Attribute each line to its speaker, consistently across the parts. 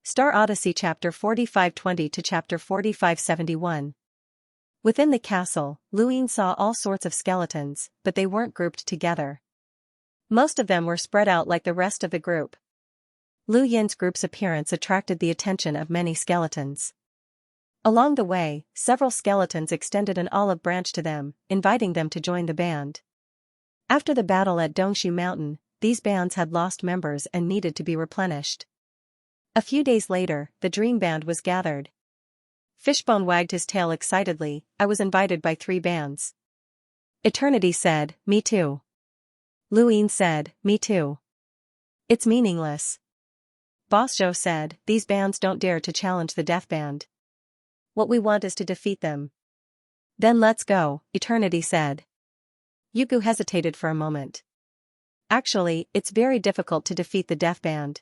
Speaker 1: Star Odyssey chapter 4520 to chapter 4571. Within the castle, Luine saw all sorts of skeletons, but they weren't grouped together. Most of them were spread out like the rest of the group. Lu Yin's group's appearance attracted the attention of many skeletons. Along the way, several skeletons extended an olive branch to them, inviting them to join the band. After the battle at Dongshu Mountain, these bands had lost members and needed to be replenished. A few days later, the dream band was gathered. Fishbone wagged his tail excitedly. I was invited by 3 bands. Eternity said, me too. Luine said, me too. It's meaningless. Boss Zhou said, these bands don't dare to challenge the death band. What we want is to defeat them. Then let's go, Eternity said. Yugu hesitated for a moment. Actually, it's very difficult to defeat the death band.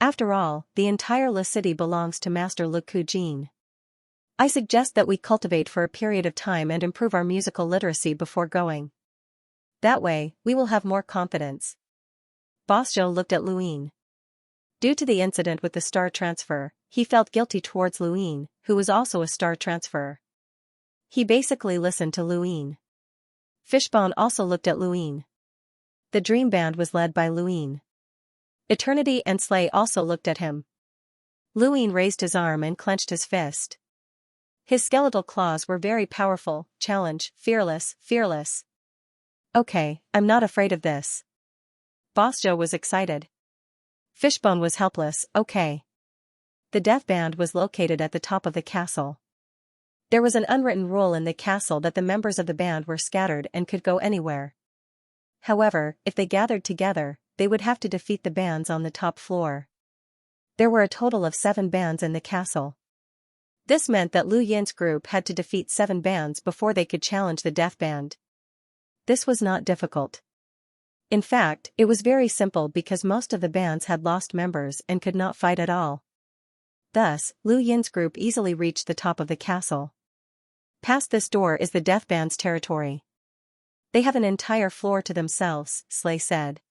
Speaker 1: After all, the entire La City belongs to Master Lu Kujin. I suggest that we cultivate for a period of time and improve our musical literacy before going. That way, we will have more confidence. Boss Zhou looked at Luine. Due to the incident with the star transfer, he felt guilty towards Luine, who was also a star transfer. He basically listened to Luine. Fishbone also looked at Luine. The dream band was led by Luine. Eternity and Slay also looked at him. Luine raised his arm and clenched his fist. His skeletal claws were very powerful. Challenge, fearless, fearless. Okay, I'm not afraid of this. Boss Zhou was excited. Fishbone was helpless. Okay. The death band was located at the top of the castle. There was an unwritten rule in the castle that the members of the band were scattered and could go anywhere. However, if they gathered together, they would have to defeat the bands on the top floor. There were a total of 7 bands in the castle. This meant that Lu Yin's group had to defeat 7 bands before they could challenge the death band. This was not difficult. In fact, it was very simple because most of the bands had lost members and could not fight at all. Thus, Lu Yin's group easily reached the top of the castle. Past this door is the death band's territory. They have an entire floor to themselves, Slay said.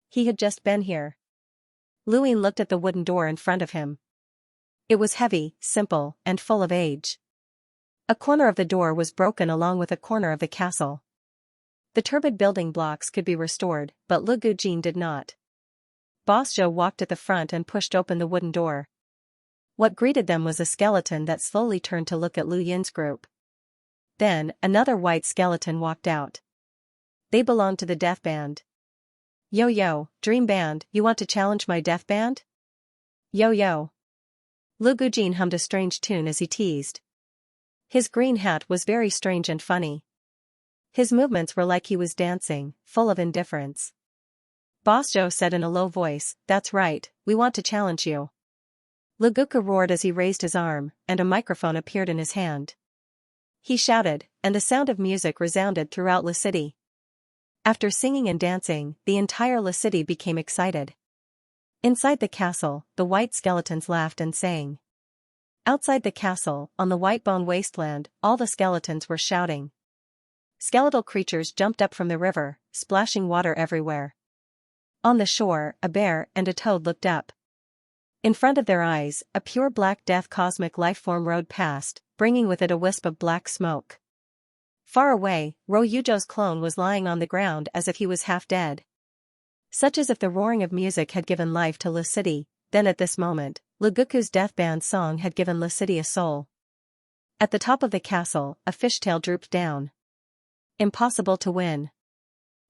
Speaker 1: He had just been here. Luine looked at the wooden door in front of him. It was heavy, simple, and full of age. A corner of the door was broken along with a corner of the castle. The turbid building blocks could be restored, but Lu Gujin did not. Boss Zhou walked at the front and pushed open the wooden door. What greeted them was a skeleton that slowly turned to look at Lu Yin's group. Then, another white skeleton walked out. They belonged to the death band. Yo, dream band, you want to challenge my death band? Yo. Lu Gujin hummed a strange tune as he teased. His green hat was very strange and funny. His movements were like he was dancing, full of indifference. Boss Zhou said in a low voice, that's right, we want to challenge you. Lu Guku roared as he raised his arm, and a microphone appeared in his hand. He shouted, and the sound of music resounded throughout La City. After singing and dancing, the entire La City became excited. Inside the castle, the white skeletons laughed and sang. Outside the castle, on the white bone wasteland, all the skeletons were shouting. Skeletal creatures jumped up from the river, splashing water everywhere. On the shore, a bear and a toad looked up. In front of their eyes, a pure black death cosmic lifeform rode past, bringing with it a wisp of black smoke. Far away, Ro Yuzhou's clone was lying on the ground as if he was half dead. Such as if the roaring of music had given life to La City, then at this moment, Lu Guku's death band song had given La City a soul. At the top of the castle, a fishtail drooped down. Impossible to win.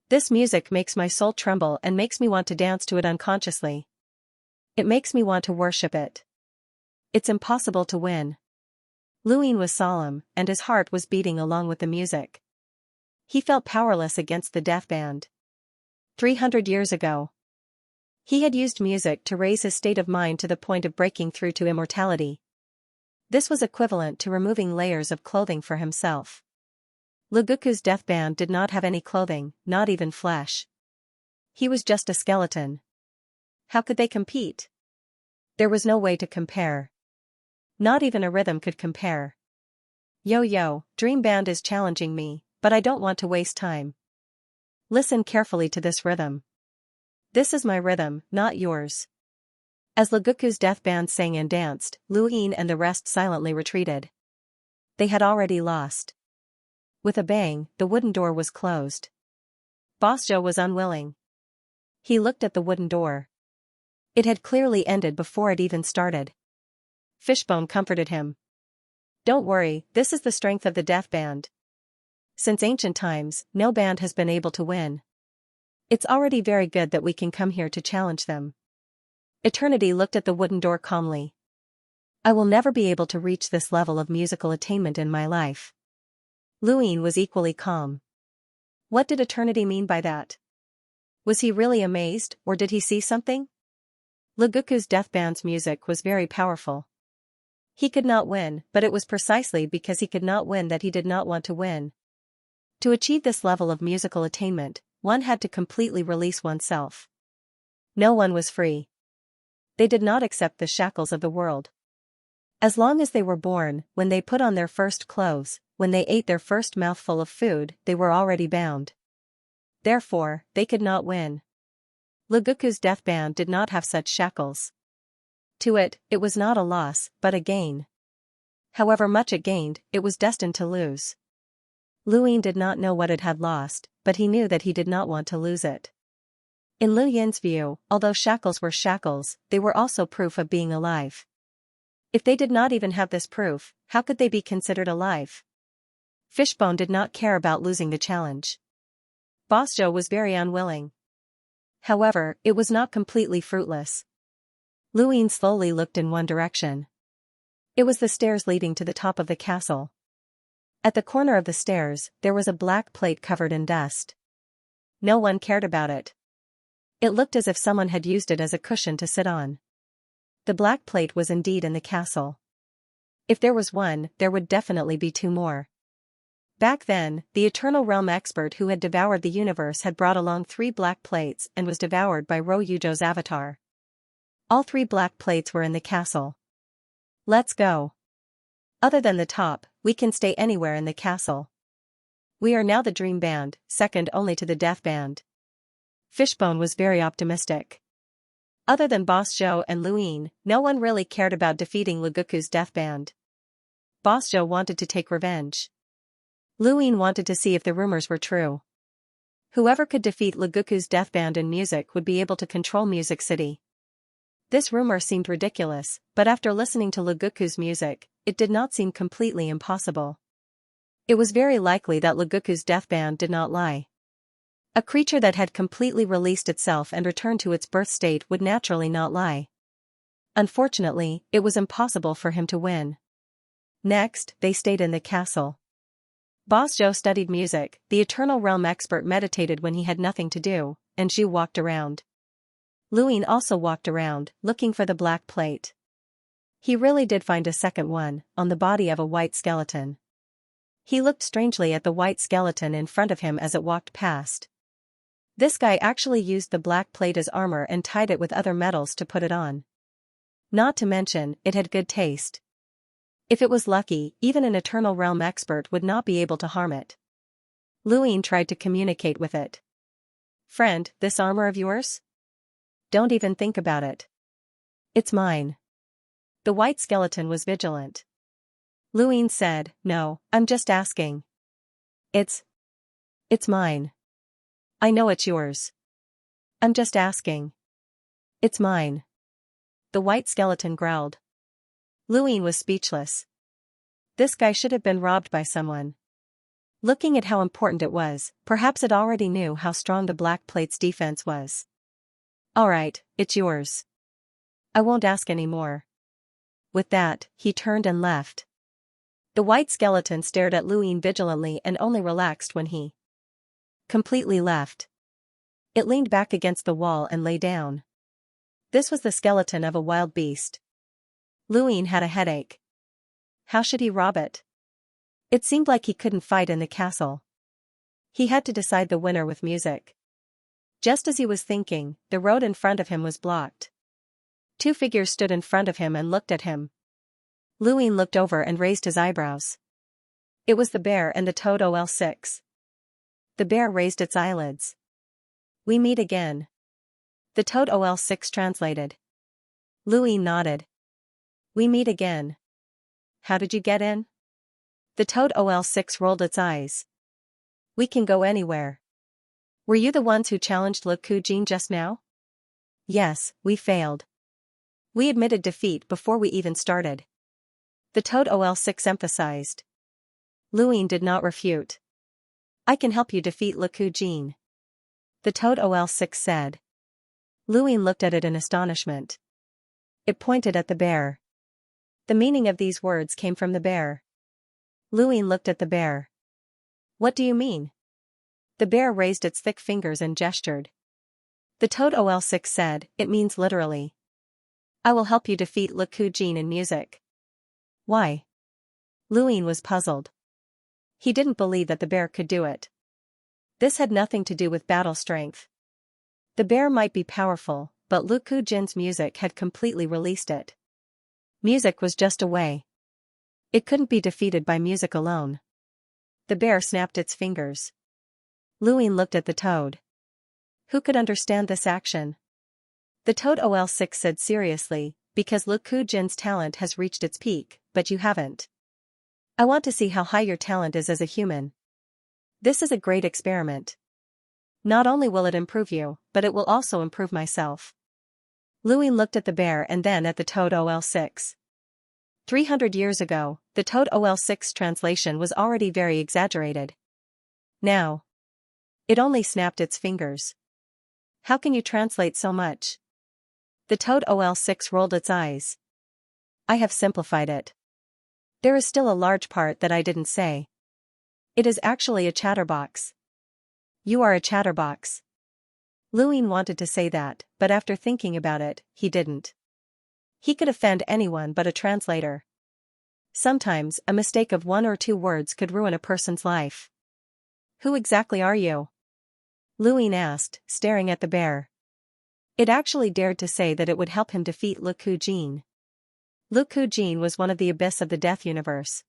Speaker 1: This music makes my soul tremble and makes me want to dance to it unconsciously. It makes me want to worship it. It's impossible to win. Luine was solemn, and his heart was beating along with the music. He felt powerless against the death band. 300 years ago, he had used music to raise his state of mind to the point of breaking through to immortality. This was equivalent to removing layers of clothing for himself. Lu Guku's death band did not have any clothing, not even flesh. He was just a skeleton. How could they compete? There was no way to compare. Not even a rhythm could compare. Yo, dream band is challenging me, but I don't want to waste time. Listen carefully to this rhythm. This is my rhythm, not yours. As Laguku's death band sang and danced, Lu Yin and the rest silently retreated. They had already lost. With a bang, the wooden door was closed. Boss Zhou was unwilling. He looked at the wooden door. It had clearly ended before it even started. Fishbone comforted him. Don't worry, this is the strength of the death band. Since ancient times, no band has been able to win. It's already very good that we can come here to challenge them. Eternity looked at the wooden door calmly. I will never be able to reach this level of musical attainment in my life. Lu Yin was equally calm. What did Eternity mean by that? Was he really amazed, or did he see something? Laguku's death band's music was very powerful. He could not win, but it was precisely because he could not win that he did not want to win. To achieve this level of musical attainment, one had to completely release oneself. No one was free. They did not accept the shackles of the world. As long as they were born, when they put on their first clothes, when they ate their first mouthful of food, they were already bound. Therefore, they could not win. Laguku's death band did not have such shackles. To it, it was not a loss, but a gain. However much it gained, it was destined to lose. Lu Yin did not know what it had lost, but he knew that he did not want to lose it. In Lu Yin's view, although shackles were shackles, they were also proof of being alive. If they did not even have this proof, how could they be considered alive? Fishbone did not care about losing the challenge. Boss Zhou was very unwilling. However, it was not completely fruitless. Lu Yin slowly looked in one direction. It was the stairs leading to the top of the castle. At the corner of the stairs, there was a black plate covered in dust. No one cared about it. It looked as if someone had used it as a cushion to sit on. The black plate was indeed in the castle. If there was one, there would definitely be two more. Back then, the Eternal Realm expert who had devoured the universe had brought along 3 black plates and was devoured by Ro Yuzhou's avatar. All 3 black plates were in the castle. Let's go. Other than the top, we can stay anywhere in the castle. We are now the Dream Band, second only to the Death Band. Fishbone was very optimistic. Other than Boss Zhou and Lu Yin, no one really cared about defeating Laguku's death band. Boss Zhou wanted to take revenge. Lu Yin wanted to see if the rumors were true. Whoever could defeat Laguku's death band in music would be able to control Music City. This rumor seemed ridiculous, but after listening to Laguku's music, it did not seem completely impossible. It was very likely that Laguku's death band did not lie. A creature that had completely released itself and returned to its birth state would naturally not lie. Unfortunately, it was impossible for him to win. Next, they stayed in the castle. Boss Zhou studied music, the Eternal Realm expert meditated when he had nothing to do, and Zhu walked around. Lu Yin also walked around, looking for the black plate. He really did find a second one, on the body of a white skeleton. He looked strangely at the white skeleton in front of him as it walked past. This guy actually used the black plate as armor and tied it with other metals to put it on. Not to mention, it had good taste. If it was lucky, even an Eternal Realm expert would not be able to harm it. Lu Yin tried to communicate with it. Friend, this armor of yours? Don't even think about it. It's mine. The white skeleton was vigilant. Lu Yin said, no, I'm just asking. It's mine. I know it's yours. I'm just asking. It's mine. The white skeleton growled. Lu Yin was speechless. This guy should have been robbed by someone. Looking at how important it was, perhaps it already knew how strong the black plate's defense was. Alright, it's yours. I won't ask any more. With that, he turned and left. The white skeleton stared at Lu Yin vigilantly and only relaxed when he completely left. It leaned back against the wall and lay down. This was the skeleton of a wild beast. Lu Yin had a headache. How should he rob it? It seemed like he couldn't fight in the castle. He had to decide the winner with music. Just as he was thinking, the road in front of him was blocked. 2 figures stood in front of him and looked at him. Lu Yin looked over and raised his eyebrows. It was the bear and the toad OL6. The bear raised its eyelids. We meet again. The toad OL6 translated. Louis nodded. We meet again. How did you get in? The toad OL6 rolled its eyes. We can go anywhere. Were you the ones who challenged Le Jin just now? Yes, we failed. We admitted defeat before we even started. The toad OL6 emphasized. Louis did not refute. I can help you defeat Le Jin. The toad OL6 said. Louis looked at it in astonishment. It pointed at the bear. The meaning of these words came from the bear. Louis looked at the bear. What do you mean? The bear raised its thick fingers and gestured. The toad OL6 said, it means literally. I will help you defeat Le Jin in music. Why? Louis was puzzled. He didn't believe that the bear could do it. This had nothing to do with battle strength. The bear might be powerful, but Le Jin's music had completely released it. Music was just a way. It couldn't be defeated by music alone. The bear snapped its fingers. Louis looked at the toad. Who could understand this action? The toad OL6 said seriously, because Le Jin's talent has reached its peak, but you haven't. I want to see how high your talent is as a human. This is a great experiment. Not only will it improve you, but it will also improve myself. Louis looked at the bear and then at the toad OL6. 300 years ago, the toad OL6 translation was already very exaggerated. Now, it only snapped its fingers. How can you translate so much? The toad OL6 rolled its eyes. I have simplified it. There is still a large part that I didn't say. It is actually a chatterbox. You are a chatterbox. Louis wanted to say that, but after thinking about it, he didn't. He could offend anyone but a translator. Sometimes, a mistake of 1 or 2 words could ruin a person's life. Who exactly are you? Louis asked, staring at the bear. It actually dared to say that it would help him defeat Le Jin. Le Jin was one of the abyss of the death universe.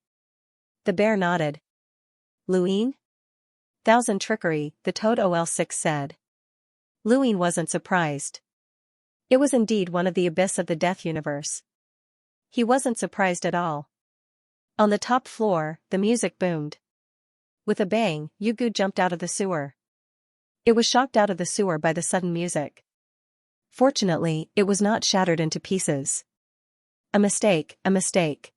Speaker 1: The bear nodded. Louis? Thousand trickery, the toad OL6 said. Louis wasn't surprised. It was indeed one of the abyss of the death universe. He wasn't surprised at all. On the top floor, the music boomed. With a bang, Yugu jumped out of the sewer. It was shocked out of the sewer by the sudden music. Fortunately, it was not shattered into pieces. A mistake, a mistake.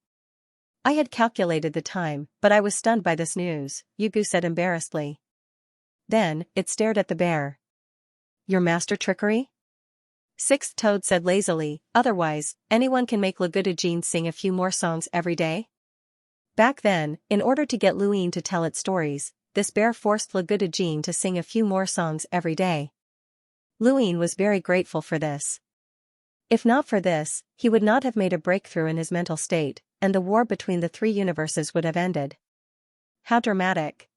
Speaker 1: I had calculated the time, but I was stunned by this news, Yugu said embarrassedly. Then, it stared at the bear. Your master trickery? Sixth Toad said lazily, otherwise, anyone can make Le Jin sing a few more songs every day? Back then, in order to get Louis to tell its stories, this bear forced Le Jin to sing a few more songs every day. Louis was very grateful for this. If not for this, he would not have made a breakthrough in his mental state, and the war between the 3 universes would have ended. How dramatic.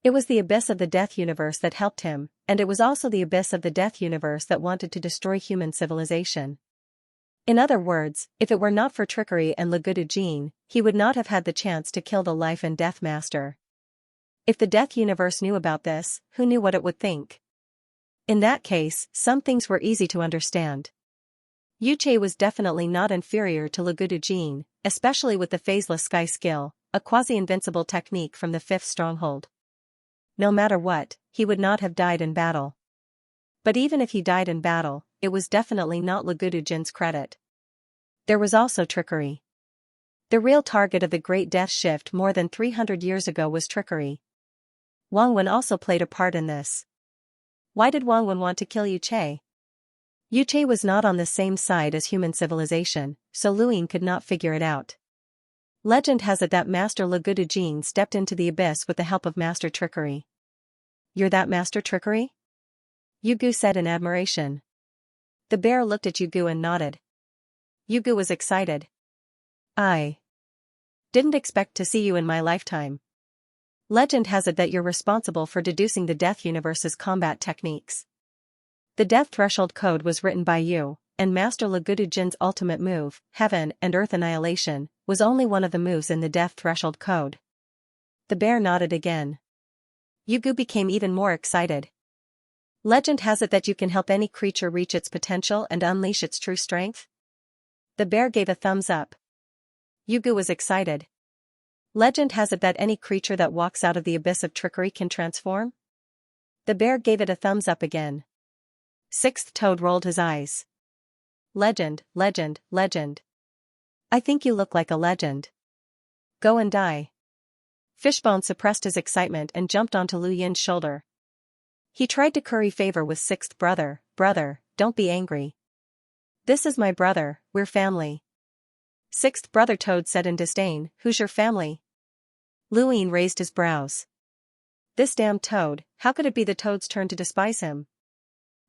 Speaker 1: It was the abyss of the death universe that helped him, and it was also the abyss of the death universe that wanted to destroy human civilization. In other words, if it were not for trickery and Le Jin, he would not have had the chance to kill the life and death master. If the death universe knew about this, who knew what it would think? In that case, some things were easy to understand. Yuche was definitely not inferior to Le Jin, especially with the phaseless sky skill, a quasi-invincible technique from the 5th stronghold. No matter what, he would not have died in battle. But even if he died in battle, it was definitely not Le Jin's credit. There was also trickery. The real target of the Great Death Shift more than 300 years ago was trickery. Wang Wen also played a part in this. Why did Wang Wen want to kill Yuche? Yuche was not on the same side as human civilization, so Louis could not figure it out. Legend has it that Master Le Jin stepped into the abyss with the help of Master Trickery. You're that Master Trickery? Yugu said in admiration. The bear looked at Yugu and nodded. Yugu was excited. I didn't expect to see you in my lifetime. Legend has it that you're responsible for deducing the Death Universe's combat techniques. The Death Threshold Code was written by you, and Master Le Jin's ultimate move, Heaven and Earth Annihilation, was only one of the moves in the Death Threshold Code. The bear nodded again. Yugu became even more excited. Legend has it that you can help any creature reach its potential and unleash its true strength? The bear gave a thumbs up. Yugu was excited. Legend has it that any creature that walks out of the abyss of trickery can transform? The bear gave it a thumbs up again. Sixth Toad rolled his eyes. Legend, legend, legend. I think you look like a legend. Go and die. Fishbone suppressed his excitement and jumped onto Lu Yin's shoulder. He tried to curry favor with Sixth Brother. Brother, don't be angry. This is my brother, we're family. Sixth Brother Toad said in disdain, who's your family? Lu Yin raised his brows. This damn toad, how could it be the toad's turn to despise him?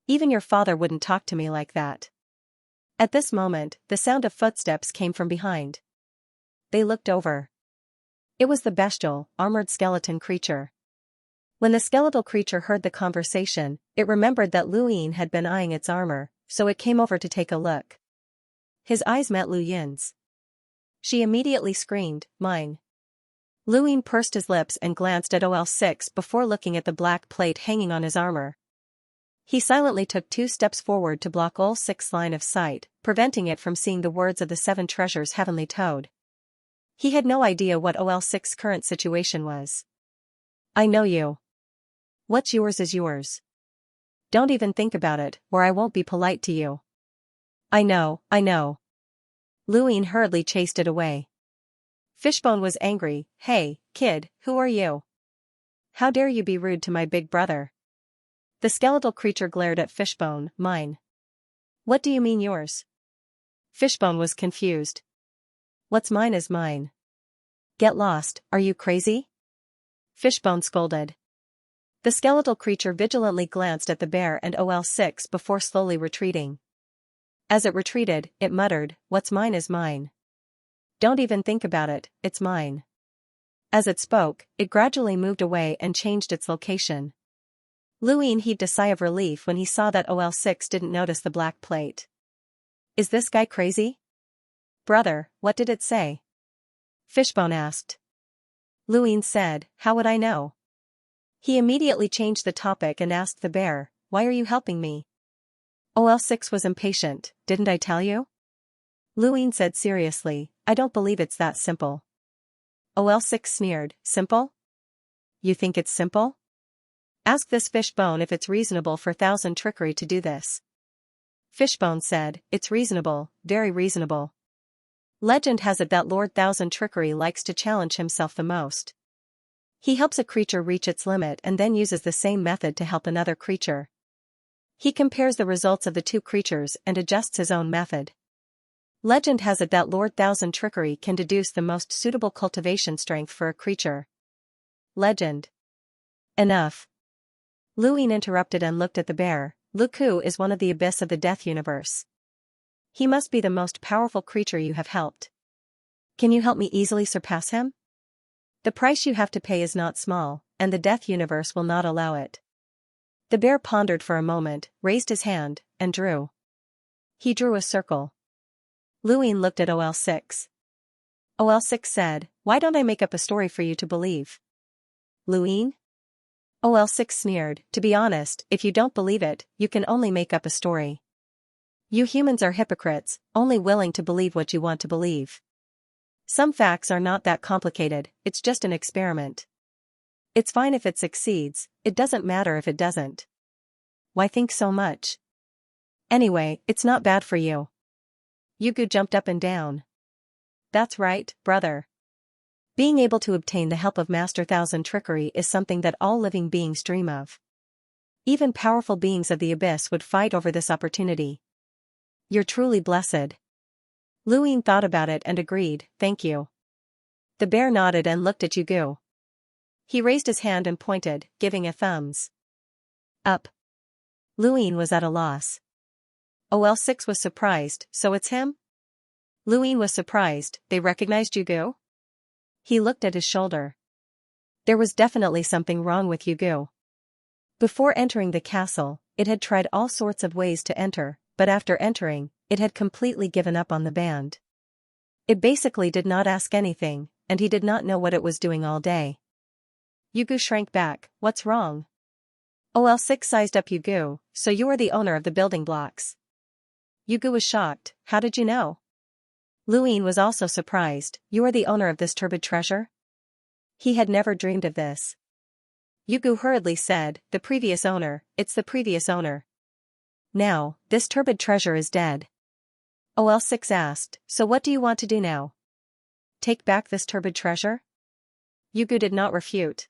Speaker 1: Even your father wouldn't talk to me like that. At this moment, the sound of footsteps came from behind. They looked over. It was the bestial, armored skeleton creature. When the skeletal creature heard the conversation, it remembered that Lu Yin had been eyeing its armor, so it came over to take a look. His eyes met Lu Yin's. She immediately screamed, mine. Lu Yin pursed his lips and glanced at OL6 before looking at the black plate hanging on his armor. He silently took 2 steps forward to block OL6's line of sight, preventing it from seeing the words of the 7 treasures Heavenly Toad. He had no idea what OL6's current situation was. I know you. What's yours is yours. Don't even think about it, or I won't be polite to you. I know. Lu Yin hurriedly chased it away. Fishbone was angry. Hey, kid, who are you? How dare you be rude to my big brother? The skeletal creature glared at Fishbone. Mine. What do you mean yours? Fishbone was confused. What's mine is mine. Get lost, are you crazy? Fishbone scolded. The skeletal creature vigilantly glanced at the bear and OL6 before slowly retreating. As it retreated, it muttered, what's mine is mine. Don't even think about it, it's mine. As it spoke, it gradually moved away and changed its location. Lu Yin heaved a sigh of relief when he saw that OL6 didn't notice the black plate. Is this guy crazy? Brother, what did it say? Fishbone asked. Lu Yin said, how would I know? He immediately changed the topic and asked the bear, why are you helping me? OL6 was impatient, didn't I tell you? Lu Yin said seriously, I don't believe it's that simple. OL6 sneered, simple? You think it's simple? Ask this Fishbone if it's reasonable for Thousand Trickery to do this. Fishbone said, it's reasonable, very reasonable. Legend has it that Lord Thousand Trickery likes to challenge himself the most. He helps a creature reach its limit and then uses the same method to help another creature. He compares the results of the 2 creatures and adjusts his own method. Legend has it that Lord Thousand Trickery can deduce the most suitable cultivation strength for a creature. Legend. Enough. Lu Yin interrupted and looked at the bear. Lu Ku is one of the abyss of the death universe. He must be the most powerful creature you have helped. Can you help me easily surpass him? The price you have to pay is not small, and the death universe will not allow it. The bear pondered for a moment, raised his hand, and drew. He drew a circle. Lu Yin looked at OL6. OL6 said, why don't I make up a story for you to believe? Lu Yin? OL6 sneered, to be honest, if you don't believe it, you can only make up a story. You humans are hypocrites, only willing to believe what you want to believe. Some facts are not that complicated, it's just an experiment. It's fine if it succeeds, it doesn't matter if it doesn't. Why think so much? Anyway, it's not bad for you. Yugu jumped up and down. That's right, brother. Being able to obtain the help of Master Thousand Trickery is something that all living beings dream of. Even powerful beings of the abyss would fight over this opportunity. You're truly blessed. Lu Yin thought about it and agreed, thank you. The bear nodded and looked at Yugu. He raised his hand and pointed, giving a thumbs up. Lu Yin was at a loss. OL6 was surprised, so it's him? Lu Yin was surprised, they recognized Yugu? He looked at his shoulder. There was definitely something wrong with Yugu. Before entering the castle, it had tried all sorts of ways to enter, but after entering, it had completely given up on the band. It basically did not ask anything, and he did not know what it was doing all day. Yugu shrank back, what's wrong? OL6 sized up Yugu, so you are the owner of the building blocks. Yugu was shocked, how did you know? Luin was also surprised. You are the owner of this turbid treasure? He had never dreamed of this. Yugu hurriedly said, the previous owner, it's the previous owner. Now, this turbid treasure is dead. OL6 asked, so what do you want to do now? Take back this turbid treasure? Yugu did not refute.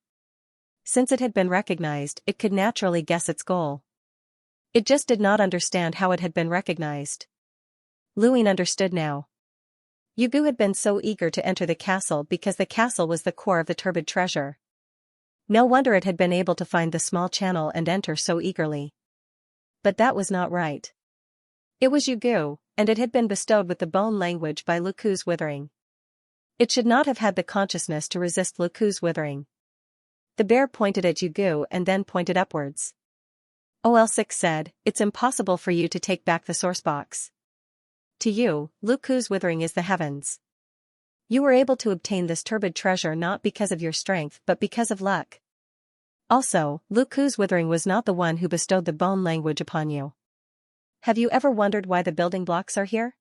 Speaker 1: Since it had been recognized, it could naturally guess its goal. It just did not understand how it had been recognized. Luin understood now. Yugu had been so eager to enter the castle because the castle was the core of the turbid treasure. No wonder it had been able to find the small channel and enter so eagerly. But that was not right. It was Yugu, and it had been bestowed with the bone language by Luku's withering. It should not have had the consciousness to resist Luku's withering. The bear pointed at Yugu and then pointed upwards. OL6 said, it's impossible for you to take back the source box. To you, Luku's withering is the heavens. You were able to obtain this turbid treasure not because of your strength but because of luck. Also, Luku's withering was not the one who bestowed the bone language upon you. Have you ever wondered why the building blocks are here?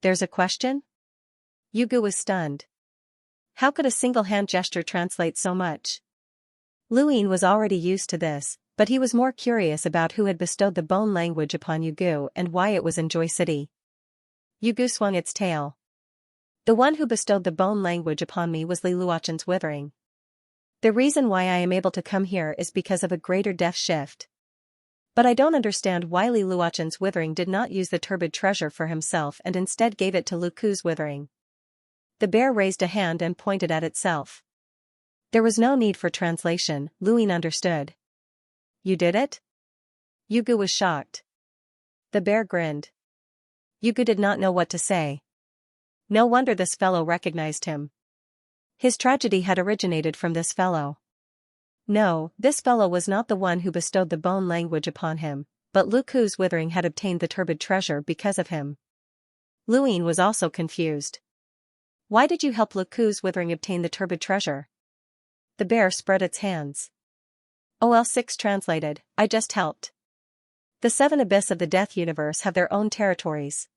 Speaker 1: There's a question? Yugu was stunned. How could a single hand gesture translate so much? Luin was already used to this, but he was more curious about who had bestowed the bone language upon Yugu and why it was in Joy City. Yugu swung its tail. The one who bestowed the bone language upon me was Li Luochen's withering. The reason why I am able to come here is because of a greater depth shift. But I don't understand why Li Luochen's withering did not use the turbid treasure for himself and instead gave it to Luku's withering. The bear raised a hand and pointed at itself. There was no need for translation, Luin understood. You did it? Yugu was shocked. The bear grinned. Yugu did not know what to say. No wonder this fellow recognized him. His tragedy had originated from this fellow. No, this fellow was not the one who bestowed the bone language upon him, but Luku's withering had obtained the turbid treasure because of him. Luin was also confused. Why did you help Luku's withering obtain the turbid treasure? The bear spread its hands. OL6 translated, I just helped. The seven abyss of the death universe have their own territories.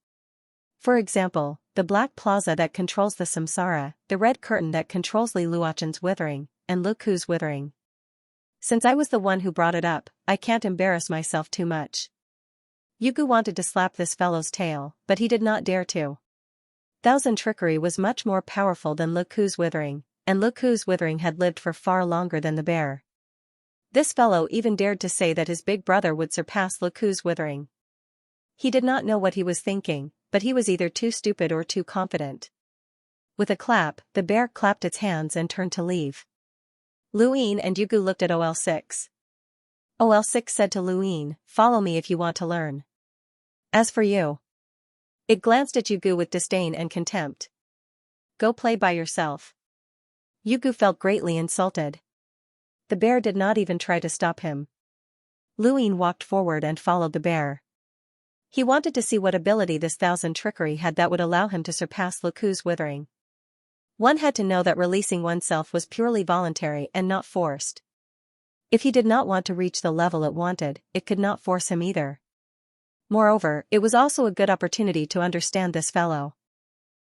Speaker 1: For example, the black plaza that controls the samsara, the red curtain that controls Li Luochen's withering, and Luku's withering. Since I was the one who brought it up, I can't embarrass myself too much. Yugu wanted to slap this fellow's tail, but he did not dare to. Thousand Trickery was much more powerful than Luku's withering, and Luku's withering had lived for far longer than the bear. This fellow even dared to say that his big brother would surpass Luku's withering. He did not know what he was thinking, but he was either too stupid or too confident. With a clap, the bear clapped its hands and turned to leave. Luin and Yugu looked at OL6. OL6 said to Luin, follow me if you want to learn. As for you. It glanced at Yugu with disdain and contempt. Go play by yourself. Yugu felt greatly insulted. The bear did not even try to stop him. Luin walked forward and followed the bear. He wanted to see what ability this Thousand Trickery had that would allow him to surpass Luku's withering. One had to know that releasing oneself was purely voluntary and not forced. If he did not want to reach the level it wanted, it could not force him either. Moreover, it was also a good opportunity to understand this fellow.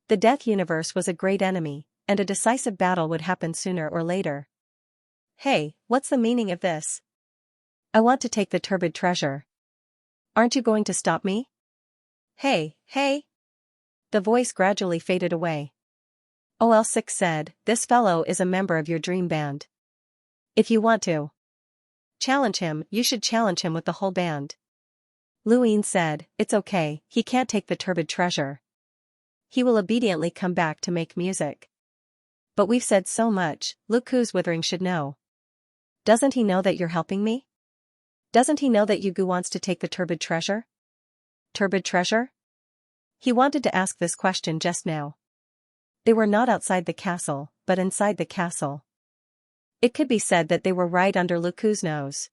Speaker 1: The Death Universe was a great enemy, and a decisive battle would happen sooner or later. Hey, what's the meaning of this? I want to take the turbid treasure. Aren't you going to stop me? Hey, hey! The voice gradually faded away. OL6 said, this fellow is a member of your dream band. If you want to challenge him, you should challenge him with the whole band. Luin said, it's okay, he can't take the turbid treasure. He will obediently come back to make music. But we've said so much, Luku's withering should know. Doesn't he know that you're helping me? Doesn't he know that Yugu wants to take the turbid treasure? Turbid treasure? He wanted to ask this question just now. They were not outside the castle, but inside the castle. It could be said that they were right under Luku's nose.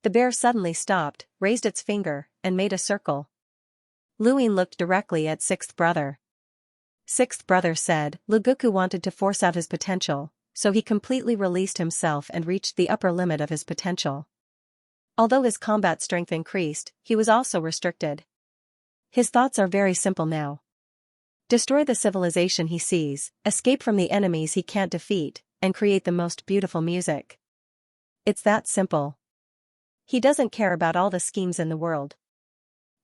Speaker 1: The bear suddenly stopped, raised its finger, and made a circle. Luin looked directly at Sixth Brother. Sixth Brother said, Luguku wanted to force out his potential, so he completely released himself and reached the upper limit of his potential. Although his combat strength increased, he was also restricted. His thoughts are very simple now. Destroy the civilization he sees, escape from the enemies he can't defeat, and create the most beautiful music. It's that simple. He doesn't care about all the schemes in the world.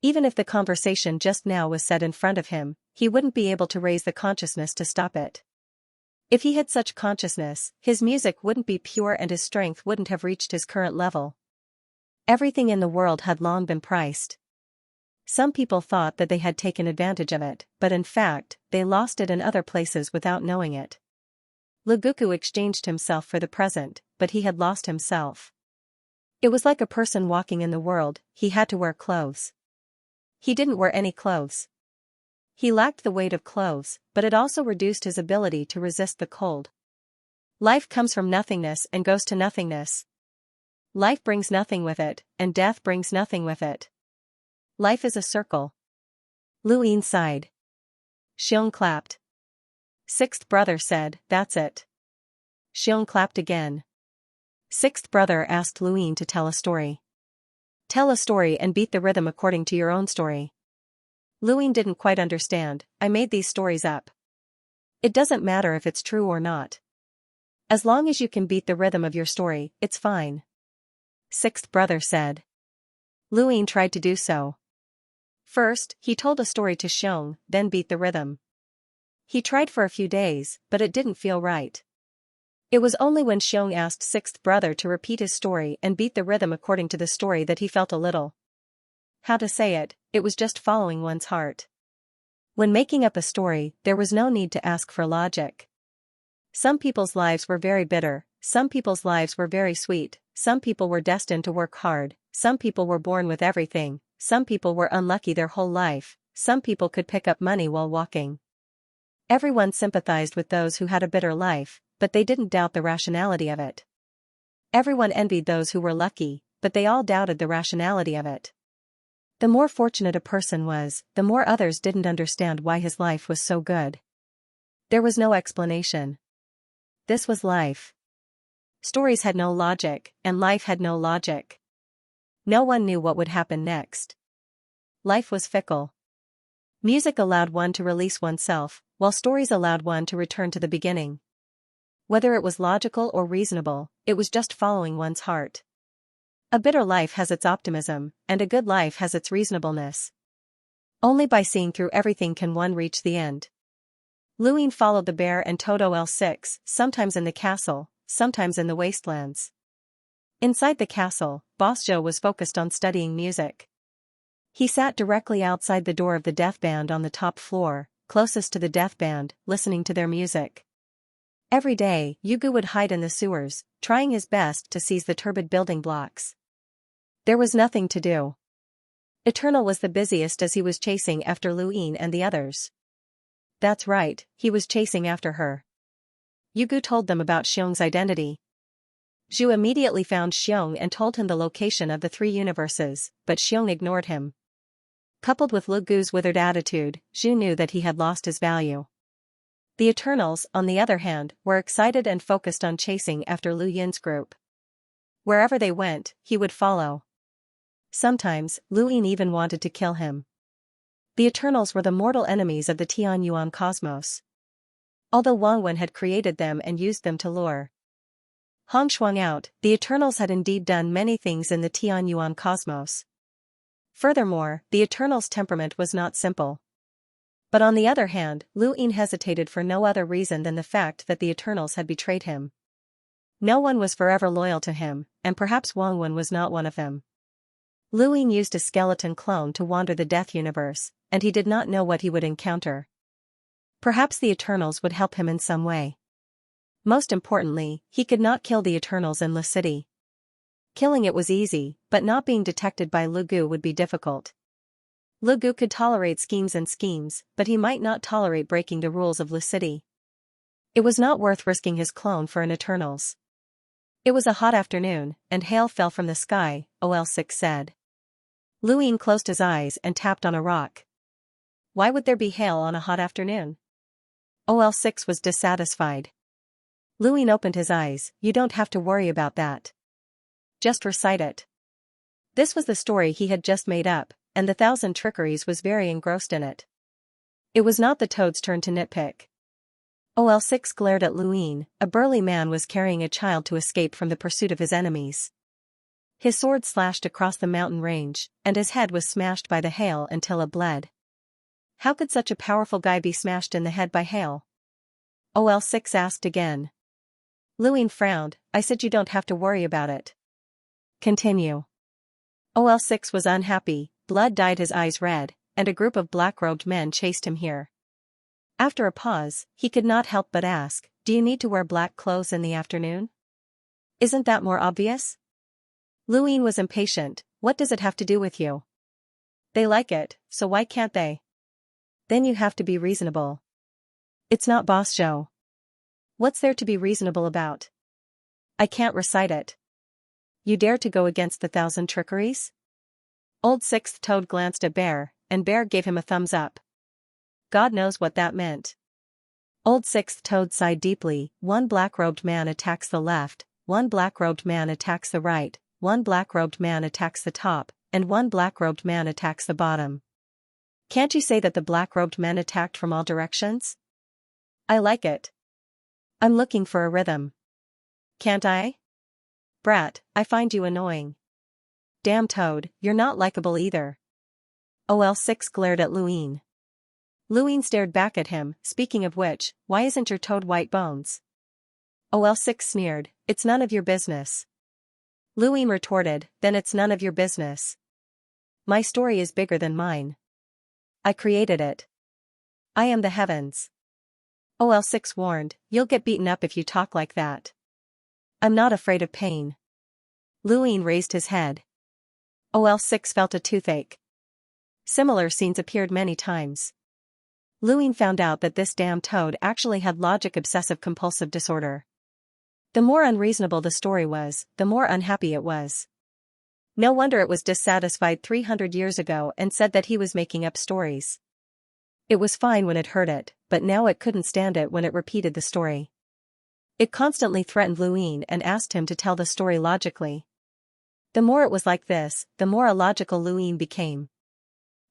Speaker 1: Even if the conversation just now was said in front of him, he wouldn't be able to raise the consciousness to stop it. If he had such consciousness, his music wouldn't be pure and his strength wouldn't have reached his current level. Everything in the world had long been priced. Some people thought that they had taken advantage of it, but in fact, they lost it in other places without knowing it. Luguku exchanged himself for the present, but he had lost himself. It was like a person walking in the world, he had to wear clothes. He didn't wear any clothes. He lacked the weight of clothes, but it also reduced his ability to resist the cold. Life comes from nothingness and goes to nothingness. Life brings nothing with it, and death brings nothing with it. Life is a circle. Lu Yin sighed. Xiong clapped. Sixth brother said, "That's it." Xiong clapped again. Sixth brother asked Lu Yin to tell a story. Tell a story and beat the rhythm according to your own story. Lu Yin didn't quite understand. I made these stories up. It doesn't matter if it's true or not. As long as you can beat the rhythm of your story, it's fine. Sixth brother said. Lu Yin tried to do so. First, he told a story to Xiong, then beat the rhythm. He tried for a few days, but it didn't feel right. It was only when Xiong asked sixth brother to repeat his story and beat the rhythm according to the story that he felt a little. How to say it, it was just following one's heart. When making up a story, there was no need to ask for logic. Some people's lives were very bitter, some people's lives were very sweet, some people were destined to work hard, some people were born with everything, some people were unlucky their whole life, some people could pick up money while walking. Everyone sympathized with those who had a bitter life, but they didn't doubt the rationality of it. Everyone envied those who were lucky, but they all doubted the rationality of it. The more fortunate a person was, the more others didn't understand why his life was so good. There was no explanation. This was life. Stories had no logic, and life had no logic. No one knew what would happen next. Life was fickle. Music allowed one to release oneself, while stories allowed one to return to the beginning. Whether it was logical or reasonable, it was just following one's heart. A bitter life has its optimism, and a good life has its reasonableness. Only by seeing through everything can one reach the end. Lu Yin followed the bear and Toto L6, sometimes in the castle, sometimes in the wastelands. Inside the castle, Boss Zhou was focused on studying music. He sat directly outside the door of the death band on the top floor, closest to the death band, listening to their music. Every day, Yugu would hide in the sewers, trying his best to seize the turbid building blocks. There was nothing to do. Eternal was the busiest as he was chasing after Lu Yin and the others. That's right, he was chasing after her. Yugu told them about Xiong's identity. Zhu immediately found Xiong and told him the location of the three universes, but Xiong ignored him. Coupled with Lu Gu's withered attitude, Zhu knew that he had lost his value. The Eternals, on the other hand, were excited and focused on chasing after Lu Yin's group. Wherever they went, he would follow. Sometimes, Lu Yin even wanted to kill him. The Eternals were the mortal enemies of the Tianyuan cosmos. Although Wang Wen had created them and used them to lure Hong Shuang out, the Eternals had indeed done many things in the Tianyuan cosmos. Furthermore, the Eternals' temperament was not simple. But on the other hand, Lu Yin hesitated for no other reason than the fact that the Eternals had betrayed him. No one was forever loyal to him, and perhaps Wang Wen was not one of them. Lu Yin used a skeleton clone to wander the Death Universe, and he did not know what he would encounter. Perhaps the Eternals would help him in some way. Most importantly, he could not kill the Eternals in La City. Killing it was easy, but not being detected by Lu Gu would be difficult. Lu Gu could tolerate schemes, but he might not tolerate breaking the rules of La City. It was not worth risking his clone for an Eternals. It was a hot afternoon, and hail fell from the sky, OL6 said. Lu Yin closed his eyes and tapped on a rock. Why would there be hail on a hot afternoon? OL6 was dissatisfied. Lu Yin opened his eyes. You don't have to worry about that. Just recite it. This was the story he had just made up, and the thousand trickeries was very engrossed in it. It was not the toad's turn to nitpick. OL6 glared at Luin. A burly man was carrying a child to escape from the pursuit of his enemies. His sword slashed across the mountain range, and his head was smashed by the hail until it bled. How could such a powerful guy be smashed in the head by hail? OL6 asked again. Luin frowned. I said you don't have to worry about it. Continue. OL6 was unhappy, blood dyed his eyes red, and a group of black-robed men chased him here. After a pause, he could not help but ask, do you need to wear black clothes in the afternoon? Isn't that more obvious? Luin was impatient. What does it have to do with you? They like it, so why can't they? Then you have to be reasonable. It's not boss show. What's there to be reasonable about? I can't recite it. You dare to go against the 1,000 trickeries? Old Sixth Toad glanced at Bear, and Bear gave him a thumbs up. God knows what that meant. Old Sixth Toad sighed deeply. One black-robed man attacks the left, one black-robed man attacks the right, one black-robed man attacks the top, and one black-robed man attacks the bottom. Can't you say that the black-robed men attacked from all directions? I like it. I'm looking for a rhythm. Can't I? Brat, I find you annoying. Damn Toad, you're not likable either. OL6 glared at Luin. Luin stared back at him. Speaking of which, why isn't your toad white bones? OL6 sneered, it's none of your business. Luin retorted, then it's none of your business. My story is bigger than mine. I created it. I am the heavens. OL6 warned, you'll get beaten up if you talk like that. I'm not afraid of pain. Luin raised his head. OL6 felt a toothache. Similar scenes appeared many times. Luin found out that this damn toad actually had logic obsessive-compulsive disorder. The more unreasonable the story was, the more unhappy it was. No wonder it was dissatisfied 300 years ago and said that he was making up stories. It was fine when it heard it, but now it couldn't stand it when it repeated the story. It constantly threatened Luin and asked him to tell the story logically. The more it was like this, the more illogical Luin became.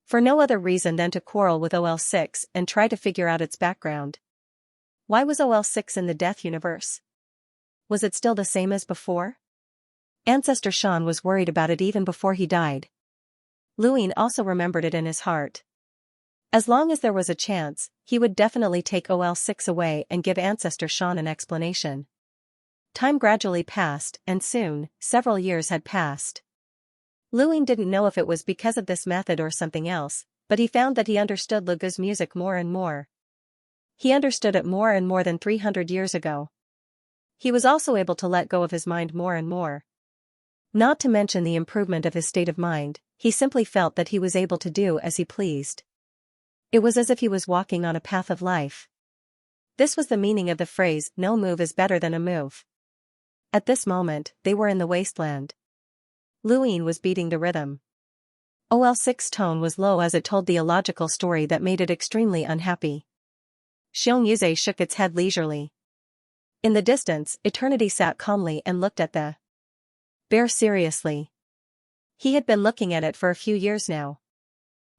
Speaker 1: For no other reason than to quarrel with OL6 and try to figure out its background. Why was OL6 in the Death Universe? Was it still the same as before? Ancestor Xian was worried about it even before he died. Luin also remembered it in his heart. As long as there was a chance, he would definitely take OL6 away and give Ancestor Xian an explanation. Time gradually passed, and soon, several years had passed. Luin didn't know if it was because of this method or something else, but he found that he understood Lugu's music more and more. He understood it more and more than 300 years ago. He was also able to let go of his mind more and more. Not to mention the improvement of his state of mind, he simply felt that he was able to do as he pleased. It was as if he was walking on a path of life. This was the meaning of the phrase, no move is better than a move. At this moment, they were in the wasteland. Luin was beating the rhythm. OL6's tone was low as it told the illogical story that made it extremely unhappy. Xianxia shook its head leisurely. In the distance, Eternity sat calmly and looked at the bear seriously. He had been looking at it for a few years now.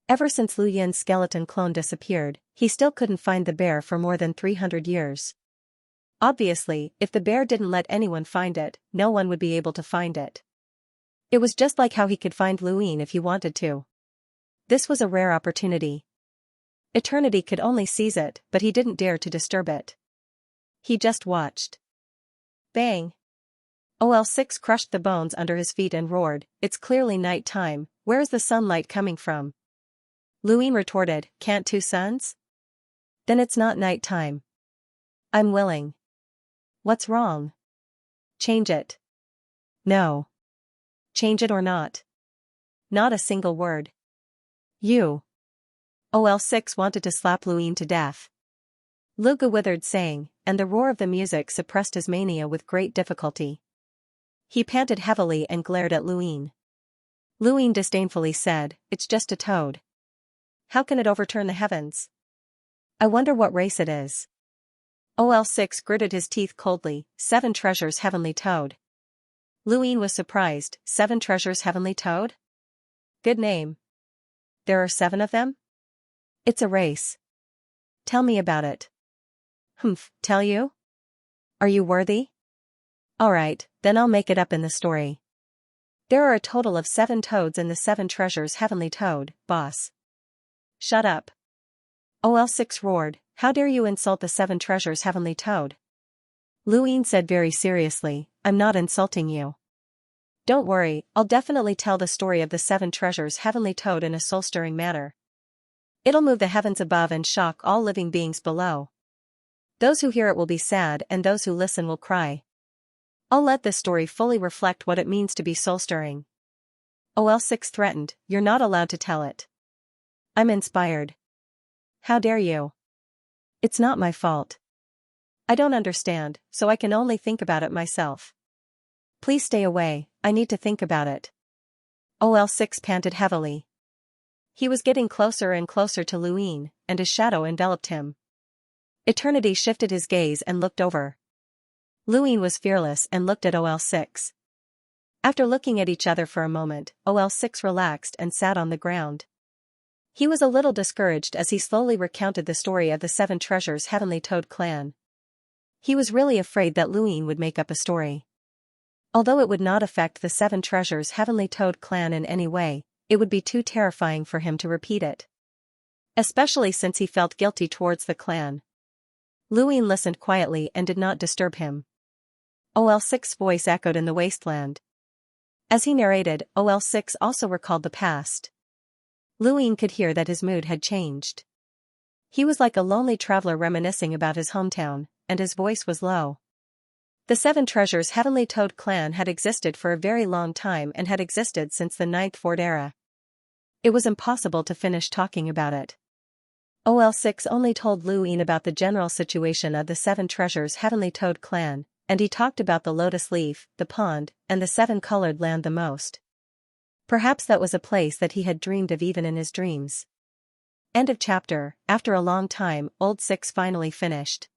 Speaker 1: Ever since Lu Yin's skeleton clone disappeared, he still couldn't find the bear for more than 300 years. Obviously, if the bear didn't let anyone find it, no one would be able to find it. It was just like how he could find Luin if he wanted to. This was a rare opportunity. Eternity could only seize it, but he didn't dare to disturb it. He just watched. Bang! OL6 crushed the bones under his feet and roared, it's clearly night time, where is the sunlight coming from? Luin retorted, can't two suns? Then it's not night time. I'm willing. What's wrong? Change it. No. Change it or not. Not a single word. You. OL6 wanted to slap Luin to death. Lugu withered saying, and the roar of the music suppressed his mania with great difficulty. He panted heavily and glared at Luin. Luin disdainfully said, it's just a toad. How can it overturn the heavens? I wonder what race it is. OL6 gritted his teeth coldly, 7 treasures heavenly toad. Luin was surprised, 7 treasures heavenly toad? Good name. There are 7 of them? It's a race. Tell me about it. Humph, tell you? Are you worthy? Alright, then I'll make it up in the story. There are a total of 7 toads in the 7 treasures Heavenly Toad, boss. Shut up. OL6 roared, how dare you insult the 7 treasures Heavenly Toad? Luine said very seriously, I'm not insulting you. Don't worry, I'll definitely tell the story of the 7 treasures Heavenly Toad in a soul-stirring manner. It'll move the heavens above and shock all living beings below. Those who hear it will be sad and those who listen will cry. I'll let this story fully reflect what it means to be soul-stirring. OL6 threatened, you're not allowed to tell it. I'm inspired. How dare you? It's not my fault. I don't understand, so I can only think about it myself. Please stay away, I need to think about it. OL6 panted heavily. He was getting closer and closer to Luine, and his shadow enveloped him. Eternity shifted his gaze and looked over. Luine was fearless and looked at OL6. After looking at each other for a moment, OL6 relaxed and sat on the ground. He was a little discouraged as he slowly recounted the story of the 7 treasures Heavenly Toad clan. He was really afraid that Luine would make up a story. Although it would not affect the 7 treasures Heavenly Toad clan in any way, it would be too terrifying for him to repeat it. Especially since he felt guilty towards the clan. Luine listened quietly and did not disturb him. OL6's voice echoed in the wasteland. As he narrated, OL6 also recalled the past. Luine could hear that his mood had changed. He was like a lonely traveler reminiscing about his hometown, and his voice was low. The 7 treasures Heavenly Toad clan had existed for a very long time and had existed since the 9th Ford era. It was impossible to finish talking about it. OL6 only told Luine about the general situation of the 7 treasures Heavenly Toad clan, and he talked about the lotus leaf, the pond, and the 7-colored land the most. Perhaps that was a place that he had dreamed of even in his dreams. End of chapter. After a long time, Old 6 finally finished.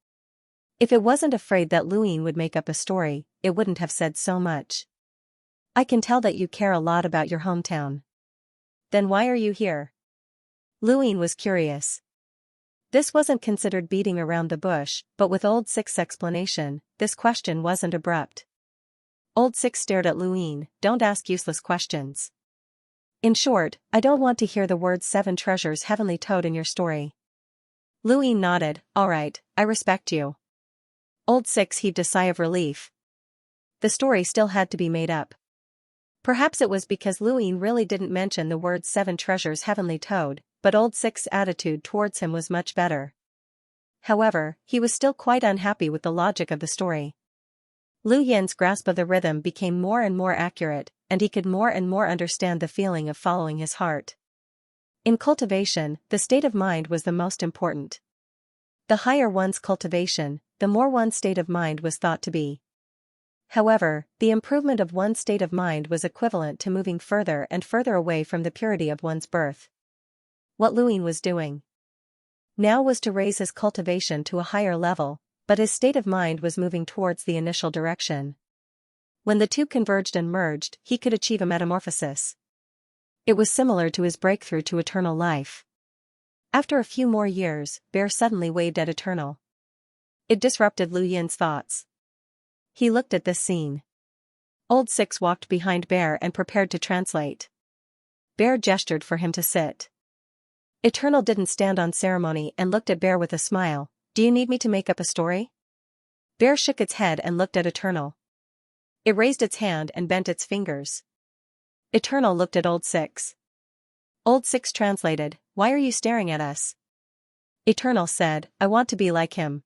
Speaker 1: If it wasn't afraid that Luine would make up a story, it wouldn't have said so much. I can tell that you care a lot about your hometown. Then why are you here? Luine was curious. This wasn't considered beating around the bush, but with Old 6's explanation, this question wasn't abrupt. Old 6 stared at Luine, don't ask useless questions. In short, I don't want to hear the words 7 treasures Heavenly Toad in your story. Luine nodded, alright, I respect you. Old 6 heaved a sigh of relief. The story still had to be made up. Perhaps it was because Luine really didn't mention the words 7 treasures Heavenly Toad, but Old 6's attitude towards him was much better. However, he was still quite unhappy with the logic of the story. Lu Yin's grasp of the rhythm became more and more accurate, and he could more and more understand the feeling of following his heart. In cultivation, the state of mind was the most important. The higher one's cultivation, the more one's state of mind was thought to be. However, the improvement of one's state of mind was equivalent to moving further and further away from the purity of one's birth. What Luine was doing now was to raise his cultivation to a higher level, but his state of mind was moving towards the initial direction. When the two converged and merged, he could achieve a metamorphosis. It was similar to his breakthrough to eternal life. After a few more years, Bear suddenly waved at Eternal. It disrupted Lu Yin's thoughts. He looked at this scene. Old 6 walked behind Bear and prepared to translate. Bear gestured for him to sit. Eternal didn't stand on ceremony and looked at Bear with a smile. Do you need me to make up a story? Bear shook its head and looked at Eternal. It raised its hand and bent its fingers. Eternal looked at Old 6. Old 6 translated, why are you staring at us? Eternal said, I want to be like him.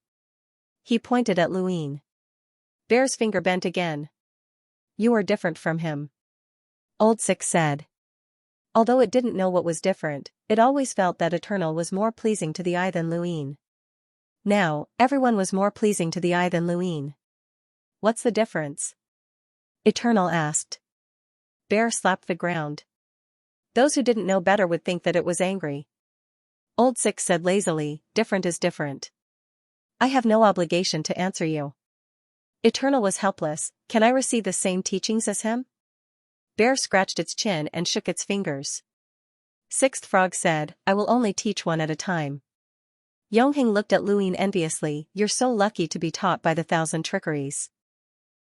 Speaker 1: He pointed at Luine. Bear's finger bent again. You are different from him. Old 6 said. Although it didn't know what was different, it always felt that Eternal was more pleasing to the eye than Luine. Now, everyone was more pleasing to the eye than Luine. What's the difference? Eternal asked. Bear slapped the ground. Those who didn't know better would think that it was angry. Old 6 said lazily, different is different. I have no obligation to answer you. Eternal was helpless, can I receive the same teachings as him? Bear scratched its chin and shook its fingers. Sixth Frog said, I will only teach one at a time. Yongheng looked at Luin enviously. You're so lucky to be taught by the 1,000 trickeries.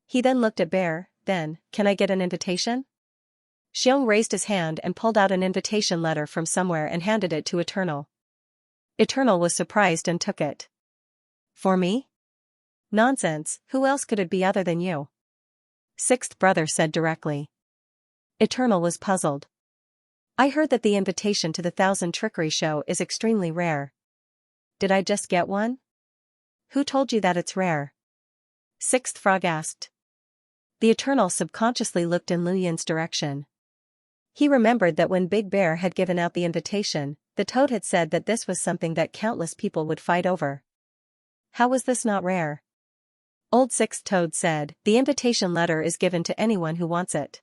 Speaker 1: He then looked at Bear. Then, can I get an invitation? Xiong raised his hand and pulled out an invitation letter from somewhere and handed it to Eternal. Eternal was surprised and took it. For me? Nonsense, who else could it be other than you? Sixth brother said directly. Eternal was puzzled. I heard that the invitation to the 1,000 trickery show is extremely rare. Did I just get one? Who told you that it's rare? Sixth frog asked. The Eternal subconsciously looked in Lu Yin's direction. He remembered that when Big Bear had given out the invitation, the toad had said that this was something that countless people would fight over. How was this not rare? Old Sixth Toad said, the invitation letter is given to anyone who wants it.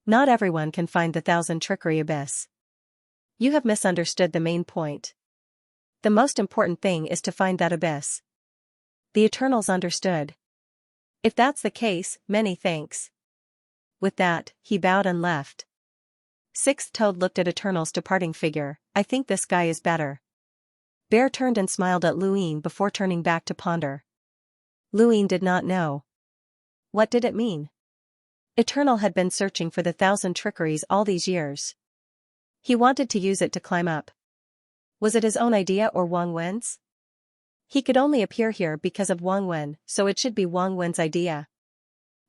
Speaker 1: Not everyone can find the 1,000 trickery abyss. You have misunderstood the main point. The most important thing is to find that abyss. The Eternals understood. If that's the case, many thanks. With that, he bowed and left. Sixth Toad looked at Eternal's departing figure. I think this guy is better. Bear turned and smiled at Luin before turning back to ponder. Luin did not know. What did it mean? Eternal had been searching for the 1,000 trickeries all these years. He wanted to use it to climb up. Was it his own idea or Wang Wen's? He could only appear here because of Wang Wen, so it should be Wang Wen's idea.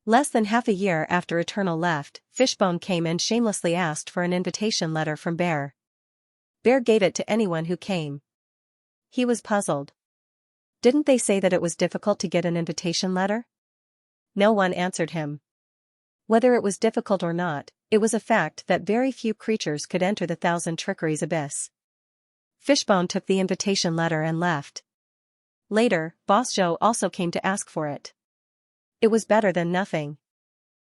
Speaker 1: Less than half a year after Eternal left, Fishbone came and shamelessly asked for an invitation letter from Bear. Bear gave it to anyone who came. He was puzzled. Didn't they say that it was difficult to get an invitation letter? No one answered him. Whether it was difficult or not, it was a fact that very few creatures could enter the 1,000 trickeries abyss. Fishbone took the invitation letter and left. Later, Boss Zhou also came to ask for it. It was better than nothing.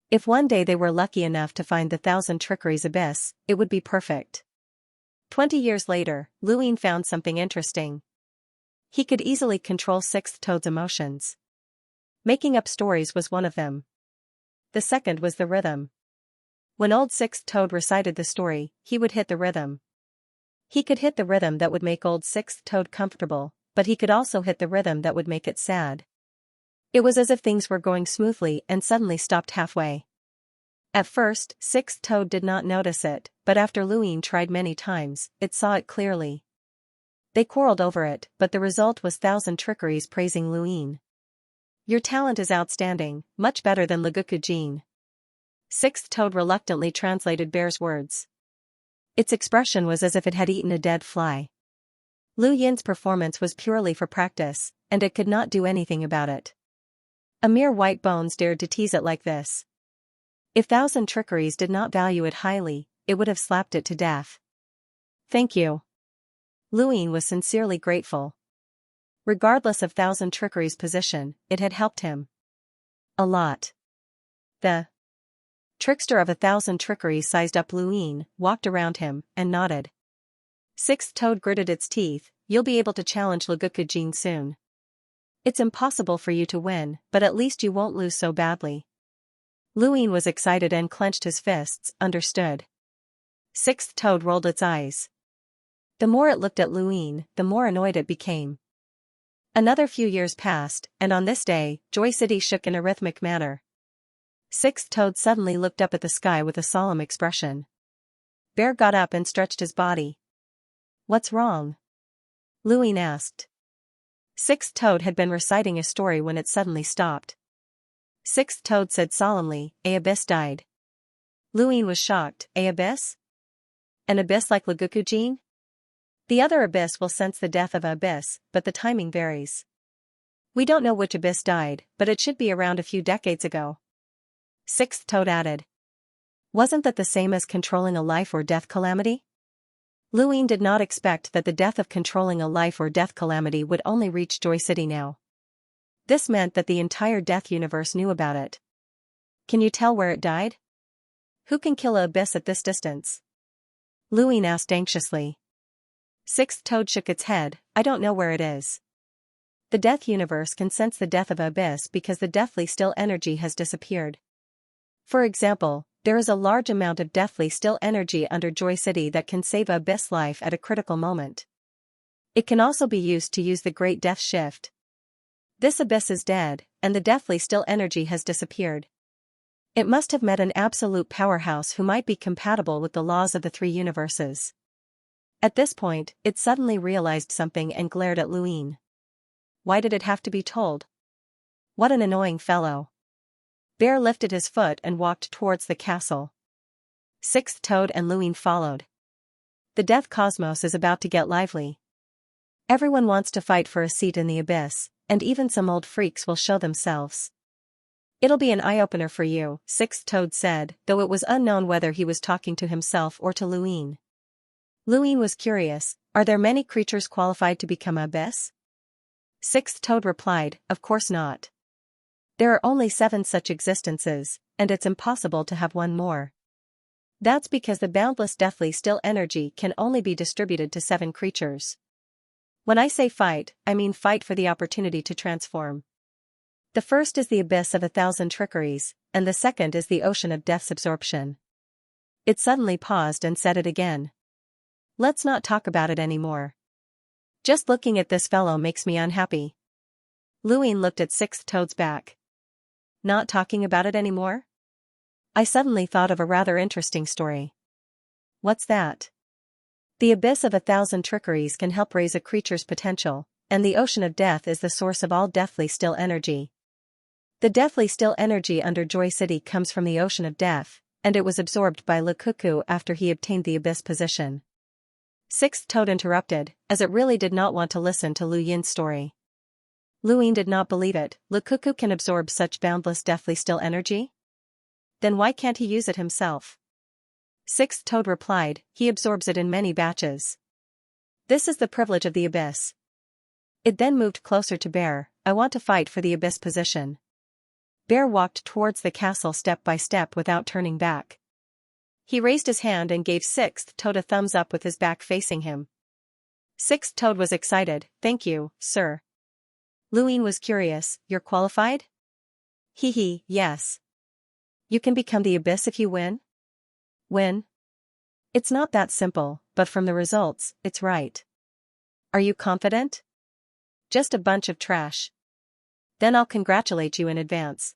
Speaker 1: If one day they were lucky enough to find the 1,000 trickeries abyss, it would be perfect. 20 years later, Luin found something interesting. He could easily control Sixth Toad's emotions. Making up stories was one of them. The second was the rhythm. When old Sixth Toad recited the story, he would hit the rhythm. He could hit the rhythm that would make old Sixth Toad comfortable, but he could also hit the rhythm that would make it sad. It was as if things were going smoothly and suddenly stopped halfway. At first, Sixth Toad did not notice it, but after Luin tried many times, it saw it clearly. They quarreled over it, but the result was 1,000 trickeries praising Luin. Your talent is outstanding, much better than Leguku Jin. Sixth Toad reluctantly translated Bear's words. Its expression was as if it had eaten a dead fly. Lu Yin's performance was purely for practice, and it could not do anything about it. A mere white bones dared to tease it like this. If 1,000 trickeries did not value it highly, it would have slapped it to death. Thank you. Luin was sincerely grateful. Regardless of 1,000 trickeries' position, it had helped him. A lot. The trickster of 1,000 trickeries sized up Luin, walked around him, and nodded. Sixth Toad gritted its teeth. You'll be able to challenge Leguku Jin soon. It's impossible for you to win, but at least you won't lose so badly. Luin was excited and clenched his fists. Understood. Sixth Toad rolled its eyes. The more it looked at Luin, the more annoyed it became. Another few years passed, and on this day, Joy City shook in a rhythmic manner. Sixth Toad suddenly looked up at the sky with a solemn expression. Bear got up and stretched his body. What's wrong? Luin asked. Sixth Toad had been reciting a story when it suddenly stopped. Sixth Toad said solemnly, "A abyss died." Luin was shocked. A abyss? An abyss like Leguku Jin? The other abyss will sense the death of a abyss, but the timing varies. We don't know which abyss died, but it should be around a few decades ago. Sixth Toad added. Wasn't that the same as controlling a life or death calamity? Luin did not expect that the death of controlling a life or death calamity would only reach Joy City now. This meant that the entire death universe knew about it. Can you tell where it died? Who can kill a abyss at this distance? Luin asked anxiously. Sixth Toad shook its head. I don't know where it is. The death universe can sense the death of an abyss because the deathly still energy has disappeared. For example, there is a large amount of deathly still energy under Joy City that can save an abyss life at a critical moment. It can also be used to use the Great Death Shift. This abyss is dead, and the deathly still energy has disappeared. It must have met an absolute powerhouse who might be compatible with the laws of the three universes. At this point, it suddenly realized something and glared at Luin. Why did it have to be told? What an annoying fellow. Bear lifted his foot and walked towards the castle. Sixth Toad and Luin followed. The death cosmos is about to get lively. Everyone wants to fight for a seat in the abyss, and even some old freaks will show themselves. It'll be an eye-opener for you, Sixth Toad said, though it was unknown whether he was talking to himself or to Luin. Luin was curious, are there many creatures qualified to become abyss? Sixth Toad replied, of course not. There are only 7 such existences, and it's impossible to have one more. That's because the boundless deathly still energy can only be distributed to 7 creatures. When I say fight, I mean fight for the opportunity to transform. The first is the abyss of 1,000 trickeries, and the second is the ocean of death's absorption. It suddenly paused and said it again. Let's not talk about it anymore. Just looking at this fellow makes me unhappy. Luin looked at Sixth Toad's back. Not talking about it anymore? I suddenly thought of a rather interesting story. What's that? The abyss of 1,000 trickeries can help raise a creature's potential, and the ocean of death is the source of all deathly still energy. The deathly still energy under Joy City comes from the ocean of death, and it was absorbed by Le Cuckoo after he obtained the abyss position. Sixth Toad interrupted, as it really did not want to listen to Lu Yin's story. Luin did not believe it. Le Cuckoo can absorb such boundless deathly still energy? Then why can't he use it himself? Sixth Toad replied, he absorbs it in many batches. This is the privilege of the abyss. It then moved closer to Bear. I want to fight for the abyss position. Bear walked towards the castle step by step without turning back. He raised his hand and gave Sixth Toad a thumbs up with his back facing him. Sixth Toad was excited. Thank you, sir. Luin was curious, you're qualified? Hee, yes. You can become the abyss if you win? Win? It's not that simple, but from the results, it's right. Are you confident? Just a bunch of trash. Then I'll congratulate you in advance.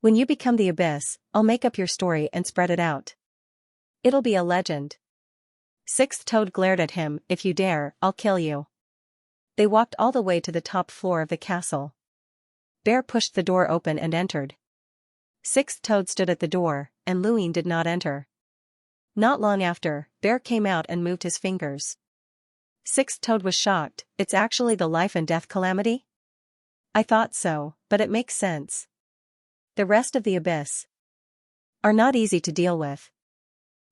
Speaker 1: When you become the abyss, I'll make up your story and spread it out. It'll be a legend. Sixth Toad glared at him, if you dare, I'll kill you. They walked all the way to the top floor of the castle. Bear pushed the door open and entered. Sixth Toad stood at the door, and Luin did not enter. Not long after, Bear came out and moved his fingers. Sixth Toad was shocked, it's actually the life and death calamity? I thought so, but it makes sense. The rest of the abyss are not easy to deal with.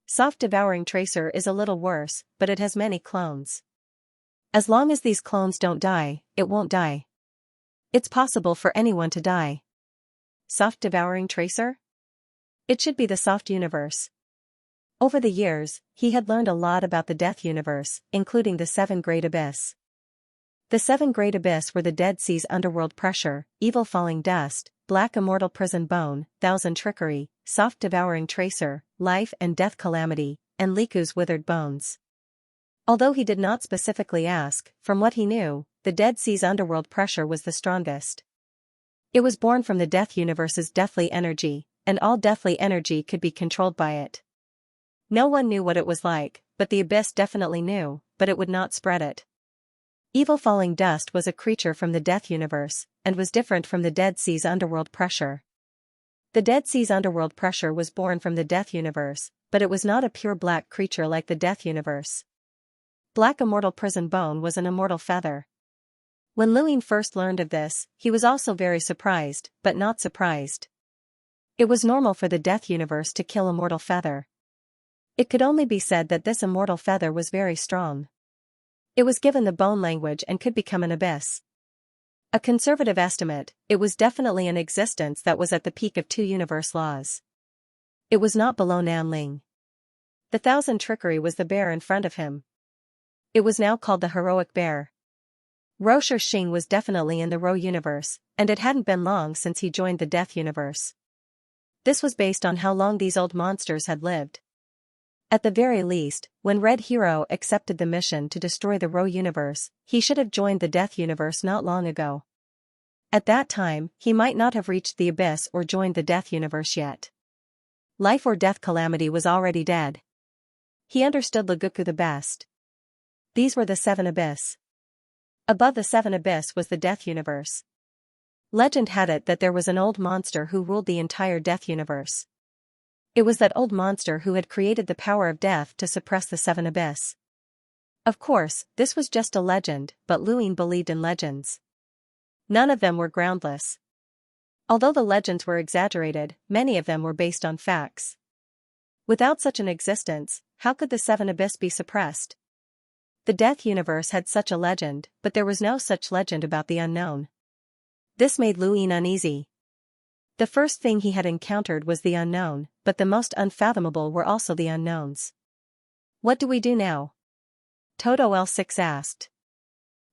Speaker 1: Soft Devouring Tracer is a little worse, but it has many clones. As long as these clones don't die, it won't die. It's possible for anyone to die. Soft Devouring Tracer? It should be the Soft Universe. Over the years, he had learned a lot about the Death Universe, including the 7 Great Abyss. The 7 Great Abyss were the Dead Sea's Underworld Pressure, Evil Falling Dust, Black Immortal Prison Bone, Thousand Trickery, Soft Devouring Tracer, Life and Death Calamity, and Liku's Withered Bones. Although he did not specifically ask, from what he knew, the Dead Sea's Underworld Pressure was the strongest. It was born from the Death Universe's deathly energy, and all deathly energy could be controlled by it. No one knew what it was like, but the Abyss definitely knew, but it would not spread it. Evil Falling Dust was a creature from the Death Universe, and was different from the Dead Sea's Underworld Pressure. The Dead Sea's Underworld Pressure was born from the Death Universe, but it was not a pure black creature like the Death Universe. Black Immortal Prison Bone was an immortal feather. When Luin first learned of this, he was also very surprised, but not surprised. It was normal for the Death Universe to kill Immortal Feather. It could only be said that this Immortal Feather was very strong. It was given the bone language and could become an abyss. A conservative estimate, it was definitely an existence that was at the peak of 2 universe laws. It was not below Nanling. The Thousand Trickery was the bear in front of him. It was now called the Heroic Bear. Rocher Xing was definitely in the Ro universe, and it hadn't been long since he joined the Death Universe. This was based on how long these old monsters had lived. At the very least, when Red Hero accepted the mission to destroy the Ro universe, he should have joined the Death universe not long ago. At that time, he might not have reached the Abyss or joined the Death universe yet. Life or death calamity was already dead. He understood Luguku the best. These were the Seven Abyss. Above the Seven Abyss was the Death universe. Legend had it that there was an old monster who ruled the entire Death universe. It was that old monster who had created the power of death to suppress the Seven Abyss. Of course, this was just a legend, but Luin believed in legends. None of them were groundless. Although the legends were exaggerated, many of them were based on facts. Without such an existence, how could the Seven Abyss be suppressed? The Death universe had such a legend, but there was no such legend about the unknown. This made Luin uneasy. The first thing he had encountered was the unknown, but the most unfathomable were also the unknowns. What do we do now? Toad OL6 asked.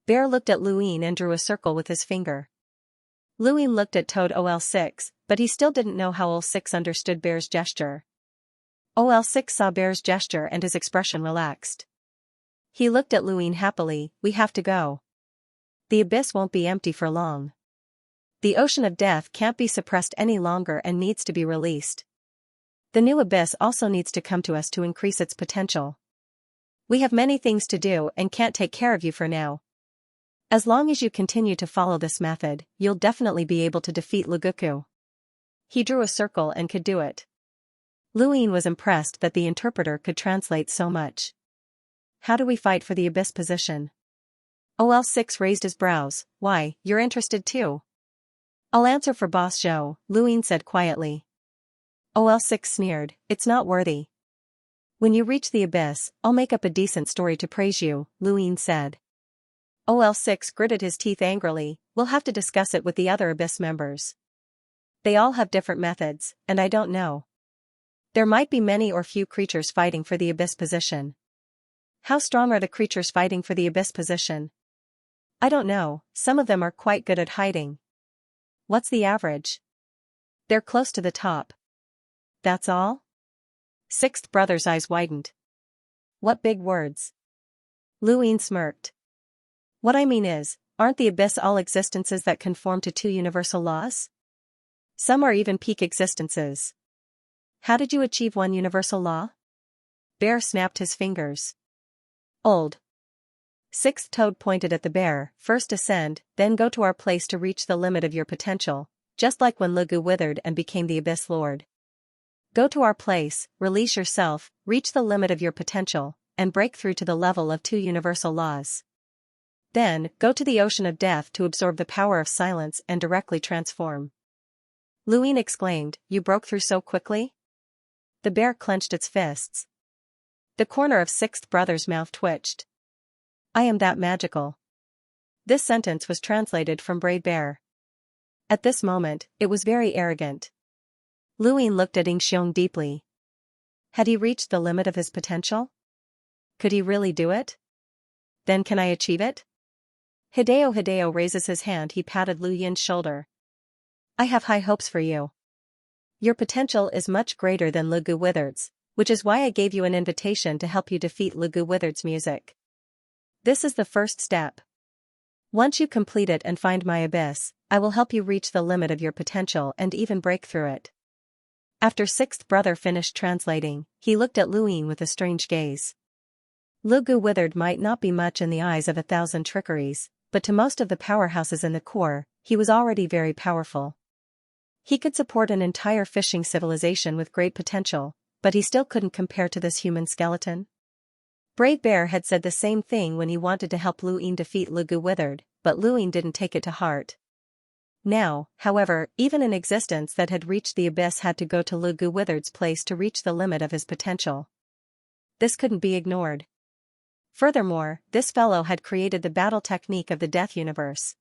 Speaker 1: Bear looked at Luin and drew a circle with his finger. Luin looked at Toad OL6, but he still didn't know how OL6 understood Bear's gesture. OL6 saw Bear's gesture and his expression relaxed. He looked at Luin happily. We have to go. The abyss won't be empty for long. The ocean of death can't be suppressed any longer and needs to be released. The new abyss also needs to come to us to increase its potential. We have many things to do and can't take care of you for now. As long as you continue to follow this method, you'll definitely be able to defeat Luguku. He drew a circle and could do it. Luin was impressed that the interpreter could translate so much. How do we fight for the abyss position? OL6 raised his brows. Why, you're interested too? I'll answer for Boss Zhou, Luin said quietly. OL6 sneered, it's not worthy. When you reach the abyss, I'll make up a decent story to praise you, Luin said. OL6 gritted his teeth angrily, we'll have to discuss it with the other abyss members. They all have different methods, and I don't know. There might be many or few creatures fighting for the abyss position. How strong are the creatures fighting for the abyss position? I don't know, some of them are quite good at hiding. What's the average? They're close to the top. That's all? Sixth brother's eyes widened. What big words. Luin smirked. What I mean is, aren't the abyss all existences that conform to two universal laws? Some are even peak existences. How did you achieve one universal law? Bear snapped his fingers. Old. Sixth Toad pointed at the bear, first ascend, then go to our place to reach the limit of your potential, just like when Lugu withered and became the Abyss Lord. Go to our place, release yourself, reach the limit of your potential, and break through to the level of two universal laws. Then, go to the ocean of death to absorb the power of silence and directly transform. Luin exclaimed, you broke through so quickly? The bear clenched its fists. The corner of Sixth Brother's mouth twitched. I am that magical. This sentence was translated from Braid Bear. At this moment, it was very arrogant. Luin looked at Xianxia deeply. Had he reached the limit of his potential? Could he really do it? Then can I achieve it? Hideo raises his hand. He patted Lu Yin's shoulder. I have high hopes for you. Your potential is much greater than Lugu Withered's, which is why I gave you an invitation to help you defeat Lugu Withered's music. This is the first step. Once you complete it and find my abyss, I will help you reach the limit of your potential and even break through it. After Sixth Brother finished translating, he looked at Luin with a strange gaze. Lugu Withered might not be much in the eyes of 1,000 trickeries, but to most of the powerhouses in the core, he was already very powerful. He could support an entire fishing civilization with great potential, but he still couldn't compare to this human skeleton. Braid Bear had said the same thing when he wanted to help Luin defeat Lugu Withered, but Luin didn't take it to heart. Now, however, even an existence that had reached the abyss had to go to Lugu Withered's place to reach the limit of his potential. This couldn't be ignored. Furthermore, this fellow had created the battle technique of the Death Universe.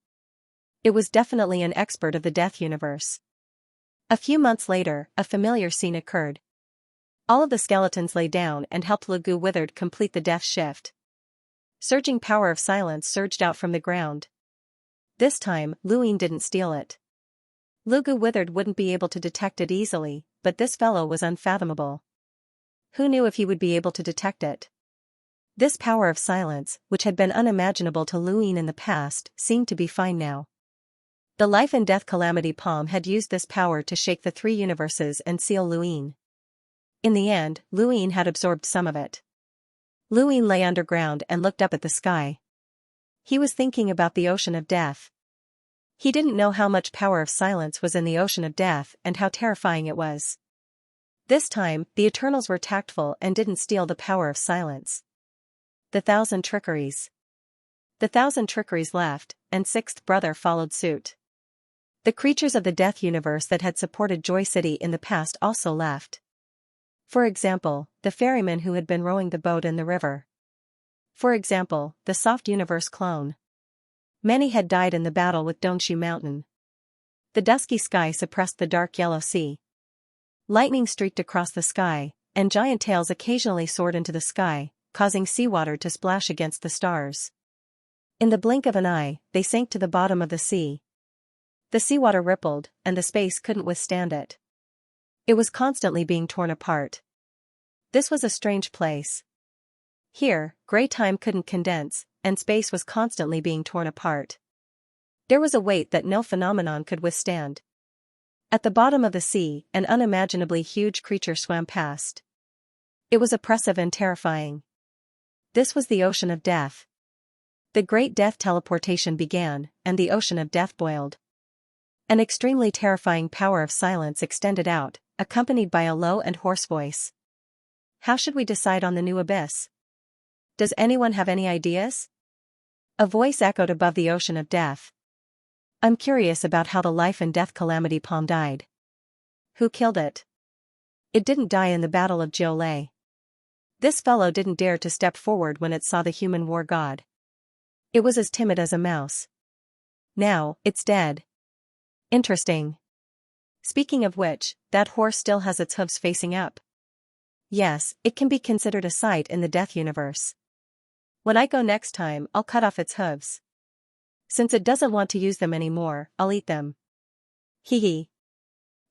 Speaker 1: It was definitely an expert of the Death Universe. A few months later, a familiar scene occurred. All of the skeletons lay down and helped Lugu Withered complete the death shift. Surging power of silence surged out from the ground. This time, Luin didn't steal it. Lugu Withered wouldn't be able to detect it easily, but this fellow was unfathomable. Who knew if he would be able to detect it? This power of silence, which had been unimaginable to Luin in the past, seemed to be fine now. The life and death calamity palm had used this power to shake the three universes and seal Luin. In the end, Luin had absorbed some of it. Luin lay underground and looked up at the sky. He was thinking about the ocean of death. He didn't know how much power of silence was in the ocean of death and how terrifying it was. This time, the Eternals were tactful and didn't steal the power of silence. The thousand trickeries. The thousand trickeries left, and sixth brother followed suit. The creatures of the death universe that had supported Joy City in the past also left. For example, the ferryman who had been rowing the boat in the river. For example, the soft universe clone. Many had died in the battle with Dongxu Mountain. The dusky sky suppressed the dark yellow sea. Lightning streaked across the sky, and giant tails occasionally soared into the sky, causing seawater to splash against the stars. In the blink of an eye, they sank to the bottom of the sea. The seawater rippled, and the space couldn't withstand it. It was constantly being torn apart. This was a strange place. Here, gray time couldn't condense, and space was constantly being torn apart. There was a weight that no phenomenon could withstand. At the bottom of the sea, an unimaginably huge creature swam past. It was oppressive and terrifying. This was the ocean of death. The great death teleportation began, and the ocean of death boiled. An extremely terrifying power of silence extended out, accompanied by a low and hoarse voice. How should we decide on the new abyss? Does anyone have any ideas? A voice echoed above the ocean of death. I'm curious about how the life and death calamity palm died. Who killed it? It didn't die in the Battle of Jiolei. This fellow didn't dare to step forward when it saw the human war god. It was as timid as a mouse. Now, it's dead. Interesting. Speaking of which, that horse still has its hooves facing up. Yes, it can be considered a sight in the death universe. When I go next time, I'll cut off its hooves. Since it doesn't want to use them anymore, I'll eat them. Hee hee.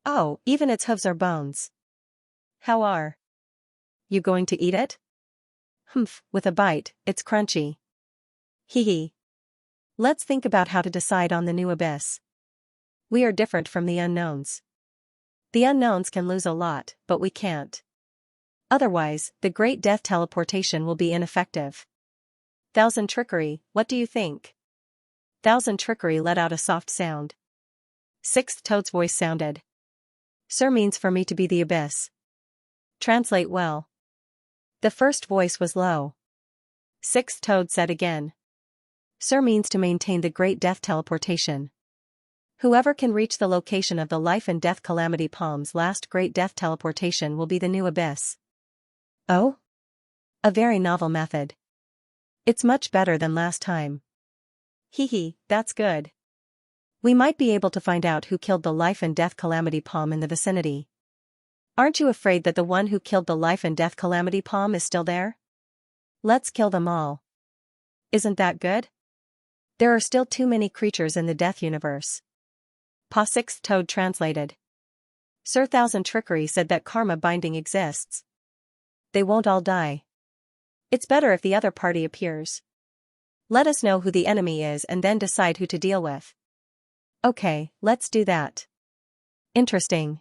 Speaker 1: Oh, even its hooves are bones. How are you going to eat it? Humph, with a bite, it's crunchy. Hee hee. Let's think about how to decide on the new abyss. We are different from the unknowns. The unknowns can lose a lot, but we can't. Otherwise, the great death teleportation will be ineffective. Thousand trickery, what do you think? Thousand trickery let out a soft sound. Sixth Toad's voice sounded. Sir means for me to be the abyss. Translate well. The first voice was low. Sixth Toad said again. Sir means to maintain the great death teleportation. Whoever can reach the location of the life and death calamity palm's last great death teleportation will be the new abyss. Oh? A very novel method. It's much better than last time. Hee hee, that's good. We might be able to find out who killed the life and death calamity palm in the vicinity. Aren't you afraid that the one who killed the life and death calamity palm is still there? Let's kill them all. Isn't that good? There are still too many creatures in the death universe. Pa Sixth Toad translated. Sir Thousand Trickery said that karma binding exists. They won't all die. It's better if the other party appears. Let us know who the enemy is and then decide who to deal with. Okay, let's do that. Interesting.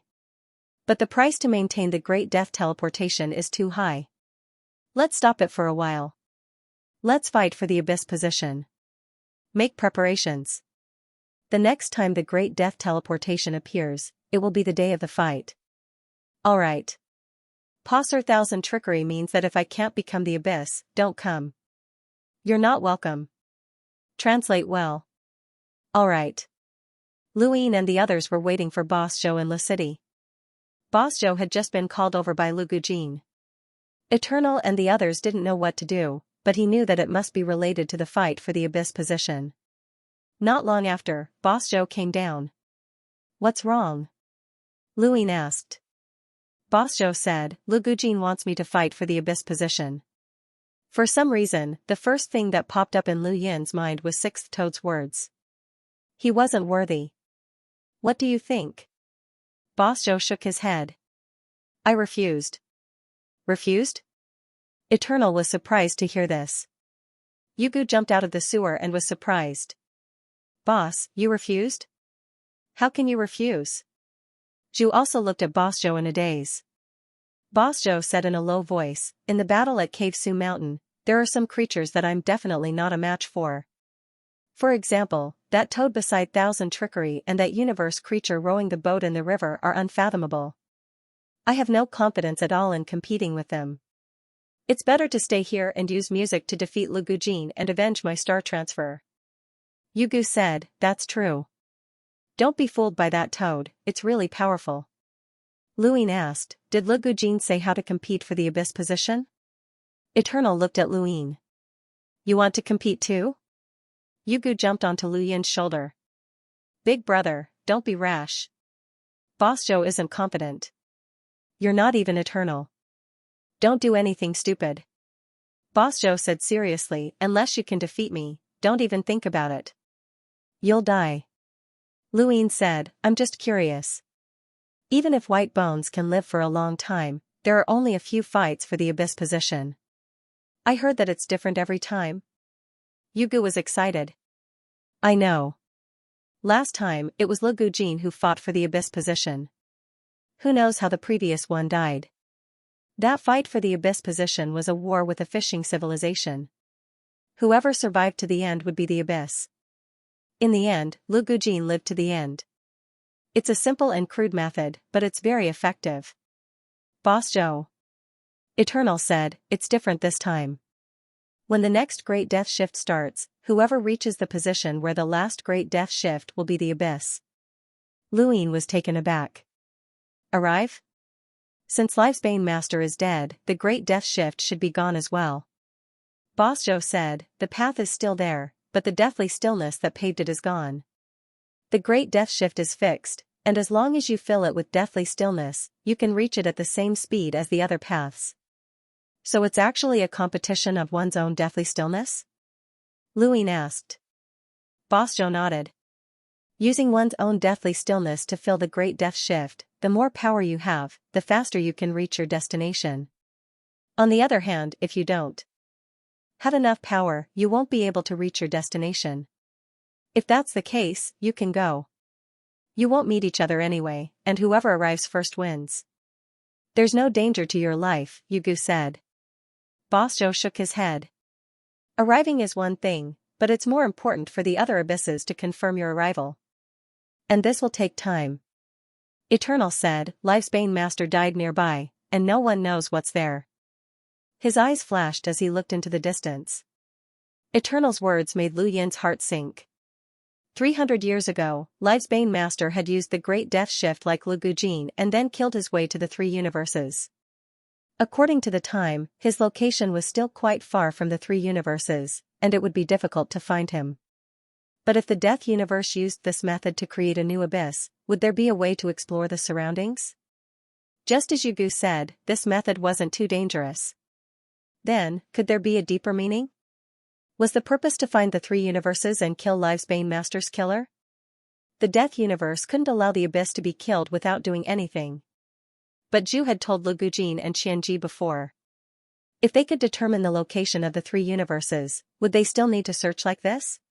Speaker 1: But the price to maintain the great death teleportation is too high. Let's stop it for a while. Let's fight for the abyss position. Make preparations. The next time the great death teleportation appears, it will be the day of the fight. Alright. Pa Sir Thousand Trickery means that if I can't become the abyss, don't come. You're not welcome. Translate well. Alright. Luin and the others were waiting for Boss Zhou in the city. Boss Zhou had just been called over by Lu Gujin. Eternal and the others didn't know what to do, but he knew that it must be related to the fight for the abyss position. Not long after, Boss Zhou came down. What's wrong? Luin asked. Boss Zhou said, Lu Gujin wants me to fight for the abyss position. For some reason, the first thing that popped up in Lu Yin's mind was Sixth Toad's words. He wasn't worthy. What do you think? Boss Zhou shook his head. I refused. Refused? Eternal was surprised to hear this. Yugu jumped out of the sewer and was surprised. Boss, you refused? How can you refuse? Zhu also looked at Boss Zhou in a daze. Boss Zhou said in a low voice, in the battle at Cave Su Mountain, there are some creatures that I'm definitely not a match for. For example, that toad beside Thousand Trickery and that universe creature rowing the boat in the river are unfathomable. I have no confidence at all in competing with them. It's better to stay here and use music to defeat Lu Gujin and avenge my star transfer. Yugu said, that's true. Don't be fooled by that toad, it's really powerful. Luin asked, did Lu Gujin say how to compete for the abyss position? Eternal looked at Luin. You want to compete too? Yugu jumped onto Lu Yin's shoulder. Big brother, don't be rash. Boss Zhou isn't confident. You're not even eternal. Don't do anything stupid. Boss Zhou said seriously, unless you can defeat me, don't even think about it. You'll die. Luin said, I'm just curious. Even if white bones can live for a long time, there are only a few fights for the abyss position. I heard that it's different every time. Yugu was excited. I know. Last time, it was Lu Gujin who fought for the abyss position. Who knows how the previous one died? That fight for the abyss position was a war with a fishing civilization. Whoever survived to the end would be the abyss. In the end, Lu Gujin lived to the end. It's a simple and crude method, but it's very effective. Boss Zhou. Eternal said, it's different this time. When the next Great Death Shift starts, whoever reaches the position where the last Great Death Shift will be the abyss. Luin was taken aback. Arrive? Since Life's Bane Master is dead, the Great Death Shift should be gone as well. Boss Zhou said, the path is still there, but the deathly stillness that paved it is gone. The Great Death Shift is fixed, and as long as you fill it with deathly stillness, you can reach it at the same speed as the other paths. So it's actually a competition of one's own deathly stillness? Luin asked. Boss Zhou nodded. Using one's own deathly stillness to fill the Great Death Shift, the more power you have, the faster you can reach your destination. On the other hand, if you don't have enough power, you won't be able to reach your destination. If that's the case, you can go. You won't meet each other anyway, and whoever arrives first wins. There's no danger to your life, Yugu said. Boss Zhou shook his head. Arriving is one thing, but it's more important for the other abysses to confirm your arrival. And this will take time. Eternal said, Life's Bane Master died nearby, and no one knows what's there. His eyes flashed as he looked into the distance. Eternal's words made Lu Yin's heart sink. 300 years ago, Life's Bane Master had used the Great Death Shift like Lu Gujin and then killed his way to the three universes. According to the time, his location was still quite far from the three universes, and it would be difficult to find him. But if the Death Universe used this method to create a new abyss, would there be a way to explore the surroundings? Just as Yugu said, this method wasn't too dangerous. Then, could there be a deeper meaning? Was the purpose to find the three universes and kill Life's Bane Master's killer? The Death Universe couldn't allow the abyss to be killed without doing anything. But Zhu had told Lu Gujin and Xianxia before. If they could determine the location of the three universes, would they still need to search like this?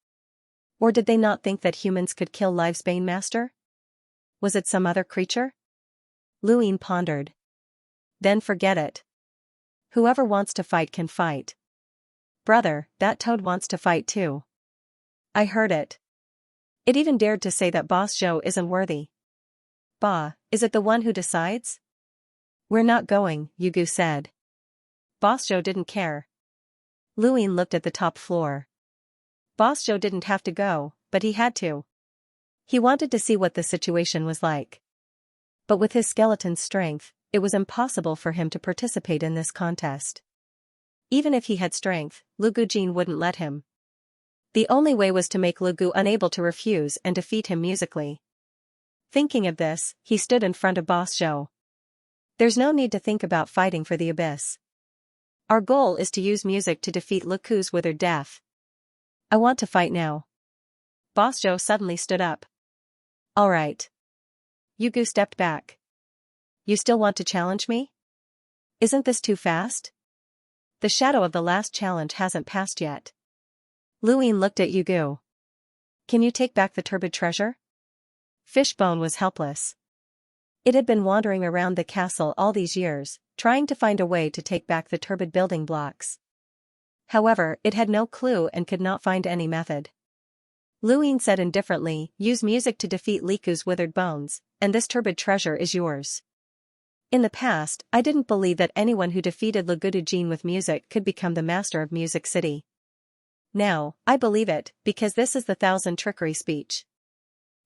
Speaker 1: Or did they not think that humans could kill Life's Bane Master? Was it some other creature? Luin pondered. Then forget it. Whoever wants to fight can fight. Brother, that toad wants to fight too. I heard it. It even dared to say that Boss Zhou isn't worthy. Bah, is it the one who decides? We're not going, Yugu said. Boss Zhou didn't care. Luin looked at the top floor. Boss Zhou didn't have to go, but he had to. He wanted to see what the situation was like. But with his skeleton's strength, it was impossible for him to participate in this contest. Even if he had strength, Lu Gujin wouldn't let him. The only way was to make Lu Gu unable to refuse and defeat him musically. Thinking of this, he stood in front of Boss Zhou. There's no need to think about fighting for the abyss. Our goal is to use music to defeat Lu Ku's withered death. I want to fight now. Boss Zhou suddenly stood up. All right. Yugu stepped back. You still want to challenge me? Isn't this too fast? The shadow of the last challenge hasn't passed yet. Luin looked at Yugu. Can you take back the turbid treasure? Fishbone was helpless. It had been wandering around the castle all these years, trying to find a way to take back the turbid building blocks. However, it had no clue and could not find any method. Luin said indifferently, use music to defeat Liku's withered bones, and this turbid treasure is yours. In the past, I didn't believe that anyone who defeated Lugudujin with music could become the master of Music City. Now, I believe it, because this is the thousand trickery speech.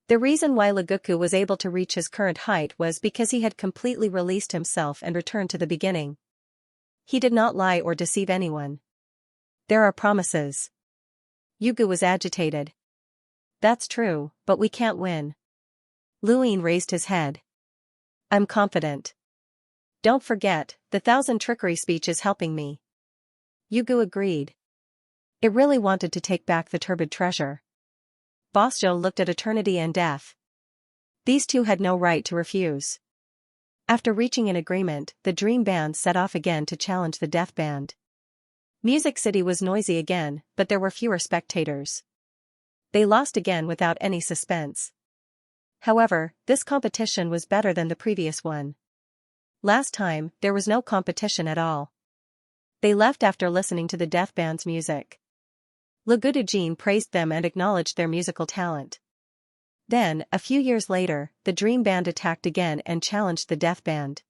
Speaker 1: The reason why Legoku was able to reach his current height was because he had completely released himself and returned to the beginning. He did not lie or deceive anyone. There are promises. Yugu was agitated. That's true, but we can't win. Luin raised his head. I'm confident. Don't forget, the thousand trickery speech is helping me. Yugu agreed. It really wanted to take back the turbid treasure. Bosjo looked at eternity and death. These two had no right to refuse. After reaching an agreement, the Dream Band set off again to challenge the Death Band. Music City was noisy again, but there were fewer spectators. They lost again without any suspense. However, this competition was better than the previous one. Last time, there was no competition at all. They left after listening to the Death Band's music. Lugudujin praised them and acknowledged their musical talent. Then, a few years later, the Dream Band attacked again and challenged the Death Band.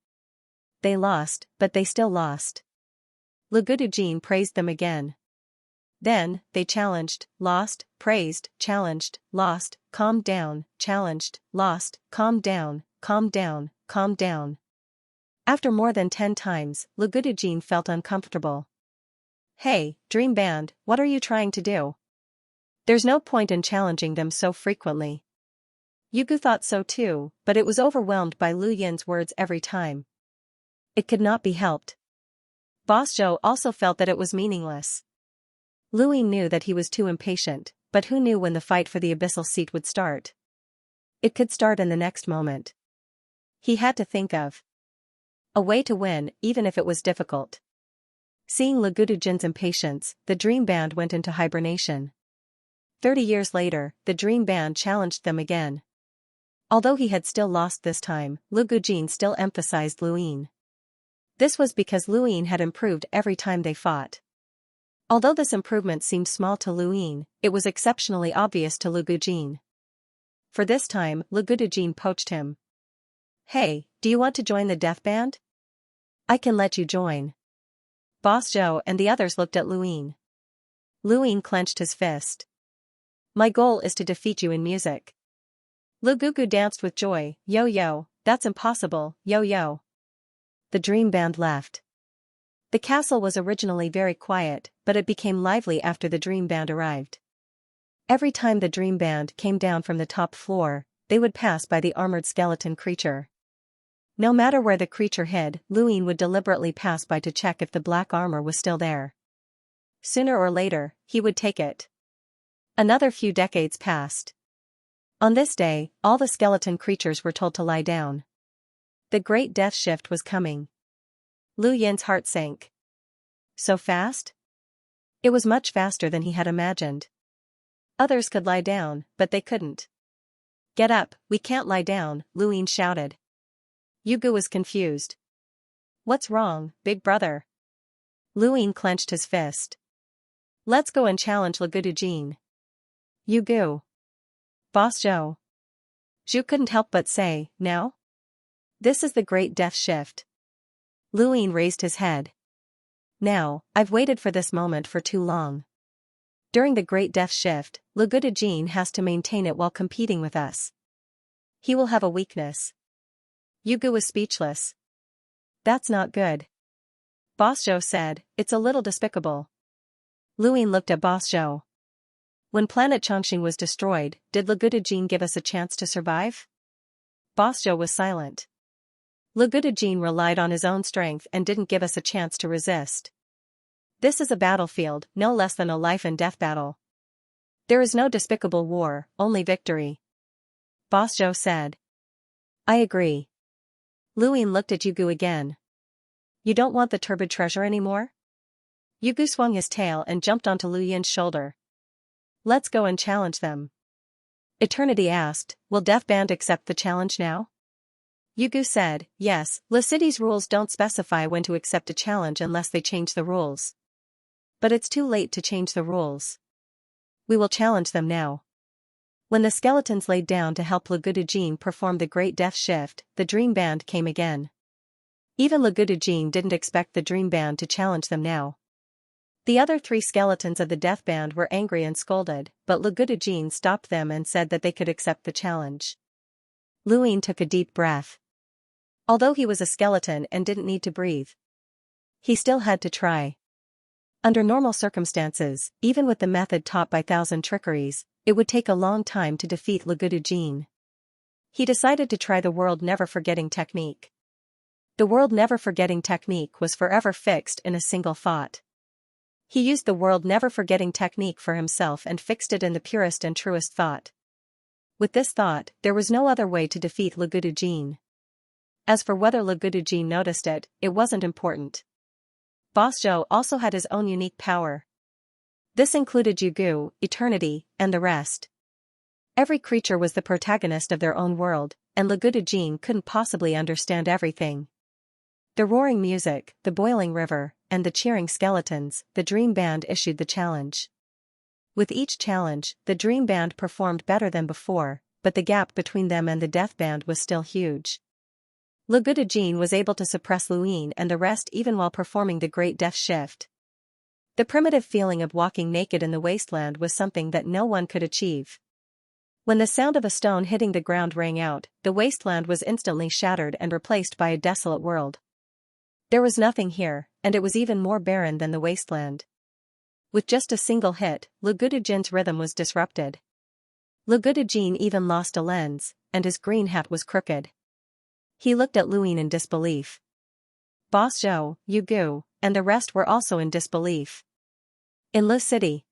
Speaker 1: They lost, but they still lost. Lugudujin praised them again. Then, they challenged, lost, praised, challenged, lost, calmed down, challenged, lost, calmed down, calmed down, calmed down. After more than 10 times, Lugudujin felt uncomfortable. Hey, Dream Band, what are you trying to do? There's no point in challenging them so frequently. Yugu thought so too, but it was overwhelmed by Lu Yin's words every time. It could not be helped. Bosjo also felt that it was meaningless. Luin knew that he was too impatient, but who knew when the fight for the abyssal seat would start? It could start in the next moment. He had to think of a way to win, even if it was difficult. Seeing Lugudujin's impatience, the Dream Band went into hibernation. 30 years later, the Dream Band challenged them again. Although he had still lost this time, Lugudujin still emphasized Luin. This was because Luin had improved every time they fought. Although this improvement seemed small to Luin, it was exceptionally obvious to Lugudujin. For this time, Lugudujin poached him. Hey, do you want to join the Death Band? I can let you join. Bosjo and the others looked at Luin. Luin clenched his fist. My goal is to defeat you in music. Lugugu danced with joy. Yo-yo, that's impossible, yo-yo. The Dream Band left. The castle was originally very quiet, but it became lively after the Dream Band arrived. Every time the Dream Band came down from the top floor, they would pass by the armored skeleton creature. No matter where the creature hid, Luin would deliberately pass by to check if the black armor was still there. Sooner or later, he would take it. Another few decades passed. On this day, all the skeleton creatures were told to lie down. The Great Death Shift was coming. Lu Yin's heart sank. So fast? It was much faster than he had imagined. Others could lie down, but they couldn't. Get up, we can't lie down, Luin shouted. Yugu was confused. What's wrong, big brother? Luin clenched his fist. Let's go and challenge Lugudujin. Yugu. Bosjo. Zhu couldn't help but say, now? This is the Great Death Shift. Luin raised his head. Now, I've waited for this moment for too long. During the Great Death Shift, Lugudujin has to maintain it while competing with us. He will have a weakness. Yugu was speechless. That's not good. Bosjo said, it's a little despicable. Luin looked at Bosjo. When planet Chongqing was destroyed, did Lugudujin give us a chance to survive? Bosjo was silent. Lugudujin relied on his own strength and didn't give us a chance to resist. This is a battlefield, no less than a life and death battle. There is no despicable war, only victory. Bosjo said. I agree. Luin looked at Yugu again. You don't want the turbid treasure anymore? Yugu swung his tail and jumped onto Lu Yin's shoulder. Let's go and challenge them. Eternity asked, will Death Band accept the challenge now? Yugu said, yes, La City's rules don't specify when to accept a challenge unless they change the rules. But it's too late to change the rules. We will challenge them now. When the skeletons laid down to help Lugudujin perform the Great Death Shift, the Dream Band came again. Even Lugudujin didn't expect the Dream Band to challenge them now. The other three skeletons of the Death Band were angry and scolded, but Lugudujin stopped them and said that they could accept the challenge. Lu Yin took a deep breath. Although he was a skeleton and didn't need to breathe, he still had to try. Under normal circumstances, even with the method taught by Thousand Trickeries, it would take a long time to defeat Lugudujin. He decided to try the World Never Forgetting technique. The World Never Forgetting technique was forever fixed in a single thought. He used the World Never Forgetting technique for himself and fixed it in the purest and truest thought. With this thought, there was no other way to defeat Lugudujin. As for whether Lugudujin noticed it, it wasn't important. Boss Zhou also had his own unique power. This included Yugu, Eternity, and the rest. Every creature was the protagonist of their own world, and Lugudujin couldn't possibly understand everything. The roaring music, the boiling river, and the cheering skeletons, the Dream Band issued the challenge. With each challenge, the Dream Band performed better than before, but the gap between them and the Death Band was still huge. Lugudujin was able to suppress Lu Yin and the rest even while performing the Great Death Shift. The primitive feeling of walking naked in the wasteland was something that no one could achieve. When the sound of a stone hitting the ground rang out, the wasteland was instantly shattered and replaced by a desolate world. There was nothing here, and it was even more barren than the wasteland. With just a single hit, Lugudujin's rhythm was disrupted. Lugudujin even lost a lens, and his green hat was crooked. He looked at Lu Yin in disbelief. Boss Zhou, Yugu, and the rest were also in disbelief. In Lu City,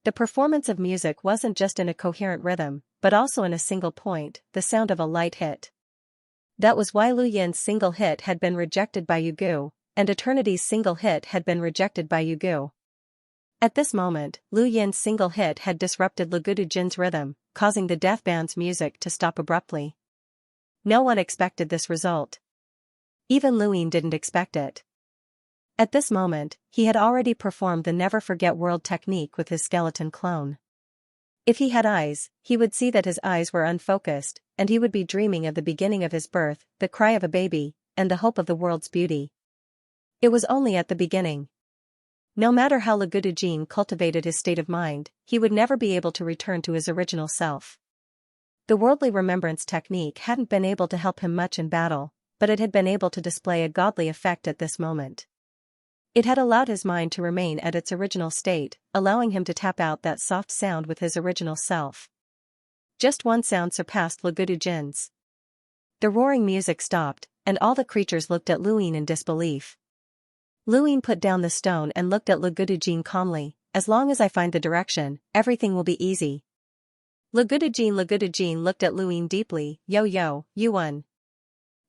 Speaker 1: the performance of music wasn't just in a coherent rhythm, but also in a single point, the sound of a light hit. That was why Lu Yin's single hit had been rejected by Yugu, and Eternity's single hit had been rejected by Yugu. At this moment, Lu Yin's single hit had disrupted Lugudujin's rhythm, causing the Death Band's music to stop abruptly. No one expected this result. Even Lu Yin didn't expect it. At this moment, he had already performed the Never Forget World technique with his skeleton clone. If he had eyes, he would see that his eyes were unfocused, and he would be dreaming of the beginning of his birth, the cry of a baby, and the hope of the world's beauty. It was only at the beginning. No matter how Lugudujin cultivated his state of mind, he would never be able to return to his original self. The worldly remembrance technique hadn't been able to help him much in battle, but it had been able to display a godly effect at this moment. It had allowed his mind to remain at its original state, allowing him to tap out that soft sound with his original self. Just one sound surpassed Lugudujin's. The roaring music stopped, and all the creatures looked at Lu Yin in disbelief. Lu Yin put down the stone and looked at Lugudujin calmly. As long as I find the direction, everything will be easy. Lugudujin looked at Lu Yin deeply. Yo, you won.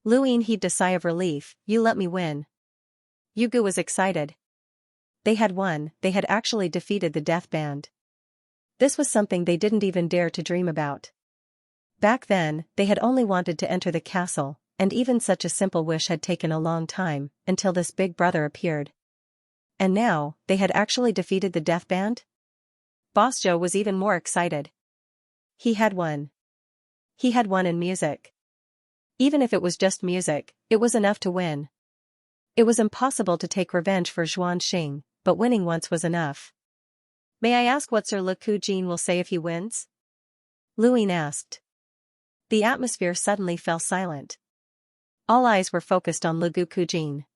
Speaker 1: Lu Yin heaved a sigh of relief. You let me win. Yugu was excited. They had won, they had actually defeated the Death Band. This was something they didn't even dare to dream about. Back then, they had only wanted to enter the castle, and even such a simple wish had taken a long time, until this big brother appeared. And now, they had actually defeated the Death Band? Boss Zhou was even more excited. He had won. He had won in music. Even if it was just music, it was enough to win. It was impossible to take revenge for Xianxia, but winning once was enough. May I ask what Sir Lugudujin will say if he wins? Lu Yin asked. The atmosphere suddenly fell silent. All eyes were focused on Lugudujin.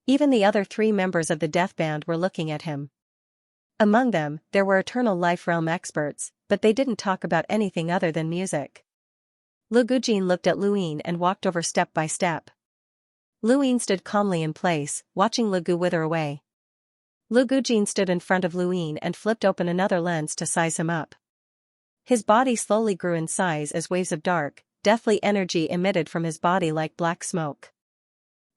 Speaker 1: Even the other three members of the Death Band were looking at him. Among them, there were Eternal Life Realm experts, but they didn't talk about anything other than music. Lugudujin looked at Lu Yin and walked over step by step. Lu Yin stood calmly in place, watching Lugu wither away. Lugudujin stood in front of Lu Yin and flipped open another lens to size him up. His body slowly grew in size as waves of dark, deathly energy emitted from his body like black smoke.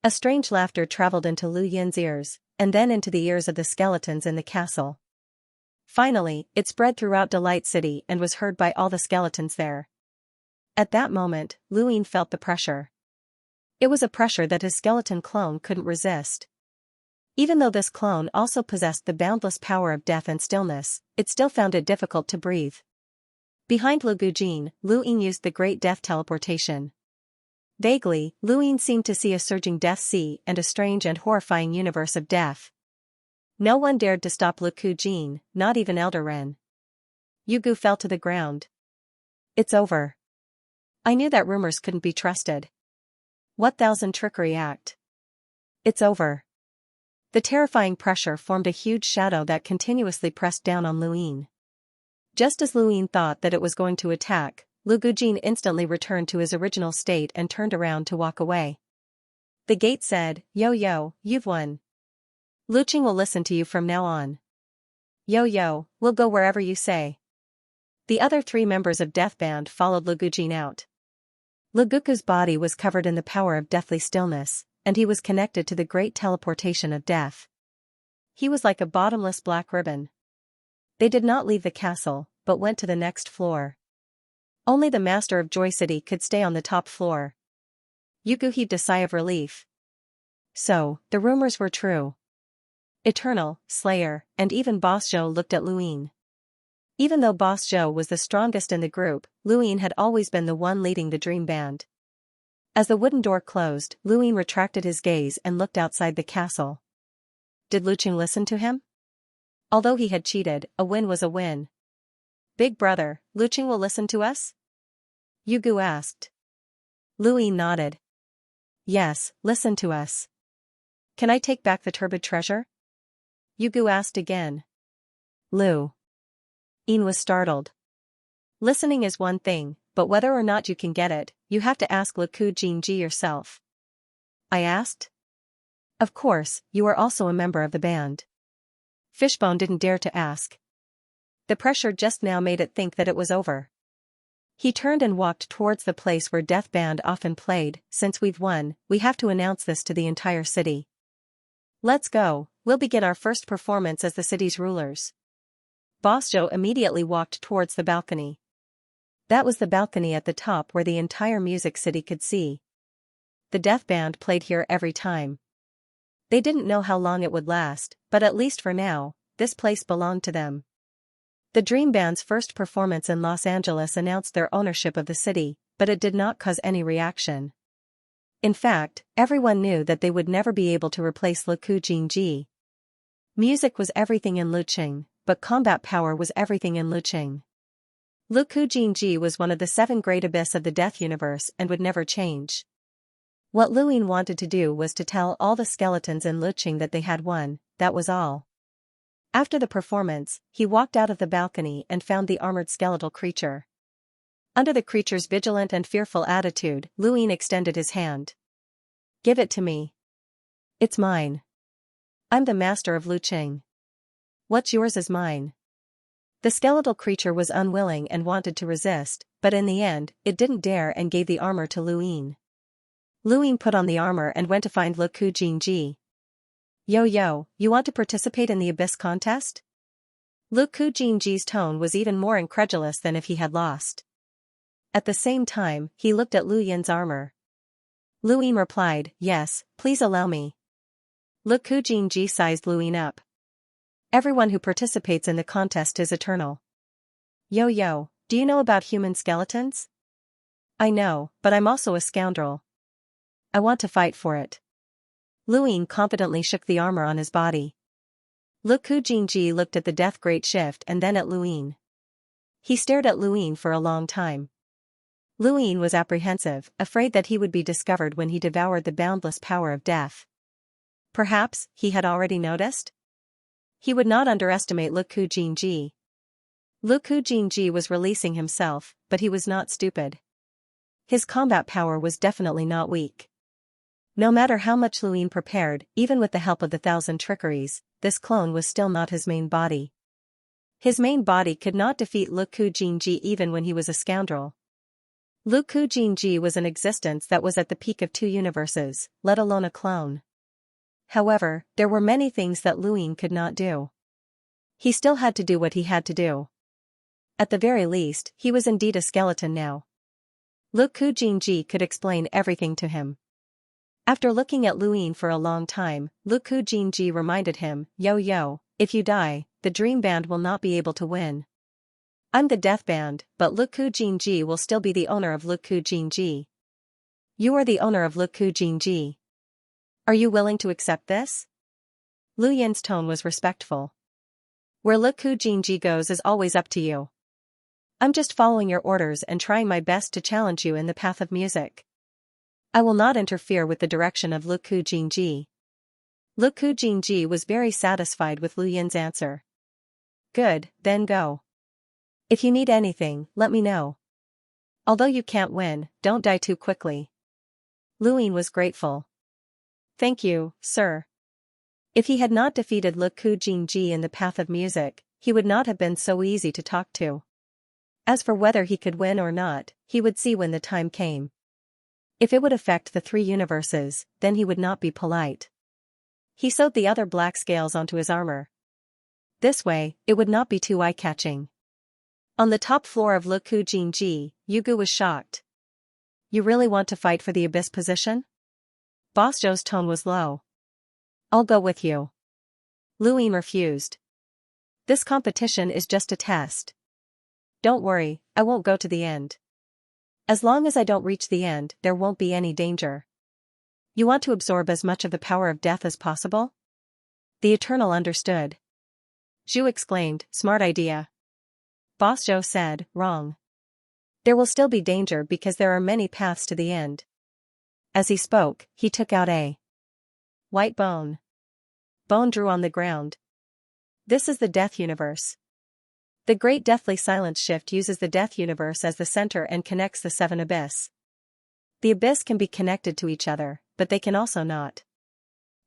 Speaker 1: A strange laughter traveled into Lu Yin's ears, and then into the ears of the skeletons in the castle. Finally, it spread throughout Delight City and was heard by all the skeletons there. At that moment, Lu Yin felt the pressure. It was a pressure that his skeleton clone couldn't resist. Even though this clone also possessed the boundless power of death and stillness, it still found it difficult to breathe. Behind Lu Gujin, Lu Yin used the great death teleportation. Vaguely, Lu Yin seemed to see a surging death sea and a strange and horrifying universe of death. No one dared to stop Lu Gujin, not even Elder Ren. Yugu fell to the ground. It's over. I knew that rumors couldn't be trusted. What thousand trickery act? It's over. The terrifying pressure formed a huge shadow that continuously pressed down on Lu Yin. Just as Lu Yin thought that it was going to attack, Lu Gujin instantly returned to his original state and turned around to walk away. The gate said, "Yo, you've won. Lu Qing will listen to you from now on. Yo, we'll go wherever you say." The other 3 members of Death Band followed Lu Gujin out. Lu Guku's body was covered in the power of deathly stillness, and he was connected to the great teleportation of death. He was like a bottomless black ribbon. They did not leave the castle, but went to the next floor. Only the master of Joy City could stay on the top floor. Yugu heaved a sigh of relief. So, the rumors were true. Eternal, Slayer, and even Boss Zhou looked at Lu Yin. Even though Boss Zhou was the strongest in the group, Lu Yin had always been the one leading the Dream Band. As the wooden door closed, Lu Yin retracted his gaze and looked outside the castle. Did Lu Qing listen to him? Although he had cheated, a win was a win. Big brother, Lu Qing will listen to us? Yugu asked. Lu Yin nodded. Yes, listen to us. Can I take back the turbid treasure? Yugu asked again. Lu Yin was startled. Listening is one thing, but whether or not you can get it, you have to ask Lu Gujin yourself. I asked. Of course, you are also a member of the band. Fishbone didn't dare to ask. The pressure just now made it think that it was over. He turned and walked towards the place where Death Band often played. Since we've won, we have to announce this to the entire city. Let's go, we'll begin our first performance as the city's rulers. Boss Zhou immediately walked towards the balcony. That was the balcony at the top where the entire music city could see. The Death Band played here every time. They didn't know how long it would last, but at least for now, this place belonged to them. The Dream Band's first performance in Los Angeles announced their ownership of the city, but it did not cause any reaction. In fact, everyone knew that they would never be able to replace Lu Gujin. Music was everything in Lu Qing, but combat power was everything in Lu Qing. Lu Gujin was one of the 7 great abyss of the death universe and would never change. What Lu Yin wanted to do was to tell all the skeletons in Lu Qing that they had won, that was all. After the performance, he walked out of the balcony and found the armored skeletal creature. Under the creature's vigilant and fearful attitude, Lu Yin extended his hand. Give it to me. It's mine. I'm the master of Lu Qing. What's yours is mine. The skeletal creature was unwilling and wanted to resist, but in the end, it didn't dare and gave the armor to Lu Yin. Lu Yin put on the armor and went to find Lu Gujin. Yo, you want to participate in the Abyss contest? Lu Gujin's tone was even more incredulous than if he had lost. At the same time, he looked at Lu Yin's armor. Lu Yin replied, yes, please allow me. Lu Gujin sized Lu Yin up. Everyone who participates in the contest is eternal. Yo, do you know about human skeletons? I know, but I'm also a scoundrel. I want to fight for it. Lu Yin confidently shook the armor on his body. Lu Gujin looked at the death great shift and then at Lu Yin. He stared at Lu Yin for a long time. Lu Yin was apprehensive, afraid that he would be discovered when he devoured the boundless power of death. Perhaps, he had already noticed? He would not underestimate Lu Gujin. Lu Gujin was releasing himself, but he was not stupid. His combat power was definitely not weak. No matter how much Lu Yin prepared, even with the help of the 1,000 trickeries, this clone was still not his main body. His main body could not defeat Lu Gujin even when he was a scoundrel. Lu Kujinji was an existence that was at the peak of two universes, let alone a clone. However, there were many things that Luin could not do. He still had to do what he had to do. At the very least, he was indeed a skeleton now. Lu Kujinji could explain everything to him. After looking at Luin for a long time, Lu Kujinji reminded him, Yo, if you die, the Dream Band will not be able to win. I'm the Death Band, but Lu Kujinji will still be the owner of Lu Kujinji. You are the owner of Lu Kujinji. Are you willing to accept this? Lu Yin's tone was respectful. Where Lu Kujinji goes is always up to you. I'm just following your orders and trying my best to challenge you in the path of music. I will not interfere with the direction of Lu Kujinji. Lu Kujinji was very satisfied with Lu Yin's answer. Good, then go. If you need anything, let me know. Although you can't win, don't die too quickly. Lu Yin was grateful. Thank you, sir. If he had not defeated Lu Kujinji in the path of music, he would not have been so easy to talk to. As for whether he could win or not, he would see when the time came. If it would affect the three universes, then he would not be polite. He sewed the other black scales onto his armor. This way, it would not be too eye-catching. On the top floor of Lu Kujinji, Yugu was shocked. You really want to fight for the Abyss position? Boss Zhou's tone was low. I'll go with you. Lu Yin refused. This competition is just a test. Don't worry, I won't go to the end. As long as I don't reach the end, there won't be any danger. You want to absorb as much of the power of death as possible? The Eternal understood. Zhu exclaimed, smart idea. Boss Zhou said, wrong. There will still be danger because there are many paths to the end. As he spoke, he took out a white bone. Bone drew on the ground. This is the Death Universe. The Great Deathly Silence Shift uses the Death Universe as the center and connects the seven Abyss. The Abyss can be connected to each other, but they can also not.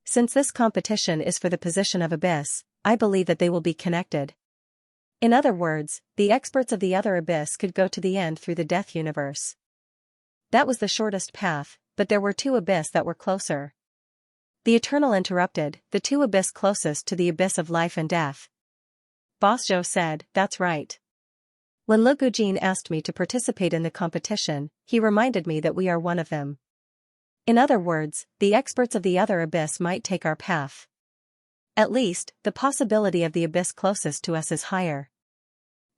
Speaker 1: Since this competition is for the position of Abyss, I believe that they will be connected. In other words, the experts of the other Abyss could go to the end through the Death Universe. That was the shortest path, but there were two Abyss that were closer. The Eternal interrupted, the two Abyss closest to the Abyss of Life and Death. Boss Zhou said, that's right. When Lu Gujin asked me to participate in the competition, he reminded me that we are one of them. In other words, the experts of the other Abyss might take our path. At least, the possibility of the Abyss closest to us is higher.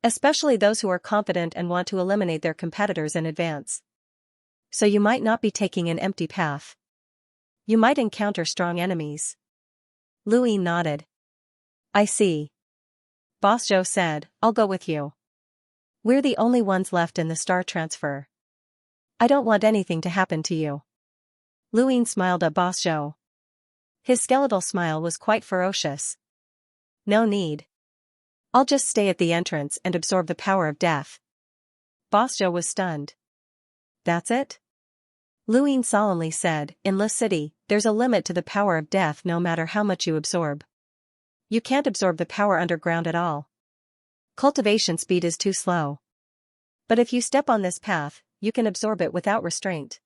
Speaker 1: Especially those who are confident and want to eliminate their competitors in advance. So you might not be taking an empty path. You might encounter strong enemies. Lu Yin nodded. I see. Boss Zhou said, I'll go with you. We're the only ones left in the star transfer. I don't want anything to happen to you. Lu Yin smiled at Boss Zhou. His skeletal smile was quite ferocious. No need. I'll just stay at the entrance and absorb the power of death. Boss Zhou was stunned. That's it? Lu Yin solemnly said, in Lu City, there's a limit to the power of death no matter how much you absorb. You can't absorb the power underground at all. Cultivation speed is too slow. But if you step on this path, you can absorb it without restraint.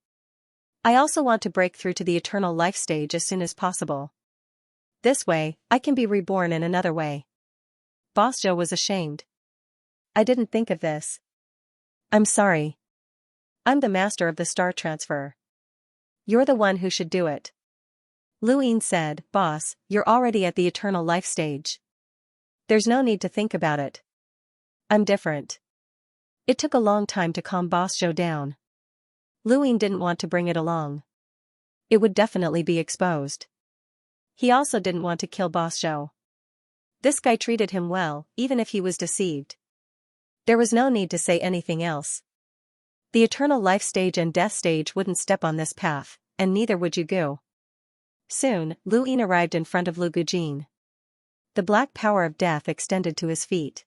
Speaker 1: I also want to break through to the eternal life stage as soon as possible. This way, I can be reborn in another way. Boss Zhou was ashamed. I didn't think of this. I'm sorry. I'm the master of the star transfer. You're the one who should do it. Lu Yin said, Boss, you're already at the eternal life stage. There's no need to think about it. I'm different. It took a long time to calm Boss Zhou down. Lu Yin didn't want to bring it along. It would definitely be exposed. He also didn't want to kill Boss Zhou. This guy treated him well, even if he was deceived. There was no need to say anything else. The eternal life stage and death stage wouldn't step on this path, and neither would Yugu. Soon, Lu Yin arrived in front of Lu Gujin. The black power of death extended to his feet.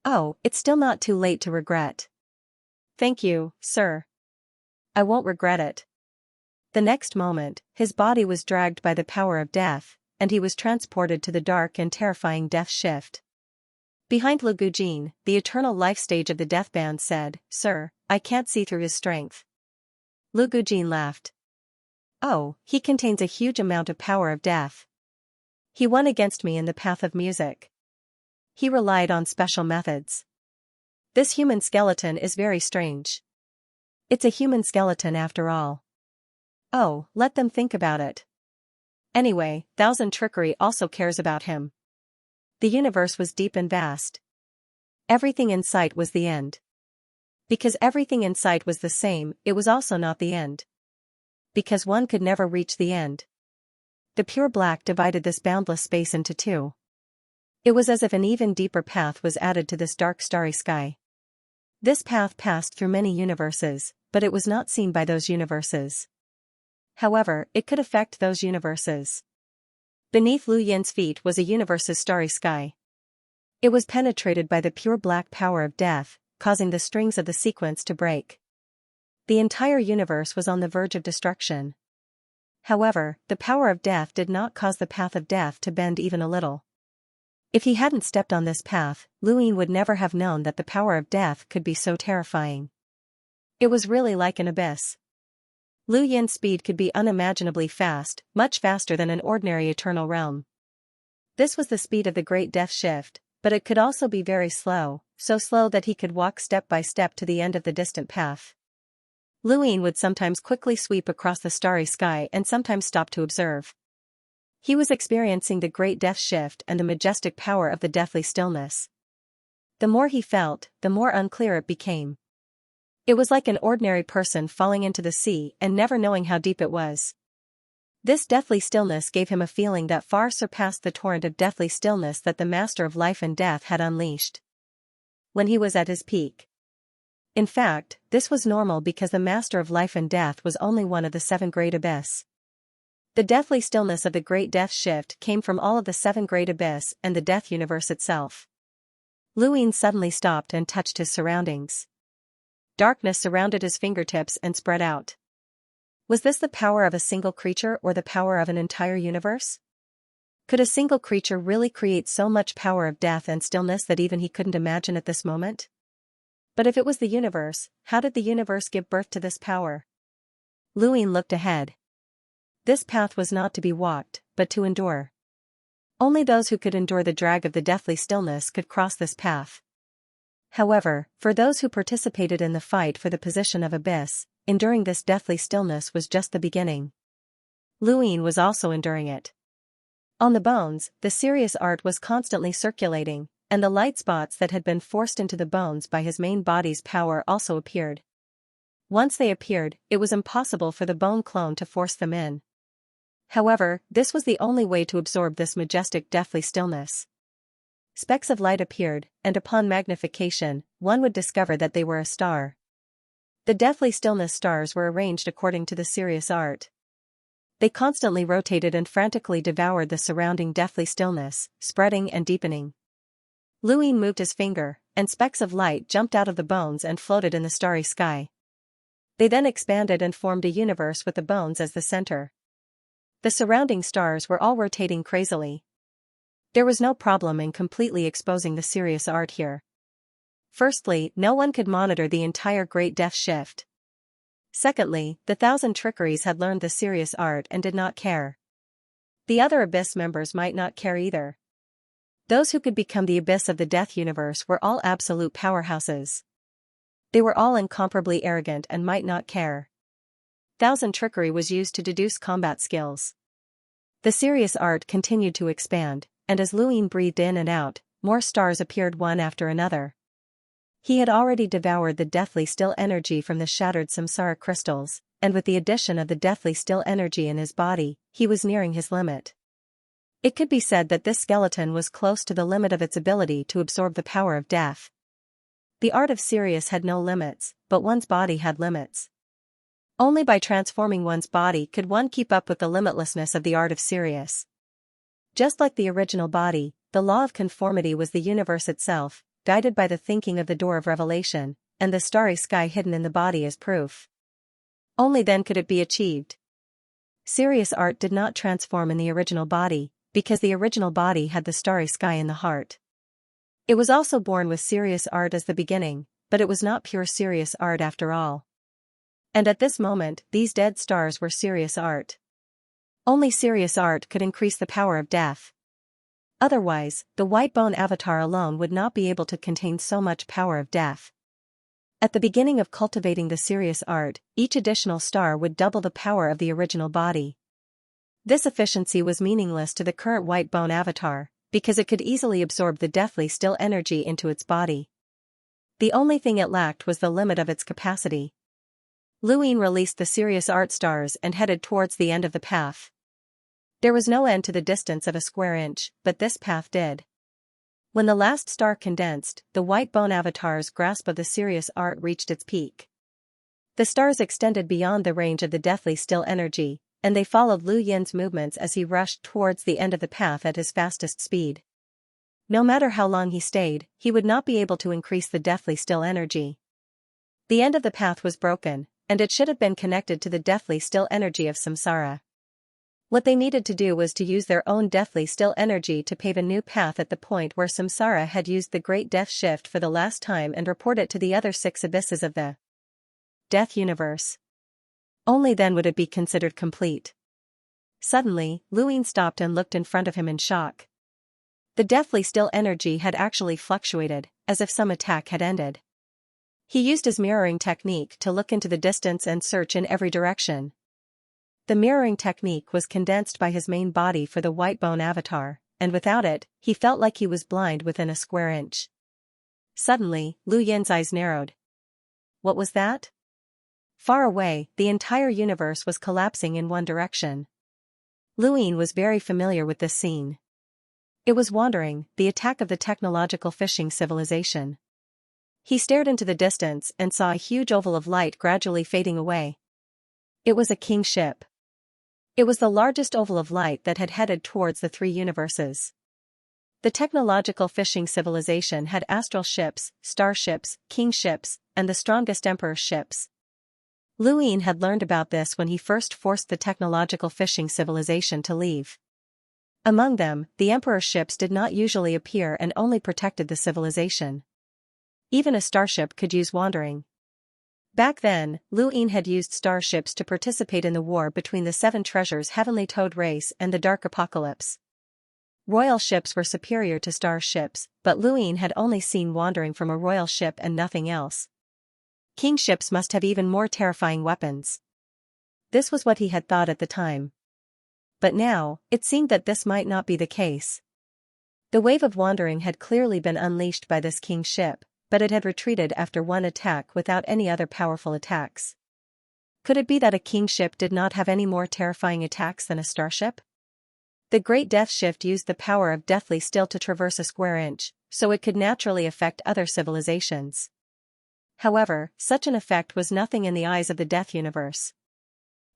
Speaker 1: Oh, it's still not too late to regret. Thank you, sir. I won't regret it. The next moment, his body was dragged by the power of death, and he was transported to the dark and terrifying death shift. Behind Lu Gujin, the eternal life stage of the death band said, "Sir, I can't see through his strength." Lu Gujin laughed. "Oh, he contains a huge amount of power of death. He won against me in the path of music. He relied on special methods. This human skeleton is very strange. It's a human skeleton after all. Oh, let them think about it. Anyway, Thousand Trickery also cares about him." The universe was deep and vast. Everything in sight was the end. Because everything in sight was the same, it was also not the end. Because one could never reach the end. The pure black divided this boundless space into two. It was as if an even deeper path was added to this dark starry sky. This path passed through many universes, but it was not seen by those universes. However, it could affect those universes. Beneath Lu Yin's feet was a universe's starry sky. It was penetrated by the pure black power of death, causing the strings of the sequence to break. The entire universe was on the verge of destruction. However, the power of death did not cause the path of death to bend even a little. If he hadn't stepped on this path, Lu Yin would never have known that the power of death could be so terrifying. It was really like an abyss. Lu Yin's speed could be unimaginably fast, much faster than an ordinary eternal realm. This was the speed of the Great Death Shift, but it could also be very slow, so slow that he could walk step by step to the end of the distant path. Lu Yin would sometimes quickly sweep across the starry sky and sometimes stop to observe. He was experiencing the Great Death Shift and the majestic power of the deathly stillness. The more he felt, the more unclear it became. It was like an ordinary person falling into the sea and never knowing how deep it was. This deathly stillness gave him a feeling that far surpassed the torrent of deathly stillness that the Master of Life and Death had unleashed when he was at his peak. In fact, this was normal because the Master of Life and Death was only one of the 7 great abyss. The deathly stillness of the Great Death Shift came from all of the 7 great abyss and the death universe itself. Lu Yin suddenly stopped and touched his surroundings. Darkness surrounded his fingertips and spread out. Was this the power of a single creature or the power of an entire universe? Could a single creature really create so much power of death and stillness that even he couldn't imagine at this moment? But if it was the universe, how did the universe give birth to this power? Lu Yin looked ahead. This path was not to be walked, but to endure. Only those who could endure the drag of the deathly stillness could cross this path. However, for those who participated in the fight for the position of abyss, enduring this deathly stillness was just the beginning. Lu Yin was also enduring it. On the bones, the serious art was constantly circulating, and the light spots that had been forced into the bones by his main body's power also appeared. Once they appeared, it was impossible for the bone clone to force them in. However, this was the only way to absorb this majestic deathly stillness. Specks of light appeared, and upon magnification, one would discover that they were a star. The deathly stillness stars were arranged according to the serious art. They constantly rotated and frantically devoured the surrounding deathly stillness, spreading and deepening. Lu Yin moved his finger, and specks of light jumped out of the bones and floated in the starry sky. They then expanded and formed a universe with the bones as the center. The surrounding stars were all rotating crazily. There was no problem in completely exposing the serious art here. Firstly, no one could monitor the entire Great Death Shift. Secondly, the Thousand Trickeries had learned the serious art and did not care. The other Abyss members might not care either. Those who could become the Abyss of the Death Universe were all absolute powerhouses. They were all incomparably arrogant and might not care. Thousand Trickery was used to deduce combat skills. The serious art continued to expand, and as Lu Yin breathed in and out, more stars appeared one after another. He had already devoured the deathly still energy from the shattered samsara crystals, and with the addition of the deathly still energy in his body, he was nearing his limit. It could be said that this skeleton was close to the limit of its ability to absorb the power of death. The art of Sirius had no limits, but one's body had limits. Only by transforming one's body could one keep up with the limitlessness of the art of Sirius. Just like the original body, the law of conformity was the universe itself, guided by the thinking of the door of revelation, and the starry sky hidden in the body as proof. Only then could it be achieved. Sirius art did not transform in the original body, because the original body had the starry sky in the heart. It was also born with serious art as the beginning, but it was not pure serious art after all. And at this moment, these dead stars were serious art. Only serious art could increase the power of death. Otherwise, the white bone avatar alone would not be able to contain so much power of death. At the beginning of cultivating the serious art, each additional star would double the power of the original body. This efficiency was meaningless to the current white bone avatar, because it could easily absorb the deathly still energy into its body. The only thing it lacked was the limit of its capacity. Luin released the serious art stars and headed towards the end of the path. There was no end to the distance of a square inch, but this path did. When the last star condensed, the white bone avatar's grasp of the serious art reached its peak. The stars extended beyond the range of the deathly still energy, and they followed Lu Yin's movements as he rushed towards the end of the path at his fastest speed. No matter how long he stayed, he would not be able to increase the deathly still energy. The end of the path was broken, and it should have been connected to the deathly still energy of samsara. What they needed to do was to use their own deathly still energy to pave a new path at the point where samsara had used the great death shift for the last time and report it to the other 6 abysses of the death universe. Only then would it be considered complete. Suddenly, Luin stopped and looked in front of him in shock. The deathly still energy had actually fluctuated, as if some attack had ended. He used his mirroring technique to look into the distance and search in every direction. The mirroring technique was condensed by his main body for the white bone avatar, and without it, he felt like he was blind within a square inch. Suddenly, Lu Yin's eyes narrowed. What was that? Far away, the entire universe was collapsing in one direction. Luin was very familiar with this scene. It was Wandering, the attack of the technological fishing civilization. He stared into the distance and saw a huge oval of light gradually fading away. It was a king ship. It was the largest oval of light that had headed towards the 3 universes. The technological fishing civilization had astral ships, starships, king ships, and the strongest emperor ships. Luin had learned about this when he first forced the technological fishing civilization to leave. Among them, the emperor ships did not usually appear and only protected the civilization. Even a starship could use Wandering. Back then, Luin had used starships to participate in the war between the 7 treasures Heavenly Toad race and the Dark Apocalypse. Royal ships were superior to starships, but Luin had only seen Wandering from a royal ship and nothing else. King ships must have even more terrifying weapons. This was what he had thought at the time. But now, it seemed that this might not be the case. The wave of Wandering had clearly been unleashed by this king ship, but it had retreated after one attack without any other powerful attacks. Could it be that a king ship did not have any more terrifying attacks than a starship? The Great Death Shift used the power of deathly still to traverse a square inch, so it could naturally affect other civilizations. However, such an effect was nothing in the eyes of the Death Universe.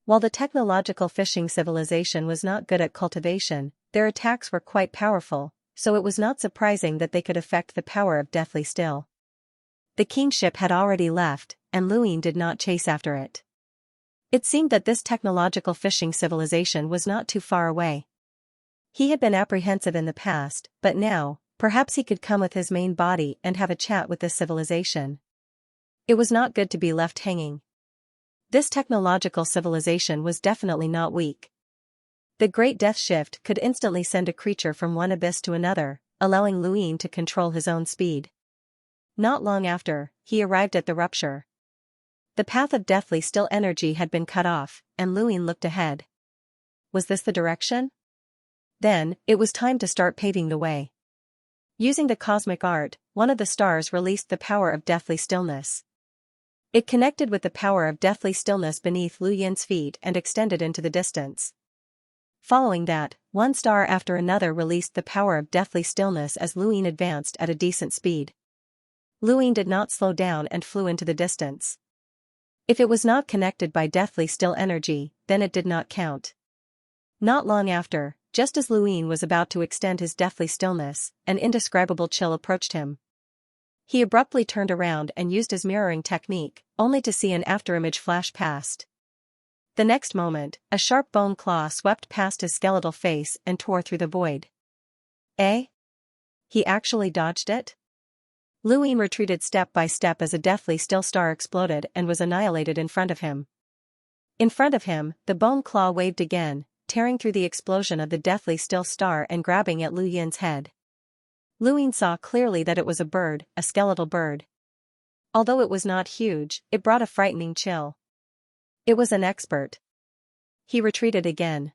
Speaker 1: While the technological fishing civilization was not good at cultivation, their attacks were quite powerful, so it was not surprising that they could affect the power of deathly still. The king ship had already left, and Luin did not chase after it. It seemed that this technological fishing civilization was not too far away. He had been apprehensive in the past, but now, perhaps he could come with his main body and have a chat with this civilization. It was not good to be left hanging. This technological civilization was definitely not weak. The Great Death Shift could instantly send a creature from one abyss to another, allowing Luin to control his own speed. Not long after, he arrived at the rupture. The path of deathly still energy had been cut off, and Luin looked ahead. Was this the direction? Then, it was time to start paving the way. Using the cosmic art, one of the stars released the power of deathly stillness. It connected with the power of deathly stillness beneath Lu Yin's feet and extended into the distance. Following that, one star after another released the power of deathly stillness as Luin advanced at a decent speed. Luin did not slow down and flew into the distance. If it was not connected by deathly still energy, then it did not count. Not long after, just as Luin was about to extend his deathly stillness, an indescribable chill approached him. He abruptly turned around and used his mirroring technique, only to see an afterimage flash past. The next moment, a sharp bone claw swept past his skeletal face and tore through the void. Eh? He actually dodged it? Lu Ying retreated step by step as a deathly still star exploded and was annihilated in front of him. In front of him, the bone claw waved again, tearing through the explosion of the deathly still star and grabbing at Lu Yin's head. Lu Ying saw clearly that it was a bird, a skeletal bird. Although it was not huge, it brought a frightening chill. It was an expert. He retreated again.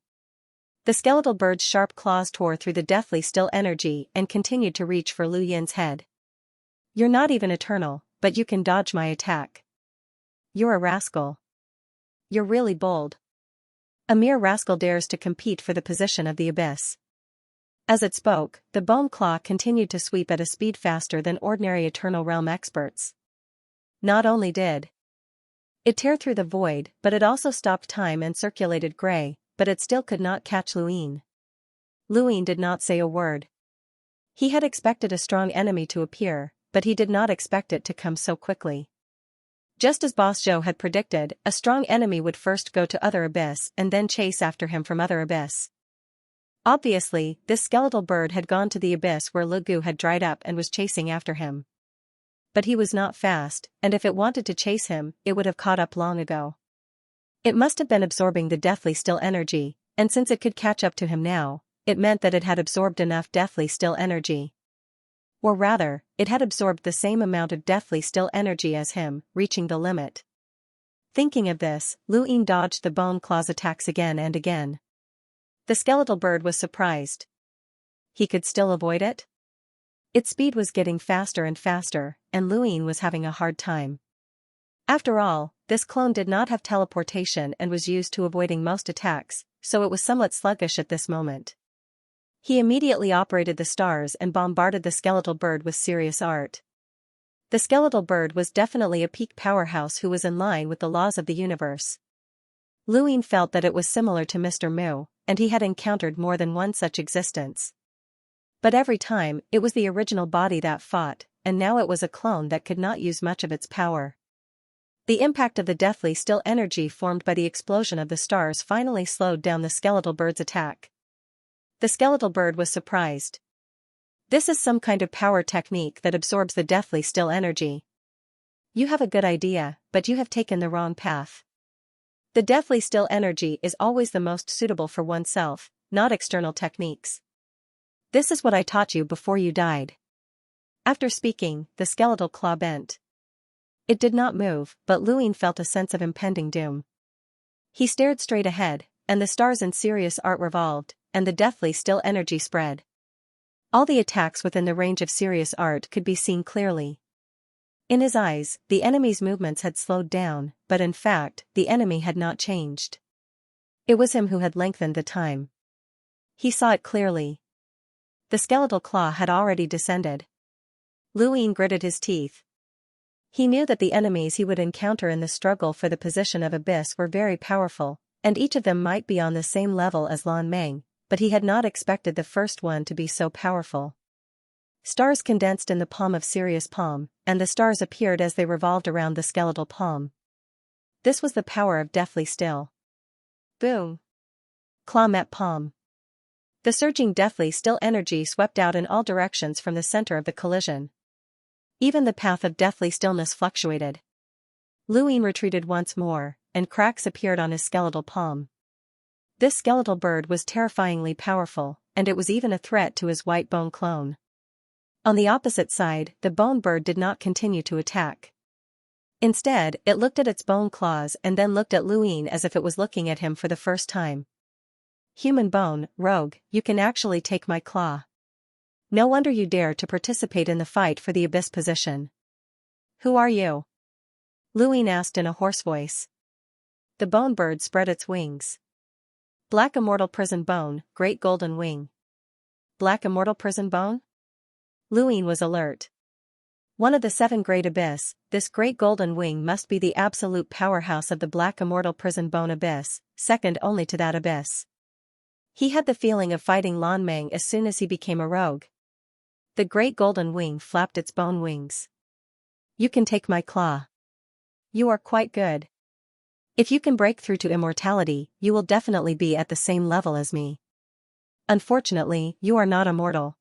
Speaker 1: The skeletal bird's sharp claws tore through the deathly still energy and continued to reach for Lu Yin's head. You're not even eternal, but you can dodge my attack. You're a rascal. You're really bold. A mere rascal dares to compete for the position of the abyss. As it spoke, the bone claw continued to sweep at a speed faster than ordinary Eternal Realm experts. Not only did it tear through the void, but it also stopped time and circulated gray, but it still could not catch Lu Ying. Lu Ying did not say a word. He had expected a strong enemy to appear, but he did not expect it to come so quickly. Just as Boss Zhou had predicted, a strong enemy would first go to other abyss and then chase after him from other abyss. Obviously, this skeletal bird had gone to the abyss where Lu Gu had dried up and was chasing after him. But he was not fast, and if it wanted to chase him, it would have caught up long ago. It must have been absorbing the deathly still energy, and since it could catch up to him now, it meant that it had absorbed enough deathly still energy. Or rather, it had absorbed the same amount of deathly still energy as him, reaching the limit. Thinking of this, Lu Ying dodged the bone claw's attacks again and again. The skeletal bird was surprised. He could still avoid it? Its speed was getting faster and faster, and Lu Ying was having a hard time. After all, this clone did not have teleportation and was used to avoiding most attacks, so it was somewhat sluggish at this moment. He immediately operated the stars and bombarded the skeletal bird with serious art. The skeletal bird was definitely a peak powerhouse who was in line with the laws of the universe. Lu Ying felt that it was similar to Mr. Mu, and he had encountered more than one such existence. But every time, it was the original body that fought, and now it was a clone that could not use much of its power. The impact of the deathly still energy formed by the explosion of the stars finally slowed down the skeletal bird's attack. The skeletal bird was surprised. This is some kind of power technique that absorbs the deathly still energy. You have a good idea, but you have taken the wrong path. The deathly still energy is always the most suitable for oneself, not external techniques. This is what I taught you before you died. After speaking, the skeletal claw bent. It did not move, but Lu Ying felt a sense of impending doom. He stared straight ahead, and the stars in serious art revolved, and the deathly still energy spread. All the attacks within the range of serious art could be seen clearly. In his eyes, the enemy's movements had slowed down, but in fact, the enemy had not changed. It was him who had lengthened the time. He saw it clearly. The skeletal claw had already descended. Lu Ying gritted his teeth. He knew that the enemies he would encounter in the struggle for the position of abyss were very powerful, and each of them might be on the same level as Lan Meng, but he had not expected the first one to be so powerful. Stars condensed in the palm of Sirius' palm, and the stars appeared as they revolved around the skeletal palm. This was the power of deathly still. Boom! Claw met palm. The surging deathly still energy swept out in all directions from the center of the collision. Even the path of deathly stillness fluctuated. Lu Ying retreated once more, and cracks appeared on his skeletal palm. This skeletal bird was terrifyingly powerful, and it was even a threat to his white bone clone. On the opposite side, the bone bird did not continue to attack. Instead, it looked at its bone claws and then looked at Lu Ying as if it was looking at him for the first time. Human bone, rogue, you can actually take my claw. No wonder you dare to participate in the fight for the abyss position. Who are you? Lu Ying asked in a hoarse voice. The bone bird spread its wings. Black immortal prison bone, great golden wing. Black immortal prison bone? Lu Ying was alert. One of the 7 great abyss, this great golden wing must be the absolute powerhouse of the black immortal prison bone abyss, second only to that abyss. He had the feeling of fighting Lan Meng as soon as he became a rogue. The great golden wing flapped its bone wings. You can take my claw. You are quite good. If you can break through to immortality, you will definitely be at the same level as me. Unfortunately, you are not immortal.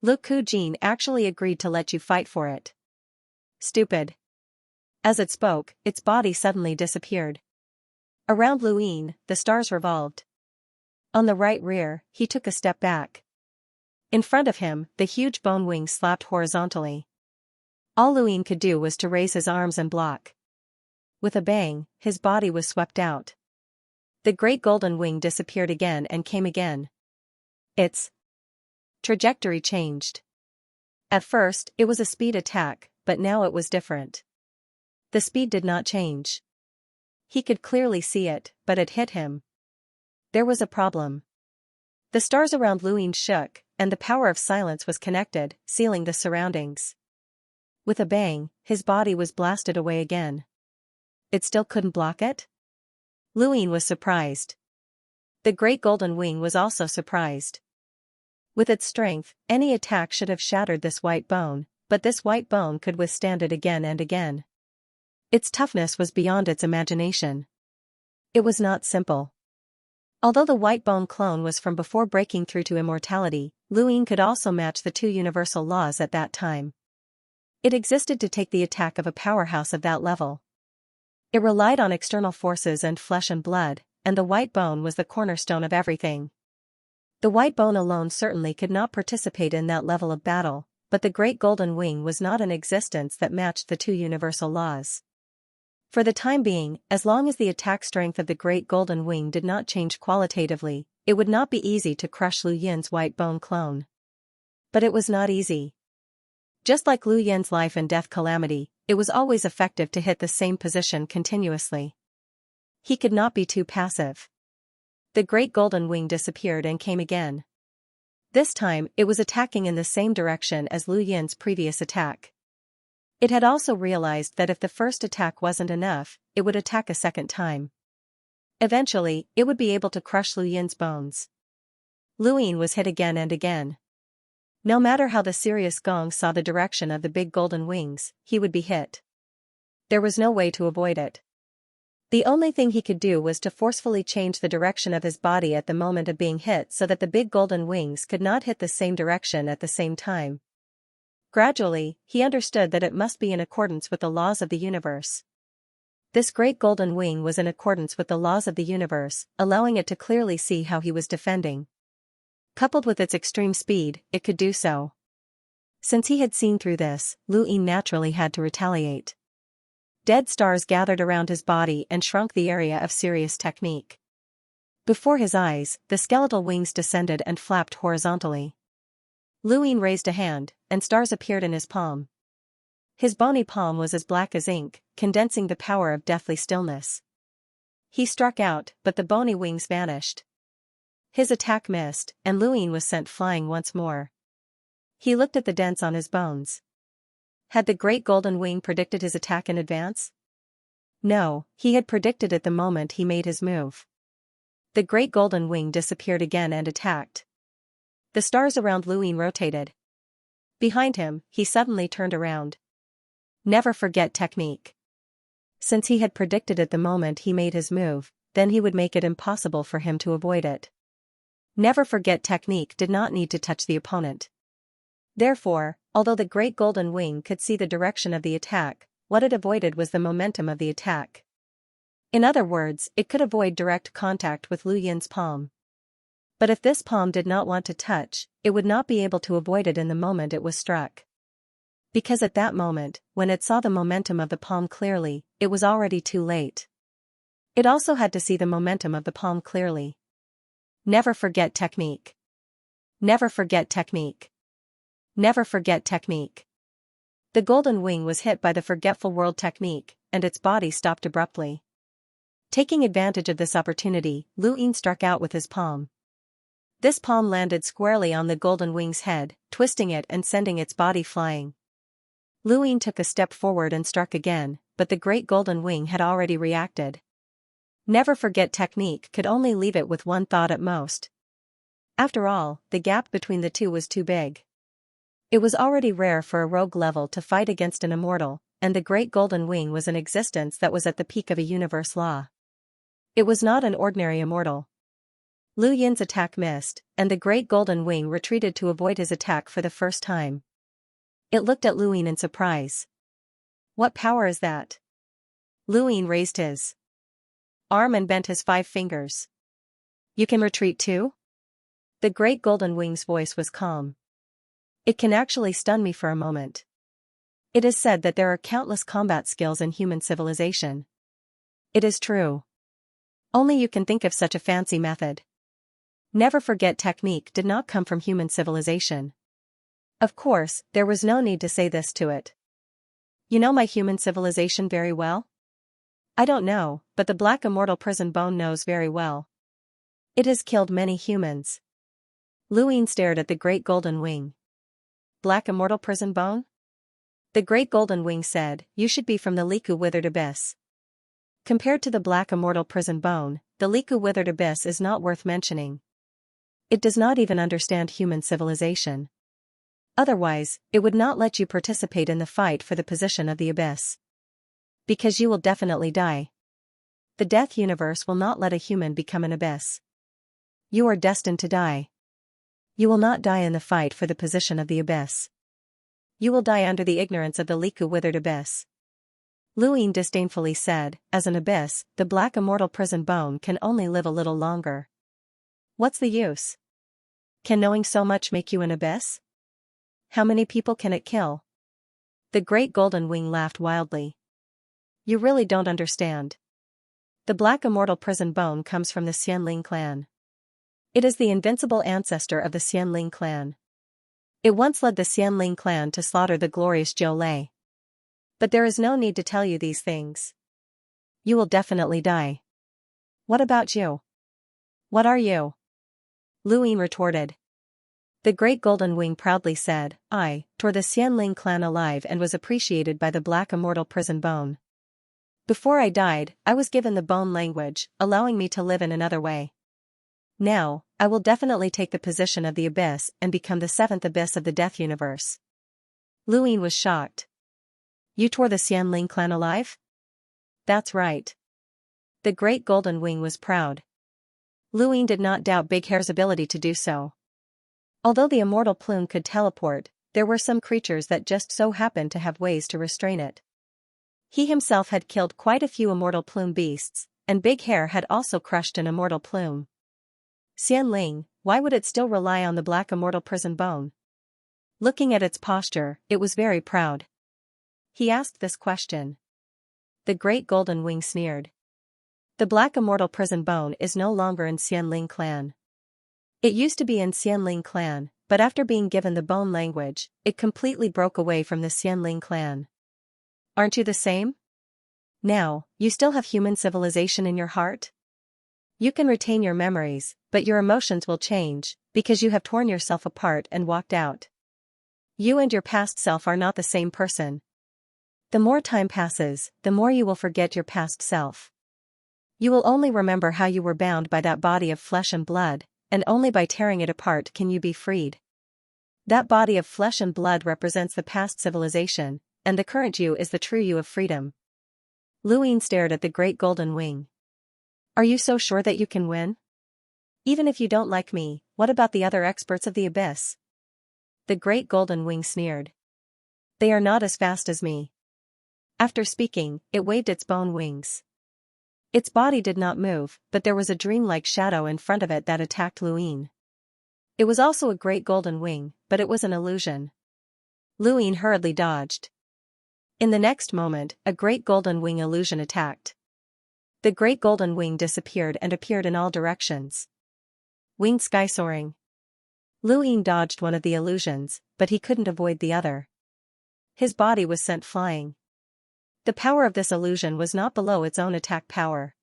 Speaker 1: Lu Kujin actually agreed to let you fight for it. Stupid. As it spoke, its body suddenly disappeared. Around Luin, the stars revolved. On the right rear, he took a step back. In front of him, the huge bone wings slapped horizontally. All Luin could do was to raise his arms and block. With a bang, his body was swept out. The great golden wing disappeared again and came again. Its trajectory changed. At first, it was a speed attack, but now it was different. The speed did not change. He could clearly see it, but it hit him. There was a problem. The stars around Luin shook, and the power of silence was connected, sealing the surroundings. With a bang, his body was blasted away again. It still couldn't block it? Luin was surprised. The great golden wing was also surprised. With its strength, any attack should have shattered this white bone, but this white bone could withstand it again and again. Its toughness was beyond its imagination. It was not simple. Although the white bone clone was from before breaking through to immortality, Luin could also match the two universal laws at that time. It existed to take the attack of a powerhouse of that level. It relied on external forces and flesh and blood, and the white bone was the cornerstone of everything. The white bone alone certainly could not participate in that level of battle, but the great golden wing was not an existence that matched the two universal laws. For the time being, as long as the attack strength of the great golden wing did not change qualitatively, it would not be easy to crush Lu Yin's white bone clone. But it was not easy. Just like Lu Yin's life and death calamity, it was always effective to hit the same position continuously. He could not be too passive. The great golden wing disappeared and came again. This time, it was attacking in the same direction as Lu Yin's previous attack. It had also realized that if the first attack wasn't enough, it would attack a second time. Eventually, it would be able to crush Lu Yin's bones. Luin was hit again and again. No matter how the Sirius Gong saw the direction of the big golden wings, he would be hit. There was no way to avoid it. The only thing he could do was to forcefully change the direction of his body at the moment of being hit so that the big golden wings could not hit the same direction at the same time. Gradually, he understood that it must be in accordance with the laws of the universe. This great golden wing was in accordance with the laws of the universe, allowing it to clearly see how he was defending. Coupled with its extreme speed, it could do so. Since he had seen through this, Luin naturally had to retaliate. Dead stars gathered around his body and shrunk the area of Sirius technique. Before his eyes, the skeletal wings descended and flapped horizontally. Luin raised a hand, and stars appeared in his palm. His bony palm was as black as ink, condensing the power of deathly stillness. He struck out, but the bony wings vanished. His attack missed, and Luin was sent flying once more. He looked at the dents on his bones. Had the great golden wing predicted his attack in advance? No, he had predicted it the moment he made his move. The great golden wing disappeared again and attacked. The stars around Luin rotated. Behind him, he suddenly turned around. Never forget technique. Since he had predicted it the moment he made his move, then he would make it impossible for him to avoid it. Never forget technique did not need to touch the opponent. Therefore, although the great golden wing could see the direction of the attack, what it avoided was the momentum of the attack. In other words, it could avoid direct contact with Lu Yin's palm. But if this palm did not want to touch, it would not be able to avoid it in the moment it was struck. Because at that moment, when it saw the momentum of the palm clearly, it was already too late. It also had to see the momentum of the palm clearly. Never forget technique. Never forget technique. Never forget technique. The golden wing was hit by the forgetful world technique, and its body stopped abruptly. Taking advantage of this opportunity, Luin struck out with his palm. This palm landed squarely on the golden wing's head, twisting it and sending its body flying. Luin took a step forward and struck again, but the great golden wing had already reacted. Never forget technique could only leave it with one thought at most. After all, the gap between the two was too big. It was already rare for a rogue level to fight against an immortal, and the great golden wing was an existence that was at the peak of a universe law. It was not an ordinary immortal. Lu Yin's attack missed, and the great golden wing retreated to avoid his attack for the first time. It looked at Lu Yin in surprise. What power is that? Lu Yin raised his arm and bent his 5 fingers. You can retreat too? The great golden wing's voice was calm. It can actually stun me for a moment. It is said that there are countless combat skills in human civilization. It is true. Only you can think of such a fancy method. Never forget, technique did not come from human civilization. Of course, there was no need to say this to it. You know my human civilization very well? I don't know, but the Black Immortal Prison Bone knows very well. It has killed many humans. Lu Yin stared at the great golden wing. Black Immortal Prison Bone? The great golden wing said, you should be from the Liku Withered Abyss. Compared to the Black Immortal Prison Bone, the Liku Withered Abyss is not worth mentioning. It does not even understand human civilization. Otherwise, it would not let you participate in the fight for the position of the abyss. Because you will definitely die. The death universe will not let a human become an abyss. You are destined to die. You will not die in the fight for the position of the abyss. You will die under the ignorance of the Liku Withered Abyss. Lu Yin disdainfully said, as an abyss, the Black Immortal Prison Bone can only live a little longer. What's the use? Can knowing so much make you an abyss? How many people can it kill? The great golden wing laughed wildly. You really don't understand. The Black Immortal Prison Bone comes from the Xianling clan. It is the invincible ancestor of the Xianling clan. It once led the Xianling clan to slaughter the glorious Zhou Lei. But there is no need to tell you these things. You will definitely die. What about you? What are you? Lu Yin retorted. The great golden wing proudly said, I tore the Xianling clan alive and was appreciated by the Black Immortal Prison Bone. Before I died, I was given the bone language, allowing me to live in another way. Now, I will definitely take the position of the abyss and become the 7th abyss of the death universe. Lu Yin was shocked. You tore the Xianling clan alive? That's right. The great golden wing was proud. Lu Yin did not doubt Big Hair's ability to do so. Although the immortal plume could teleport, there were some creatures that just so happened to have ways to restrain it. He himself had killed quite a few immortal plume beasts, and Big Hair had also crushed an immortal plume. Xianling, why would it still rely on the Black Immortal Prison Bone? Looking at its posture, it was very proud. He asked this question. The great golden wing sneered. The Black Immortal Prison Bone is no longer in Xianling clan. It used to be in Xianling clan, but after being given the bone language, it completely broke away from the Xianling clan. Aren't you the same? Now, you still have human civilization in your heart? You can retain your memories, but your emotions will change, because you have torn yourself apart and walked out. You and your past self are not the same person. The more time passes, the more you will forget your past self. You will only remember how you were bound by that body of flesh and blood, and only by tearing it apart can you be freed. That body of flesh and blood represents the past civilization, and the current you is the true you of freedom. Lu Yin stared at the great golden wing. Are you so sure that you can win? Even if you don't like me, what about the other experts of the abyss? The great golden wing sneered. They are not as fast as me. After speaking, it waved its bone wings. Its body did not move, but there was a dreamlike shadow in front of it that attacked Lu Yin. It was also a great golden wing, but it was an illusion. Lu Yin hurriedly dodged. In the next moment, a great golden wing illusion attacked. The great golden wing disappeared and appeared in all directions. Winged sky soaring. Lu Yin dodged one of the illusions, but he couldn't avoid the other. His body was sent flying. The power of this illusion was not below its own attack power.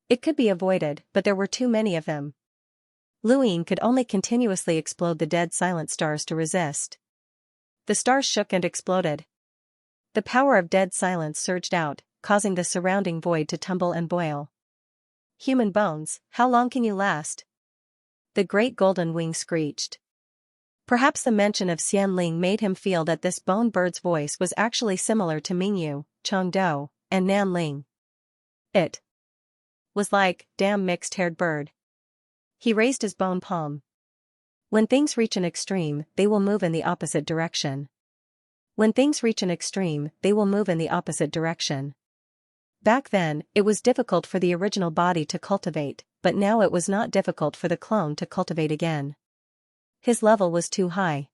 Speaker 1: It could be avoided, but there were too many of them. Lu Yin could only continuously explode the dead silent stars to resist. The stars shook and exploded. The power of dead silence surged out, causing the surrounding void to tumble and boil. Human bones, how long can you last? The great golden wing screeched. Perhaps the mention of Xianling made him feel that this bone bird's voice was actually similar to Mingyu, Chengdu, and Nanling. It was like, damn mixed-haired bird. He raised his bone palm. When things reach an extreme, they will move in the opposite direction. When things reach an extreme, they will move in the opposite direction. Back then, it was difficult for the original body to cultivate, but now it was not difficult for the clone to cultivate again. His level was too high.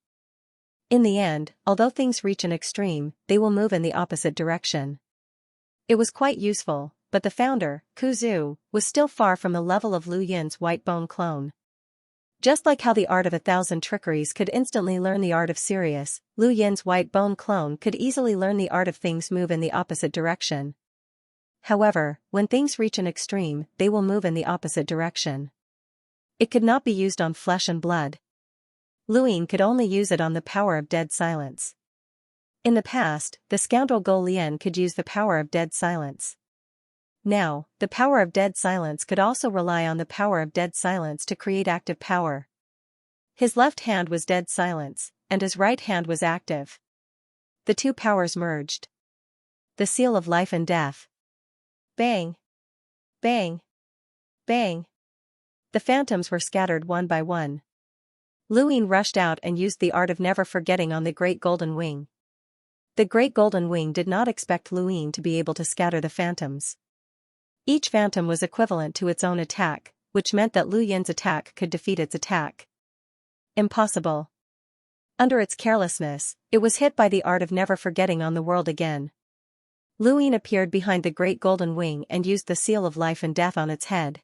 Speaker 1: In the end, although things reach an extreme, they will move in the opposite direction. It was quite useful, but the founder, Kuzu, was still far from the level of Lu Yin's white bone clone. Just like how the art of 1,000 trickeries could instantly learn the art of Sirius, Lu Yin's white bone clone could easily learn the art of things move in the opposite direction. However, when things reach an extreme, they will move in the opposite direction. It could not be used on flesh and blood. Lu Yin could only use it on the power of dead silence. In the past, the scoundrel Go Lian could use the power of dead silence. Now, the power of dead silence could also rely on the power of dead silence to create active power. His left hand was dead silence, and his right hand was active. The two powers merged. The seal of life and death. Bang! Bang! Bang! The phantoms were scattered one by one. Lu Yin rushed out and used the art of never forgetting on the Great Golden Wing. The Great Golden Wing did not expect Lu Yin to be able to scatter the phantoms. Each phantom was equivalent to its own attack, which meant that Lu Yin's attack could defeat its attack. Impossible. Under its carelessness, it was hit by the art of never forgetting on the world again. Lu Yin appeared behind the Great Golden Wing and used the seal of life and death on its head.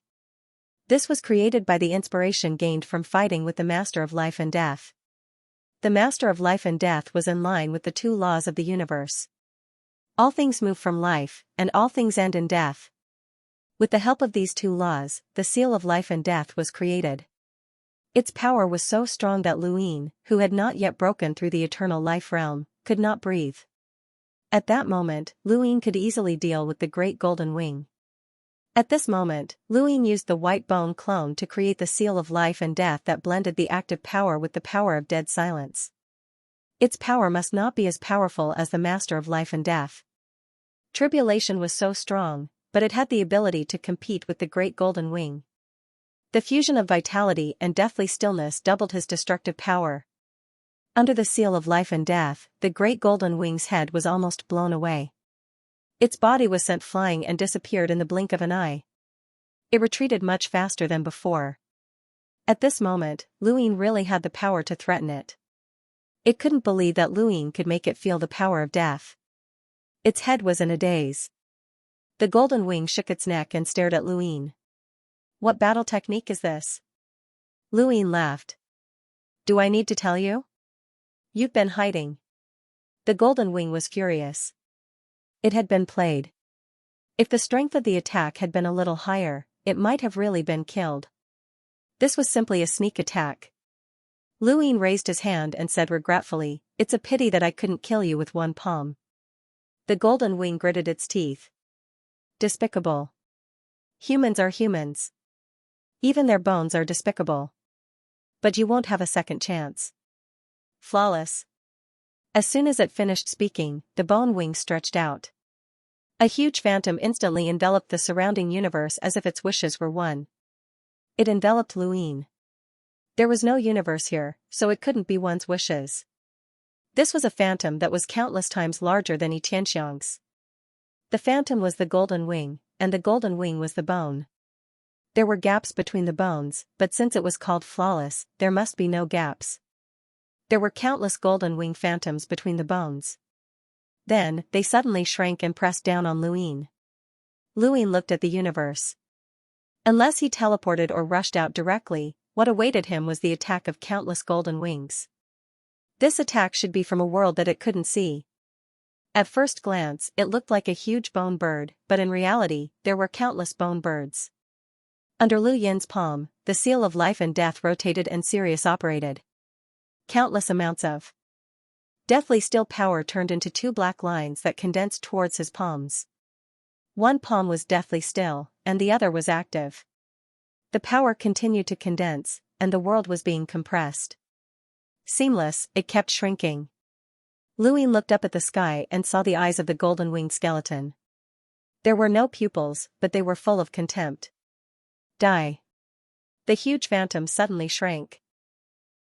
Speaker 1: This was created by the inspiration gained from fighting with the Master of Life and Death. The Master of Life and Death was in line with the two laws of the universe. All things move from life, and all things end in death. With the help of these two laws, the seal of life and death was created. Its power was so strong that Lu Yin, who had not yet broken through the eternal life realm, could not breathe. At that moment, Lu Yin could easily deal with the Great Golden Wing. At this moment, Lu Yin used the white bone clone to create the seal of life and death that blended the active power with the power of dead silence. Its power must not be as powerful as the Master of Life and Death. Tribulation was so strong, but it had the ability to compete with the Great Golden Wing. The fusion of vitality and deathly stillness doubled his destructive power. Under the seal of life and death, the Great Golden Wing's head was almost blown away. Its body was sent flying and disappeared in the blink of an eye. It retreated much faster than before. At this moment, Lu Yin really had the power to threaten it. It couldn't believe that Lu Yin could make it feel the power of death. Its head was in a daze. The Golden Wing shook its neck and stared at Lu Yin. What battle technique is this? Lu Yin laughed. Do I need to tell you? You've been hiding. The Golden Wing was furious. It had been played. If the strength of the attack had been a little higher, it might have really been killed. This was simply a sneak attack. Lu Yin raised his hand and said regretfully, "It's a pity that I couldn't kill you with one palm." The Golden Wing gritted its teeth. Despicable. Humans are humans. Even their bones are despicable. But you won't have a second chance. Flawless. As soon as it finished speaking, the bone wing stretched out. A huge phantom instantly enveloped the surrounding universe as if its wishes were one. It enveloped Lu Yin. There was no universe here, so it couldn't be one's wishes. This was a phantom that was countless times larger than Xianxia's. The phantom was the Golden Wing, and the Golden Wing was the bone. There were gaps between the bones, but since it was called flawless, there must be no gaps. There were countless Golden Wing phantoms between the bones. Then, they suddenly shrank and pressed down on Lu Yin. Lu Yin looked at the universe. Unless he teleported or rushed out directly, what awaited him was the attack of countless Golden Wings. This attack should be from a world that it couldn't see. At first glance, it looked like a huge bone bird, but in reality, there were countless bone birds. Under Lu Yin's palm, the seal of life and death rotated and Sirius operated. Countless amounts of deathly still power turned into two black lines that condensed towards his palms. One palm was deathly still, and the other was active. The power continued to condense, and the world was being compressed. Seamless, it kept shrinking. Lu Yin looked up at the sky and saw the eyes of the golden-winged skeleton. There were no pupils, but they were full of contempt. Die. The huge phantom suddenly shrank.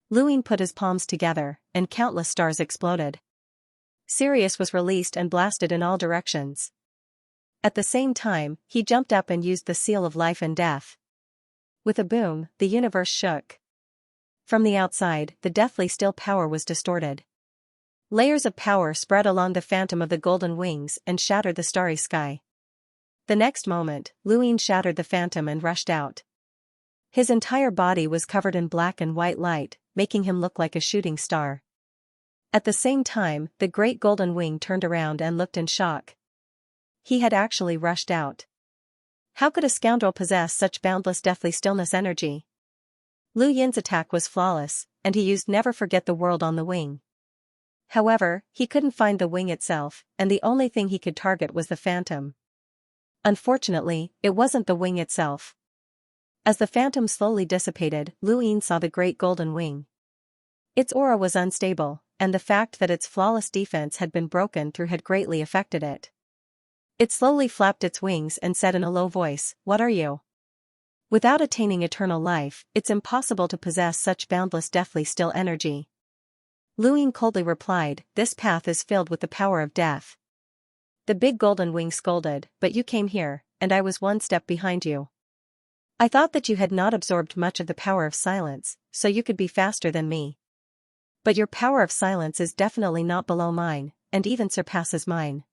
Speaker 1: Luin put his palms together, and countless stars exploded. Sirius was released and blasted in all directions. At the same time, he jumped up and used the seal of life and death. With a boom, the universe shook. From the outside, the deathly still power was distorted. Layers of power spread along the phantom of the golden wings and shattered the starry sky. The next moment, Luin shattered the phantom and rushed out. His entire body was covered in black and white light, making him look like a shooting star. At the same time, the great golden wing turned around and looked in shock. He had actually rushed out. How could a scoundrel possess such boundless deathly stillness energy? Lu Yin's attack was flawless, and he used Never Forget the World on the wing. However, he couldn't find the wing itself, and the only thing he could target was the phantom. Unfortunately, it wasn't the wing itself. As the phantom slowly dissipated, Lu Yin saw the great golden wing. Its aura was unstable, and the fact that its flawless defense had been broken through had greatly affected it. It slowly flapped its wings and said in a low voice, "What are you?" Without attaining eternal life, it's impossible to possess such boundless deathly still energy. Lu Yin coldly replied, "This path is filled with the power of death." The big golden wing scolded, "But you came here, and I was one step behind you. I thought that you had not absorbed much of the power of silence, so you could be faster than me. But your power of silence is definitely not below mine, and even surpasses mine.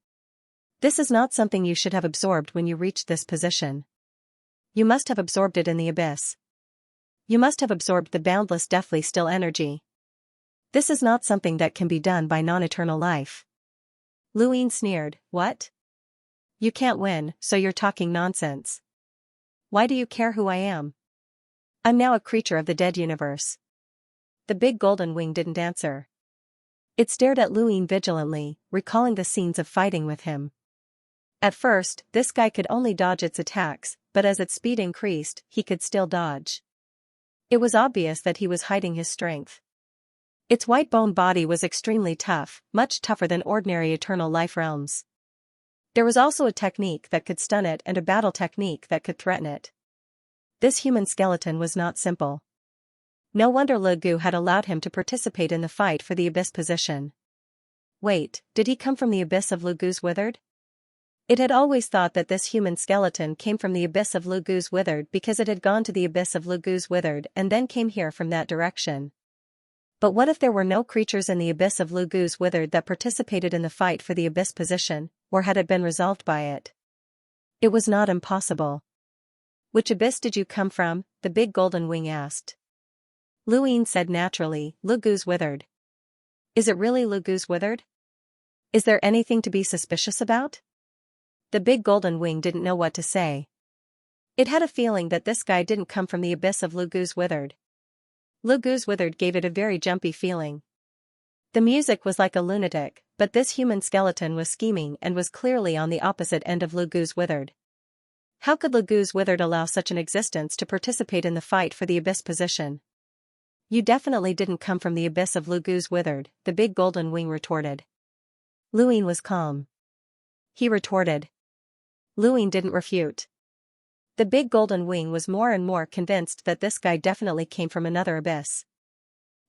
Speaker 1: This is not something you should have absorbed when you reached this position. You must have absorbed it in the abyss. You must have absorbed the boundless deathly still energy. This is not something that can be done by non-eternal life." Lu Yin sneered, "What? You can't win, so you're talking nonsense. Why do you care who I am? I'm now a creature of the dead universe." The big golden wing didn't answer. It stared at Lu Yin vigilantly, recalling the scenes of fighting with him. At first, this guy could only dodge its attacks, but as its speed increased, he could still dodge. It was obvious that he was hiding his strength. Its white bone body was extremely tough, much tougher than ordinary eternal life realms. There was also a technique that could stun it and a battle technique that could threaten it. This human skeleton was not simple. No wonder Le Gu had allowed him to participate in the fight for the abyss position. Wait, did he come from the abyss of Le Gu's Withered? It had always thought that this human skeleton came from the abyss of Le Gu's Withered because it had gone to the abyss of Le Gu's Withered and then came here from that direction. But what if there were no creatures in the abyss of Le Gu's Withered that participated in the fight for the abyss position, or had it been resolved by it? It was not impossible. "Which abyss did you come from?" the big golden wing asked. Lu Yin said naturally, "Le Gu's Withered." "Is it really Le Gu's Withered? Is there anything to be suspicious about?" The big golden wing didn't know what to say. It had a feeling that this guy didn't come from the abyss of Le Gu's Withered. Le Gu's Withered gave it a very jumpy feeling. The music was like a lunatic, but this human skeleton was scheming and was clearly on the opposite end of Le Gu's Withered. How could Le Gu's Withered allow such an existence to participate in the fight for the abyss position? "You definitely didn't come from the abyss of Le Gu's Withered," the big golden wing retorted. Lu Yin was calm. He retorted. Lu Yin didn't refute. The big golden wing was more and more convinced that this guy definitely came from another abyss.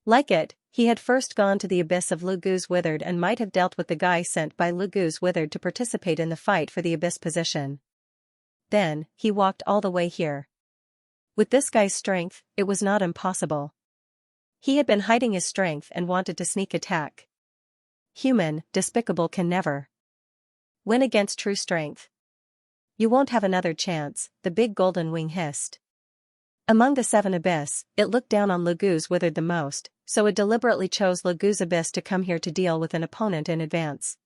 Speaker 1: Like it, he had first gone to the abyss of Le Gu's Withered and might have dealt with the guy sent by Le Gu's Withered to participate in the fight for the abyss position. Then, he walked all the way here. With this guy's strength, it was not impossible. He had been hiding his strength and wanted to sneak attack. Human, despicable can never win against true strength. "You won't have another chance," the big golden wing hissed. Among the 7 abyss, it looked down on Le Gu's Withered the most, so it deliberately chose Le Gu's abyss to come here to deal with an opponent in advance.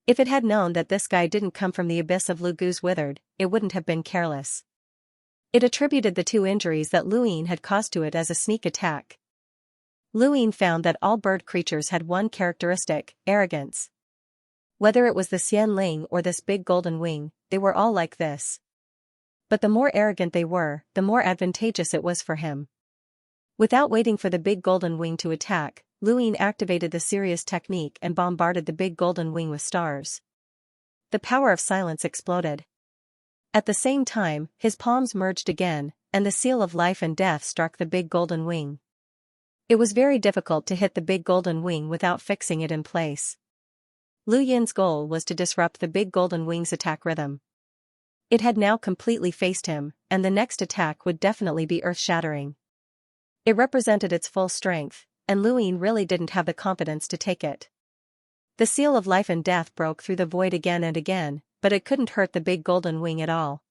Speaker 1: If it had known that this guy didn't come from the abyss of Le Gu's Withered, it wouldn't have been careless. It attributed the 2 injuries that Lu Yin had caused to it as a sneak attack. Lu Yin found that all bird creatures had one characteristic: arrogance. Whether it was the Xianxia or this big golden wing, they were all like this. But the more arrogant they were, the more advantageous it was for him. Without waiting for the big golden wing to attack, Lu Yin activated the Sirius technique and bombarded the big golden wing with stars. The power of silence exploded. At the same time, his palms merged again, and the seal of life and death struck the big golden wing. It was very difficult to hit the big golden wing without fixing it in place. Lu Yin's goal was to disrupt the big golden wing's attack rhythm. It had now completely faced him, and the next attack would definitely be earth-shattering. It represented its full strength, and Lu Yin really didn't have the confidence to take it. The seal of life and death broke through the void again and again, but it couldn't hurt the big golden wing at all.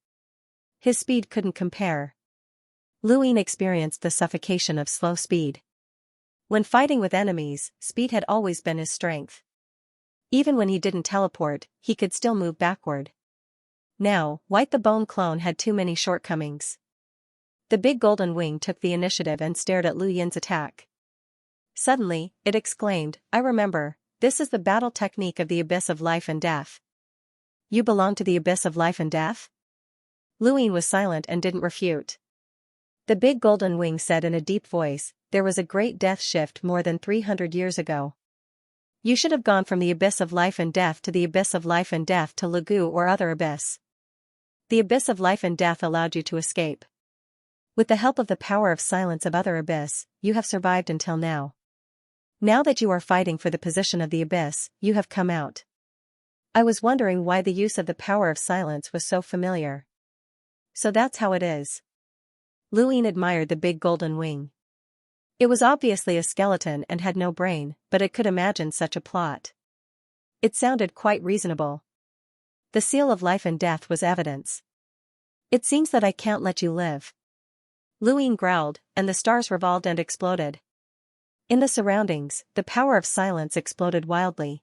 Speaker 1: His speed couldn't compare. Lu Yin experienced the suffocation of slow speed. When fighting with enemies, speed had always been his strength. Even when he didn't teleport, he could still move backward. Now, White the Bone Clone had too many shortcomings. The big golden wing took the initiative and stared at Lu Yin's attack. Suddenly, it exclaimed, "I remember, this is the battle technique of the Abyss of Life and Death." "You belong to the Abyss of Life and Death?" Lu Yin was silent and didn't refute. The big golden wing said in a deep voice, "There was a great death shift more than 300 years ago. You should have gone from the Abyss of Life and Death to the Abyss of Life and Death to Lagu or other abyss. The Abyss of Life and Death allowed you to escape. With the help of the power of silence of other abyss, you have survived until now. Now that you are fighting for the position of the abyss, you have come out. I was wondering why the use of the power of silence was so familiar. So that's how it is." Lu Yin admired the big golden wing. It was obviously a skeleton and had no brain, but it could imagine such a plot. It sounded quite reasonable. The seal of life and death was evidence. "It seems that I can't let you live." Lu Yin growled, and the stars revolved and exploded. In the surroundings, the power of silence exploded wildly.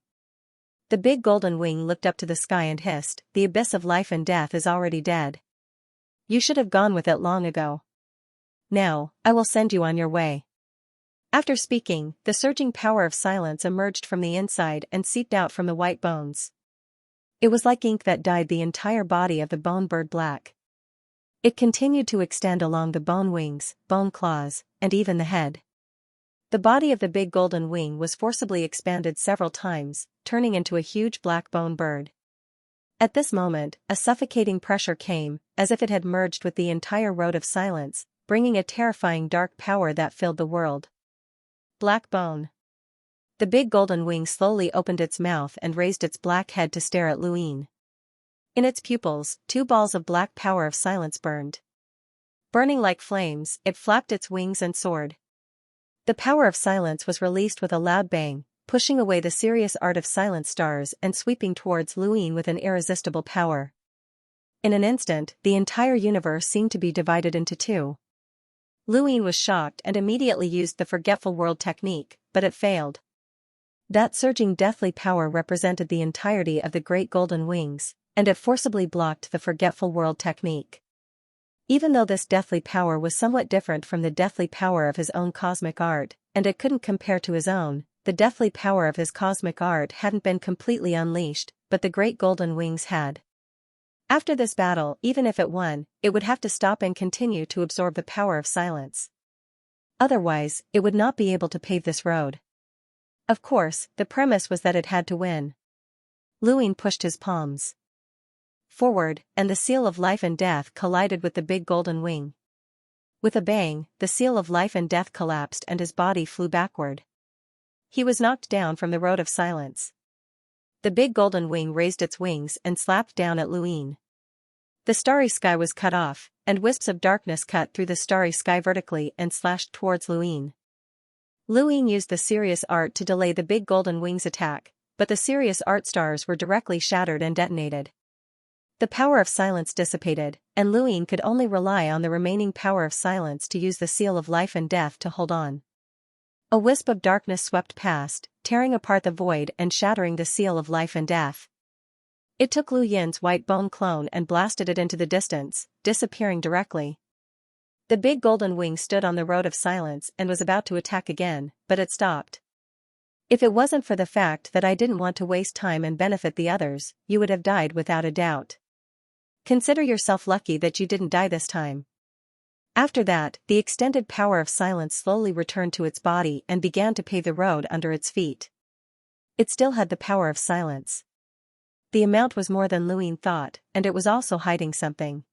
Speaker 1: The big golden wing looked up to the sky and hissed, "The Abyss of Life and Death is already dead. You should have gone with it long ago. Now, I will send you on your way." After speaking, the surging power of silence emerged from the inside and seeped out from the white bones. It was like ink that dyed the entire body of the bone bird black. It continued to extend along the bone wings, bone claws, and even the head. The body of the big golden wing was forcibly expanded several times, turning into a huge black bone bird. At this moment, a suffocating pressure came, as if it had merged with the entire road of silence, bringing a terrifying dark power that filled the world. Black bone. The big golden wing slowly opened its mouth and raised its black head to stare at Lu Yin. In its pupils, 2 balls of black power of silence burned. Burning like flames, it flapped its wings and soared. The power of silence was released with a loud bang, pushing away the serious art of silence stars and sweeping towards Lu Yin with an irresistible power. In an instant, the entire universe seemed to be divided into 2. Lu Yin was shocked and immediately used the Forgetful World technique, but it failed. That surging deathly power represented the entirety of the Great Golden Wings, and it forcibly blocked the Forgetful World technique. Even though this deathly power was somewhat different from the deathly power of his own cosmic art, and it couldn't compare to his own, the deathly power of his cosmic art hadn't been completely unleashed, but the Great Golden Wings had. After this battle, even if it won, it would have to stop and continue to absorb the power of silence. Otherwise, it would not be able to pave this road. Of course, the premise was that it had to win. Lu Yin pushed his palms forward, and the seal of life and death collided with the big golden wing. With a bang, the seal of life and death collapsed and his body flew backward. He was knocked down from the road of silence. The big golden wing raised its wings and slapped down at Lu Yin. The starry sky was cut off, and wisps of darkness cut through the starry sky vertically and slashed towards Lu Yin. Lu Yin used the serious art to delay the big golden wing's attack, but the serious art stars were directly shattered and detonated. The power of silence dissipated, and Lu Yin could only rely on the remaining power of silence to use the seal of life and death to hold on. A wisp of darkness swept past, tearing apart the void and shattering the seal of life and death. It took Lu Yin's white bone clone and blasted it into the distance, disappearing directly. The big golden wing stood on the road of silence and was about to attack again, but it stopped. "If it wasn't for the fact that I didn't want to waste time and benefit the others, you would have died without a doubt. Consider yourself lucky that you didn't die this time." After that, the extended power of silence slowly returned to its body and began to pave the road under its feet. It still had the power of silence. The amount was more than Lu Yin thought, and it was also hiding something.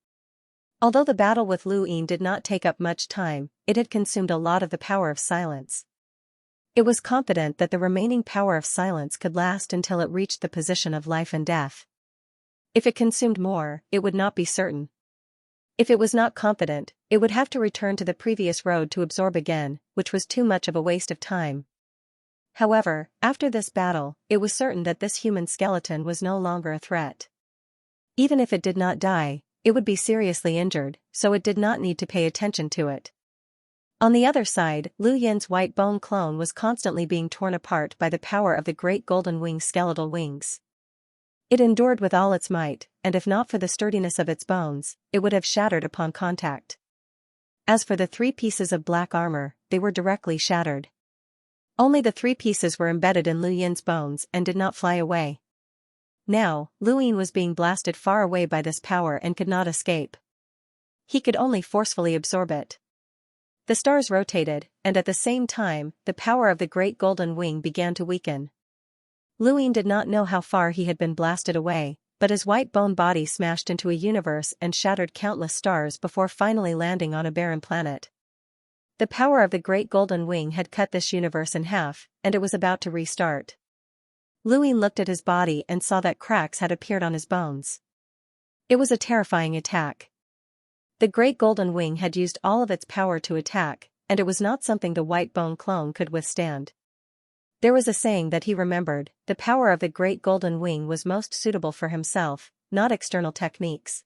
Speaker 1: Although the battle with Lu Yin did not take up much time, it had consumed a lot of the power of silence. It was confident that the remaining power of silence could last until it reached the position of life and death. If it consumed more, it would not be certain. If it was not confident, it would have to return to the previous road to absorb again, which was too much of a waste of time. However, after this battle, it was certain that this human skeleton was no longer a threat. Even if it did not die, it would be seriously injured, so it did not need to pay attention to it. On the other side, Lu Yin's white bone clone was constantly being torn apart by the power of the great golden wing's skeletal wings. It endured with all its might, and if not for the sturdiness of its bones, it would have shattered upon contact. As for the 3 pieces of black armor, they were directly shattered. Only the 3 pieces were embedded in Lu Yin's bones and did not fly away. Now, Lu Yin was being blasted far away by this power and could not escape. He could only forcefully absorb it. The stars rotated, and at the same time, the power of the great golden wing began to weaken. Lu Yin did not know how far he had been blasted away, but his white bone body smashed into a universe and shattered countless stars before finally landing on a barren planet. The power of the great golden wing had cut this universe in half, and it was about to restart. Lu Yin looked at his body and saw that cracks had appeared on his bones. It was a terrifying attack. The great golden wing had used all of its power to attack, and it was not something the white bone clone could withstand. There was a saying that he remembered: the power of the great golden wing was most suitable for himself, not external techniques.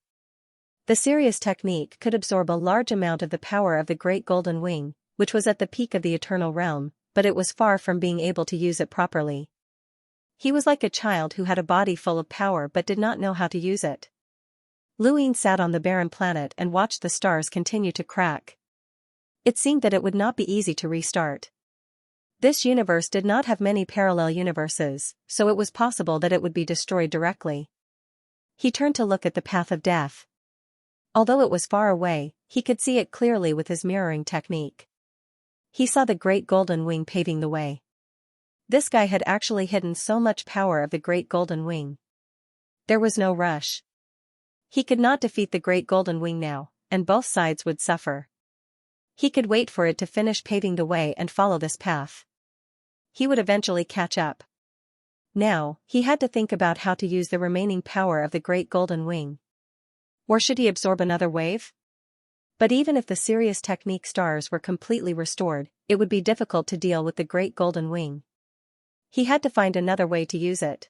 Speaker 1: The serious technique could absorb a large amount of the power of the great golden wing, which was at the peak of the eternal realm, but it was far from being able to use it properly. He was like a child who had a body full of power but did not know how to use it. Lu Yin sat on the barren planet and watched the stars continue to crack. It seemed that it would not be easy to restart. This universe did not have many parallel universes, so it was possible that it would be destroyed directly. He turned to look at the path of death. Although it was far away, he could see it clearly with his mirroring technique. He saw the great golden wing paving the way. This guy had actually hidden so much power of the great golden wing. There was no rush. He could not defeat the great golden wing now, and both sides would suffer. He could wait for it to finish paving the way and follow this path. He would eventually catch up. Now, he had to think about how to use the remaining power of the great golden wing. Or should he absorb another wave? But even if the serious technique stars were completely restored, it would be difficult to deal with the great golden wing. He had to find another way to use it.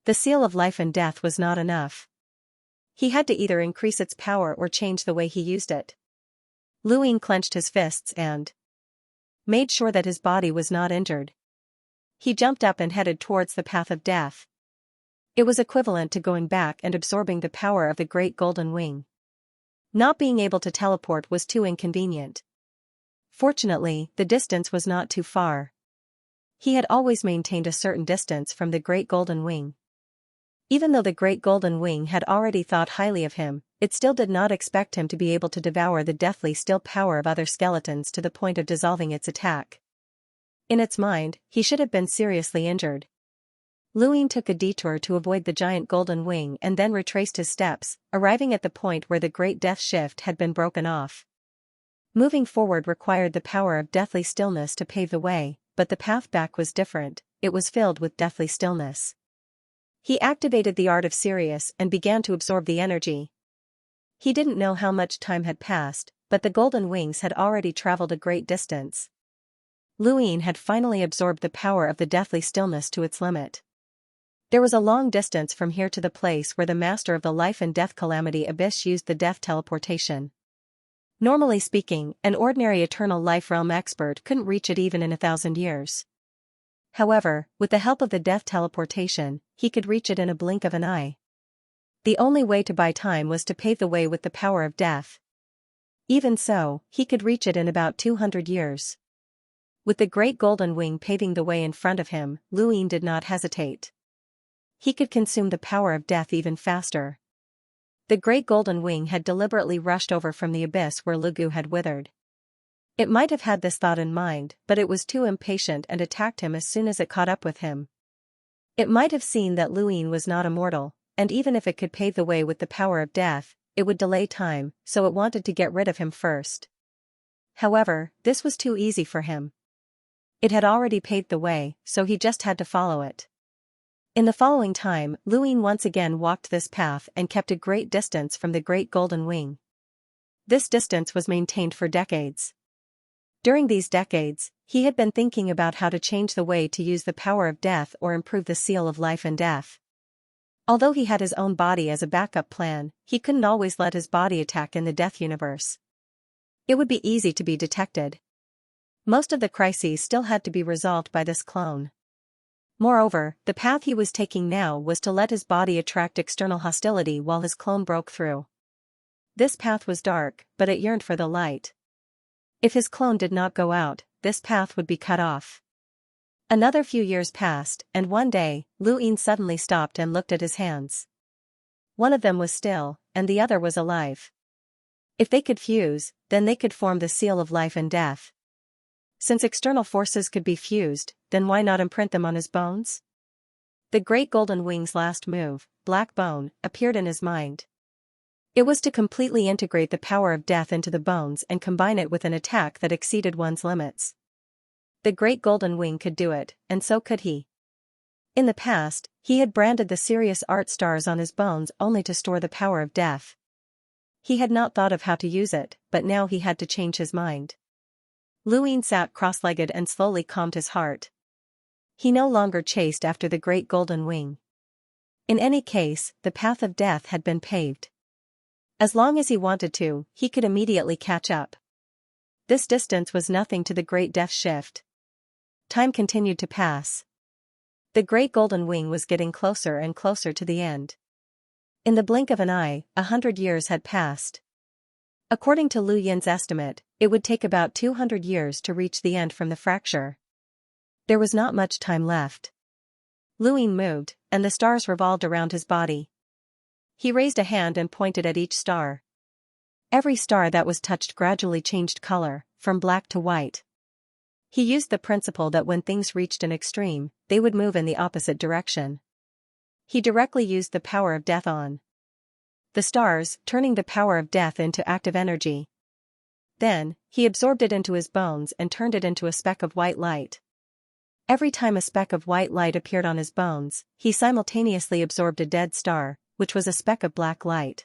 Speaker 1: The seal of life and death was not enough. He had to either increase its power or change the way he used it. Lu Yin clenched his fists and made sure that his body was not injured. He jumped up and headed towards the path of death. It was equivalent to going back and absorbing the power of the great golden wing. Not being able to teleport was too inconvenient. Fortunately, the distance was not too far. He had always maintained a certain distance from the great golden wing. Even though the great golden wing had already thought highly of him, it still did not expect him to be able to devour the deathly still power of other skeletons to the point of dissolving its attack. In its mind, he should have been seriously injured. Lu Yin took a detour to avoid the giant golden wing and then retraced his steps, arriving at the point where the great death shift had been broken off. Moving forward required the power of deathly stillness to pave the way, but the path back was different. It was filled with deathly stillness. He activated the art of Sirius and began to absorb the energy. He didn't know how much time had passed, but the golden wings had already traveled a great distance. Lu Yin had finally absorbed the power of the deathly stillness to its limit. There was a long distance from here to the place where the master of the life and death calamity abyss used the death teleportation. Normally speaking, an ordinary eternal life realm expert couldn't reach it even in 1,000 years. However, with the help of the death teleportation, he could reach it in a blink of an eye. The only way to buy time was to pave the way with the power of death. Even so, he could reach it in about 200 years. With the great golden wing paving the way in front of him, Lu Yin did not hesitate. He could consume the power of death even faster. The great golden wing had deliberately rushed over from the abyss where Lu Gu had withered. It might have had this thought in mind, but it was too impatient and attacked him as soon as it caught up with him. It might have seen that Luin was not immortal, and even if it could pave the way with the power of death, it would delay time, so it wanted to get rid of him first. However, this was too easy for him. It had already paved the way, so he just had to follow it. In the following time, Luin once again walked this path and kept a great distance from the Great Golden Wing. This distance was maintained for decades. During these decades, he had been thinking about how to change the way to use the power of death or improve the seal of life and death. Although he had his own body as a backup plan, he couldn't always let his body attack in the death universe. It would be easy to be detected. Most of the crises still had to be resolved by this clone. Moreover, the path he was taking now was to let his body attract external hostility while his clone broke through. This path was dark, but it yearned for the light. If his clone did not go out, this path would be cut off. Another few years passed, and one day, Luin suddenly stopped and looked at his hands. One of them was still, and the other was alive. If they could fuse, then they could form the seal of life and death. Since external forces could be fused, then why not imprint them on his bones? The Great Golden Wing's last move, Black Bone, appeared in his mind. It was to completely integrate the power of death into the bones and combine it with an attack that exceeded one's limits. The Great Golden Wing could do it, and so could he. In the past, he had branded the serious art stars on his bones only to store the power of death. He had not thought of how to use it, but now he had to change his mind. Luin sat cross-legged and slowly calmed his heart. He no longer chased after the Great Golden Wing. In any case, the path of death had been paved. As long as he wanted to, he could immediately catch up. This distance was nothing to the Great Death Shift. Time continued to pass. The Great Golden Wing was getting closer and closer to the end. In the blink of an eye, 100 years had passed. According to Lu Yin's estimate, it would take about 200 years to reach the end from the fracture. There was not much time left. Luin moved, and the stars revolved around his body. He raised a hand and pointed at each star. Every star that was touched gradually changed color, from black to white. He used the principle that when things reached an extreme, they would move in the opposite direction. He directly used the power of death on the stars, turning the power of death into active energy. Then, he absorbed it into his bones and turned it into a speck of white light. Every time a speck of white light appeared on his bones, he simultaneously absorbed a dead star, which was a speck of black light.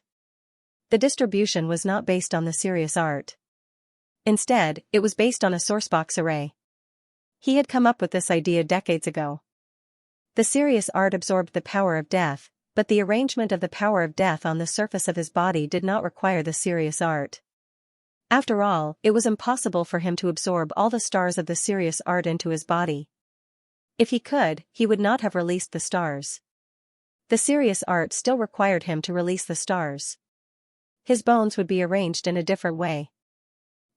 Speaker 1: The distribution was not based on the serious art. Instead, it was based on a sourcebox array. He had come up with this idea decades ago. The serious art absorbed the power of death, but the arrangement of the power of death on the surface of his body did not require the serious art. After all, it was impossible for him to absorb all the stars of the serious art into his body. If he could, he would not have released the stars. The serious art still required him to release the stars. His bones would be arranged in a different way.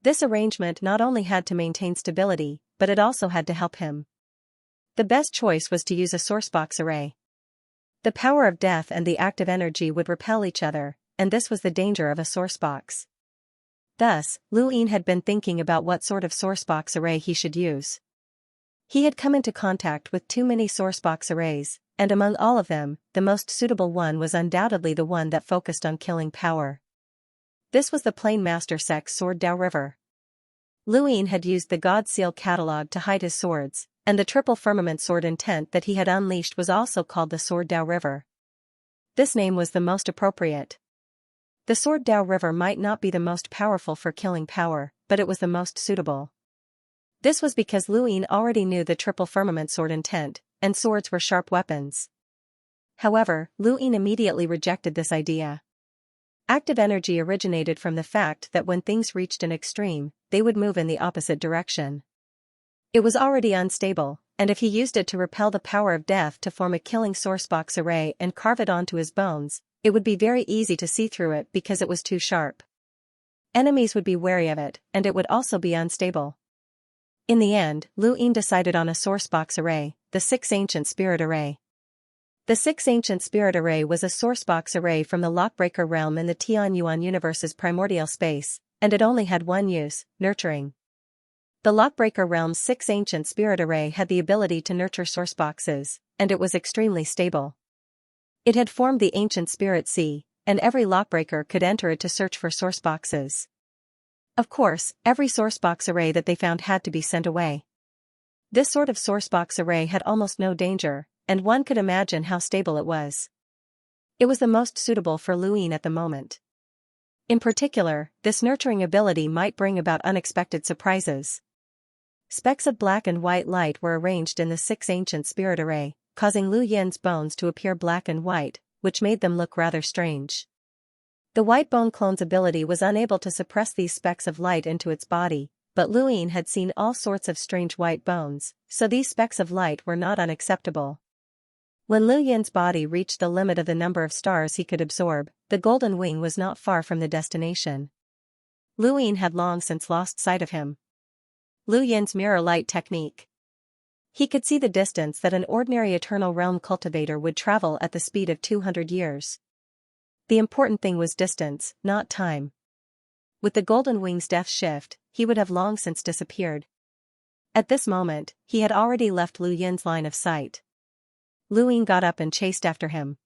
Speaker 1: This arrangement not only had to maintain stability, but it also had to help him. The best choice was to use a sourcebox array. The power of death and the active energy would repel each other, and this was the danger of a sourcebox. Thus, Luin had been thinking about what sort of sourcebox array he should use. He had come into contact with too many sourcebox arrays, and among all of them, the most suitable one was undoubtedly the one that focused on killing power. This was the Plain Master Sec's Sword Dao River. Luin had used the God Seal catalog to hide his swords, and the triple firmament sword intent that he had unleashed was also called the Sword Dao River. This name was the most appropriate. The Sword Dao River might not be the most powerful for killing power, but it was the most suitable. This was because Luin already knew the triple firmament sword intent, and swords were sharp weapons. However, Luin immediately rejected this idea. Active energy originated from the fact that when things reached an extreme, they would move in the opposite direction. It was already unstable, and if he used it to repel the power of death to form a killing sourcebox array and carve it onto his bones, it would be very easy to see through it because it was too sharp. Enemies would be wary of it, and it would also be unstable. In the end, Luin decided on a sourcebox array, the 6 Ancient Spirit Array. The 6 Ancient Spirit Array was a sourcebox array from the Lockbreaker realm in the Tianyuan universe's primordial space, and it only had one use, nurturing. The Lockbreaker Realm's 6 ancient spirit array had the ability to nurture source boxes, and it was extremely stable. It had formed the ancient spirit sea, and every lockbreaker could enter it to search for source boxes. Of course, every source box array that they found had to be sent away. This sort of source box array had almost no danger, and one could imagine how stable it was. It was the most suitable for Luin at the moment. In particular, this nurturing ability might bring about unexpected surprises. Specks of black and white light were arranged in the 6 ancient spirit array, causing Lu Yin's bones to appear black and white, which made them look rather strange. The white bone clone's ability was unable to suppress these specks of light into its body, but Luin had seen all sorts of strange white bones, so these specks of light were not unacceptable. When Lu Yin's body reached the limit of the number of stars he could absorb, the golden wing was not far from the destination. Luin had long since lost sight of him. Lu Yin's mirror light technique. He could see the distance that an ordinary Eternal Realm cultivator would travel at the speed of 200 years. The important thing was distance, not time. With the golden wing's depth shift, he would have long since disappeared. At this moment, he had already left Lu Yin's line of sight. Luin got up and chased after him.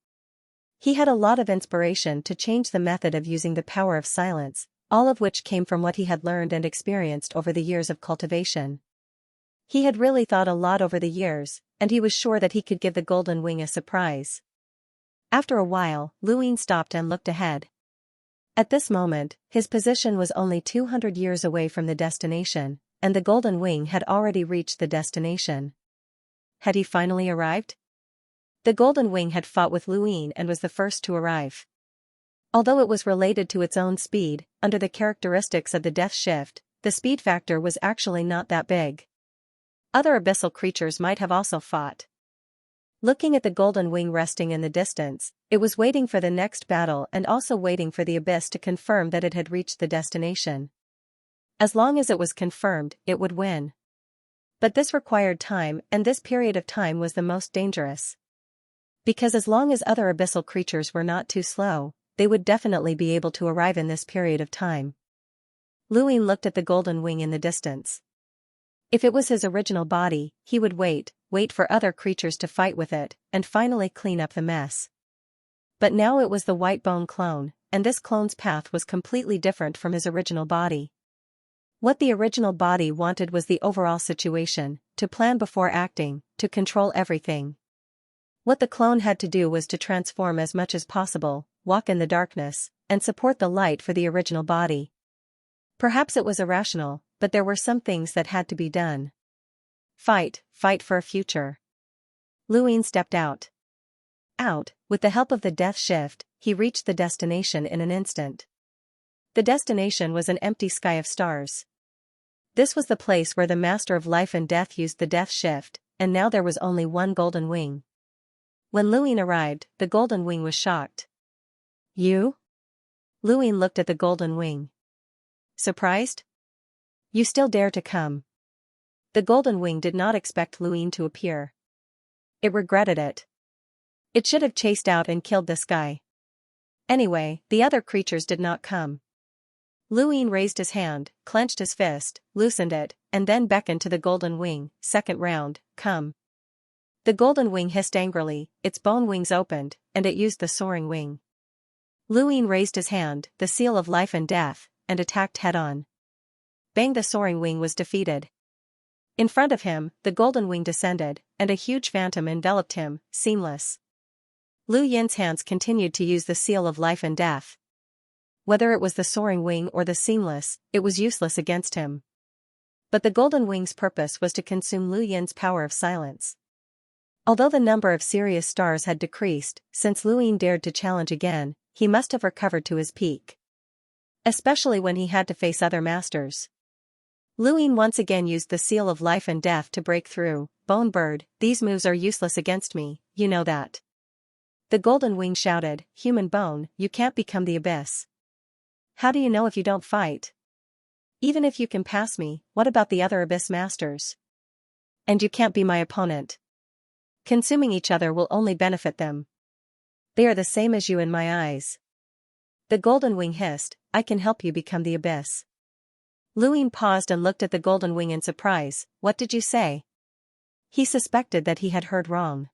Speaker 1: He had a lot of inspiration to change the method of using the power of silence, all of which came from what he had learned and experienced over the years of cultivation. He had really thought a lot over the years, and he was sure that he could give the golden wing a surprise. After a while, Luin stopped and looked ahead. At this moment, his position was only 200 years away from the destination, and the golden wing had already reached the destination. Had he finally arrived? The golden wing had fought with Luin and was the first to arrive. Although it was related to its own speed, under the characteristics of the death shift, the speed factor was actually not that big. Other abyssal creatures might have also fought. Looking at the golden wing resting in the distance, it was waiting for the next battle and also waiting for the abyss to confirm that it had reached the destination. As long as it was confirmed, it would win. But this required time, and this period of time was the most dangerous. Because as long as other abyssal creatures were not too slow, they would definitely be able to arrive in this period of time. Luin looked at the golden wing in the distance. If it was his original body, he would wait for other creatures to fight with it, and finally clean up the mess. But now it was the white bone clone, and this clone's path was completely different from his original body. What the original body wanted was the overall situation, to plan before acting, to control everything. What the clone had to do was to transform as much as possible, walk in the darkness, and support the light for the original body. Perhaps it was irrational, but there were some things that had to be done. Fight for a future. Luin stepped out. With the help of the death shift, he reached the destination in an instant. The destination was an empty sky of stars. This was the place where the Master of Life and Death used the death shift, and now there was only one golden wing. When Luin arrived, the golden wing was shocked. You? Luin looked at the golden wing. Surprised? You still dare to come? The golden wing did not expect Luin to appear. It regretted it. It should have chased out and killed this guy. Anyway, the other creatures did not come. Luin raised his hand, clenched his fist, loosened it, and then beckoned to the golden wing. Second round, come. The golden wing hissed angrily, its bone wings opened, and it used the soaring wing. Luin raised his hand, the seal of life and death, and attacked head-on. Bang! The soaring wing was defeated. In front of him, the golden wing descended, and a huge phantom enveloped him, seamless. Lu Yin's hands continued to use the seal of life and death. Whether it was the soaring wing or the seamless, it was useless against him. But the golden wing's purpose was to consume Lu Yin's power of silence. Although the number of Sirius stars had decreased, since Luin dared to challenge again, he must have recovered to his peak. Especially when he had to face other masters. Luin once again used the seal of life and death to break through. Bone Bird, these moves are useless against me, you know that. The golden wing shouted, Human Bone, you can't become the abyss. How do you know if you don't fight? Even if you can pass me, what about the other abyss masters? And you can't be my opponent. Consuming each other will only benefit them. They are the same as you in my eyes. The golden wing hissed, I can help you become the abyss. Luin paused and looked at the golden wing in surprise. What did you say? He suspected that he had heard wrong.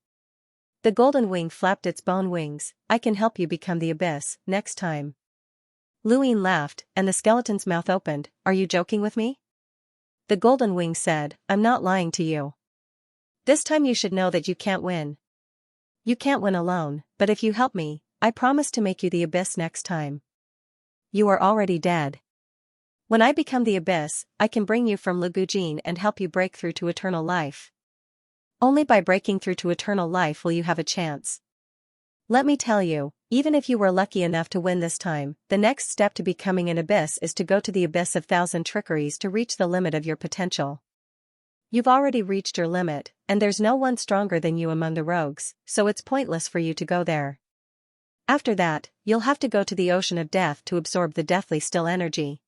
Speaker 1: The golden wing flapped its bone wings. I can help you become the abyss, next time. Luin laughed, and the skeleton's mouth opened. Are you joking with me? The golden wing said, I'm not lying to you. This time you should know that you can't win. You can't win alone, but if you help me, I promise to make you the abyss next time. You are already dead. When I become the abyss, I can bring you from Lugujin and help you break through to eternal life. Only by breaking through to eternal life will you have a chance. Let me tell you, even if you were lucky enough to win this time, the next step to becoming an abyss is to go to the abyss of thousand trickeries to reach the limit of your potential. You've already reached your limit, and there's no one stronger than you among the rogues, so it's pointless for you to go there. After that, you'll have to go to the ocean of death to absorb the deathly still energy.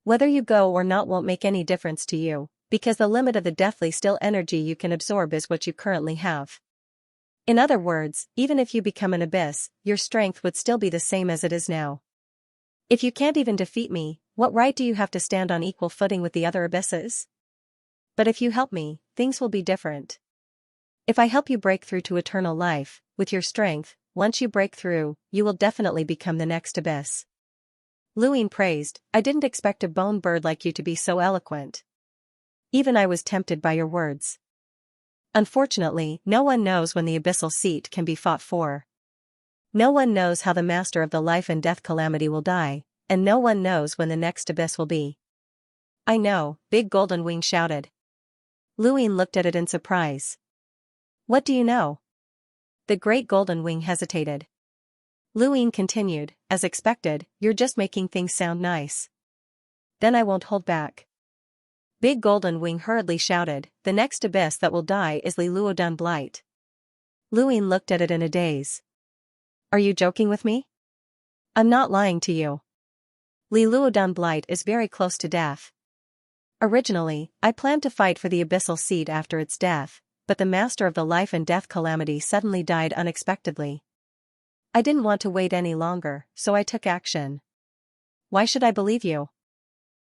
Speaker 1: Whether you go or not won't make any difference to you, because the limit of the deathly still energy you can absorb is what you currently have. In other words, even if you become an abyss, your strength would still be the same as it is now. If you can't even defeat me, what right do you have to stand on equal footing with the other abysses? But if you help me, things will be different. If I help you break through to eternal life, with your strength, once you break through, you will definitely become the next abyss. Luin praised, I didn't expect a bone bird like you to be so eloquent. Even I was tempted by your words. Unfortunately, no one knows when the abyssal seat can be fought for. No one knows how the master of the life and death calamity will die, and no one knows when the next abyss will be. I know, Big Golden Wing shouted. Luin looked at it in surprise. What do you know? The Great Golden Wing hesitated. Luin continued, as expected, you're just making things sound nice. Then I won't hold back. Big Golden Wing hurriedly shouted, the next abyss that will die is Li Luodan Blight. Luin looked at it in a daze. Are you joking with me? I'm not lying to you. Li Luodan Blight is very close to death. Originally, I planned to fight for the abyssal seed after its death, but the master of the life and death calamity suddenly died unexpectedly. I didn't want to wait any longer, so I took action. Why should I believe you?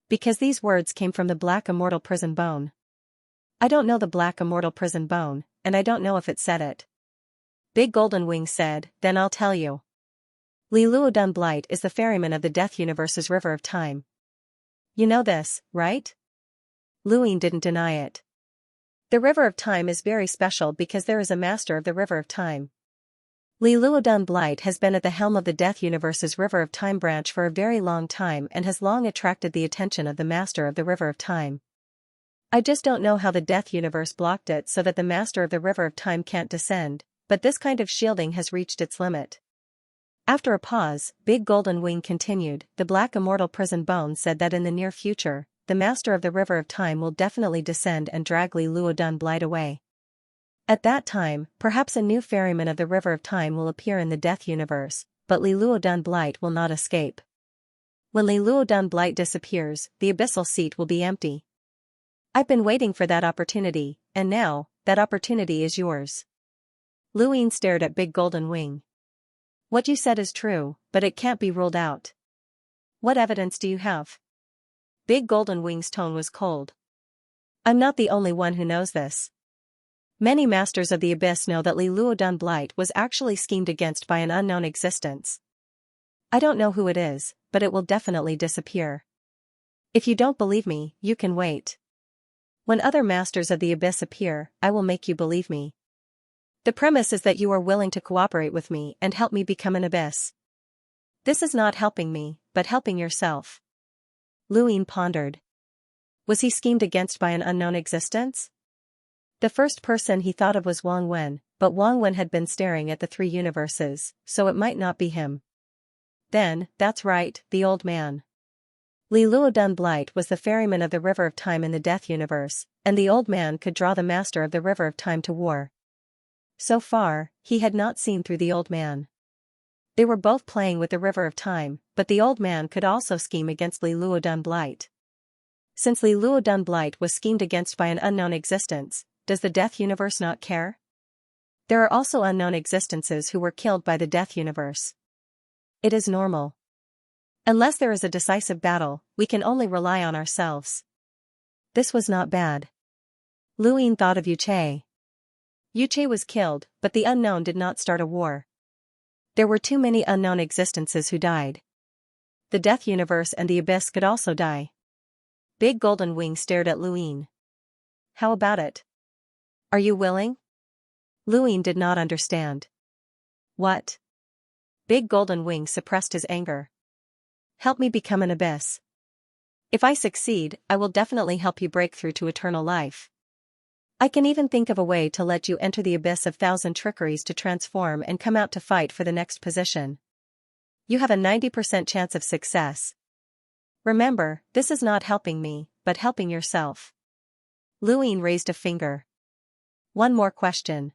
Speaker 1: Because these words came from the Black Immortal Prison Bone. I don't know the Black Immortal Prison Bone, and I don't know if it said it. Big Golden Wing said, then I'll tell you. Li Luodan Blight is the ferryman of the Death Universe's River of Time. You know this, right? Luin didn't deny it. The River of Time is very special because there is a master of the River of Time. Li Luodan Blight has been at the helm of the Death Universe's River of Time branch for a very long time and has long attracted the attention of the Master of the River of Time. I just don't know how the Death Universe blocked it so that the Master of the River of Time can't descend, but this kind of shielding has reached its limit. After a pause, Big Golden Wing continued, the Black Immortal Prison Bone said that in the near future, the Master of the River of Time will definitely descend and drag Li Luodan Blight away. At that time, perhaps a new ferryman of the River of Time will appear in the Death Universe, but Li Luodan Blight will not escape. When Li Luodan Blight disappears, the abyssal seat will be empty. I've been waiting for that opportunity, and now, that opportunity is yours. Luin stared at Big Golden Wing. What you said is true, but it can't be ruled out. What evidence do you have? Big Golden Wing's tone was cold. I'm not the only one who knows this. Many masters of the abyss know that Li Luodan Blight was actually schemed against by an unknown existence. I don't know who it is, but it will definitely disappear. If you don't believe me, you can wait. When other masters of the abyss appear, I will make you believe me. The premise is that you are willing to cooperate with me and help me become an abyss. This is not helping me, but helping yourself. Luin pondered. Was he schemed against by an unknown existence? The first person he thought of was Wang Wen, but Wang Wen had been staring at the three universes, so it might not be him. Then, that's right, the old man. Li Luodan Blight was the ferryman of the River of Time in the Death Universe, and the old man could draw the master of the River of Time to war. So far, he had not seen through the old man. They were both playing with the River of Time, but the old man could also scheme against Li Luodan Blight. Since Li Luodan Blight was schemed against by an unknown existence, does the Death Universe not care? There are also unknown existences who were killed by the Death Universe. It is normal. Unless there is a decisive battle, we can only rely on ourselves. This was not bad. Luin thought of Yuche. Yuche was killed, but the unknown did not start a war. There were too many unknown existences who died. The Death Universe and the Abyss could also die. Big Golden Wing stared at Luin. How about it? Are you willing? Luin did not understand. What? Big Golden Wing suppressed his anger. Help me become an abyss. If I succeed, I will definitely help you break through to eternal life. I can even think of a way to let you enter the abyss of 1,000 trickeries to transform and come out to fight for the next position. You have a 90% chance of success. Remember, this is not helping me, but helping yourself. Luin raised a finger. One more question.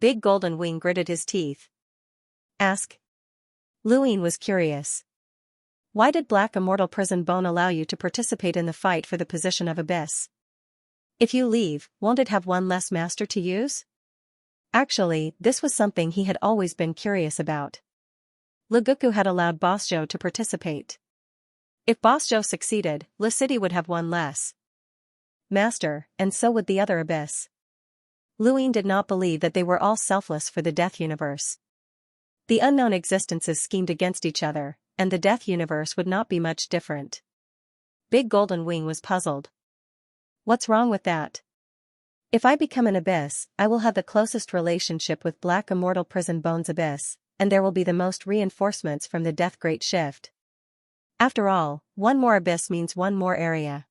Speaker 1: Big Golden Wing gritted his teeth. Ask. Luin was curious. Why did Black Immortal Prison Bone allow you to participate in the fight for the position of abyss? If you leave, won't it have one less master to use? Actually, this was something he had always been curious about. Legoku had allowed Boss Zhou to participate. If Boss Zhou succeeded, La City would have one less master, and so would the other abyss. Luin did not believe that they were all selfless for the Death Universe. The unknown existences schemed against each other, and the Death Universe would not be much different. Big Golden Wing was puzzled. What's wrong with that? If I become an abyss, I will have the closest relationship with Black Immortal Prison Bone's abyss, and there will be the most reinforcements from the Death Great Shift. After all, one more abyss means one more area.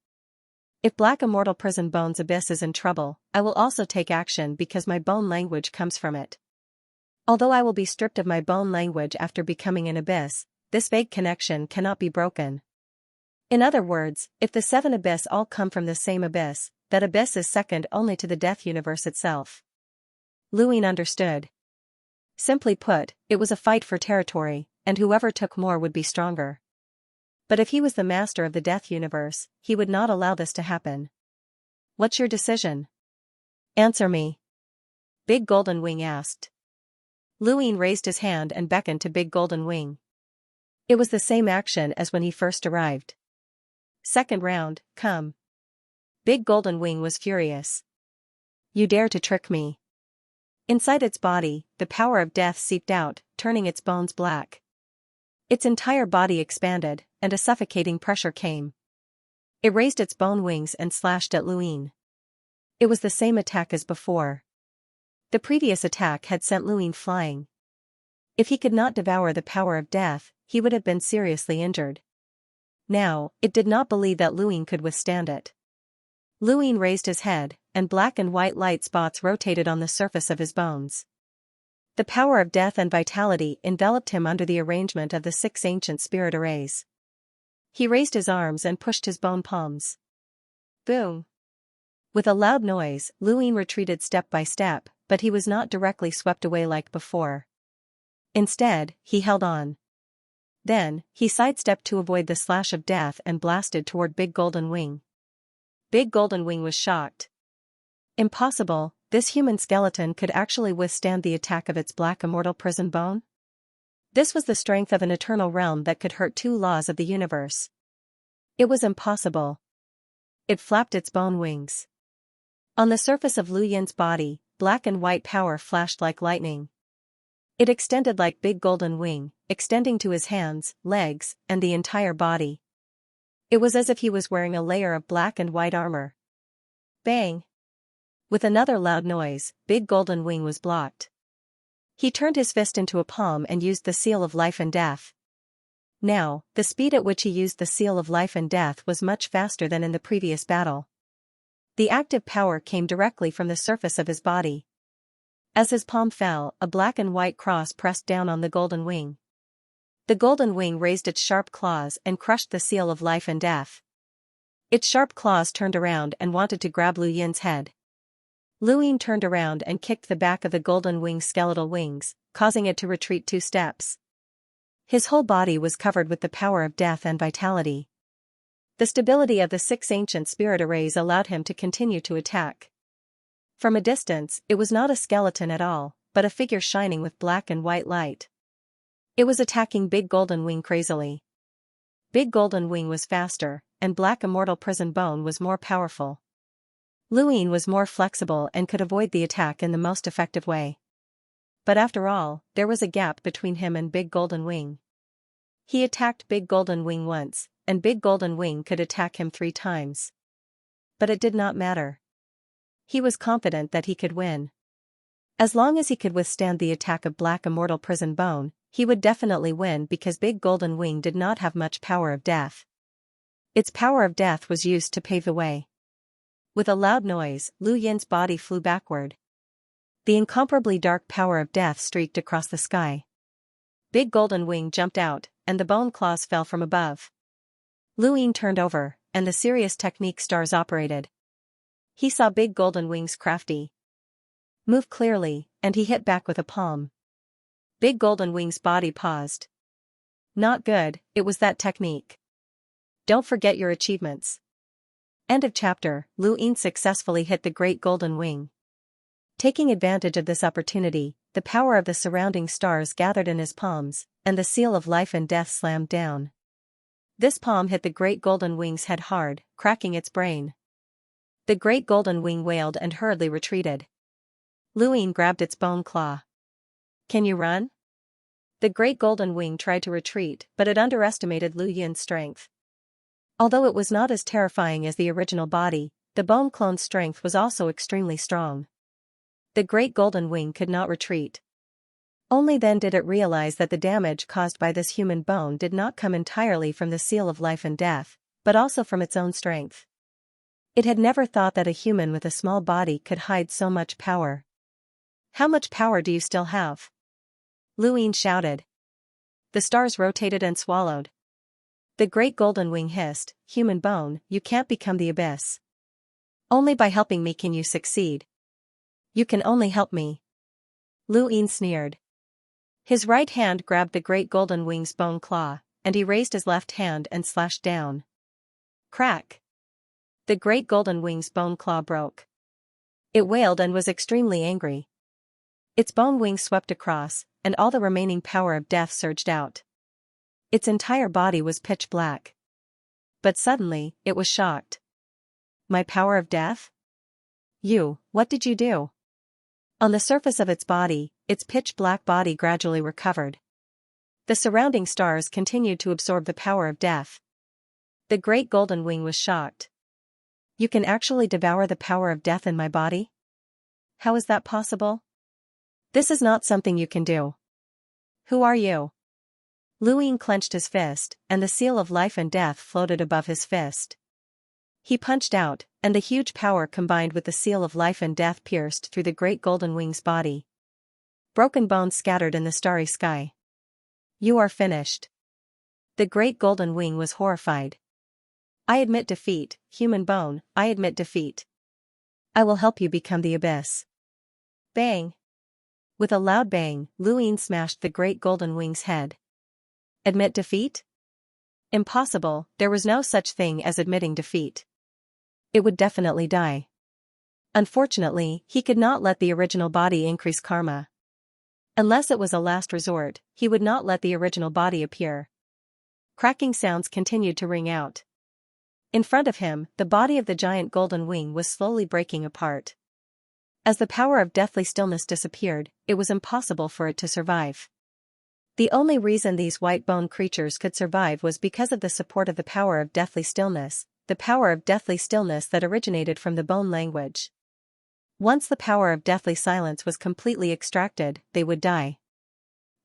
Speaker 1: If Black Immortal Prison Bone's abyss is in trouble, I will also take action because my bone language comes from it. Although I will be stripped of my bone language after becoming an abyss, this vague connection cannot be broken. In other words, if the 7 abyss all come from the same abyss, that abyss is second only to the Death Universe itself. Luin understood. Simply put, it was a fight for territory, and whoever took more would be stronger. But if he was the master of the Death Universe, he would not allow this to happen. What's your decision? Answer me. Big Golden Wing asked. Luin raised his hand and beckoned to Big Golden Wing. It was the same action as when he first arrived. Second round, come. Big Golden Wing was furious. You dare to trick me. Inside its body, the power of death seeped out, turning its bones black. Its entire body expanded, and a suffocating pressure came. It raised its bone wings and slashed at Luin. It was the same attack as before. The previous attack had sent Luin flying. If he could not devour the power of death, he would have been seriously injured. Now, it did not believe that Luin could withstand it. Luin raised his head, and black and white light spots rotated on the surface of his bones. The power of death and vitality enveloped him under the arrangement of the 6 ancient spirit arrays. He raised his arms and pushed his bone palms. Boom! With a loud noise, Luin retreated step by step, but he was not directly swept away like before. Instead, he held on. Then, he sidestepped to avoid the slash of death and blasted toward Big Golden Wing. Big Golden Wing was shocked. Impossible, this human skeleton could actually withstand the attack of its Black Immortal Prison Bone? This was the strength of an eternal realm that could hurt 2 laws of the universe. It was impossible. It flapped its bone wings. On the surface of Lu Yin's body, black and white power flashed like lightning. It extended like Big Golden Wing, extending to his hands, legs, and the entire body. It was as if he was wearing a layer of black and white armor. Bang! With another loud noise, Big Golden Wing was blocked. He turned his fist into a palm and used the seal of life and death. Now, the speed at which he used the seal of life and death was much faster than in the previous battle. The active power came directly from the surface of his body. As his palm fell, a black and white cross pressed down on the Golden Wing. The Golden Wing raised its sharp claws and crushed the seal of life and death. Its sharp claws turned around and wanted to grab Lu Yin's head. Luin turned around and kicked the back of the Golden Wing's skeletal wings, causing it to retreat 2 steps. His whole body was covered with the power of death and vitality. The stability of the 6 ancient spirit arrays allowed him to continue to attack. From a distance, it was not a skeleton at all, but a figure shining with black and white light. It was attacking Big Golden Wing crazily. Big Golden Wing was faster, and Black Immortal Prison Bone was more powerful. Luin was more flexible and could avoid the attack in the most effective way. But after all, there was a gap between him and Big Golden Wing. He attacked Big Golden Wing once, and Big Golden Wing could attack him 3 times. But it did not matter. He was confident that he could win. As long as he could withstand the attack of Black Immortal Prison Bone, he would definitely win because Big Golden Wing did not have much power of death. Its power of death was used to pave the way. With a loud noise, Lu Yin's body flew backward. The incomparably dark power of death streaked across the sky. Big Golden Wing jumped out, and the bone claws fell from above. Lu Yin turned over, and the serious technique stars operated. He saw Big Golden Wing's crafty move clearly, and he hit back with a palm. Big Golden Wing's body paused. Not good, it was that technique. Don't forget your achievements. End of chapter. Lu Yin successfully hit the Great Golden Wing. Taking advantage of this opportunity, the power of the surrounding stars gathered in his palms, and the seal of life and death slammed down. This palm hit the Great Golden Wing's head hard, cracking its brain. The Great Golden Wing wailed and hurriedly retreated. Lu Yin grabbed its bone claw. Can you run? The Great Golden Wing tried to retreat, but it underestimated Lu Yin's strength. Although it was not as terrifying as the original body, the bone clone's strength was also extremely strong. The Great Golden Wing could not retreat. Only then did it realize that the damage caused by this human bone did not come entirely from the seal of life and death, but also from its own strength. It had never thought that a human with a small body could hide so much power. How much power do you still have? Lu Yin shouted. The stars rotated and swallowed. The Great Golden Wing hissed, human bone, you can't become the abyss. Only by helping me can you succeed. You can only help me. Lu Yin sneered. His right hand grabbed the Great Golden Wing's bone claw, and he raised his left hand and slashed down. Crack! The Great Golden Wing's bone claw broke. It wailed and was extremely angry. Its bone wing swept across, and all the remaining power of death surged out. Its entire body was pitch black. But suddenly, it was shocked. My power of death? What did you do? On the surface of its body, its pitch-black body gradually recovered. The surrounding stars continued to absorb the power of death. The Great Golden Wing was shocked. You can actually devour the power of death in my body? How is that possible? This is not something you can do. Who are you? Lu Yin clenched his fist, and the seal of life and death floated above his fist. He punched out, and the huge power combined with the seal of life and death pierced through the Great Golden Wing's body. Broken bones scattered in the starry sky. You are finished. The Great Golden Wing was horrified. I admit defeat, human bone, I admit defeat. I will help you become the abyss. Bang! With a loud bang, Lu Yin smashed the Great Golden Wing's head. Admit defeat? Impossible, there was no such thing as admitting defeat. It would definitely die. Unfortunately, he could not let the original body increase karma. Unless it was a last resort, he would not let the original body appear. Cracking sounds continued to ring out. In front of him, the body of the giant golden wing was slowly breaking apart. As the power of deathly stillness disappeared, it was impossible for it to survive. The only reason these white bone creatures could survive was because of the support of the power of deathly stillness, the power of deathly stillness that originated from the bone language. Once the power of deathly silence was completely extracted, they would die.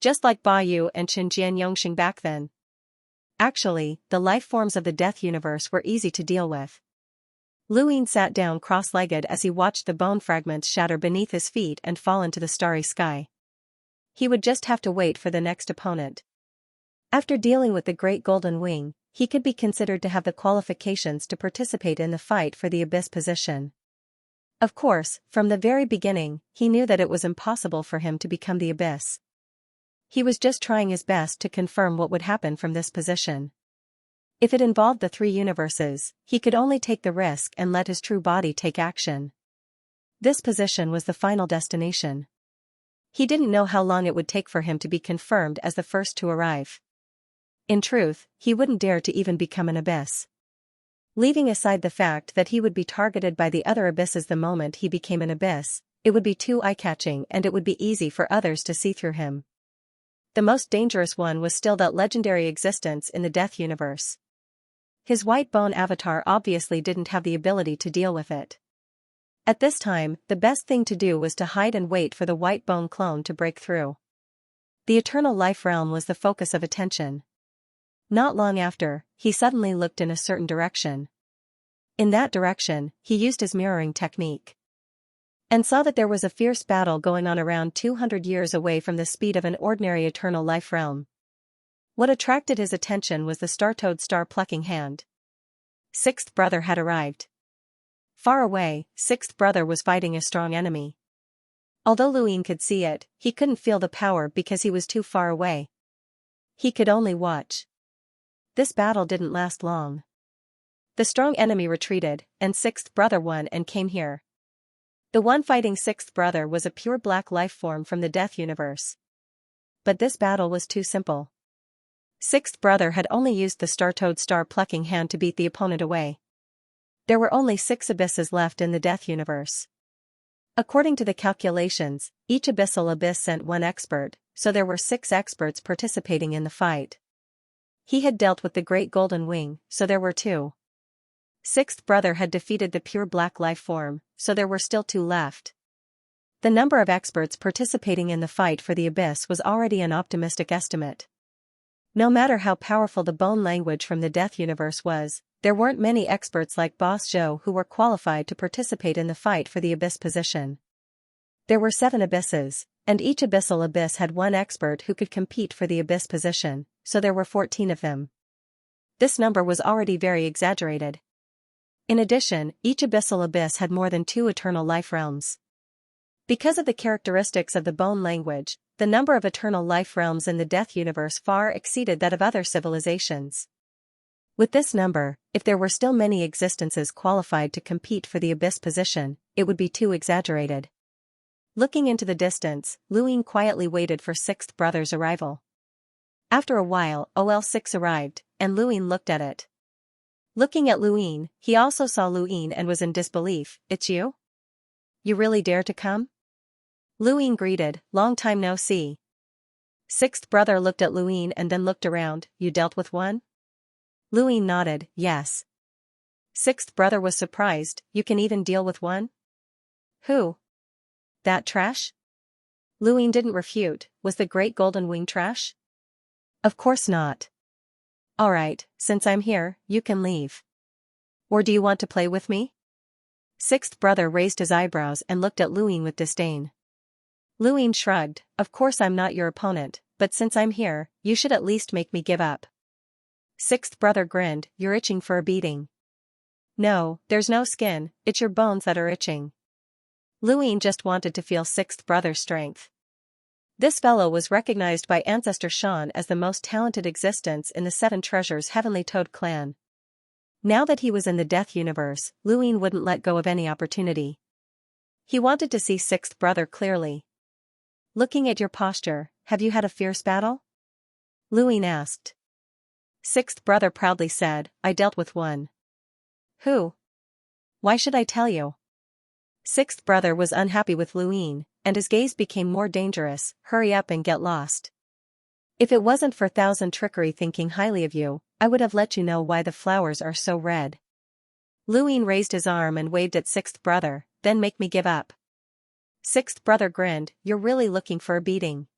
Speaker 1: Just like Ba Yu and Qin Yongxing back then. Actually, the life forms of the death universe were easy to deal with. Lu Yin sat down cross-legged as he watched the bone fragments shatter beneath his feet and fall into the starry sky. He would just have to wait for the next opponent. After dealing with the Great Golden Wing, he could be considered to have the qualifications to participate in the fight for the abyss position. Of course, from the very beginning, he knew that it was impossible for him to become the abyss. He was just trying his best to confirm what would happen from this position. If it involved the 3 universes, he could only take the risk and let his true body take action. This position was the final destination. He didn't know how long it would take for him to be confirmed as the first to arrive. In truth, he wouldn't dare to even become an abyss. Leaving aside the fact that he would be targeted by the other abysses the moment he became an abyss, it would be too eye-catching and it would be easy for others to see through him. The most dangerous one was still that legendary existence in the Death universe. His white bone avatar obviously didn't have the ability to deal with it. At this time, the best thing to do was to hide and wait for the white bone clone to break through. The eternal life realm was the focus of attention. Not long after, he suddenly looked in a certain direction. In that direction, he used his mirroring technique. And saw that there was a fierce battle going on around 200 years away from the speed of an ordinary eternal life realm. What attracted his attention was the star-toed star-plucking hand. Sixth brother had arrived. Far away, sixth brother was fighting a strong enemy. Although Luin could see it, he couldn't feel the power because he was too far away. He could only watch. This battle didn't last long. The strong enemy retreated, and sixth brother won and came here. The one fighting sixth brother was a pure black life form from the Death universe. But this battle was too simple. Sixth brother had only used the star-toed star-plucking hand to beat the opponent away. There were only 6 abysses left in the Death universe. According to the calculations, each abyssal abyss sent 1 expert, so there were 6 experts participating in the fight. He had dealt with the Great Golden Wing, so there were 2. Sixth brother had defeated the pure black life form, so there were still 2 left. The number of experts participating in the fight for the abyss was already an optimistic estimate. No matter how powerful the bone language from the Death universe was, there weren't many experts like Boss Zhou who were qualified to participate in the fight for the abyss position. There were 7 abysses, and each abyssal abyss had 1 expert who could compete for the abyss position, so there were 14 of them. This number was already very exaggerated. In addition, each abyssal abyss had more than 2 eternal life realms. Because of the characteristics of the bone language, the number of eternal life realms in the Death universe far exceeded that of other civilizations. With this number, if there were still many existences qualified to compete for the abyss position, it would be too exaggerated. Looking into the distance, Luin quietly waited for sixth brother's arrival. After a while, OL6 arrived, and Luin looked at it. Looking at Luin, he also saw Luin and was in disbelief. "It's you? You really dare to come?" Luin greeted, "Long time no see." Sixth brother looked at Luin and then looked around. "You dealt with one?" Luin nodded, "Yes." Sixth brother was surprised. "You can even deal with one?" "Who? That trash?" Luin didn't refute. "Was the Great Golden Wing trash?" "Of course not." "Alright, since I'm here, you can leave. Or do you want to play with me?" Sixth brother raised his eyebrows and looked at Luin with disdain. Luin shrugged, "Of course I'm not your opponent, but since I'm here, you should at least make me give up." Sixth brother grinned, "You're itching for a beating." "No, there's no skin, it's your bones that are itching." Luin just wanted to feel sixth brother's strength. This fellow was recognized by Ancestor Shan as the most talented existence in the Seven Treasures Heavenly Toad clan. Now that he was in the Death universe, Luin wouldn't let go of any opportunity. He wanted to see sixth brother clearly. "Looking at your posture, have you had a fierce battle?" Luin asked. Sixth brother proudly said, "I dealt with one." "Who? Why should I tell you?" Sixth brother was unhappy with Luin, and his gaze became more dangerous. "Hurry up and get lost. If it wasn't for Thousand Trickery thinking highly of you, I would have let you know why the flowers are so red." Luin raised his arm and waved at sixth brother, "Then make me give up." Sixth brother grinned, "You're really looking for a beating.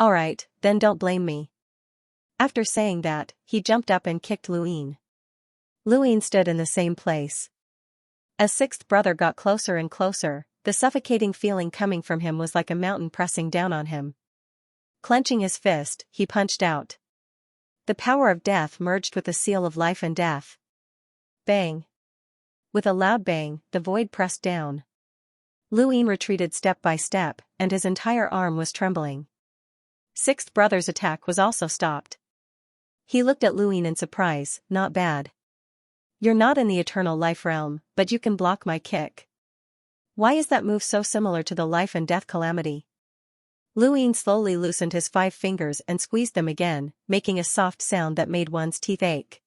Speaker 1: Alright, then don't blame me." After saying that, he jumped up and kicked Luin. Luin stood in the same place. As sixth brother got closer and closer, the suffocating feeling coming from him was like a mountain pressing down on him. Clenching his fist, he punched out. The power of death merged with the seal of life and death. Bang! With a loud bang, the void pressed down. Luin retreated step by step, and his entire arm was trembling. Sixth brother's attack was also stopped. He looked at Luin in surprise. "Not bad. You're not in the eternal life realm, but you can block my kick. Why is that move so similar to the life and death calamity?" Luin slowly loosened his 5 fingers and squeezed them again, making a soft sound that made one's teeth ache.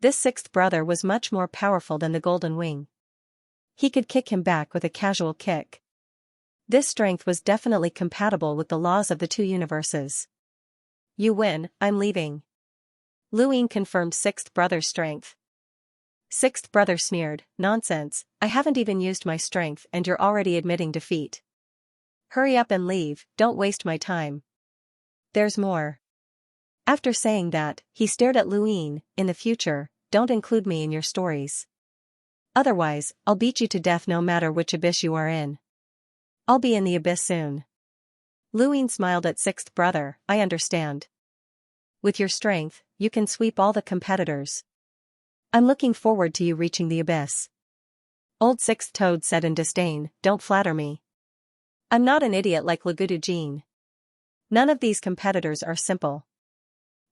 Speaker 1: This sixth brother was much more powerful than the Golden Wing. He could kick him back with a casual kick. This strength was definitely compatible with the laws of the 2 universes. You win, I'm leaving. Luin confirmed sixth brother's strength. Sixth brother sneered, nonsense, I haven't even used my strength and you're already admitting defeat. Hurry up and leave, don't waste my time. There's more. After saying that, he stared at Luin. In the future, don't include me in your stories. Otherwise, I'll beat you to death no matter which abyss you are in. I'll be in the abyss soon. Luin smiled at sixth brother, I understand. With your strength, you can sweep all the competitors. I'm looking forward to you reaching the abyss. Old Sixth Toad said in disdain, don't flatter me. I'm not an idiot like Lagudu Jean. None of these competitors are simple.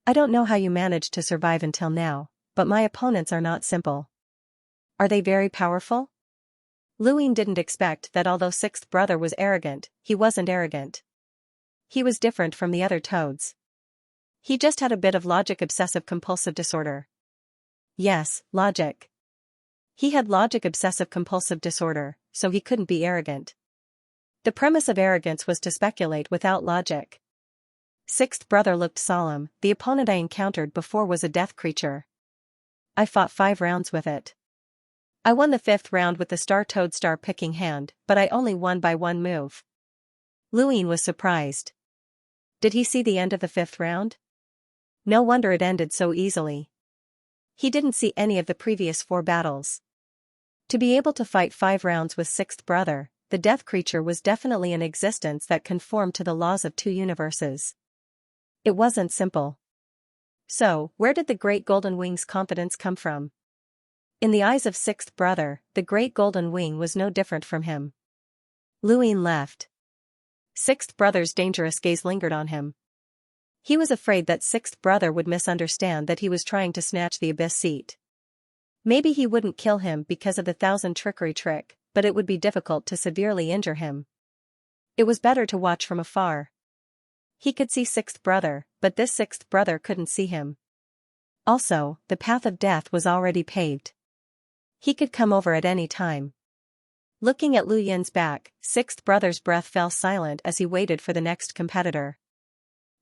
Speaker 1: I don't know how you managed to survive until now, but my opponents are not simple. Are they very powerful? Luin didn't expect that although sixth brother was arrogant, he wasn't arrogant. He was different from the other toads. He just had a bit of logic obsessive-compulsive disorder. Yes, logic. He had logic obsessive-compulsive disorder, so he couldn't be arrogant. The premise of arrogance was to speculate without logic. Sixth brother looked solemn, the opponent I encountered before was a death creature. I fought 5 rounds with it. I won the 5th round with the star toad star picking hand, but I only won by 1 move. Luin was surprised. Did he see the end of the 5th round? No wonder it ended so easily. He didn't see any of the previous 4 battles. To be able to fight 5 rounds with sixth brother, the death creature was definitely an existence that conformed to the laws of 2 universes. It wasn't simple. So, where did the Great Golden Wing's confidence come from? In the eyes of sixth brother, the Great Golden Wing was no different from him. Luin left. Sixth brother's dangerous gaze lingered on him. He was afraid that sixth brother would misunderstand that he was trying to snatch the abyss seat. Maybe he wouldn't kill him because of the 1000 trickery trick, but it would be difficult to severely injure him. It was better to watch from afar. He could see sixth brother, but this sixth brother couldn't see him. Also, the path of death was already paved. He could come over at any time. Looking at Lu Yin's back, sixth brother's breath fell silent as he waited for the next competitor.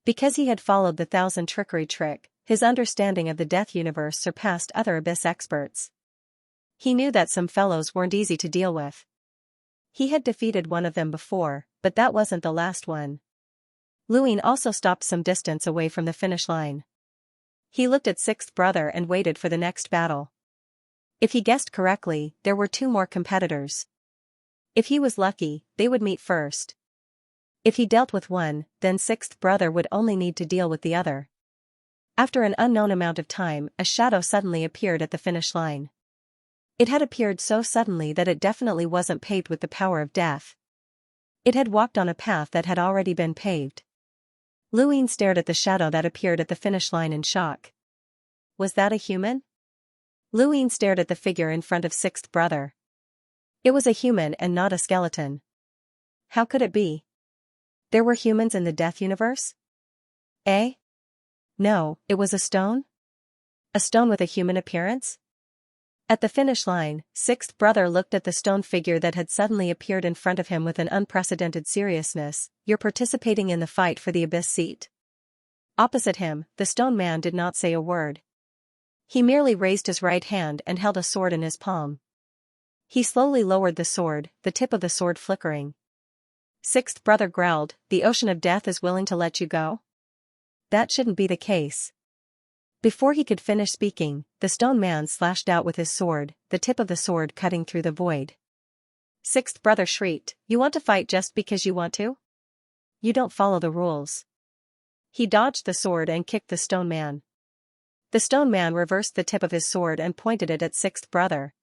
Speaker 1: Because he had followed the 1000 trickery trick, his understanding of the death universe surpassed other abyss experts. He knew that some fellows weren't easy to deal with. He had defeated one of them before, but that wasn't the last one. Luin also stopped some distance away from the finish line. He looked at sixth brother and waited for the next battle. If he guessed correctly, there were 2 more competitors. If he was lucky, they would meet first. If he dealt with one, then sixth brother would only need to deal with the other. After an unknown amount of time, a shadow suddenly appeared at the finish line. It had appeared so suddenly that it definitely wasn't paved with the power of death. It had walked on a path that had already been paved. Luin stared at the shadow that appeared at the finish line in shock. Was that a human? Luin stared at the figure in front of sixth brother. It was a human and not a skeleton. How could it be? There were humans in the death universe? Eh? No, it was a stone? A stone with a human appearance? At the finish line, sixth brother looked at the stone figure that had suddenly appeared in front of him with an unprecedented seriousness. You're participating in the fight for the abyss seat. Opposite him, the stone man did not say a word. He merely raised his right hand and held a sword in his palm. He slowly lowered the sword, the tip of the sword flickering. Sixth brother growled, the ocean of death is willing to let you go? That shouldn't be the case. Before he could finish speaking, the stone man slashed out with his sword, the tip of the sword cutting through the void. Sixth brother shrieked, you want to fight just because you want to? You don't follow the rules. He dodged the sword and kicked the stone man. The stone man reversed the tip of his sword and pointed it at sixth brother.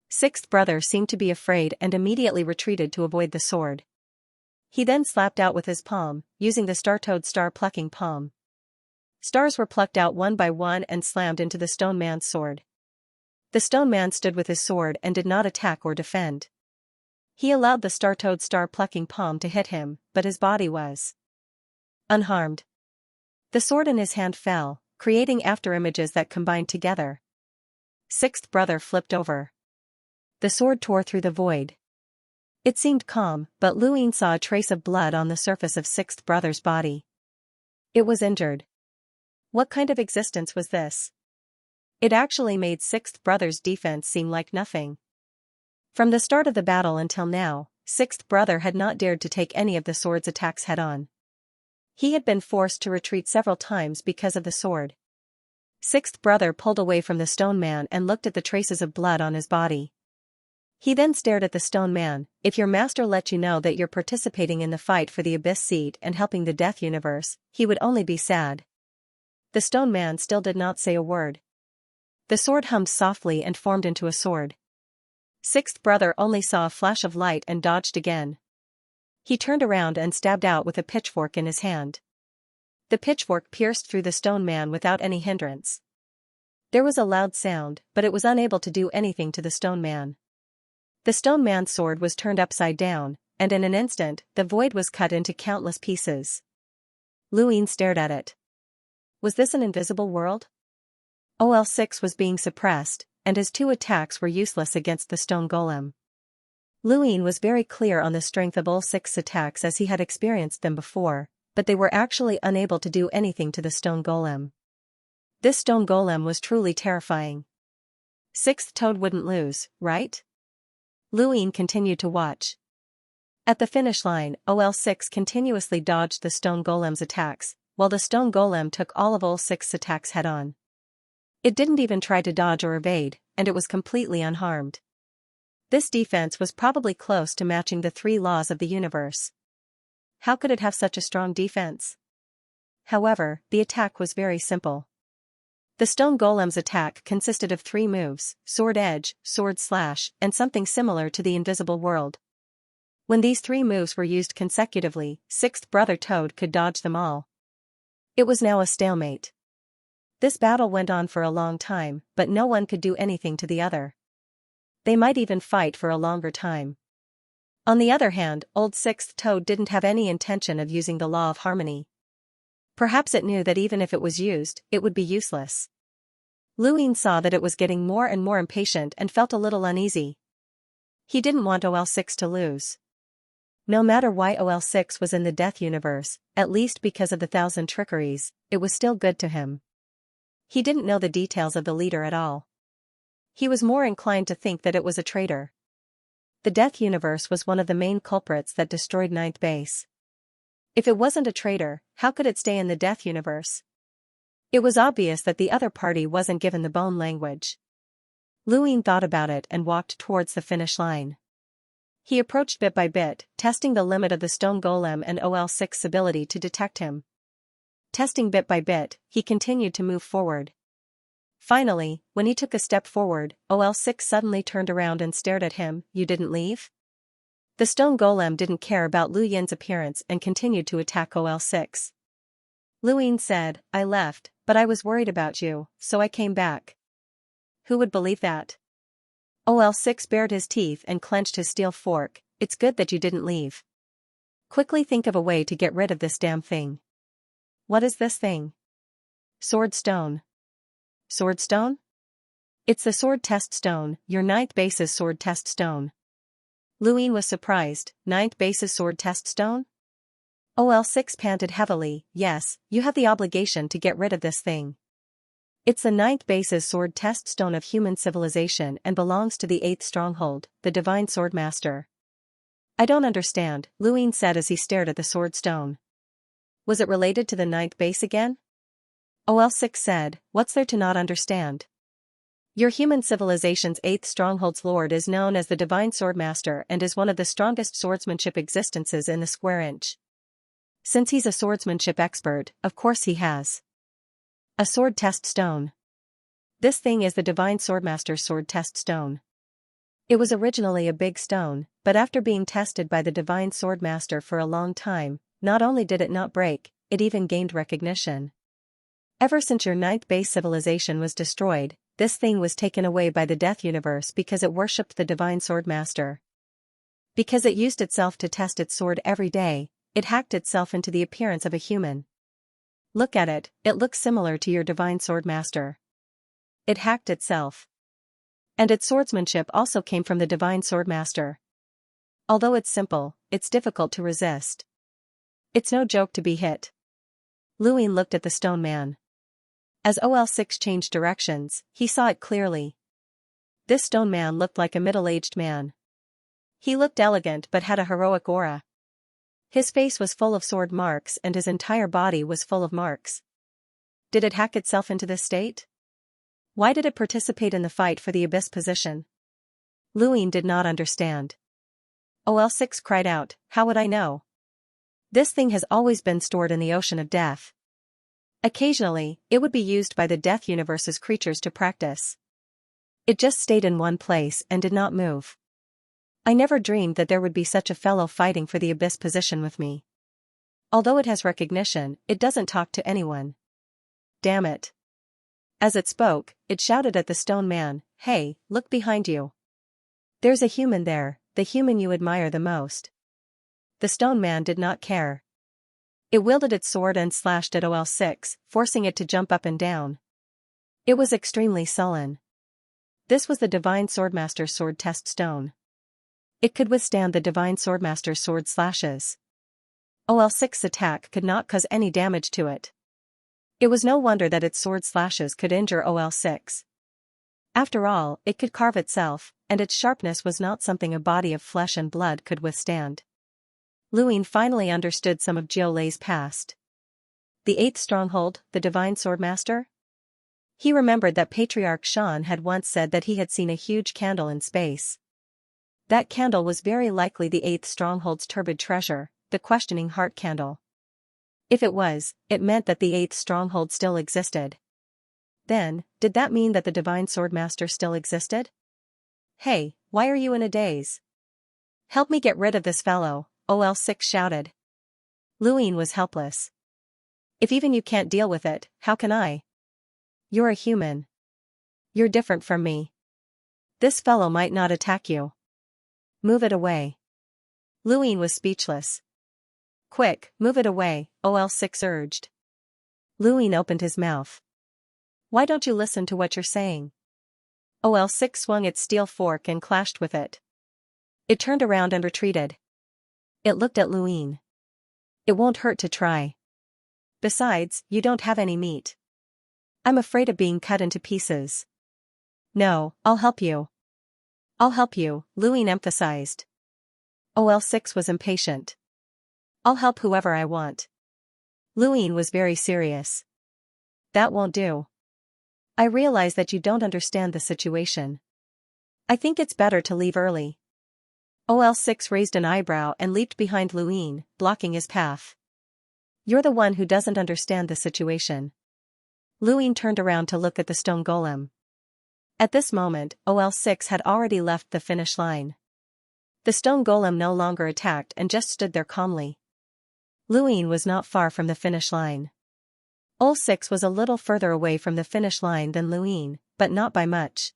Speaker 1: Sixth brother seemed to be afraid and immediately retreated to avoid the sword. He then slapped out with his palm, using the star toad star plucking palm. Stars were plucked out one by one and slammed into the stone man's sword. The stone man stood with his sword and did not attack or defend. He allowed the star-toed star-plucking palm to hit him, but his body was unharmed. The sword in his hand fell, creating afterimages that combined together. Sixth brother flipped over. The sword tore through the void. It seemed calm, but Luin saw a trace of blood on the surface of sixth brother's body. It was injured. What kind of existence was this? It actually made sixth brother's defense seem like nothing. From the start of the battle until now, sixth brother had not dared to take any of the sword's attacks head-on. He had been forced to retreat several times because of the sword. Sixth brother pulled away from the stone man and looked at the traces of blood on his body. He then stared at the stone man. If your master let you know that you're participating in the fight for the Abyss Seat and helping the Death Universe, he would only be sad. The stone man still did not say a word. The sword hummed softly and formed into a sword. Sixth brother only saw a flash of light and dodged again. He turned around and stabbed out with a pitchfork in his hand. The pitchfork pierced through the stone man without any hindrance. There was a loud sound, but it was unable to do anything to the stone man. The stone man's sword was turned upside down, and in an instant, the void was cut into countless pieces. Luin stared at it. Was this an invisible world? OL6 was being suppressed, and his 2 attacks were useless against the stone golem. Luin was very clear on the strength of OL6's attacks as he had experienced them before, but they were actually unable to do anything to the stone golem. This stone golem was truly terrifying. Sixth toad wouldn't lose, right? Luin continued to watch. At the finish line, OL6 continuously dodged the stone golem's attacks, while the stone golem took all of OL6's attacks head-on. It didn't even try to dodge or evade, and it was completely unharmed. This defense was probably close to matching the 3 laws of the universe. How could it have such a strong defense? However, the attack was very simple. The stone golem's attack consisted of 3 moves: sword edge, sword slash, and something similar to the invisible world. When these 3 moves were used consecutively, sixth brother Toad could dodge them all. It was now a stalemate. This battle went on for a long time, but no one could do anything to the other. They might even fight for a longer time. On the other hand, old sixth Toad didn't have any intention of using the law of harmony. Perhaps it knew that even if it was used, it would be useless. Luin saw that it was getting more and more impatient and felt a little uneasy. He didn't want OL6 to lose. No matter why OL6 was in the Death Universe, at least because of the 1,000 trickeries, it was still good to him. He didn't know the details of the leader at all. He was more inclined to think that it was a traitor. The Death Universe was one of the main culprits that destroyed Ninth Base. If it wasn't a traitor, how could it stay in the Death Universe? It was obvious that the other party wasn't given the bone language. Luin thought about it and walked towards the finish line. He approached bit by bit, testing the limit of the stone golem and OL6's ability to detect him. Testing bit by bit, he continued to move forward. Finally, when he took a step forward, OL6 suddenly turned around and stared at him. "You didn't leave?" The stone golem didn't care about Lu Yin's appearance and continued to attack OL6. Luin said, "I left, but I was worried about you, so I came back." Who would believe that? OL6 bared his teeth and clenched his steel fork. "It's good that you didn't leave. Quickly think of a way to get rid of this damn thing." "What is this thing?" "Sword stone." "Sword stone?" "It's the sword test stone, your ninth base's sword test stone." Luin was surprised. "Ninth base's sword test stone?" OL6 panted heavily. "Yes, you have the obligation to get rid of this thing. It's the ninth base's sword test stone of human civilization and belongs to the 8th stronghold, the Divine Swordmaster." "I don't understand," Luin said as he stared at the sword stone. "Was it related to the ninth base again?" OL6 said, "What's there to not understand? Your human civilization's 8th stronghold's lord is known as the Divine Swordmaster and is one of the strongest swordsmanship existences in the square inch. Since he's a swordsmanship expert, of course he has a sword test stone. This thing is the Divine Swordmaster's sword test stone. It was originally a big stone, but after being tested by the Divine Swordmaster for a long time, not only did it not break, it even gained recognition. Ever since your ninth base civilization was destroyed, this thing was taken away by the Death Universe because it worshipped the Divine Swordmaster. Because it used itself to test its sword every day, it hacked itself into the appearance of a human. Look at it, it looks similar to your divine sword master. It hacked itself. And its swordsmanship also came from the divine sword master. Although it's simple, it's difficult to resist. It's no joke to be hit. Luin looked at the stone man. As OL6 changed directions, he saw it clearly. This stone man looked like a middle-aged man. He looked elegant but had a heroic aura. His face was full of sword marks and his entire body was full of marks. Did it hack itself into this state? Why did it participate in the fight for the abyss position? Luin did not understand. OL6 cried out, "How would I know? This thing has always been stored in the ocean of death. Occasionally, it would be used by the Death Universe's creatures to practice. It just stayed in one place and did not move. I never dreamed that there would be such a fellow fighting for the abyss position with me. Although it has recognition, it doesn't talk to anyone. Damn it." As it spoke, it shouted at the stone man, "Hey, look behind you. There's a human there, the human you admire the most." The stone man did not care. It wielded its sword and slashed at OL6, forcing it to jump up and down. It was extremely sullen. This was the Divine Swordmaster's sword test stone. It could withstand the Divine Swordmaster's sword slashes. OL6's attack could not cause any damage to it. It was no wonder that its sword slashes could injure OL6. After all, it could carve itself, and its sharpness was not something a body of flesh and blood could withstand. Luin finally understood some of Jiulei's past. The eighth stronghold, the Divine Swordmaster? He remembered that Patriarch Xian had once said that he had seen a huge candle in space. That candle was very likely the eighth stronghold's turbid treasure, the questioning heart candle. If it was, it meant that the eighth stronghold still existed. Then, did that mean that the Divine Swordmaster still existed? "Hey, why are you in a daze? Help me get rid of this fellow," OL6 shouted. Luin was helpless. "If even you can't deal with it, how can I? You're a human. You're different from me. This fellow might not attack you. Move it away." Luin was speechless. "Quick, move it away," OL6 urged. Luin opened his mouth. "Why don't you listen to what you're saying?" OL6 swung its steel fork and clashed with it. It turned around and retreated. It looked at Luin. "It won't hurt to try. Besides, you don't have any meat. I'm afraid of being cut into pieces." "No, I'll help you. I'll help you," Luin emphasized. OL6 was impatient. "I'll help whoever I want." Luin was very serious. "That won't do. I realize that you don't understand the situation. I think it's better to leave early." OL6 raised an eyebrow and leaped behind Luin, blocking his path. "You're the one who doesn't understand the situation." Luin turned around to look at the stone golem. At this moment, OL6 had already left the finish line. The stone golem no longer attacked and just stood there calmly. Luin was not far from the finish line. OL6 was a little further away from the finish line than Luin, but not by much.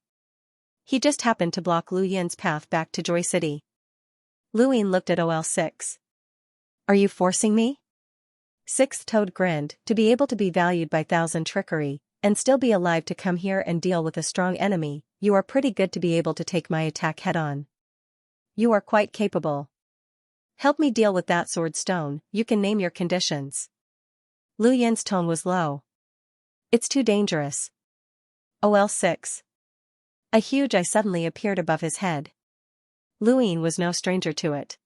Speaker 1: He just happened to block Lu Yin's path back to Joy City. Luin looked at OL6. "Are you forcing me?" Sixth Toad grinned, "To be able to be valued by thousand trickery, and still be alive to come here and deal with a strong enemy, you are pretty good to be able to take my attack head-on. You are quite capable. Help me deal with that sword stone, you can name your conditions." Lu Yin's tone was low. "It's too dangerous." OL6. A huge eye suddenly appeared above his head. Luin was no stranger to it.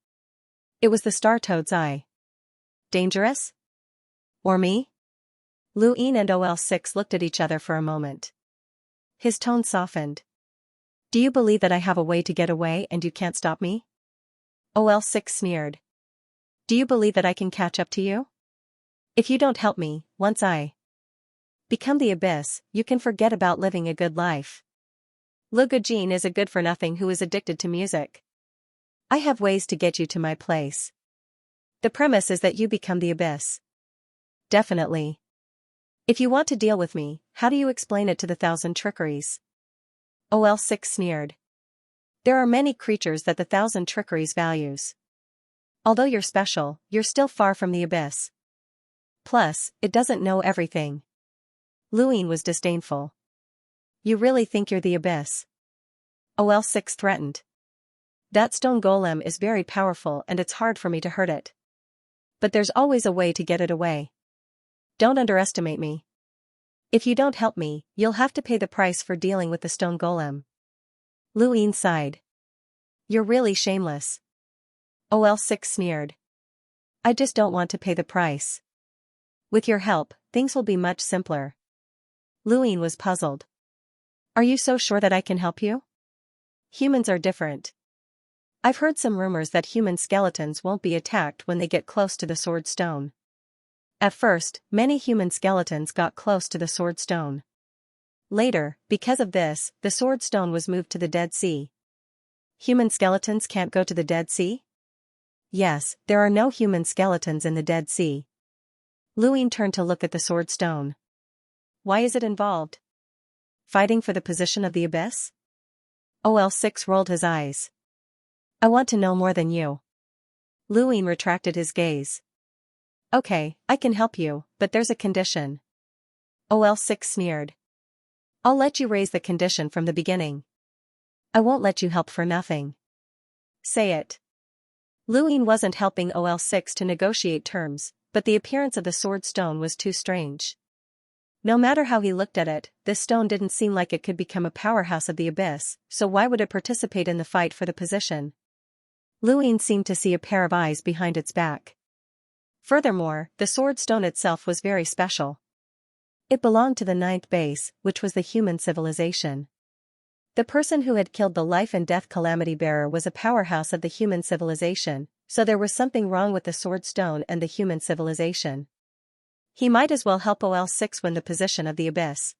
Speaker 1: It was the Star Toad's eye. "Dangerous? Or me?" Luin and OL6 looked at each other for a moment. His tone softened. "Do you believe that I have a way to get away and you can't stop me?" OL6 sneered. "Do you believe that I can catch up to you? If you don't help me, once I become the abyss, you can forget about living a good life. Lu Gujin is a good-for-nothing who is addicted to music. I have ways to get you to my place. The premise is that you become the abyss." "Definitely. If you want to deal with me, how do you explain it to the thousand trickeries?" OL6 sneered. There are many creatures that the thousand trickeries values. Although you're special, you're still far from the abyss. Plus, it doesn't know everything. Luine was disdainful. You really think you're the abyss? OL6 threatened. That stone golem is very powerful and it's hard for me to hurt it. But there's always a way to get it away. Don't underestimate me. If you don't help me, you'll have to pay the price for dealing with the stone golem. Luine sighed. You're really shameless. OL6 sneered. I just don't want to pay the price. With your help, things will be much simpler. Luine was puzzled. Are you so sure that I can help you? Humans are different. I've heard some rumors that human skeletons won't be attacked when they get close to the sword stone. At first, many human skeletons got close to the sword stone. Later, because of this, the sword stone was moved to the Dead Sea. Human skeletons can't go to the Dead Sea? Yes, there are no human skeletons in the Dead Sea. Luine turned to look at the sword stone. Why is it involved? Fighting for the position of the abyss? OL6 rolled his eyes. I want to know more than you. Luine retracted his gaze. Okay, I can help you, but there's a condition. OL6 sneered. I'll let you raise the condition from the beginning. I won't let you help for nothing. Say it. Luine wasn't helping OL6 to negotiate terms, but the appearance of the sword stone was too strange. No matter how he looked at it, this stone didn't seem like it could become a powerhouse of the abyss, so why would it participate in the fight for the position? Luine seemed to see a pair of eyes behind its back. Furthermore, the sword stone itself was very special. It belonged to the 9th base, which was the human civilization. The person who had killed the life and death calamity bearer was a powerhouse of the human civilization, so there was something wrong with the sword stone and the human civilization. He might as well help OL6 win the position of the abyss.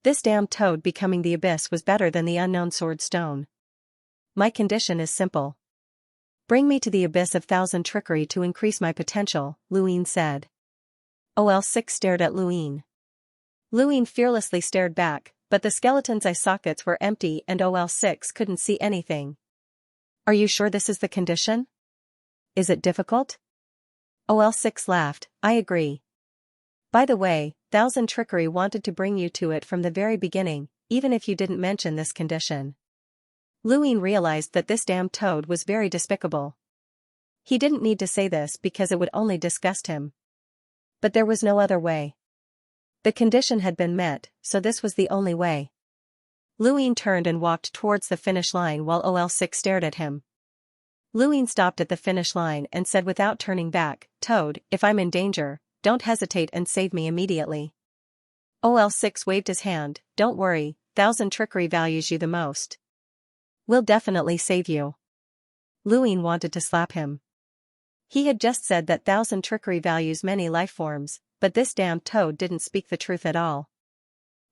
Speaker 1: This damned toad becoming the abyss was better than the unknown sword stone. My condition is simple. Bring me to the abyss of thousand trickery to increase my potential, Luine said. OL6 stared at Luine. Luine fearlessly stared back, but the skeleton's eye sockets were empty and OL6 couldn't see anything. Are you sure this is the condition? Is it difficult? OL6 laughed. I agree. By the way, Thousand Trickery wanted to bring you to it from the very beginning, even if you didn't mention this condition. Luine realized that this damned toad was very despicable. He didn't need to say this because it would only disgust him. But there was no other way. The condition had been met, so this was the only way. Luine turned and walked towards the finish line while OL6 stared at him. Luine stopped at the finish line and said without turning back, Toad, if I'm in danger, don't hesitate and save me immediately. OL6 waved his hand, don't worry, Thousand Trickery values you the most. We'll definitely save you. Luine wanted to slap him. He had just said that Thousand Trickery values many life forms, but this damned toad didn't speak the truth at all.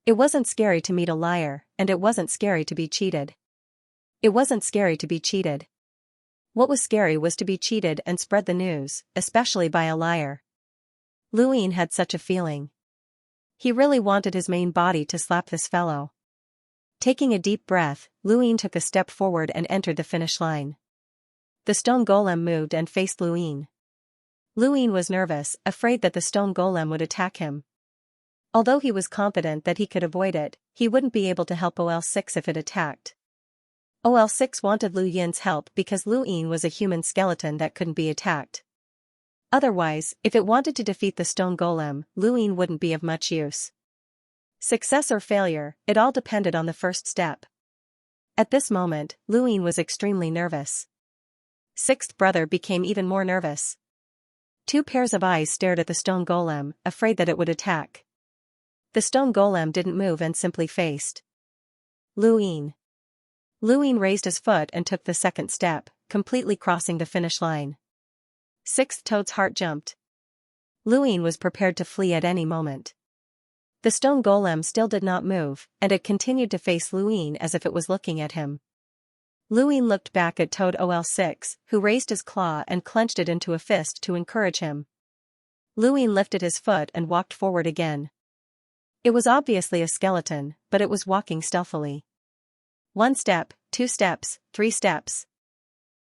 Speaker 1: It wasn't scary to meet a liar, and it wasn't scary to be cheated. It wasn't scary to be cheated. What was scary was to be cheated and spread the news, especially by a liar. Luine had such a feeling. He really wanted his main body to slap this fellow. Taking a deep breath, Luine took a step forward and entered the finish line. The stone golem moved and faced Luine. Luine was nervous, afraid that the stone golem would attack him. Although he was confident that he could avoid it, he wouldn't be able to help OL6 if it attacked. OL6 wanted Lu Yin's help because Luine was a human skeleton that couldn't be attacked. Otherwise, if it wanted to defeat the stone golem, Luine wouldn't be of much use. Success or failure, it all depended on the first step. At this moment, Luine was extremely nervous. Sixth brother became even more nervous. Two pairs of eyes stared at the stone golem, afraid that it would attack. The stone golem didn't move and simply faced Luine. Luine raised his foot and took the second step, completely crossing the finish line. Sixth Toad's heart jumped. Luine was prepared to flee at any moment. The stone golem still did not move, and it continued to face Luine as if it was looking at him. Luine looked back at Toad OL6, who raised his claw and clenched it into a fist to encourage him. Luine lifted his foot and walked forward again. It was obviously a skeleton, but it was walking stealthily. One step, 2 steps, 3 steps.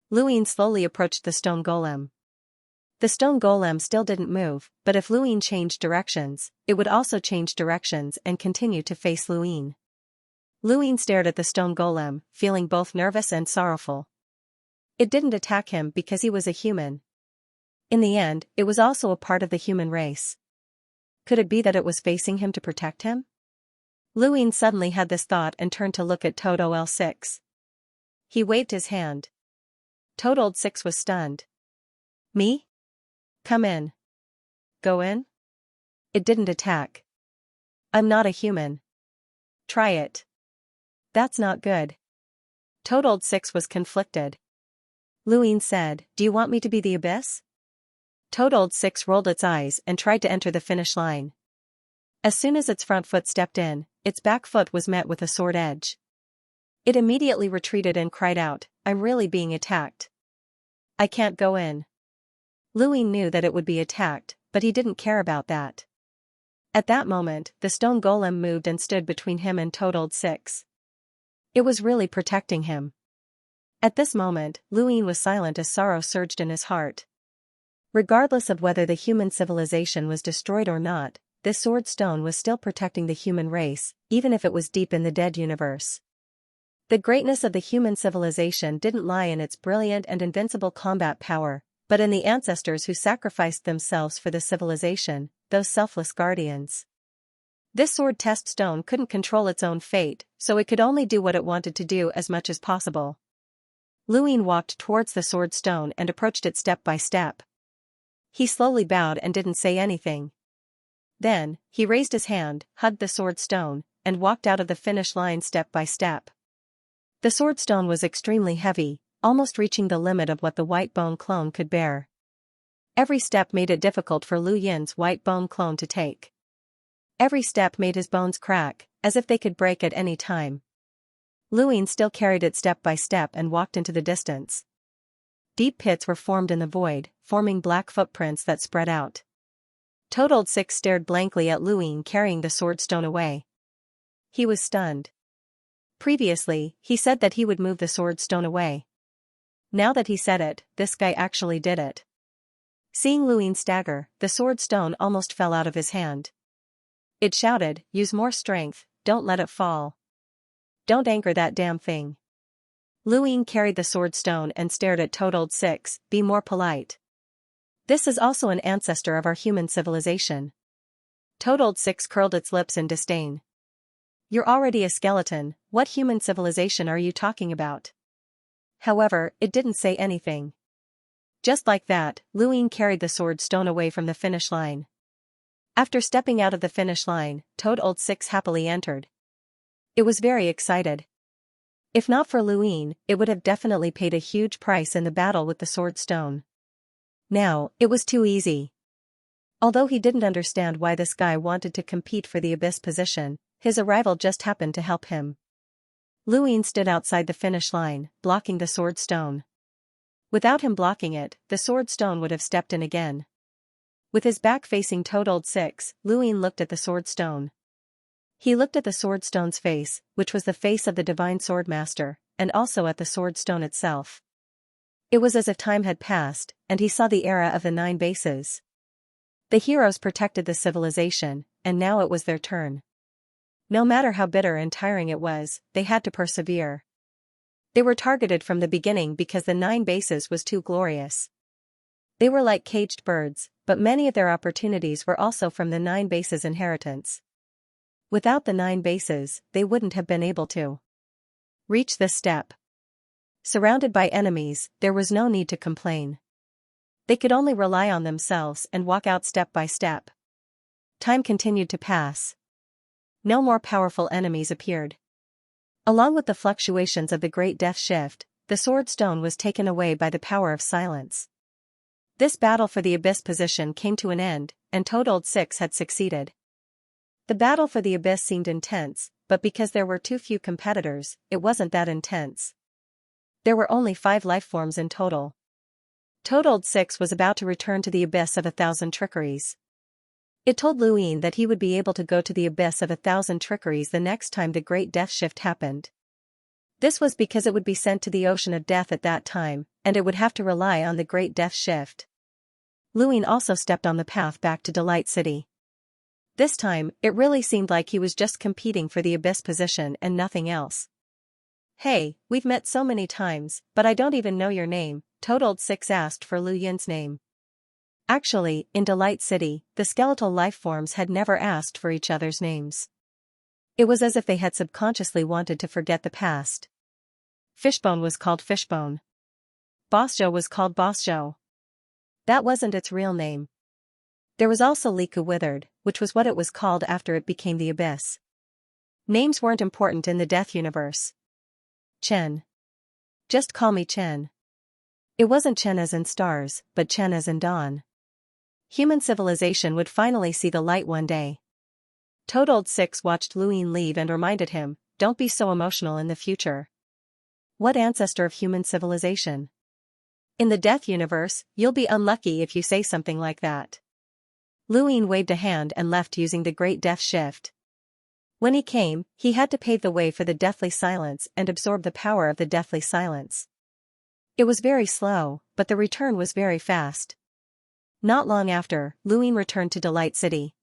Speaker 1: Luin slowly approached the stone golem. The stone golem still didn't move, but if Luin changed directions, it would also change directions and continue to face Luin. Luin stared at the stone golem, feeling both nervous and sorrowful. It didn't attack him because he was a human. In the end, it was also a part of the human race. Could it be that it was facing him to protect him? Luin suddenly had this thought and turned to look at Toad OL6. He waved his hand. Toad OL6 was stunned. Me? Come in. Go in? It didn't attack. I'm not a human. Try it. That's not good. Toad OL6 was conflicted. Luin said, do you want me to be the abyss? Toad OL6 rolled its eyes and tried to enter the finish line. As soon as its front foot stepped in, its back foot was met with a sword edge. It immediately retreated and cried out, I'm really being attacked. I can't go in. Luin knew that it would be attacked, but he didn't care about that. At that moment, the stone golem moved and stood between him and Toad OL6. It was really protecting him. At this moment, Luin was silent as sorrow surged in his heart. Regardless of whether the human civilization was destroyed or not, this sword stone was still protecting the human race, even if it was deep in the dead universe. The greatness of the human civilization didn't lie in its brilliant and invincible combat power, but in the ancestors who sacrificed themselves for the civilization, those selfless guardians. This sword test stone couldn't control its own fate, so it could only do what it wanted to do as much as possible. Luin walked towards the sword stone and approached it step by step. He slowly bowed and didn't say anything. Then, he raised his hand, hugged the sword stone, and walked out of the finish line step by step. The sword stone was extremely heavy, almost reaching the limit of what the white bone clone could bear. Every step made it difficult for Lu Yin's white bone clone to take. Every step made his bones crack, as if they could break at any time. Luin still carried it step by step and walked into the distance. Deep pits were formed in the void, forming black footprints that spread out. Toad OL6 stared blankly at Luin carrying the sword stone away. He was stunned. Previously, he said that he would move the sword stone away. Now that he said it, this guy actually did it. Seeing Luin stagger, the sword stone almost fell out of his hand. It shouted, use more strength, don't let it fall. Don't anger that damn thing. Luin carried the sword stone and stared at Toad OL6, be more polite. This is also an ancestor of our human civilization. Toad OL6 curled its lips in disdain. You're already a skeleton, what human civilization are you talking about? However, it didn't say anything. Just like that, Luin carried the sword stone away from the finish line. After stepping out of the finish line, Toad OL6 happily entered. It was very excited. If not for Luin, it would have definitely paid a huge price in the battle with the sword stone. Now, it was too easy. Although he didn't understand why this guy wanted to compete for the abyss position, his arrival just happened to help him. Luin stood outside the finish line, blocking the sword stone. Without him blocking it, the sword stone would have stepped in again. With his back facing Toad OL6, Luin looked at the sword stone. He looked at the sword stone's face, which was the face of the divine swordmaster, and also at the sword stone itself. It was as if time had passed, and he saw the era of the 9 bases. The heroes protected the civilization, and now it was their turn. No matter how bitter and tiring it was, they had to persevere. They were targeted from the beginning because the 9 bases was too glorious. They were like caged birds, but many of their opportunities were also from the 9 bases inheritance. Without the 9 bases, they wouldn't have been able to reach this step. Surrounded by enemies, there was no need to complain. They could only rely on themselves and walk out step by step. Time continued to pass. No more powerful enemies appeared. Along with the fluctuations of the Great Death Shift, the sword stone was taken away by the power of silence. This battle for the abyss position came to an end, and Toad OL6 had succeeded. The battle for the abyss seemed intense, but because there were too few competitors, it wasn't that intense. There were only 5 lifeforms in total. Toad OL6 was about to return to the abyss of 1,000 trickeries. It told Luin that he would be able to go to the abyss of 1,000 trickeries the next time the Great Death Shift happened. This was because it would be sent to the ocean of death at that time, and it would have to rely on the Great Death Shift. Luin also stepped on the path back to Delight City. This time, it really seemed like he was just competing for the Abyss position and nothing else. "Hey, we've met so many times, but I don't even know your name," Toad Old Six asked for Lu Yin's name. Actually, in Delight City, the skeletal life forms had never asked for each other's names. It was as if they had subconsciously wanted to forget the past. Fishbone was called Fishbone. Bossjo was called Bossjo. That wasn't its real name. There was also Liku Withered, which was what it was called after it became the Abyss. Names weren't important in the Death Universe. Chen. Just call me Chen. It wasn't Chen as in stars, but Chen as in dawn. Human civilization would finally see the light one day. Toad Old Six watched Luin leave and reminded him, "Don't be so emotional in the future." What ancestor of human civilization? In the Death Universe, you'll be unlucky if you say something like that. Luin waved a hand and left using the Great Death Shift. When he came, he had to pave the way for the Deathly Silence and absorb the power of the Deathly Silence. It was very slow, but the return was very fast. Not long after, Luin returned to Delight City.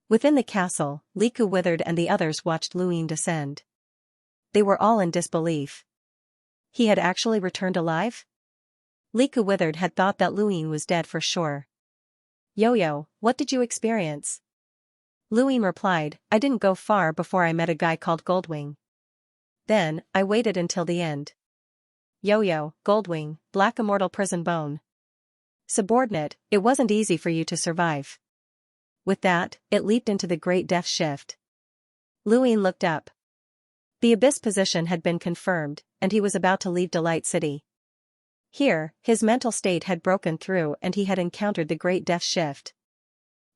Speaker 1: Within the castle, Liku Withered and the others watched Luin descend. They were all in disbelief. He had actually returned alive? Liku Withered had thought that Luin was dead for sure. "Yo-yo, what did you experience?" Luin replied, "I didn't go far before I met a guy called Goldwing. Then, I waited until the end." Yo-yo, Goldwing, Black Immortal Prison Bone. Subordinate, it wasn't easy for you to survive. With that, it leaped into the Great Death Shift. Luin looked up. The Abyss position had been confirmed, and he was about to leave Delight City. Here, his mental state had broken through and he had encountered the Great Death Shift.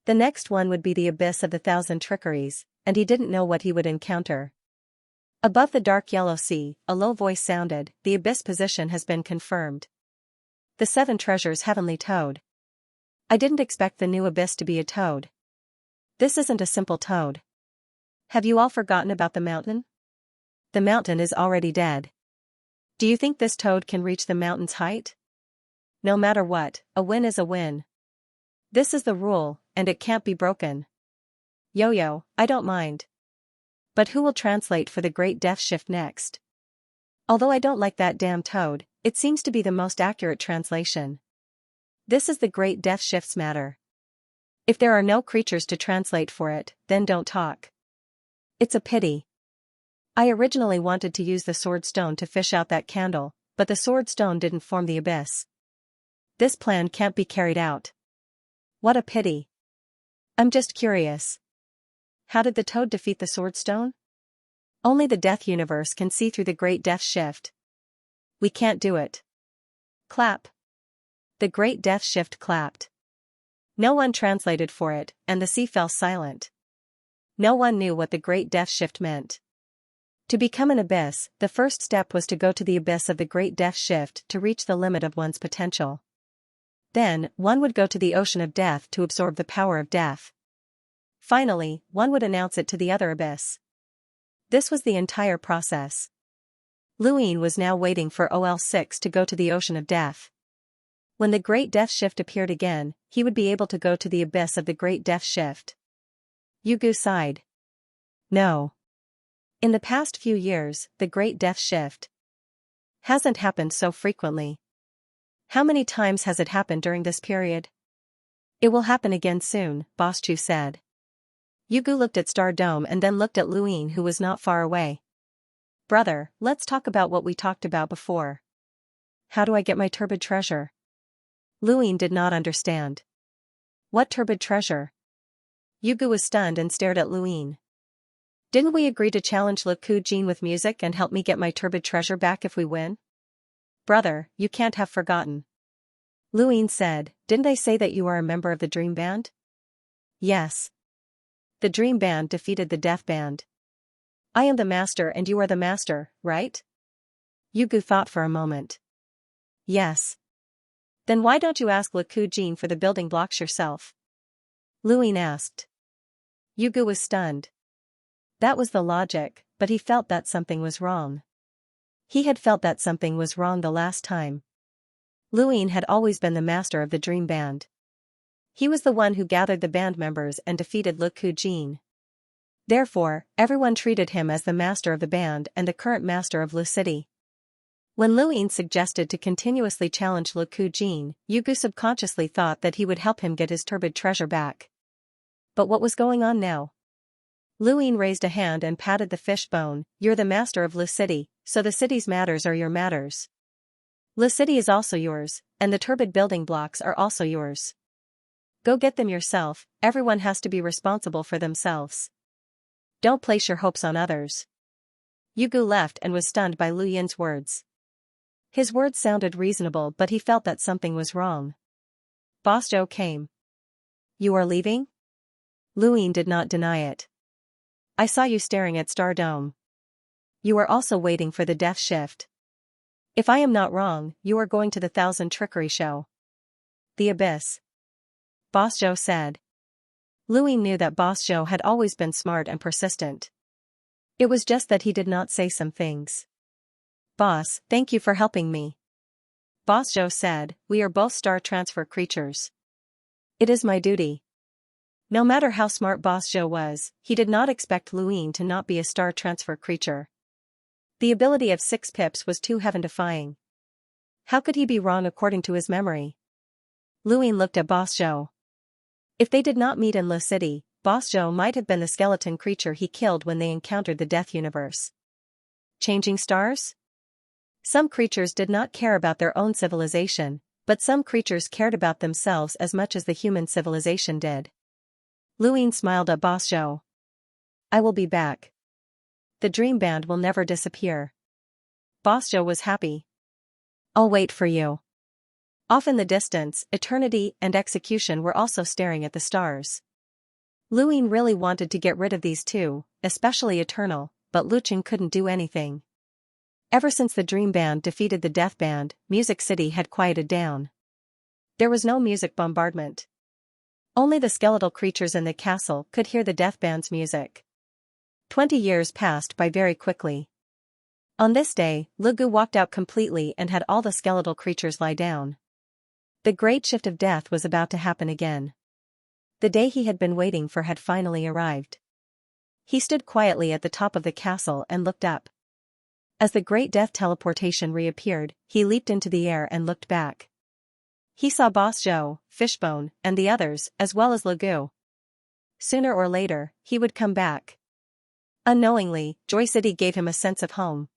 Speaker 1: The next one would be the Abyss of the Thousand Trickeries, and he didn't know what he would encounter. Above the dark yellow sea, a low voice sounded, "The Abyss position has been confirmed. The 7 treasures Heavenly Toad." I didn't expect the new Abyss to be a toad. This isn't a simple toad. Have you all forgotten about the mountain? The mountain is already dead. Do you think this toad can reach the mountain's height? No matter what, a win is a win. This is the rule, and it can't be broken. Yo-yo, I don't mind. But who will translate for the Great Death Shift next? Although I don't like that damn toad, it seems to be the most accurate translation. This is the Great Death Shift's matter. If there are no creatures to translate for it, then don't talk. It's a pity. I originally wanted to use the Sword Stone to fish out that candle, but the Sword Stone didn't form the Abyss. This plan can't be carried out. What a pity. I'm just curious. How did the toad defeat the Sword Stone? Only the Death Universe can see through the Great Death Shift. We can't do it. Clap. The Great Death Shift clapped. No one translated for it, and the sea fell silent. No one knew what the Great Death Shift meant. To become an Abyss, the first step was to go to the Abyss of the Great Death Shift to reach the limit of one's potential. Then, one would go to the Ocean of Death to absorb the power of death. Finally, one would announce it to the other Abyss. This was the entire process. Luin was now waiting for OL6 to go to the Ocean of Death. When the Great Death Shift appeared again, he would be able to go to the Abyss of the Great Death Shift. Yugu sighed. No. In the past few years, the Great Death Shift hasn't happened so frequently. How many times has it happened during this period? It will happen again soon, Boss Chu said. Yugu looked at Star Dome and then looked at Luin, who was not far away. Brother, let's talk about what we talked about before. How do I get my turbid treasure? Luin did not understand. What turbid treasure? Yugu was stunned and stared at Luin. Didn't we agree to challenge Liku Jin with music and help me get my turbid treasure back if we win? Brother, you can't have forgotten. Luin said, didn't I say that you are a member of the Dream Band? Yes. The Dream Band defeated the Death Band. I am the master and you are the master, right? Yugu thought for a moment. Yes. Then why don't you ask Liku Jin for the building blocks yourself? Luin asked. Yugu was stunned. That was the logic, but he felt that something was wrong. He had felt that something was wrong the last time. Luin had always been the master of the dream band. He was the one who gathered the band members and defeated Le Jin. Therefore, everyone treated him as the master of the band and the current master of Lu City. When Luin suggested to continuously challenge Le Jin, Yugu subconsciously thought that he would help him get his turbid treasure back. But what was going on now? Luin raised a hand and patted the fishbone. You're the master of Lu City, so the city's matters are your matters. Lu City is also yours, and the turbid building blocks are also yours. Go get them yourself. Everyone has to be responsible for themselves. Don't place your hopes on others. Yugu left and was stunned by Lu Yin's words. His words sounded reasonable, but he felt that something was wrong. Boss Zhou came. You are leaving? Luin did not deny it. I saw you staring at Star Dome. You are also waiting for the death shift. If I am not wrong, you are going to the 1000 Trickery Show. The Abyss. Boss Zhou said. Luin knew that Boss Zhou had always been smart and persistent. It was just that he did not say some things. Boss, thank you for helping me. Boss Zhou said, we are both star transfer creatures. It is my duty. No matter how smart Boss Zhou was, he did not expect Luin to not be a star transfer creature. The ability of 6 pips was too heaven-defying. How could he be wrong according to his memory? Luin looked at Boss Zhou. If they did not meet in Lu City, Boss Zhou might have been the skeleton creature he killed when they encountered the Death Universe. Changing stars? Some creatures did not care about their own civilization, but some creatures cared about themselves as much as the human civilization did. Luin smiled at Boss Zhou. I will be back. The dream band will never disappear. Boss Zhou was happy. I'll wait for you. Off in the distance, Eternity and Execution were also staring at the stars. Luin really wanted to get rid of these two, especially Eternal, but Luchin couldn't do anything. Ever since the Dream Band defeated the Death Band, Music City had quieted down. There was no music bombardment. Only the skeletal creatures in the castle could hear the Death Band's music. 20 years passed by very quickly. On this day, Lugu walked out completely and had all the skeletal creatures lie down. The great shift of death was about to happen again. The day he had been waiting for had finally arrived. He stood quietly at the top of the castle and looked up. As the great death teleportation reappeared, he leaped into the air and looked back. He saw Boss Zhou, Fishbone, and the others, as well as Lugu. Sooner or later, he would come back. Unknowingly, Joy City gave him a sense of home.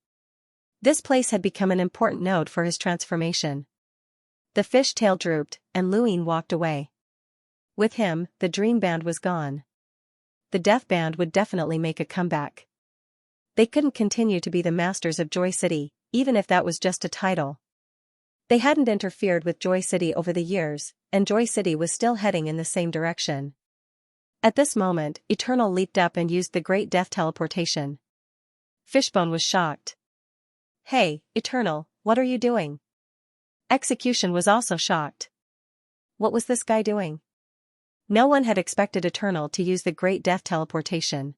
Speaker 1: This place had become an important node for his transformation. The fish tail drooped, and Luin walked away. With him, the Dream Band was gone. The Death Band would definitely make a comeback. They couldn't continue to be the masters of Joy City, even if that was just a title. They hadn't interfered with Joy City over the years, and Joy City was still heading in the same direction. At this moment, Eternal leaped up and used the great death teleportation. Fishbone was shocked. Hey, Eternal, what are you doing? Execution was also shocked. What was this guy doing? No one had expected Eternal to use the great death teleportation.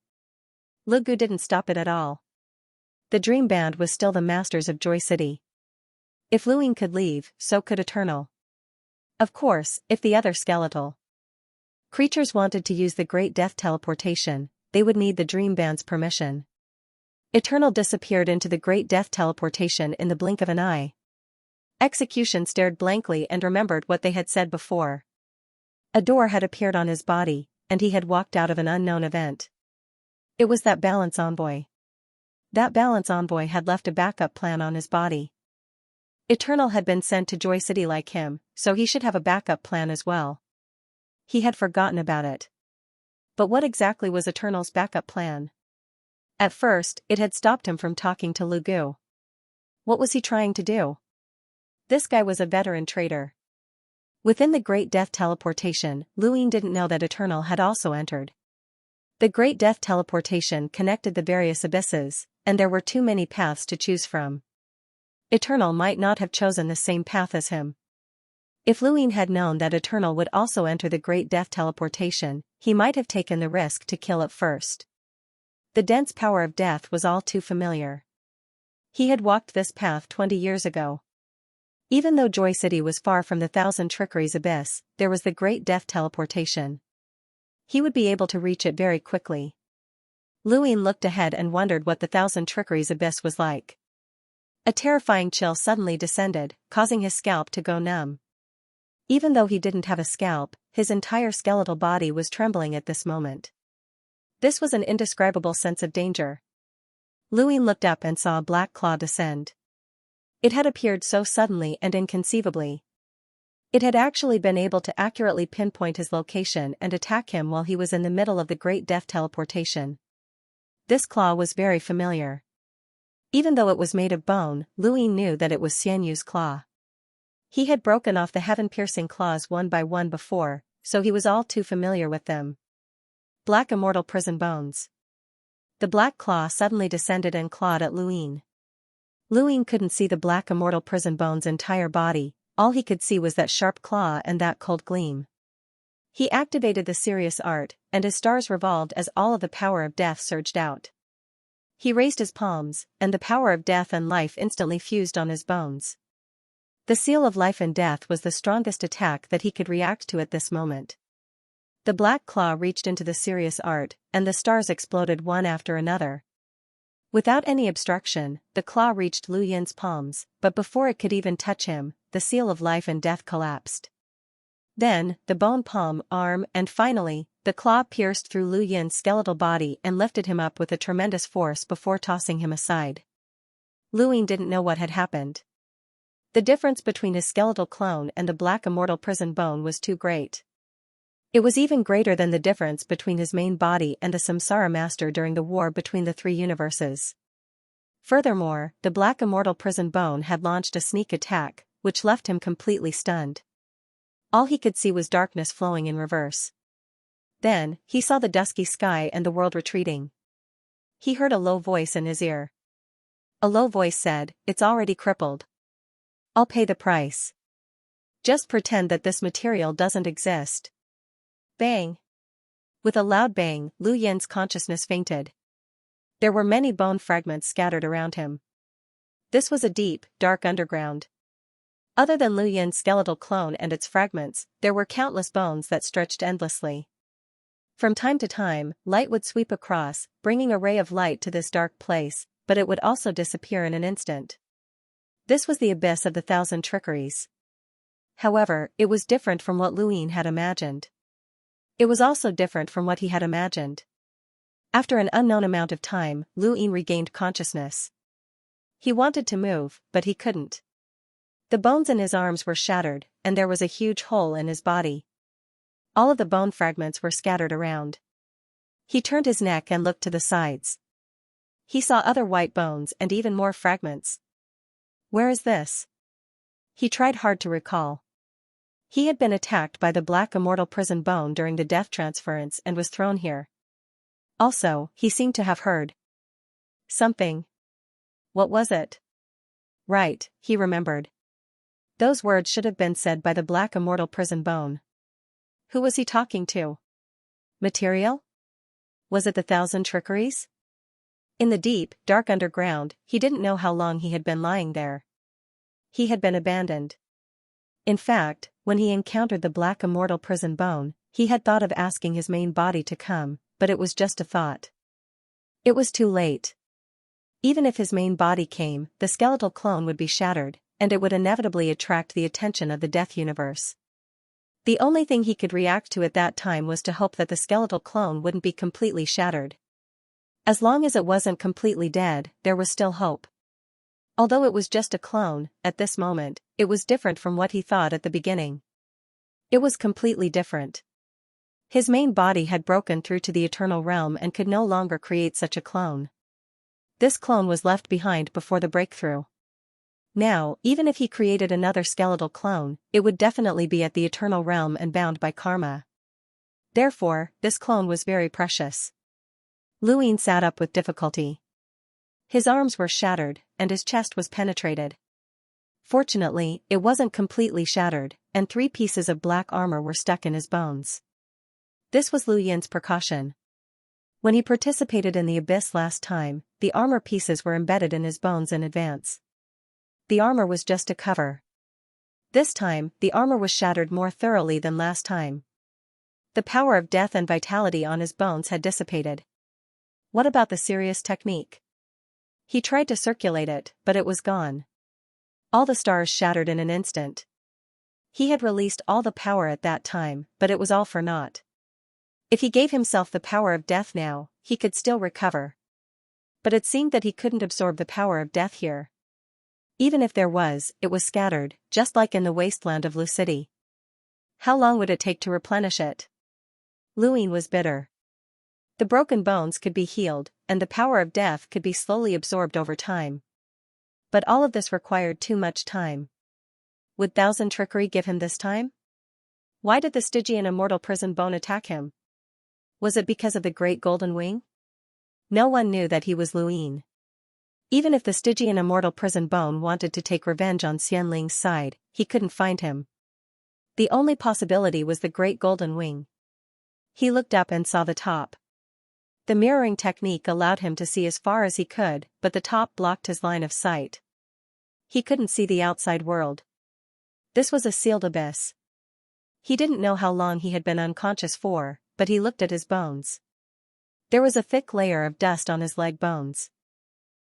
Speaker 1: Lugu didn't stop it at all. The Dream Band was still the masters of Joy City. If Luin could leave, so could Eternal. Of course, if the other skeletal creatures wanted to use the great death teleportation, they would need the Dream Band's permission. Eternal disappeared into the great death teleportation in the blink of an eye. Execution stared blankly and remembered what they had said before. A door had appeared on his body, and he had walked out of an unknown event. It was that balance envoy. That balance envoy had left a backup plan on his body. Eternal had been sent to Joy City like him, so he should have a backup plan as well. He had forgotten about it. But what exactly was Eternal's backup plan? At first, it had stopped him from talking to Lugu. What was he trying to do? This guy was a veteran traitor. Within the Great Death teleportation, Luin didn't know that Eternal had also entered. The Great Death teleportation connected the various abysses, and there were too many paths to choose from. Eternal might not have chosen the same path as him. If Luin had known that Eternal would also enter the Great Death teleportation, he might have taken the risk to kill it first. The dense power of death was all too familiar. He had walked this path 20 years ago. Even though Joy City was far from the Thousand Trickeries abyss, there was the Great Death teleportation. He would be able to reach it very quickly. Luin looked ahead and wondered what the Thousand Trickeries abyss was like. A terrifying chill suddenly descended, causing his scalp to go numb. Even though he didn't have a scalp, his entire skeletal body was trembling at this moment. This was an indescribable sense of danger. Luin looked up and saw a black claw descend. It had appeared so suddenly and inconceivably. It had actually been able to accurately pinpoint his location and attack him while he was in the middle of the Great Death teleportation. This claw was very familiar. Even though it was made of bone, Luin knew that it was Xianyu's claw. He had broken off the heaven-piercing claws one by one before, so he was all too familiar with them. Black immortal prison bones. The black claw suddenly descended and clawed at Luin. Luin couldn't see the black immortal prison bone's entire body, all he could see was that sharp claw and that cold gleam. He activated the Sirius art, and his stars revolved as all of the power of death surged out. He raised his palms, and the power of death and life instantly fused on his bones. The seal of life and death was the strongest attack that he could react to at this moment. The black claw reached into the Sirius art, and the stars exploded one after another. Without any obstruction, the claw reached Lu Yin's palms, but before it could even touch him, the seal of life and death collapsed. Then, the bone palm, arm, and finally, the claw pierced through Lu Yin's skeletal body and lifted him up with a tremendous force before tossing him aside. Luin didn't know what had happened. The difference between his skeletal clone and the black immortal prison bone was too great. It was even greater than the difference between his main body and the Samsara Master during the war between the three universes. Furthermore, the black immortal prison bone had launched a sneak attack, which left him completely stunned. All he could see was darkness flowing in reverse. Then, he saw the dusky sky and the world retreating. He heard a low voice in his ear. A low voice said, "It's already crippled. I'll pay the price. Just pretend that this material doesn't exist." Bang! With a loud bang, Lu Yin's consciousness fainted. There were many bone fragments scattered around him. This was a deep, dark underground. Other than Lu Yin's skeletal clone and its fragments, there were countless bones that stretched endlessly. From time to time, light would sweep across, bringing a ray of light to this dark place, but it would also disappear in an instant. This was the abyss of the Thousand Trickeries. However, it was different from what Luin had imagined. It was also different from what he had imagined. After an unknown amount of time, Luin regained consciousness. He wanted to move, but he couldn't. The bones in his arms were shattered, and there was a huge hole in his body. All of the bone fragments were scattered around. He turned his neck and looked to the sides. He saw other white bones and even more fragments. Where is this? He tried hard to recall. He had been attacked by the black immortal prison bone during the death transference and was thrown here. Also, he seemed to have heard something. What was it? Right, he remembered. Those words should have been said by the black immortal prison bone. Who was he talking to? Material? Was it the Thousand Trickeries? In the deep, dark underground, he didn't know how long he had been lying there. He had been abandoned. In fact, when he encountered the black immortal prison bone, he had thought of asking his main body to come, but it was just a thought. It was too late. Even if his main body came, the skeletal clone would be shattered, and it would inevitably attract the attention of the Death Universe. The only thing he could react to at that time was to hope that the skeletal clone wouldn't be completely shattered. As long as it wasn't completely dead, there was still hope. Although it was just a clone, at this moment, it was different from what he thought at the beginning. It was completely different. His main body had broken through to the eternal realm and could no longer create such a clone. This clone was left behind before the breakthrough. Now, even if he created another skeletal clone, it would definitely be at the eternal realm and bound by karma. Therefore, this clone was very precious. Luin sat up with difficulty. His arms were shattered, and his chest was penetrated. Fortunately, it wasn't completely shattered, and 3 pieces of black armor were stuck in his bones. This was Lu Yin's precaution. When he participated in the abyss last time, the armor pieces were embedded in his bones in advance. The armor was just a cover. This time, the armor was shattered more thoroughly than last time. The power of death and vitality on his bones had dissipated. What about the serious technique? He tried to circulate it, but it was gone. All the stars shattered in an instant. He had released all the power at that time, but it was all for naught. If he gave himself the power of death now, he could still recover. But it seemed that he couldn't absorb the power of death here. Even if there was, it was scattered, just like in the wasteland of Lucity. How long would it take to replenish it? Luine was bitter. The broken bones could be healed, and the power of death could be slowly absorbed over time. But all of this required too much time. Would Thousand Trickery give him this time? Why did the Stygian immortal prison bone attack him? Was it because of the great golden wing? No one knew that he was Luine. Even if the Stygian immortal prison bone wanted to take revenge on Xianling's side, he couldn't find him. The only possibility was the great golden wing. He looked up and saw the top. The mirroring technique allowed him to see as far as he could, but the top blocked his line of sight. He couldn't see the outside world. This was a sealed abyss. He didn't know how long he had been unconscious for, but he looked at his bones. There was a thick layer of dust on his leg bones.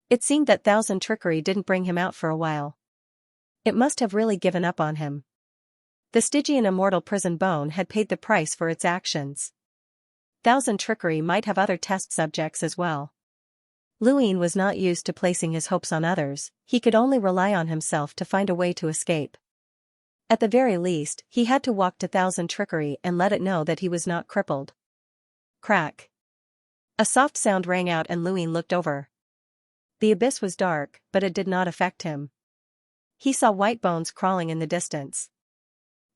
Speaker 1: It seemed that Thousand Trickery didn't bring him out for a while. It must have really given up on him. The Stygian immortal prison bone had paid the price for its actions. Thousand Trickery might have other test subjects as well. Luine was not used to placing his hopes on others, he could only rely on himself to find a way to escape. At the very least, he had to walk to Thousand Trickery and let it know that he was not crippled. Crack. A soft sound rang out and Luine looked over. The abyss was dark, but it did not affect him. He saw white bones crawling in the distance.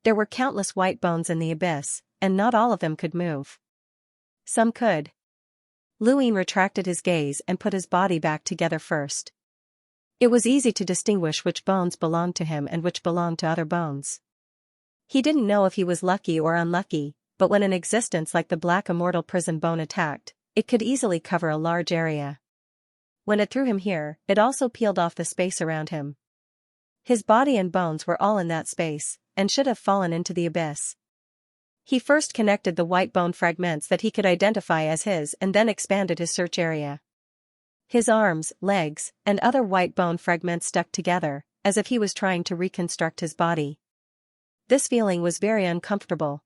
Speaker 1: There were countless white bones in the abyss, and not all of them could move. Some could. Luine retracted his gaze and put his body back together first. It was easy to distinguish which bones belonged to him and which belonged to other bones. He didn't know if he was lucky or unlucky, but when an existence like the black immortal prison bone attacked, it could easily cover a large area. When it threw him here, it also peeled off the space around him. His body and bones were all in that space, and should have fallen into the abyss. He first connected the white bone fragments that he could identify as his and then expanded his search area. His arms, legs, and other white bone fragments stuck together, as if he was trying to reconstruct his body. This feeling was very uncomfortable.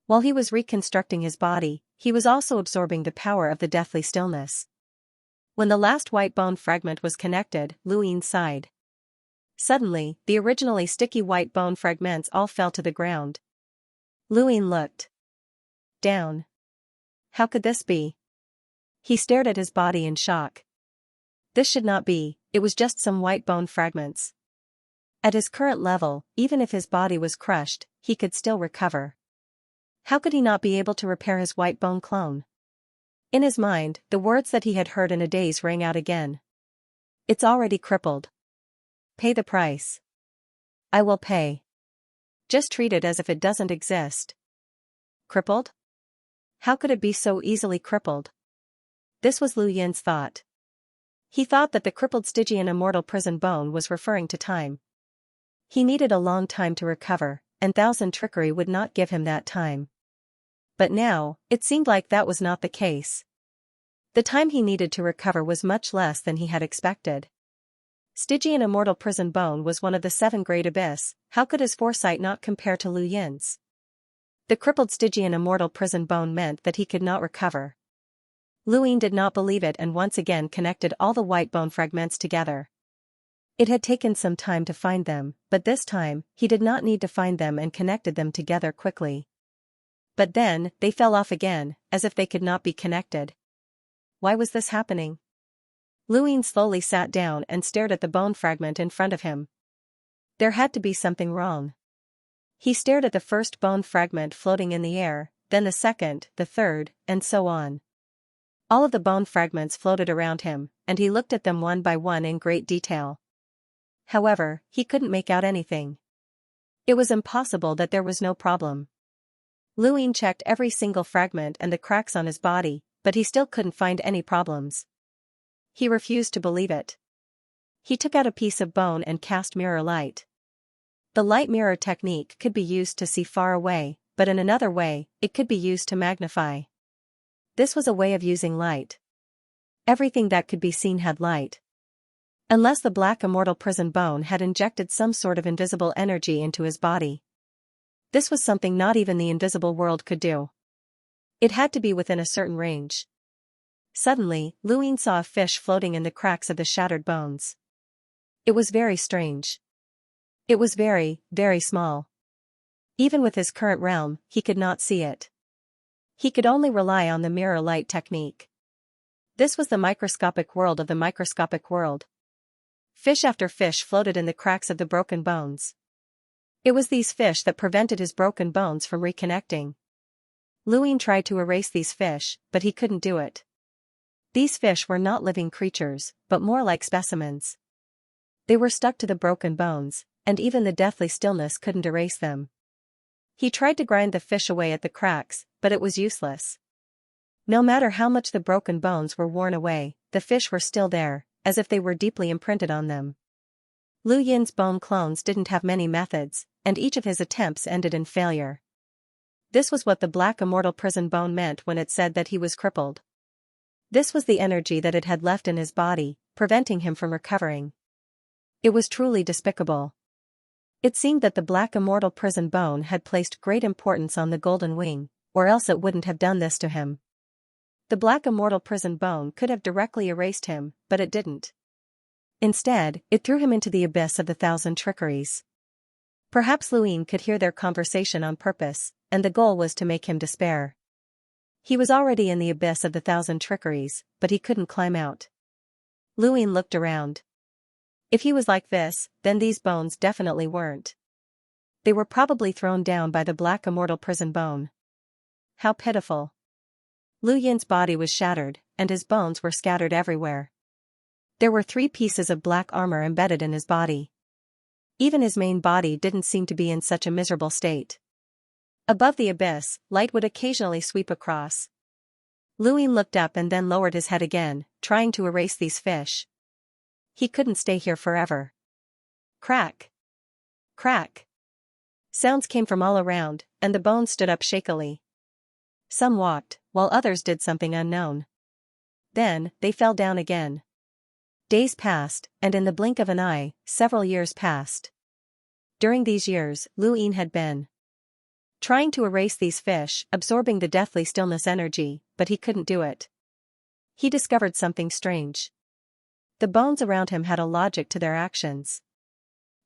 Speaker 1: While he was reconstructing his body, he was also absorbing the power of the deathly stillness. When the last white bone fragment was connected, Luine sighed. Suddenly, the originally sticky white bone fragments all fell to the ground. Luine looked down. How could this be? He stared at his body in shock. This should not be, it was just some white bone fragments. At his current level, even if his body was crushed, he could still recover. How could he not be able to repair his white bone clone? In his mind, the words that he had heard in a daze rang out again. It's already crippled. Pay the price. I will pay. Just treat it as if it doesn't exist. Crippled? How could it be so easily crippled? This was Lu Yin's thought. He thought that the crippled Stygian immortal prison bone was referring to time. He needed a long time to recover, and Thousand Trickery would not give him that time. But now, it seemed like that was not the case. The time he needed to recover was much less than he had expected. Stygian immortal prison bone was one of the 7 great abyss, how could his foresight not compare to Lu Yin's? The crippled Stygian immortal prison bone meant that he could not recover. Luine did not believe it and once again connected all the white bone fragments together. It had taken some time to find them, but this time, he did not need to find them and connected them together quickly. But then, they fell off again, as if they could not be connected. Why was this happening? Luine slowly sat down and stared at the bone fragment in front of him. There had to be something wrong. He stared at the first bone fragment floating in the air, then the second, the third, and so on. All of the bone fragments floated around him, and he looked at them one by one in great detail. However, he couldn't make out anything. It was impossible that there was no problem. Luine checked every single fragment and the cracks on his body, but he still couldn't find any problems. He refused to believe it. He took out a piece of bone and cast mirror light. The light mirror technique could be used to see far away, but in another way, it could be used to magnify. This was a way of using light. Everything that could be seen had light. Unless the black immortal prison bone had injected some sort of invisible energy into his body. This was something not even the invisible world could do. It had to be within a certain range. Suddenly, Luin saw a fish floating in the cracks of the shattered bones. It was very strange. It was very, very small. Even with his current realm, he could not see it. He could only rely on the mirror light technique. This was the microscopic world of the microscopic world. Fish after fish floated in the cracks of the broken bones. It was these fish that prevented his broken bones from reconnecting. Luin tried to erase these fish, but he couldn't do it. These fish were not living creatures, but more like specimens. They were stuck to the broken bones, and even the deathly stillness couldn't erase them. He tried to grind the fish away at the cracks, but it was useless. No matter how much the broken bones were worn away, the fish were still there, as if they were deeply imprinted on them. Lu Yin's bone clones didn't have many methods, and each of his attempts ended in failure. This was what the black immortal prison bone meant when it said that he was crippled. This was the energy that it had left in his body, preventing him from recovering. It was truly despicable. It seemed that the black immortal prison bone had placed great importance on the golden wing, or else it wouldn't have done this to him. The black immortal prison bone could have directly erased him, but it didn't. Instead, it threw him into the abyss of the thousand trickeries. Perhaps Luin could hear their conversation on purpose, and the goal was to make him despair. He was already in the abyss of the thousand trickeries, but he couldn't climb out. Luin looked around. If he was like this, then these bones definitely weren't. They were probably thrown down by the black immortal prison bone. How pitiful. Lu Yin's body was shattered, and his bones were scattered everywhere. There were 3 pieces of black armor embedded in his body. Even his main body didn't seem to be in such a miserable state. Above the abyss, light would occasionally sweep across. Luin looked up and then lowered his head again, trying to erase these fish. He couldn't stay here forever. Crack! Crack! Sounds came from all around, and the bones stood up shakily. Some walked, while others did something unknown. Then, they fell down again. Days passed, and in the blink of an eye, several years passed. During these years, Luin had been trying to erase these fish, absorbing the deathly stillness energy, but he couldn't do it. He discovered something strange. The bones around him had a logic to their actions.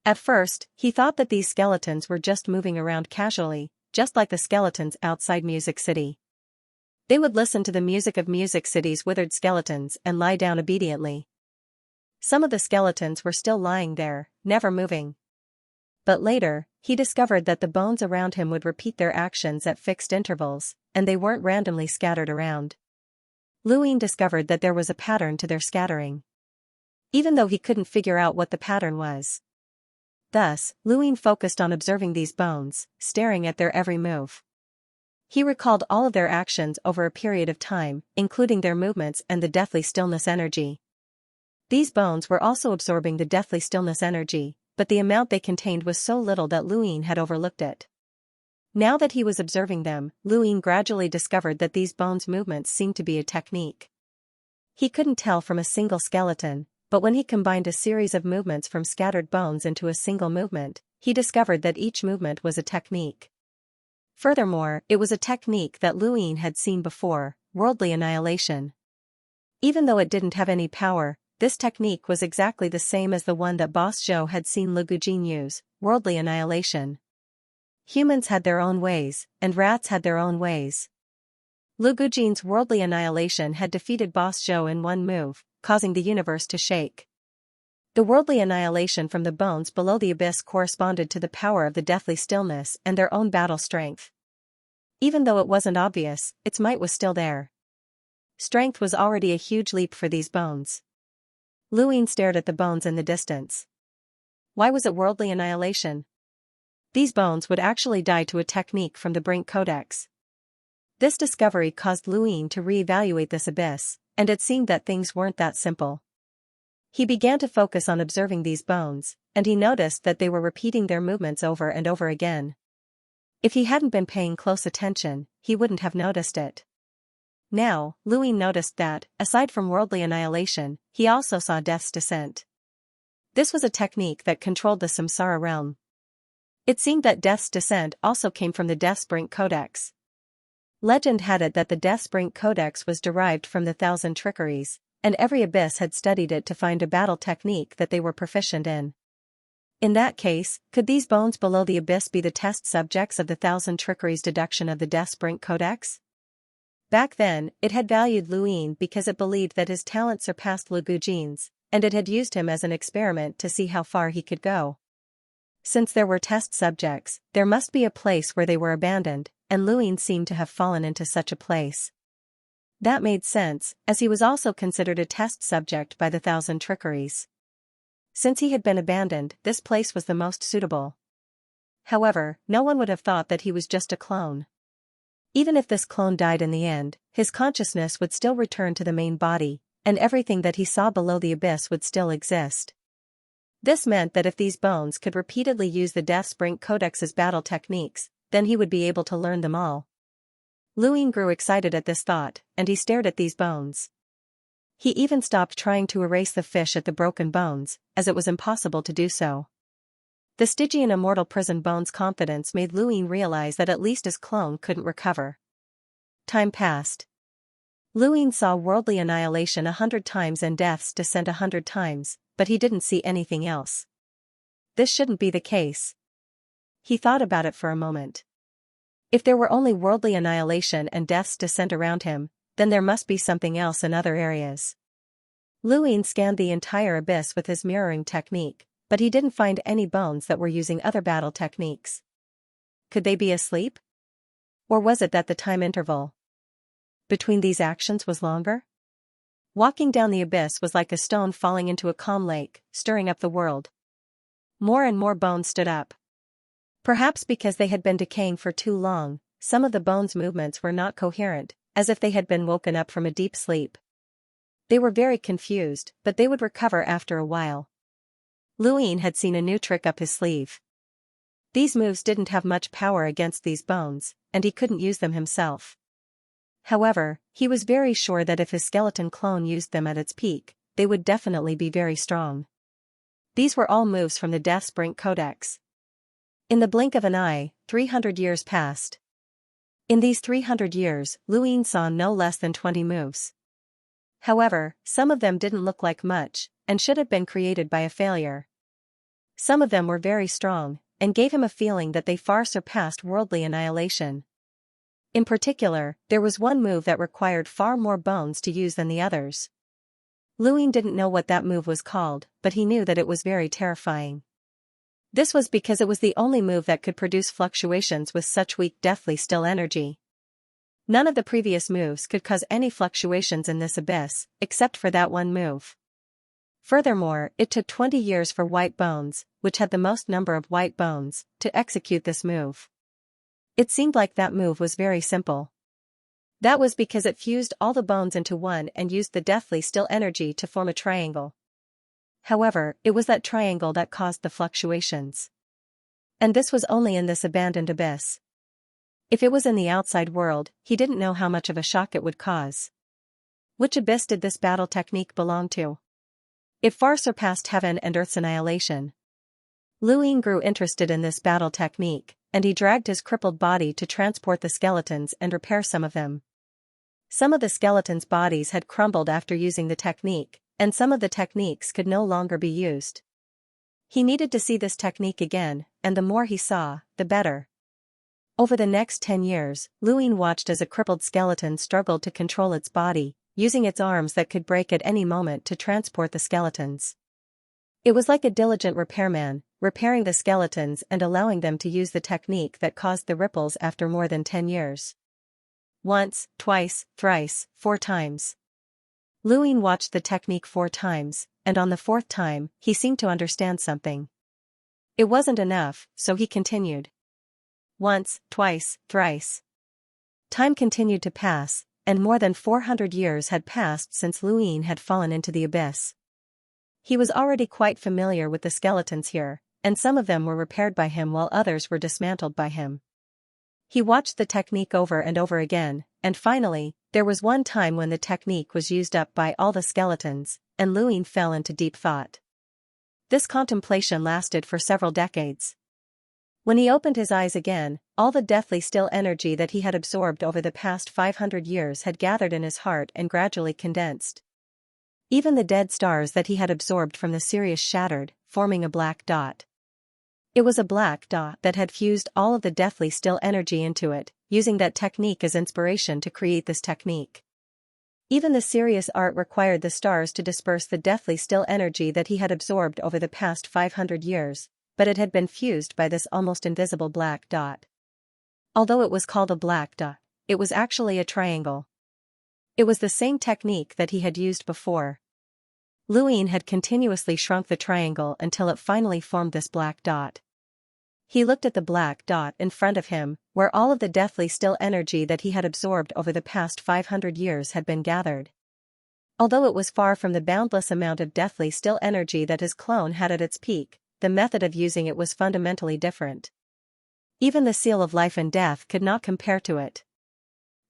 Speaker 1: At first, he thought that these skeletons were just moving around casually, just like the skeletons outside Music City. They would listen to the music of Music City's withered skeletons and lie down obediently. Some of the skeletons were still lying there, never moving. But later, he discovered that the bones around him would repeat their actions at fixed intervals, and they weren't randomly scattered around. Luin discovered that there was a pattern to their scattering. Even though he couldn't figure out what the pattern was. Thus, Luin focused on observing these bones, staring at their every move. He recalled all of their actions over a period of time, including their movements and the deathly stillness energy. These bones were also absorbing the deathly stillness energy, but the amount they contained was so little that Luin had overlooked it. Now that he was observing them, Luin gradually discovered that these bones' movements seemed to be a technique. He couldn't tell from a single skeleton, but when he combined a series of movements from scattered bones into a single movement, he discovered that each movement was a technique. Furthermore, it was a technique that Luin had seen before, worldly annihilation. Even though it didn't have any power, this technique was exactly the same as the one that Boss Zhou had seen Lu Gujin use, worldly annihilation. Humans had their own ways, and rats had their own ways. Lu Gujin's worldly annihilation had defeated Boss Zhou in one move, causing the universe to shake. The worldly annihilation from the bones below the abyss corresponded to the power of the deathly stillness and their own battle strength. Even though it wasn't obvious, its might was still there. Strength was already a huge leap for these bones. Luin stared at the bones in the distance. Why was it worldly annihilation? These bones would actually die to a technique from the Brink Codex. This discovery caused Luin to re-evaluate this abyss, and it seemed that things weren't that simple. He began to focus on observing these bones, and he noticed that they were repeating their movements over and over again. If he hadn't been paying close attention, he wouldn't have noticed it. Now, Luin noticed that, aside from worldly annihilation, he also saw death's descent. This was a technique that controlled the samsara realm. It seemed that death's descent also came from the Death's Brink Codex. Legend had it that the Death's Brink Codex was derived from the Thousand Trickeries, and every abyss had studied it to find a battle technique that they were proficient in. In that case, could these bones below the abyss be the test subjects of the Thousand Trickeries deduction of the Death's Brink Codex? Back then, it had valued Luin because it believed that his talent surpassed Lu Gujin's, and it had used him as an experiment to see how far he could go. Since there were test subjects, there must be a place where they were abandoned, and Luin seemed to have fallen into such a place. That made sense, as he was also considered a test subject by the Thousand Trickeries. Since he had been abandoned, this place was the most suitable. However, no one would have thought that he was just a clone. Even if this clone died in the end, his consciousness would still return to the main body, and everything that he saw below the abyss would still exist. This meant that if these bones could repeatedly use the Death's Brink Codex's battle techniques, then he would be able to learn them all. Luin grew excited at this thought, and he stared at these bones. He even stopped trying to erase the fish at the broken bones, as it was impossible to do so. The Stygian immortal prison bones' confidence made Luin realize that at least his clone couldn't recover. Time passed. Luin saw worldly annihilation 100 times and death's descent 100 times, but he didn't see anything else. This shouldn't be the case. He thought about it for a moment. If there were only worldly annihilation and death's descent around him, then there must be something else in other areas. Luin scanned the entire abyss with his mirroring technique, but he didn't find any bones that were using other battle techniques. Could they be asleep? Or was it that the time interval between these actions was longer? Walking down the abyss was like a stone falling into a calm lake, stirring up the world. More and more bones stood up. Perhaps because they had been decaying for too long, some of the bones' movements were not coherent, as if they had been woken up from a deep sleep. They were very confused, but they would recover after a while. Luin had seen a new trick up his sleeve. These moves didn't have much power against these bones, and he couldn't use them himself. However, he was very sure that if his skeleton clone used them at its peak, they would definitely be very strong. These were all moves from the Death's Brink Codex. In the blink of an eye, 300 years passed. In these 300 years, Luin saw no less than 20 moves. However, some of them didn't look like much, and should have been created by a failure. Some of them were very strong, and gave him a feeling that they far surpassed worldly annihilation. In particular, there was one move that required far more bones to use than the others. Luin didn't know what that move was called, but he knew that it was very terrifying. This was because it was the only move that could produce fluctuations with such weak deathly still energy. None of the previous moves could cause any fluctuations in this abyss, except for that one move. Furthermore, it took 20 years for White Bones, which had the most number of white bones, to execute this move. It seemed like that move was very simple. That was because it fused all the bones into one and used the deathly still energy to form a triangle. However, it was that triangle that caused the fluctuations. And this was only in this abandoned abyss. If it was in the outside world, he didn't know how much of a shock it would cause. Which abyss did this battle technique belong to? It far surpassed heaven and earth's annihilation. Luin grew interested in this battle technique, and he dragged his crippled body to transport the skeletons and repair some of them. Some of the skeletons' bodies had crumbled after using the technique, and some of the techniques could no longer be used. He needed to see this technique again, and the more he saw, the better. Over the next 10 years, Luin watched as a crippled skeleton struggled to control its body, using its arms that could break at any moment to transport the skeletons. It was like a diligent repairman, repairing the skeletons and allowing them to use the technique that caused the ripples after more than 10 years. Once, twice, thrice, 4 times. Luin watched the technique 4 times, and on the 4th time, he seemed to understand something. It wasn't enough, so he continued. Once, twice, thrice. Time continued to pass, and more than 400 years had passed since Lu Ying had fallen into the abyss. He was already quite familiar with the skeletons here, and some of them were repaired by him while others were dismantled by him. He watched the technique over and over again, and finally, there was one time when the technique was used up by all the skeletons, and Lu Ying fell into deep thought. This contemplation lasted for several decades. When he opened his eyes again, all the deathly still energy that he had absorbed over the past 500 years had gathered in his heart and gradually condensed. Even the dead stars that he had absorbed from the Sirius shattered, forming a black dot. It was a black dot that had fused all of the deathly still energy into it, using that technique as inspiration to create this technique. Even the Sirius art required the stars to disperse the deathly still energy that he had absorbed over the past 500 years, but it had been fused by this almost invisible black dot. Although it was called a black dot, it was actually a triangle. It was the same technique that he had used before. Lu Ying had continuously shrunk the triangle until it finally formed this black dot. He looked at the black dot in front of him, where all of the deathly still energy that he had absorbed over the past 500 years had been gathered. Although it was far from the boundless amount of deathly still energy that his clone had at its peak, the method of using it was fundamentally different. Even the seal of life and death could not compare to it.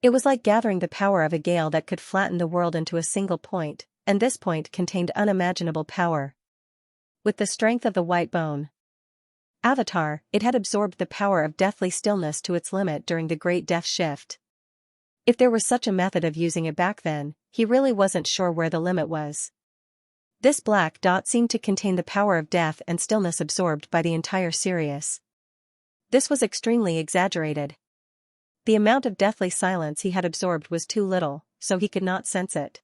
Speaker 1: It was like gathering the power of a gale that could flatten the world into a single point, and this point contained unimaginable power. With the strength of the white bone Avatar, it had absorbed the power of deathly stillness to its limit during the Great Death Shift. If there was such a method of using it back then, he really wasn't sure where the limit was. This black dot seemed to contain the power of death and stillness absorbed by the entire Sirius. This was extremely exaggerated. The amount of deathly silence he had absorbed was too little, so he could not sense it.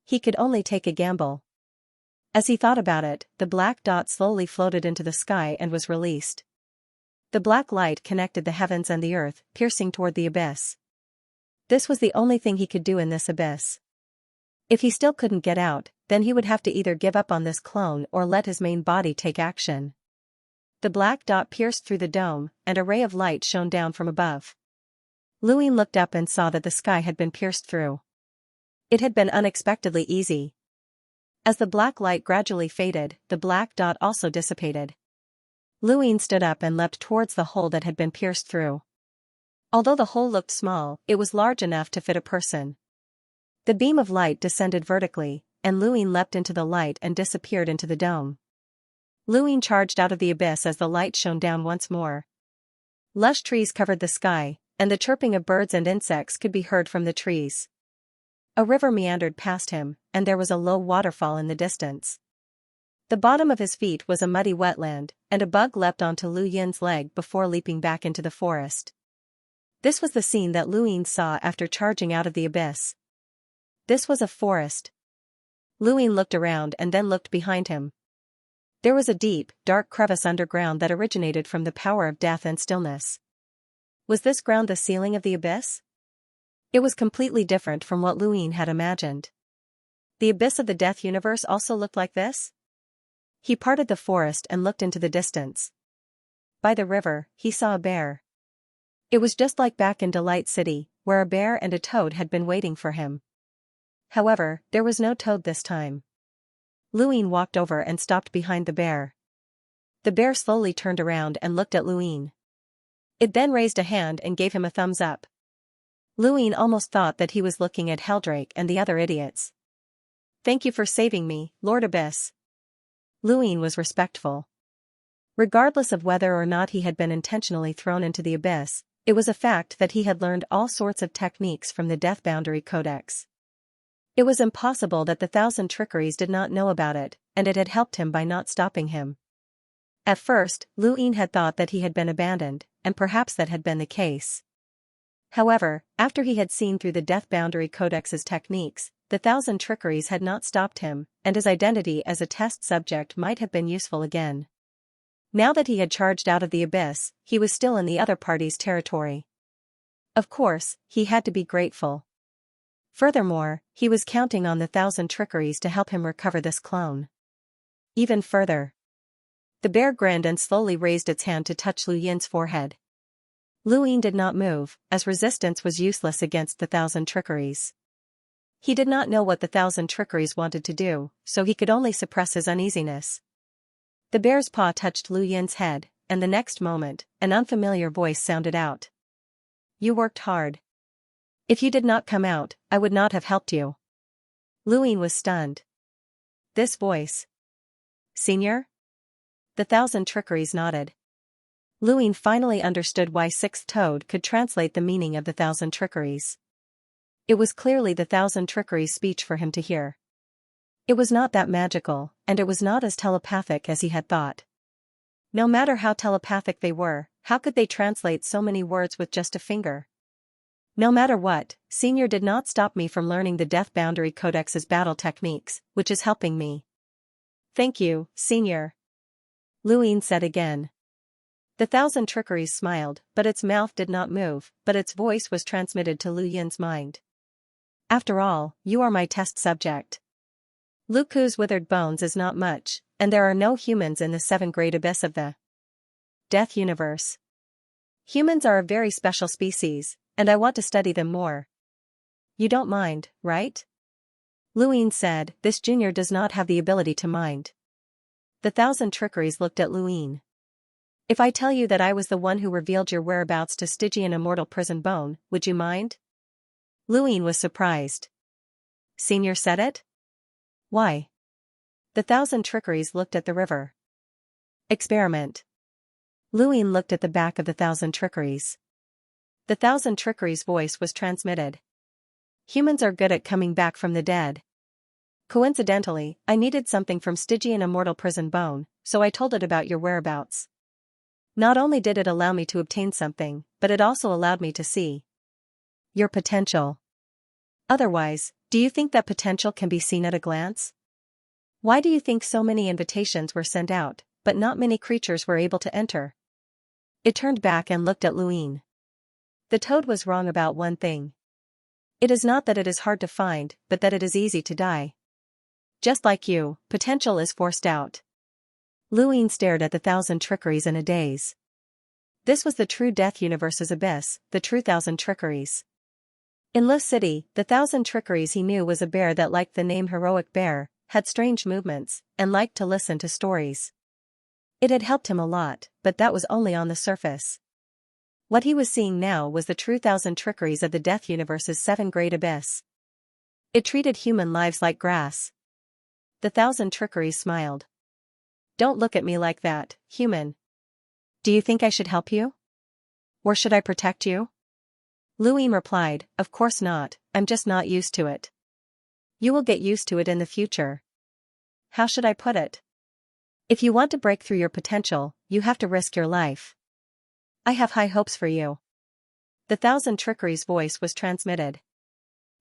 Speaker 1: He could only take a gamble. As he thought about it, the black dot slowly floated into the sky and was released. The black light connected the heavens and the earth, piercing toward the abyss. This was the only thing he could do in this abyss. If he still couldn't get out, then he would have to either give up on this clone or let his main body take action. The black dot pierced through the dome, and a ray of light shone down from above. Lu Ying looked up and saw that the sky had been pierced through. It had been unexpectedly easy. As the black light gradually faded, the black dot also dissipated. Lu Ying stood up and leapt towards the hole that had been pierced through. Although the hole looked small, it was large enough to fit a person. The beam of light descended vertically, and Lu Ying leapt into the light and disappeared into the dome. Lu Ying charged out of the abyss as the light shone down once more. Lush trees covered the sky, and the chirping of birds and insects could be heard from the trees. A river meandered past him, and there was a low waterfall in the distance. The bottom of his feet was a muddy wetland, and a bug leapt onto Lu Yin's leg before leaping back into the forest. This was the scene that Lu Ying saw after charging out of the abyss. This was a forest. Lu Ying looked around and then looked behind him. There was a deep, dark crevice underground that originated from the power of death and stillness. Was this ground the ceiling of the abyss? It was completely different from what Lu Ying had imagined. The abyss of the death universe also looked like this? He parted the forest and looked into the distance. By the river, he saw a bear. It was just like back in Delight City, where a bear and a toad had been waiting for him. However, there was no toad this time. Lu Ying walked over and stopped behind the bear. The bear slowly turned around and looked at Lu Ying. It then raised a hand and gave him a thumbs up. Lu Ying almost thought that he was looking at Heldrake and the other idiots. "Thank you for saving me, Lord Abyss." Lu Ying was respectful. Regardless of whether or not he had been intentionally thrown into the abyss, it was a fact that he had learned all sorts of techniques from the Death Boundary Codex. It was impossible that the 1,000 Trickeries did not know about it, and it had helped him by not stopping him. At first, Lu Ying had thought that he had been abandoned, and perhaps that had been the case. However, after he had seen through the Death Boundary Codex's techniques, the 1,000 Trickeries had not stopped him, and his identity as a test subject might have been useful again. Now that he had charged out of the abyss, he was still in the other party's territory. Of course, he had to be grateful. Furthermore, he was counting on the 1,000 Trickeries to help him recover this clone. Even further. The bear grinned and slowly raised its hand to touch Lu Yin's forehead. Luin did not move, as resistance was useless against the thousand trickeries. He did not know what the thousand trickeries wanted to do, so he could only suppress his uneasiness. The bear's paw touched Lu Yin's head, and the next moment, an unfamiliar voice sounded out. You worked hard. If you did not come out, I would not have helped you. Luin was stunned. This voice. Senior? The thousand trickeries nodded. Luin finally understood why Sixth Toad could translate the meaning of the thousand trickeries. It was clearly the thousand trickeries' speech for him to hear. It was not that magical, and it was not as telepathic as he had thought. No matter how telepathic they were, how could they translate so many words with just a finger? No matter what, Senior did not stop me from learning the Death Boundary Codex's battle techniques, which is helping me. Thank you, Senior. Luin said again. The thousand trickeries smiled, but its mouth did not move, but its voice was transmitted to Lu Yin's mind. After all, you are my test subject. Lu Ku's withered bones is not much, and there are no humans in the 7th great abyss of the Death Universe. Humans are a very special species, and I want to study them more. You don't mind, right? Luin said, this junior does not have the ability to mind. The thousand trickeries looked at Luin. If I tell you that I was the one who revealed your whereabouts to Stygian immortal prison bone, would you mind? Luin was surprised. Senior said it? Why? The thousand trickeries looked at the river. Experiment. Luin looked at the back of the thousand trickeries. The thousand trickeries' voice was transmitted. Humans are good at coming back from the dead. Coincidentally, I needed something from Stygian immortal prison bone, so I told it about your whereabouts. Not only did it allow me to obtain something, but it also allowed me to see your potential. Otherwise, do you think that potential can be seen at a glance? Why do you think so many invitations were sent out, but not many creatures were able to enter? It turned back and looked at Luin. The toad was wrong about one thing. It is not that it is hard to find, but that it is easy to die. Just like you, potential is forced out. Luin stared at the thousand trickeries in a daze. This was the true Death Universe's abyss, the true thousand trickeries. In Lu City, the thousand trickeries he knew was a bear that liked the name Heroic Bear, had strange movements, and liked to listen to stories. It had helped him a lot, but that was only on the surface. What he was seeing now was the true thousand trickeries of the Death Universe's 7th great abyss. It treated human lives like grass. The thousand trickeries smiled. Don't look at me like that, human. Do you think I should help you? Or should I protect you? Luin replied, of course not, I'm just not used to it. You will get used to it in the future. How should I put it? If you want to break through your potential, you have to risk your life. I have high hopes for you. The thousand trickeries' voice was transmitted.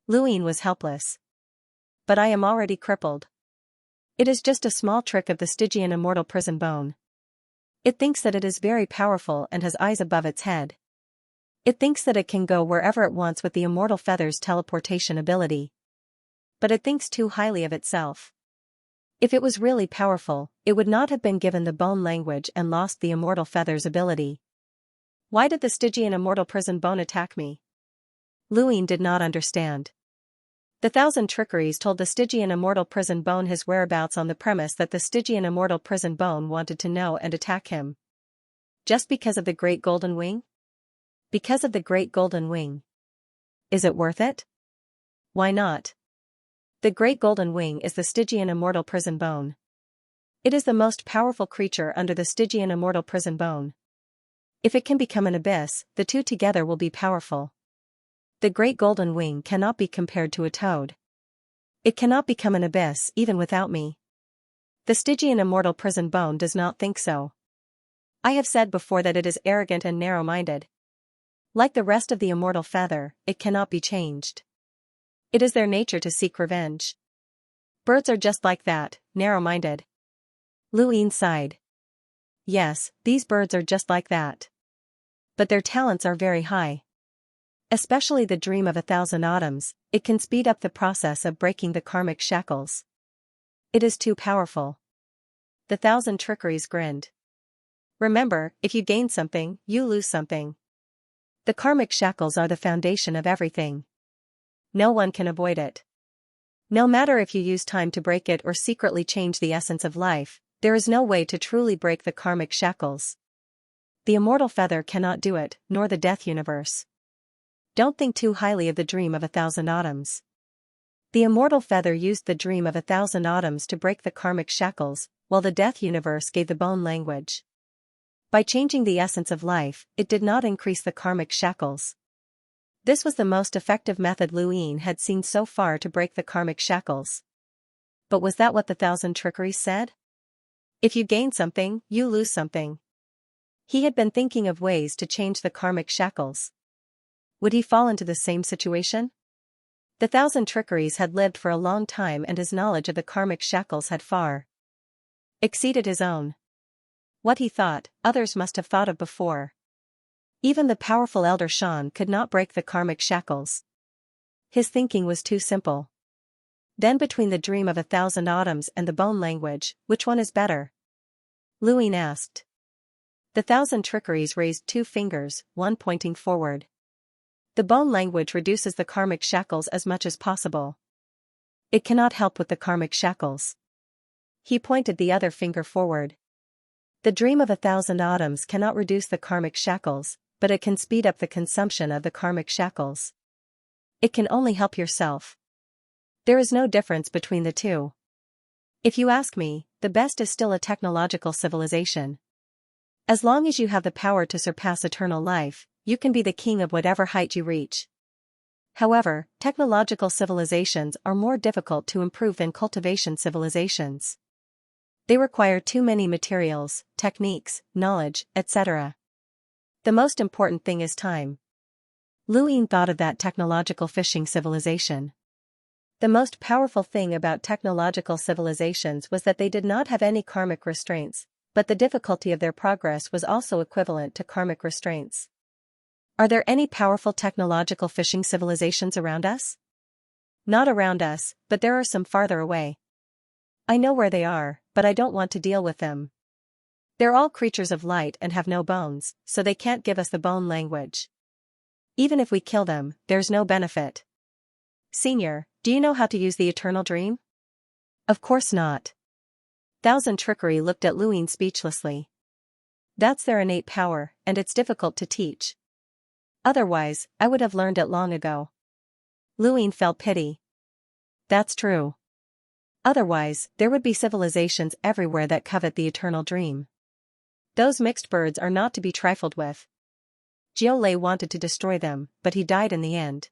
Speaker 1: Luin was helpless. But I am already crippled. It is just a small trick of the Stygian immortal prison bone. It thinks that it is very powerful and has eyes above its head. It thinks that it can go wherever it wants with the immortal feather's teleportation ability. But it thinks too highly of itself. If it was really powerful, it would not have been given the bone language and lost the immortal feather's ability. Why did the Stygian immortal prison bone attack me? Luin did not understand. The thousand trickeries told the Stygian immortal prison bone his whereabouts on the premise that the Stygian immortal prison bone wanted to know and attack him. Just because of the Great Golden Wing? Because of the Great Golden Wing. Is it worth it? Why not? The Great Golden Wing is the Stygian immortal prison bone. It is the most powerful creature under the Stygian immortal prison bone. If it can become an abyss, the two together will be powerful. The Great Golden Wing cannot be compared to a toad. It cannot become an abyss even without me. The Stygian immortal prison bone does not think so. I have said before that it is arrogant and narrow-minded. Like the rest of the immortal feather, it cannot be changed. It is their nature to seek revenge. Birds are just like that, narrow-minded. Luin sighed. Yes, these birds are just like that. But their talents are very high. Especially the dream of 1,000 autumns, it can speed up the process of breaking the karmic shackles. It is too powerful. The thousand trickeries grinned. Remember, if you gain something, you lose something. The karmic shackles are the foundation of everything. No one can avoid it. No matter if you use time to break it or secretly change the essence of life, there is no way to truly break the karmic shackles. The immortal feather cannot do it, nor the death universe. Don't think too highly of the dream of 1,000 autumns. The immortal feather used the dream of 1,000 autumns to break the karmic shackles, while the death universe gave the bone language. By changing the essence of life, it did not increase the karmic shackles. This was the most effective method Luin had seen so far to break the karmic shackles. But was that what the 1,000 trickeries said? If you gain something, you lose something. He had been thinking of ways to change the karmic shackles. Would he fall into the same situation? The 1,000 trickeries had lived for a long time and his knowledge of the karmic shackles had far exceeded his own. What he thought, others must have thought of before. Even the powerful Elder Shan could not break the karmic shackles. His thinking was too simple. Then between the dream of 1,000 autumns and the bone language, which one is better? Luin asked. The 1,000 trickeries raised 2 fingers, one pointing forward. The bone language reduces the karmic shackles as much as possible. It cannot help with the karmic shackles. He pointed the other finger forward. The dream of 1,000 autumns cannot reduce the karmic shackles, but it can speed up the consumption of the karmic shackles. It can only help yourself. There is no difference between the two. If you ask me, the best is still a technological civilization. As long as you have the power to surpass eternal life, you can be the king of whatever height you reach. However, technological civilizations are more difficult to improve than cultivation civilizations. They require too many materials, techniques, knowledge, etc. The most important thing is time. Luin thought of that technological fishing civilization. The most powerful thing about technological civilizations was that they did not have any karmic restraints, but the difficulty of their progress was also equivalent to karmic restraints. Are there any powerful technological fishing civilizations around us? Not around us, but there are some farther away. I know where they are, but I don't want to deal with them. They're all creatures of light and have no bones, so they can't give us the bone language. Even if we kill them, there's no benefit. Senior, do you know how to use the eternal dream? Of course not. 1,000 trickery looked at Luin speechlessly. That's their innate power, and it's difficult to teach. Otherwise, I would have learned it long ago. Luin felt pity. That's true. Otherwise, there would be civilizations everywhere that covet the eternal dream. Those mixed birds are not to be trifled with. Jiolei wanted to destroy them, but he died in the end.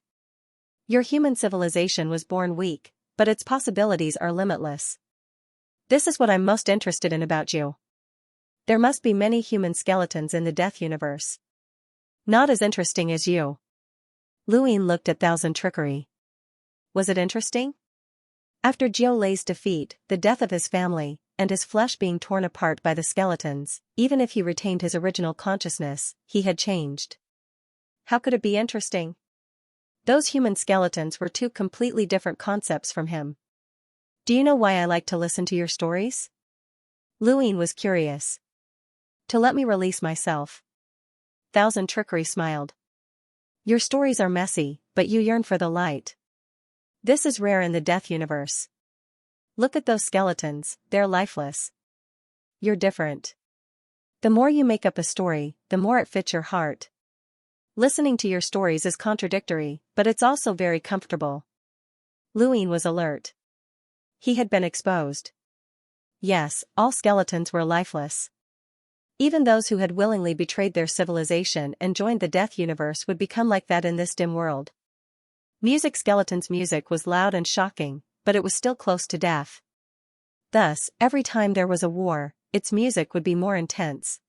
Speaker 1: Your human civilization was born weak, but its possibilities are limitless. This is what I'm most interested in about you. There must be many human skeletons in the death universe. Not as interesting as you. Luin looked at 1,000 trickery. Was it interesting? After Jiolei's defeat, the death of his family, and his flesh being torn apart by the skeletons, even if he retained his original consciousness, he had changed. How could it be interesting? Those human skeletons were 2 completely different concepts from him. Do you know why I like to listen to your stories? Luin was curious. To let me release myself. 1,000 trickery smiled. Your stories are messy, but you yearn for the light. This is rare in the death universe. Look at those skeletons, they're lifeless. You're different. The more you make up a story, the more it fits your heart. Listening to your stories is contradictory, but it's also very comfortable. Luin was alert. He had been exposed. Yes, all skeletons were lifeless. Even those who had willingly betrayed their civilization and joined the death universe would become like that in this dim world. Music Skeleton's music was loud and shocking, but it was still close to death. Thus, every time there was a war, its music would be more intense.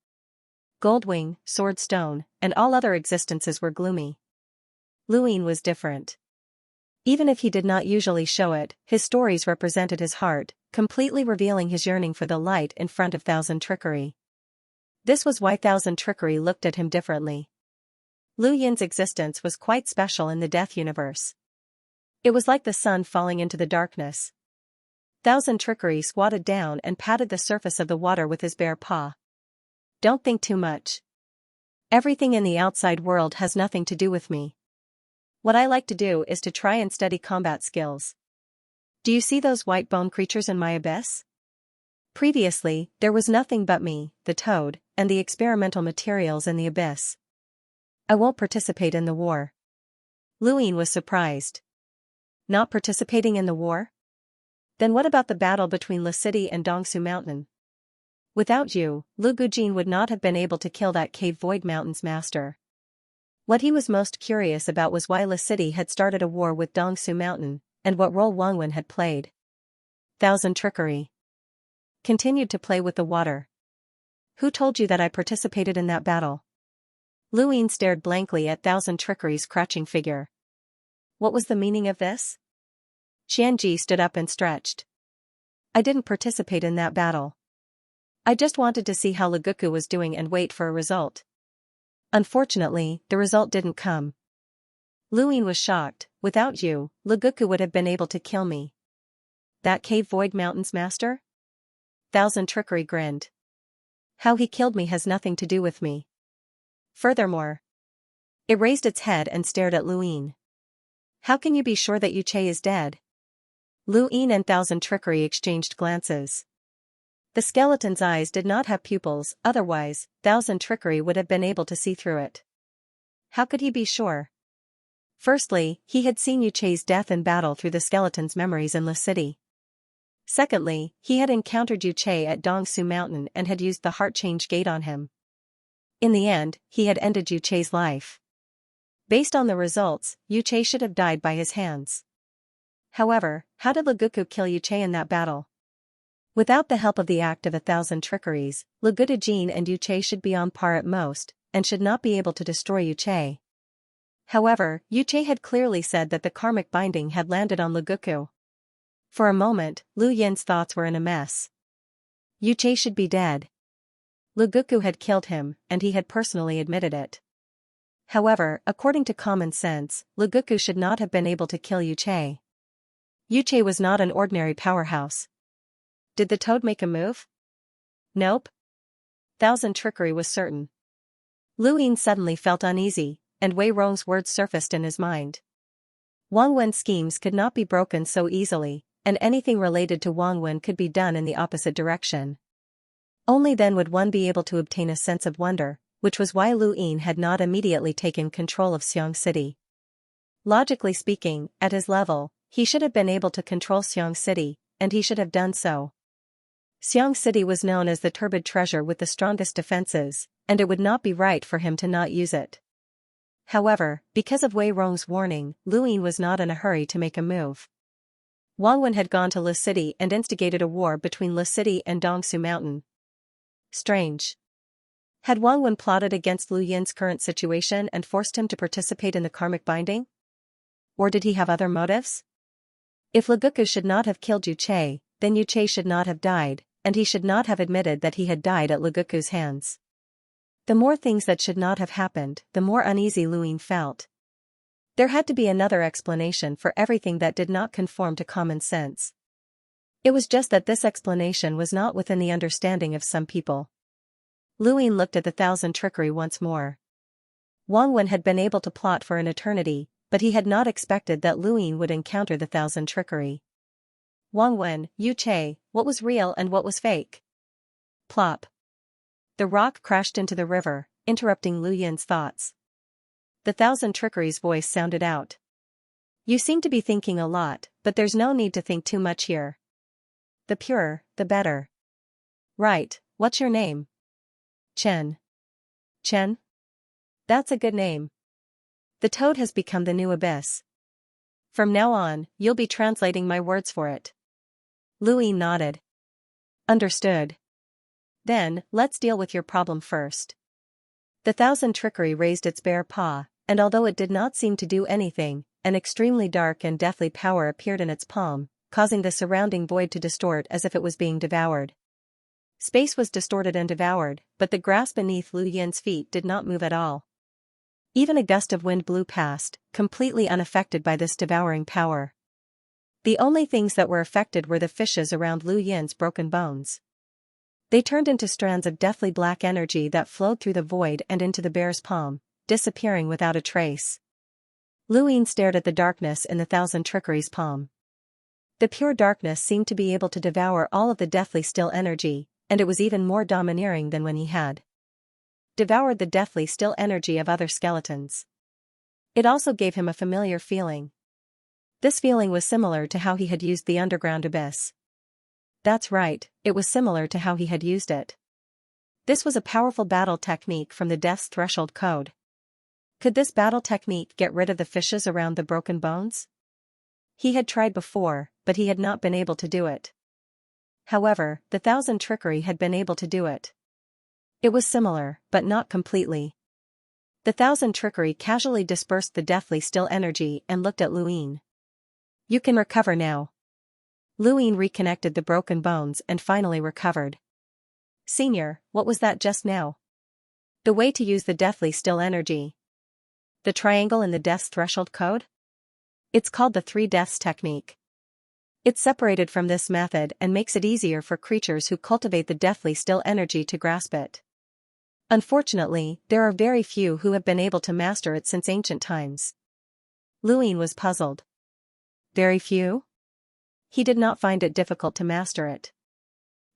Speaker 1: Goldwing, Swordstone, and all other existences were gloomy. Luin was different. Even if he did not usually show it, his stories represented his heart, completely revealing his yearning for the light in front of 1,000 trickery. This was why 1,000 trickery looked at him differently. Lu Yin's existence was quite special in the death universe. It was like the sun falling into the darkness. 1,000 trickery squatted down and patted the surface of the water with his bare paw. Don't think too much. Everything in the outside world has nothing to do with me. What I like to do is to try and study combat skills. Do you see those white bone creatures in my abyss? Previously, there was nothing but me, the toad, and the experimental materials in the abyss. I won't participate in the war. Luine was surprised. Not participating in the war? Then what about the battle between La City and Dongsu Mountain? Without you, Lu Gujin would not have been able to kill that cave Void Mountain's master. What he was most curious about was why La City had started a war with Dongsu Mountain, and what role Wang Wen had played. Thousand Trickery. Continued to play with the water. Who told you that I participated in that battle? Luine stared blankly at Thousand Trickery's crouching figure. What was the meaning of this? Xianxia stood up and stretched. I didn't participate in that battle. I just wanted to see how Legoku was doing and wait for a result. Unfortunately, the result didn't come. Luine was shocked. Without you, Legoku would have been able to kill me. That cave Void Mountain's master? Thousand Trickery grinned. How he killed me has nothing to do with me. Furthermore, it raised its head and stared at Luine. How can you be sure that Yu Che is dead? Luine and Thousand Trickery exchanged glances. The skeleton's eyes did not have pupils, otherwise, Thousand Trickery would have been able to see through it. How could he be sure? Firstly, he had seen Yu Che's death in battle through the skeleton's memories in La City. Secondly, he had encountered Yu Che at Dongsu Mountain and had used the heart change gate on him. In the end, he had ended Yu Che's life. Based on the results, Yu Che should have died by his hands. However, how did Legoku kill Yu Che in that battle? Without the help of the act of 1,000 trickeries, Legudajin and Yu Che should be on par at most, and should not be able to destroy Yu Che. However, Yu Che had clearly said that the karmic binding had landed on Legoku. For a moment, Lu Yin's thoughts were in a mess. Yu Che should be dead. Legoku had killed him, and he had personally admitted it. However, according to common sense, Legoku should not have been able to kill Yu Che. Yu Che was not an ordinary powerhouse. Did the toad make a move? Nope. 1,000 trickery was certain. Lu Yin suddenly felt uneasy, and Wei Rong's words surfaced in his mind. Wang Wen's schemes could not be broken so easily, and anything related to Wang Wen could be done in the opposite direction. Only then would one be able to obtain a sense of wonder, which was why Lu Yin had not immediately taken control of Xiang City. Logically speaking, at his level, he should have been able to control Xiang City, and he should have done so. Xiang City was known as the turbid treasure with the strongest defenses, and it would not be right for him to not use it. However, because of Wei Rong's warning, Lu Yin was not in a hurry to make a move. Wang Wen had gone to Le City and instigated a war between Le City and Dongsu Mountain. Strange. Had Wang Wen plotted against Lu Yin's current situation and forced him to participate in the karmic binding? Or did he have other motives? If Legoku should not have killed Yu Che, then Yu Che should not have died, and he should not have admitted that he had died at Legoku's hands. The more things that should not have happened, the more uneasy Lu Yin felt. There had to be another explanation for everything that did not conform to common sense. It was just that this explanation was not within the understanding of some people. Lu Yin looked at the 1,000 trickery once more. Wang Wen had been able to plot for an eternity, but he had not expected that Lu Yin would encounter the 1,000 trickery. Wang Wen, Yu Che, what was real and what was fake? Plop. The rock crashed into the river, interrupting Lu Yin's thoughts. The 1,000 trickery's voice sounded out. You seem to be thinking a lot, but there's no need to think too much here. The purer, the better. Right, what's your name? Chen. Chen? That's a good name. The toad has become the new abyss. From now on, you'll be translating my words for it. Lu Yin nodded. Understood. Then, let's deal with your problem first. The 1,000 trickery raised its bare paw, and although it did not seem to do anything, an extremely dark and deathly power appeared in its palm, causing the surrounding void to distort as if it was being devoured. Space was distorted and devoured, but the grass beneath Lu Yin's feet did not move at all. Even a gust of wind blew past, completely unaffected by this devouring power. The only things that were affected were the fishes around Lu Yin's broken bones. They turned into strands of deathly black energy that flowed through the void and into the bear's palm, disappearing without a trace. Luin stared at the darkness in the Thousand Trickery's palm. The pure darkness seemed to be able to devour all of the deathly still energy, and it was even more domineering than when he had devoured the deathly still energy of other skeletons. It also gave him a familiar feeling. This feeling was similar to how he had used the underground abyss. That's right, it was similar to how he had used it. This was a powerful battle technique from the Death's Threshold Code. Could this battle technique get rid of the fishes around the broken bones? He had tried before, but he had not been able to do it. However, the Thousand Trickery had been able to do it. It was similar, but not completely. The Thousand Trickery casually dispersed the deathly still energy and looked at Luin. You can recover now. Luin reconnected the broken bones and finally recovered. Senior, what was that just now? The way to use the deathly still energy. The triangle in the Death's Threshold Code? It's called the Three Deaths technique. It's separated from this method and makes it easier for creatures who cultivate the deathly still energy to grasp it. Unfortunately, there are very few who have been able to master it since ancient times. Luin was puzzled. Very few? He did not find it difficult to master it.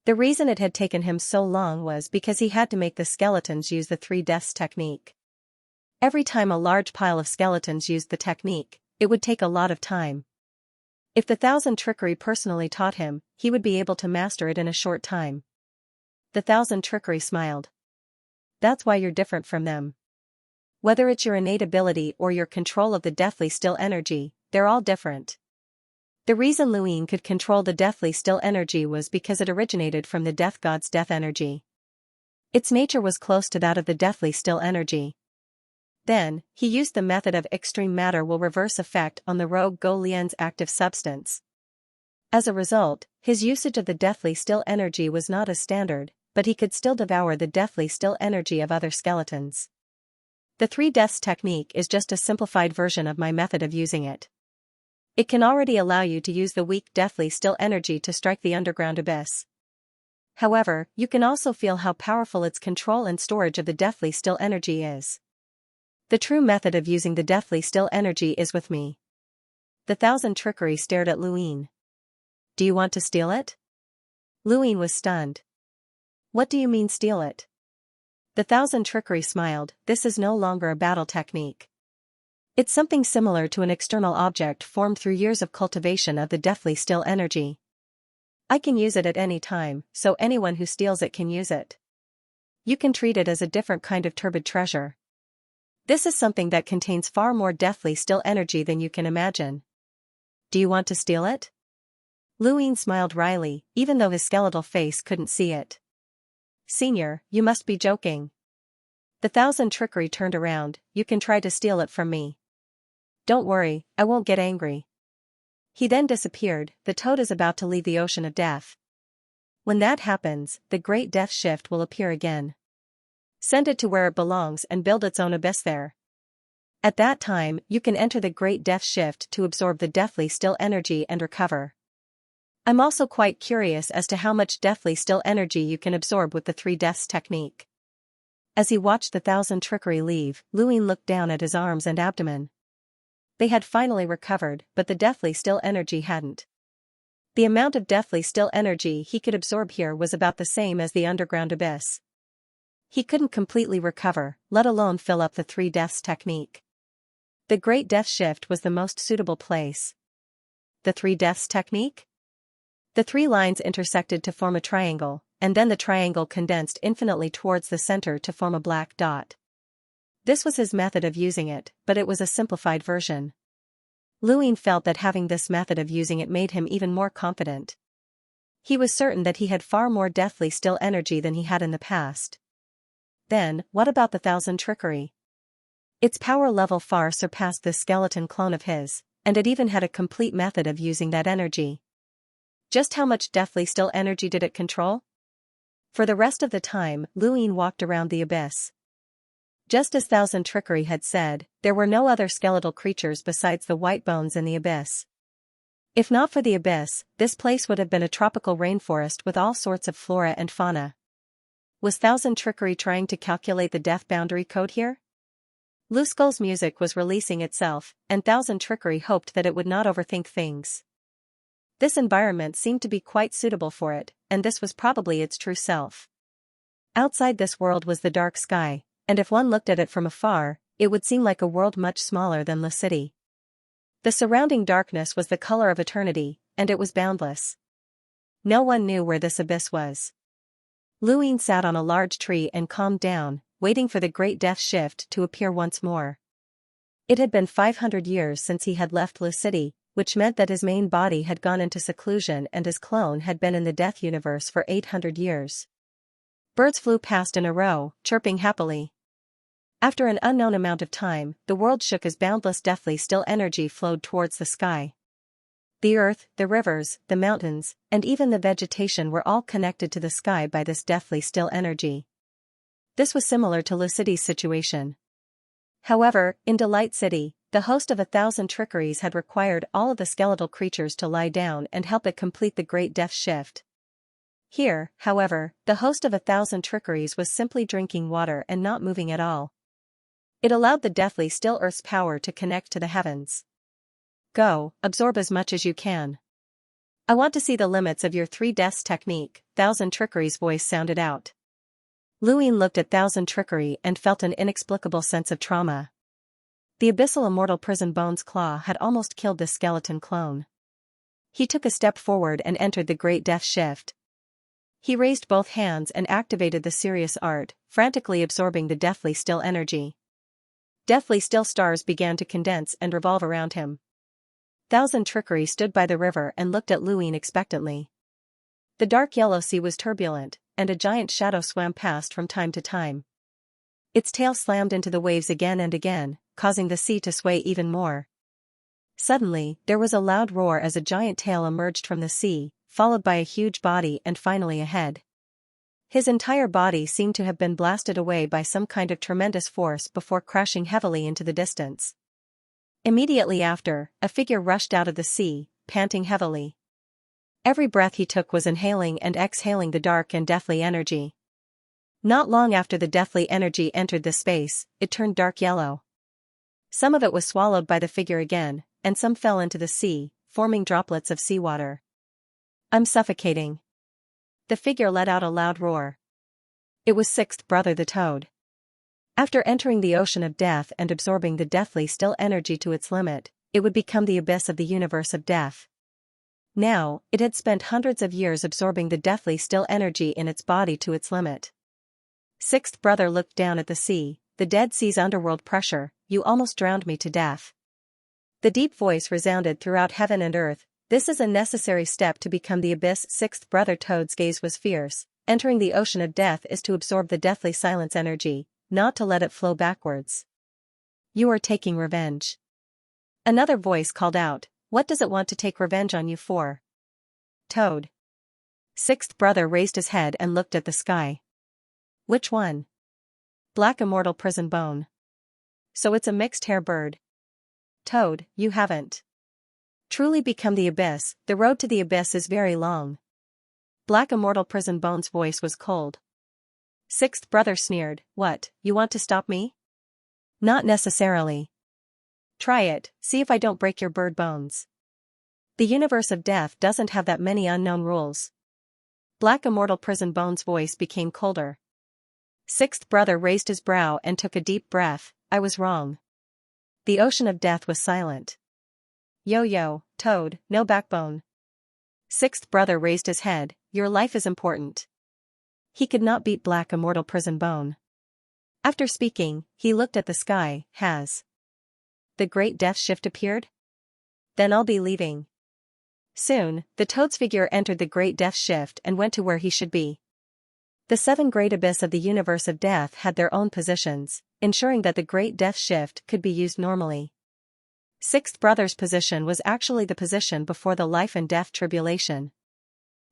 Speaker 1: The reason it had taken him so long was because he had to make the skeletons use the Three Deaths technique. Every time a large pile of skeletons used the technique, it would take a lot of time. If the Thousand Trickery personally taught him, he would be able to master it in a short time. The Thousand Trickery smiled. That's why you're different from them. Whether it's your innate ability or your control of the deathly still energy, they're all different. The reason Luin could control the deathly still energy was because it originated from the Death God's death energy. Its nature was close to that of the deathly still energy. Then, he used the method of extreme matter will reverse effect on the rogue Go Lian's active substance. As a result, his usage of the deathly still energy was not as standard, but he could still devour the deathly still energy of other skeletons. The Three Deaths technique is just a simplified version of my method of using it. It can already allow you to use the weak deathly still energy to strike the underground abyss. However, you can also feel how powerful its control and storage of the deathly still energy is. The true method of using the deathly still energy is with me. The Thousand Trickery stared at Luin. Do you want to steal it? Luin was stunned. What do you mean steal it? The Thousand Trickery smiled. This is no longer a battle technique. It's something similar to an external object formed through years of cultivation of the deathly still energy. I can use it at any time, so anyone who steals it can use it. You can treat it as a different kind of turbid treasure. This is something that contains far more deathly still energy than you can imagine. Do you want to steal it? Luin smiled wryly, even though his skeletal face couldn't see it. Senior, you must be joking. The Thousand Trickery turned around. You can try to steal it from me. Don't worry, I won't get angry. He then disappeared. The toad is about to leave the ocean of death. When that happens, the Great Death Shift will appear again. Send it to where it belongs and build its own abyss there. At that time, you can enter the Great Death Shift to absorb the deathly still energy and recover. I'm also quite curious as to how much deathly still energy you can absorb with the Three Deaths technique. As he watched the Thousand Trickery leave, Luin looked down at his arms and abdomen. They had finally recovered, but the deathly still energy hadn't. The amount of deathly still energy he could absorb here was about the same as the underground abyss. He couldn't completely recover, let alone fill up the Three Deaths technique. The Great Death Shift was the most suitable place. The Three Deaths technique? The three lines intersected to form a triangle, and then the triangle condensed infinitely towards the center to form a black dot. This was his method of using it, but it was a simplified version. Luin felt that having this method of using it made him even more confident. He was certain that he had far more deathly still energy than he had in the past. Then, what about the Thousand Trickery? Its power level far surpassed this skeleton clone of his, and it even had a complete method of using that energy. Just how much deathly still energy did it control? For the rest of the time, Luin walked around the abyss. Just as Thousand Trickery had said, there were no other skeletal creatures besides the white bones in the abyss. If not for the abyss, this place would have been a tropical rainforest with all sorts of flora and fauna. Was Thousand Trickery trying to calculate the death boundary code here? Luskull's music was releasing itself, and Thousand Trickery hoped that it would not overthink things. This environment seemed to be quite suitable for it, and this was probably its true self. Outside this world was the dark sky, and if one looked at it from afar, it would seem like a world much smaller than the city. The surrounding darkness was the color of eternity, and it was boundless. No one knew where this abyss was. Luine sat on a large tree and calmed down, waiting for the great death shift to appear once more. It had been 500 years since he had left Lu City, which meant that his main body had gone into seclusion and his clone had been in the death universe for 800 years. Birds flew past in a row, chirping happily. After an unknown amount of time, the world shook as boundless deathly still energy flowed towards the sky. The earth, the rivers, the mountains, and even the vegetation were all connected to the sky by this deathly still energy. This was similar to Lu City's situation. However, in Delight City, the host of 1,000 Trickeries had required all of the skeletal creatures to lie down and help it complete the great death shift. Here, however, the host of 1,000 Trickeries was simply drinking water and not moving at all. It allowed the deathly still Earth's power to connect to the heavens. Go, absorb as much as you can. I want to see the limits of your 3 deaths technique, 1,000 Trickery's voice sounded out. Luine looked at 1,000 Trickery and felt an inexplicable sense of trauma. The abyssal immortal prison bone's claw had almost killed this skeleton clone. He took a step forward and entered the great death shift. He raised both hands and activated the serious art, frantically absorbing the deathly still energy. Deathly still stars began to condense and revolve around him. 1,000 Trickery stood by the river and looked at Luine expectantly. The dark yellow sea was turbulent, and a giant shadow swam past from time to time. Its tail slammed into the waves again and again, causing the sea to sway even more. Suddenly, there was a loud roar as a giant tail emerged from the sea, followed by a huge body and finally a head. His entire body seemed to have been blasted away by some kind of tremendous force before crashing heavily into the distance. Immediately after, a figure rushed out of the sea, panting heavily. Every breath he took was inhaling and exhaling the dark and deathly energy. Not long after the deathly energy entered the space, it turned dark yellow. Some of it was swallowed by the figure again, and some fell into the sea, forming droplets of seawater. I'm suffocating. The figure let out a loud roar. It was Sixth Brother the Toad. After entering the ocean of death and absorbing the deathly still energy to its limit, it would become the abyss of the universe of death. Now, it had spent hundreds of years absorbing the deathly still energy in its body to its limit. Sixth Brother looked down at the sea, the Dead Sea's underworld pressure, you almost drowned me to death. The deep voice resounded throughout heaven and earth, this is a necessary step to become the abyss. Sixth Brother Toad's gaze was fierce, entering the ocean of death is to absorb the deathly silence energy, not to let it flow backwards. You are taking revenge. Another voice called out, what does it want to take revenge on you for? Toad. Sixth Brother raised his head and looked at the sky. Which one? Black immortal prison bone. So it's a mixed hair bird. Toad, you haven't truly become the abyss, the road to the abyss is very long. Black immortal prison bone's voice was cold. Sixth Brother sneered, what, you want to stop me? Not necessarily. Try it, see if I don't break your bird bones. The universe of death doesn't have that many unknown rules. Black immortal prison bone's voice became colder. Sixth Brother raised his brow and took a deep breath, I was wrong. The ocean of death was silent. Yo-yo, Toad, no backbone. Sixth Brother raised his head, your life is important. He could not beat Black immortal prison bone. After speaking, he looked at the sky, has the great death shift appeared? Then I'll be leaving. Soon, the Toad's figure entered the great death shift and went to where he should be. The 7 great abyss of the universe of death had their own positions, ensuring that the great death shift could be used normally. Sixth Brother's position was actually the position before the life and death tribulation.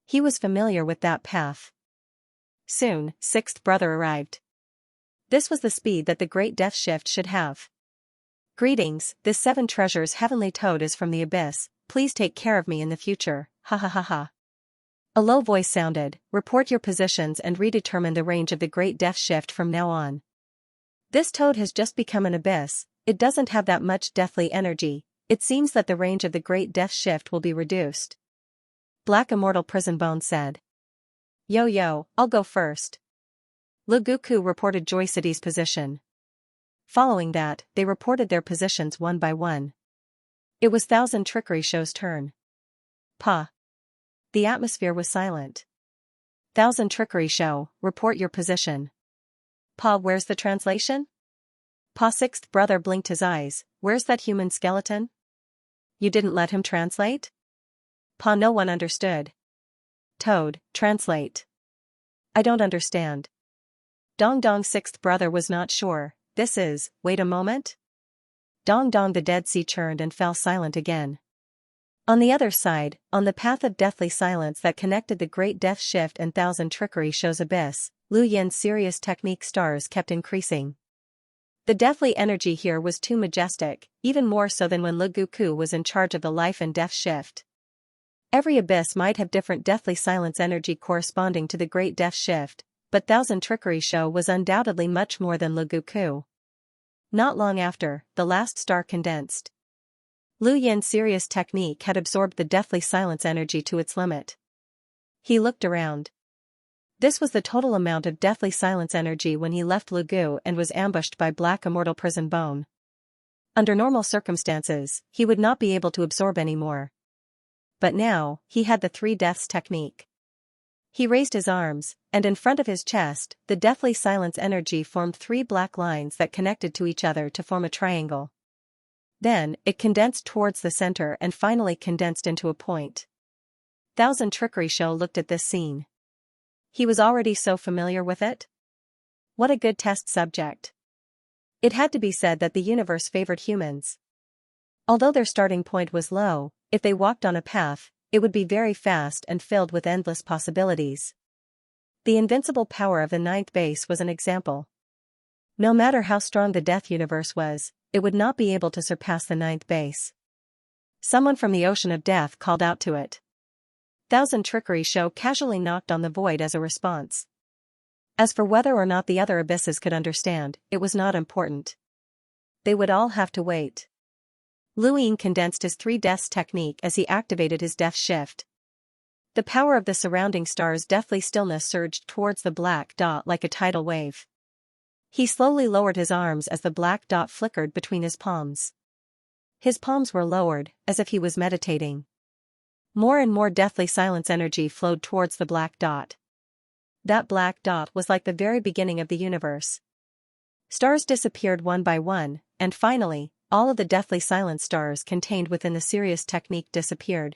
Speaker 1: He was familiar with that path. Soon, Sixth Brother arrived. This was the speed that the great death shift should have. Greetings, this 7 treasures heavenly Toad is from the abyss, please take care of me in the future, ha ha ha ha. A low voice sounded, "Report your positions and redetermine the range of the Great Death Shift from now on. This toad has just become an abyss, it doesn't have that much deathly energy, it seems that the range of the Great Death Shift will be reduced." Black Immortal Prison Bone said. "Yo, I'll go first." Luguku reported Joy City's position. Following that, they reported their positions one by one. It was Thousand Trickery Show's turn. Pa. The atmosphere was silent. Thousand Trickery Show, report your position. Pa, where's the translation? Pa's sixth brother blinked his eyes, where's that human skeleton? You didn't let him translate? Pa, no one understood. Toad, translate. I don't understand. Dong Dong's sixth brother was not sure, wait a moment? Dong Dong the Dead Sea churned and fell silent again. On the other side, on the path of deathly silence that connected the Great Death Shift and Thousand Trickery Show's abyss, Lu Yin's serious technique stars kept increasing. The deathly energy here was too majestic, even more so than when Luguku was in charge of the life and death shift. Every abyss might have different deathly silence energy corresponding to the Great Death Shift, but Thousand Trickery Show was undoubtedly much more than Luguku. Not long after, the last star condensed. Lu Yin's serious technique had absorbed the deathly silence energy to its limit. He looked around. This was the total amount of deathly silence energy when he left Lugu and was ambushed by Black Immortal Prison Bone. Under normal circumstances, he would not be able to absorb any more. But now, he had the Three Deaths technique. He raised his arms, and in front of his chest, the deathly silence energy formed three black lines that connected to each other to form a triangle. Then, it condensed towards the center and finally condensed into a point. Thousand Trickery Show looked at this scene. He was already so familiar with it. What a good test subject. It had to be said that the universe favored humans. Although their starting point was low, if they walked on a path, it would be very fast and filled with endless possibilities. The invincible power of the ninth base was an example. No matter how strong the death universe was, it would not be able to surpass the ninth base. Someone from the ocean of death called out to it. Thousand Trickery Show casually knocked on the void as a response. As for whether or not the other abysses could understand, it was not important. They would all have to wait. Lu Yin condensed his Three Deaths technique as he activated his death shift. The power of the surrounding star's deathly stillness surged towards the black dot like a tidal wave. He slowly lowered his arms as the black dot flickered between his palms. His palms were lowered, as if he was meditating. More and more deathly silence energy flowed towards the black dot. That black dot was like the very beginning of the universe. Stars disappeared one by one, and finally, all of the deathly silence stars contained within the Sirius technique disappeared.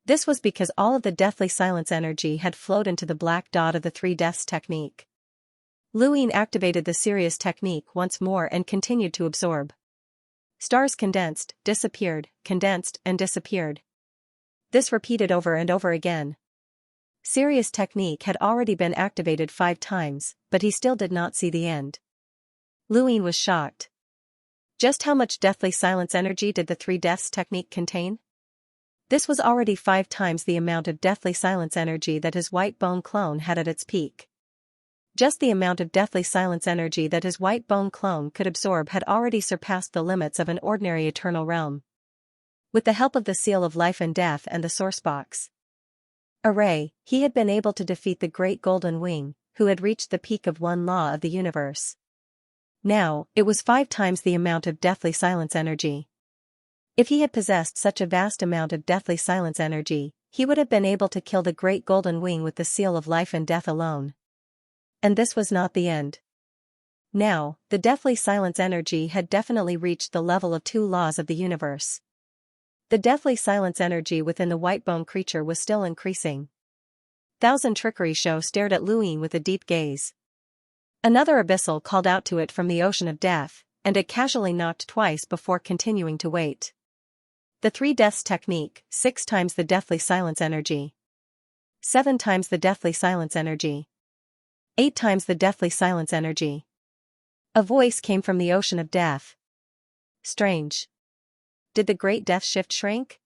Speaker 1: This was because all of the deathly silence energy had flowed into the black dot of the Three Deaths technique. Lu Yin activated the Sirius technique once more and continued to absorb. Stars condensed, disappeared, condensed, and disappeared. This repeated over and over again. Sirius technique had already been activated 5 times, but he still did not see the end. Lu Yin was shocked. Just how much deathly silence energy did the Three Deaths technique contain? This was already 5 times the amount of deathly silence energy that his white bone clone had at its peak. Just the amount of deathly silence energy that his white bone clone could absorb had already surpassed the limits of an ordinary eternal realm. With the help of the Seal of Life and Death and the Source Box Array, he had been able to defeat the Great Golden Wing, who had reached the peak of one law of the universe. Now, it was 5 times the amount of deathly silence energy. If he had possessed such a vast amount of deathly silence energy, he would have been able to kill the Great Golden Wing with the Seal of Life and Death alone. And this was not the end. Now, the deathly silence energy had definitely reached the level of 2 laws of the universe. The deathly silence energy within the white bone creature was still increasing. Thousand Trickery Show stared at Lu Yin with a deep gaze. Another abyssal called out to it from the ocean of death, and it casually knocked twice before continuing to wait. The Three Deaths technique, 6 times the deathly silence energy. 7 times the deathly silence energy. 8 times the deathly silence energy. A voice came from the ocean of death. Strange. Did the Great Death Shift shrink?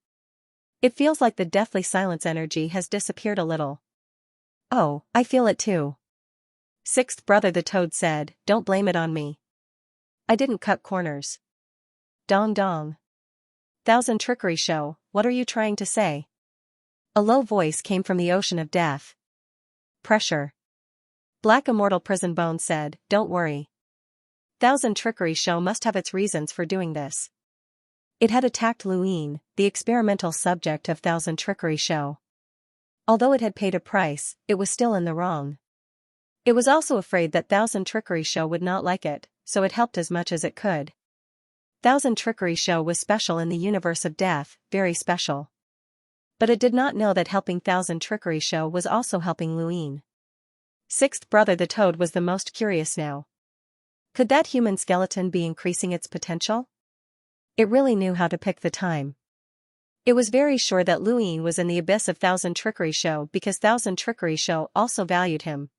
Speaker 1: It feels like the deathly silence energy has disappeared a little. Oh, I feel it too. Sixth brother the toad said, don't blame it on me. I didn't cut corners. Dong dong. Thousand Trickery Show, what are you trying to say? A low voice came from the ocean of death. Pressure. Black Immortal Prison Bone said, don't worry. Thousand Trickery Show must have its reasons for doing this. It had attacked Luin, the experimental subject of Thousand Trickery Show. Although it had paid a price, it was still in the wrong. It was also afraid that Thousand Trickery Show would not like it, so it helped as much as it could. Thousand Trickery Show was special in the universe of death, very special. But it did not know that helping Thousand Trickery Show was also helping Luin. Sixth brother the toad was the most curious now. Could that human skeleton be increasing its potential? It really knew how to pick the time. It was very sure that Luin was in the abyss of Thousand Trickery Show because Thousand Trickery Show also valued him.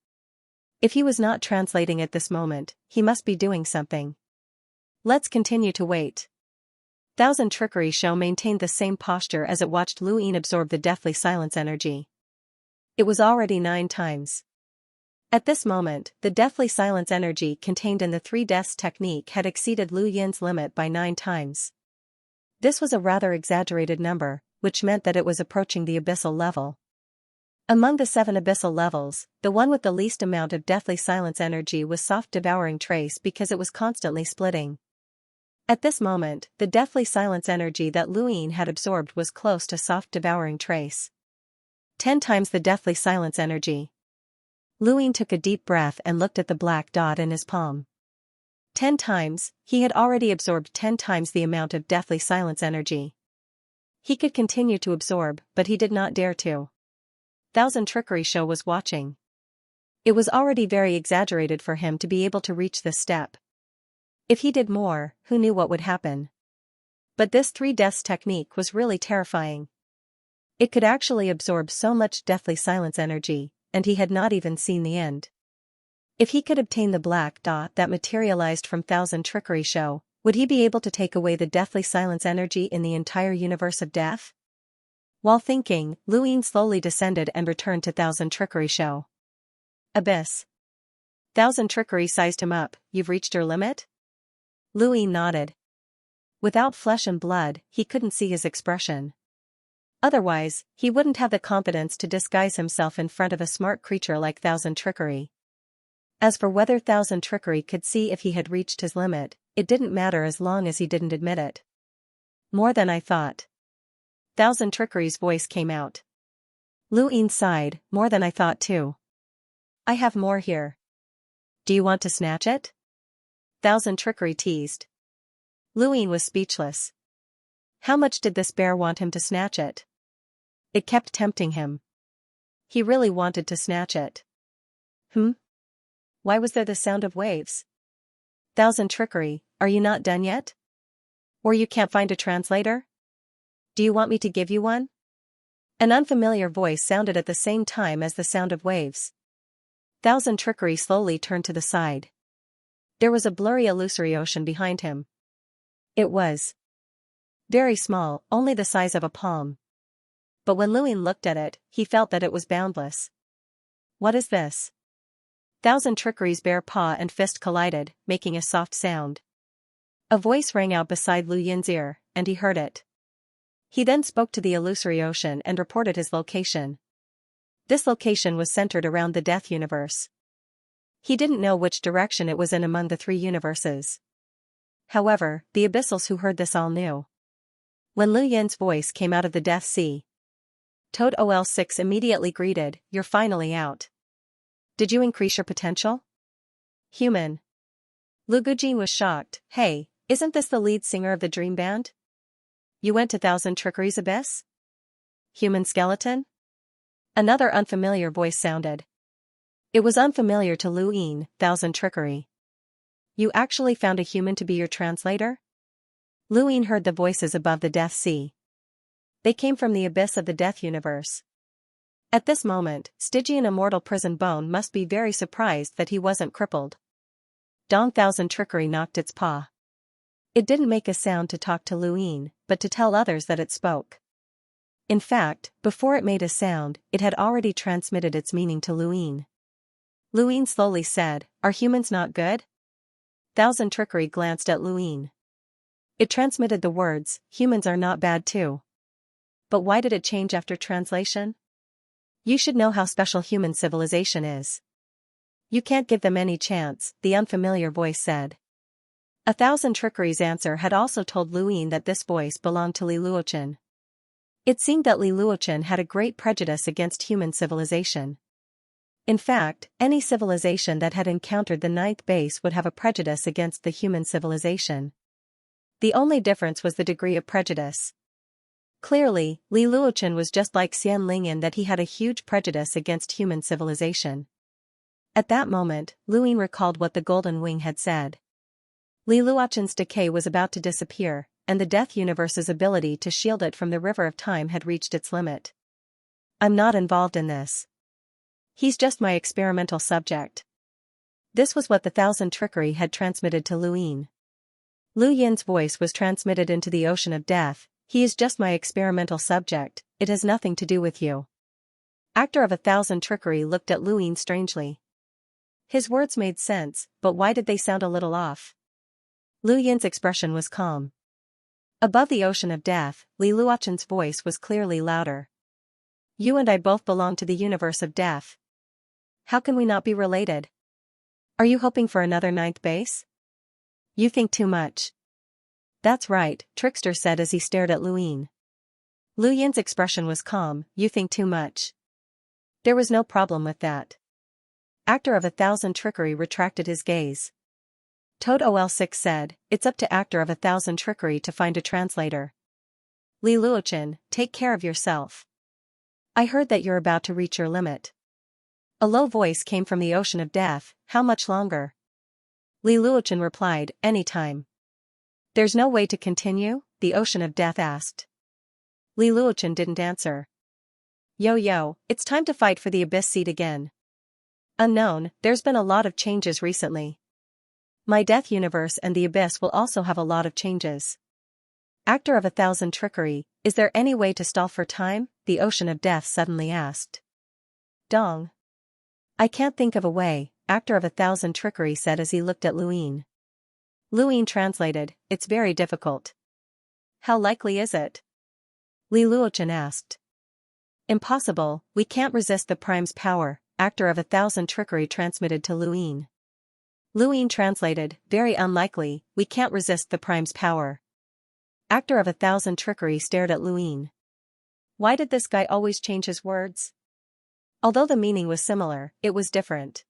Speaker 1: If he was not translating at this moment, he must be doing something. Let's continue to wait. Thousand Trickery Show maintained the same posture as it watched Luin absorb the deathly silence energy. It was already 9 times. At this moment, the deathly silence energy contained in the 3 deaths technique had exceeded Lu Yin's limit by 9 times. This was a rather exaggerated number, which meant that it was approaching the abyssal level. Among the 7 abyssal levels, the one with the least amount of deathly silence energy was Soft Devouring Trace because it was constantly splitting. At this moment, the deathly silence energy that Luin had absorbed was close to Soft Devouring Trace. 10 times the deathly silence energy. Luin took a deep breath and looked at the black dot in his palm. 10 times, he had already absorbed 10 times the amount of deathly silence energy. He could continue to absorb, but he did not dare to. Thousand Trickery Show was watching. It was already very exaggerated for him to be able to reach this step. If he did more, who knew what would happen? But this 3 deaths technique was really terrifying. It could actually absorb so much deathly silence energy, and he had not even seen the end. If he could obtain the black dot that materialized from Thousand Trickery Show, would he be able to take away the deathly silence energy in the entire universe of death? While thinking, Luin slowly descended and returned to Thousand Trickery Show. Abyss. Thousand Trickery sized him up, you've reached your limit? Luin nodded. Without flesh and blood, he couldn't see his expression. Otherwise, he wouldn't have the confidence to disguise himself in front of a smart creature like Thousand Trickery. As for whether Thousand Trickery could see if he had reached his limit, it didn't matter as long as he didn't admit it. More than I thought. Thousand Trickery's voice came out. Luin sighed, more than I thought too. I have more here. Do you want to snatch it? Thousand Trickery teased. Luin was speechless. How much did this bear want him to snatch it? It kept tempting him. He really wanted to snatch it. Why was there the sound of waves? Thousand Trickery, are you not done yet? Or you can't find a translator? Do you want me to give you one? An unfamiliar voice sounded at the same time as the sound of waves. Thousand Trickery slowly turned to the side. There was a blurry illusory ocean behind him. It was very small, only the size of a palm. But when Luin looked at it, he felt that it was boundless. What is this? Thousand Trickery's bare paw and fist collided, making a soft sound. A voice rang out beside Lu Yin's ear, and he heard it. He then spoke to the illusory ocean and reported his location. This location was centered around the Death Universe. He didn't know which direction it was in among the 3 universes. However, the Abyssals who heard this all knew. When Lu Yin's voice came out of the Death Sea, Toad OL6 immediately greeted, you're finally out. Did you increase your potential? Human. Lu Gujin was shocked, hey, isn't this the lead singer of the Dream Band? You went to Thousand Trickery's abyss? Human skeleton? Another unfamiliar voice sounded. It was unfamiliar to Luin, Thousand Trickery. You actually found a human to be your translator? Luin heard the voices above the Death Sea. They came from the abyss of the Death Universe. At this moment, Stygian Immortal Prison Bone must be very surprised that he wasn't crippled. Dong Thousand Trickery knocked its paw. It didn't make a sound to talk to Luin, but to tell others that it spoke. In fact, before it made a sound, it had already transmitted its meaning to Luin. Luin slowly said, "Are humans not good?" Thousand Trickery glanced at Luin. It transmitted the words, "Humans are not bad too." But why did it change after translation? You should know how special human civilization is. You can't give them any chance, the unfamiliar voice said. A Thousand Trickery's answer had also told Luin that this voice belonged to Li Luochen. It seemed that Li Luochen had a great prejudice against human civilization. In fact, any civilization that had encountered the ninth base would have a prejudice against the human civilization. The only difference was the degree of prejudice. Clearly, Li Luochen was just like Xianxia in that he had a huge prejudice against human civilization. At that moment, Luin recalled what the Golden Wing had said. Li Luochen's decay was about to disappear, and the Death Universe's ability to shield it from the river of time had reached its limit. "I'm not involved in this. He's just my experimental subject." This was what the Thousand Trickery had transmitted to Luin. Lu Yin's voice was transmitted into the ocean of death. "He is just my experimental subject, it has nothing to do with you." Actor of a Thousand Trickery looked at Luin strangely. His words made sense, but why did they sound a little off? Lu Yin's expression was calm. Above the ocean of death, Li Luochen's voice was clearly louder. "You and I both belong to the universe of death. How can we not be related? Are you hoping for another ninth base? You think too much." "That's right," Trickster said as he stared at Luin. Lu Yin's expression was calm. "You think too much." There was no problem with that. Actor of a Thousand Trickery retracted his gaze. Toad OL6 said, "It's up to Actor of a Thousand Trickery to find a translator. Li Luochen, take care of yourself. I heard that you're about to reach your limit." A low voice came from the ocean of death. "How much longer?" Li Luochen replied, "Any time." "There's no way to continue?" the ocean of death asked. Li Luochen didn't answer. Yo, it's time to fight for the Abyss seat again. Unknown, there's been a lot of changes recently. My Death Universe and the Abyss will also have a lot of changes. Actor of a Thousand Trickery, is there any way to stall for time? The ocean of death suddenly asked. Dong. I can't think of a way, Actor of a Thousand Trickery said as he looked at Luin. Luin translated, "It's very difficult." "How likely is it?" Li Luochen asked. "Impossible, we can't resist the Prime's power," Actor of a Thousand Trickery transmitted to Luin. Luin translated, "Very unlikely, we can't resist the Prime's power." Actor of a Thousand Trickery stared at Luin. Why did this guy always change his words? Although the meaning was similar, it was different.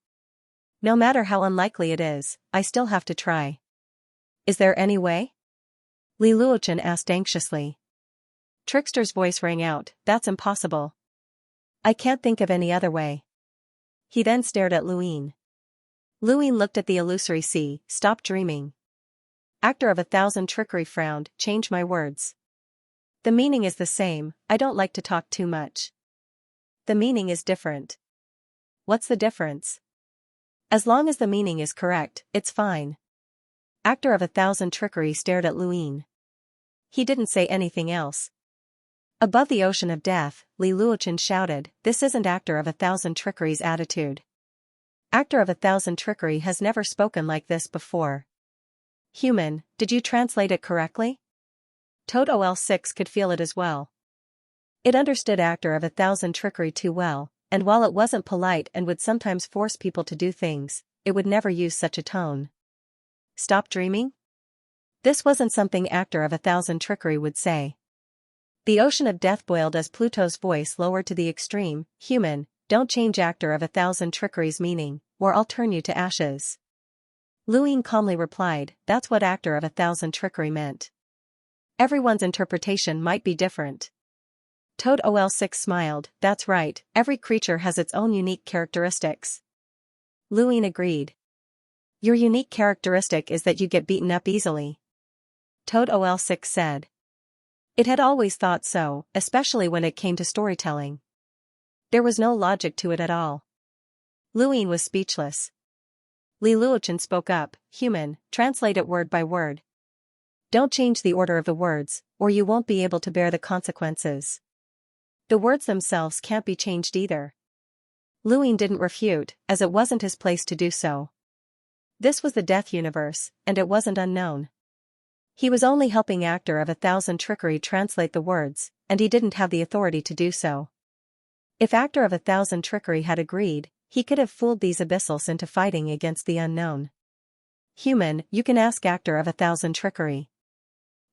Speaker 1: No matter how unlikely it is, I still have to try. Is there any way? Li Luochen asked anxiously. Trickster's voice rang out, "That's impossible. I can't think of any other way." He then stared at Luin. Luin looked at the illusory sea. "Stop dreaming." Actor of a Thousand Trickery frowned, "Change my words." The meaning is the same, I don't like to talk too much. The meaning is different. What's the difference? As long as the meaning is correct, it's fine. Actor of a Thousand Trickery stared at Luin. He didn't say anything else. Above the ocean of death, Li Luochen shouted, "This isn't Actor of a Thousand Trickery's attitude. Actor of a Thousand Trickery has never spoken like this before." "Human, did you translate it correctly?" Toad OL6 could feel it as well. It understood Actor of a Thousand Trickery too well, and while it wasn't polite and would sometimes force people to do things, it would never use such a tone. Stop dreaming? This wasn't something Actor of a Thousand Trickery would say. The ocean of death boiled as Pluto's voice lowered to the extreme. "Human, don't change Actor of a Thousand Trickery's meaning, or I'll turn you to ashes." Luin calmly replied, "That's what Actor of a Thousand Trickery meant. Everyone's interpretation might be different." Toad OL6 smiled, "That's right, every creature has its own unique characteristics." Luin agreed. "Your unique characteristic is that you get beaten up easily." Toad OL6 said. It had always thought so, especially when it came to storytelling. There was no logic to it at all. Luin was speechless. Li Luochen spoke up, "Human, translate it word by word. Don't change the order of the words, or you won't be able to bear the consequences." The words themselves can't be changed either. Luin didn't refute, as it wasn't his place to do so. This was the Death Universe, and it wasn't unknown. He was only helping Actor of 1,000 Trickery translate the words, and he didn't have the authority to do so. If Actor of 1,000 Trickery had agreed, he could have fooled these abyssals into fighting against the unknown. Human, you can ask Actor of 1,000 Trickery.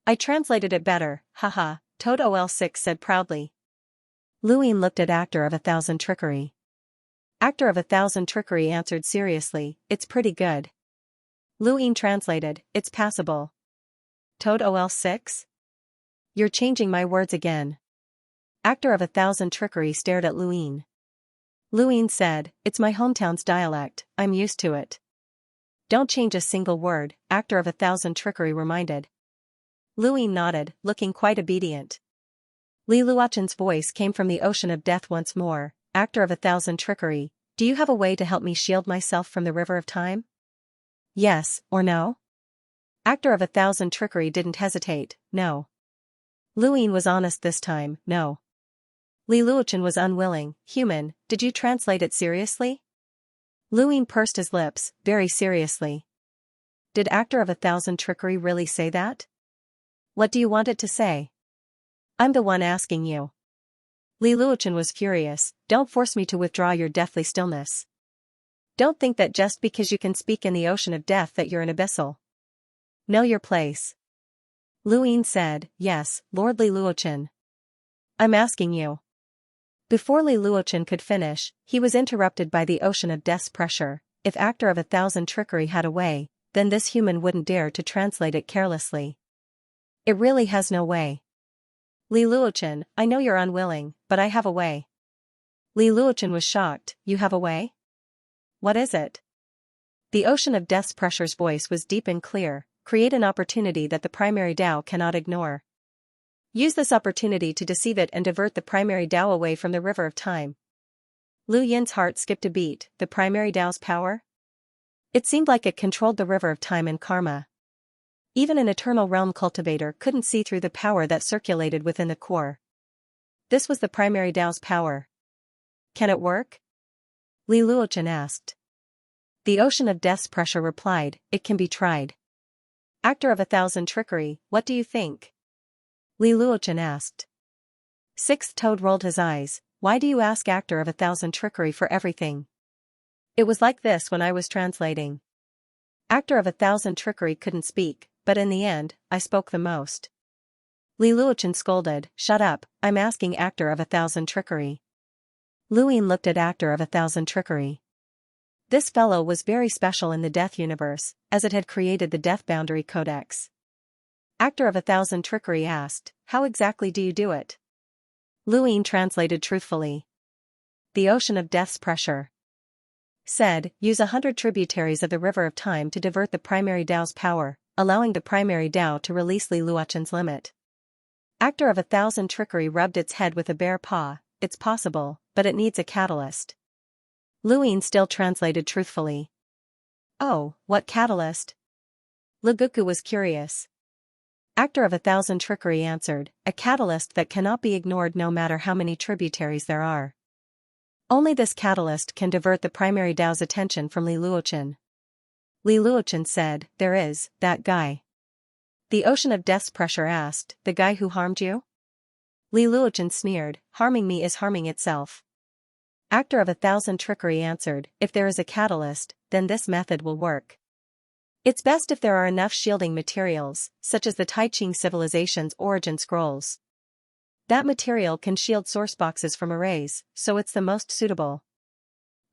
Speaker 1: I translated it better, haha, Toad OL6 said proudly. Luin looked at Actor of 1,000 Trickery. Actor of 1,000 Trickery answered seriously, it's pretty good. Luin translated, it's passable. Toad OL6? You're changing my words again. Actor of 1,000 Trickery stared at Luin. Luin said, it's my hometown's dialect, I'm used to it. Don't change a single word, Actor of 1,000 Trickery reminded. Luin nodded, looking quite obedient. Li Luochen's voice came from the ocean of death once more, Actor of 1,000 Trickery, do you have a way to help me shield myself from the river of time? Yes, or no? Actor of 1,000 Trickery didn't hesitate, no. Luin was honest this time, no. Li Luochen was unwilling, human, did you translate it seriously? Luin pursed his lips, very seriously. Did Actor of 1,000 Trickery really say that? What do you want it to say? I'm the one asking you. Li Luochen was furious, don't force me to withdraw your deathly stillness. Don't think that just because you can speak in the ocean of death that you're an abyssal. Know your place. Luin said, yes, Lord Li Luochen. I'm asking you. Before Li Luochen could finish, he was interrupted by the ocean of death's pressure. If Actor of 1,000 Trickery had a way, then this human wouldn't dare to translate it carelessly. It really has no way. Li Luochen, I know you're unwilling, but I have a way. Li Luochen was shocked, you have a way? What is it? The ocean of death's pressure's voice was deep and clear, create an opportunity that the primary Tao cannot ignore. Use this opportunity to deceive it and divert the primary Tao away from the river of time. Lu Yin's heart skipped a beat, the primary Tao's power? It seemed like it controlled the river of time and karma. Even an eternal realm cultivator couldn't see through the power that circulated within the core. This was the primary Tao's power. Can it work? Li Luochen asked. The ocean of death's pressure replied, it can be tried. Actor of 1,000 Trickery, what do you think? Li Luochen asked. Sixth Toad rolled his eyes, why do you ask Actor of 1,000 Trickery for everything? It was like this when I was translating. Actor of 1,000 Trickery couldn't speak, but in the end, I spoke the most. Li Luochen scolded, shut up, I'm asking Actor of 1,000 Trickery. Luin looked at Actor of 1,000 Trickery. This fellow was very special in the Death Universe, as it had created the Death Boundary Codex. Actor of 1,000 Trickery asked, how exactly do you do it? Luin translated truthfully. The ocean of death's pressure. Said, use 100 tributaries of the river of time to divert the primary Tao's power, allowing the primary Tao to release Li Luochen's limit. Actor of 1,000 Trickery rubbed its head with a bare paw, it's possible, but it needs a catalyst. Luin still translated truthfully. Oh, what catalyst? Leguku was curious. Actor of 1,000 Trickery answered, a catalyst that cannot be ignored no matter how many tributaries there are. Only this catalyst can divert the primary Tao's attention from Li Luochen. Li Luochen said, there is, that guy. The ocean of death's pressure asked, the guy who harmed you? Li Luochen sneered, harming me is harming itself. Actor of 1,000 Trickery answered, if there is a catalyst, then this method will work. It's best if there are enough shielding materials, such as the Taiqing civilization's origin scrolls. That material can shield source boxes from arrays, so it's the most suitable.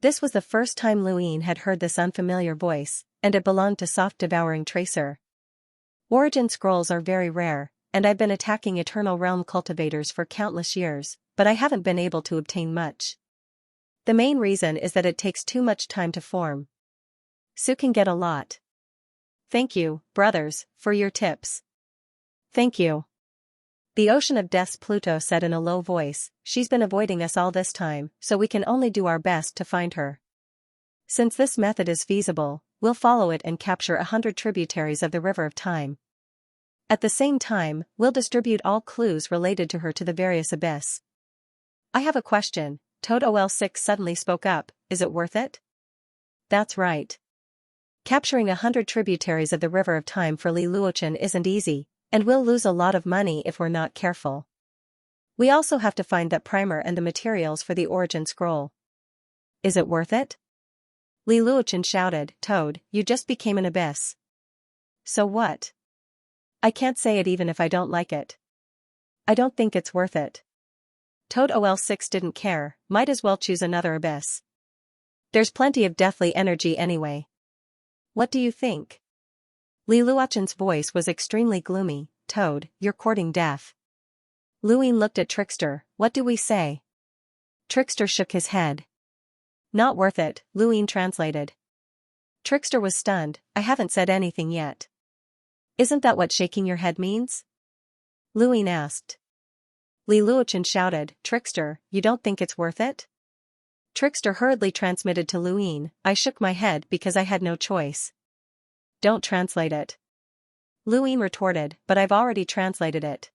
Speaker 1: This was the first time Luin had heard this unfamiliar voice, and it belonged to Soft Devouring Tracer. Origin scrolls are very rare, and I've been attacking Eternal Realm cultivators for countless years, but I haven't been able to obtain much. The main reason is that it takes too much time to form. Su can get a lot. Thank you, brothers, for your tips. Thank you. The ocean of death's Pluto said in a low voice, she's been avoiding us all this time, so we can only do our best to find her. Since this method is feasible, we'll follow it and capture 100 tributaries of the river of time. At the same time, we'll distribute all clues related to her to the various abyss. I have a question, Toad OL6 suddenly spoke up, is it worth it? That's right. Capturing 100 tributaries of the River of Time for Li Luochen isn't easy, and we'll lose a lot of money if we're not careful. We also have to find that primer and the materials for the origin scroll. Is it worth it? Li Luochen shouted, Toad, you just became an abyss. So what? I can't say it even if I don't like it. I don't think it's worth it. Toad OL6 didn't care, might as well choose another abyss. There's plenty of deathly energy anyway. What do you think? Li Luochen's voice was extremely gloomy, Toad, you're courting death. Luin looked at Trickster, what do we say? Trickster shook his head. Not worth it, Luin translated. Trickster was stunned, I haven't said anything yet. Isn't that what shaking your head means? Luin asked. Li Luochen shouted, Trickster, you don't think it's worth it? Trickster hurriedly transmitted to Luin, I shook my head because I had no choice. Don't translate it. Luin retorted, but I've already translated it.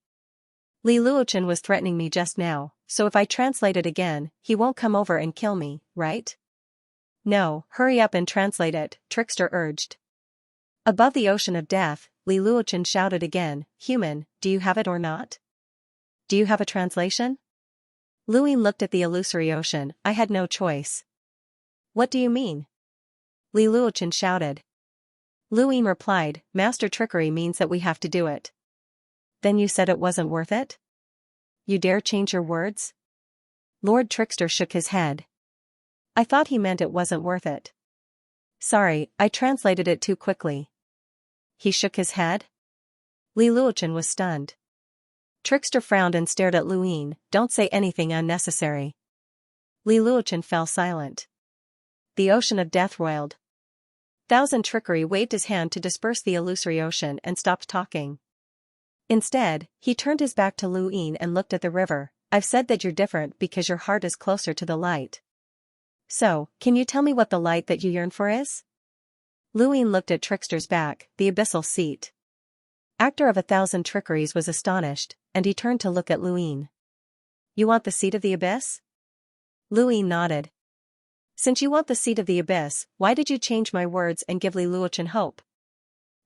Speaker 1: Li Luochen was threatening me just now, so if I translate it again, he won't come over and kill me, right? No, hurry up and translate it, Trickster urged. Above the ocean of death, Li Luochen shouted again, Human, do you have it or not? Do you have a translation? Luin looked at the illusory ocean, I had no choice. What do you mean? Li Luochen shouted. Luin replied, Master trickery means that we have to do it. Then you said it wasn't worth it? You dare change your words? Lord Trickster shook his head. I thought he meant it wasn't worth it. Sorry, I translated it too quickly. He shook his head? Li Luochen was stunned. Trickster frowned and stared at Luin, don't say anything unnecessary. Li Luochen fell silent. The ocean of death roiled. Thousand Trickery waved his hand to disperse the illusory ocean and stopped talking. Instead, he turned his back to Luin and looked at the river. I've said that you're different because your heart is closer to the light. So, can you tell me what the light that you yearn for is? Luin looked at Trickster's back, the abyssal seat. Actor of 1,000 Trickeries was astonished, and he turned to look at Luin. You want the seat of the abyss? Luin nodded. Since you want the seat of the abyss, why did you change my words and give Li Luochen hope?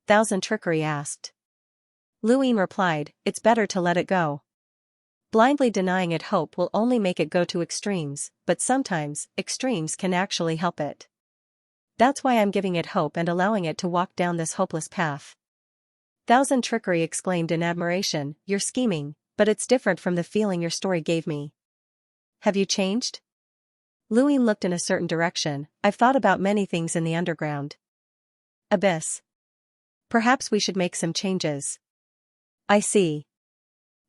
Speaker 1: 1,000 Trickery asked. Luin replied, it's better to let it go. Blindly denying it hope will only make it go to extremes, but sometimes, extremes can actually help it. That's why I'm giving it hope and allowing it to walk down this hopeless path. 1,000 Trickery exclaimed in admiration, you're scheming, but it's different from the feeling your story gave me. Have you changed? Luin looked in a certain direction, I've thought about many things in the underground. Abyss. Perhaps we should make some changes. I see.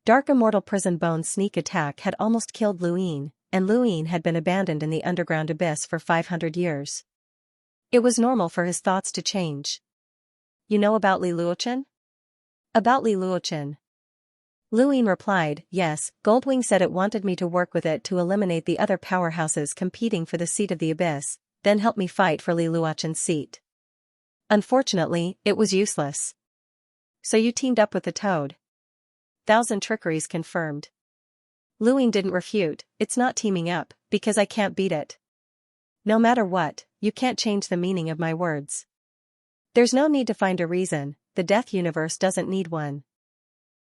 Speaker 1: Dark Immortal Prison Bone's sneak attack had almost killed Luin, and Luin had been abandoned in the underground abyss for 500 years. It was normal for his thoughts to change. You know about Li Luochen? About Li Luochen. Luin replied, yes, Goldwing said it wanted me to work with it to eliminate the other powerhouses competing for the seat of the abyss, then help me fight for Li Luochen's seat. Unfortunately, it was useless. So you teamed up with the Toad? 1,000 Trickeries confirmed. Luin didn't refute, it's not teaming up, because I can't beat it. No matter what, you can't change the meaning of my words. There's no need to find a reason, the Death Universe doesn't need one.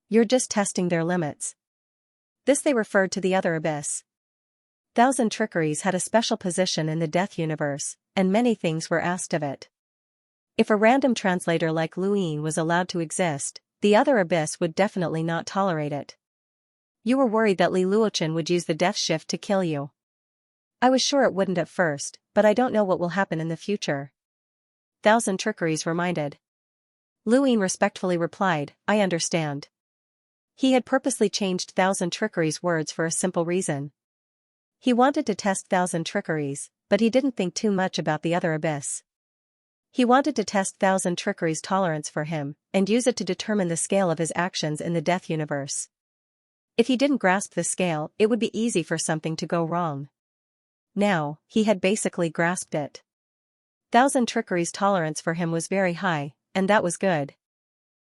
Speaker 1: You're just testing their limits. This they referred to the other abyss. 1,000 Trickeries had a special position in the Death Universe, and many things were asked of it. If a random translator like Luin was allowed to exist, the other abyss would definitely not tolerate it. You were worried that Li Luochen would use the death shift to kill you. I was sure it wouldn't at first, but I don't know what will happen in the future. 1,000 Trickeries reminded. Luin respectfully replied, I understand. He had purposely changed 1,000 Trickeries' words for a simple reason. He wanted to test 1,000 Trickeries, but he didn't think too much about the other abyss. He wanted to test 1,000 Trickeries' tolerance for him, and use it to determine the scale of his actions in the Death Universe. If he didn't grasp the scale, it would be easy for something to go wrong. Now, he had basically grasped it. 1,000 Trickeries' tolerance for him was very high, and that was good.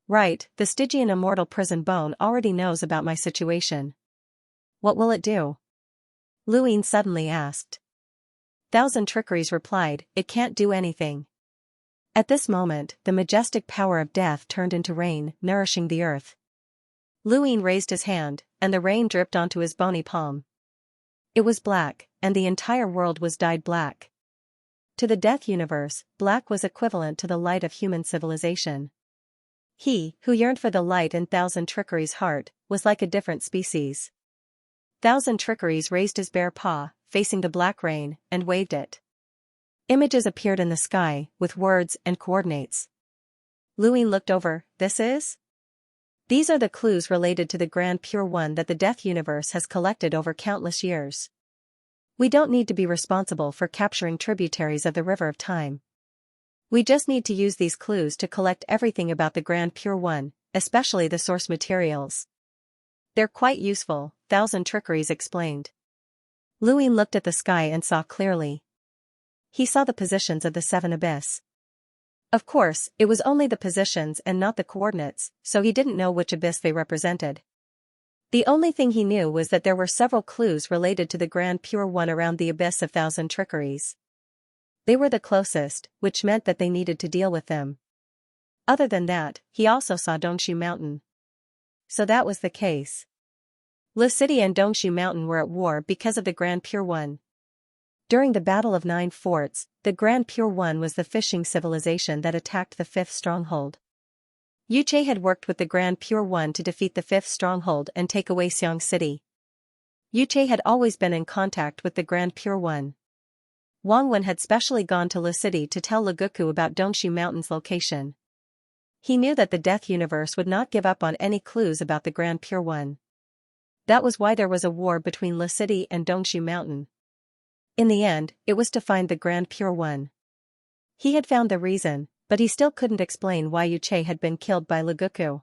Speaker 1: Right, the Stygian Immortal Prison Bone already knows about my situation. What will it do? Luine suddenly asked. Thousand Trickeries replied, it can't do anything. At this moment, the majestic power of death turned into rain, nourishing the earth. Luine raised his hand, and the rain dripped onto his bony palm. It was black, and the entire world was dyed black. To the Death Universe, black was equivalent to the light of human civilization. He, who yearned for the light in Thousand Trickeries' heart, was like a different species. Thousand Trickeries raised his bare paw, facing the black rain, and waved it. Images appeared in the sky, with words and coordinates. Luine looked over. This is? These are the clues related to the Grand Pure One that the Death Universe has collected over countless years. We don't need to be responsible for capturing tributaries of the River of Time. We just need to use these clues to collect everything about the Grand Pure One, especially the source materials. They're quite useful, Thousand Trickeries explained. Luine looked at the sky and saw clearly. He saw the positions of the seven abyss. Of course, it was only the positions and not the coordinates, so he didn't know which abyss they represented. The only thing he knew was that there were several clues related to the Grand Pure One around the abyss of Thousand Trickeries. They were the closest, which meant that they needed to deal with them. Other than that, he also saw Dongshu Mountain. So that was the case. Lu City and Dongshu Mountain were at war because of the Grand Pure One. During the Battle of Nine Forts, the Grand Pure One was the fishing civilization that attacked the fifth stronghold. Yuche had worked with the Grand Pure One to defeat the fifth stronghold and take away Xiang City. Yuche had always been in contact with the Grand Pure One. Wang Wen had specially gone to Lu City to tell Legoku about Dongshu Mountain's location. He knew that the Death Universe would not give up on any clues about the Grand Pure One. That was why there was a war between Lu City and Dongshu Mountain. In the end, it was to find the Grand Pure One. He had found the reason, but he still couldn't explain why Yuche had been killed by Legoku.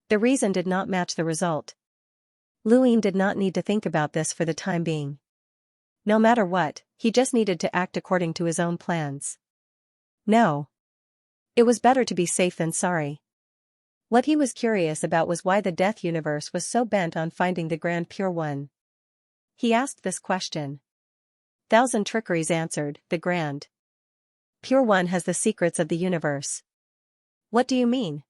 Speaker 1: The reason did not match the result. Luine did not need to think about this for the time being. No matter what, he just needed to act according to his own plans. No. It was better to be safe than sorry. What he was curious about was why the Death Universe was so bent on finding the Grand Pure One. He asked this question. Thousand Trickeries answered, the Grand Pure One has the secrets of the universe. What do you mean?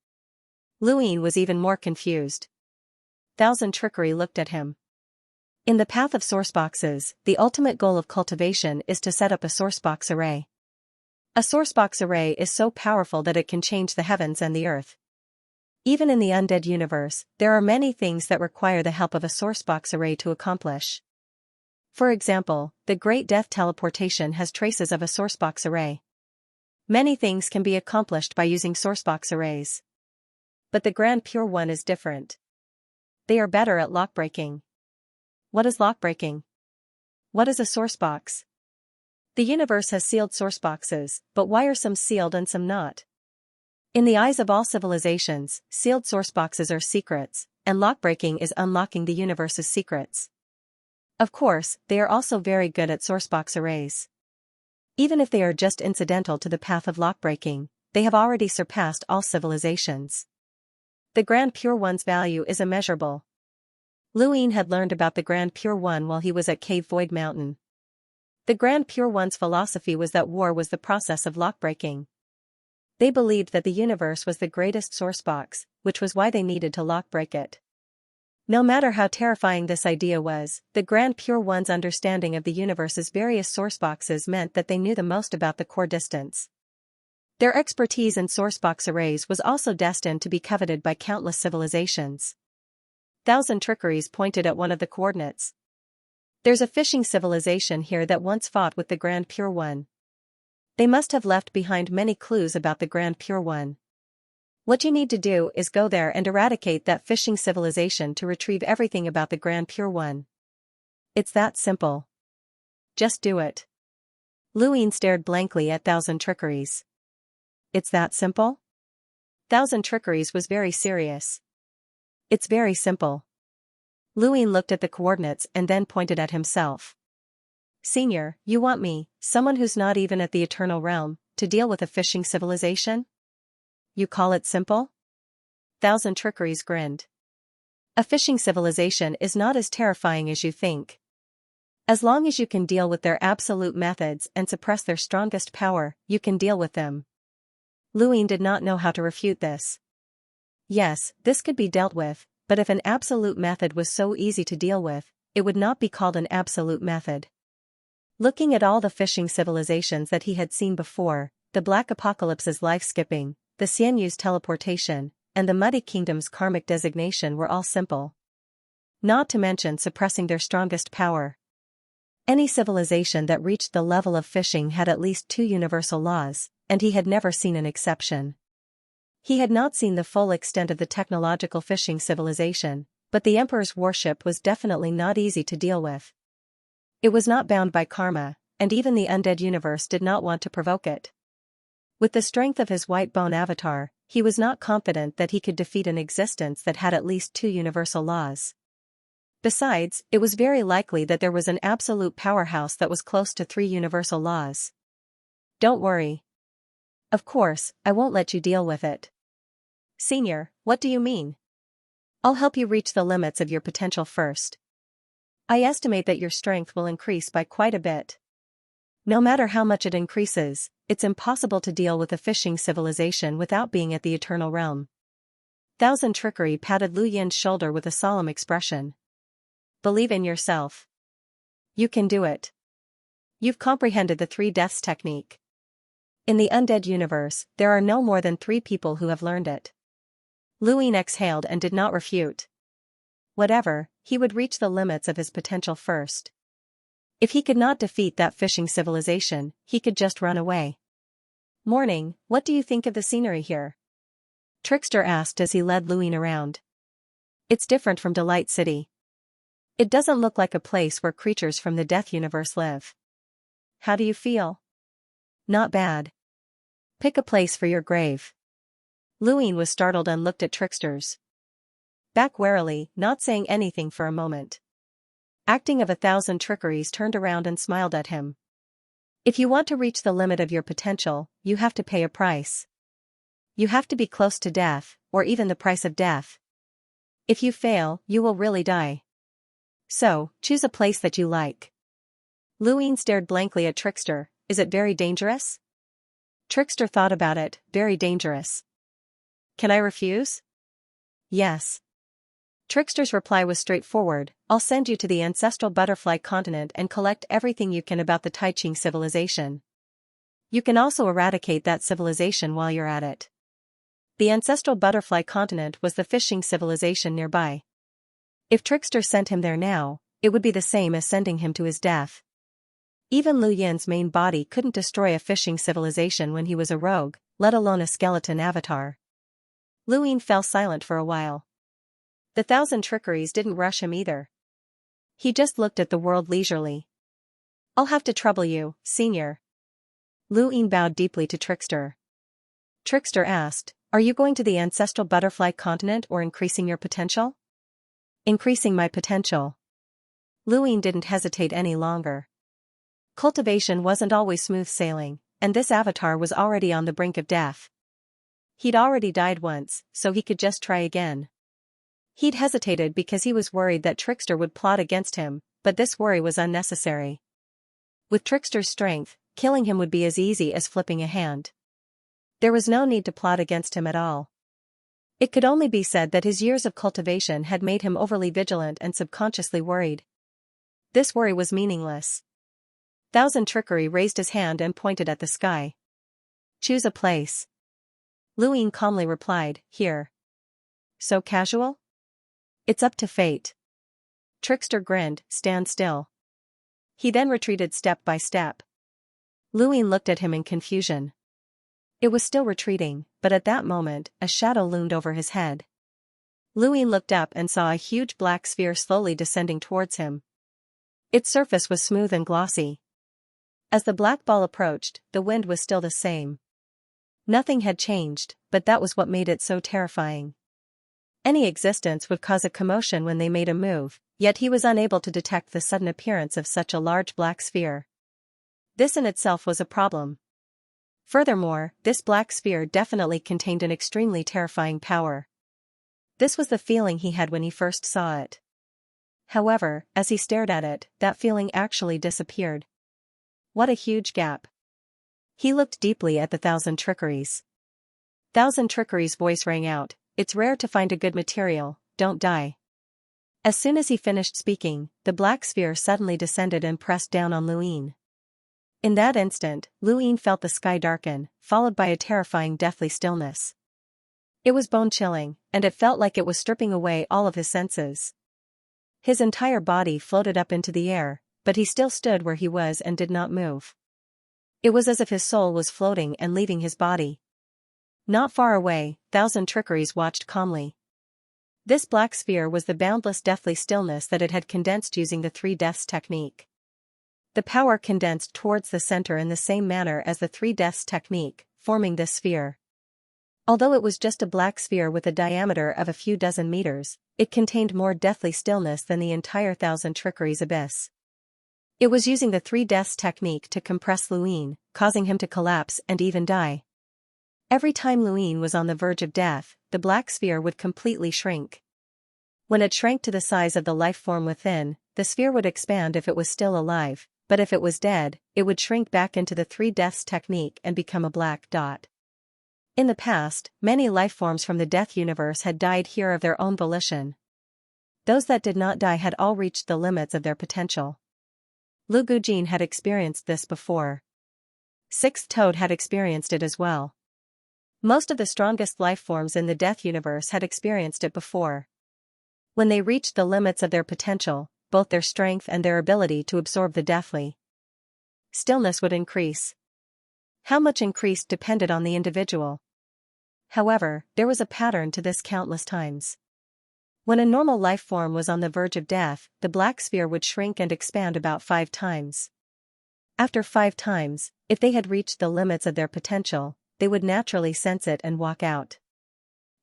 Speaker 1: Luine was even more confused. Thousand Trickery looked at him. In the path of sourceboxes, the ultimate goal of cultivation is to set up a sourcebox array. A sourcebox array is so powerful that it can change the heavens and the earth. Even in the undead universe, there are many things that require the help of a sourcebox array to accomplish. For example, the Great Death Teleportation has traces of a sourcebox array. Many things can be accomplished by using sourcebox arrays. But the Grand Pure One is different. They are better at lockbreaking. What is lockbreaking? What is a sourcebox? The universe has sealed sourceboxes, but why are some sealed and some not? In the eyes of all civilizations, sealed sourceboxes are secrets, and lockbreaking is unlocking the universe's secrets. Of course, they are also very good at sourcebox arrays. Even if they are just incidental to the path of lockbreaking, they have already surpassed all civilizations. The Grand Pure One's value is immeasurable. Luine had learned about the Grand Pure One while he was at Cave Void Mountain. The Grand Pure One's philosophy was that war was the process of lockbreaking. They believed that the universe was the greatest sourcebox, which was why they needed to lockbreak it. No matter how terrifying this idea was, the Grand Pure One's understanding of the universe's various sourceboxes meant that they knew the most about the core distance. Their expertise in sourcebox arrays was also destined to be coveted by countless civilizations. Thousand Trickeries pointed at one of the coordinates. There's a fishing civilization here that once fought with the Grand Pure One. They must have left behind many clues about the Grand Pure One. What you need to do is go there and eradicate that fishing civilization to retrieve everything about the Grand Pure One. It's that simple. Just do it. Luine stared blankly at Thousand Trickeries. It's that simple? Thousand Trickeries was very serious. It's very simple. Luine looked at the coordinates and then pointed at himself. Senior, you want me, someone who's not even at the Eternal Realm, to deal with a fishing civilization? You call it simple? Thousand Trickeries grinned. A fishing civilization is not as terrifying as you think. As long as you can deal with their absolute methods and suppress their strongest power, you can deal with them. Luin did not know how to refute this. Yes, this could be dealt with, but if an absolute method was so easy to deal with, it would not be called an absolute method. Looking at all the fishing civilizations that he had seen before, the Black Apocalypse's life-skipping, the Xianxua's teleportation, and the Muddy Kingdom's karmic designation were all simple. Not to mention suppressing their strongest power. Any civilization that reached the level of fishing had at least 2 universal laws, and he had never seen an exception. He had not seen the full extent of the technological fishing civilization, but the Emperor's warship was definitely not easy to deal with. It was not bound by karma, and even the undead universe did not want to provoke it. With the strength of his white bone avatar, he was not confident that he could defeat an existence that had at least 2 universal laws. Besides, it was very likely that there was an absolute powerhouse that was close to 3 universal laws. Don't worry. Of course, I won't let you deal with it. Senior, what do you mean? I'll help you reach the limits of your potential first. I estimate that your strength will increase by quite a bit. No matter how much it increases, it's impossible to deal with a fishing civilization without being at the Eternal Realm. Thousand Trickery patted Lu Yin's shoulder with a solemn expression. Believe in yourself. You can do it. You've comprehended the 3 deaths technique. In the undead universe, there are no more than 3 people who have learned it. Lu Yin exhaled and did not refute. Whatever, he would reach the limits of his potential first. If he could not defeat that fishing civilization, he could just run away. Morning, what do you think of the scenery here? Trickster asked as he led Lu Yin around. It's different from Delight City. It doesn't look like a place where creatures from the Death Universe live. How do you feel? Not bad. Pick a place for your grave. Lu Yin was startled and looked at Trickster's back warily, not saying anything for a moment. Acting of 1,000 Trickeries turned around and smiled at him. If you want to reach the limit of your potential, you have to pay a price. You have to be close to death, or even the price of death. If you fail, you will really die. So, choose a place that you like. Lu Yin stared blankly at Trickster. Is it very dangerous? Trickster thought about it. Very dangerous. Can I refuse? Yes. Trickster's reply was straightforward. I'll send you to the ancestral butterfly continent and collect everything you can about the Taiching civilization. You can also eradicate that civilization while you're at it. The ancestral butterfly continent was the fishing civilization nearby. If Trickster sent him there now, it would be the same as sending him to his death. Even Lu Yin's main body couldn't destroy a fishing civilization when he was a rogue, let alone a skeleton avatar. Lu Yin fell silent for a while. The 1,000 Trickeries didn't rush him either. He just looked at the world leisurely. I'll have to trouble you, Senior. Lu Yin bowed deeply to Trickster. Trickster asked, are you going to the ancestral butterfly continent or increasing your potential? Increasing my potential. Lu Yin didn't hesitate any longer. Cultivation wasn't always smooth sailing, and this avatar was already on the brink of death. He'd already died once, so he could just try again. He'd hesitated because he was worried that Trickster would plot against him, but this worry was unnecessary. With Trickster's strength, killing him would be as easy as flipping a hand. There was no need to plot against him at all. It could only be said that his years of cultivation had made him overly vigilant and subconsciously worried. This worry was meaningless. 1,000 Trickery raised his hand and pointed at the sky. Choose a place. Lu Yin calmly replied, here. So casual? It's up to fate. Trickster grinned, stand still. He then retreated step by step. Lu Yin looked at him in confusion. It was still retreating, but at that moment, a shadow loomed over his head. Lu Yin looked up and saw a huge black sphere slowly descending towards him. Its surface was smooth and glossy. As the black ball approached, the wind was still the same. Nothing had changed, but that was what made it so terrifying. Any existence would cause a commotion when they made a move, yet he was unable to detect the sudden appearance of such a large black sphere. This in itself was a problem. Furthermore, this black sphere definitely contained an extremely terrifying power. This was the feeling he had when he first saw it. However, as he stared at it, that feeling actually disappeared. What a huge gap. He looked deeply at the Thousand Trickeries. Thousand Trickeries' voice rang out, "It's rare to find a good material, don't die." As soon as he finished speaking, the black sphere suddenly descended and pressed down on Luin. In that instant, Luin felt the sky darken, followed by a terrifying deathly stillness. It was bone-chilling, and it felt like it was stripping away all of his senses. His entire body floated up into the air, but he still stood where he was and did not move. It was as if his soul was floating and leaving his body. Not far away, Thousand Trickeries watched calmly. This black sphere was the boundless deathly stillness that it had condensed using the Three Deaths technique. The power condensed towards the center in the same manner as the Three Deaths technique, forming this sphere. Although it was just a black sphere with a diameter of a few dozen meters, it contained more deathly stillness than the entire Thousand Trickeries abyss. It was using the Three Deaths technique to compress Luin, causing him to collapse and even die. Every time Luin was on the verge of death, the black sphere would completely shrink. When it shrank to the size of the life form within, the sphere would expand if it was still alive, but if it was dead, it would shrink back into the Three Deaths technique and become a black dot. In the past, many life forms from the Death universe had died here of their own volition. Those that did not die had all reached the limits of their potential. Lu Gujin had experienced this before. Sixth Toad had experienced it as well. Most of the strongest life forms in the Death universe had experienced it before. When they reached the limits of their potential, both their strength and their ability to absorb the deathly stillness would increase. How much increased depended on the individual. However, there was a pattern to this countless times. When a normal life form was on the verge of death, the black sphere would shrink and expand about 5 times. After 5 times, if they had reached the limits of their potential, they would naturally sense it and walk out.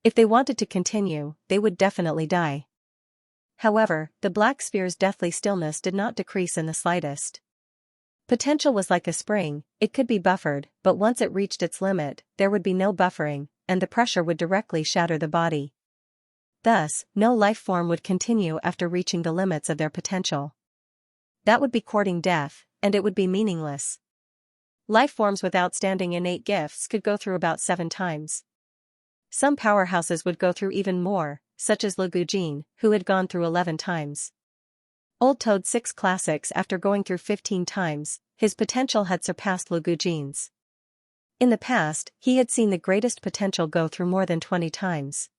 Speaker 1: If they wanted to continue, they would definitely die. However, the black sphere's deathly stillness did not decrease in the slightest. Potential was like a spring, it could be buffered, but once it reached its limit, there would be no buffering, and the pressure would directly shatter the body. Thus, no life form would continue after reaching the limits of their potential. That would be courting death, and it would be meaningless. Life forms with outstanding innate gifts could go through about 7 times. Some powerhouses would go through even more, such as Lu Gujin, who had gone through 11 times. Old Toad 6 Classics, after going through 15 times, his potential had surpassed Lu Gujin's. In the past, he had seen the greatest potential go through more than 20 times.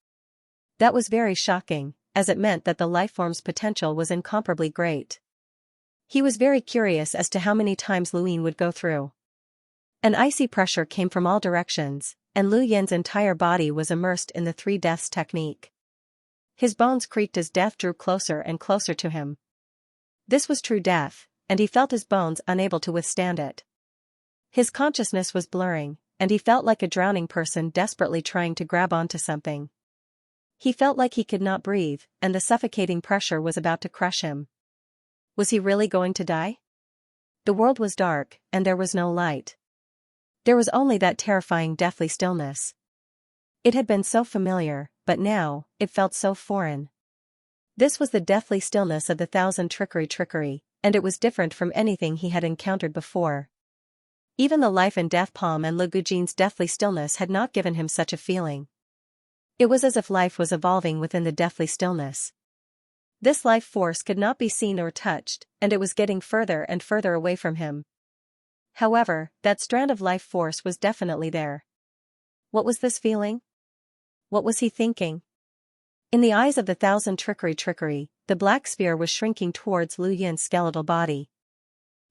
Speaker 1: That was very shocking, as it meant that the lifeform's potential was incomparably great. He was very curious as to how many times Luin would go through. An icy pressure came from all directions, and Lu Yin's entire body was immersed in the Three Deaths technique. His bones creaked as death drew closer and closer to him. This was true death, and he felt his bones unable to withstand it. His consciousness was blurring, and he felt like a drowning person desperately trying to grab onto something. He felt like he could not breathe, and the suffocating pressure was about to crush him. Was he really going to die? The world was dark, and there was no light. There was only that terrifying deathly stillness. It had been so familiar, but now, it felt so foreign. This was the deathly stillness of the Thousand Trickery, and it was different from anything he had encountered before. Even the Life and Death Palm and Lu Gujin's deathly stillness had not given him such a feeling. It was as if life was evolving within the deathly stillness. This life force could not be seen or touched, and it was getting further and further away from him. However, that strand of life force was definitely there. What was this feeling? What was he thinking? In the eyes of the Thousand Trickery, the black sphere was shrinking towards Lu Yin's skeletal body.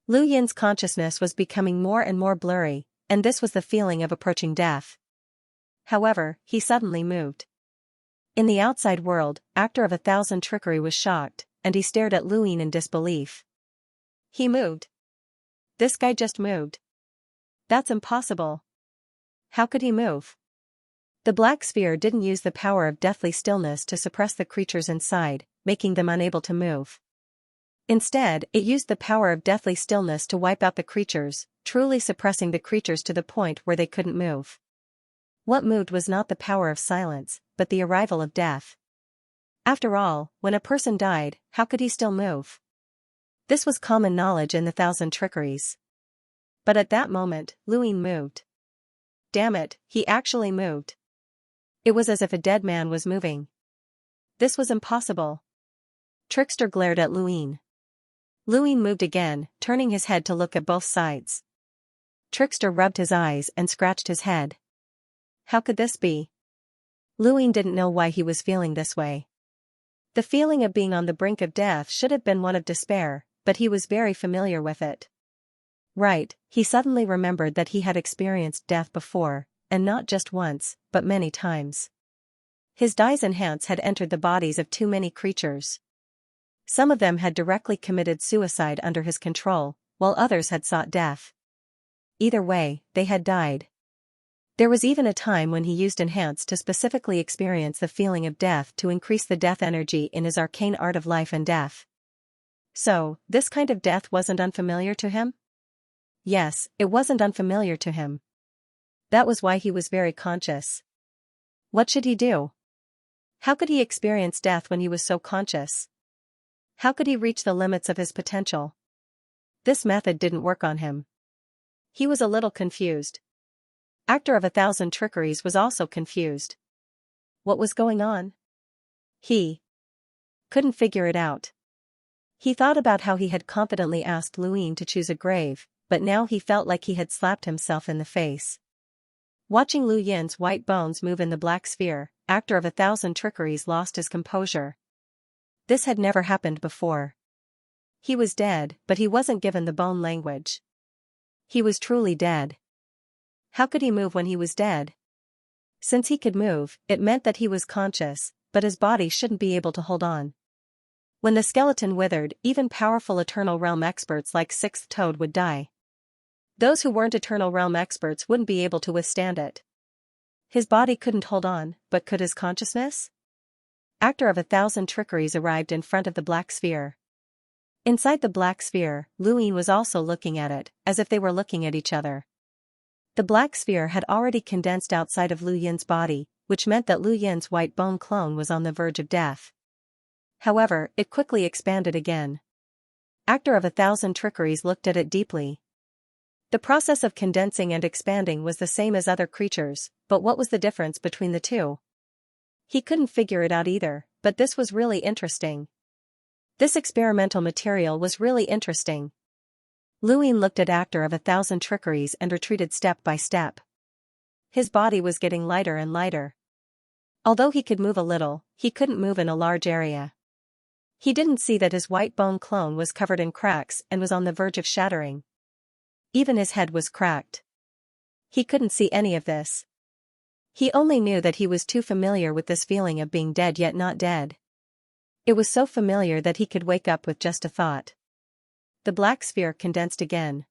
Speaker 1: Lu Yin's consciousness was becoming more and more blurry, and this was the feeling of approaching death. However, he suddenly moved. In the outside world, actor of 1,000 Trickery was shocked, and he stared at Lu Yin in disbelief. He moved. This guy just moved. That's impossible. How could he move? The black sphere didn't use the power of deathly stillness to suppress the creatures inside, making them unable to move. Instead, it used the power of deathly stillness to wipe out the creatures, truly suppressing the creatures to the point where they couldn't move. What moved was not the power of silence, but the arrival of death. After all, when a person died, how could he still move? This was common knowledge in the Thousand Trickeries. But at that moment, Luin moved. Damn it, he actually moved. It was as if a dead man was moving. This was impossible. Trickster glared at Luin. Luin moved again, turning his head to look at both sides. Trickster rubbed his eyes and scratched his head. How could this be? Luin didn't know why he was feeling this way. The feeling of being on the brink of death should have been one of despair, but he was very familiar with it. Right, he suddenly remembered that he had experienced death before, and not just once, but many times. His Dai's enhance had entered the bodies of too many creatures. Some of them had directly committed suicide under his control, while others had sought death. Either way, they had died. There was even a time when he used enhance to specifically experience the feeling of death to increase the death energy in his arcane art of life and death. So, this kind of death wasn't unfamiliar to him? Yes, it wasn't unfamiliar to him. That was why he was very conscious. What should he do? How could he experience death when he was so conscious? How could he reach the limits of his potential? This method didn't work on him. He was a little confused. Actor of 1,000 Trickeries was also confused. What was going on? He couldn't figure it out. He thought about how he had confidently asked Luin to choose a grave, but now he felt like he had slapped himself in the face. Watching Lu Yin's white bones move in the black sphere, Actor of 1,000 Trickeries lost his composure. This had never happened before. He was dead, but he wasn't given the bone language. He was truly dead. How could he move when he was dead? Since he could move, it meant that he was conscious, but his body shouldn't be able to hold on. When the skeleton withered, even powerful Eternal Realm experts like Sixth Toad would die. Those who weren't Eternal Realm experts wouldn't be able to withstand it. His body couldn't hold on, but could his consciousness? Actor of 1,000 Trickeries arrived in front of the black sphere. Inside the black sphere, Luin was also looking at it, as if they were looking at each other. The black sphere had already condensed outside of Lu Yin's body, which meant that Lu Yin's white bone clone was on the verge of death. However, it quickly expanded again. Actor of 1,000 Trickeries looked at it deeply. The process of condensing and expanding was the same as other creatures, but what was the difference between the two? He couldn't figure it out either, but this was really interesting. This experimental material was really interesting. Luin looked at Actor of 1,000 Trickeries and retreated step by step. His body was getting lighter and lighter. Although he could move a little, he couldn't move in a large area. He didn't see that his white bone clone was covered in cracks and was on the verge of shattering. Even his head was cracked. He couldn't see any of this. He only knew that he was too familiar with this feeling of being dead yet not dead. It was so familiar that he could wake up with just a thought. The black sphere condensed again.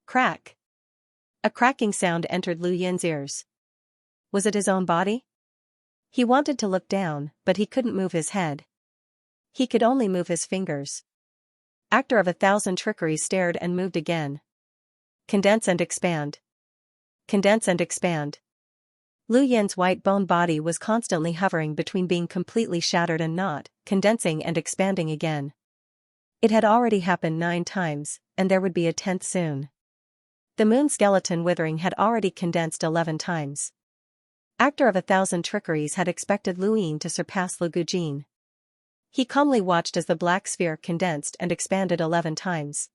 Speaker 1: Crack! A cracking sound entered Lu Yin's ears. Was it his own body? He wanted to look down, but he couldn't move his head. He could only move his fingers. Actor of 1,000 Trickeries stared and moved again. Condense and expand. Condense and expand. Lu Yin's white bone body was constantly hovering between being completely shattered and not, condensing and expanding again. It had already happened 9 times, and there would be a 10th soon. The moon skeleton withering had already condensed 11 times. Actor of 1,000 Trickeries had expected Luin to surpass Lu Gujin. He calmly watched as the black sphere condensed and expanded 11 times.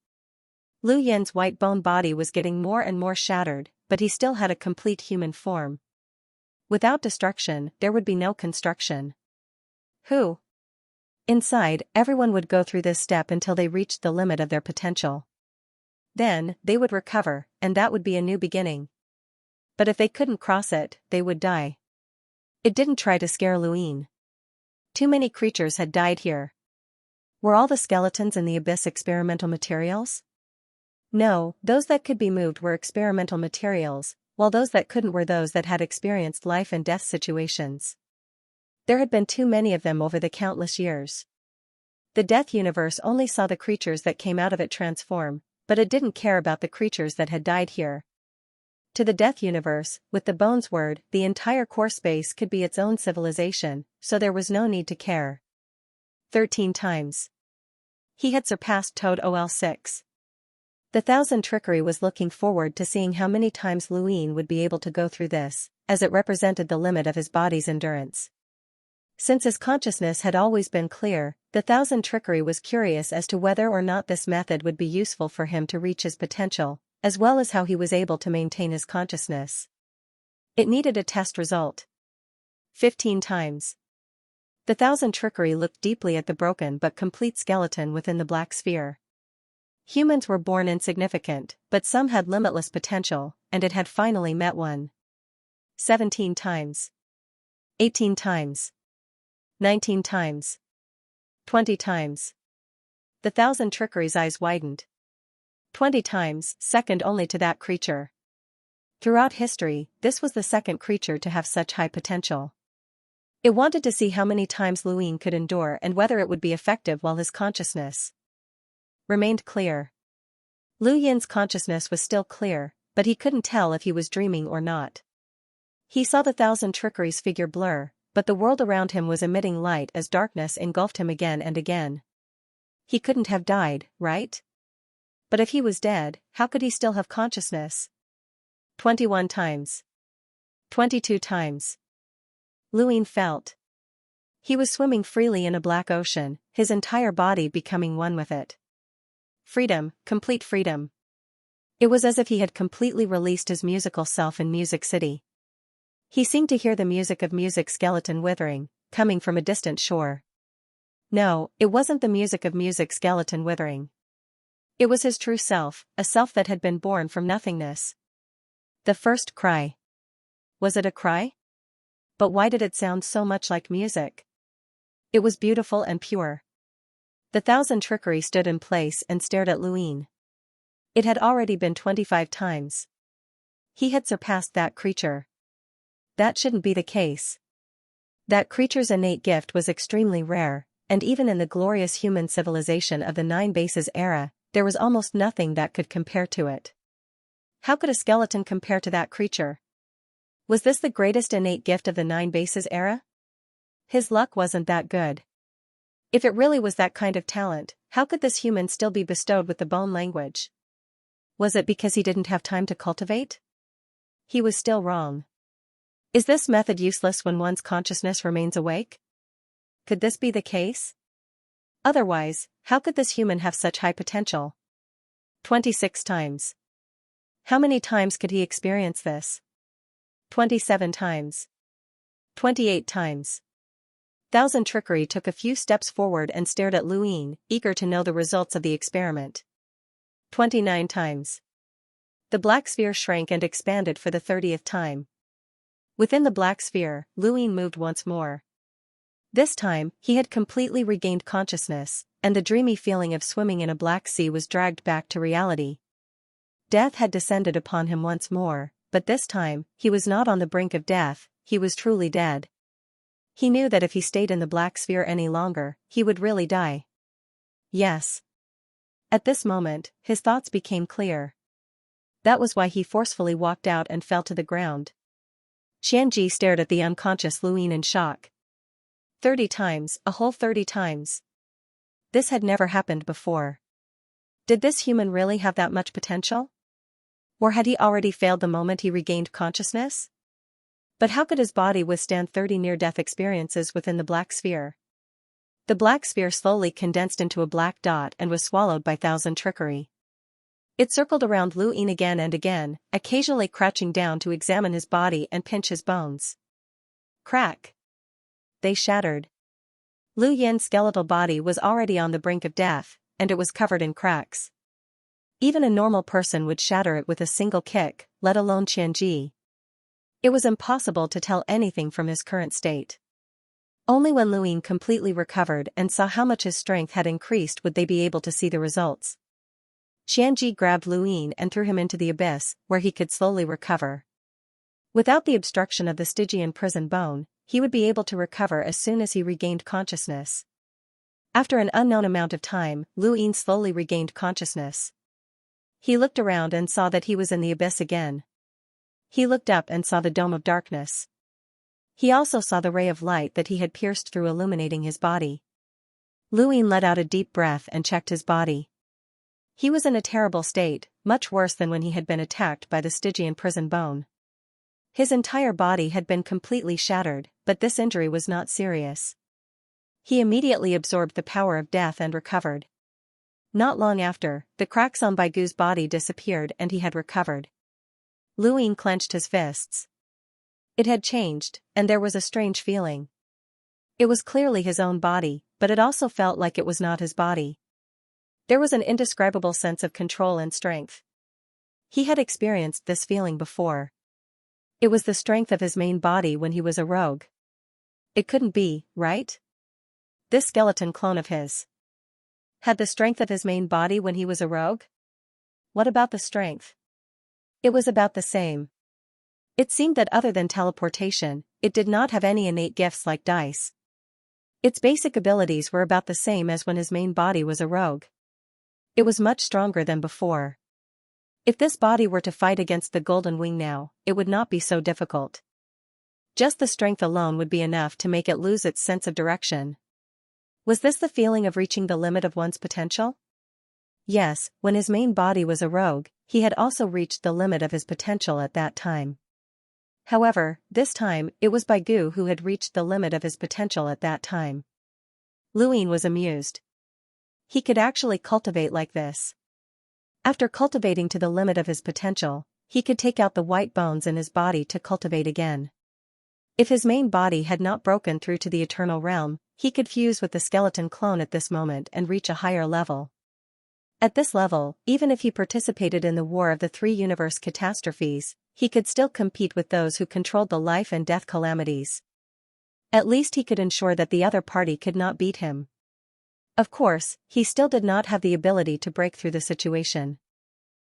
Speaker 1: Lu Yin's white bone body was getting more and more shattered, but he still had a complete human form. Without destruction, there would be no construction. Who? Inside, everyone would go through this step until they reached the limit of their potential. Then, they would recover, and that would be a new beginning. But if they couldn't cross it, they would die. It didn't try to scare Luin. Too many creatures had died here. Were all the skeletons in the abyss experimental materials? No, those that could be moved were experimental materials, while those that couldn't were those that had experienced life and death situations. There had been too many of them over the countless years. The death universe only saw the creatures that came out of it transform, but it didn't care about the creatures that had died here. To the Death universe, with the Bones word, the entire core space could be its own civilization, so there was no need to care. 13 times. He had surpassed Toad OL6. The Thousand Trickery was looking forward to seeing how many times Luin would be able to go through this, as it represented the limit of his body's endurance. Since his consciousness had always been clear, the Thousand Trickery was curious as to whether or not this method would be useful for him to reach his potential, as well as how he was able to maintain his consciousness. It needed a test result. 15 times. The Thousand Trickery looked deeply at the broken but complete skeleton within the black sphere. Humans were born insignificant, but some had limitless potential, and it had finally met one. 17 times. 18 times. 19 times. 20 times. The Thousand Trickery's eyes widened. 20 times, second only to that creature. Throughout history, this was the second creature to have such high potential. It wanted to see how many times Luin could endure and whether it would be effective while his consciousness remained clear. Lu Yin's consciousness was still clear, but he couldn't tell if he was dreaming or not. He saw the Thousand Trickery's figure blur, but the world around him was emitting light as darkness engulfed him again and again. He couldn't have died, right? But if he was dead, how could he still have consciousness? 21 times. 22 times. Luin felt. He was swimming freely in a black ocean, his entire body becoming one with it. Freedom, complete freedom. It was as if he had completely released his musical self in Music City. He seemed to hear the music of Music Skeleton withering, coming from a distant shore. No, it wasn't the music of Music Skeleton withering. It was his true self, a self that had been born from nothingness. The first cry. Was it a cry? But why did it sound so much like music? It was beautiful and pure. The Thousand Trickery stood in place and stared at Luin. It had already been 25 times. He had surpassed that creature. That shouldn't be the case. That creature's innate gift was extremely rare, and even in the glorious human civilization of the Nine Bases era, there was almost nothing that could compare to it. How could a skeleton compare to that creature? Was this the greatest innate gift of the Nine Bases era? His luck wasn't that good. If it really was that kind of talent, how could this human still be bestowed with the bone language? Was it because he didn't have time to cultivate? He was still wrong. Is this method useless when one's consciousness remains awake? Could this be the case? Otherwise, how could this human have such high potential? 26 times. How many times could he experience this? 27 times. 28 times. Thousand Trickery took a few steps forward and stared at Luin, eager to know the results of the experiment. 29 times. The black sphere shrank and expanded for the 30th time. Within the black sphere, Luin moved once more. This time, he had completely regained consciousness, and the dreamy feeling of swimming in a black sea was dragged back to reality. Death had descended upon him once more, but this time, he was not on the brink of death, he was truly dead. He knew that if he stayed in the black sphere any longer, he would really die. Yes. At this moment, his thoughts became clear. That was why he forcefully walked out and fell to the ground. Xianxia stared at the unconscious Luin in shock. 30 times, a whole 30 times. This had never happened before. Did this human really have that much potential? Or had he already failed the moment he regained consciousness? But how could his body withstand 30 near-death experiences within the black sphere? The black sphere slowly condensed into a black dot and was swallowed by Thousand Trickery. It circled around Luin again and again, occasionally crouching down to examine his body and pinch his bones. Crack! They shattered. Lu Yin's skeletal body was already on the brink of death, and it was covered in cracks. Even a normal person would shatter it with a single kick, let alone Xianxia. It was impossible to tell anything from his current state. Only when Luin completely recovered and saw how much his strength had increased would they be able to see the results. Xianxia grabbed Luin and threw him into the abyss, where he could slowly recover. Without the obstruction of the Stygian prison bone, he would be able to recover as soon as he regained consciousness. After an unknown amount of time, Luin slowly regained consciousness. He looked around and saw that he was in the abyss again. He looked up and saw the dome of darkness. He also saw the ray of light that he had pierced through, illuminating his body. Luin let out a deep breath and checked his body. He was in a terrible state, much worse than when he had been attacked by the Stygian prison bone. His entire body had been completely shattered, but this injury was not serious. He immediately absorbed the power of death and recovered. Not long after, the cracks on Baigu's body disappeared and he had recovered. Luin clenched his fists. It had changed, and there was a strange feeling. It was clearly his own body, but it also felt like it was not his body. There was an indescribable sense of control and strength. He had experienced this feeling before. It was the strength of his main body when he was a rogue. It couldn't be, right? This skeleton clone of his had the strength of his main body when he was a rogue? What about the strength? It was about the same. It seemed that other than teleportation, it did not have any innate gifts like dice. Its basic abilities were about the same as when his main body was a rogue. It was much stronger than before. If this body were to fight against the Golden Wing now, it would not be so difficult. Just the strength alone would be enough to make it lose its sense of direction. Was this the feeling of reaching the limit of one's potential? Yes, when his main body was a rogue, he had also reached the limit of his potential at that time. However, this time, it was Baigu who had reached the limit of his potential at that time. Luin was amused. He could actually cultivate like this. After cultivating to the limit of his potential, he could take out the white bones in his body to cultivate again. If his main body had not broken through to the eternal realm, he could fuse with the skeleton clone at this moment and reach a higher level. At this level, even if he participated in the War of the Three Universe catastrophes, he could still compete with those who controlled the life and death calamities. At least he could ensure that the other party could not beat him. Of course, he still did not have the ability to break through the situation.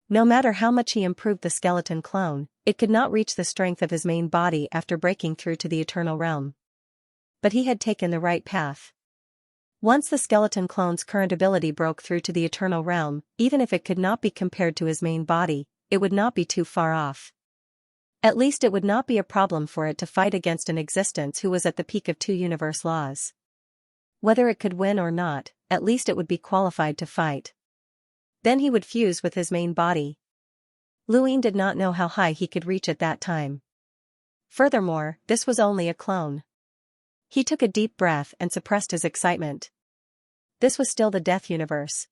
Speaker 1: No matter how much he improved the skeleton clone, it could not reach the strength of his main body after breaking through to the eternal realm. But he had taken the right path. Once the skeleton clone's current ability broke through to the eternal realm, even if it could not be compared to his main body, it would not be too far off. At least it would not be a problem for it to fight against an existence who was at the peak of two universe laws. Whether it could win or not, at least it would be qualified to fight. Then he would fuse with his main body. Luin did not know how high he could reach at that time. Furthermore, this was only a clone. He took a deep breath and suppressed his excitement. This was still the Death Universe.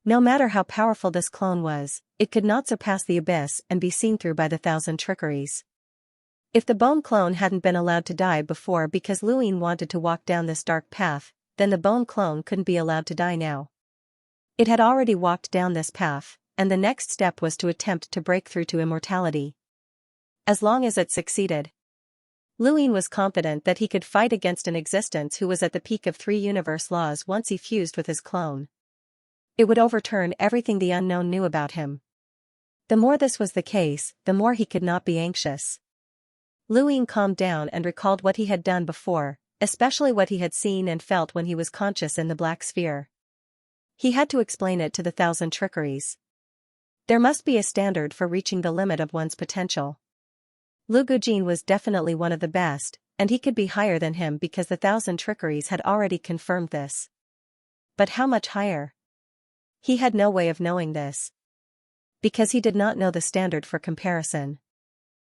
Speaker 1: No matter how powerful this clone was, it could not surpass the abyss and be seen through by the thousand trickeries. If the bone clone hadn't been allowed to die before because Luin wanted to walk down this dark path, then the bone clone couldn't be allowed to die now. It had already walked down this path, and the next step was to attempt to break through to immortality. As long as it succeeded, Luin was confident that he could fight against an existence who was at the peak of three universe laws once he fused with his clone. It would overturn everything the unknown knew about him. The more this was the case, the more he could not be anxious. Luin calmed down and recalled what he had done before, especially what he had seen and felt when he was conscious in the black sphere. He had to explain it to the thousand trickeries. There must be a standard for reaching the limit of one's potential. Lu Gujin was definitely one of the best, and he could be higher than him because the thousand trickeries had already confirmed this. But how much higher? He had no way of knowing this. Because he did not know the standard for comparison.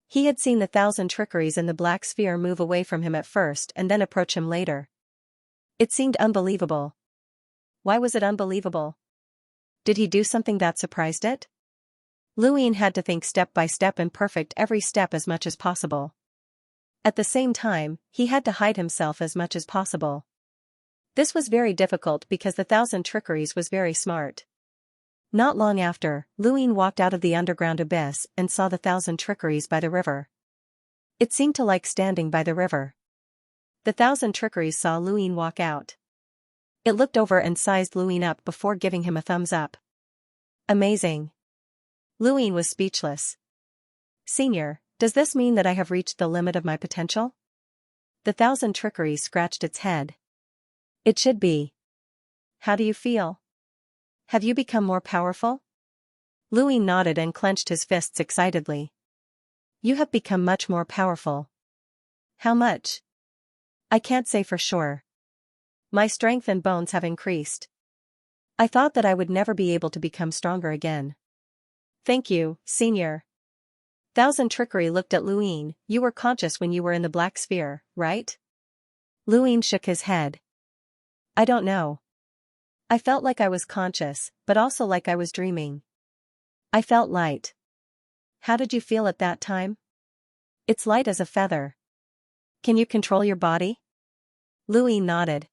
Speaker 1: He had seen the thousand trickeries in the black sphere move away from him at first and then approach him later. It seemed unbelievable. Why was it unbelievable? Did he do something that surprised it? Luin had to think step by step and perfect every step as much as possible. At the same time, he had to hide himself as much as possible. This was very difficult because the thousand trickeries was very smart. Not long after, Luin walked out of the underground abyss and saw the thousand trickeries by the river. It seemed to like standing by the river. The thousand trickeries saw Luin walk out. It looked over and sized Luin up before giving him a thumbs up. Amazing. Luin was speechless. Senior, does this mean that I have reached the limit of my potential? The thousand trickeries scratched its head. It should be. How do you feel? Have you become more powerful? Luin nodded and clenched his fists excitedly. You have become much more powerful. How much? I can't say for sure. My strength and bones have increased. I thought that I would never be able to become stronger again. Thank you, Senior. Thousand Trickery looked at Luin. You were conscious when you were in the black sphere, right? Luin shook his head. I don't know. I felt like I was conscious, but also like I was dreaming. I felt light. How did you feel at that time? It's light as a feather. Can you control your body? Luin nodded.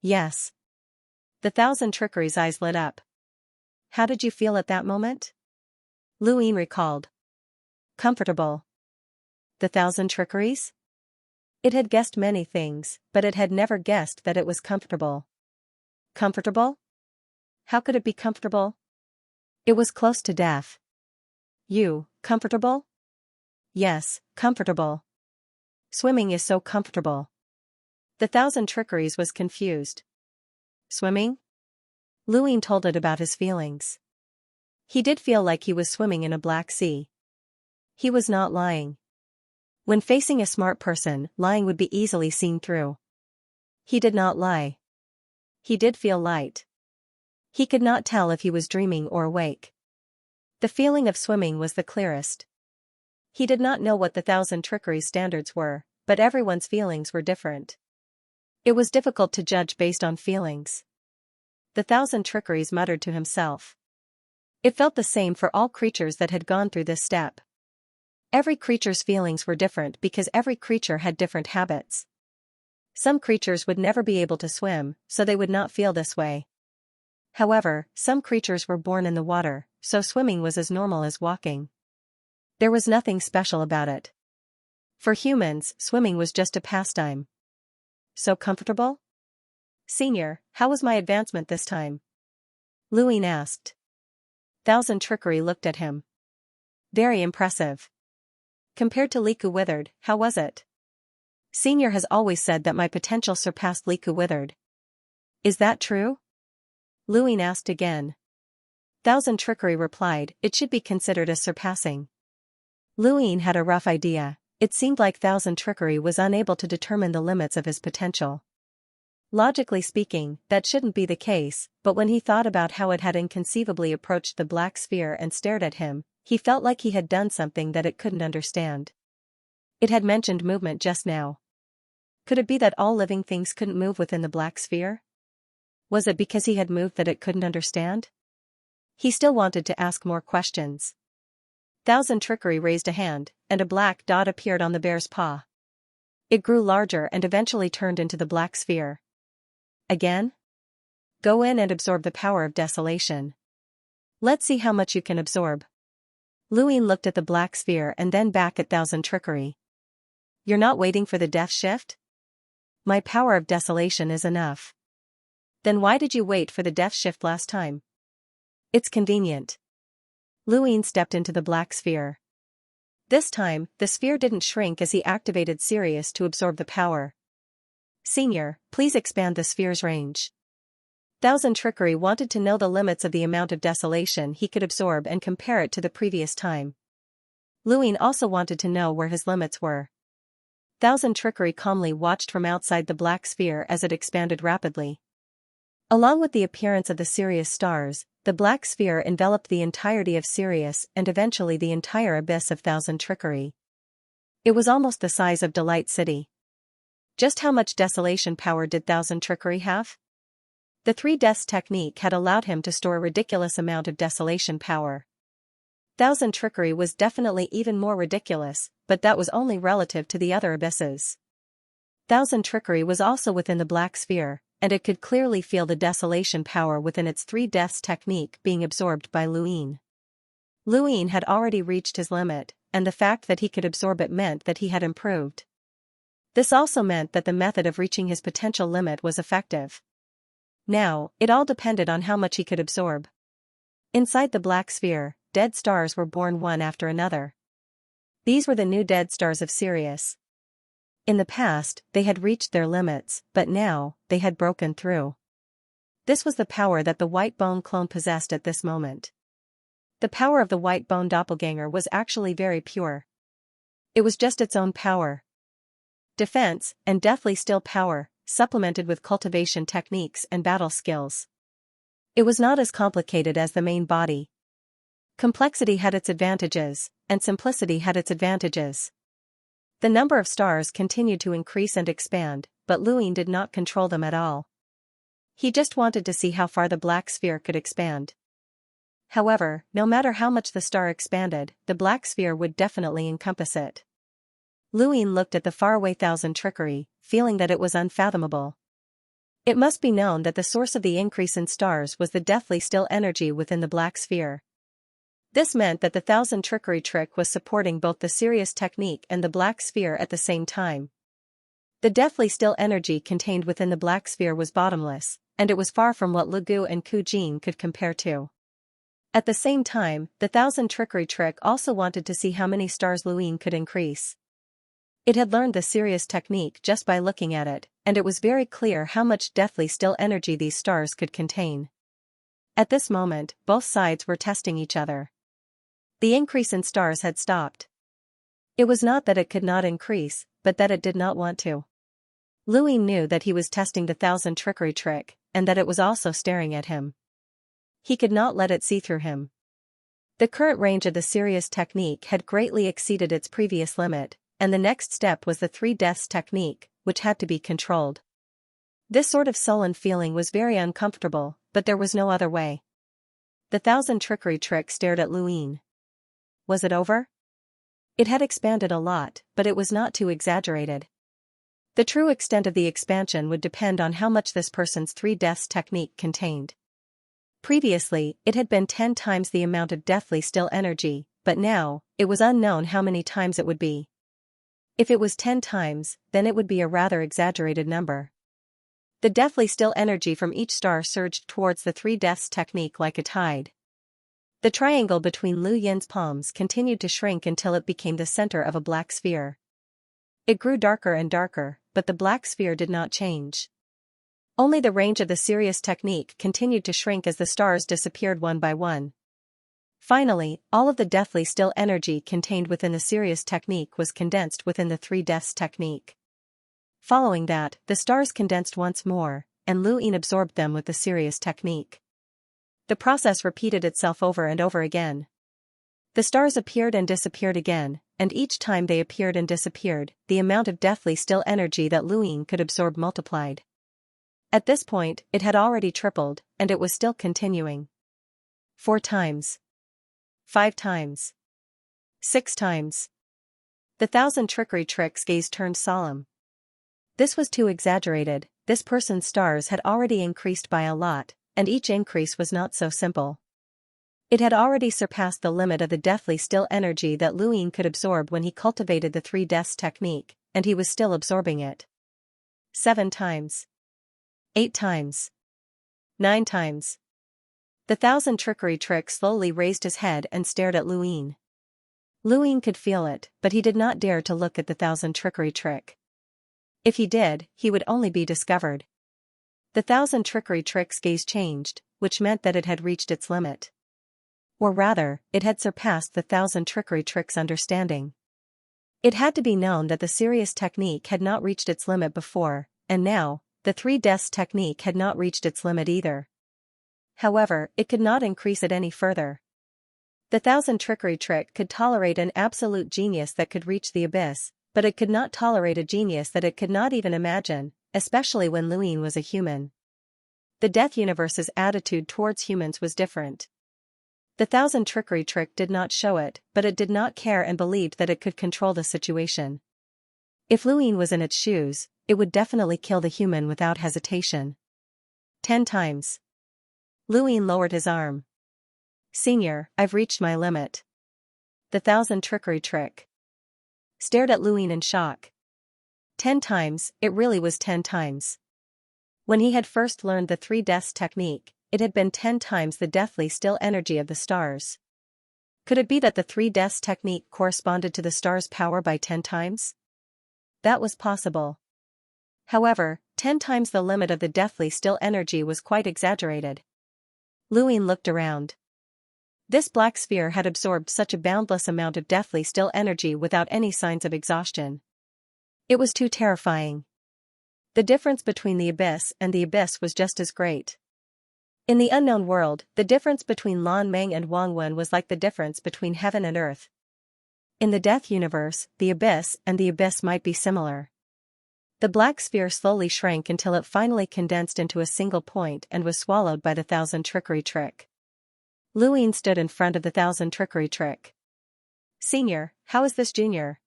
Speaker 1: Yes. The Thousand Trickery's eyes lit up. How did you feel at that moment? Luin recalled. Comfortable. The Thousand Trickeries? It had guessed many things, but it had never guessed that it was comfortable. Comfortable? How could it be comfortable? It was close to death. You, comfortable? Yes, comfortable. Swimming is so comfortable. The Thousand Trickeries was confused. Swimming? Luin told it about his feelings. He did feel like he was swimming in a black sea. He was not lying. When facing a smart person, lying would be easily seen through. He did not lie. He did feel light. He could not tell if he was dreaming or awake. The feeling of swimming was the clearest. He did not know what the Thousand Trickeries standards were, but everyone's feelings were different. It was difficult to judge based on feelings. The Thousand Trickeries muttered to himself. It felt the same for all creatures that had gone through this step. Every creature's feelings were different because every creature had different habits. Some creatures would never be able to swim, so they would not feel this way. However, some creatures were born in the water, so swimming was as normal as walking. There was nothing special about it. For humans, swimming was just a pastime. So comfortable? Senior, how was my advancement this time? Luin asked. Thousand Trickery looked at him. Very impressive. Compared to Liku Withered, how was it? Senior has always said that my potential surpassed Liku Withered. Is that true? Luin asked again. Thousand Trickery replied, it should be considered as surpassing. Luin had a rough idea. It seemed like Thousand Trickery was unable to determine the limits of his potential. Logically speaking, that shouldn't be the case, but when he thought about how it had inconceivably approached the black sphere and stared at him, he felt like he had done something that it couldn't understand. It had mentioned movement just now. Could it be that all living things couldn't move within the black sphere? Was it because he had moved that it couldn't understand? He still wanted to ask more questions. Thousand Trickery raised a hand, and a black dot appeared on the bear's paw. It grew larger and eventually turned into the black sphere. Again? Go in and absorb the power of desolation. Let's see how much you can absorb. Luin looked at the black sphere and then back at Thousand Trickery. You're not waiting for the death shift? My power of desolation is enough. Then why did you wait for the death shift last time? It's convenient. Luin stepped into the black sphere. This time, the sphere didn't shrink as he activated Sirius to absorb the power. Senior, please expand the sphere's range. Thousand Trickery wanted to know the limits of the amount of desolation he could absorb and compare it to the previous time. Luin also wanted to know where his limits were. Thousand Trickery calmly watched from outside the black sphere as it expanded rapidly. Along with the appearance of the Sirius stars, the black sphere enveloped the entirety of Sirius and eventually the entire abyss of Thousand Trickery. It was almost the size of Delight City. Just how much desolation power did Thousand Trickery have? The three deaths technique had allowed him to store a ridiculous amount of desolation power. Thousand Trickery was definitely even more ridiculous, but that was only relative to the other abysses. Thousand Trickery was also within the black sphere, and it could clearly feel the desolation power within its three deaths technique being absorbed by Luin. Luin had already reached his limit, and the fact that he could absorb it meant that he had improved. This also meant that the method of reaching his potential limit was effective. Now, it all depended on how much he could absorb. Inside the black sphere, dead stars were born one after another. These were the new dead stars of Sirius. In the past, they had reached their limits, but now, they had broken through. This was the power that the White Bone clone possessed at this moment. The power of the White Bone doppelganger was actually very pure. It was just its own power. Defense, and deathly still power, supplemented with cultivation techniques and battle skills. It was not as complicated as the main body. Complexity had its advantages, and simplicity had its advantages. The number of stars continued to increase and expand, but Luin did not control them at all. He just wanted to see how far the black sphere could expand. However, no matter how much the star expanded, the black sphere would definitely encompass it. Luin looked at the faraway thousand trickery, feeling that it was unfathomable. It must be known that the source of the increase in stars was the deathly still energy within the black sphere. This meant that the thousand trickery trick was supporting both the serious technique and the black sphere at the same time. The deathly still energy contained within the black sphere was bottomless, and it was far from what Lu Gu and Ku Jin could compare to. At the same time, the thousand trickery trick also wanted to see how many stars Luin could increase. It had learned the serious technique just by looking at it, and it was very clear how much deathly still energy these stars could contain. At this moment, both sides were testing each other. The increase in stars had stopped. It was not that it could not increase, but that it did not want to. Luin knew that he was testing the thousand trickery trick, and that it was also staring at him. He could not let it see through him. The current range of the serious technique had greatly exceeded its previous limit, and the next step was the three deaths technique, which had to be controlled. This sort of sullen feeling was very uncomfortable, but there was no other way. The thousand trickery trick stared at Luin. Was it over? It had expanded a lot, but it was not too exaggerated. The true extent of the expansion would depend on how much this person's three deaths technique contained. Previously, it had been 10 times the amount of deathly still energy, but now, it was unknown how many times it would be. If it was 10 times, then it would be a rather exaggerated number. The deathly still energy from each star surged towards the three deaths technique like a tide. The triangle between Lu Yin's palms continued to shrink until it became the center of a black sphere. It grew darker and darker, but the black sphere did not change. Only the range of the serious technique continued to shrink as the stars disappeared one by one. Finally, all of the deathly still energy contained within the serious technique was condensed within the three deaths technique. Following that, the stars condensed once more, and Luin absorbed them with the serious technique. The process repeated itself over and over again. The stars appeared and disappeared again, and each time they appeared and disappeared, the amount of deathly still energy that Luin could absorb multiplied. At this point, it had already tripled, and it was still continuing. 4 times. 5 times. 6 times. The thousand trickery trick's gaze turned solemn. This was too exaggerated. This person's stars had already increased by a lot, and each increase was not so simple. It had already surpassed the limit of the deathly still energy that Luin could absorb when he cultivated the three deaths technique, and he was still absorbing it. 7 times. 8 times. 9 times. The thousand trickery trick slowly raised his head and stared at Luin. Luin could feel it, but he did not dare to look at the thousand trickery trick. If he did, he would only be discovered. The thousand trickery trick's gaze changed, which meant that it had reached its limit. Or rather, it had surpassed the thousand trickery trick's understanding. It had to be known that the serious technique had not reached its limit before, and now, the three deaths technique had not reached its limit either. However, it could not increase it any further. The thousand trickery trick could tolerate an absolute genius that could reach the abyss, but it could not tolerate a genius that it could not even imagine, especially when Luin was a human. The Death Universe's attitude towards humans was different. The thousand trickery trick did not show it, but it did not care and believed that it could control the situation. If Luin was in its shoes, it would definitely kill the human without hesitation. 10 times. Luin lowered his arm. Senior, I've reached my limit. The thousand trickery trick stared at Luin in shock. 10 times, it really was 10 times. When he had first learned the three deaths technique, it had been 10 times the deathly still energy of the stars. Could it be that the three deaths technique corresponded to the stars' power by 10 times? That was possible. However, 10 times the limit of the deathly still energy was quite exaggerated. Luin looked around. This black sphere had absorbed such a boundless amount of deathly still energy without any signs of exhaustion. It was too terrifying. The difference between the abyss and the abyss was just as great. In the unknown world, the difference between Lan Meng and Wang Wen was like the difference between heaven and earth. In the death universe, the abyss and the abyss might be similar. The black sphere slowly shrank until it finally condensed into a single point and was swallowed by the thousand trickery trick. Luin stood in front of the thousand trickery trick. "Senior, how is this junior?"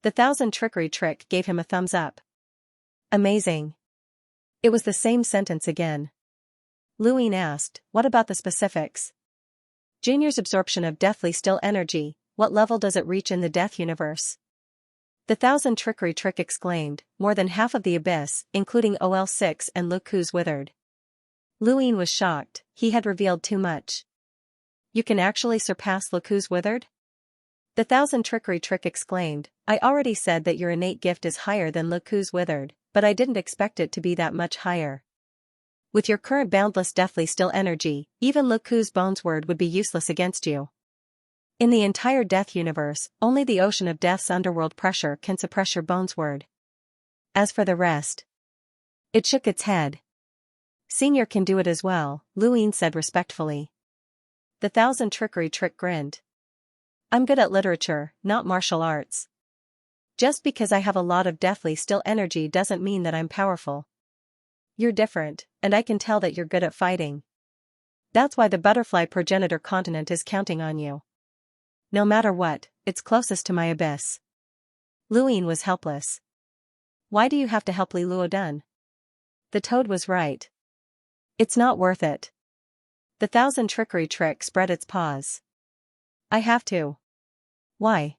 Speaker 1: The thousand trickery trick gave him a thumbs up. "Amazing." It was the same sentence again. Luin asked, "What about the specifics?" "Junior's absorption of deathly still energy, what level does it reach in the death universe?" The thousand trickery trick exclaimed, "More than half of the abyss, including OL6 and Luku's withered." Luin was shocked, he had revealed too much. "You can actually surpass Luku's withered?" The thousand trickery trick exclaimed, "I already said that your innate gift is higher than Luku's withered, but I didn't expect it to be that much higher. With your current boundless deathly still energy, even Luku's bones word would be useless against you. In the entire death universe, only the ocean of death's underworld pressure can suppress your bones word. As for the rest..." It shook its head. "Senior can do it as well," Luin said respectfully. The thousand trickery trick grinned. "I'm good at literature, not martial arts. Just because I have a lot of deathly still energy doesn't mean that I'm powerful. You're different, and I can tell that you're good at fighting. That's why the butterfly progenitor continent is counting on you. No matter what, it's closest to my abyss." Luin was helpless. "Why do you have to help Li Luodan?" The toad was right. "It's not worth it." The thousand trickery trick spread its paws. "I have to." "Why?"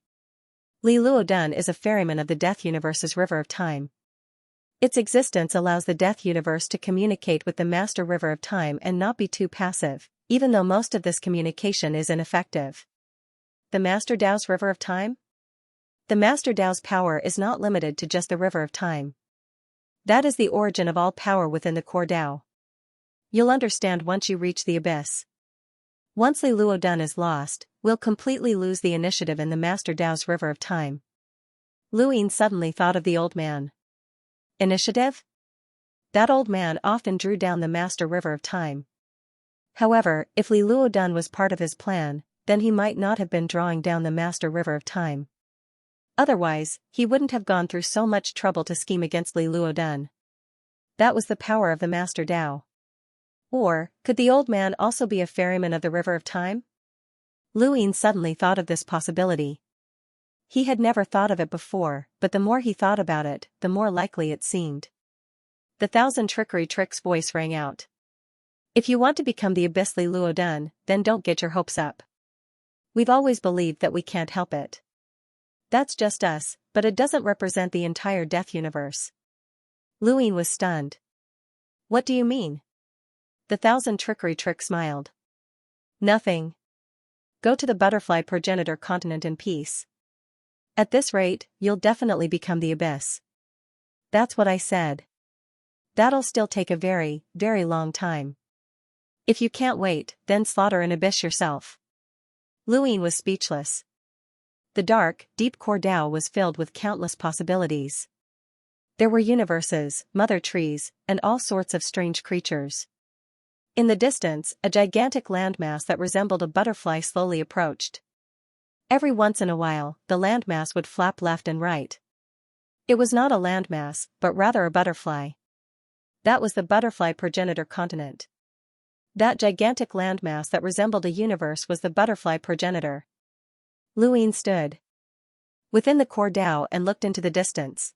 Speaker 1: Li Luodan is a ferryman of the death universe's river of time. Its existence allows the death universe to communicate with the master river of time and not be too passive, even though most of this communication is ineffective. The Master Dao's river of time? The Master Dao's power is not limited to just the river of time. That is the origin of all power within the core Dao. You'll understand once you reach the abyss. Once Li Luodan is lost, we'll completely lose the initiative in the Master Dao's river of time. Luin suddenly thought of the old man. Initiative? That old man often drew down the Master River of Time. However, if Li Luodan was part of his plan, then he might not have been drawing down the Master River of Time. Otherwise, he wouldn't have gone through so much trouble to scheme against Li Luodan. That was the power of the Master Dao. Or, could the old man also be a ferryman of the River of Time? Luin suddenly thought of this possibility. He had never thought of it before, but the more he thought about it, the more likely it seemed. The thousand trickery trick's voice rang out. "If you want to become the Abyss Li Luodan, then don't get your hopes up. We've always believed that we can't help it. That's just us, but it doesn't represent the entire death universe." Luin was stunned. "What do you mean?" The thousand trickery trick smiled. "Nothing. Go to the butterfly progenitor continent in peace. At this rate, you'll definitely become the abyss." "That's what I said. That'll still take a very, very long time. If you can't wait, then slaughter an abyss yourself." Luin was speechless. The dark, deep core Dao was filled with countless possibilities. There were universes, mother trees, and all sorts of strange creatures. In the distance, a gigantic landmass that resembled a butterfly slowly approached. Every once in a while, the landmass would flap left and right. It was not a landmass, but rather a butterfly. That was the butterfly progenitor continent. That gigantic landmass that resembled a universe was the butterfly progenitor. Luin stood within the core Dao and looked into the distance.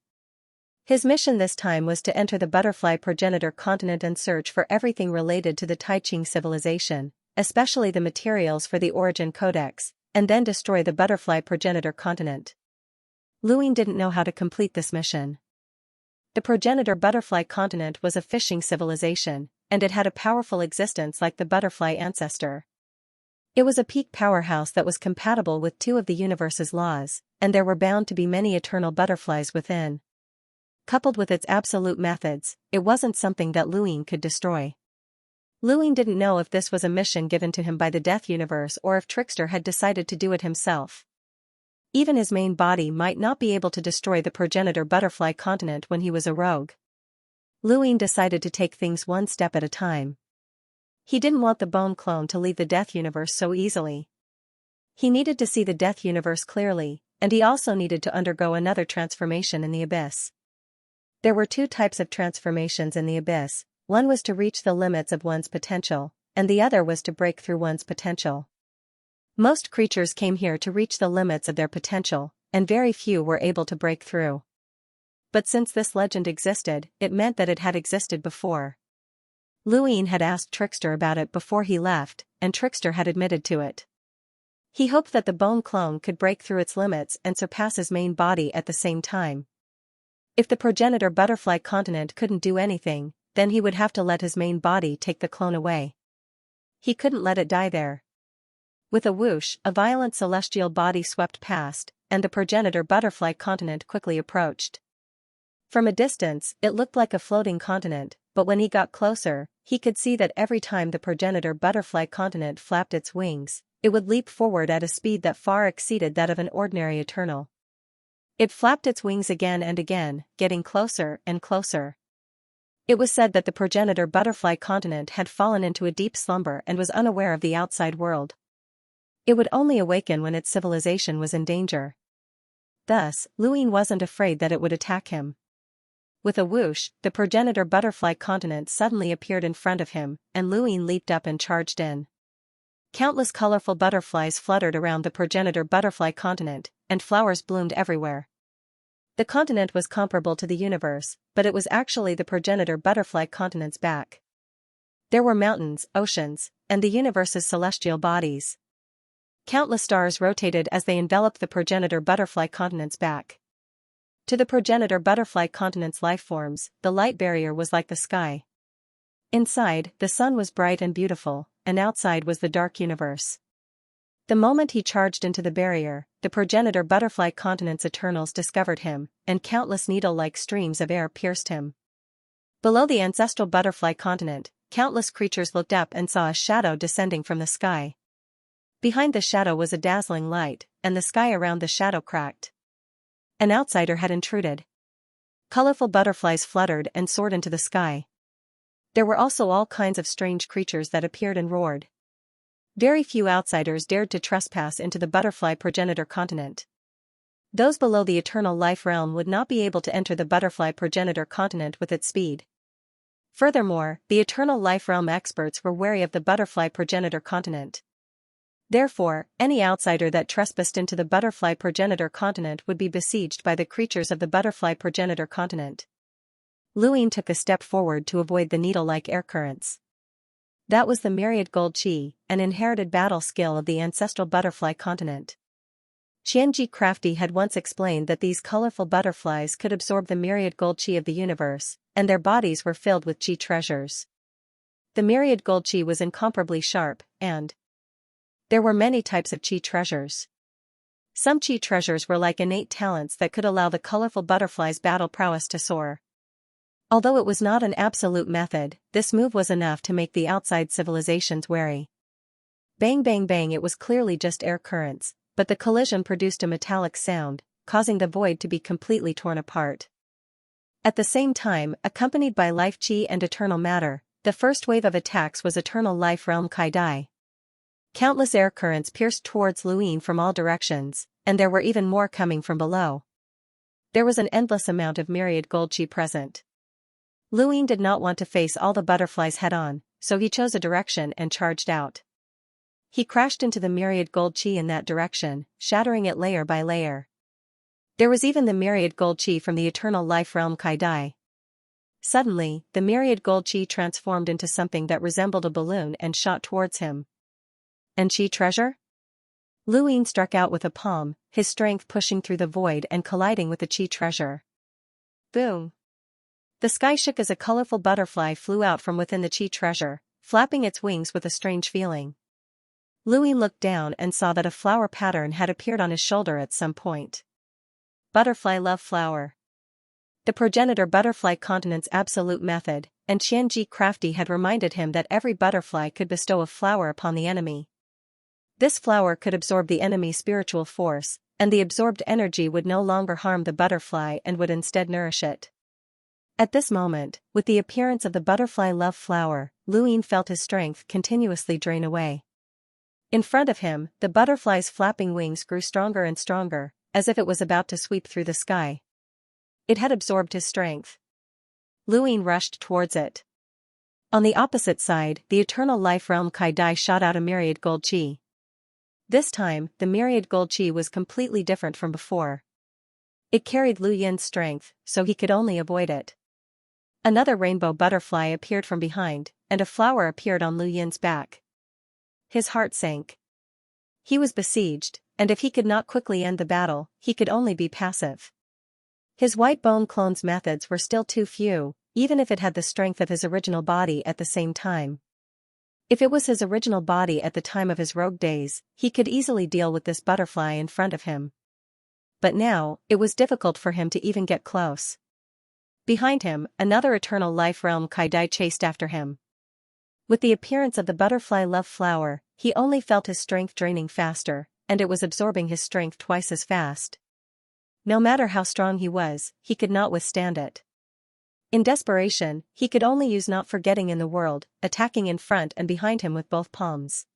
Speaker 1: His mission this time was to enter the butterfly progenitor continent and search for everything related to the Taiqing civilization, especially the materials for the Origin Codex, and then destroy the butterfly progenitor continent. Luin didn't know how to complete this mission. The progenitor butterfly continent was a fishing civilization, and it had a powerful existence like the butterfly ancestor. It was a peak powerhouse that was compatible with two of the universe's laws, and there were bound to be many eternal butterflies within. Coupled with its absolute methods, it wasn't something that Luin could destroy. Luing didn't know if this was a mission given to him by the Death Universe or if Trickster had decided to do it himself. Even his main body might not be able to destroy the progenitor butterfly continent when he was a rogue. Luing decided to take things one step at a time. He didn't want the bone clone to leave the Death Universe so easily. He needed to see the Death Universe clearly, and he also needed to undergo another transformation in the Abyss. There were two types of transformations in the Abyss. One was to reach the limits of one's potential, and the other was to break through one's potential. Most creatures came here to reach the limits of their potential, and very few were able to break through. But since this legend existed, it meant that it had existed before. Luing had asked Trickster about it before he left, and Trickster had admitted to it. He hoped that the bone clone could break through its limits and surpass his main body at the same time. If the progenitor butterfly continent couldn't do anything, then he would have to let his main body take the clone away. He couldn't let it die there. With a whoosh, a violent celestial body swept past, and the progenitor butterfly continent quickly approached. From a distance, it looked like a floating continent, but when he got closer, he could see that every time the progenitor butterfly continent flapped its wings, it would leap forward at a speed that far exceeded that of an ordinary eternal. It flapped its wings again and again, getting closer and closer. It was said that the progenitor butterfly continent had fallen into a deep slumber and was unaware of the outside world. It would only awaken when its civilization was in danger. Thus, Luing wasn't afraid that it would attack him. With a whoosh, the progenitor butterfly continent suddenly appeared in front of him, and Luing leaped up and charged in. Countless colorful butterflies fluttered around the progenitor butterfly continent, and flowers bloomed everywhere. The continent was comparable to the universe, but it was actually the progenitor butterfly continent's back. There were mountains, oceans, and the universe's celestial bodies. Countless stars rotated as they enveloped the progenitor butterfly continent's back. To the progenitor butterfly continent's lifeforms, the light barrier was like the sky. Inside, the sun was bright and beautiful, and outside was the dark universe. The moment he charged into the barrier, the progenitor butterfly continent's Eternals discovered him, and countless needle-like streams of air pierced him. Below the ancestral butterfly continent, countless creatures looked up and saw a shadow descending from the sky. Behind the shadow was a dazzling light, and the sky around the shadow cracked. An outsider had intruded. Colorful butterflies fluttered and soared into the sky. There were also all kinds of strange creatures that appeared and roared. Very few outsiders dared to trespass into the butterfly progenitor continent. Those below the eternal life realm would not be able to enter the butterfly progenitor continent with its speed. Furthermore, the eternal life realm experts were wary of the butterfly progenitor continent. Therefore, any outsider that trespassed into the butterfly progenitor continent would be besieged by the creatures of the butterfly progenitor continent. Luing took a step forward to avoid the needle-like air currents. That was the myriad gold chi, an inherited battle skill of the ancestral butterfly continent. Xianxia Crafty had once explained that these colorful butterflies could absorb the myriad gold chi of the universe, and their bodies were filled with chi treasures. The myriad gold chi was incomparably sharp, and there were many types of chi treasures. Some chi treasures were like innate talents that could allow the colorful butterflies' battle prowess to soar. Although it was not an absolute method, this move was enough to make the outside civilizations wary. Bang bang bang, it was clearly just air currents, but the collision produced a metallic sound, causing the void to be completely torn apart. At the same time, accompanied by life chi and eternal matter, the first wave of attacks was eternal life realm Kai Dai. Countless air currents pierced towards Luing from all directions, and there were even more coming from below. There was an endless amount of myriad gold chi present. Luing did not want to face all the butterflies head-on, so he chose a direction and charged out. He crashed into the myriad gold chi in that direction, shattering it layer by layer. There was even the myriad gold chi from the eternal life realm Kai Dai. Suddenly, the myriad gold chi transformed into something that resembled a balloon and shot towards him. And chi treasure? Luing struck out with a palm, his strength pushing through the void and colliding with the chi treasure. Boom! The sky shook as a colorful butterfly flew out from within the chi treasure, flapping its wings with a strange feeling. Luing looked down and saw that a flower pattern had appeared on his shoulder at some point. Butterfly love flower. The progenitor butterfly continent's absolute method, and Xianxia crafty had reminded him that every butterfly could bestow a flower upon the enemy. This flower could absorb the enemy's spiritual force, and the absorbed energy would no longer harm the butterfly and would instead nourish it. At this moment, with the appearance of the butterfly love flower, Luin felt his strength continuously drain away. In front of him, the butterfly's flapping wings grew stronger and stronger, as if it was about to sweep through the sky. It had absorbed his strength. Luin rushed towards it. On the opposite side, the eternal life realm Kai-Dai shot out a myriad gold chi. This time, the myriad gold chi was completely different from before. It carried Lu Yin's strength, so he could only avoid it. Another rainbow butterfly appeared from behind, and a flower appeared on Lu Yin's back. His heart sank. He was besieged, and if he could not quickly end the battle, he could only be passive. His white bone clone's methods were still too few, even if it had the strength of his original body at the same time. If it was his original body at the time of his rogue days, he could easily deal with this butterfly in front of him. But now, it was difficult for him to even get close. Behind him, another eternal life realm Kai-Dai chased after him. With the appearance of the butterfly love flower, he only felt his strength draining faster, and it was absorbing his strength twice as fast. No matter how strong he was, he could not withstand it. In desperation, he could only use Not Forgetting in the World, attacking in front and behind him with both palms.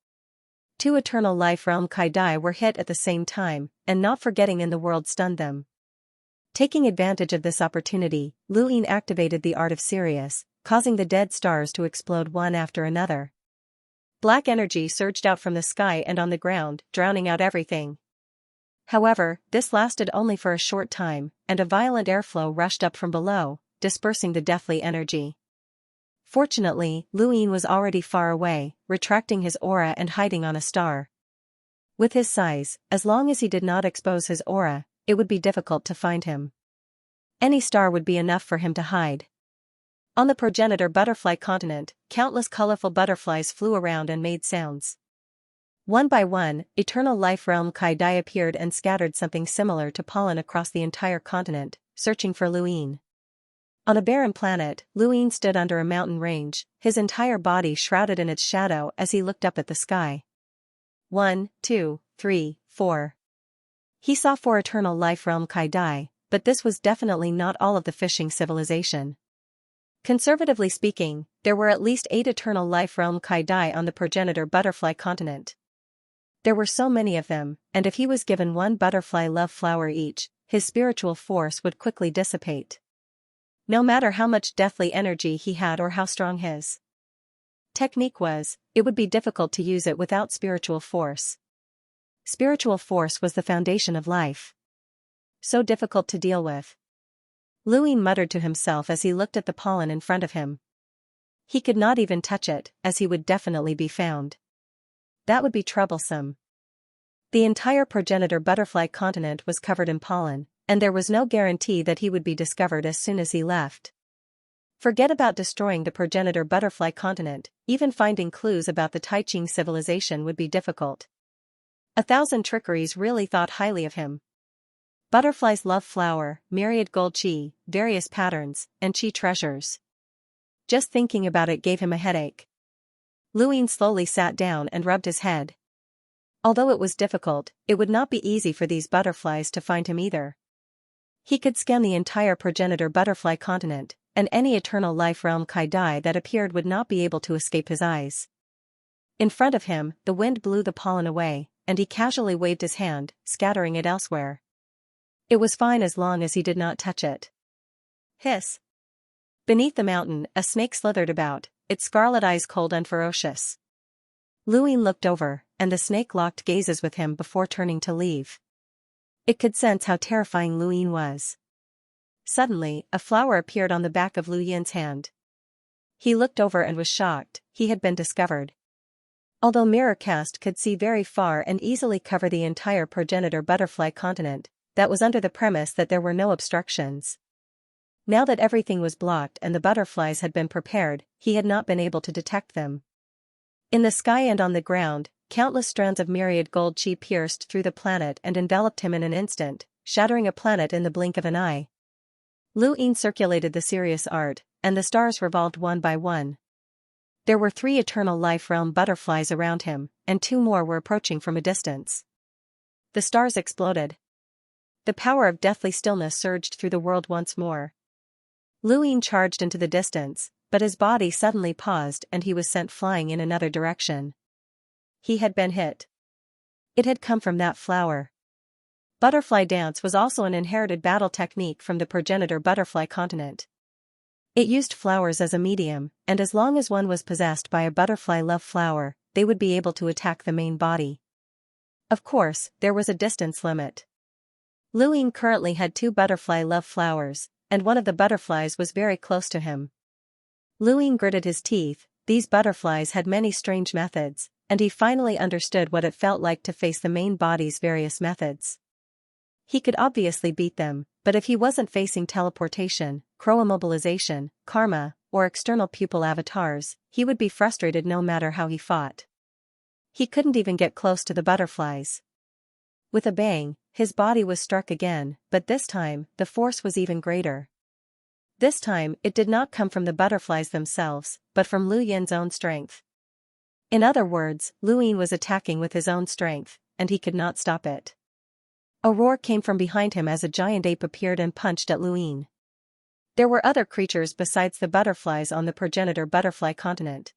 Speaker 1: Two eternal life realm Kai-Dai were hit at the same time, and Not Forgetting in the World stunned them. Taking advantage of this opportunity, Luin activated the Art of Sirius, causing the dead stars to explode one after another. Black energy surged out from the sky and on the ground, drowning out everything. However, this lasted only for a short time, and a violent airflow rushed up from below, dispersing the deathly energy. Fortunately, Luin was already far away, retracting his aura and hiding on a star. With his size, as long as he did not expose his aura, it would be difficult to find him. Any star would be enough for him to hide. On the progenitor butterfly continent, countless colorful butterflies flew around and made sounds. One by one, eternal life realm Kai-Dai appeared and scattered something similar to pollen across the entire continent, searching for Luin. On a barren planet, Luin stood under a mountain range, his entire body shrouded in its shadow as he looked up at the sky. 1, 2, 3, 4. He saw 4 eternal life realm Kai-Dai, but this was definitely not all of the fishing civilization. Conservatively speaking, there were at least 8 eternal life realm Kai-Dai on the progenitor butterfly continent. There were so many of them, and if he was given 1 butterfly love flower each, his spiritual force would quickly dissipate. No matter how much deathly energy he had or how strong his technique was, it would be difficult to use it without spiritual force. Spiritual force was the foundation of life. So difficult to deal with. Luin muttered to himself as he looked at the pollen in front of him. He could not even touch it, as he would definitely be found. That would be troublesome. The entire progenitor butterfly continent was covered in pollen, and there was no guarantee that he would be discovered as soon as he left. Forget about destroying the progenitor butterfly continent, even finding clues about the Taiching civilization would be difficult. 1,000 trickeries really thought highly of him. Butterflies love flower, myriad gold chi, various patterns, and chi treasures. Just thinking about it gave him a headache. Luin slowly sat down and rubbed his head. Although it was difficult, it would not be easy for these butterflies to find him either. He could scan the entire progenitor butterfly continent, and any eternal life realm Kai-Dai that appeared would not be able to escape his eyes. In front of him, the wind blew the pollen away, and he casually waved his hand, scattering it elsewhere. It was fine as long as he did not touch it. Hiss! Beneath the mountain, a snake slithered about, its scarlet eyes cold and ferocious. Luin looked over, and the snake locked gazes with him before turning to leave. It could sense how terrifying Luin was. Suddenly, a flower appeared on the back of Lu Yin's hand. He looked over and was shocked. He had been discovered. Although Mirrorcast could see very far and easily cover the entire progenitor butterfly continent, that was under the premise that there were no obstructions. Now that everything was blocked and the butterflies had been prepared, he had not been able to detect them. In the sky and on the ground, countless strands of myriad gold chi pierced through the planet and enveloped him in an instant, shattering a planet in the blink of an eye. Lu Ying circulated the serious art, and the stars revolved one by one. There were 3 eternal life realm butterflies around him, and 2 more were approaching from a distance. The stars exploded. The power of deathly stillness surged through the world once more. Lu Ying charged into the distance, but his body suddenly paused and he was sent flying in another direction. He had been hit. It had come from that flower. Butterfly dance was also an inherited battle technique from the progenitor butterfly continent. It used flowers as a medium, and as long as one was possessed by a butterfly love flower, they would be able to attack the main body. Of course, there was a distance limit. Lu Ying currently had 2 butterfly love flowers, and one of the butterflies was very close to him. Lu Ying gritted his teeth. These butterflies had many strange methods, and he finally understood what it felt like to face the main body's various methods. He could obviously beat them, but if he wasn't facing teleportation, crow-immobilization, karma, or external pupil avatars, he would be frustrated no matter how he fought. He couldn't even get close to the butterflies. With a bang, his body was struck again, but this time, the force was even greater. This time, it did not come from the butterflies themselves, but from Lu Yin's own strength. In other words, Lu Yin was attacking with his own strength, and he could not stop it. A roar came from behind him as a giant ape appeared and punched at Lu Yin. There were other creatures besides the butterflies on the progenitor butterfly continent.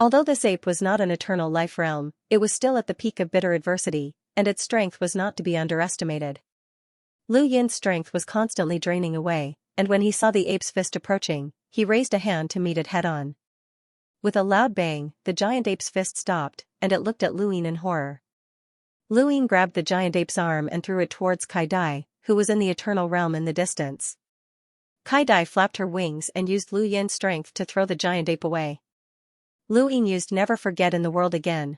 Speaker 1: Although this ape was not an eternal life realm, it was still at the peak of bitter adversity, and its strength was not to be underestimated. Lu Yin's strength was constantly draining away, and when he saw the ape's fist approaching, he raised a hand to meet it head-on. With a loud bang, the giant ape's fist stopped, and it looked at Lu Yin in horror. Lu Yin grabbed the giant ape's arm and threw it towards Kai Dai, who was in the eternal realm in the distance. Kai Dai flapped her wings and used Lu Yin's strength to throw the giant ape away. Lu Yin used Never Forget in the World again.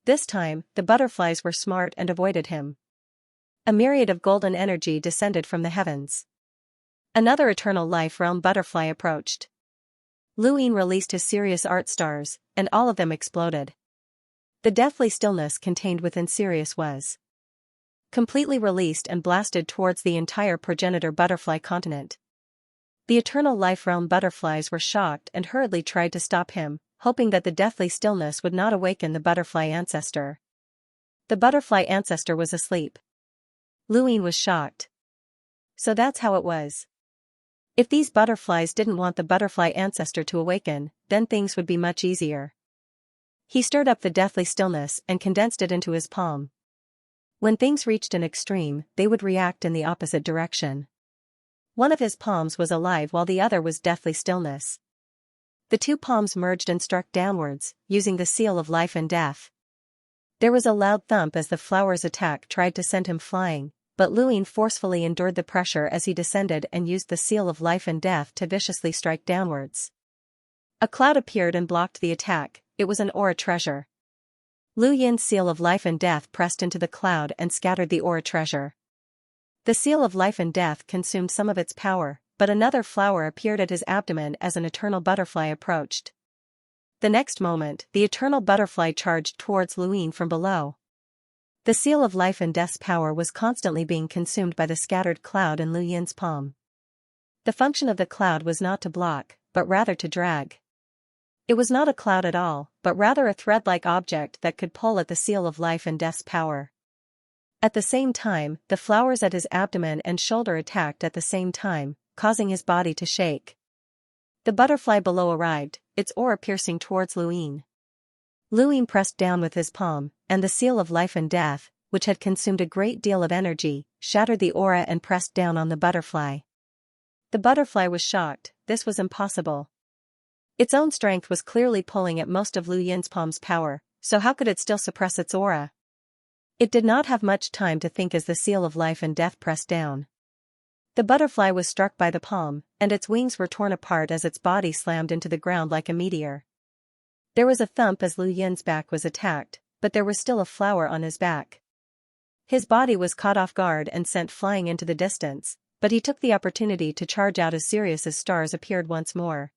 Speaker 1: This time, the butterflies were smart and avoided him. A myriad of golden energy descended from the heavens. Another eternal life realm butterfly approached. Lu Yin released his serious art stars, and all of them exploded. The deathly stillness contained within Sirius was completely released and blasted towards the entire progenitor butterfly continent. The eternal life realm butterflies were shocked and hurriedly tried to stop him, hoping that the deathly stillness would not awaken the butterfly ancestor. The butterfly ancestor was asleep. Lu Yin was shocked. So that's how it was. If these butterflies didn't want the butterfly ancestor to awaken, then things would be much easier. He stirred up the deathly stillness and condensed it into his palm. When things reached an extreme, they would react in the opposite direction. One of his palms was alive while the other was deathly stillness. The 2 palms merged and struck downwards, using the seal of life and death. There was a loud thump as the flower's attack tried to send him flying, but Lu Yin forcefully endured the pressure as he descended and used the seal of life and death to viciously strike downwards. A cloud appeared and blocked the attack. It was an aura treasure. Lu Yin's seal of life and death pressed into the cloud and scattered the aura treasure. The seal of life and death consumed some of its power, but another flower appeared at his abdomen as an eternal butterfly approached. The next moment, the eternal butterfly charged towards Lu Yin from below. The seal of life and death's power was constantly being consumed by the scattered cloud in Lu Yin's palm. The function of the cloud was not to block, but rather to drag. It was not a cloud at all, but rather a thread-like object that could pull at the seal of life and death's power. At the same time, the flowers at his abdomen and shoulder attacked at the same time, causing his body to shake. The butterfly below arrived, its aura piercing towards Lu Yin. Lu Yin pressed down with his palm, and the seal of life and death, which had consumed a great deal of energy, shattered the aura and pressed down on the butterfly. The butterfly was shocked. This was impossible. Its own strength was clearly pulling at most of Lu Yin's palm's power, so how could it still suppress its aura? It did not have much time to think as the seal of life and death pressed down. The butterfly was struck by the palm, and its wings were torn apart as its body slammed into the ground like a meteor. There was a thump as Lu Yin's back was attacked, but there was still a flower on his back. His body was caught off guard and sent flying into the distance, but he took the opportunity to charge out as Sirius's stars appeared once more.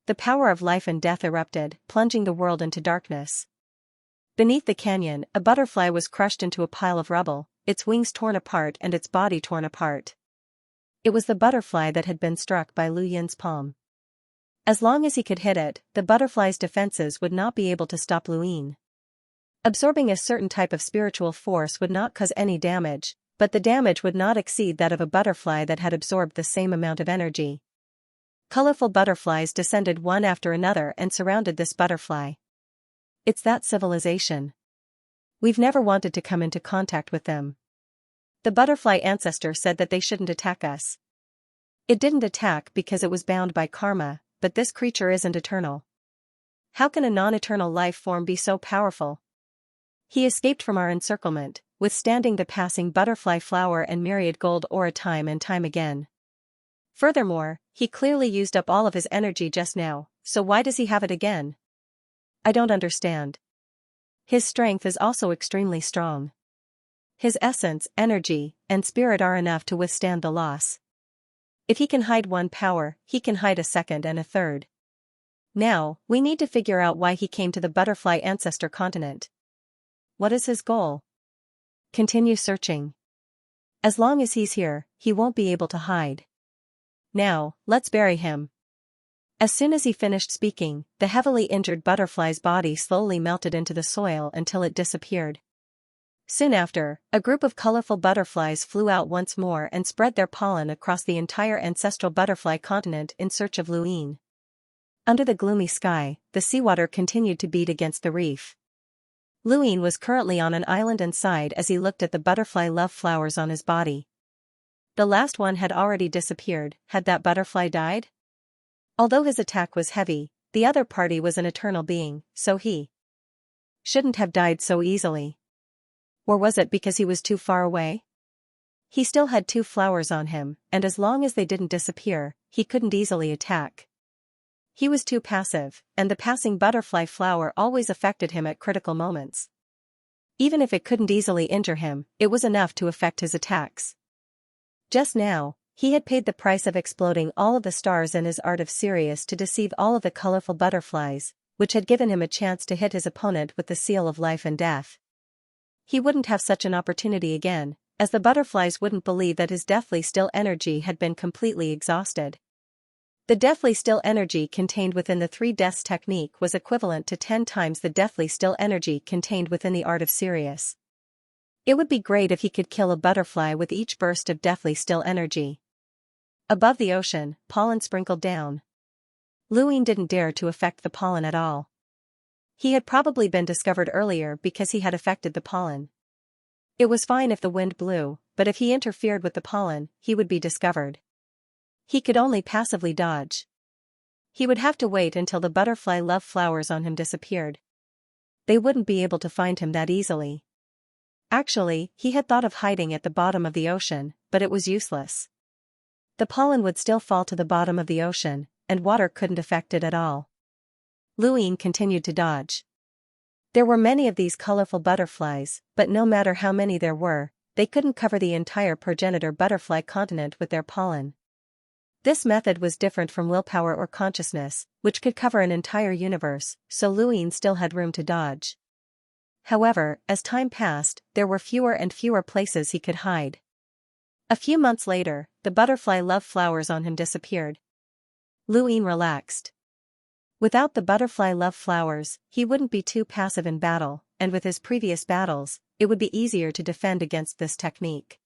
Speaker 1: The power of life and death erupted, plunging the world into darkness. Beneath the canyon, a butterfly was crushed into a pile of rubble, its wings torn apart and its body torn apart. It was the butterfly that had been struck by Lu Yin's palm. As long as he could hit it, the butterfly's defenses would not be able to stop Lu Yin. Absorbing a certain type of spiritual force would not cause any damage, but the damage would not exceed that of a butterfly that had absorbed the same amount of energy. Colorful butterflies descended one after another and surrounded this butterfly. It's that civilization. We've never wanted to come into contact with them. The butterfly ancestor said that they shouldn't attack us. It didn't attack because it was bound by karma, but this creature isn't eternal. How can a non-eternal life form be so powerful? He escaped from our encirclement, withstanding the passing butterfly flower and myriad gold aura time and time again. Furthermore, he clearly used up all of his energy just now, so why does he have it again? I don't understand. His strength is also extremely strong. His essence, energy, and spirit are enough to withstand the loss. If he can hide one power, he can hide a second and a third. Now, we need to figure out why he came to the butterfly ancestor continent. What is his goal? Continue searching. As long as he's here, he won't be able to hide. Now, let's bury him. As soon as he finished speaking, the heavily injured butterfly's body slowly melted into the soil until it disappeared. Soon after, a group of colorful butterflies flew out once more and spread their pollen across the entire ancestral butterfly continent in search of Lu Yin. Under the gloomy sky, the seawater continued to beat against the reef. Lu Yin was currently on an island and sighed as he looked at the butterfly love flowers on his body. The last one had already disappeared. Had that butterfly died? Although his attack was heavy, the other party was an eternal being, so he shouldn't have died so easily. Or was it because he was too far away? He still had 2 flowers on him, and as long as they didn't disappear, he couldn't easily attack. He was too passive, and the passing butterfly flower always affected him at critical moments. Even if it couldn't easily injure him, it was enough to affect his attacks. Just now, he had paid the price of exploding all of the stars in his art of Sirius to deceive all of the colorful butterflies, which had given him a chance to hit his opponent with the seal of life and death. He wouldn't have such an opportunity again, as the butterflies wouldn't believe that his deathly still energy had been completely exhausted. The deathly still energy contained within the 3 deaths technique was equivalent to 10 times the deathly still energy contained within the art of Sirius. It would be great if he could kill a butterfly with each burst of deathly still energy. Above the ocean, pollen sprinkled down. Lu Yin didn't dare to affect the pollen at all. He had probably been discovered earlier because he had affected the pollen. It was fine if the wind blew, but if he interfered with the pollen, he would be discovered. He could only passively dodge. He would have to wait until the butterfly love flowers on him disappeared. They wouldn't be able to find him that easily. Actually, he had thought of hiding at the bottom of the ocean, but it was useless. The pollen would still fall to the bottom of the ocean, and water couldn't affect it at all. Lu Yin continued to dodge. There were many of these colorful butterflies, but no matter how many there were, they couldn't cover the entire progenitor butterfly continent with their pollen. This method was different from willpower or consciousness, which could cover an entire universe, so Lu Yin still had room to dodge. However, as time passed, there were fewer and fewer places he could hide. A few months later, the butterfly love flowers on him disappeared. Lu Yin relaxed. Without the butterfly love flowers, he wouldn't be too passive in battle, and with his previous battles, it would be easier to defend against this technique.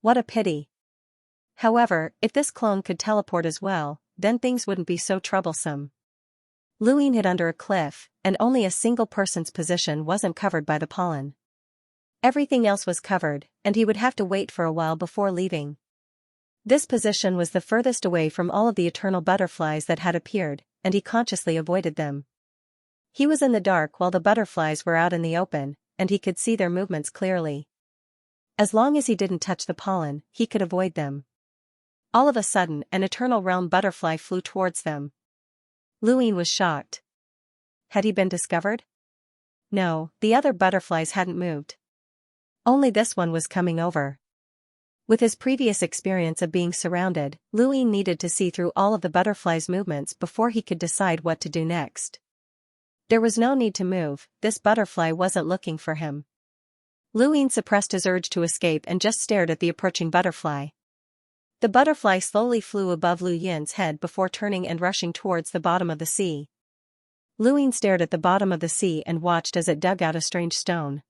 Speaker 1: What a pity. However, if this clone could teleport as well, then things wouldn't be so troublesome. Lu Yin hid under a cliff, and only a single person's position wasn't covered by the pollen. Everything else was covered, and he would have to wait for a while before leaving. This position was the furthest away from all of the eternal butterflies that had appeared, and he consciously avoided them. He was in the dark while the butterflies were out in the open, and he could see their movements clearly. As long as he didn't touch the pollen, he could avoid them. All of a sudden, an eternal realm butterfly flew towards them. Lu Yin was shocked. Had he been discovered? No, the other butterflies hadn't moved. Only this one was coming over. With his previous experience of being surrounded, Lu Yin needed to see through all of the butterflies' movements before he could decide what to do next. There was no need to move, this butterfly wasn't looking for him. Lu Yin suppressed his urge to escape and just stared at the approaching butterfly. The butterfly slowly flew above Lu Yin's head before turning and rushing towards the bottom of the sea. Lu Yin stared at the bottom of the sea and watched as it dug out a strange stone.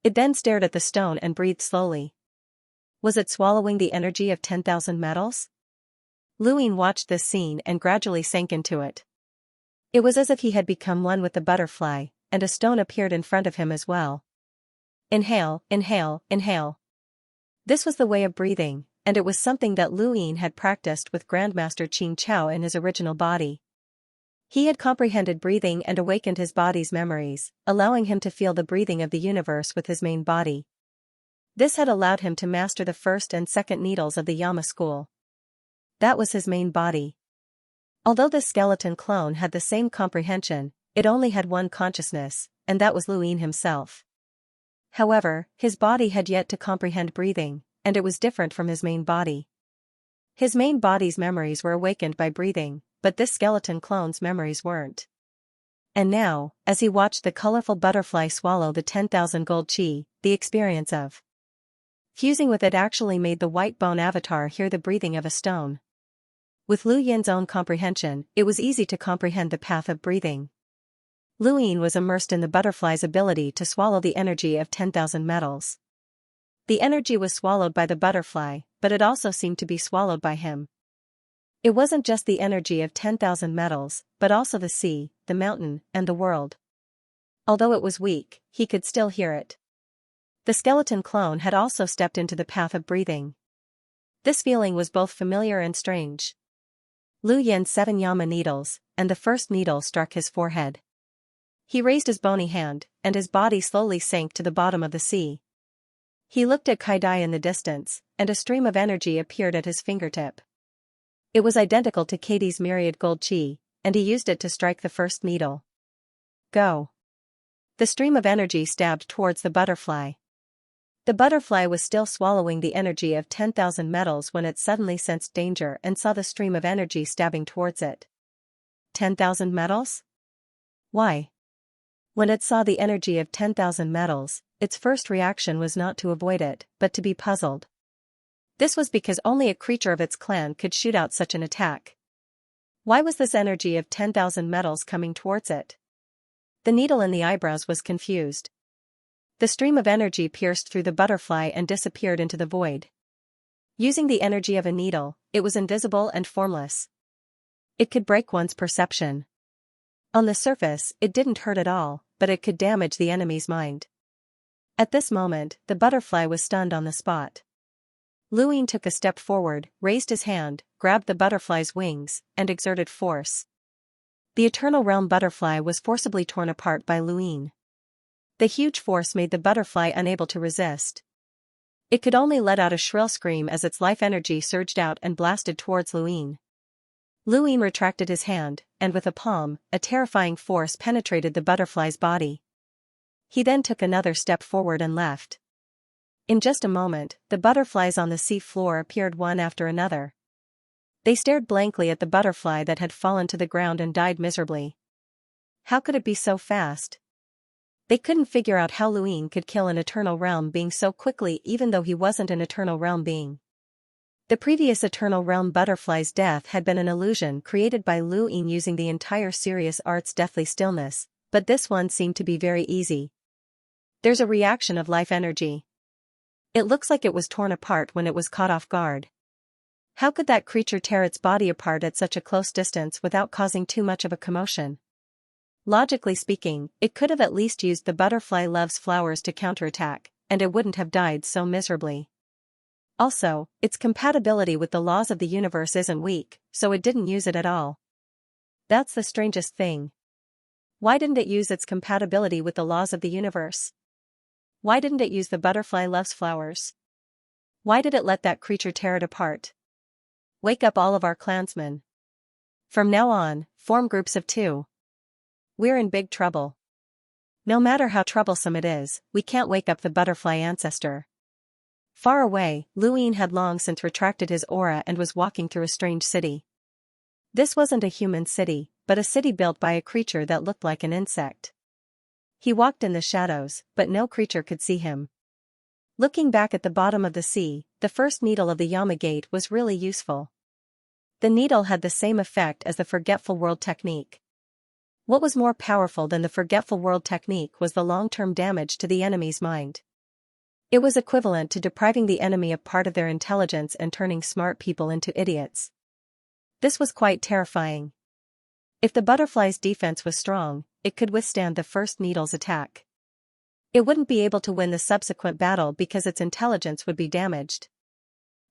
Speaker 1: It then stared at the stone and breathed slowly. Was it swallowing the energy of 10,000 metals? Lu Yin watched this scene and gradually sank into it. It was as if he had become one with the butterfly, and a stone appeared in front of him as well. Inhale, inhale, inhale. This was the way of breathing, and it was something that Lu Yin had practiced with Grandmaster Xianxia in his original body. He had comprehended breathing and awakened his body's memories, allowing him to feel the breathing of the universe with his main body. This had allowed him to master the first and second needles of the Yama school. That was his main body. Although this skeleton clone had the same comprehension, it only had one consciousness, and that was Lu Yin himself. However, his body had yet to comprehend breathing, and it was different from his main body. His main body's memories were awakened by breathing, but this skeleton clone's memories weren't. And now, as he watched the colorful butterfly swallow the 10,000 gold chi, the experience of fusing with it actually made the white bone avatar hear the breathing of a stone. With Lu Yin's own comprehension, it was easy to comprehend the path of breathing. Lu Yin was immersed in the butterfly's ability to swallow the energy of 10,000 metals. The energy was swallowed by the butterfly, but it also seemed to be swallowed by him. It wasn't just the energy of 10,000 metals, but also the sea, the mountain, and the world. Although it was weak, he could still hear it. The skeleton clone had also stepped into the path of breathing. This feeling was both familiar and strange. Lu Yin's 7 Yama needles, and the first needle struck his forehead. He raised his bony hand, and his body slowly sank to the bottom of the sea. He looked at Kaidai in the distance, and a stream of energy appeared at his fingertip. It was identical to Katie's myriad gold chi, and he used it to strike the first needle. Go. The stream of energy stabbed towards the butterfly. The butterfly was still swallowing the energy of 10,000 metals when it suddenly sensed danger and saw the stream of energy stabbing towards it. 10,000 metals? Why? When it saw the energy of 10,000 metals, its first reaction was not to avoid it, but to be puzzled. This was because only a creature of its clan could shoot out such an attack. Why was this energy of 10,000 metals coming towards it? The needle in the eyebrows was confused. The stream of energy pierced through the butterfly and disappeared into the void. Using the energy of a needle, it was invisible and formless. It could break one's perception. On the surface, it didn't hurt at all, but it could damage the enemy's mind. At this moment, the butterfly was stunned on the spot. Lu Yin took a step forward, raised his hand, grabbed the butterfly's wings, and exerted force. The Eternal Realm butterfly was forcibly torn apart by Lu Yin. The huge force made the butterfly unable to resist. It could only let out a shrill scream as its life energy surged out and blasted towards Lu Yin. Lu Yin retracted his hand, and with a palm, a terrifying force penetrated the butterfly's body. He then took another step forward and left. In just a moment, the butterflies on the sea floor appeared one after another. They stared blankly at the butterfly that had fallen to the ground and died miserably. How could it be so fast? They couldn't figure out how Lu Yin could kill an Eternal Realm being so quickly even though he wasn't an Eternal Realm being. The previous Eternal Realm butterfly's death had been an illusion created by Lu Yin using the entire serious art's deathly stillness, but this one seemed to be very easy. There's a reaction of life energy. It looks like it was torn apart when it was caught off guard. How could that creature tear its body apart at such a close distance without causing too much of a commotion? Logically speaking, it could have at least used the butterfly loves flowers to counterattack, and it wouldn't have died so miserably. Also, its compatibility with the laws of the universe isn't weak, so it didn't use it at all. That's the strangest thing. Why didn't it use its compatibility with the laws of the universe? Why didn't it use the butterfly loves flowers? Why did it let that creature tear it apart? Wake up all of our clansmen. From now on, form groups of 2. We're in big trouble. No matter how troublesome it is, we can't wake up the butterfly ancestor. Far away, Lu Yin had long since retracted his aura and was walking through a strange city. This wasn't a human city, but a city built by a creature that looked like an insect. He walked in the shadows, but no creature could see him. Looking back at the bottom of the sea, the first needle of the Yama-gate was really useful. The needle had the same effect as the Forgetful World technique. What was more powerful than the Forgetful World technique was the long-term damage to the enemy's mind. It was equivalent to depriving the enemy of part of their intelligence and turning smart people into idiots. This was quite terrifying. If the butterfly's defense was strong, it could withstand the first needle's attack. It wouldn't be able to win the subsequent battle because its intelligence would be damaged.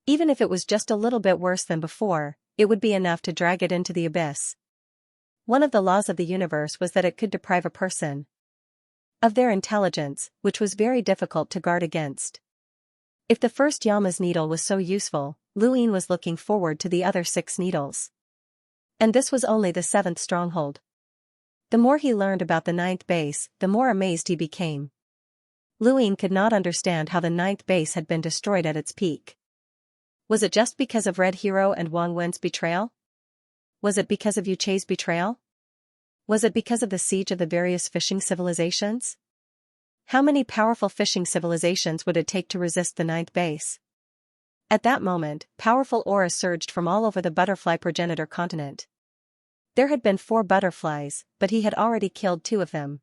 Speaker 1: Even if it was just a little bit worse than before, it would be enough to drag it into the abyss. One of the laws of the universe was that it could deprive a person of their intelligence, which was very difficult to guard against. If the first Yama's needle was so useful, Luin was looking forward to the other 6 needles. And this was only the 7th stronghold. The more he learned about the 9th base, the more amazed he became. Luin could not understand how the 9th base had been destroyed at its peak. Was it just because of Red Hero and Wang Wen's betrayal? Was it because of Yu Chei's betrayal? Was it because of the siege of the various fishing civilizations? How many powerful fishing civilizations would it take to resist the 9th base? At that moment, powerful aura surged from all over the butterfly progenitor continent. There had been 4 butterflies, but he had already killed 2 of them.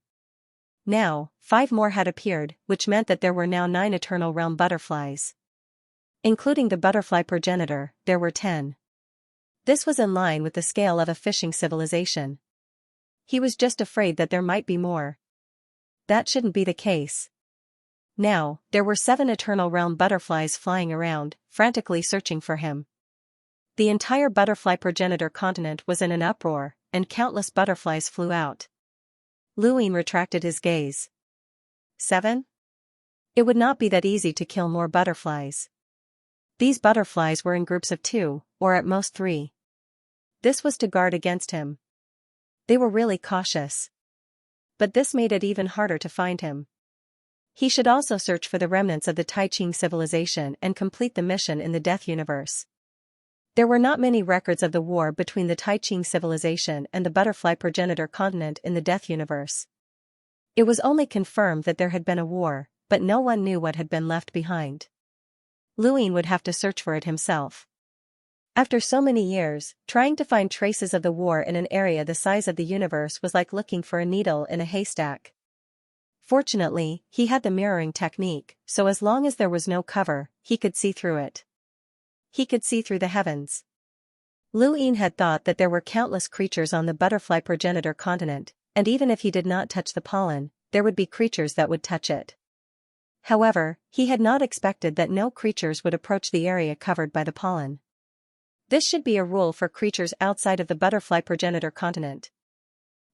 Speaker 1: Now, 5 more had appeared, which meant that there were now 9 Eternal Realm butterflies. Including the butterfly progenitor, there were 10. This was in line with the scale of a fishing civilization. He was just afraid that there might be more. That shouldn't be the case. Now, there were 7 Eternal Realm butterflies flying around, frantically searching for him. The entire butterfly progenitor continent was in an uproar, and countless butterflies flew out. Luin retracted his gaze. 7? It would not be that easy to kill more butterflies. These butterflies were in groups of 2, or at most 3. This was to guard against him. They were really cautious. But this made it even harder to find him. He should also search for the remnants of the Tai Ching civilization and complete the mission in the Death Universe. There were not many records of the war between the Tai Ching civilization and the butterfly progenitor continent in the Death Universe. It was only confirmed that there had been a war, but no one knew what had been left behind. Luin would have to search for it himself. After so many years, trying to find traces of the war in an area the size of the universe was like looking for a needle in a haystack. Fortunately, he had the mirroring technique, so as long as there was no cover, he could see through it. He could see through the heavens. Luin had thought that there were countless creatures on the butterfly progenitor continent, and even if he did not touch the pollen, there would be creatures that would touch it. However, he had not expected that no creatures would approach the area covered by the pollen. This should be a rule for creatures outside of the butterfly progenitor continent.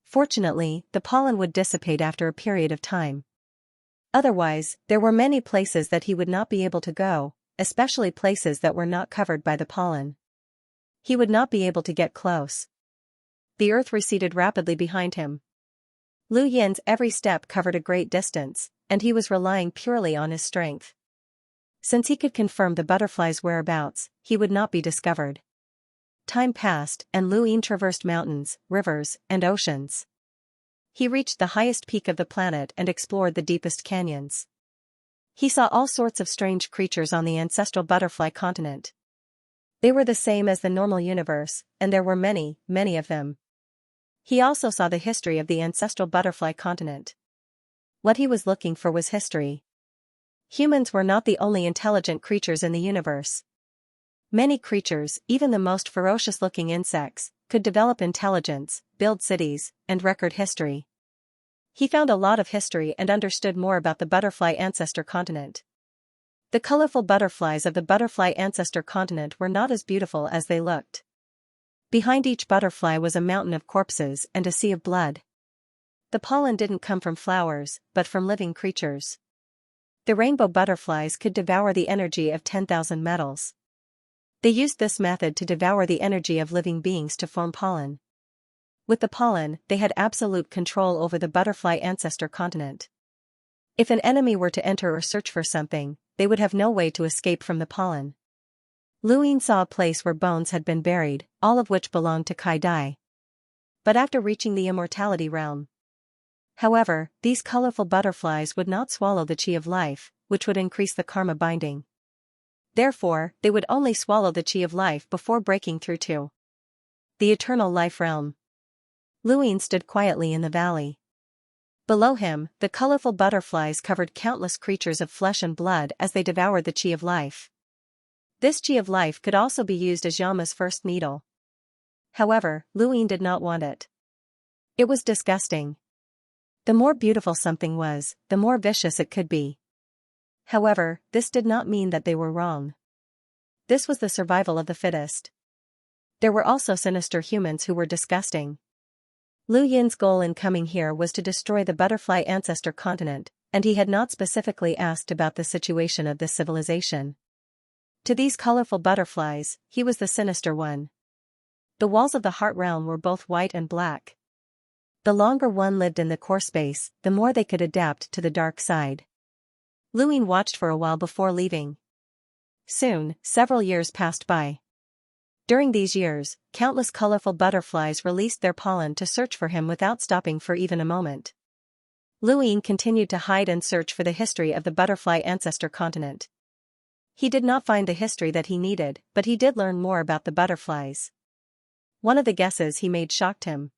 Speaker 1: Fortunately, the pollen would dissipate after a period of time. Otherwise, there were many places that he would not be able to go, especially places that were not covered by the pollen. He would not be able to get close. The earth receded rapidly behind him. Lu Yin's every step covered a great distance, and he was relying purely on his strength. Since he could confirm the butterfly's whereabouts, he would not be discovered. Time passed, and Luin traversed mountains, rivers, and oceans. He reached the highest peak of the planet and explored the deepest canyons. He saw all sorts of strange creatures on the ancestral butterfly continent. They were the same as the normal universe, and there were many, many of them. He also saw the history of the ancestral butterfly continent. What he was looking for was history. Humans were not the only intelligent creatures in the universe. Many creatures, even the most ferocious-looking insects, could develop intelligence, build cities, and record history. He found a lot of history and understood more about the butterfly ancestor continent. The colorful butterflies of the butterfly ancestor continent were not as beautiful as they looked. Behind each butterfly was a mountain of corpses and a sea of blood. The pollen didn't come from flowers, but from living creatures. The rainbow butterflies could devour the energy of 10,000 metals. They used this method to devour the energy of living beings to form pollen. With the pollen, they had absolute control over the butterfly ancestor continent. If an enemy were to enter or search for something, they would have no way to escape from the pollen. Luin saw a place where bones had been buried, all of which belonged to Kai Dai. But after reaching the immortality realm. However, these colorful butterflies would not swallow the chi of life, which would increase the karma binding. Therefore, they would only swallow the chi of life before breaking through to the eternal life realm. Luin stood quietly in the valley. Below him, the colorful butterflies covered countless creatures of flesh and blood as they devoured the chi of life. This chi of life could also be used as Yama's first needle. However, Luin did not want it. It was disgusting. The more beautiful something was, the more vicious it could be. However, this did not mean that they were wrong. This was the survival of the fittest. There were also sinister humans who were disgusting. Lu Yin's goal in coming here was to destroy the butterfly ancestor continent, and he had not specifically asked about the situation of this civilization. To these colorful butterflies, he was the sinister one. The walls of the heart realm were both white and black. The longer one lived in the core space, the more they could adapt to the dark side. Luin watched for a while before leaving. Soon, several years passed by. During these years, countless colorful butterflies released their pollen to search for him without stopping for even a moment. Luin continued to hide and search for the history of the butterfly ancestor continent. He did not find the history that he needed, but he did learn more about the butterflies. One of the guesses he made shocked him.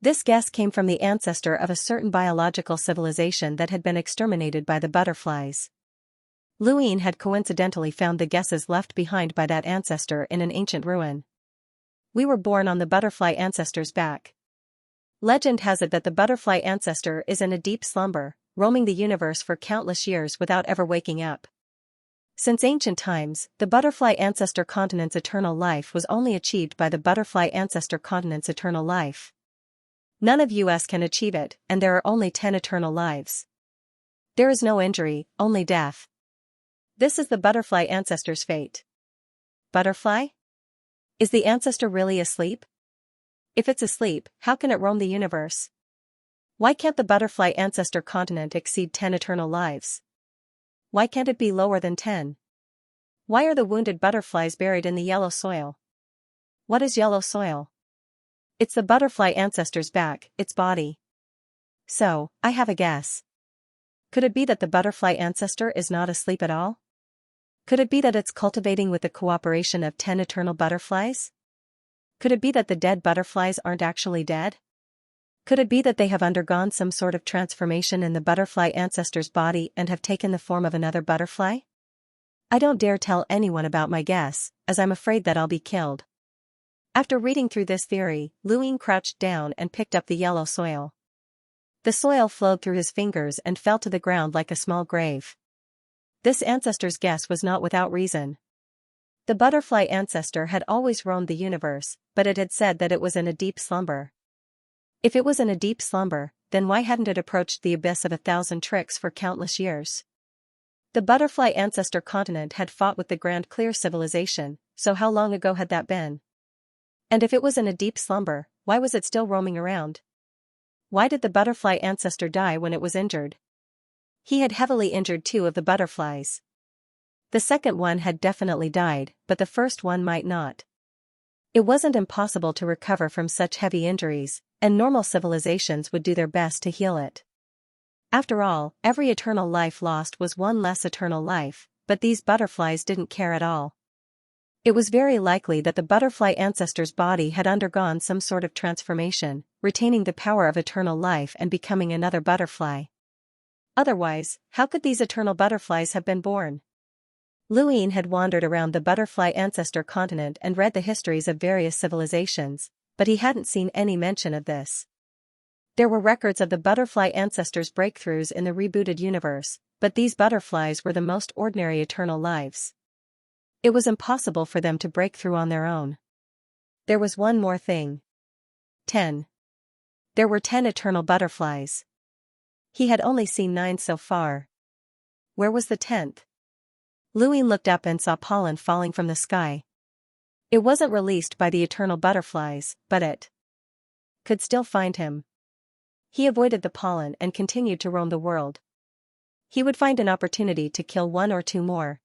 Speaker 1: This guess came from the ancestor of a certain biological civilization that had been exterminated by the butterflies. Luin had coincidentally found the guesses left behind by that ancestor in an ancient ruin. We were born on the butterfly ancestor's back. Legend has it that the butterfly ancestor is in a deep slumber, roaming the universe for countless years without ever waking up. Since ancient times, the butterfly ancestor continent's eternal life was only achieved by the butterfly ancestor continent's eternal life. None of us can achieve it, and there are only 10 eternal lives. There is no injury, only death. This is the butterfly ancestor's fate. Butterfly? Is the ancestor really asleep? If it's asleep, how can it roam the universe? Why can't the butterfly ancestor continent exceed 10 eternal lives? Why can't it be lower than 10? Why are the wounded butterflies buried in the yellow soil? What is yellow soil? It's the butterfly ancestor's back, its body. So, I have a guess. Could it be that the butterfly ancestor is not asleep at all? Could it be that it's cultivating with the cooperation of 10 eternal butterflies? Could it be that the dead butterflies aren't actually dead? Could it be that they have undergone some sort of transformation in the butterfly ancestor's body and have taken the form of another butterfly? I don't dare tell anyone about my guess, as I'm afraid that I'll be killed. After reading through this theory, Luin crouched down and picked up the yellow soil. The soil flowed through his fingers and fell to the ground like a small grave. This ancestor's guess was not without reason. The butterfly ancestor had always roamed the universe, but it had said that it was in a deep slumber. If it was in a deep slumber, then why hadn't it approached the abyss of 1,000 tricks for countless years? The butterfly ancestor continent had fought with the Grand Clear civilization, so how long ago had that been? And if it was in a deep slumber, why was it still roaming around? Why did the butterfly ancestor die when it was injured? He had heavily injured 2 of the butterflies. The second one had definitely died, but the first one might not. It wasn't impossible to recover from such heavy injuries, and normal civilizations would do their best to heal it. After all, every eternal life lost was one less eternal life, but these butterflies didn't care at all. It was very likely that the butterfly ancestor's body had undergone some sort of transformation, retaining the power of eternal life and becoming another butterfly. Otherwise, how could these eternal butterflies have been born? Luin had wandered around the butterfly ancestor continent and read the histories of various civilizations, but he hadn't seen any mention of this. There were records of the butterfly ancestors' breakthroughs in the rebooted universe, but these butterflies were the most ordinary eternal lives. It was impossible for them to break through on their own. There was one more thing. 10. There were 10 eternal butterflies. He had only seen 9 so far. Where was the 10th? Luin looked up and saw pollen falling from the sky. It wasn't released by the eternal butterflies, but it could still find him. He avoided the pollen and continued to roam the world. He would find an opportunity to kill 1 or 2 more.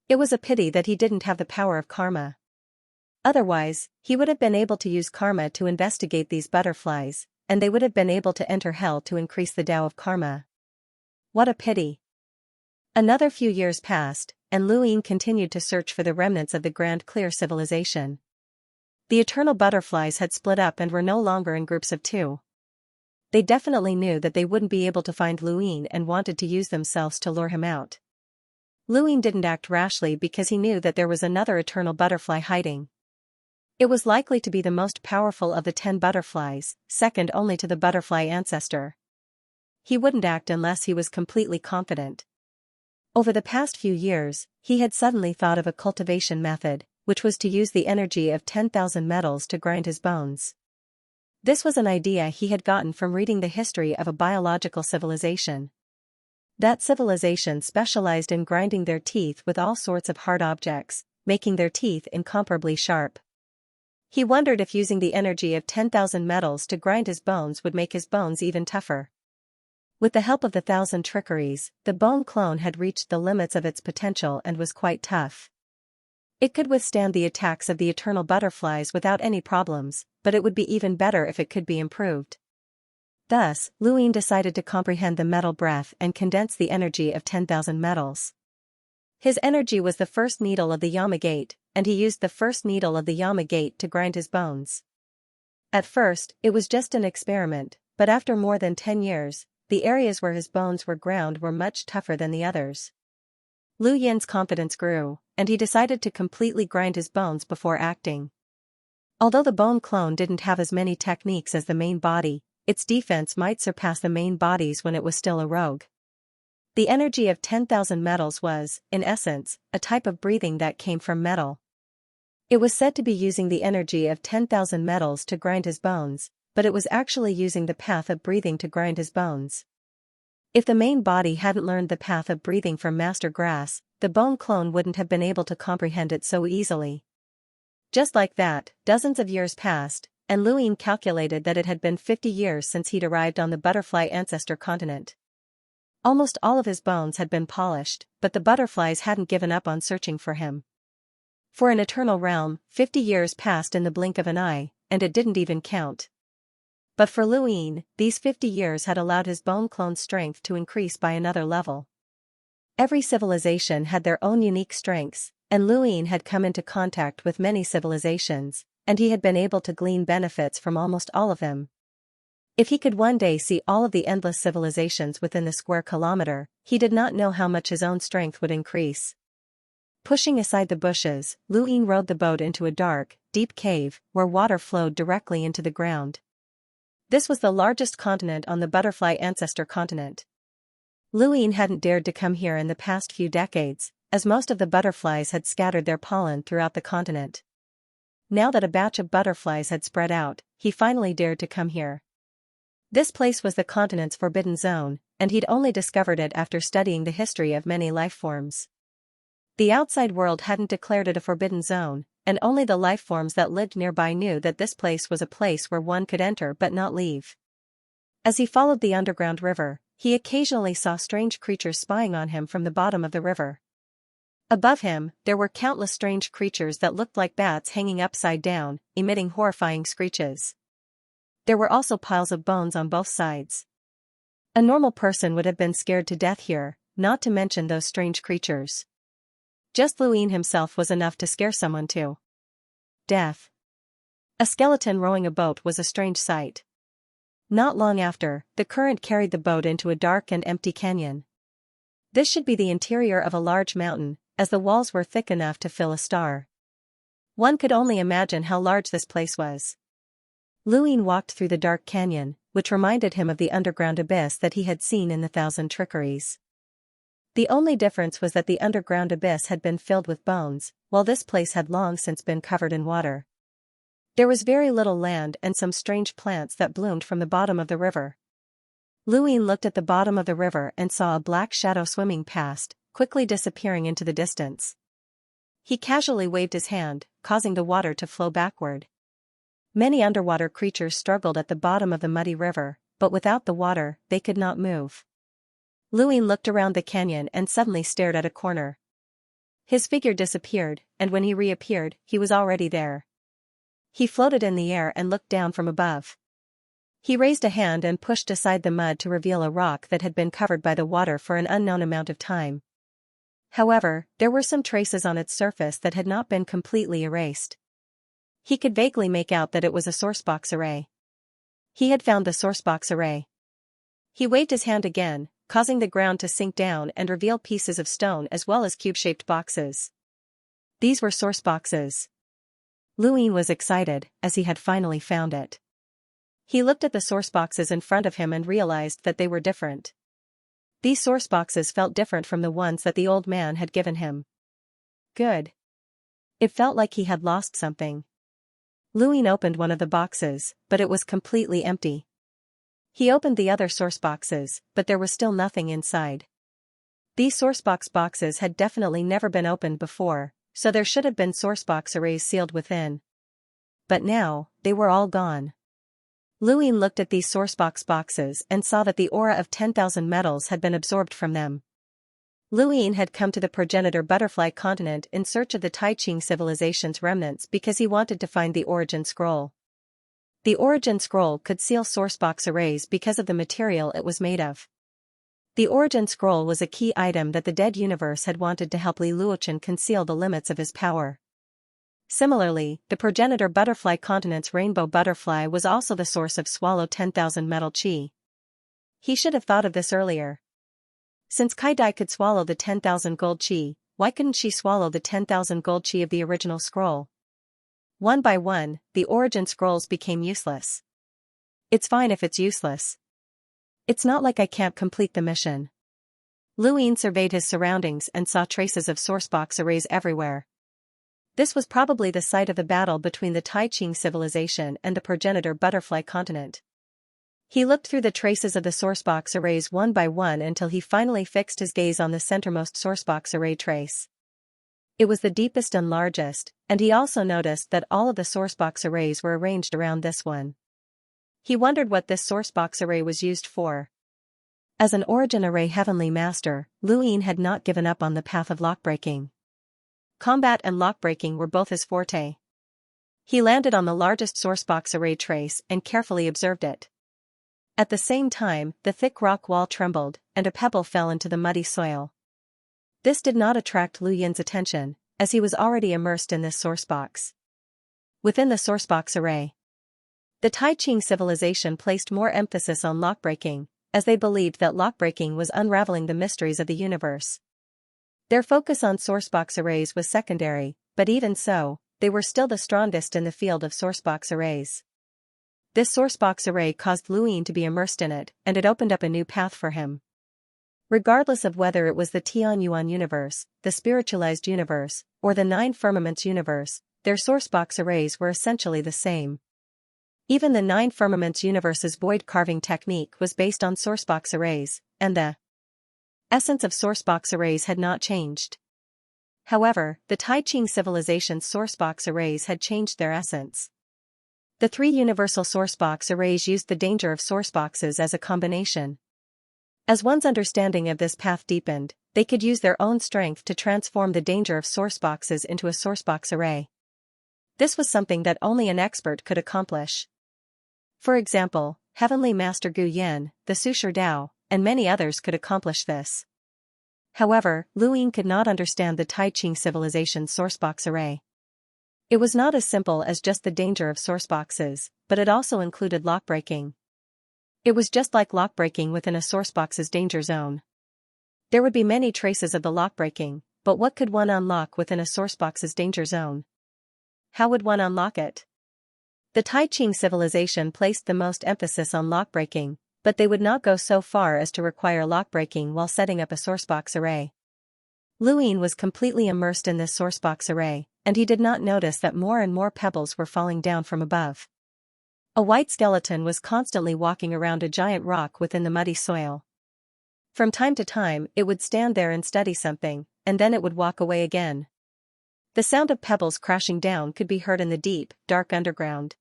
Speaker 1: It was a pity that he didn't have the power of karma. Otherwise, he would have been able to use karma to investigate these butterflies, and they would have been able to enter hell to increase the Tao of karma. What a pity. Another few years passed, and Luine continued to search for the remnants of the Grand Clear civilization. The eternal butterflies had split up and were no longer in groups of two. They definitely knew that they wouldn't be able to find Luine and wanted to use themselves to lure him out. Luine didn't act rashly because he knew that there was another eternal butterfly hiding. It was likely to be the most powerful of the 10 butterflies, second only to the butterfly ancestor. He wouldn't act unless he was completely confident. Over the past few years, he had suddenly thought of a cultivation method, which was to use the energy of 10,000 metals to grind his bones. This was an idea he had gotten from reading the history of a biological civilization. That civilization specialized in grinding their teeth with all sorts of hard objects, making their teeth incomparably sharp. He wondered if using the energy of 10,000 metals to grind his bones would make his bones even tougher. With the help of the 1,000 trickeries, the bone clone had reached the limits of its potential and was quite tough. It could withstand the attacks of the eternal butterflies without any problems, but it would be even better if it could be improved. Thus, Luine decided to comprehend the metal breath and condense the energy of 10,000 metals. His energy was the first needle of the Yama gate, and he used the first needle of the Yama gate to grind his bones. At first, it was just an experiment, but after more than 10 years, the areas where his bones were ground were much tougher than the others. Lu Yin's confidence grew, and he decided to completely grind his bones before acting. Although the bone clone didn't have as many techniques as the main body, its defense might surpass the main body's when it was still a rogue. The energy of 10,000 metals was, in essence, a type of breathing that came from metal. It was said to be using the energy of 10,000 metals to grind his bones, but it was actually using the path of breathing to grind his bones. If the main body hadn't learned the path of breathing from Master Grass, the bone clone wouldn't have been able to comprehend it so easily. Just like that, dozens of years passed, and Luine calculated that it had been 50 years since he'd arrived on the butterfly ancestor continent. Almost all of his bones had been polished, but the butterflies hadn't given up on searching for him. For an eternal realm, 50 years passed in the blink of an eye, and it didn't even count. But for Luine, these 50 years had allowed his bone clone's strength to increase by another level. Every civilization had their own unique strengths, and Luine had come into contact with many civilizations, and he had been able to glean benefits from almost all of them. If he could one day see all of the endless civilizations within the square kilometer, he did not know how much his own strength would increase. Pushing aside the bushes, Luine rowed the boat into a dark, deep cave, where water flowed directly into the ground. This was the largest continent on the butterfly ancestor continent. Luine hadn't dared to come here in the past few decades, as most of the butterflies had scattered their pollen throughout the continent. Now that a batch of butterflies had spread out, he finally dared to come here. This place was the continent's forbidden zone, and he'd only discovered it after studying the history of many life forms. The outside world hadn't declared it a forbidden zone, and only the life forms that lived nearby knew that this place was a place where one could enter but not leave. As he followed the underground river, he occasionally saw strange creatures spying on him from the bottom of the river. Above him, there were countless strange creatures that looked like bats hanging upside down, emitting horrifying screeches. There were also piles of bones on both sides. A normal person would have been scared to death here, not to mention those strange creatures. Just Luine himself was enough to scare someone to death. A skeleton rowing a boat was a strange sight. Not long after, the current carried the boat into a dark and empty canyon. This should be the interior of a large mountain, as the walls were thick enough to fill a star. One could only imagine how large this place was. Luine walked through the dark canyon, which reminded him of the underground abyss that he had seen in the 1,000 trickeries. The only difference was that the underground abyss had been filled with bones, while this place had long since been covered in water. There was very little land and some strange plants that bloomed from the bottom of the river. Luine looked at the bottom of the river and saw a black shadow swimming past, quickly disappearing into the distance. He casually waved his hand, causing the water to flow backward. Many underwater creatures struggled at the bottom of the muddy river, but without the water, they could not move. Luine looked around the canyon and suddenly stared at a corner. His figure disappeared, and when he reappeared, he was already there. He floated in the air and looked down from above. He raised a hand and pushed aside the mud to reveal a rock that had been covered by the water for an unknown amount of time. However, there were some traces on its surface that had not been completely erased. He could vaguely make out that it was a sourcebox array. He had found the sourcebox array. He waved his hand again, causing the ground to sink down and reveal pieces of stone as well as cube-shaped boxes. These were source boxes. Luin was excited, as he had finally found it. He looked at the source boxes in front of him and realized that they were different. These source boxes felt different from the ones that the old man had given him. Good. It felt like he had lost something. Luin opened one of the boxes, but it was completely empty. He opened the other source boxes, but there was still nothing inside. These sourcebox boxes had definitely never been opened before, so there should have been sourcebox arrays sealed within. But now, they were all gone. Luin looked at these sourcebox boxes and saw that the aura of 10,000 metals had been absorbed from them. Luin had come to the progenitor butterfly continent in search of the Tai Ching civilization's remnants because he wanted to find the origin scroll. The origin scroll could seal sourcebox arrays because of the material it was made of. The origin scroll was a key item that the dead universe had wanted to help Li Luochen conceal the limits of his power. Similarly, the progenitor butterfly continent's rainbow butterfly was also the source of swallow 10,000 metal chi. He should have thought of this earlier. Since Kai Dai could swallow the 10,000 gold chi, why couldn't she swallow the 10,000 gold chi of the original scroll? One by one, the origin scrolls became useless. It's fine if it's useless. It's not like I can't complete the mission. Luin surveyed his surroundings and saw traces of sourcebox arrays everywhere. This was probably the site of the battle between the Tai Ching civilization and the progenitor butterfly continent. He looked through the traces of the sourcebox arrays one by one until he finally fixed his gaze on the centermost sourcebox array trace. It was the deepest and largest, and he also noticed that all of the sourcebox arrays were arranged around this one. He wondered what this sourcebox array was used for. As an origin array heavenly master, Luin had not given up on the path of lockbreaking. Combat and lockbreaking were both his forte. He landed on the largest sourcebox array trace and carefully observed it. At the same time, the thick rock wall trembled, and a pebble fell into the muddy soil. This did not attract Lu Yin's attention, as he was already immersed in this sourcebox. Within the sourcebox array, the Tai Ching civilization placed more emphasis on lockbreaking, as they believed that lockbreaking was unraveling the mysteries of the universe. Their focus on sourcebox arrays was secondary, but even so, they were still the strongest in the field of sourcebox arrays. This sourcebox array caused Luin to be immersed in it, and it opened up a new path for him. Regardless of whether it was the Tianyuan universe, the spiritualized universe, or the Nine Firmaments universe, their sourcebox arrays were essentially the same. Even the Nine Firmaments universe's void carving technique was based on sourcebox arrays, and the essence of sourcebox arrays had not changed. However, the Tai Ching civilization's sourcebox arrays had changed their essence. The three universal sourcebox arrays used the danger of sourceboxes as a combination. As one's understanding of this path deepened, they could use their own strength to transform the danger of sourceboxes into a sourcebox array. This was something that only an expert could accomplish. For example, Heavenly Master Gu Yan, the Sushir Dao, and many others could accomplish this. However, Luin could not understand the Tai Ching civilization's sourcebox array. It was not as simple as just the danger of sourceboxes, but it also included lockbreaking. It was just like lockbreaking within a sourcebox's danger zone. There would be many traces of the lockbreaking, but what could one unlock within a sourcebox's danger zone? How would one unlock it? The Tai Ching civilization placed the most emphasis on lockbreaking, but they would not go so far as to require lockbreaking while setting up a sourcebox array. Luin was completely immersed in this sourcebox array, and he did not notice that more and more pebbles were falling down from above. A white skeleton was constantly walking around a giant rock within the muddy soil. From time to time, it would stand there and study something, and then it would walk away again. The sound of pebbles crashing down could be heard in the deep, dark underground.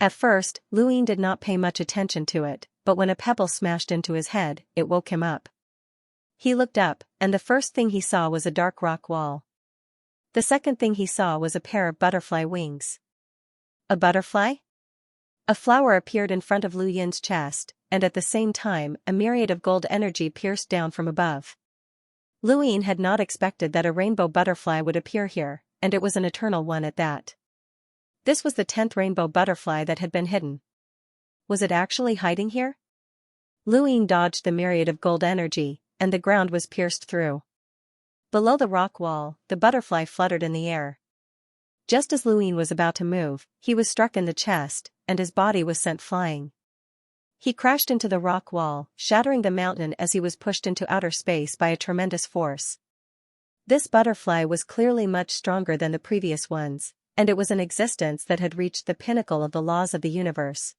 Speaker 1: At first, Luin did not pay much attention to it, but when a pebble smashed into his head, it woke him up. He looked up, and the first thing he saw was a dark rock wall. The second thing he saw was a pair of butterfly wings. A butterfly? A flower appeared in front of Lu Yin's chest, and at the same time, a myriad of gold energy pierced down from above. Luine had not expected that a rainbow butterfly would appear here, and it was an eternal one at that. This was the 10th rainbow butterfly that had been hidden. Was it actually hiding here? Luine dodged the myriad of gold energy, and the ground was pierced through. Below the rock wall, the butterfly fluttered in the air. Just as Luine was about to move, he was struck in the chest, and his body was sent flying. He crashed into the rock wall, shattering the mountain as he was pushed into outer space by a tremendous force. This butterfly was clearly much stronger than the previous ones, and it was an existence that had reached the pinnacle of the laws of the universe.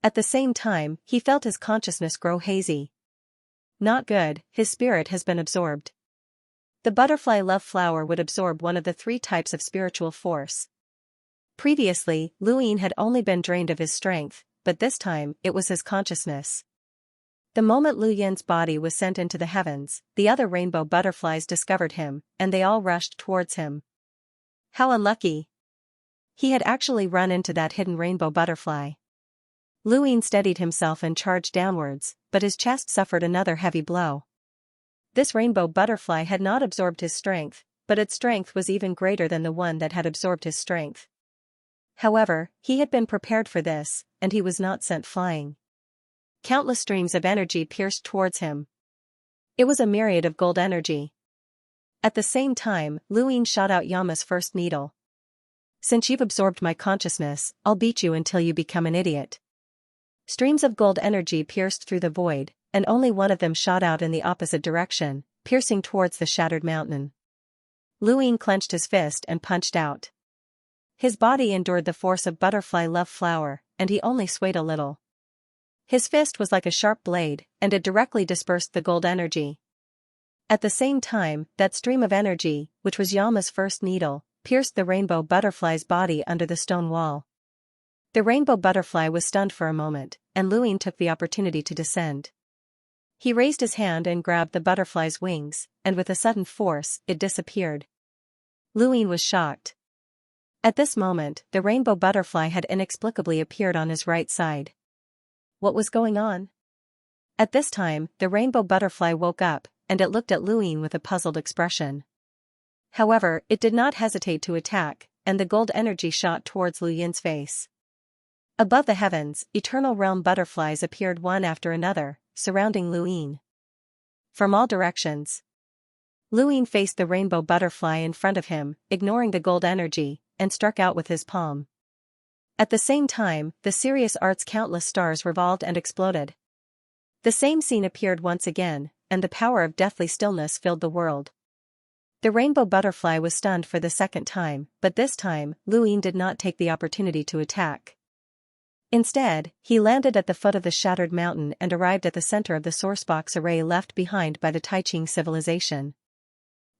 Speaker 1: At the same time, he felt his consciousness grow hazy. Not good, his spirit has been absorbed. The butterfly love flower would absorb one of the 3 types of spiritual force. Previously, Luine had only been drained of his strength, but this time, it was his consciousness. The moment Lu Yin's body was sent into the heavens, the other rainbow butterflies discovered him, and they all rushed towards him. How unlucky! He had actually run into that hidden rainbow butterfly. Luine steadied himself and charged downwards, but his chest suffered another heavy blow. This rainbow butterfly had not absorbed his strength, but its strength was even greater than the one that had absorbed his strength. However, he had been prepared for this, and he was not sent flying. Countless streams of energy pierced towards him. It was a myriad of gold energy. At the same time, Luine shot out Yama's first needle. Since you've absorbed my consciousness, I'll beat you until you become an idiot. Streams of gold energy pierced through the void, and only one of them shot out in the opposite direction, piercing towards the shattered mountain. Luine clenched his fist and punched out. His body endured the force of butterfly love flower, and he only swayed a little. His fist was like a sharp blade, and it directly dispersed the gold energy. At the same time, that stream of energy, which was Yama's first needle, pierced the rainbow butterfly's body under the stone wall. The rainbow butterfly was stunned for a moment, and Luine took the opportunity to descend. He raised his hand and grabbed the butterfly's wings, and with a sudden force, it disappeared. Luine was shocked. At this moment, the rainbow butterfly had inexplicably appeared on his right side. What was going on? At this time, the rainbow butterfly woke up, and it looked at Luine with a puzzled expression. However, it did not hesitate to attack, and the gold energy shot towards Lu Yin's face. Above the heavens, eternal realm butterflies appeared one after another, surrounding Luine. From all directions, Luine faced the rainbow butterfly in front of him, ignoring the gold energy, and struck out with his palm. At the same time, the serious art's countless stars revolved and exploded. The same scene appeared once again, and the power of deathly stillness filled the world. The rainbow butterfly was stunned for the second time, but this time, Luine did not take the opportunity to attack. Instead, he landed at the foot of the shattered mountain and arrived at the center of the sourcebox array left behind by the Taiqing civilization.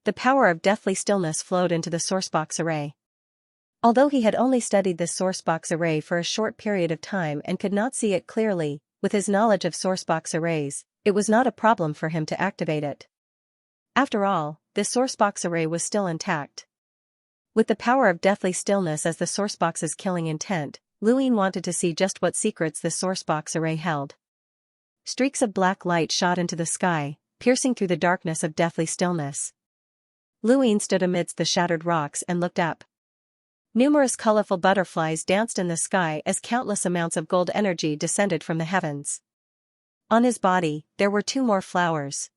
Speaker 1: The power of deathly stillness flowed into the sourcebox array. Although he had only studied this sourcebox array for a short period of time and could not see it clearly, with his knowledge of sourcebox arrays, it was not a problem for him to activate it. After all, this sourcebox array was still intact. With the power of deathly stillness as the sourcebox's killing intent, Luine wanted to see just what secrets this sourcebox array held. Streaks of black light shot into the sky, piercing through the darkness of deathly stillness. Luine stood amidst the shattered rocks and looked up. Numerous colorful butterflies danced in the sky as countless amounts of gold energy descended from the heavens. On his body, there were 2 more flowers.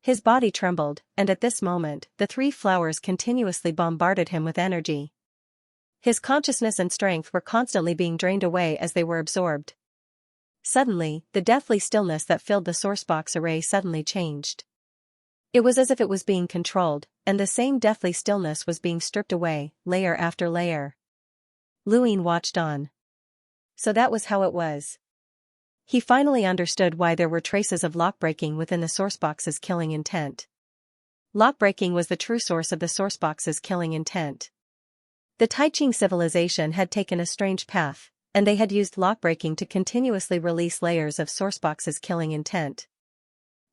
Speaker 1: His body trembled, and at this moment, the 3 flowers continuously bombarded him with energy. His consciousness and strength were constantly being drained away as they were absorbed. Suddenly, the deathly stillness that filled the sourcebox array suddenly changed. It was as if it was being controlled, and the same deathly stillness was being stripped away, layer after layer. Luine watched on. So that was how it was. He finally understood why there were traces of lockbreaking within the sourcebox's killing intent. Lockbreaking was the true source of the sourcebox's killing intent. The Taiqing civilization had taken a strange path, and they had used lockbreaking to continuously release layers of sourcebox's killing intent.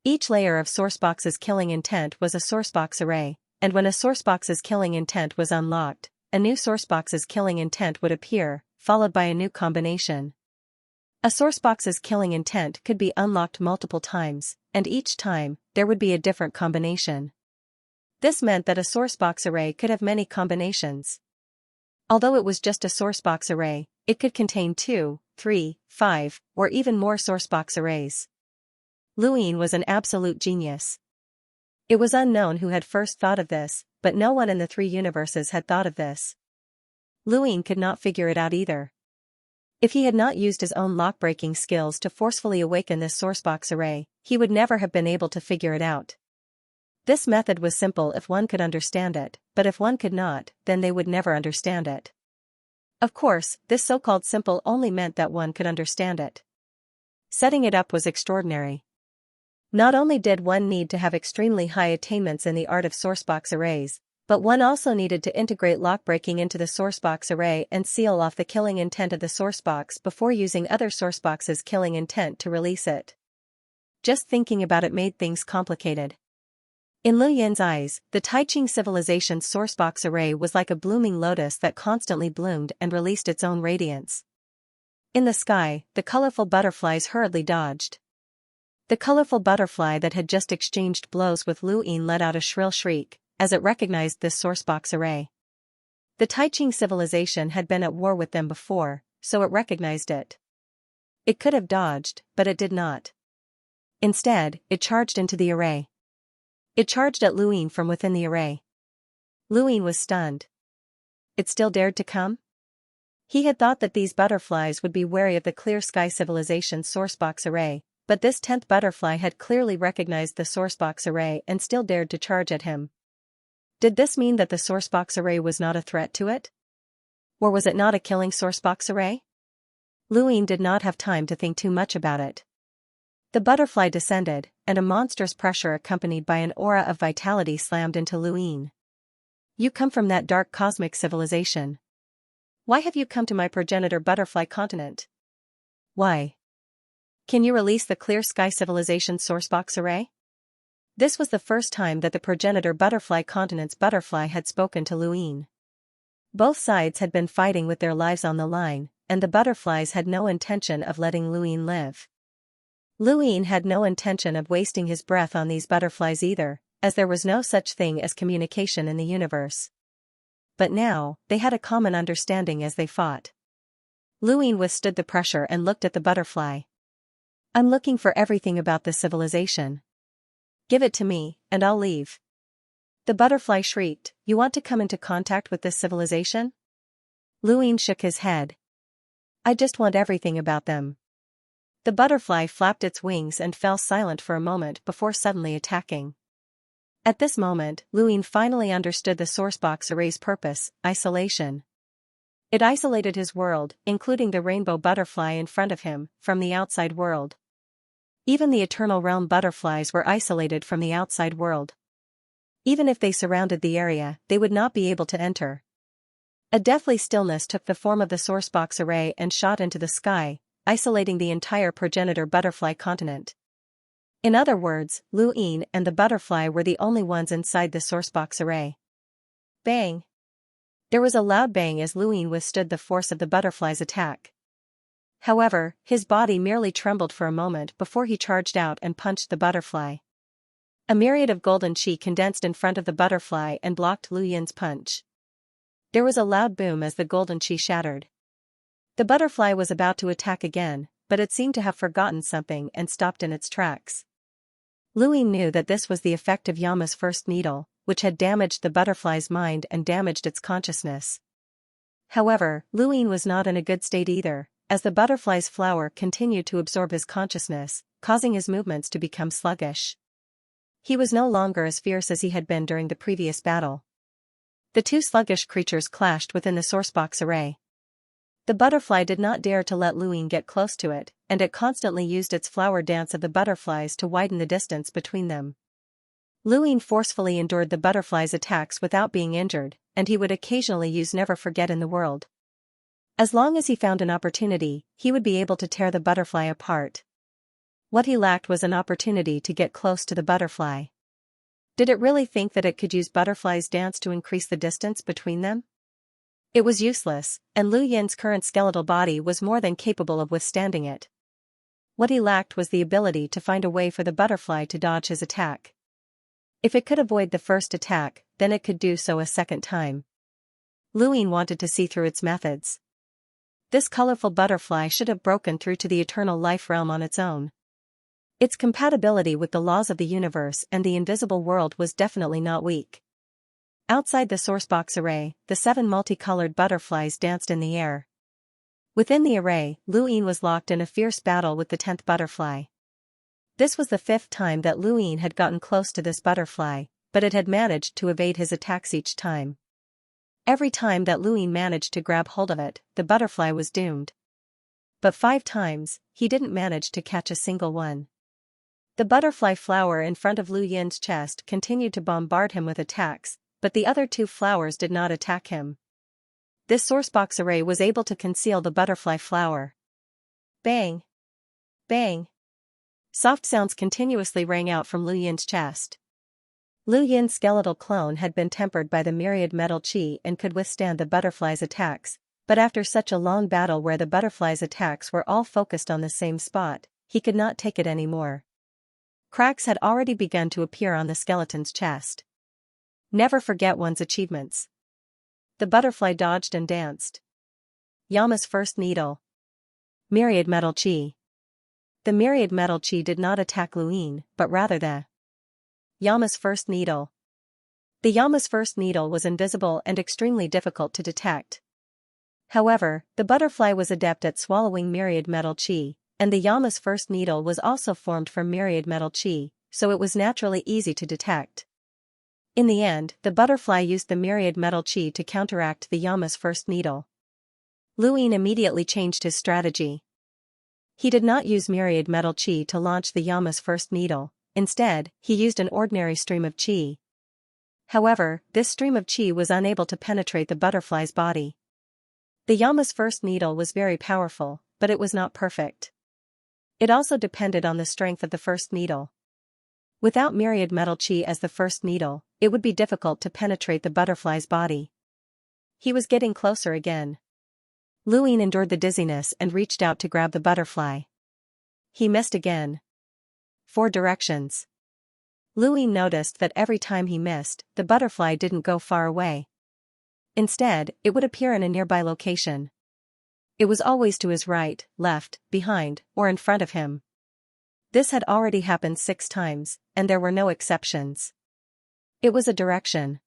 Speaker 1: Each layer of sourcebox's killing intent was a sourcebox array, and when a sourcebox's killing intent was unlocked, a new sourcebox's killing intent would appear, followed by a new combination. A sourcebox's killing intent could be unlocked multiple times, and each time, there would be a different combination. This meant that a sourcebox array could have many combinations. Although it was just a sourcebox array, it could contain 2, 3, 5, or even more sourcebox arrays. Luine was an absolute genius. It was unknown who had first thought of this, but no one in the 3 universes had thought of this. Luine could not figure it out either. If he had not used his own lock-breaking skills to forcefully awaken this sourcebox array, he would never have been able to figure it out. This method was simple if one could understand it, but if one could not, then they would never understand it. Of course, this so-called simple only meant that one could understand it. Setting it up was extraordinary. Not only did one need to have extremely high attainments in the art of sourcebox arrays, but one also needed to integrate lock-breaking into the sourcebox array and seal off the killing intent of the sourcebox before using other sourcebox's killing intent to release it. Just thinking about it made things complicated. In Lu Yin's eyes, the Taiqing civilization's sourcebox array was like a blooming lotus that constantly bloomed and released its own radiance. In the sky, the colorful butterflies hurriedly dodged. The colorful butterfly that had just exchanged blows with Lu Yin let out a shrill shriek as it recognized this sourcebox array. The Taiqing civilization had been at war with them before, so it recognized it. It could have dodged, but it did not. Instead, it charged into the array. It charged at Lu Yin from within the array. Lu Yin was stunned. It still dared to come? He had thought that these butterflies would be wary of the Clear Sky civilization's sourcebox array, but this 10th butterfly had clearly recognized the sourcebox array and still dared to charge at him. Did this mean that the sourcebox array was not a threat to it? Or was it not a killing sourcebox array? Lu Yin did not have time to think too much about it. The butterfly descended, and a monstrous pressure accompanied by an aura of vitality slammed into Lu Yin. You come from that dark cosmic civilization. Why have you come to my progenitor butterfly continent? Why? Can you release the Clear Sky civilization's sourcebox array? This was the first time that the progenitor butterfly continent's butterfly had spoken to Lu Yin. Both sides had been fighting with their lives on the line, and the butterflies had no intention of letting Lu Yin live. Lu Yin had no intention of wasting his breath on these butterflies either, as there was no such thing as communication in the universe. But now, they had a common understanding as they fought. Lu Yin withstood the pressure and looked at the butterfly. I'm looking for everything about this civilization. Give it to me, and I'll leave. The butterfly shrieked, You want to come into contact with this civilization? Lu Yin shook his head. I just want everything about them. The butterfly flapped its wings and fell silent for a moment before suddenly attacking. At this moment, Lu Yin finally understood the sourcebox array's purpose, isolation. It isolated his world, including the rainbow butterfly in front of him, from the outside world. Even the Eternal Realm butterflies were isolated from the outside world. Even if they surrounded the area, they would not be able to enter. A deathly stillness took the form of the sourcebox array and shot into the sky, isolating the entire progenitor butterfly continent. In other words, Lu Yin and the butterfly were the only ones inside the sourcebox array. Bang! There was a loud bang as Lu Yin withstood the force of the butterfly's attack. However, his body merely trembled for a moment before he charged out and punched the butterfly. A myriad of golden chi condensed in front of the butterfly and blocked Lu Yin's punch. There was a loud boom as the golden chi shattered. The butterfly was about to attack again, but it seemed to have forgotten something and stopped in its tracks. Lu Yin knew that this was the effect of Yama's first needle, which had damaged the butterfly's mind and damaged its consciousness. However, Lu Yin was not in a good state either, as the butterfly's flower continued to absorb his consciousness, causing his movements to become sluggish. He was no longer as fierce as he had been during the previous battle. The two sluggish creatures clashed within the sourcebox array. The butterfly did not dare to let Lu Yin get close to it, and it constantly used its flower dance of the butterflies to widen the distance between them. Lu Yin forcefully endured the butterfly's attacks without being injured, and he would occasionally use Never Forget in the world. As long as he found an opportunity, he would be able to tear the butterfly apart. What he lacked was an opportunity to get close to the butterfly. Did it really think that it could use butterfly's dance to increase the distance between them? It was useless, and Lu Yin's current skeletal body was more than capable of withstanding it. What he lacked was the ability to find a way for the butterfly to dodge his attack. If it could avoid the first attack, then it could do so a second time. Luin wanted to see through its methods. This colorful butterfly should have broken through to the eternal life realm on its own. Its compatibility with the laws of the universe and the invisible world was definitely not weak. Outside the sourcebox array, the 7 multicolored butterflies danced in the air. Within the array, Luin was locked in a fierce battle with the 10th butterfly. This was the 5th time that Luin had gotten close to this butterfly, but it had managed to evade his attacks each time. Every time that Luin managed to grab hold of it, the butterfly was doomed. But 5 times, he didn't manage to catch a single one. The butterfly flower in front of Lu Yin's chest continued to bombard him with attacks, but the other 2 flowers did not attack him. This sourcebox array was able to conceal the butterfly flower. Bang! Bang! Soft sounds continuously rang out from Lu Yin's chest. Lu Yin's skeletal clone had been tempered by the myriad metal chi and could withstand the butterfly's attacks, but after such a long battle where the butterfly's attacks were all focused on the same spot, he could not take it anymore. Cracks had already begun to appear on the skeleton's chest. Never forget one's achievements. The butterfly dodged and danced. Yama's first needle. Myriad metal chi. The myriad metal chi did not attack Luin, but rather the Yama's first needle. The Yama's first needle was invisible and extremely difficult to detect. However, the butterfly was adept at swallowing myriad metal chi, and the Yama's first needle was also formed from myriad metal chi, so it was naturally easy to detect. In the end, the butterfly used the myriad metal chi to counteract the Yama's first needle. Luin immediately changed his strategy. He did not use myriad metal chi to launch the Yama's first needle. Instead, he used an ordinary stream of chi. However, this stream of chi was unable to penetrate the butterfly's body. The Yama's first needle was very powerful, but it was not perfect. It also depended on the strength of the first needle. Without myriad metal chi as the first needle, it would be difficult to penetrate the butterfly's body. He was getting closer again. Luin endured the dizziness and reached out to grab the butterfly. He missed again. 4 directions. Luin noticed that every time he missed, the butterfly didn't go far away. Instead, it would appear in a nearby location. It was always to his right, left, behind, or in front of him. This had already happened 6 times, and there were no exceptions. It was a direction.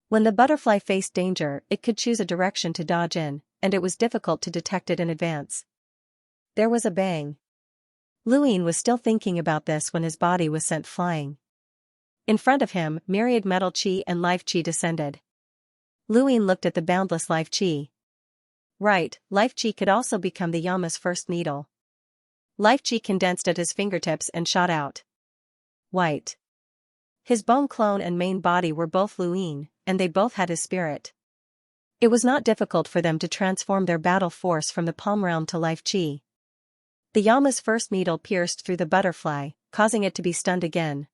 Speaker 1: When the butterfly faced danger, it could choose a direction to dodge in, and it was difficult to detect it in advance. There was a bang. Luin was still thinking about this when his body was sent flying. In front of him, myriad metal chi and life chi descended. Luin looked at the boundless life chi. Right, life chi could also become the Yama's first needle. Life chi condensed at his fingertips and shot out. White. His bone clone and main body were both Luin, and they both had his spirit. It was not difficult for them to transform their battle force from the palm realm to life chi. The Yama's first needle pierced through the butterfly, causing it to be stunned again.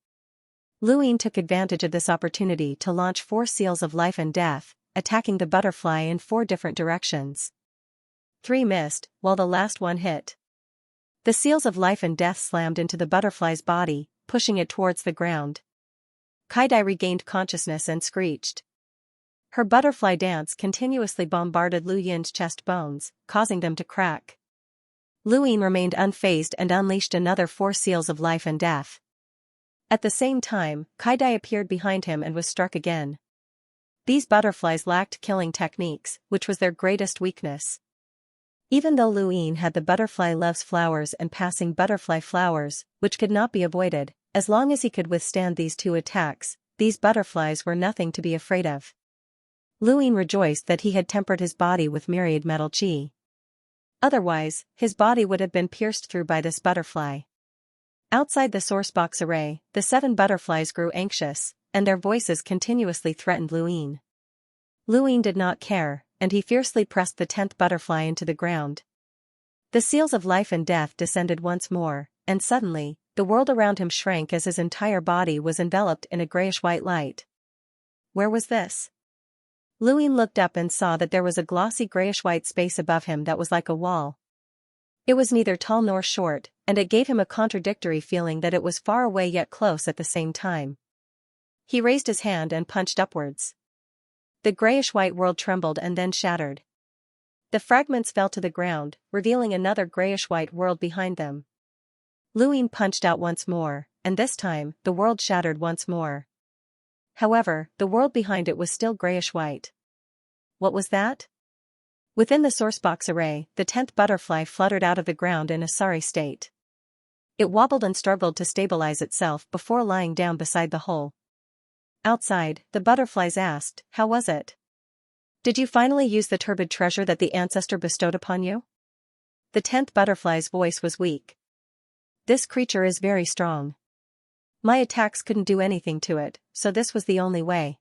Speaker 1: Luin took advantage of this opportunity to launch 4 seals of life and death, attacking the butterfly in 4 different directions. 3 missed, while the last one hit. The seals of life and death slammed into the butterfly's body, pushing it towards the ground. Kaidai regained consciousness and screeched. Her butterfly dance continuously bombarded Lu Yin's chest bones, causing them to crack. Luin remained unfazed and unleashed another 4 seals of life and death. At the same time, Kaidai appeared behind him and was struck again. These butterflies lacked killing techniques, which was their greatest weakness. Even though Luin had the butterfly loves flowers and passing butterfly flowers, which could not be avoided, as long as he could withstand these 2 attacks, these butterflies were nothing to be afraid of. Luin rejoiced that he had tempered his body with myriad metal chi. Otherwise, his body would have been pierced through by this butterfly. Outside the sourcebox array, the 7 butterflies grew anxious, and their voices continuously threatened Luin. Luin did not care, and he fiercely pressed the 10th butterfly into the ground. The seals of life and death descended once more, and suddenly, the world around him shrank as his entire body was enveloped in a grayish-white light. Where was this? Luin looked up and saw that there was a glossy grayish-white space above him that was like a wall. It was neither tall nor short, and it gave him a contradictory feeling that it was far away yet close at the same time. He raised his hand and punched upwards. The grayish-white world trembled and then shattered. The fragments fell to the ground, revealing another grayish-white world behind them. Luin punched out once more, and this time, the world shattered once more. However, the world behind it was still grayish-white. What was that? Within the sourcebox array, the 10th butterfly fluttered out of the ground in a sorry state. It wobbled and struggled to stabilize itself before lying down beside the hole. Outside, the butterflies asked, "How was it? Did you finally use the turbid treasure that the ancestor bestowed upon you?" The 10th butterfly's voice was weak. "This creature is very strong. My attacks couldn't do anything to it, so this was the only way."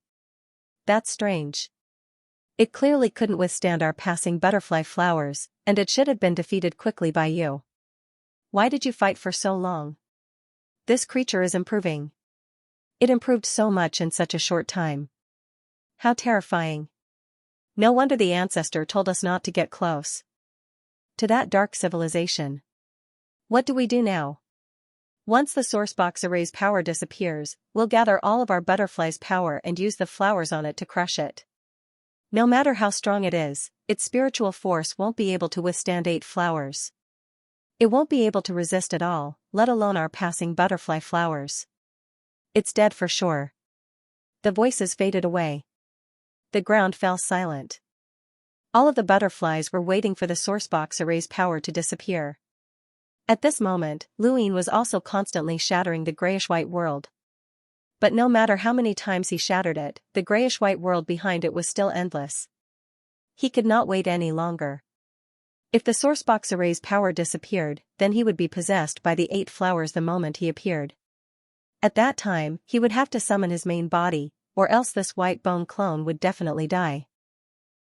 Speaker 1: "That's strange. It clearly couldn't withstand our passing butterfly flowers, and it should have been defeated quickly by you. Why did you fight for so long? This creature is improving. It improved so much in such a short time. How terrifying. No wonder the ancestor told us not to get close to that dark civilization. What do we do now? Once the sourcebox array's power disappears, we'll gather all of our butterfly's power and use the flowers on it to crush it. No matter how strong it is, its spiritual force won't be able to withstand 8 flowers. It won't be able to resist at all, let alone our passing butterfly flowers. It's dead for sure." The voices faded away. The ground fell silent. All of the butterflies were waiting for the sourcebox array's power to disappear. At this moment, Luin was also constantly shattering the grayish-white world. But no matter how many times he shattered it, the grayish-white world behind it was still endless. He could not wait any longer. If the sourcebox array's power disappeared, then he would be possessed by the 8 flowers the moment he appeared. At that time, he would have to summon his main body, or else this white bone clone would definitely die.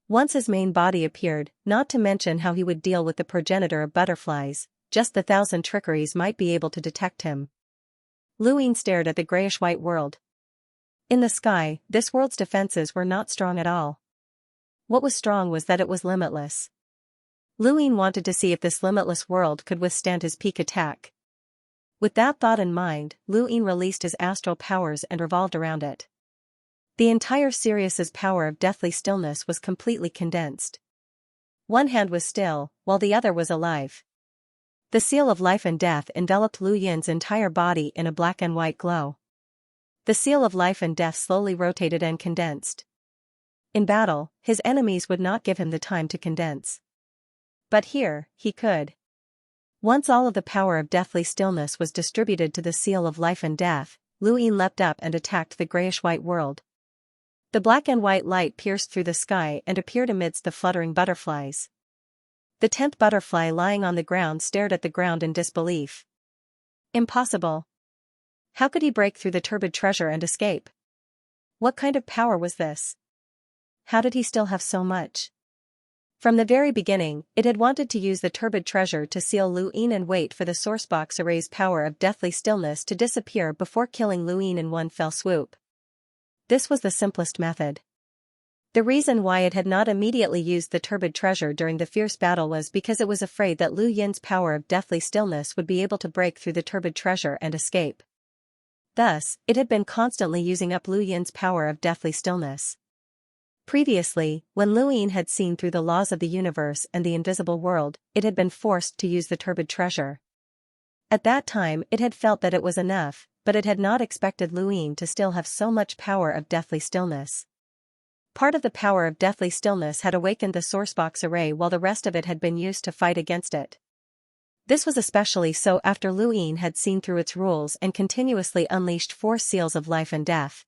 Speaker 1: Once his main body appeared, not to mention how he would deal with the progenitor of butterflies, just the 1,000 trickeries might be able to detect him. Luin stared at the grayish-white world. In the sky, this world's defenses were not strong at all. What was strong was that it was limitless. Luin wanted to see if this limitless world could withstand his peak attack. With that thought in mind, Luin released his astral powers and revolved around it. The entire Sirius's power of deathly stillness was completely condensed. One hand was still, while the other was alive. The seal of life and death enveloped Lu Yin's entire body in a black and white glow. The seal of life and death slowly rotated and condensed. In battle, his enemies would not give him the time to condense. But here, he could. Once all of the power of deathly stillness was distributed to the seal of life and death, Lu Yin leapt up and attacked the grayish-white world. The black and white light pierced through the sky and appeared amidst the fluttering butterflies. The 10th butterfly lying on the ground stared at the ground in disbelief. Impossible. How could he break through the turbid treasure and escape? What kind of power was this? How did he still have so much? From the very beginning, it had wanted to use the turbid treasure to seal Lu Yin and wait for the sourcebox array's power of deathly stillness to disappear before killing Lu Yin in one fell swoop. This was the simplest method. The reason why it had not immediately used the turbid treasure during the fierce battle was because it was afraid that Lu Yin's power of deathly stillness would be able to break through the turbid treasure and escape. Thus, it had been constantly using up Lu Yin's power of deathly stillness. Previously, when Lu Yin had seen through the laws of the universe and the invisible world, it had been forced to use the turbid treasure. At that time it had felt that it was enough, but it had not expected Lu Yin to still have so much power of deathly stillness. Part of the power of deathly stillness had awakened the sourcebox array while the rest of it had been used to fight against it. This was especially so after Lu Yin had seen through its rules and continuously unleashed 4 seals of life and death.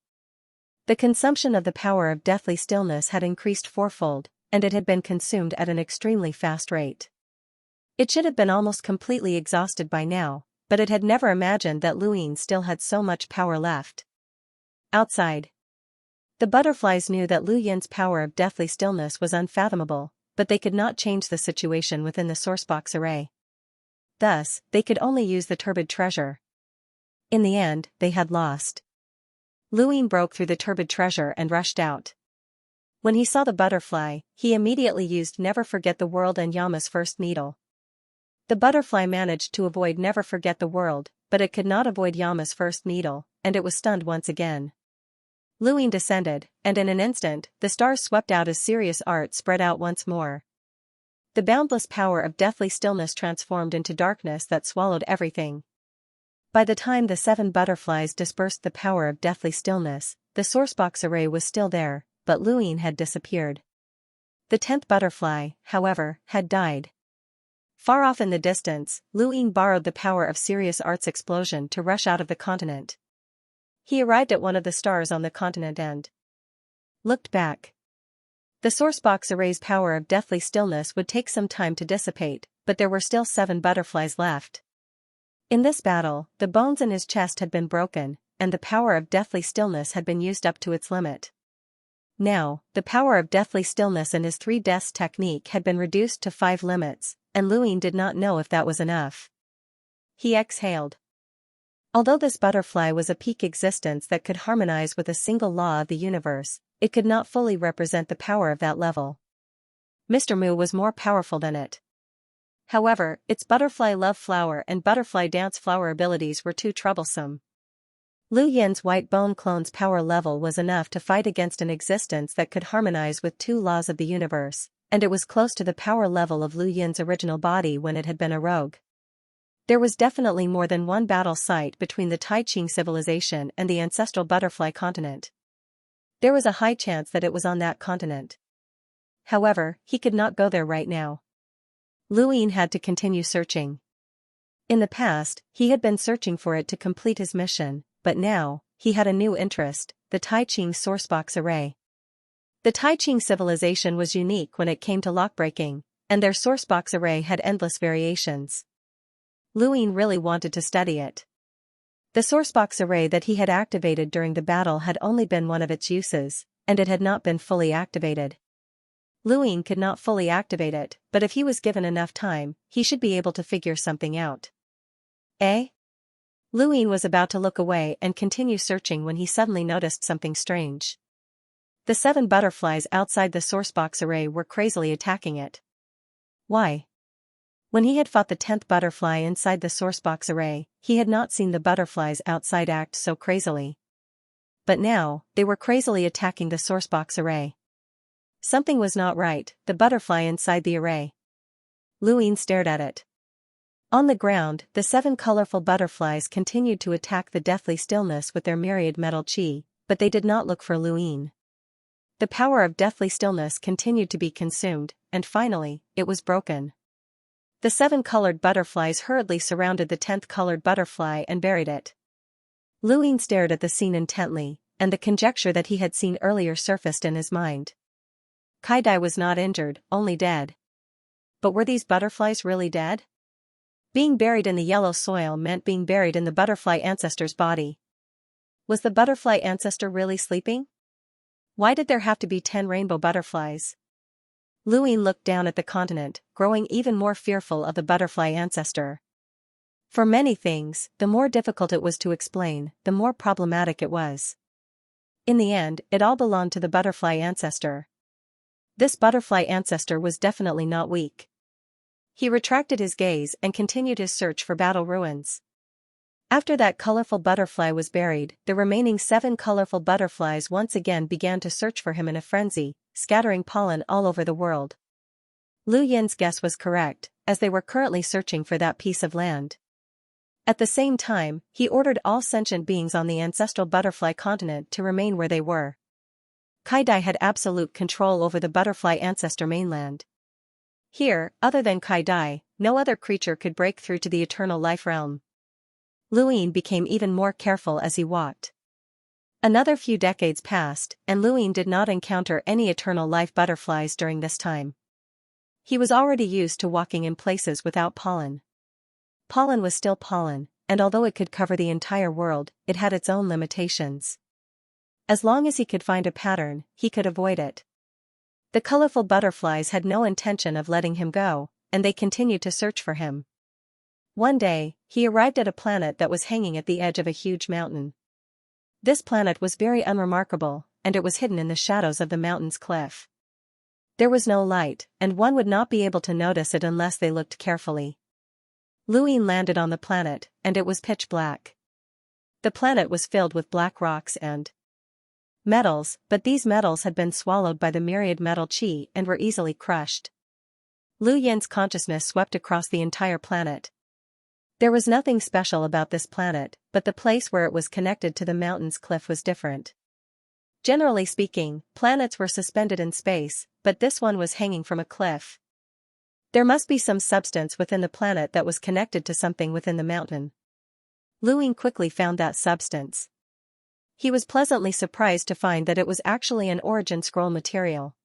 Speaker 1: The consumption of the power of deathly stillness had increased 4-fold, and it had been consumed at an extremely fast rate. It should have been almost completely exhausted by now, but it had never imagined that Lu Yin still had so much power left. Outside, the butterflies knew that Lu Yin's power of deathly stillness was unfathomable, but they could not change the situation within the sourcebox array. Thus, they could only use the turbid treasure. In the end, they had lost. Lu Yin broke through the turbid treasure and rushed out. When he saw the butterfly, he immediately used Never Forget the World and Yama's first needle. The butterfly managed to avoid Never Forget the World, but it could not avoid Yama's first needle, and it was stunned once again. Luine descended, and in an instant, the stars swept out as serious art spread out once more. The boundless power of deathly stillness transformed into darkness that swallowed everything. By the time the 7 butterflies dispersed the power of deathly stillness, the sourcebox array was still there, but Luine had disappeared. The 10th butterfly, however, had died. Far off in the distance, Luine borrowed the power of Serious Art's explosion to rush out of the continent. He arrived at one of the stars on the continent and looked back. The sourcebox array's power of deathly stillness would take some time to dissipate, but there were still 7 butterflies left. In this battle, the bones in his chest had been broken, and the power of deathly stillness had been used up to its limit. Now, the power of deathly stillness in his 3 deaths technique had been reduced to 5 limits, and Luine did not know if that was enough. He exhaled. Although this butterfly was a peak existence that could harmonize with a single law of the universe, it could not fully represent the power of that level. Mr. Mu was more powerful than it. However, its butterfly love flower and butterfly dance flower abilities were too troublesome. Lu Yin's white bone clone's power level was enough to fight against an existence that could harmonize with 2 laws of the universe, and it was close to the power level of Lu Yin's original body when it had been a rogue. There was definitely more than one battle site between the Tai Ching civilization and the ancestral butterfly continent. There was a high chance that it was on that continent. However, he could not go there right now. Luine had to continue searching. In the past, he had been searching for it to complete his mission, but now, he had a new interest, the Tai Ching sourcebox array. The Tai Ching civilization was unique when it came to lockbreaking, and their sourcebox array had endless variations. Luine really wanted to study it. The sourcebox array that he had activated during the battle had only been one of its uses, and it had not been fully activated. Luine could not fully activate it, but if he was given enough time, he should be able to figure something out. Eh? Luine was about to look away and continue searching when he suddenly noticed something strange. The 7 butterflies outside the sourcebox array were crazily attacking it. Why? When he had fought the 10th butterfly inside the sourcebox array, he had not seen the butterflies outside act so crazily. But now, they were crazily attacking the sourcebox array. Something was not right, the butterfly inside the array. Luine stared at it. On the ground, the 7 colorful butterflies continued to attack the deathly stillness with their myriad metal chi, but they did not look for Luine. The power of deathly stillness continued to be consumed, and finally, it was broken. The 7 colored butterflies hurriedly surrounded the 10th colored butterfly and buried it. Luine stared at the scene intently, and the conjecture that he had seen earlier surfaced in his mind. Kai-Dai was not injured, only dead. But were these butterflies really dead? Being buried in the yellow soil meant being buried in the butterfly ancestor's body. Was the butterfly ancestor really sleeping? Why did there have to be 10 rainbow butterflies? Luine looked down at the continent, growing even more fearful of the butterfly ancestor. For many things, the more difficult it was to explain, the more problematic it was. In the end, it all belonged to the butterfly ancestor. This butterfly ancestor was definitely not weak. He retracted his gaze and continued his search for battle ruins. After that colorful butterfly was buried, the remaining 7 colorful butterflies once again began to search for him in a frenzy, scattering pollen all over the world. Lu Yin's guess was correct, as they were currently searching for that piece of land. At the same time, he ordered all sentient beings on the ancestral butterfly continent to remain where they were. Kai-Dai had absolute control over the butterfly ancestor mainland. Here, other than Kai-Dai, no other creature could break through to the eternal life realm. Luine became even more careful as he walked. Another few decades passed, and Luine did not encounter any eternal life butterflies during this time. He was already used to walking in places without pollen. Pollen was still pollen, and although it could cover the entire world, it had its own limitations. As long as he could find a pattern, he could avoid it. The colorful butterflies had no intention of letting him go, and they continued to search for him. One day, he arrived at a planet that was hanging at the edge of a huge mountain. This planet was very unremarkable, and it was hidden in the shadows of the mountain's cliff. There was no light, and one would not be able to notice it unless they looked carefully. Luine landed on the planet, and it was pitch black. The planet was filled with black rocks and metals, but these metals had been swallowed by the myriad metal chi and were easily crushed. Lu Yin's consciousness swept across the entire planet. There was nothing special about this planet, but the place where it was connected to the mountain's cliff was different. Generally speaking, planets were suspended in space, but this one was hanging from a cliff. There must be some substance within the planet that was connected to something within the mountain. Luine quickly found that substance. He was pleasantly surprised to find that it was actually an origin scroll material.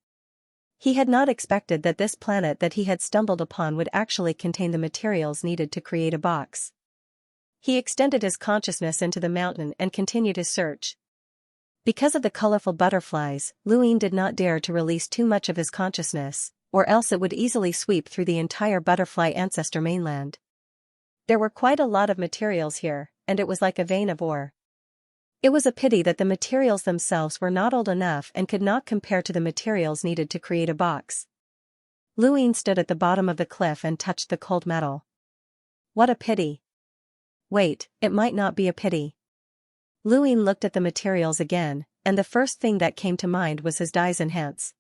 Speaker 1: He had not expected that this planet that he had stumbled upon would actually contain the materials needed to create a box. He extended his consciousness into the mountain and continued his search. Because of the colorful butterflies, Luine did not dare to release too much of his consciousness, or else it would easily sweep through the entire butterfly ancestor mainland. There were quite a lot of materials here, and it was like a vein of ore. It was a pity that the materials themselves were not old enough and could not compare to the materials needed to create a box. Luine stood at the bottom of the cliff and touched the cold metal. What a pity. Wait, it might not be a pity. Luine looked at the materials again, and the first thing that came to mind was his dye's enhance.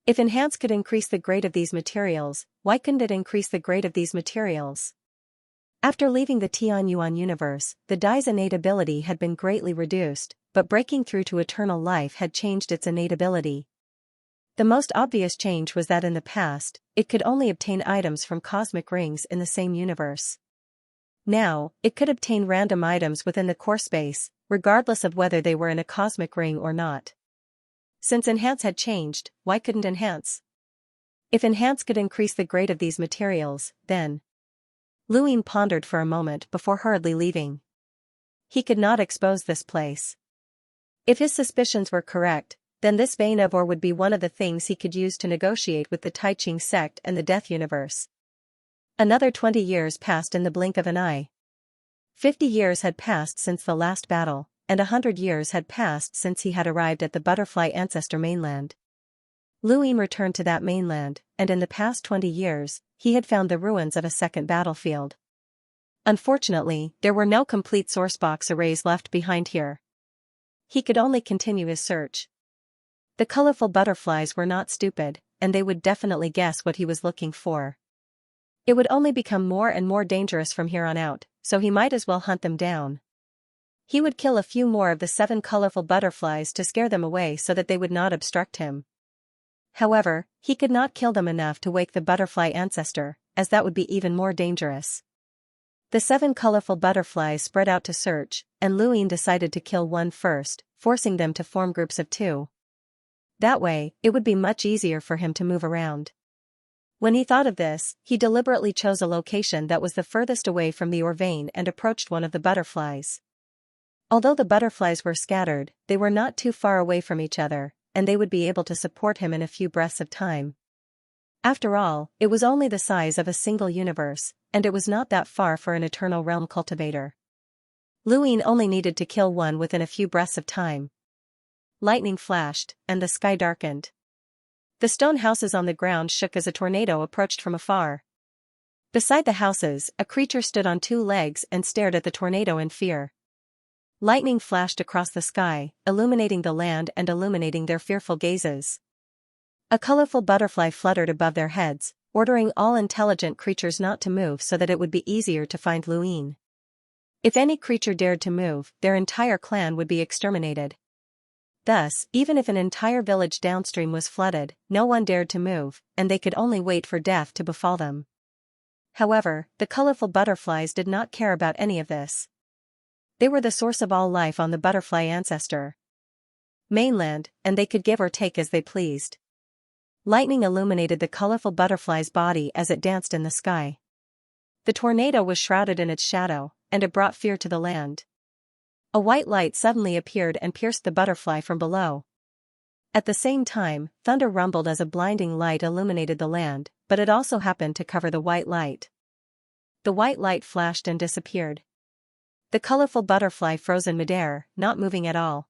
Speaker 1: If enhance could increase the grade of these materials, why couldn't it increase the grade of these materials? After leaving the Tianyuan universe, the dye's innate ability had been greatly reduced, but breaking through to eternal life had changed its innate ability. The most obvious change was that in the past, it could only obtain items from cosmic rings in the same universe. Now, it could obtain random items within the core space, regardless of whether they were in a cosmic ring or not. Since enhance had changed, why couldn't enhance? If enhance could increase the grade of these materials, then... Luine pondered for a moment before hurriedly leaving. He could not expose this place. If his suspicions were correct, then this vein of ore would be one of the things he could use to negotiate with the Taiching sect and the Death Universe. Another 20 years passed in the blink of an eye. 50 years had passed since the last battle, and 100 years had passed since he had arrived at the Butterfly Ancestor mainland. Luine returned to that mainland, and in the past 20 years, he had found the ruins of a second battlefield. Unfortunately, there were no complete sourcebox arrays left behind here. He could only continue his search. The colorful butterflies were not stupid, and they would definitely guess what he was looking for. It would only become more and more dangerous from here on out, so he might as well hunt them down. He would kill a few more of the 7 colorful butterflies to scare them away so that they would not obstruct him. However, he could not kill them enough to wake the butterfly ancestor, as that would be even more dangerous. The 7 colorful butterflies spread out to search, and Luine decided to kill one first, forcing them to form groups of 2. That way, it would be much easier for him to move around. When he thought of this, he deliberately chose a location that was the furthest away from the ore vein and approached one of the butterflies. Although the butterflies were scattered, they were not too far away from each other, and they would be able to support him in a few breaths of time. After all, it was only the size of a single universe, and it was not that far for an eternal realm cultivator. Luine only needed to kill one within a few breaths of time. Lightning flashed, and the sky darkened. The stone houses on the ground shook as a tornado approached from afar. Beside the houses, a creature stood on 2 legs and stared at the tornado in fear. Lightning flashed across the sky, illuminating the land and illuminating their fearful gazes. A colorful butterfly fluttered above their heads, ordering all intelligent creatures not to move so that it would be easier to find Luine. If any creature dared to move, their entire clan would be exterminated. Thus, even if an entire village downstream was flooded, no one dared to move, and they could only wait for death to befall them. However, the colorful butterflies did not care about any of this. They were the source of all life on the butterfly ancestor mainland, and they could give or take as they pleased. Lightning illuminated the colorful butterfly's body as it danced in the sky. The tornado was shrouded in its shadow, and it brought fear to the land. A white light suddenly appeared and pierced the butterfly from below. At the same time, thunder rumbled as a blinding light illuminated the land, but it also happened to cover the white light. The white light flashed and disappeared. The colorful butterfly froze in midair, not moving at all.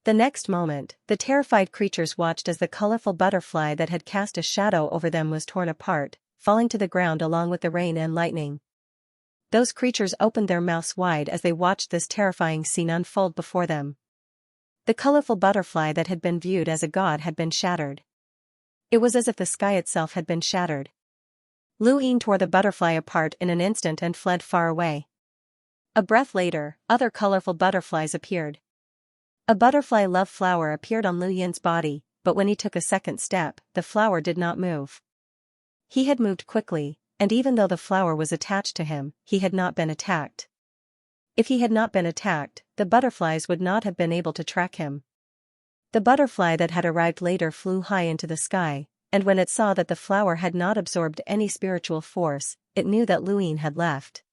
Speaker 1: The next moment, the terrified creatures watched as the colorful butterfly that had cast a shadow over them was torn apart, falling to the ground along with the rain and lightning. Those creatures opened their mouths wide as they watched this terrifying scene unfold before them. The colorful butterfly that had been viewed as a god had been shattered. It was as if the sky itself had been shattered. Lu Ying tore the butterfly apart in an instant and fled far away. A breath later, other colorful butterflies appeared. A butterfly love flower appeared on Lu Yin's body, but when he took a second step, the flower did not move. He had moved quickly, and even though the flower was attached to him, he had not been attacked. If he had not been attacked, the butterflies would not have been able to track him. The butterfly that had arrived later flew high into the sky, and when it saw that the flower had not absorbed any spiritual force, it knew that Lu Ying had left.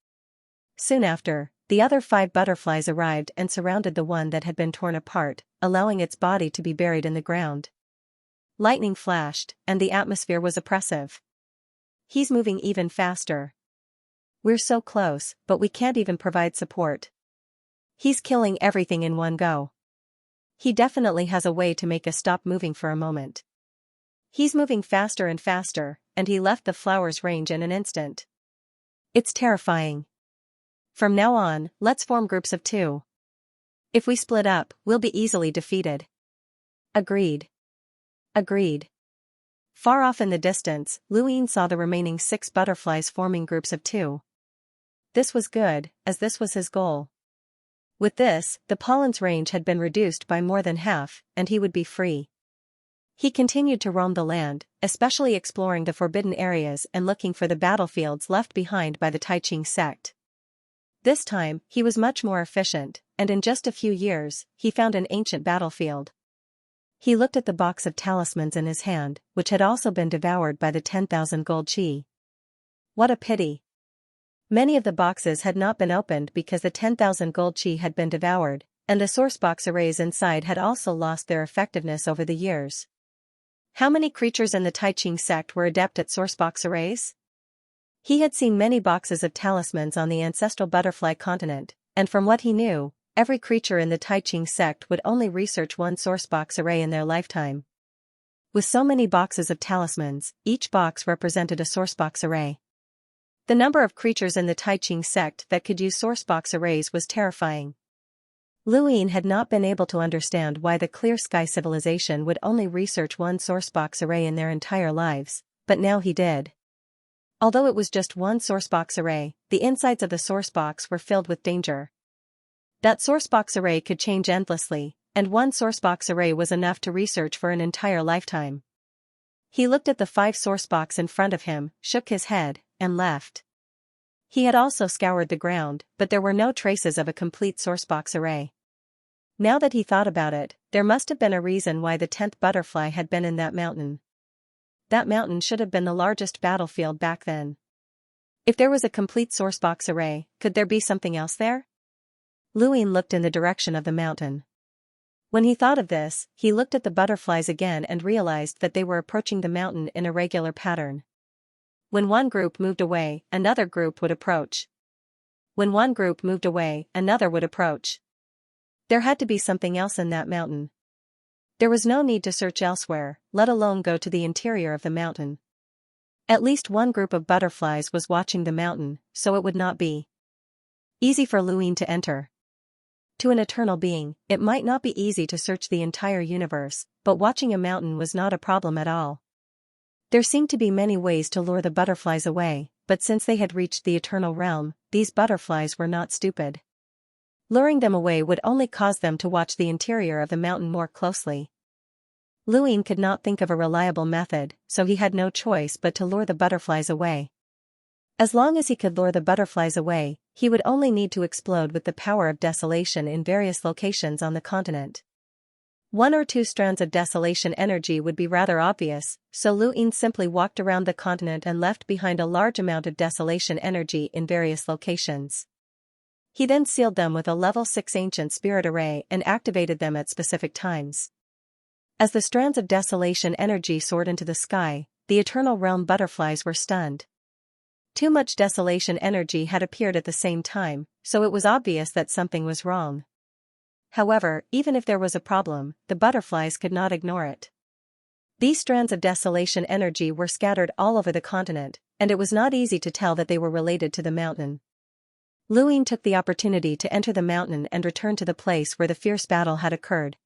Speaker 1: Soon after, the other 5 butterflies arrived and surrounded the one that had been torn apart, allowing its body to be buried in the ground. Lightning flashed, and the atmosphere was oppressive. He's moving even faster. We're so close, but we can't even provide support. He's killing everything in one go. He definitely has a way to make us stop moving for a moment. He's moving faster and faster, and he left the flower's range in an instant. It's terrifying. From now on, let's form groups of 2. If we split up, we'll be easily defeated. Agreed. Agreed. Far off in the distance, Lu Ying saw the remaining 6 butterflies forming groups of 2. This was good, as this was his goal. With this, the pollen's range had been reduced by more than half, and he would be free. He continued to roam the land, especially exploring the forbidden areas and looking for the battlefields left behind by the Taiqing sect. This time, he was much more efficient, and in just a few years, he found an ancient battlefield. He looked at the box of talismans in his hand, which had also been devoured by the 10,000 gold qi. What a pity. Many of the boxes had not been opened because the 10,000 gold qi had been devoured, and the source box arrays inside had also lost their effectiveness over the years. How many creatures in the Taiqing sect were adept at source box arrays? He had seen many boxes of talismans on the ancestral butterfly continent, and from what he knew, every creature in the Taiqing sect would only research one source box array in their lifetime. With so many boxes of talismans, each box represented a source box array. The number of creatures in the Taiqing sect that could use source box arrays was terrifying. Lu Ying had not been able to understand why the Clear Sky civilization would only research one source box array in their entire lives, but now he did. Although it was just one source box array, the insides of the source box were filled with danger. That source box array could change endlessly, and one source box array was enough to research for an entire lifetime. He looked at the 5 source box in front of him, shook his head, and left. He had also scoured the ground, but there were no traces of a complete source box array. Now that he thought about it, there must have been a reason why the 10th butterfly had been in that mountain. That mountain should have been the largest battlefield back then. If there was a complete source box array, could there be something else there? Lu Ying looked in the direction of the mountain. When he thought of this, he looked at the butterflies again and realized that they were approaching the mountain in a regular pattern. When one group moved away, another group would approach. When one group moved away, another would approach. There had to be something else in that mountain. There was no need to search elsewhere, let alone go to the interior of the mountain. At least one group of butterflies was watching the mountain, so it would not be easy for Lu Ying to enter. To an eternal being, it might not be easy to search the entire universe, but watching a mountain was not a problem at all. There seemed to be many ways to lure the butterflies away, but since they had reached the eternal realm, these butterflies were not stupid. Luring them away would only cause them to watch the interior of the mountain more closely. Lu Ying could not think of a reliable method, so he had no choice but to lure the butterflies away. As long as he could lure the butterflies away, he would only need to explode with the power of desolation in various locations on the continent. 1 or 2 strands of desolation energy would be rather obvious, so Lu Ying simply walked around the continent and left behind a large amount of desolation energy in various locations. He then sealed them with a level 6 ancient spirit array and activated them at specific times. As the strands of desolation energy soared into the sky, the eternal realm butterflies were stunned. Too much desolation energy had appeared at the same time, so it was obvious that something was wrong. However, even if there was a problem, the butterflies could not ignore it. These strands of desolation energy were scattered all over the continent, and it was not easy to tell that they were related to the mountain. Luin took the opportunity to enter the mountain and return to the place where the fierce battle had occurred.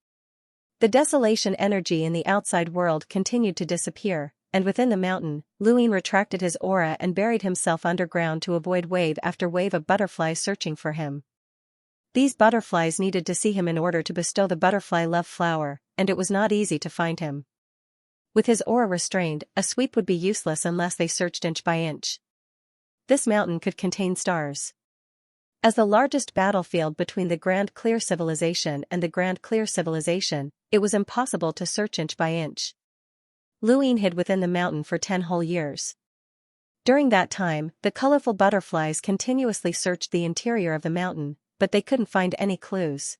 Speaker 1: The desolation energy in the outside world continued to disappear, and within the mountain, Luin retracted his aura and buried himself underground to avoid wave after wave of butterflies searching for him. These butterflies needed to see him in order to bestow the butterfly love flower, and it was not easy to find him. With his aura restrained, a sweep would be useless unless they searched inch by inch. This mountain could contain stars. As the largest battlefield between the Grand Clear Civilization and the Grand Clear Civilization, it was impossible to search inch by inch. Luin hid within the mountain for 10 whole years. During that time, the colorful butterflies continuously searched the interior of the mountain, but they couldn't find any clues.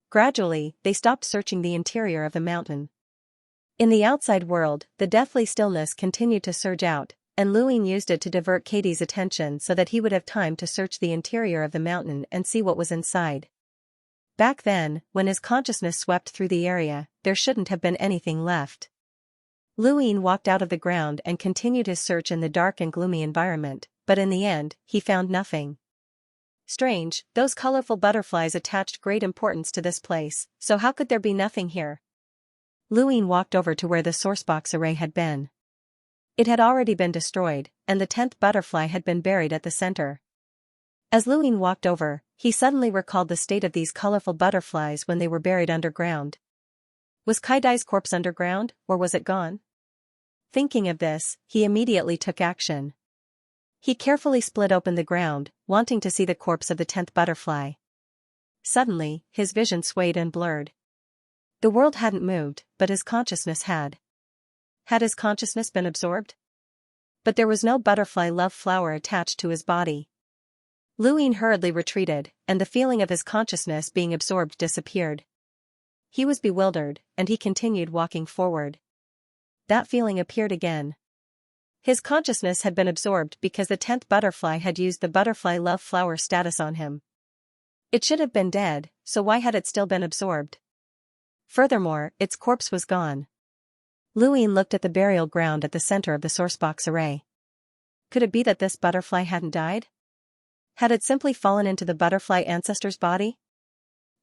Speaker 1: Gradually, they stopped searching the interior of the mountain. In the outside world, the deathly stillness continued to surge out, and Luin used it to divert Katie's attention so that he would have time to search the interior of the mountain and see what was inside. Back then, when his consciousness swept through the area, there shouldn't have been anything left. Luin walked out of the ground and continued his search in the dark and gloomy environment, but in the end, he found nothing. Strange, those colorful butterflies attached great importance to this place, so how could there be nothing here? Luin walked over to where the sourcebox array had been. It had already been destroyed, and the 10th butterfly had been buried at the center. As Luin walked over, he suddenly recalled the state of these colorful butterflies when they were buried underground. Was Kaidai's corpse underground, or was it gone? Thinking of this, he immediately took action. He carefully split open the ground, wanting to see the corpse of the 10th butterfly. Suddenly, his vision swayed and blurred. The world hadn't moved, but his consciousness had. Had his consciousness been absorbed? But there was no butterfly love flower attached to his body. Luin hurriedly retreated, and the feeling of his consciousness being absorbed disappeared. He was bewildered, and he continued walking forward. That feeling appeared again. His consciousness had been absorbed because the 10th butterfly had used the butterfly love flower status on him. It should have been dead, so why had it still been absorbed? Furthermore, its corpse was gone. Luin looked at the burial ground at the center of the sourcebox array. Could it be that this butterfly hadn't died? Had it simply fallen into the butterfly ancestor's body?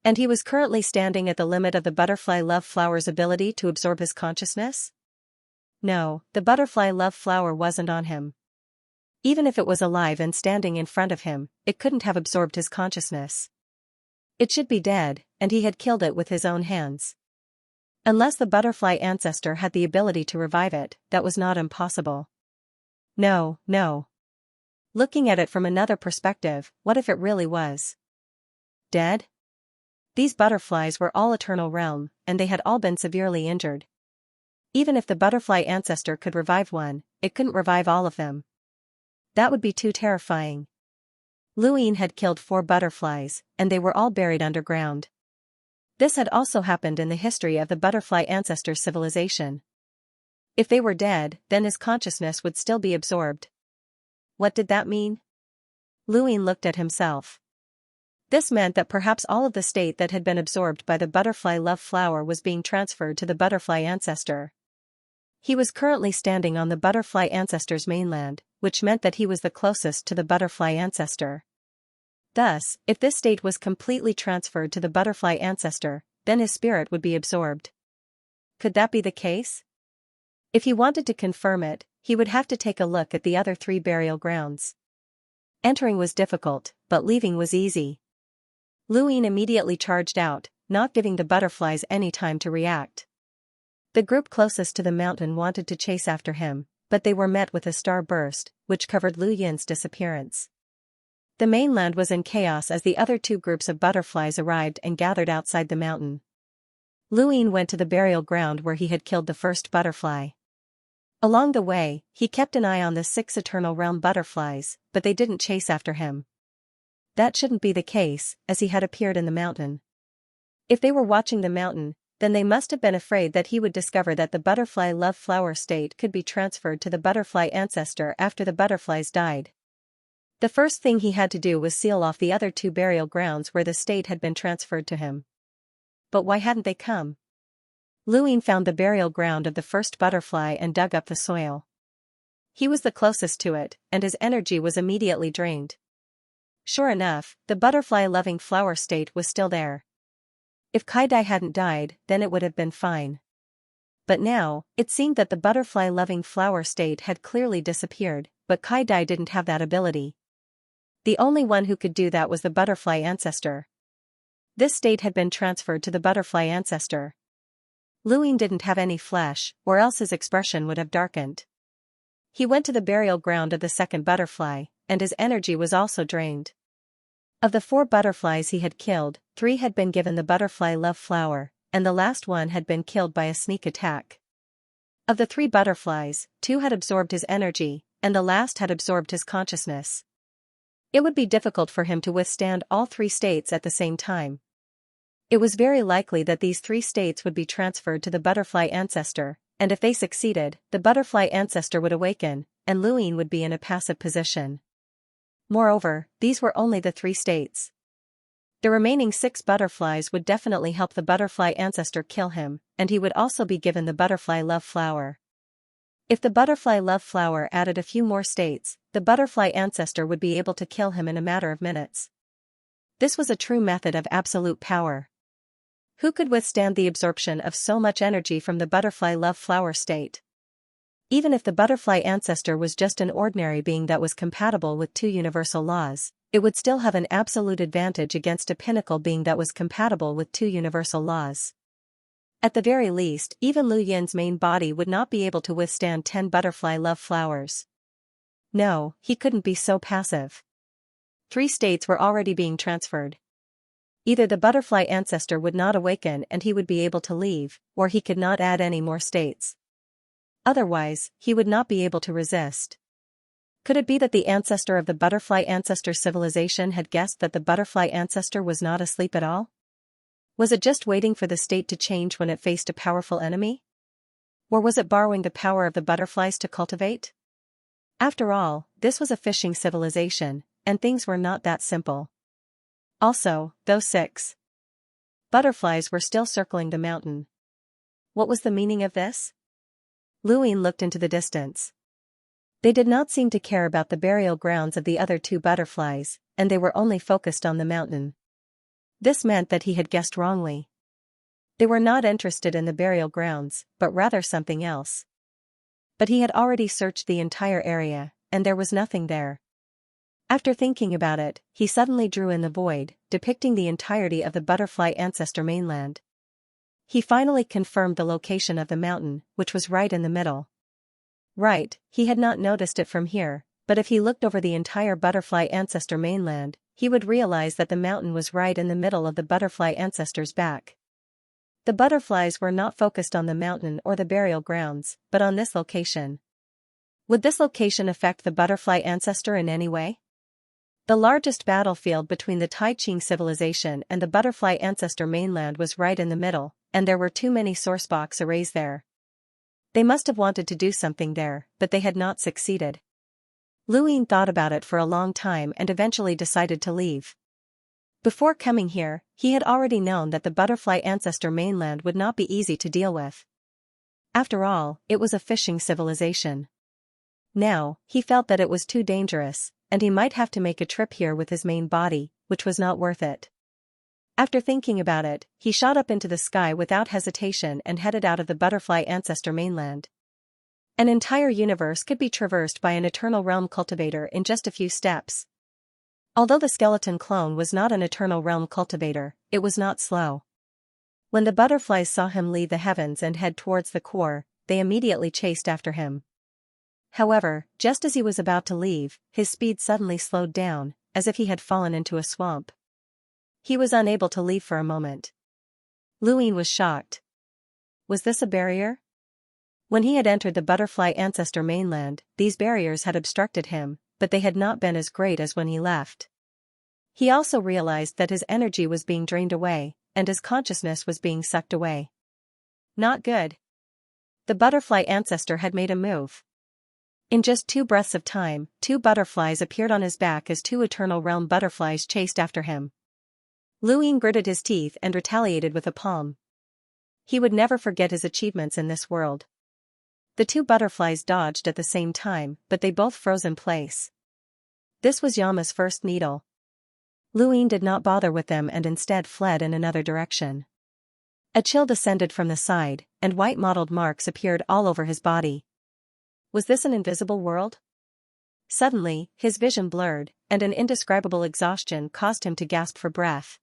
Speaker 1: And he was currently standing at the limit of the butterfly love flower's ability to absorb his consciousness? No, the butterfly love flower wasn't on him. Even if it was alive and standing in front of him, it couldn't have absorbed his consciousness. It should be dead, and he had killed it with his own hands. Unless the butterfly ancestor had the ability to revive it, that was not impossible. No. Looking at it from another perspective, what if it really was dead? These butterflies were all eternal realm, and they had all been severely injured. Even if the butterfly ancestor could revive one, it couldn't revive all of them. That would be too terrifying. Luin had killed 4 butterflies, and they were all buried underground. This had also happened in the history of the butterfly ancestor civilization. If they were dead, then his consciousness would still be absorbed. What did that mean? Luin looked at himself. This meant that perhaps all of the state that had been absorbed by the butterfly love flower was being transferred to the butterfly ancestor. He was currently standing on the butterfly ancestor's mainland, which meant that he was the closest to the butterfly ancestor. Thus, if this state was completely transferred to the butterfly ancestor, then his spirit would be absorbed. Could that be the case? If he wanted to confirm it, he would have to take a look at the other 3 burial grounds. Entering was difficult, but leaving was easy. Luin immediately charged out, not giving the butterflies any time to react. The group closest to the mountain wanted to chase after him, but they were met with a star burst, which covered Lu Yin's disappearance. The mainland was in chaos as the other 2 groups of butterflies arrived and gathered outside the mountain. Luin went to the burial ground where he had killed the first butterfly. Along the way, he kept an eye on the 6 eternal realm butterflies, but they didn't chase after him. That shouldn't be the case, as he had appeared in the mountain. If they were watching the mountain, then they must have been afraid that he would discover that the butterfly love flower state could be transferred to the butterfly ancestor after the butterflies died. The first thing he had to do was seal off the other 2 burial grounds where the state had been transferred to him. But why hadn't they come? Luin found the burial ground of the first butterfly and dug up the soil. He was the closest to it, and his energy was immediately drained. sure enough, the butterfly-loving flower state was still there. If Kaidai hadn't died, then it would have been fine. But now, it seemed that the butterfly-loving flower state had clearly disappeared, but Kaidai didn't have that ability. The only one who could do that was the butterfly ancestor. This state had been transferred to the butterfly ancestor. Luin didn't have any flesh, or else his expression would have darkened. He went to the burial ground of the second butterfly, and his energy was also drained. Of the 4 butterflies he had killed, 3 had been given the butterfly love flower, and the last one had been killed by a sneak attack. Of the 3 butterflies, 2 had absorbed his energy, and the last had absorbed his consciousness. It would be difficult for him to withstand all 3 states at the same time. It was very likely that these 3 states would be transferred to the butterfly ancestor, and if they succeeded, the butterfly ancestor would awaken, and Luin would be in a passive position. Moreover, these were only the 3 states. The remaining 6 butterflies would definitely help the butterfly ancestor kill him, and he would also be given the butterfly love flower. If the butterfly love flower added a few more states, the butterfly ancestor would be able to kill him in a matter of minutes. This was a true method of absolute power. Who could withstand the absorption of so much energy from the butterfly love flower state? Even if the butterfly ancestor was just an ordinary being that was compatible with 2 universal laws, it would still have an absolute advantage against a pinnacle being that was compatible with 2 universal laws. At the very least, even Lu Yin's main body would not be able to withstand 10 butterfly love flowers. No, he couldn't be so passive. 3 states were already being transferred. Either the butterfly ancestor would not awaken and he would be able to leave, or he could not add any more states. Otherwise, he would not be able to resist. Could it be that the ancestor of the butterfly ancestor civilization had guessed that the butterfly ancestor was not asleep at all? Was it just waiting for the state to change when it faced a powerful enemy? Or was it borrowing the power of the butterflies to cultivate? After all, this was a fishing civilization, and things were not that simple. Also, those 6 butterflies were still circling the mountain. What was the meaning of this? Luin looked into the distance. They did not seem to care about the burial grounds of the other 2 butterflies, and they were only focused on the mountain. This meant that he had guessed wrongly. They were not interested in the burial grounds, but rather something else. But he had already searched the entire area, and there was nothing there. After thinking about it, he suddenly drew in the void, depicting the entirety of the butterfly ancestor mainland. He finally confirmed the location of the mountain, which was right in the middle. Right, he had not noticed it from here, but if he looked over the entire butterfly ancestor mainland, he would realize that the mountain was right in the middle of the butterfly ancestor's back. The butterflies were not focused on the mountain or the burial grounds, but on this location. Would this location affect the butterfly ancestor in any way? The largest battlefield between the Tai Ching civilization and the butterfly ancestor mainland was right in the middle, and there were too many sourcebox arrays there. They must have wanted to do something there, but they had not succeeded. Luin thought about it for a long time and eventually decided to leave. Before coming here, he had already known that the butterfly ancestor mainland would not be easy to deal with. After all, it was a fishing civilization. Now, he felt that it was too dangerous, and he might have to make a trip here with his main body, which was not worth it. After thinking about it, he shot up into the sky without hesitation and headed out of the butterfly ancestor mainland. An entire universe could be traversed by an eternal realm cultivator in just a few steps. Although the skeleton clone was not an eternal realm cultivator, it was not slow. When the butterflies saw him leave the heavens and head towards the core, they immediately chased after him. However, just as he was about to leave, his speed suddenly slowed down, as if he had fallen into a swamp. He was unable to leave for a moment. Luin was shocked. Was this a barrier? When he had entered the butterfly ancestor mainland, these barriers had obstructed him, but they had not been as great as when he left. He also realized that his energy was being drained away, and his consciousness was being sucked away. Not good. The butterfly ancestor had made a move. In just 2 breaths of time, 2 butterflies appeared on his back as 2 eternal realm butterflies chased after him. Luin gritted his teeth and retaliated with a palm. He would never forget his achievements in this world. The 2 butterflies dodged at the same time, but they both froze in place. This was Yama's first needle. Luine did not bother with them and instead fled in another direction. A chill descended from the side, and white mottled marks appeared all over his body. Was this an invisible world? Suddenly, his vision blurred, and an indescribable exhaustion caused him to gasp for breath.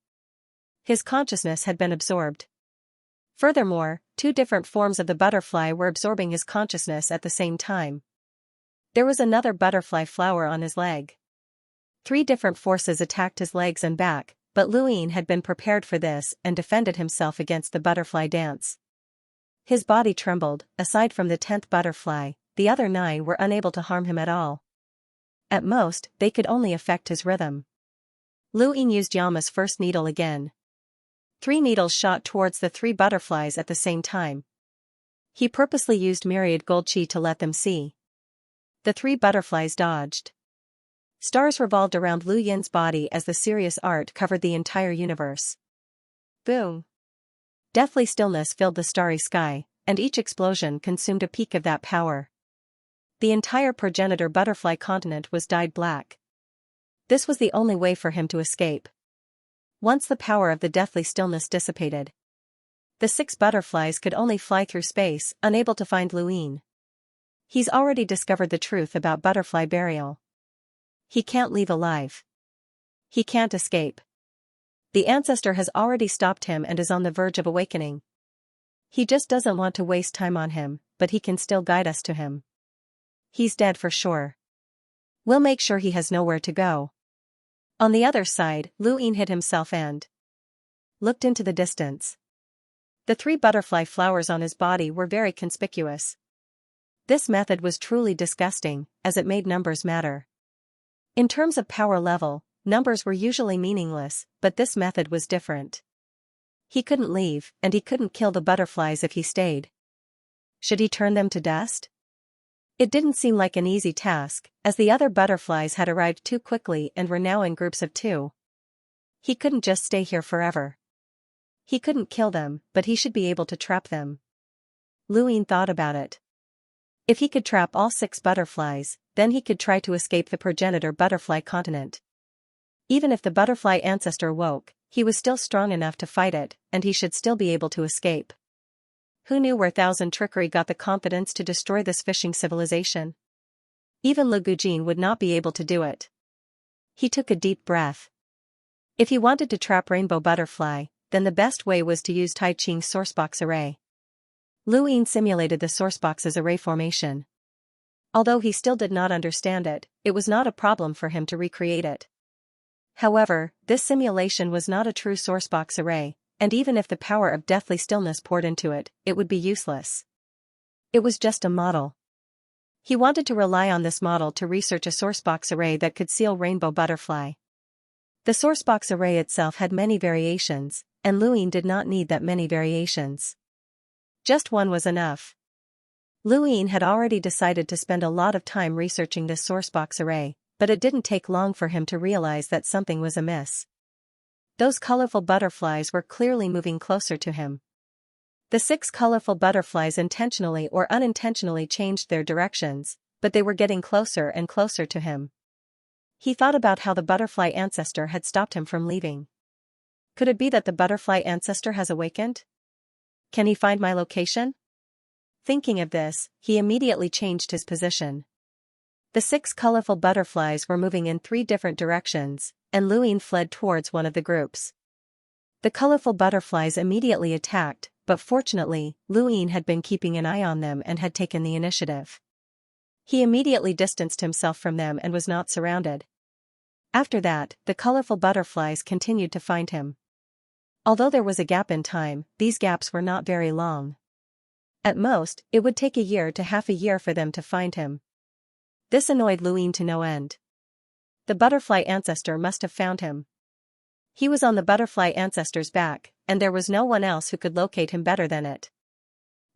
Speaker 1: His consciousness had been absorbed. Furthermore, two different forms of the butterfly were absorbing his consciousness at the same time. There was another butterfly flower on his leg. 3 different forces attacked his legs and back, but Luine had been prepared for this and defended himself against the butterfly dance. His body trembled. Aside from the 10th butterfly, the other 9 were unable to harm him at all. At most, they could only affect his rhythm. Luine used Yama's first needle again. 3 needles shot towards the 3 butterflies at the same time. He purposely used myriad gold chi to let them see. The 3 butterflies dodged. Stars revolved around Lu Yin's body as the serious art covered the entire universe. Boom! Deathly stillness filled the starry sky, and each explosion consumed a peak of that power. The entire progenitor butterfly continent was dyed black. This was the only way for him to escape. Once the power of the deathly stillness dissipated, the 6 butterflies could only fly through space, unable to find Luine. He's already discovered the truth about butterfly burial. He can't leave alive. He can't escape. The ancestor has already stopped him and is on the verge of awakening. He just doesn't want to waste time on him, but he can still guide us to him. He's dead for sure. We'll make sure he has nowhere to go. On the other side, Luine hid himself and looked into the distance. The 3 butterfly flowers on his body were very conspicuous. This method was truly disgusting, as it made numbers matter. In terms of power level, numbers were usually meaningless, but this method was different. He couldn't leave, and he couldn't kill the butterflies if he stayed. Should he turn them to dust? It didn't seem like an easy task, as the other butterflies had arrived too quickly and were now in groups of 2. He couldn't just stay here forever. He couldn't kill them, but he should be able to trap them. Luine thought about it. If he could trap all 6 butterflies, then he could try to escape the progenitor butterfly continent. Even if the butterfly ancestor woke, he was still strong enough to fight it, and he should still be able to escape. Who knew where Thousand Trickery got the confidence to destroy this fishing civilization? Even Lu Gujin would not be able to do it. He took a deep breath. If he wanted to trap Rainbow Butterfly, then the best way was to use Tai Ching's sourcebox array. Luine simulated the sourcebox's array formation. Although he still did not understand it, it was not a problem for him to recreate it. However, this simulation was not a true sourcebox array, and even if the power of deathly stillness poured into it, it would be useless. It was just a model. He wanted to rely on this model to research a sourcebox array that could seal Rainbow Butterfly. The sourcebox array itself had many variations, and Luine did not need that many variations. Just one was enough. Luine had already decided to spend a lot of time researching this sourcebox array, but it didn't take long for him to realize that something was amiss. Those colorful butterflies were clearly moving closer to him. The 6 colorful butterflies intentionally or unintentionally changed their directions, but they were getting closer and closer to him. He thought about how the butterfly ancestor had stopped him from leaving. Could it be that the butterfly ancestor has awakened? Can he find my location? Thinking of this, he immediately changed his position. The 6 colorful butterflies were moving in 3 different directions, and Luine fled towards one of the groups. The colorful butterflies immediately attacked, but fortunately, Luine had been keeping an eye on them and had taken the initiative. He immediately distanced himself from them and was not surrounded. After that, the colorful butterflies continued to find him. Although there was a gap in time, these gaps were not very long. At most, it would take a year to half a year for them to find him. This annoyed Luine to no end. The butterfly ancestor must have found him. He was on the butterfly ancestor's back, and there was no one else who could locate him better than it.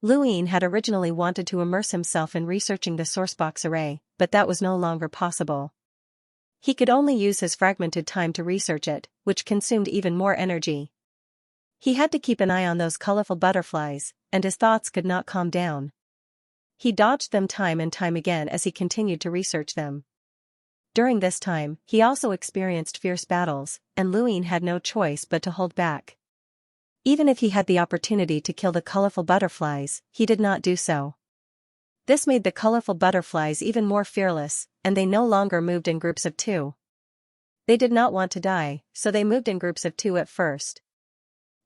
Speaker 1: Luine had originally wanted to immerse himself in researching the sourcebox array, but that was no longer possible. He could only use his fragmented time to research it, which consumed even more energy. He had to keep an eye on those colorful butterflies, and his thoughts could not calm down. He dodged them time and time again as he continued to research them. During this time, he also experienced fierce battles, and Luin had no choice but to hold back. Even if he had the opportunity to kill the colorful butterflies, he did not do so. This made the colorful butterflies even more fearless, and they no longer moved in groups of 2. They did not want to die, so they moved in groups of 2 at first.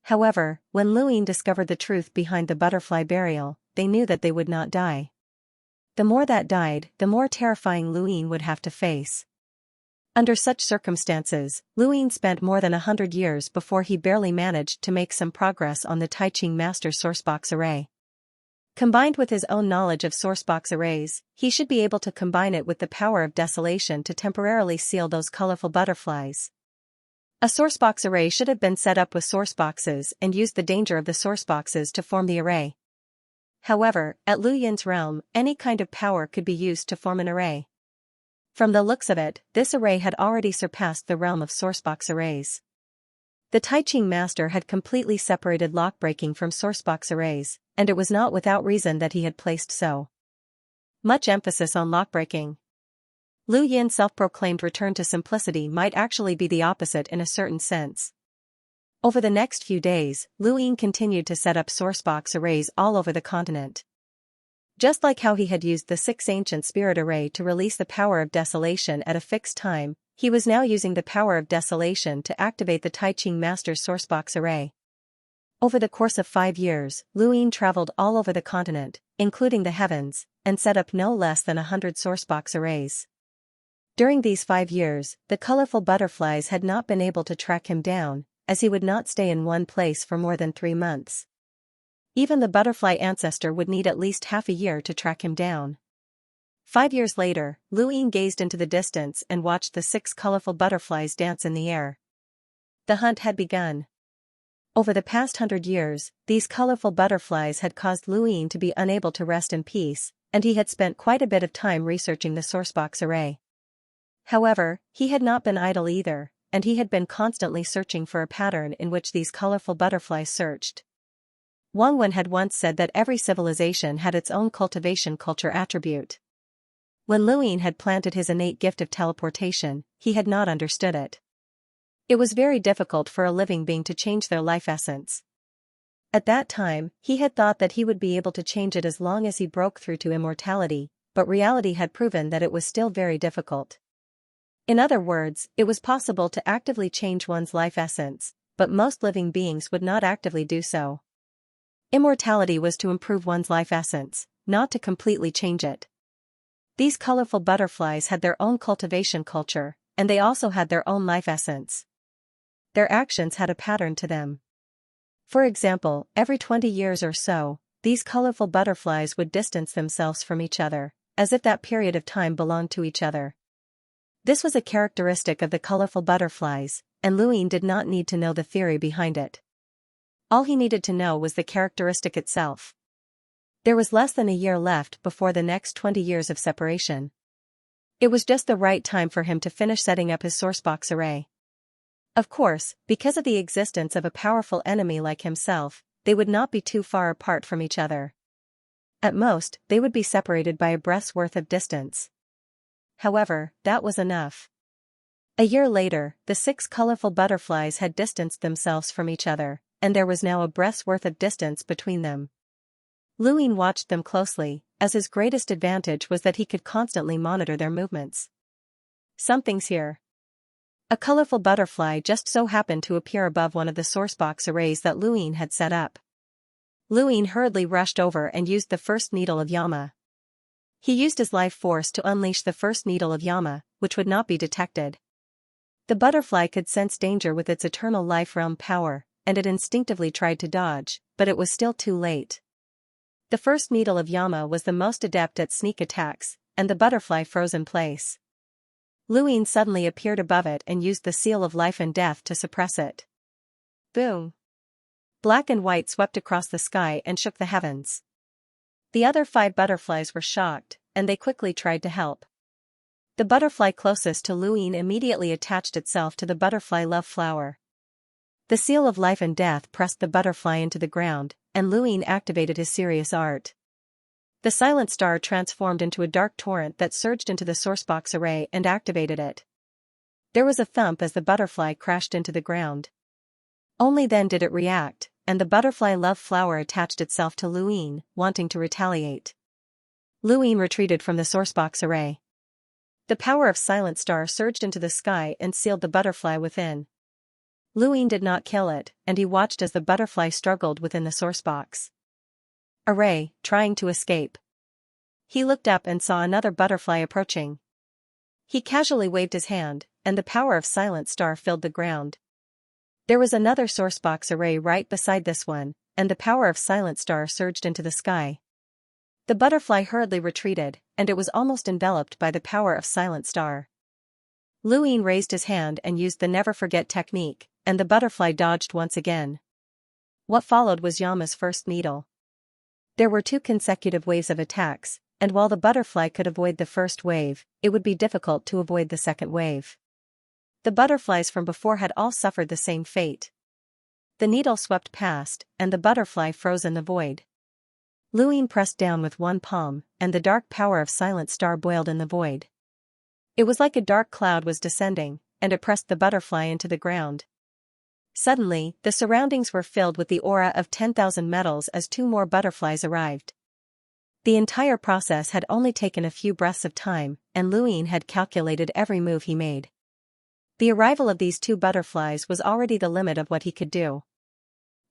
Speaker 1: However, when Luin discovered the truth behind the butterfly burial, they knew that they would not die. The more that died, the more terrifying Luin would have to face. Under such circumstances, Luin spent more than 100 years before he barely managed to make some progress on the Taiching Master Sourcebox array. Combined with his own knowledge of sourcebox arrays, he should be able to combine it with the power of desolation to temporarily seal those colorful butterflies. A sourcebox array should have been set up with sourceboxes and used the danger of the sourceboxes to form the array. However, at Lu Yin's realm, any kind of power could be used to form an array. From the looks of it, this array had already surpassed the realm of sourcebox arrays. The Taiching Master had completely separated lockbreaking from sourcebox arrays, and it was not without reason that he had placed so much emphasis on lockbreaking. Lu Yin's self-proclaimed return to simplicity might actually be the opposite in a certain sense. Over the next few days, Lu Yin continued to set up sourcebox arrays all over the continent. Just like how he had used the 6 ancient spirit array to release the power of desolation at a fixed time, he was now using the power of desolation to activate the Taiching Master's sourcebox array. Over the course of 5 years, Lu Yin traveled all over the continent, including the heavens, and set up no less than 100 sourcebox arrays. During these 5 years, the colorful butterflies had not been able to track him down, as he would not stay in one place for more than 3 months. Even the butterfly ancestor would need at least half a year to track him down. 5 years later, Lu Yin gazed into the distance and watched the 6 colorful butterflies dance in the air. The hunt had begun. Over the past 100 years, these colorful butterflies had caused Lu Yin to be unable to rest in peace, and he had spent quite a bit of time researching the sourcebox array. However, he had not been idle either, and he had been constantly searching for a pattern in which these colorful butterflies searched. Wang Wen had once said that every civilization had its own cultivation culture attribute. When Lu Yin had planted his innate gift of teleportation, he had not understood it. It was very difficult for a living being to change their life essence. At that time, he had thought that he would be able to change it as long as he broke through to immortality, but reality had proven that it was still very difficult. In other words, it was possible to actively change one's life essence, but most living beings would not actively do so. Immortality was to improve one's life essence, not to completely change it. These colorful butterflies had their own cultivation culture, and they also had their own life essence. Their actions had a pattern to them. For example, every 20 years or so, these colorful butterflies would distance themselves from each other, as if that period of time belonged to each other. This was a characteristic of the colorful butterflies, and Lu Yin did not need to know the theory behind it. All he needed to know was the characteristic itself. There was less than a year left before the next 20 years of separation. It was just the right time for him to finish setting up his sourcebox array. Of course, because of the existence of a powerful enemy like himself, they would not be too far apart from each other. At most, they would be separated by a breath's worth of distance. However, that was enough. A year later, the 6 colorful butterflies had distanced themselves from each other, and there was now a breath's worth of distance between them. Lu Yin watched them closely, as his greatest advantage was that he could constantly monitor their movements. Something's here. A colorful butterfly just so happened to appear above one of the sourcebox arrays that Lu Yin had set up. Lu Yin hurriedly rushed over and used the first needle of Yama. He used his life force to unleash the first needle of Yama, which would not be detected. The butterfly could sense danger with its eternal life realm power, and it instinctively tried to dodge, but it was still too late. The first needle of Yama was the most adept at sneak attacks, and the butterfly froze in place. Lu Yin suddenly appeared above it and used the seal of life and death to suppress it. Boom! Black and white swept across the sky and shook the heavens. The other 5 butterflies were shocked, and they quickly tried to help. The butterfly closest to Lu Yin immediately attached itself to the butterfly love flower. The seal of life and death pressed the butterfly into the ground, and Lu Yin activated his serious art. The silent star transformed into a dark torrent that surged into the sourcebox array and activated it. There was a thump as the butterfly crashed into the ground. Only then did it react, and the butterfly love flower attached itself to Luine, wanting to retaliate. Luine retreated from the sourcebox array. The power of Silent Star surged into the sky and sealed the butterfly within. Luine did not kill it, and he watched as the butterfly struggled within the sourcebox array, trying to escape. He looked up and saw another butterfly approaching. He casually waved his hand, and the power of Silent Star filled the ground. There was another sourcebox array right beside this one, and the power of Silent Star surged into the sky. The butterfly hurriedly retreated, and it was almost enveloped by the power of Silent Star. Luine raised his hand and used the Never Forget technique, and the butterfly dodged once again. What followed was Yama's first needle. There were 2 consecutive waves of attacks, and while the butterfly could avoid the first wave, it would be difficult to avoid the second wave. The butterflies from before had all suffered the same fate. The needle swept past, and the butterfly froze in the void. Luine pressed down with one palm, and the dark power of Silent Star boiled in the void. It was like a dark cloud was descending, and it pressed the butterfly into the ground. Suddenly, the surroundings were filled with the aura of 10,000 metals as 2 more butterflies arrived. The entire process had only taken a few breaths of time, and Luine had calculated every move he made. The arrival of these 2 butterflies was already the limit of what he could do.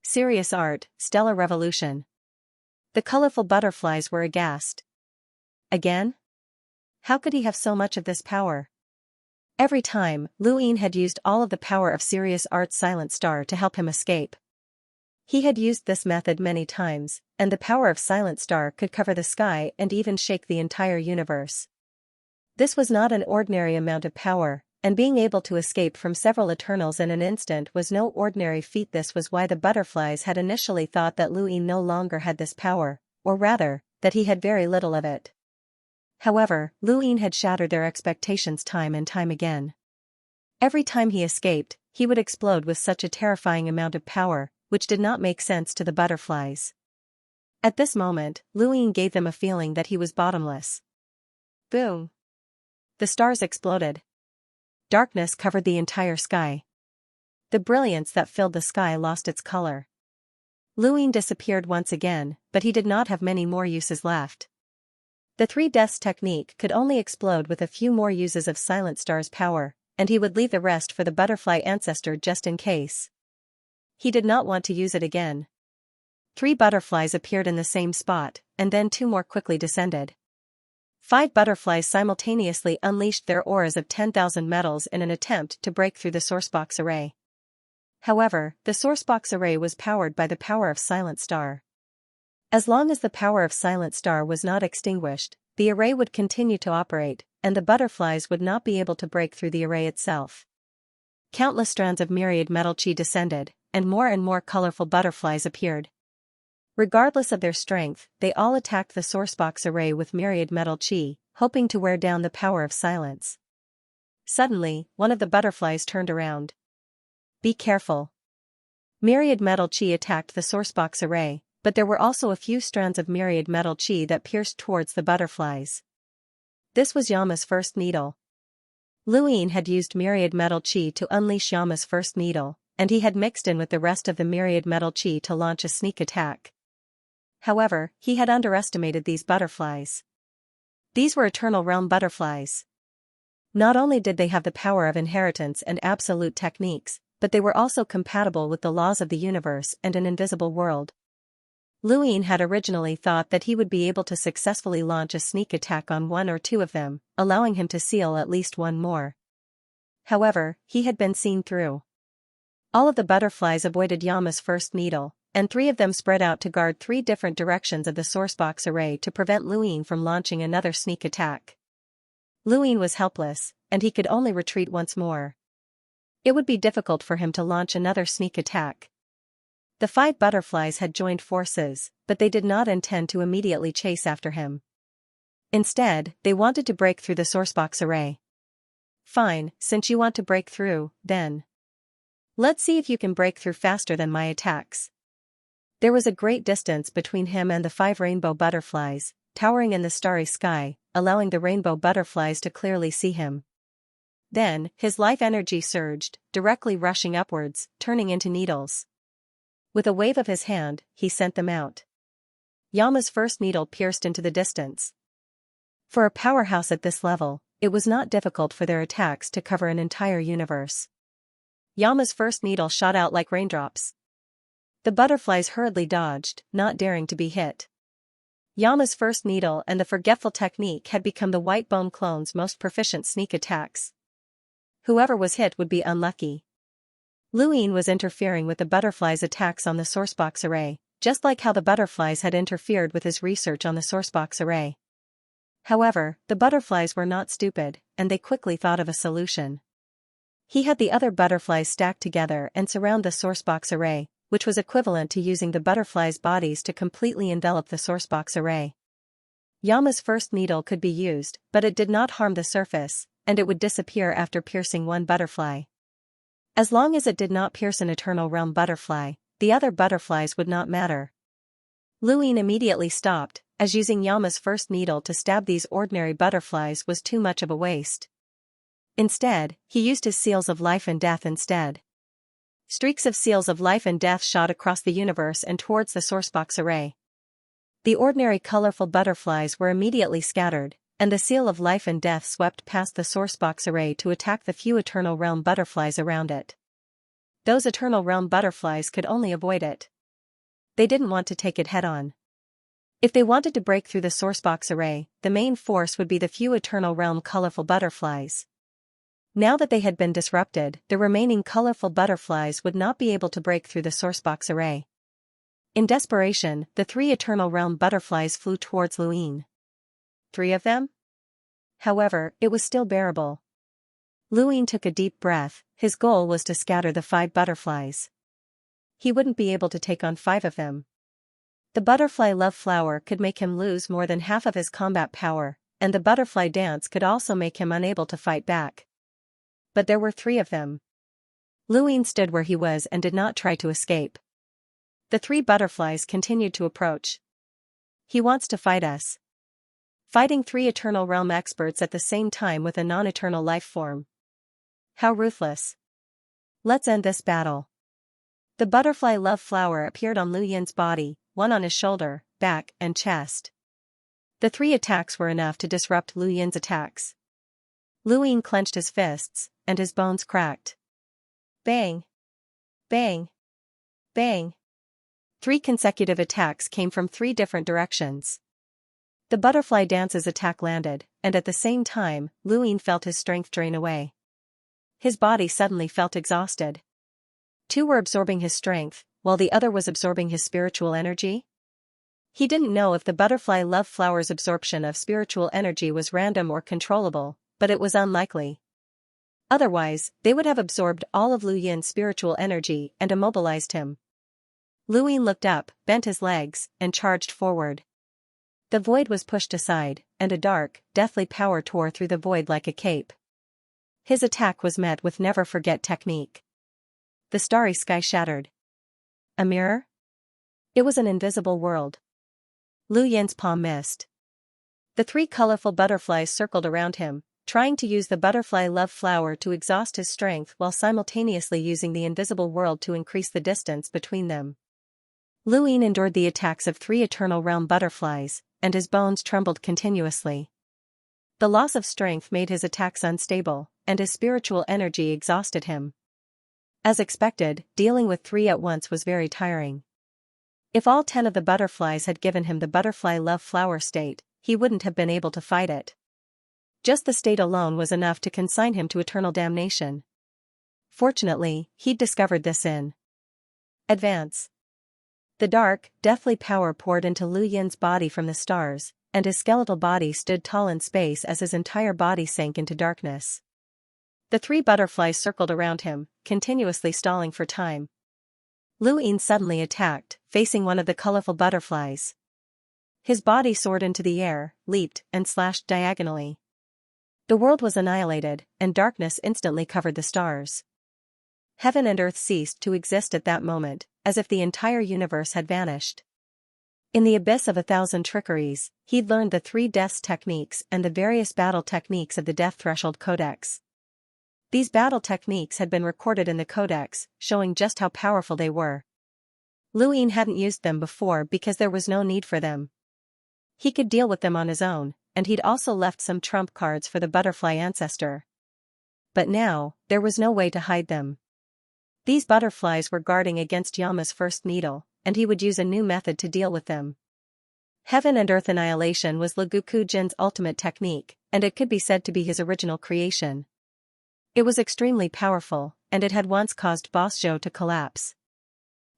Speaker 1: Serious art, stellar revolution. The colorful butterflies were aghast. Again? How could he have so much of this power? Every time, Luine had used all of the power of Serious Art's Silent Star to help him escape. He had used this method many times, and the power of Silent Star could cover the sky and even shake the entire universe. This was not an ordinary amount of power, and being able to escape from several Eternals in an instant was no ordinary feat. This was why the butterflies had initially thought that Luine no longer had this power, or rather, that he had very little of it. However, Luine had shattered their expectations time and time again. Every time he escaped, he would explode with such a terrifying amount of power, which did not make sense to the butterflies. At this moment, Luine gave them a feeling that he was bottomless. Boom! The stars exploded. Darkness covered the entire sky. The brilliance that filled the sky lost its color. Luine disappeared once again, but he did not have many more uses left. The 3 deaths technique could only explode with a few more uses of Silent Star's power, and he would leave the rest for the butterfly ancestor just in case. He did not want to use it again. 3 butterflies appeared in the same spot, and then 2 more quickly descended. 5 butterflies simultaneously unleashed their auras of 10,000 metals in an attempt to break through the sourcebox array. However, the sourcebox array was powered by the power of Silent Star. As long as the power of Silent Star was not extinguished, the array would continue to operate, and the butterflies would not be able to break through the array itself. Countless strands of myriad metal chi descended, and more colorful butterflies appeared. Regardless of their strength, they all attacked the sourcebox array with myriad metal chi, hoping to wear down the power of silence. Suddenly, one of the butterflies turned around. Be careful. Myriad metal chi attacked the sourcebox array, but there were also a few strands of myriad metal chi that pierced towards the butterflies. This was Yama's first needle. Luine had used myriad metal chi to unleash Yama's first needle, and he had mixed in with the rest of the myriad metal chi to launch a sneak attack. However, he had underestimated these butterflies. These were Eternal Realm butterflies. Not only did they have the power of inheritance and absolute techniques, but they were also compatible with the laws of the universe and an invisible world. Luine had originally thought that he would be able to successfully launch a sneak attack on 1 or 2 of them, allowing him to seal at least 1 more. However, he had been seen through. All of the butterflies avoided Yama's first needle, and 3 of them spread out to guard 3 different directions of the sourcebox array to prevent Luine from launching another sneak attack. Luine was helpless, and he could only retreat once more. It would be difficult for him to launch another sneak attack. The 5 butterflies had joined forces, but they did not intend to immediately chase after him. Instead, they wanted to break through the sourcebox array. Fine, since you want to break through, then. Let's see if you can break through faster than my attacks. There was a great distance between him and the 5 rainbow butterflies, towering in the starry sky, allowing the rainbow butterflies to clearly see him. Then, his life energy surged, directly rushing upwards, turning into needles. With a wave of his hand, he sent them out. Yama's first needle pierced into the distance. For a powerhouse at this level, it was not difficult for their attacks to cover an entire universe. Yama's first needle shot out like raindrops. The butterflies hurriedly dodged, not daring to be hit. Yama's first needle and the forgetful technique had become the White Bone clone's most proficient sneak attacks. Whoever was hit would be unlucky. Luin was interfering with the butterflies' attacks on the sourcebox array, just like how the butterflies had interfered with his research on the sourcebox array. However, the butterflies were not stupid, and they quickly thought of a solution. He had the other butterflies stacked together and surround the sourcebox array, which was equivalent to using the butterflies' bodies to completely envelop the sourcebox array. Yama's first needle could be used, but it did not harm the surface, and it would disappear after piercing one butterfly. As long as it did not pierce an Eternal Realm butterfly, the other butterflies would not matter. Luin immediately stopped, as using Yama's first needle to stab these ordinary butterflies was too much of a waste. Instead, he used his seals of life and death instead. Streaks of seals of life and death shot across the universe and towards the sourcebox array. The ordinary colorful butterflies were immediately scattered, and the seal of life and death swept past the sourcebox array to attack the few Eternal Realm butterflies around it. Those Eternal Realm butterflies could only avoid it. They didn't want to take it head-on. If they wanted to break through the sourcebox array, the main force would be the few Eternal Realm colorful butterflies. Now that they had been disrupted, the remaining colorful butterflies would not be able to break through the sourcebox array. In desperation, the 3 Eternal Realm butterflies flew towards Luin. 3 of them? However, it was still bearable. Luin took a deep breath. His goal was to scatter the 5 butterflies. He wouldn't be able to take on 5 of them. The butterfly love flower could make him lose more than half of his combat power, and the butterfly dance could also make him unable to fight back. But there were 3 of them. Luin stood where he was and did not try to escape. The 3 butterflies continued to approach. He wants to fight us. Fighting 3 Eternal Realm experts at the same time with a non-eternal life form. How ruthless. Let's end this battle. The butterfly love flower appeared on Luin's body, one on his shoulder, back, and chest. The 3 attacks were enough to disrupt Luin's attacks. Luin clenched his fists, and his bones cracked. Bang! Bang! Bang! 3 consecutive attacks came from 3 different directions. The butterfly dance's attack landed, and at the same time, Luin felt his strength drain away. His body suddenly felt exhausted. 2 were absorbing his strength, while the other was absorbing his spiritual energy? He didn't know if the butterfly love flower's absorption of spiritual energy was random or controllable, but it was unlikely. Otherwise, they would have absorbed all of Luin's spiritual energy and immobilized him. Luin looked up, bent his legs, and charged forward. The void was pushed aside, and a dark, deathly power tore through the void like a cape. His attack was met with never forget technique. The starry sky shattered. A mirror? It was an invisible world. Luin's palm missed. The 3 colorful butterflies circled around him, trying to use the butterfly love flower to exhaust his strength while simultaneously using the invisible world to increase the distance between them. Luin endured the attacks of 3 Eternal Realm butterflies, and his bones trembled continuously. The loss of strength made his attacks unstable, and his spiritual energy exhausted him. As expected, dealing with 3 at once was very tiring. If all 10 of the butterflies had given him the butterfly love flower state, he wouldn't have been able to fight it. Just the state alone was enough to consign him to eternal damnation. Fortunately, he'd discovered this in advance. The dark, deathly power poured into Luin's body from the stars, and his skeletal body stood tall in space as his entire body sank into darkness. The 3 butterflies circled around him, continuously stalling for time. Luin suddenly attacked, facing one of the colorful butterflies. His body soared into the air, leaped, and slashed diagonally. The world was annihilated, and darkness instantly covered the stars. Heaven and earth ceased to exist at that moment, as if the entire universe had vanished. In the abyss of 1,000 trickeries, he'd learned the 3 deaths techniques and the various battle techniques of the Death Threshold Codex. These battle techniques had been recorded in the codex, showing just how powerful they were. Luin hadn't used them before because there was no need for them. He could deal with them on his own, and he'd also left some trump cards for the butterfly ancestor. But now, there was no way to hide them. These butterflies were guarding against Yama's first needle, and he would use a new method to deal with them. Heaven and Earth Annihilation was Legoku Jin's ultimate technique, and it could be said to be his original creation. It was extremely powerful, and it had once caused Boss Zhou to collapse.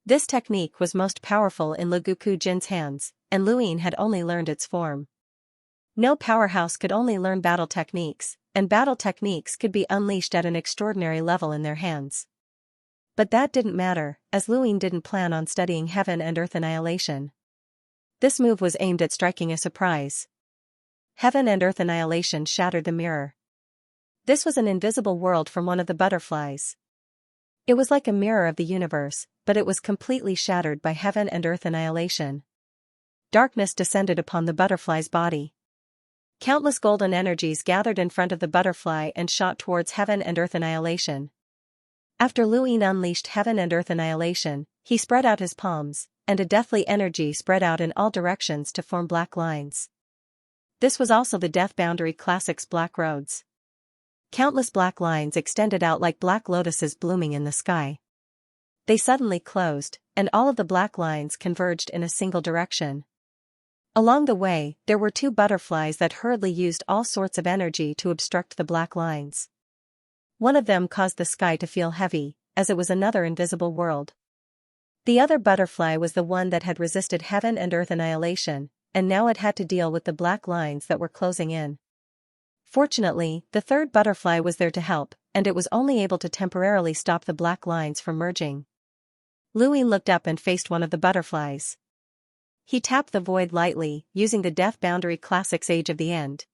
Speaker 1: This technique was most powerful in Legoku Jin's hands, and Luin had only learned its form. No powerhouse could only learn battle techniques, and battle techniques could be unleashed at an extraordinary level in their hands. But that didn't matter, as Luin didn't plan on studying Heaven and Earth Annihilation. This move was aimed at striking a surprise. Heaven and Earth Annihilation shattered the mirror. This was an invisible world from one of the butterflies. It was like a mirror of the universe, but it was completely shattered by Heaven and Earth Annihilation. Darkness descended upon the butterfly's body. Countless golden energies gathered in front of the butterfly and shot towards Heaven and Earth Annihilation. After Luin unleashed Heaven and Earth Annihilation, he spread out his palms, and a deathly energy spread out in all directions to form black lines. This was also the Death Boundary Classic's Black Roads. Countless black lines extended out like black lotuses blooming in the sky. They suddenly closed, and all of the black lines converged in a single direction. Along the way, there were 2 butterflies that hurriedly used all sorts of energy to obstruct the black lines. One of them caused the sky to feel heavy, as it was another invisible world. The other butterfly was the one that had resisted Heaven and Earth Annihilation, and now it had to deal with the black lines that were closing in. Fortunately, the third butterfly was there to help, and it was only able to temporarily stop the black lines from merging. Luin looked up and faced one of the butterflies. He tapped the void lightly, using the Death Boundary Classic's Age of the End.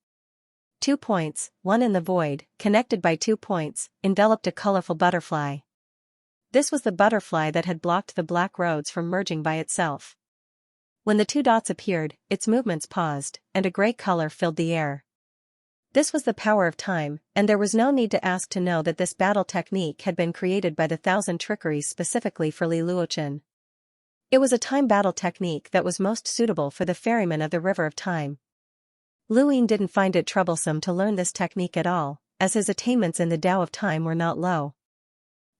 Speaker 1: 2 points, one in the void, connected by 2 points, enveloped a colorful butterfly. This was the butterfly that had blocked the black roads from merging by itself. When the 2 dots appeared, its movements paused, and a gray color filled the air. This was the power of time, and there was no need to ask to know that this battle technique had been created by the 1,000 trickeries specifically for Li Luochen. It was a time battle technique that was most suitable for the ferryman of the River of Time. Luin didn't find it troublesome to learn this technique at all, as his attainments in the Tao of Time were not low.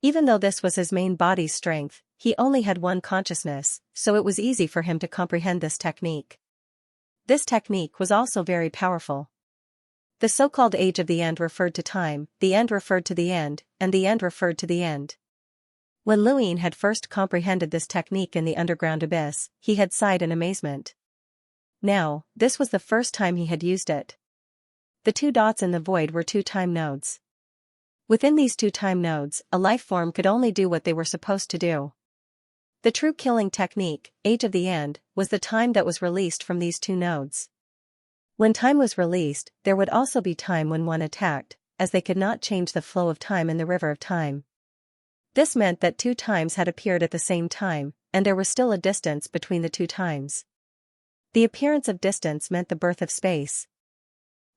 Speaker 1: Even though this was his main body's strength, he only had one consciousness, so it was easy for him to comprehend this technique. This technique was also very powerful. The so-called Age of the End referred to time, the End referred to the end, and the End referred to the end. When Luin had first comprehended this technique in the underground abyss, he had sighed in amazement. Now, this was the first time he had used it. The 2 dots in the void were 2 time nodes. Within these 2 time nodes, a life form could only do what they were supposed to do. The true killing technique, Age of the End, was the time that was released from these 2 nodes. When time was released, there would also be time when one attacked, as they could not change the flow of time in the River of Time. This meant that 2 times had appeared at the same time, and there was still a distance between the 2 times. The appearance of distance meant the birth of space.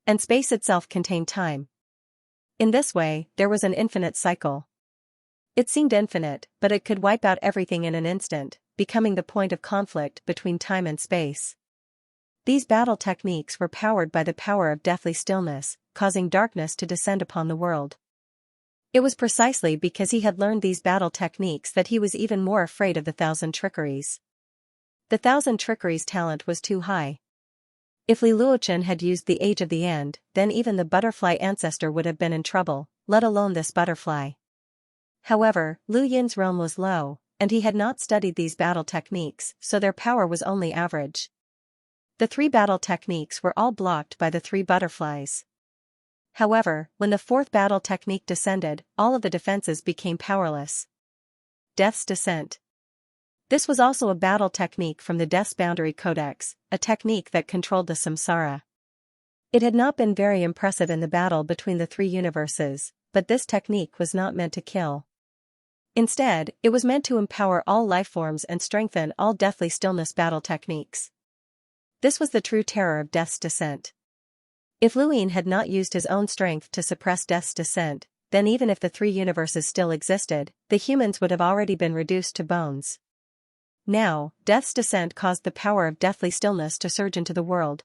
Speaker 1: And space itself contained time. In this way, there was an infinite cycle. It seemed infinite, but it could wipe out everything in an instant, becoming the point of conflict between time and space. These battle techniques were powered by the power of deathly stillness, causing darkness to descend upon the world. It was precisely because he had learned these battle techniques that he was even more afraid of the 1,000 trickeries. The 1,000 trickeries talent was too high. If Li Luochen had used the Age of the End, then even the butterfly ancestor would have been in trouble, let alone this butterfly. However, Lu Yin's realm was low, and he had not studied these battle techniques, so their power was only average. The 3 battle techniques were all blocked by the 3 butterflies. However, when the 4th battle technique descended, all of the defenses became powerless. Death's Descent. This was also a battle technique from the Death's Boundary Codex, a technique that controlled the samsara. It had not been very impressive in the battle between the 3 universes, but this technique was not meant to kill. Instead, it was meant to empower all lifeforms and strengthen all deathly stillness battle techniques. This was the true terror of death's descent. If Luin had not used his own strength to suppress death's descent, then even if the three universes still existed, the humans would have already been reduced to bones. Now, death's descent caused the power of deathly stillness to surge into the world.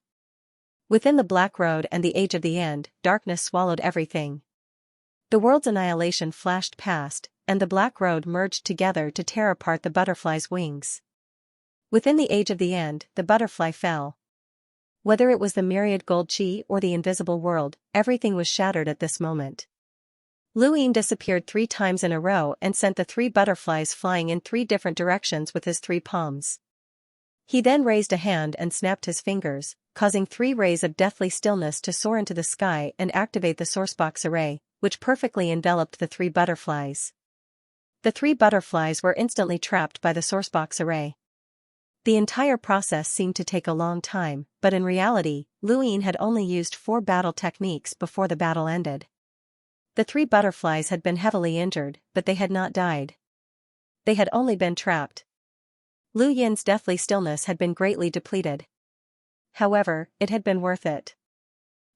Speaker 1: Within the Black Road and the Age of the End, darkness swallowed everything. The world's annihilation flashed past, and the Black Road merged together to tear apart the butterfly's wings. Within the Age of the End, the butterfly fell. Whether it was the myriad gold chi or the invisible world, everything was shattered at this moment. Luin disappeared 3 times in a row and sent the 3 butterflies flying in 3 different directions with his 3 palms. He then raised a hand and snapped his fingers, causing 3 rays of deathly stillness to soar into the sky and activate the sourcebox array, which perfectly enveloped the 3 butterflies. The 3 butterflies were instantly trapped by the sourcebox array. The entire process seemed to take a long time, but in reality, Luin had only used 4 battle techniques before the battle ended. The 3 butterflies had been heavily injured, but they had not died. They had only been trapped. Lu Yin's deathly stillness had been greatly depleted. However, it had been worth it.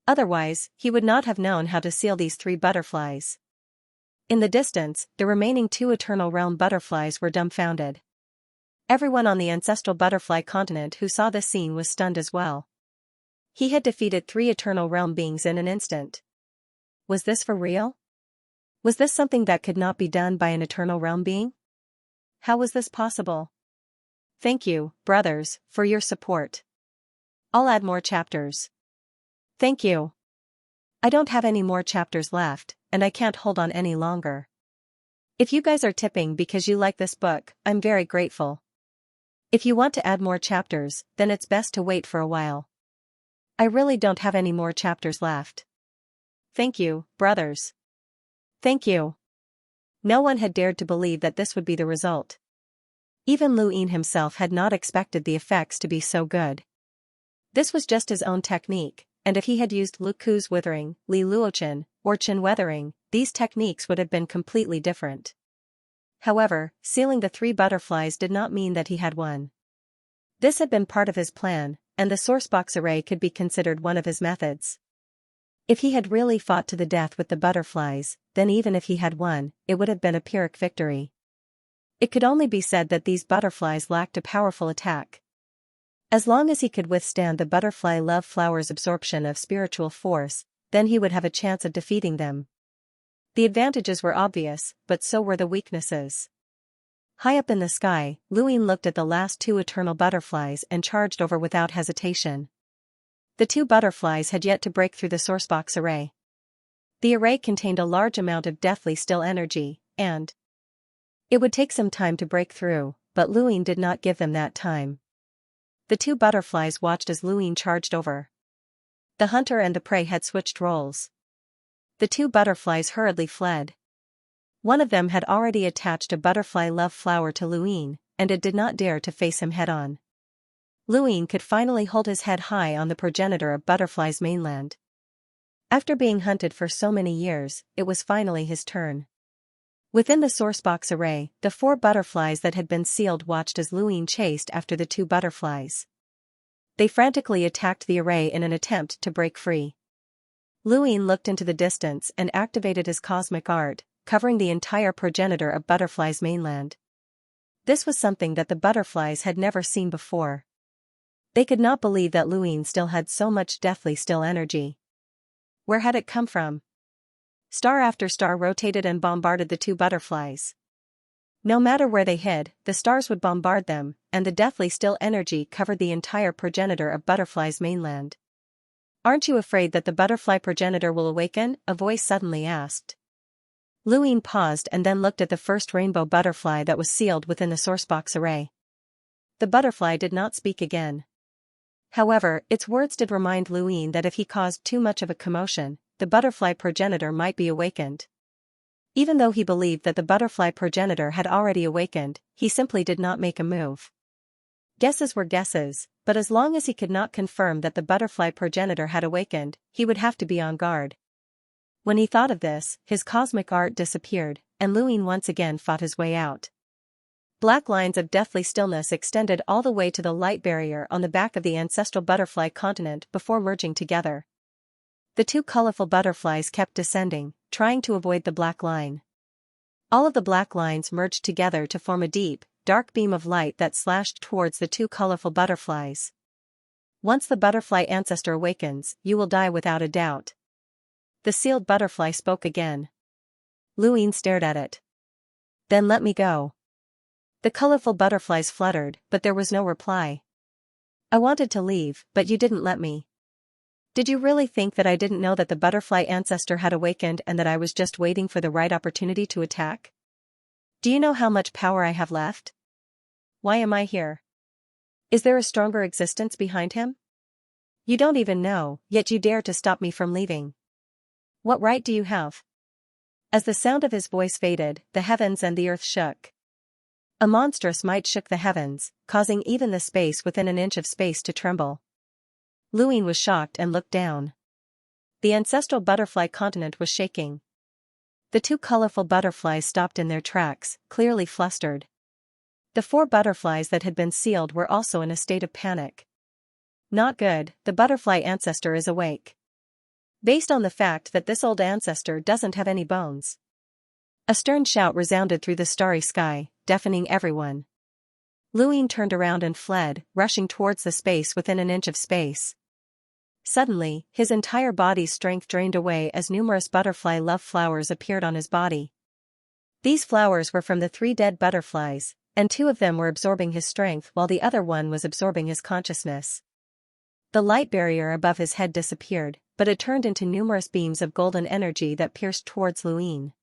Speaker 1: Otherwise, he would not have known how to seal these 3 butterflies. In the distance, the remaining 2 Eternal Realm butterflies were dumbfounded. Everyone on the ancestral butterfly continent who saw this scene was stunned as well. He had defeated 3 Eternal Realm beings in an instant. Was this for real? Was this something that could not be done by an Eternal Realm being? How was this possible? Thank you, brothers, for your support. I'll add more chapters. Thank you. I don't have any more chapters left, and I can't hold on any longer. If you guys are tipping because you like this book, I'm very grateful. If you want to add more chapters, then it's best to wait for a while. I really don't have any more chapters left. Thank you, brothers. Thank you. No one had dared to believe that this would be the result. Even Luin himself had not expected the effects to be so good. This was just his own technique, and if he had used Lu Ku's Withering, Li Luochen, or Qin Weathering, these techniques would have been completely different. However, sealing the 3 butterflies did not mean that he had won. This had been part of his plan, and the sourcebox array could be considered one of his methods. If he had really fought to the death with the butterflies, then even if he had won, it would have been a Pyrrhic victory. It could only be said that these butterflies lacked a powerful attack. As long as he could withstand the butterfly love flower's absorption of spiritual force, then he would have a chance of defeating them. The advantages were obvious, but so were the weaknesses. High up in the sky, Luin looked at the last 2 eternal butterflies and charged over without hesitation. The 2 butterflies had yet to break through the sourcebox array. The array contained a large amount of deathly still energy, and it would take some time to break through, but Luin did not give them that time. The 2 butterflies watched as Luin charged over. The hunter and the prey had switched roles. The 2 butterflies hurriedly fled. One of them had already attached a butterfly love flower to Luin, and it did not dare to face him head-on. Luin could finally hold his head high on the progenitor of Butterfly's mainland. After being hunted for so many years, it was finally his turn. Within the sourcebox array, the 4 butterflies that had been sealed watched as Luin chased after the 2 butterflies. They frantically attacked the array in an attempt to break free. Luin looked into the distance and activated his cosmic art, covering the entire progenitor of Butterfly's mainland. This was something that the butterflies had never seen before. They could not believe that Luin still had so much deathly still energy. Where had it come from? Star after star rotated and bombarded the 2 butterflies. No matter where they hid, the stars would bombard them, and the deathly still energy covered the entire progenitor of Butterfly's mainland. Aren't you afraid that the butterfly progenitor will awaken? A voice suddenly asked. Luin paused and then looked at the first rainbow butterfly that was sealed within the sourcebox array. The butterfly did not speak again. However, its words did remind Luin that if he caused too much of a commotion, the butterfly progenitor might be awakened. Even though he believed that the butterfly progenitor had already awakened, he simply did not make a move. Guesses were guesses, but as long as he could not confirm that the butterfly progenitor had awakened, he would have to be on guard. When he thought of this, his cosmic art disappeared, and Luin once again fought his way out. Black lines of deathly stillness extended all the way to the light barrier on the back of the ancestral butterfly continent before merging together. The two colorful butterflies kept descending, trying to avoid the black line. All of the black lines merged together to form a deep, dark beam of light that slashed towards the two colorful butterflies. Once the butterfly ancestor awakens, you will die without a doubt. The sealed butterfly spoke again. Luin stared at it. Then let me go. The colorful butterflies fluttered, but there was no reply. I wanted to leave, but you didn't let me. Did you really think that I didn't know that the butterfly ancestor had awakened and that I was just waiting for the right opportunity to attack? Do you know how much power I have left? Why am I here? Is there a stronger existence behind him? You don't even know, yet you dare to stop me from leaving. What right do you have? As the sound of his voice faded, the heavens and the earth shook. A monstrous might shook the heavens, causing even the space within an inch of space to tremble. Luin was shocked and looked down. The ancestral butterfly continent was shaking. The two colorful butterflies stopped in their tracks, clearly flustered. The 4 butterflies that had been sealed were also in a state of panic. Not good, the butterfly ancestor is awake. Based on the fact that this old ancestor doesn't have any bones. A stern shout resounded through the starry sky, deafening everyone. Luin turned around and fled, rushing towards the space within an inch of space. Suddenly, his entire body's strength drained away as numerous butterfly love flowers appeared on his body. These flowers were from the 3 dead butterflies, and 2 of them were absorbing his strength while the other one was absorbing his consciousness. The light barrier above his head disappeared, but it turned into numerous beams of golden energy that pierced towards Luin.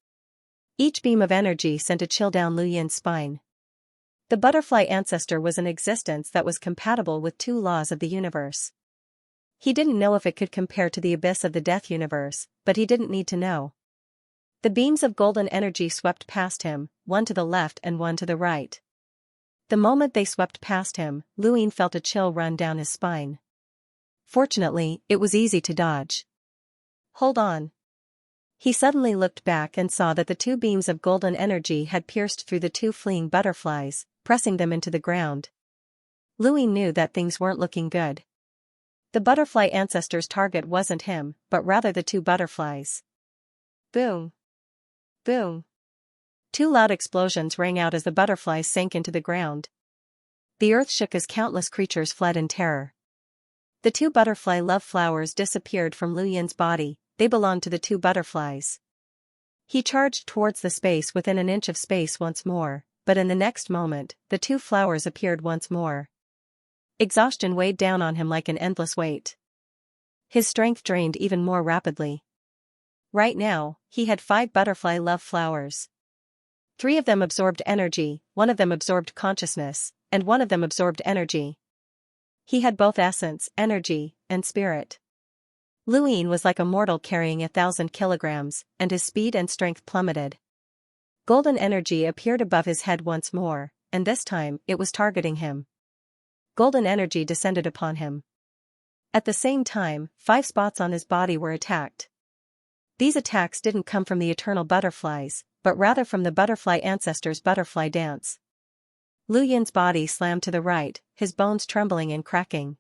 Speaker 1: Each beam of energy sent a chill down Luin's spine. The butterfly ancestor was an existence that was compatible with 2 laws of the universe. He didn't know if it could compare to the abyss of the death universe, but he didn't need to know. The beams of golden energy swept past him, one to the left and one to the right. The moment they swept past him, Luin felt a chill run down his spine. Fortunately, it was easy to dodge. Hold on. He suddenly looked back and saw that the 2 beams of golden energy had pierced through the 2 fleeing butterflies, pressing them into the ground. Luin knew that things weren't looking good. The butterfly ancestor's target wasn't him, but rather the 2 butterflies. Boom! Boom! 2 loud explosions rang out as the butterflies sank into the ground. The earth shook as countless creatures fled in terror. The 2 butterfly love flowers disappeared from Luin's body. They belonged to the 2 butterflies. He charged towards the space within an inch of space once more, but in the next moment, the 2 flowers appeared once more. Exhaustion weighed down on him like an endless weight. His strength drained even more rapidly. Right now, he had 5 butterfly love flowers. 3 of them absorbed energy, 1 of them absorbed consciousness, and 1 of them absorbed energy. He had both essence, energy, and spirit. Luin was like a mortal carrying 1,000 kilograms, and his speed and strength plummeted. Golden energy appeared above his head once more, and this time, it was targeting him. Golden energy descended upon him. At the same time, 5 spots on his body were attacked. These attacks didn't come from the eternal butterflies, but rather from the butterfly ancestor's butterfly dance. Luin's body slammed to the right, his bones trembling and cracking.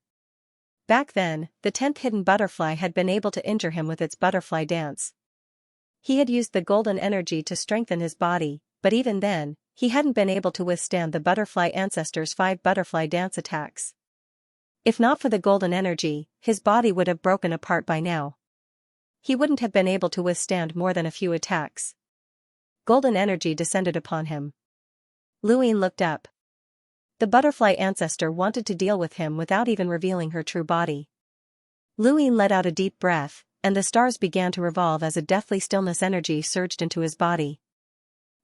Speaker 1: Back then, the 10th hidden butterfly had been able to injure him with its butterfly dance. He had used the golden energy to strengthen his body, but even then, he hadn't been able to withstand the butterfly ancestor's 5 butterfly dance attacks. If not for the golden energy, his body would have broken apart by now. He wouldn't have been able to withstand more than a few attacks. Golden energy descended upon him. Luin looked up. The butterfly ancestor wanted to deal with him without even revealing her true body. Luin let out a deep breath, and the stars began to revolve as a deathly stillness energy surged into his body.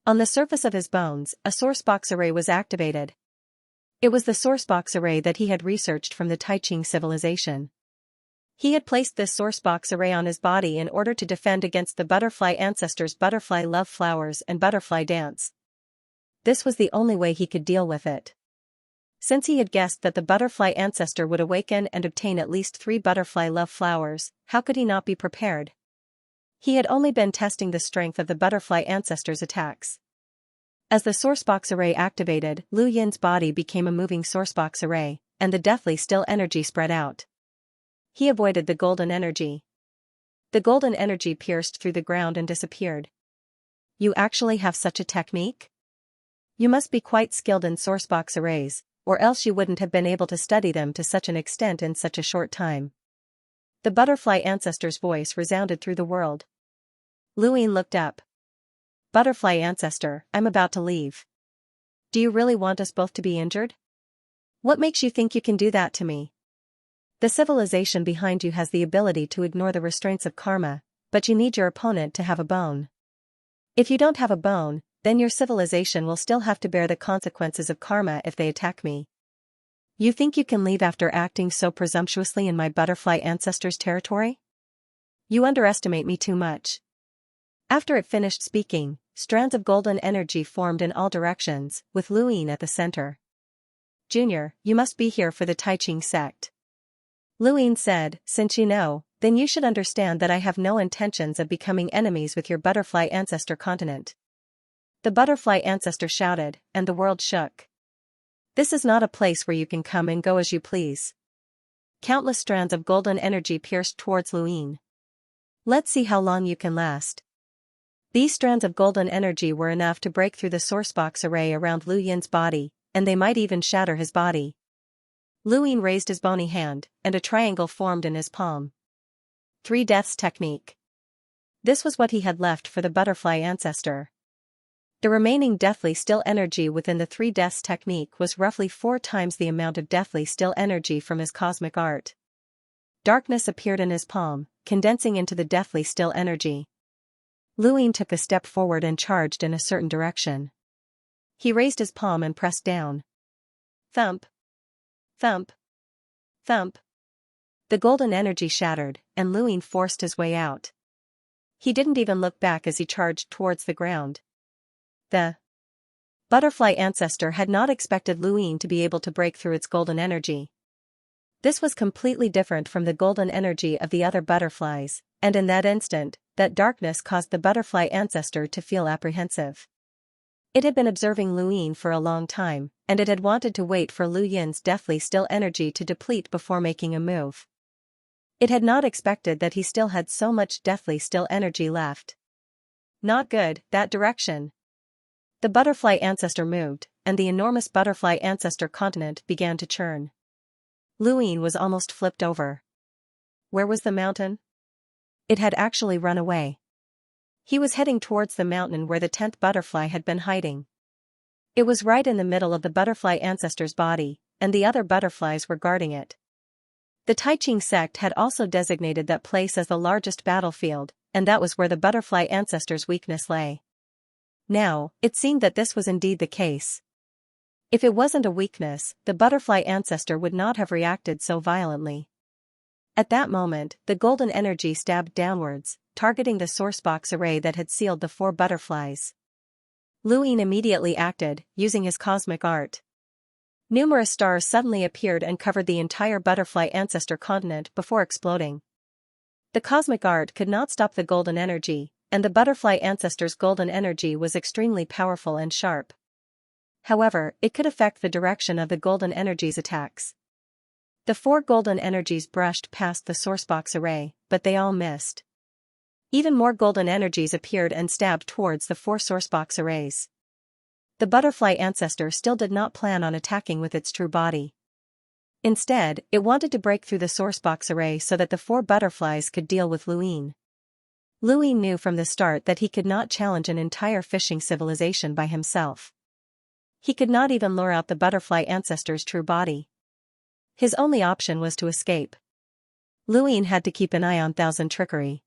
Speaker 1: On the surface of his bones, a source box array was activated. It was the source box array that he had researched from the Taiching civilization. He had placed this source box array on his body in order to defend against the butterfly ancestor's butterfly love flowers and butterfly dance. This was the only way he could deal with it. Since he had guessed that the butterfly ancestor would awaken and obtain at least 3 butterfly love flowers, how could he not be prepared? He had only been testing the strength of the butterfly ancestor's attacks. As the sourcebox array activated, Lu Yin's body became a moving sourcebox array, and the deathly still energy spread out. He avoided the golden energy. The golden energy pierced through the ground and disappeared. You actually have such a technique? You must be quite skilled in sourcebox arrays, or else you wouldn't have been able to study them to such an extent in such a short time. The butterfly ancestor's voice resounded through the world. Lu Yin looked up. Butterfly ancestor, I'm about to leave. Do you really want us both to be injured? What makes you think you can do that to me? The civilization behind you has the ability to ignore the restraints of karma, but you need your opponent to have a bone. If you don't have a bone, then your civilization will still have to bear the consequences of karma if they attack me. You think you can leave after acting so presumptuously in my butterfly ancestor's territory? You underestimate me too much. After it finished speaking, strands of golden energy formed in all directions, with Lu Yin at the center. Junior, you must be here for the Taiqing sect. Lu Yin said, since you know, then you should understand that I have no intentions of becoming enemies with your butterfly ancestor continent. The butterfly ancestor shouted, and the world shook. This is not a place where you can come and go as you please. Countless strands of golden energy pierced towards Lu Yin. Let's see how long you can last. These strands of golden energy were enough to break through the sourcebox array around Lu Yin's body, and they might even shatter his body. Lu Yin raised his bony hand, and a triangle formed in his palm. 3 Deaths Technique. This was what he had left for the butterfly ancestor. The remaining deathly still energy within the 3 Deaths Technique was roughly 4 times the amount of deathly still energy from his cosmic art. Darkness appeared in his palm, condensing into the deathly still energy. Lu Yin took a step forward and charged in a certain direction. He raised his palm and pressed down. Thump. Thump. Thump. The golden energy shattered, and Lu Yin forced his way out. He didn't even look back as he charged towards the ground. The butterfly ancestor had not expected Lu Yin to be able to break through its golden energy. This was completely different from the golden energy of the other butterflies, and in that instant, that darkness caused the butterfly ancestor to feel apprehensive. It had been observing Lu Yin for a long time, and it had wanted to wait for Lu Yin's deathly still energy to deplete before making a move. It had not expected that he still had so much deathly still energy left. Not good, that direction. The butterfly ancestor moved, and the enormous butterfly ancestor continent began to churn. Lu Yin was almost flipped over. Where was the mountain? It had actually run away. He was heading towards the mountain where the 10th butterfly had been hiding. It was right in the middle of the butterfly ancestor's body, and the other butterflies were guarding it. The Taiqing sect had also designated that place as the largest battlefield, and that was where the butterfly ancestor's weakness lay. Now, it seemed that this was indeed the case. If it wasn't a weakness, the butterfly ancestor would not have reacted so violently. At that moment, the golden energy stabbed downwards, targeting the sourcebox array that had sealed the 4 butterflies. Lu Yin immediately acted, using his cosmic art. Numerous stars suddenly appeared and covered the entire butterfly ancestor continent before exploding. The cosmic art could not stop the golden energy, and the butterfly ancestor's golden energy was extremely powerful and sharp. However, it could affect the direction of the golden energy's attacks. The 4 golden energies brushed past the sourcebox array, but they all missed. Even more golden energies appeared and stabbed towards the 4 sourcebox arrays. The butterfly ancestor still did not plan on attacking with its true body. Instead, it wanted to break through the sourcebox array so that the 4 butterflies could deal with Lu Yin. Lu Yin knew from the start that he could not challenge an entire fishing civilization by himself. He could not even lure out the butterfly ancestor's true body. His only option was to escape. Lu Yin had to keep an eye on Thousand Trickery.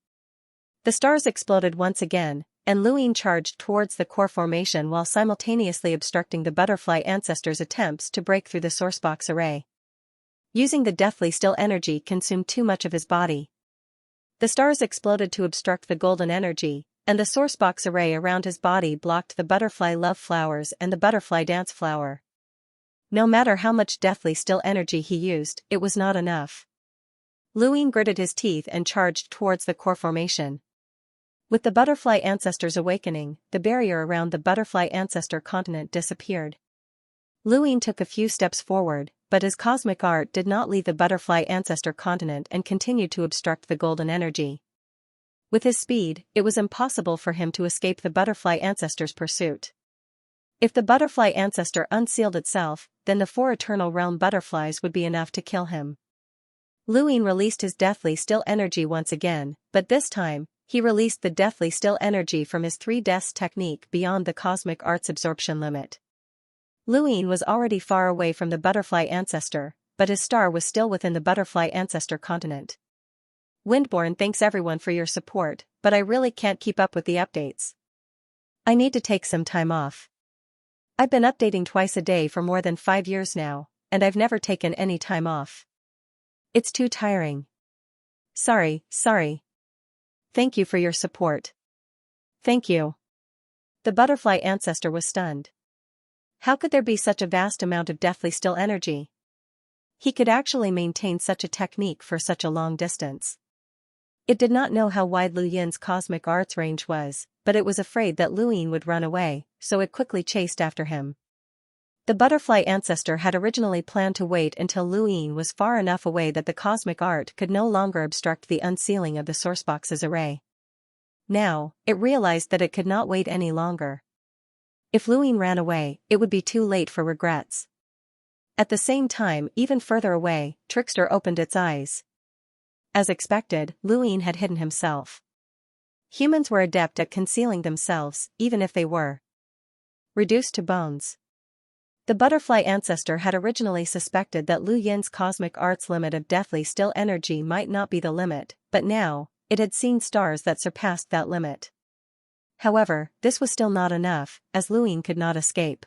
Speaker 1: The stars exploded once again, and Lu Yin charged towards the core formation while simultaneously obstructing the butterfly ancestor's attempts to break through the sourcebox array. Using the deathly still energy consumed too much of his body. The stars exploded to obstruct the golden energy, and the sourcebox array around his body blocked the butterfly love flowers and the butterfly dance flower. No matter how much deathly still energy he used, it was not enough. Lu Yin gritted his teeth and charged towards the core formation. With the butterfly ancestors awakening, the barrier around the butterfly ancestor continent disappeared. Luin took a few steps forward, but his cosmic art did not leave the butterfly ancestor continent and continued to obstruct the golden energy. With his speed, it was impossible for him to escape the butterfly ancestor's pursuit. If the butterfly ancestor unsealed itself, then the 4 eternal realm butterflies would be enough to kill him. Luin released his deathly still energy once again, but this time, he released the deathly still energy from his 3 deaths technique beyond the cosmic art's absorption limit. Luin was already far away from the butterfly ancestor, but his star was still within the butterfly ancestor continent. Windborn thanks everyone for your support, but I really can't keep up with the updates. I need to take some time off. I've been updating twice a day for more than 5 years now, and I've never taken any time off. It's too tiring. Sorry. Thank you for your support. Thank you. The butterfly ancestor was stunned. How could there be such a vast amount of deathly still energy? He could actually maintain such a technique for such a long distance. It did not know how wide Lu Yin's cosmic arts range was, but it was afraid that Luin would run away, so it quickly chased after him. The butterfly ancestor had originally planned to wait until Luin was far enough away that the cosmic art could no longer obstruct the unsealing of the sourcebox's array. Now, it realized that it could not wait any longer. If Luin ran away, it would be too late for regrets. At the same time, even further away, Trickster opened its eyes. As expected, Luin had hidden himself. Humans were adept at concealing themselves, even if they were reduced to bones. The butterfly ancestor had originally suspected that Lu Yin's cosmic arts limit of deathly still energy might not be the limit, but now, it had seen stars that surpassed that limit. However, this was still not enough, as Luin could not escape.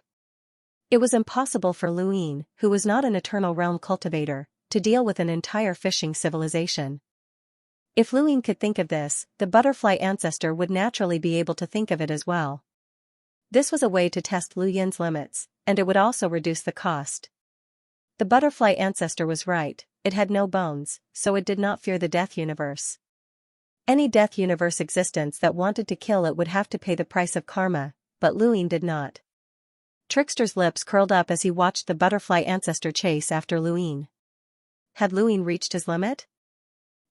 Speaker 1: It was impossible for Luin, who was not an eternal realm cultivator, to deal with an entire fishing civilization. If Luin could think of this, the butterfly ancestor would naturally be able to think of it as well. This was a way to test Lu Yin's limits, and it would also reduce the cost. The butterfly ancestor was right, it had no bones, so it did not fear the death universe. Any death universe existence that wanted to kill it would have to pay the price of karma, but Luin did not. Trickster's lips curled up as he watched the butterfly ancestor chase after Luin. Had Luin reached his limit?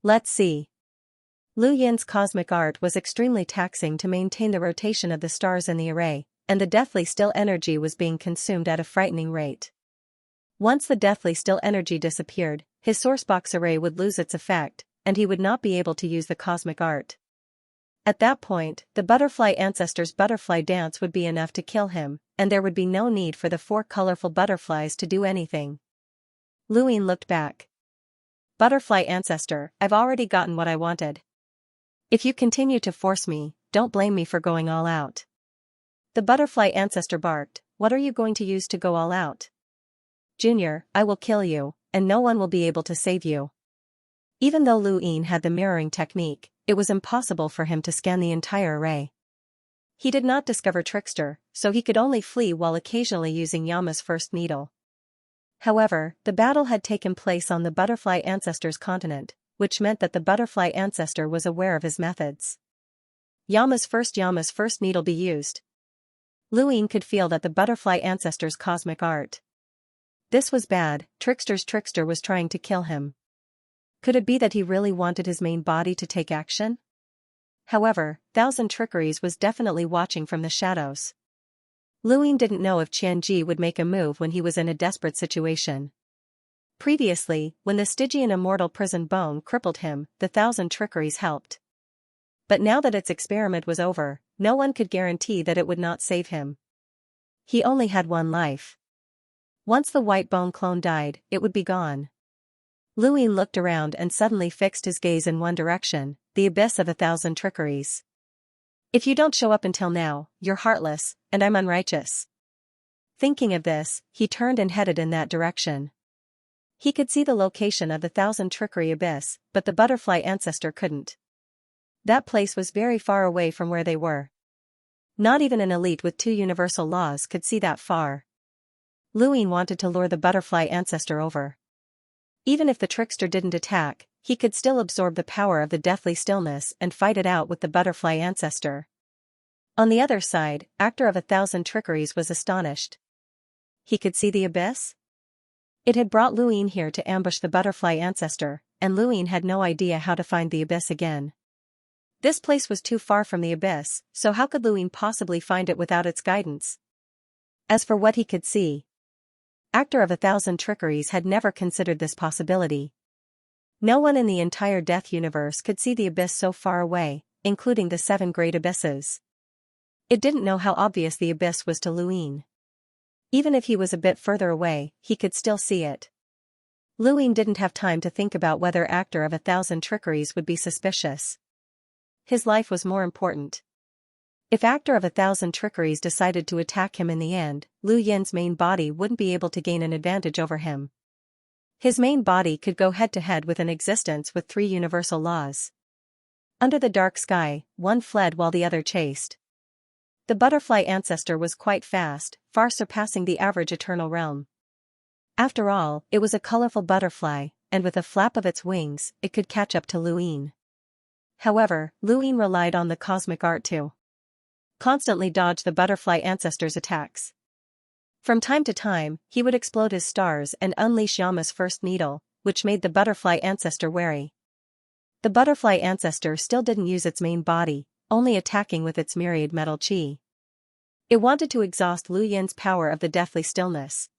Speaker 1: Let's see. Lu Yin's cosmic art was extremely taxing to maintain the rotation of the stars in the array, and the deathly still energy was being consumed at a frightening rate. Once the deathly still energy disappeared, his sourcebox array would lose its effect, and he would not be able to use the cosmic art. At that point, the butterfly ancestor's butterfly dance would be enough to kill him, and there would be no need for the 4 colorful butterflies to do anything. Luin looked back. Butterfly ancestor, I've already gotten what I wanted. If you continue to force me, don't blame me for going all out. The butterfly ancestor barked, what are you going to use to go all out? Junior, I will kill you, and no one will be able to save you. Even though Luin had the mirroring technique, it was impossible for him to scan the entire array. He did not discover Trickster, so he could only flee while occasionally using Yama's first needle. However, the battle had taken place on the butterfly ancestor's continent, which meant that the butterfly ancestor was aware of his methods. Yama's first needle be used. Luin could feel that the butterfly ancestor's cosmic art. This was bad, Trickster's Trickster was trying to kill him. Could it be that he really wanted his main body to take action? However, Thousand Trickeries was definitely watching from the shadows. Luin didn't know if Qianji would make a move when he was in a desperate situation. Previously, when the Stygian immortal prison bone crippled him, the Thousand Trickeries helped. But now that its experiment was over, no one could guarantee that it would not save him. He only had one life. Once the white bone clone died, it would be gone. Luin looked around and suddenly fixed his gaze in one direction, the abyss of 1,000 trickeries. If you don't show up until now, you're heartless, and I'm unrighteous. Thinking of this, he turned and headed in that direction. He could see the location of the 1,000 trickery abyss, but the butterfly ancestor couldn't. That place was very far away from where they were. Not even an elite with 2 universal laws could see that far. Luin wanted to lure the butterfly ancestor over. Even if the trickster didn't attack, he could still absorb the power of the deathly stillness and fight it out with the butterfly ancestor. On the other side, Actor of 1,000 Trickeries was astonished. He could see the abyss? It had brought Luine here to ambush the butterfly ancestor, and Luine had no idea how to find the abyss again. This place was too far from the abyss, so how could Luine possibly find it without its guidance? As for what he could see, Actor of 1,000 Trickeries had never considered this possibility. No one in the entire Death universe could see the abyss so far away, including the 7 great abysses. It didn't know how obvious the abyss was to Luine. Even if he was a bit further away, he could still see it. Luine didn't have time to think about whether Actor of 1,000 Trickeries would be suspicious. His life was more important. If Actor of 1,000 Trickeries decided to attack him in the end, Lu Yin's main body wouldn't be able to gain an advantage over him. His main body could go head-to-head with an existence with 3 universal laws. Under the dark sky, one fled while the other chased. The butterfly ancestor was quite fast, far surpassing the average eternal realm. After all, it was a colorful butterfly, and with a flap of its wings, it could catch up to Luine. However, Luine relied on the cosmic art to constantly dodge the butterfly ancestor's attacks. From time to time, he would explode his stars and unleash Yama's first needle, which made the butterfly ancestor wary. The butterfly ancestor still didn't use its main body, only attacking with its myriad metal chi. It wanted to exhaust Lu Yin's power of the deathly stillness.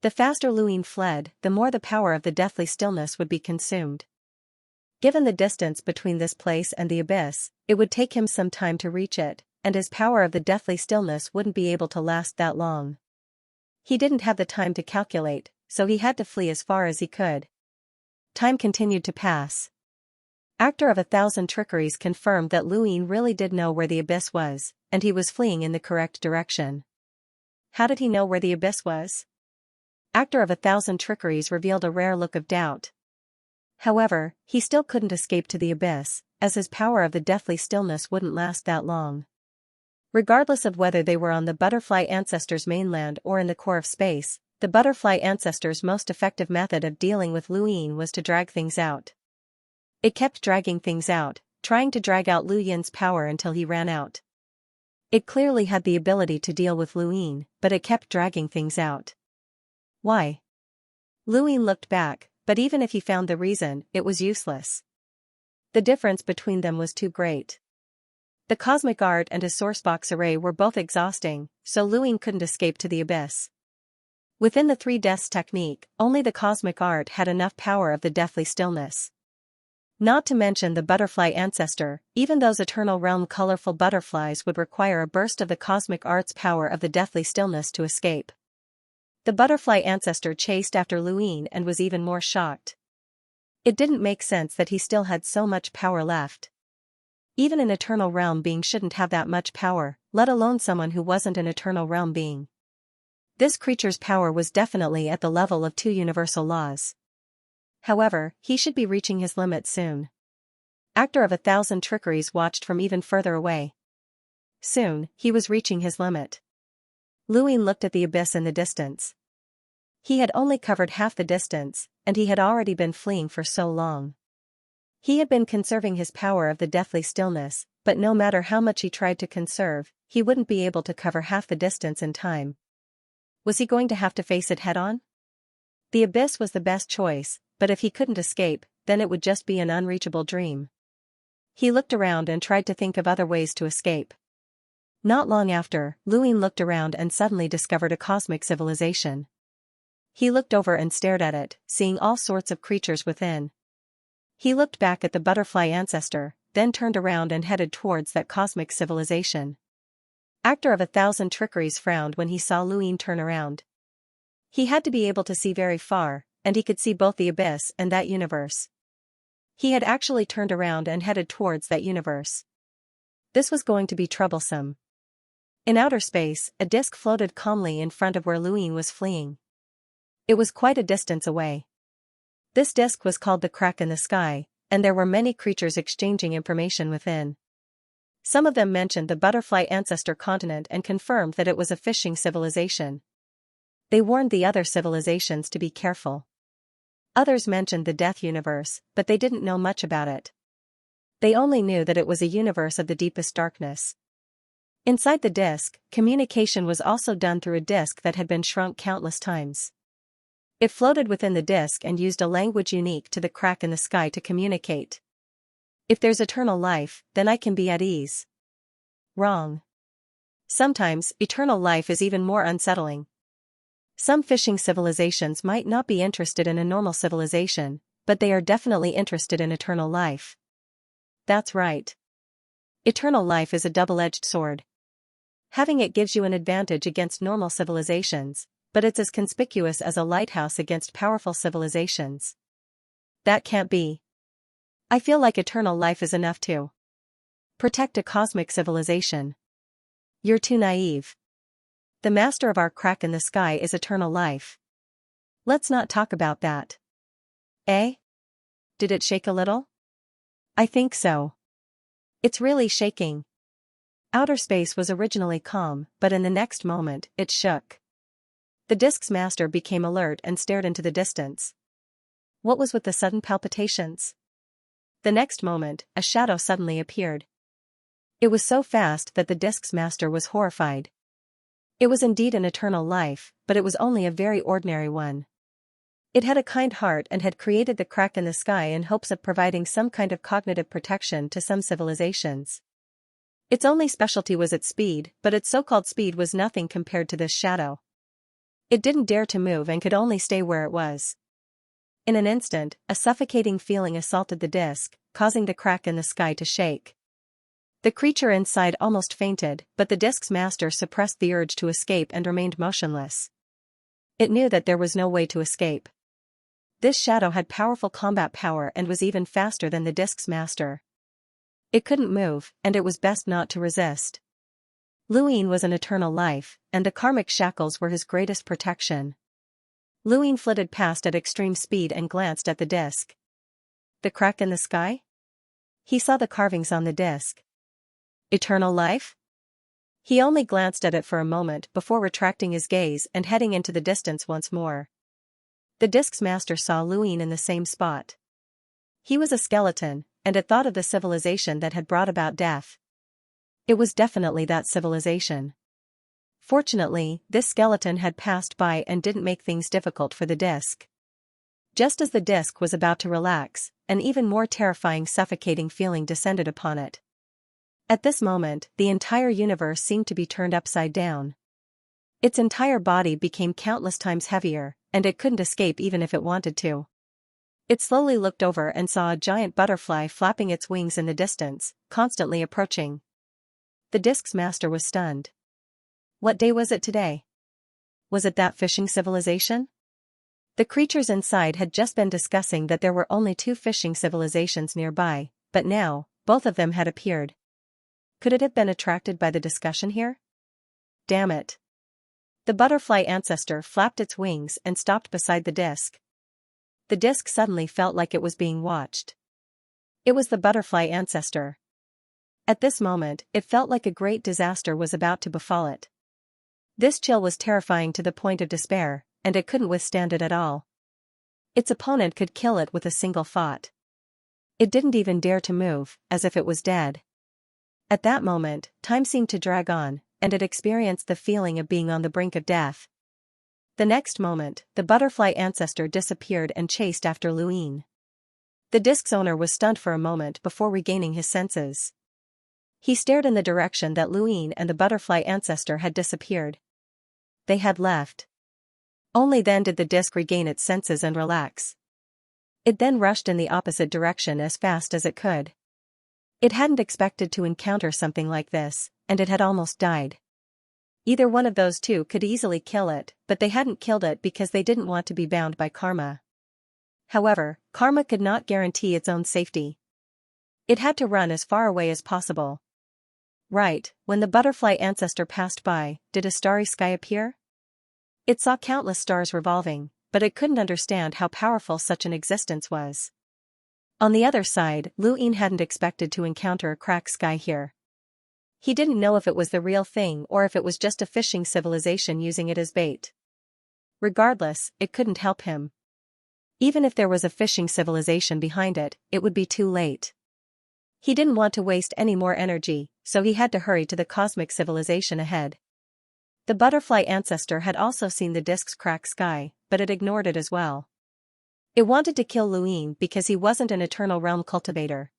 Speaker 1: The faster Luine fled, the more the power of the deathly stillness would be consumed. Given the distance between this place and the abyss, it would take him some time to reach it, and his power of the deathly stillness wouldn't be able to last that long. He didn't have the time to calculate, so he had to flee as far as he could. Time continued to pass. Actor of 1,000 Trickeries confirmed that Luine really did know where the abyss was, and he was fleeing in the correct direction. How did he know where the abyss was? Actor of 1,000 Trickeries revealed a rare look of doubt. However, he still couldn't escape to the abyss, as his power of the deathly stillness wouldn't last that long. Regardless of whether they were on the butterfly ancestor's mainland or in the core of space, the butterfly ancestor's most effective method of dealing with Luine was to drag things out. It kept dragging things out, trying to drag out Lu Yin's power until he ran out. It clearly had the ability to deal with Luine, but it kept dragging things out. Why? Luine looked back, but even if he found the reason, it was useless. The difference between them was too great. The cosmic art and his sourcebox array were both exhausting, so Luine couldn't escape to the abyss. Within the 3 deaths technique, only the cosmic art had enough power of the deathly stillness. Not to mention the butterfly ancestor, even those eternal realm colorful butterflies would require a burst of the cosmic art's power of the deathly stillness to escape. The butterfly ancestor chased after Luine and was even more shocked. It didn't make sense that he still had so much power left. Even an eternal realm being shouldn't have that much power, let alone someone who wasn't an eternal realm being. This creature's power was definitely at the level of 2 universal laws. However, he should be reaching his limit soon. Actor of 1,000 Trickeries watched from even further away. Soon, he was reaching his limit. Luine looked at the abyss in the distance. He had only covered half the distance, and he had already been fleeing for so long. He had been conserving his power of the deathly stillness, but no matter how much he tried to conserve, he wouldn't be able to cover half the distance in time. Was he going to have to face it head-on? The abyss was the best choice, but if he couldn't escape, then it would just be an unreachable dream. He looked around and tried to think of other ways to escape. Not long after, Luine looked around and suddenly discovered a cosmic civilization. He looked over and stared at it, seeing all sorts of creatures within. He looked back at the butterfly ancestor, then turned around and headed towards that cosmic civilization. Actor of 1,000 Trickeries frowned when he saw Luine turn around. He had to be able to see very far, and he could see both the abyss and that universe. He had actually turned around and headed towards that universe. This was going to be troublesome. In outer space, a disk floated calmly in front of where Luine was fleeing. It was quite a distance away. This disk was called the Crack in the Sky, and there were many creatures exchanging information within. Some of them mentioned the butterfly ancestor continent and confirmed that it was a fishing civilization. They warned the other civilizations to be careful. Others mentioned the Death Universe, but they didn't know much about it. They only knew that it was a universe of the deepest darkness. Inside the disk, communication was also done through a disk that had been shrunk countless times. It floated within the disk and used a language unique to the crack in the sky to communicate. If there's eternal life, then I can be at ease. Wrong. Sometimes, eternal life is even more unsettling. Some fishing civilizations might not be interested in a normal civilization, but they are definitely interested in eternal life. That's right. Eternal life is a double-edged sword. Having it gives you an advantage against normal civilizations, but it's as conspicuous as a lighthouse against powerful civilizations. That can't be. I feel like eternal life is enough to protect a cosmic civilization. You're too naive. The master of our crack in the sky is eternal life. Let's not talk about that. Eh? Did it shake a little? I think so. It's really shaking. Outer space was originally calm, but in the next moment, it shook. The disk's master became alert and stared into the distance. What was with the sudden palpitations? The next moment, a shadow suddenly appeared. It was so fast that the disk's master was horrified. It was indeed an eternal life, but it was only a very ordinary one. It had a kind heart and had created the crack in the sky in hopes of providing some kind of cognitive protection to some civilizations. Its only specialty was its speed, but its so-called speed was nothing compared to this shadow. It didn't dare to move and could only stay where it was. In an instant, a suffocating feeling assaulted the disk, causing the crack in the sky to shake. The creature inside almost fainted, but the disk's master suppressed the urge to escape and remained motionless. It knew that there was no way to escape. This shadow had powerful combat power and was even faster than the disk's master. It couldn't move, and it was best not to resist. Luin was an eternal life, and the karmic shackles were his greatest protection. Luin flitted past at extreme speed and glanced at the disk. The crack in the sky? He saw the carvings on the disk. Eternal life? He only glanced at it for a moment before retracting his gaze and heading into the distance once more. The disk's master saw Luin in the same spot. He was a skeleton, and it thought of the civilization that had brought about death. It was definitely that civilization. Fortunately, this skeleton had passed by and didn't make things difficult for the disk. Just as the disk was about to relax, an even more terrifying suffocating feeling descended upon it. At this moment, the entire universe seemed to be turned upside down. Its entire body became countless times heavier, and it couldn't escape even if it wanted to. It slowly looked over and saw a giant butterfly flapping its wings in the distance, constantly approaching. The disk's master was stunned. What day was it today? Was it that fishing civilization? The creatures inside had just been discussing that there were only 2 fishing civilizations nearby, but now, both of them had appeared. Could it have been attracted by the discussion here? Damn it. The butterfly ancestor flapped its wings and stopped beside the disk. The disk suddenly felt like it was being watched. It was the butterfly ancestor. At this moment, it felt like a great disaster was about to befall it. This chill was terrifying to the point of despair, and it couldn't withstand it at all. Its opponent could kill it with a single thought. It didn't even dare to move, as if it was dead. At that moment, time seemed to drag on, and it experienced the feeling of being on the brink of death. The next moment, the butterfly ancestor disappeared and chased after Luin. The disk's owner was stunned for a moment before regaining his senses. He stared in the direction that Luin and the butterfly ancestor had disappeared. They had left. Only then did the disk regain its senses and relax. It then rushed in the opposite direction as fast as it could. It hadn't expected to encounter something like this, and it had almost died. Either one of those 2 could easily kill it, but they hadn't killed it because they didn't want to be bound by karma. However, karma could not guarantee its own safety. It had to run as far away as possible. Right, when the butterfly ancestor passed by, did a starry sky appear? It saw countless stars revolving, but it couldn't understand how powerful such an existence was. On the other side, Luin hadn't expected to encounter a crack sky here. He didn't know if it was the real thing or if it was just a fishing civilization using it as bait. Regardless, it couldn't help him. Even if there was a fishing civilization behind it, it would be too late. He didn't want to waste any more energy, so he had to hurry to the cosmic civilization ahead. The butterfly ancestor had also seen the disk's crack sky, but it ignored it as well. It wanted to kill Luin because he wasn't an eternal realm cultivator.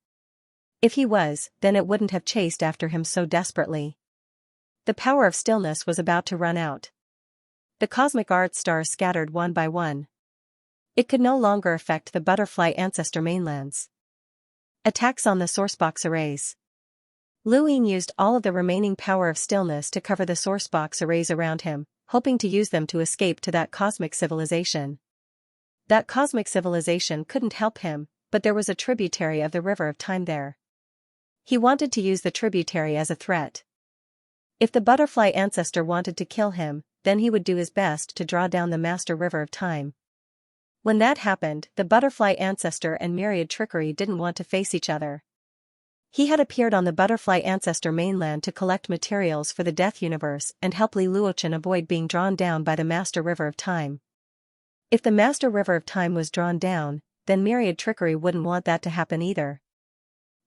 Speaker 1: If he was, then it wouldn't have chased after him so desperately. The power of stillness was about to run out. The cosmic art stars scattered one by one. It could no longer affect the butterfly ancestor mainlands. Attacks on the sourcebox arrays. Luin used all of the remaining power of stillness to cover the sourcebox arrays around him, hoping to use them to escape to that cosmic civilization. That cosmic civilization couldn't help him, but there was a tributary of the River of Time there. He wanted to use the tributary as a threat. If the butterfly ancestor wanted to kill him, then he would do his best to draw down the master River of Time. When that happened, the butterfly ancestor and Myriad Trickery didn't want to face each other. He had appeared on the butterfly ancestor mainland to collect materials for the Death Universe and help Li Luochen avoid being drawn down by the master River of Time. If the master River of Time was drawn down, then Myriad Trickery wouldn't want that to happen either.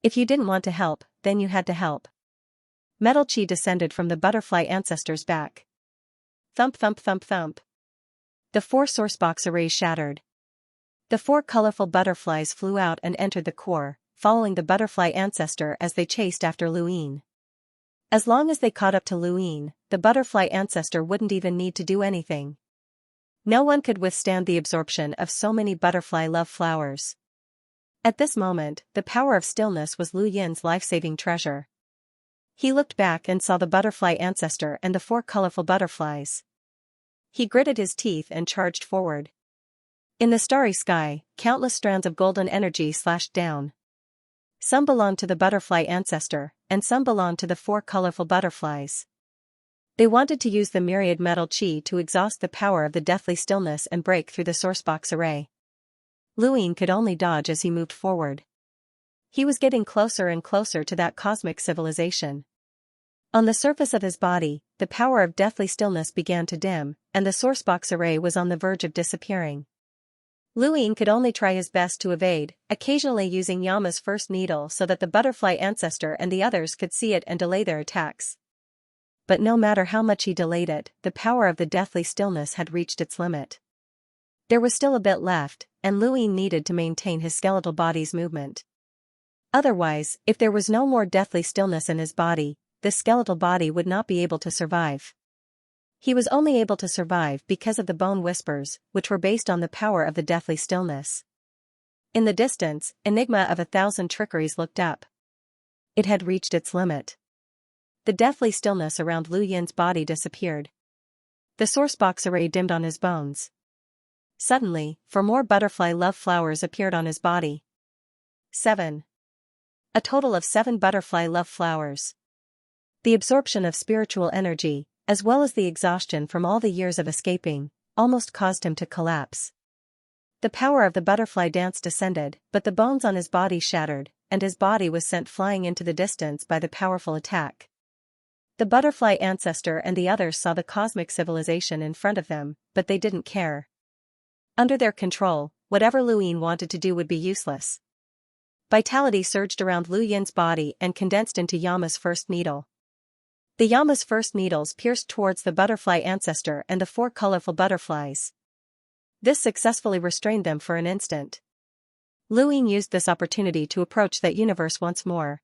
Speaker 1: If you didn't want to help, then you had to help. Metal chi descended from the butterfly ancestor's back. Thump thump thump thump. The 4 sourcebox arrays shattered. The 4 colorful butterflies flew out and entered the core, following the butterfly ancestor as they chased after Luin. As long as they caught up to Luin, the butterfly ancestor wouldn't even need to do anything. No one could withstand the absorption of so many butterfly love flowers. At this moment, the power of stillness was Lu Yin's life-saving treasure. He looked back and saw the butterfly ancestor and the 4 colorful butterflies. He gritted his teeth and charged forward. In the starry sky, countless strands of golden energy slashed down. Some belonged to the butterfly ancestor, and some belonged to the 4 colorful butterflies. They wanted to use the myriad metal chi to exhaust the power of the deathly stillness and break through the sourcebox array. Luin could only dodge as he moved forward. He was getting closer and closer to that cosmic civilization. On the surface of his body, the power of deathly stillness began to dim, and the sourcebox array was on the verge of disappearing. Luin could only try his best to evade, occasionally using Yama's first needle so that the butterfly ancestor and the others could see it and delay their attacks. But no matter how much he delayed it, the power of the deathly stillness had reached its limit. There was still a bit left, and Luin needed to maintain his skeletal body's movement. Otherwise, if there was no more deathly stillness in his body, the skeletal body would not be able to survive. He was only able to survive because of the bone whispers, which were based on the power of the deathly stillness. In the distance, Enigma of 1,000 Trickeries looked up. It had reached its limit. The deathly stillness around Lu Yin's body disappeared. The sourcebox array dimmed on his bones. Suddenly, 4 more butterfly love flowers appeared on his body. 7. A total of 7 butterfly love flowers. The absorption of spiritual energy, as well as the exhaustion from all the years of escaping, almost caused him to collapse. The power of the butterfly dance descended, but the bones on his body shattered, and his body was sent flying into the distance by the powerful attack. The butterfly ancestor and the others saw the cosmic civilization in front of them, but they didn't care. Under their control, whatever Luin wanted to do would be useless. Vitality surged around Lu Yin's body and condensed into Yama's first needle. The Yama's first needles pierced towards the butterfly ancestor and the 4 colorful butterflies. This successfully restrained them for an instant. Luin used this opportunity to approach that universe once more.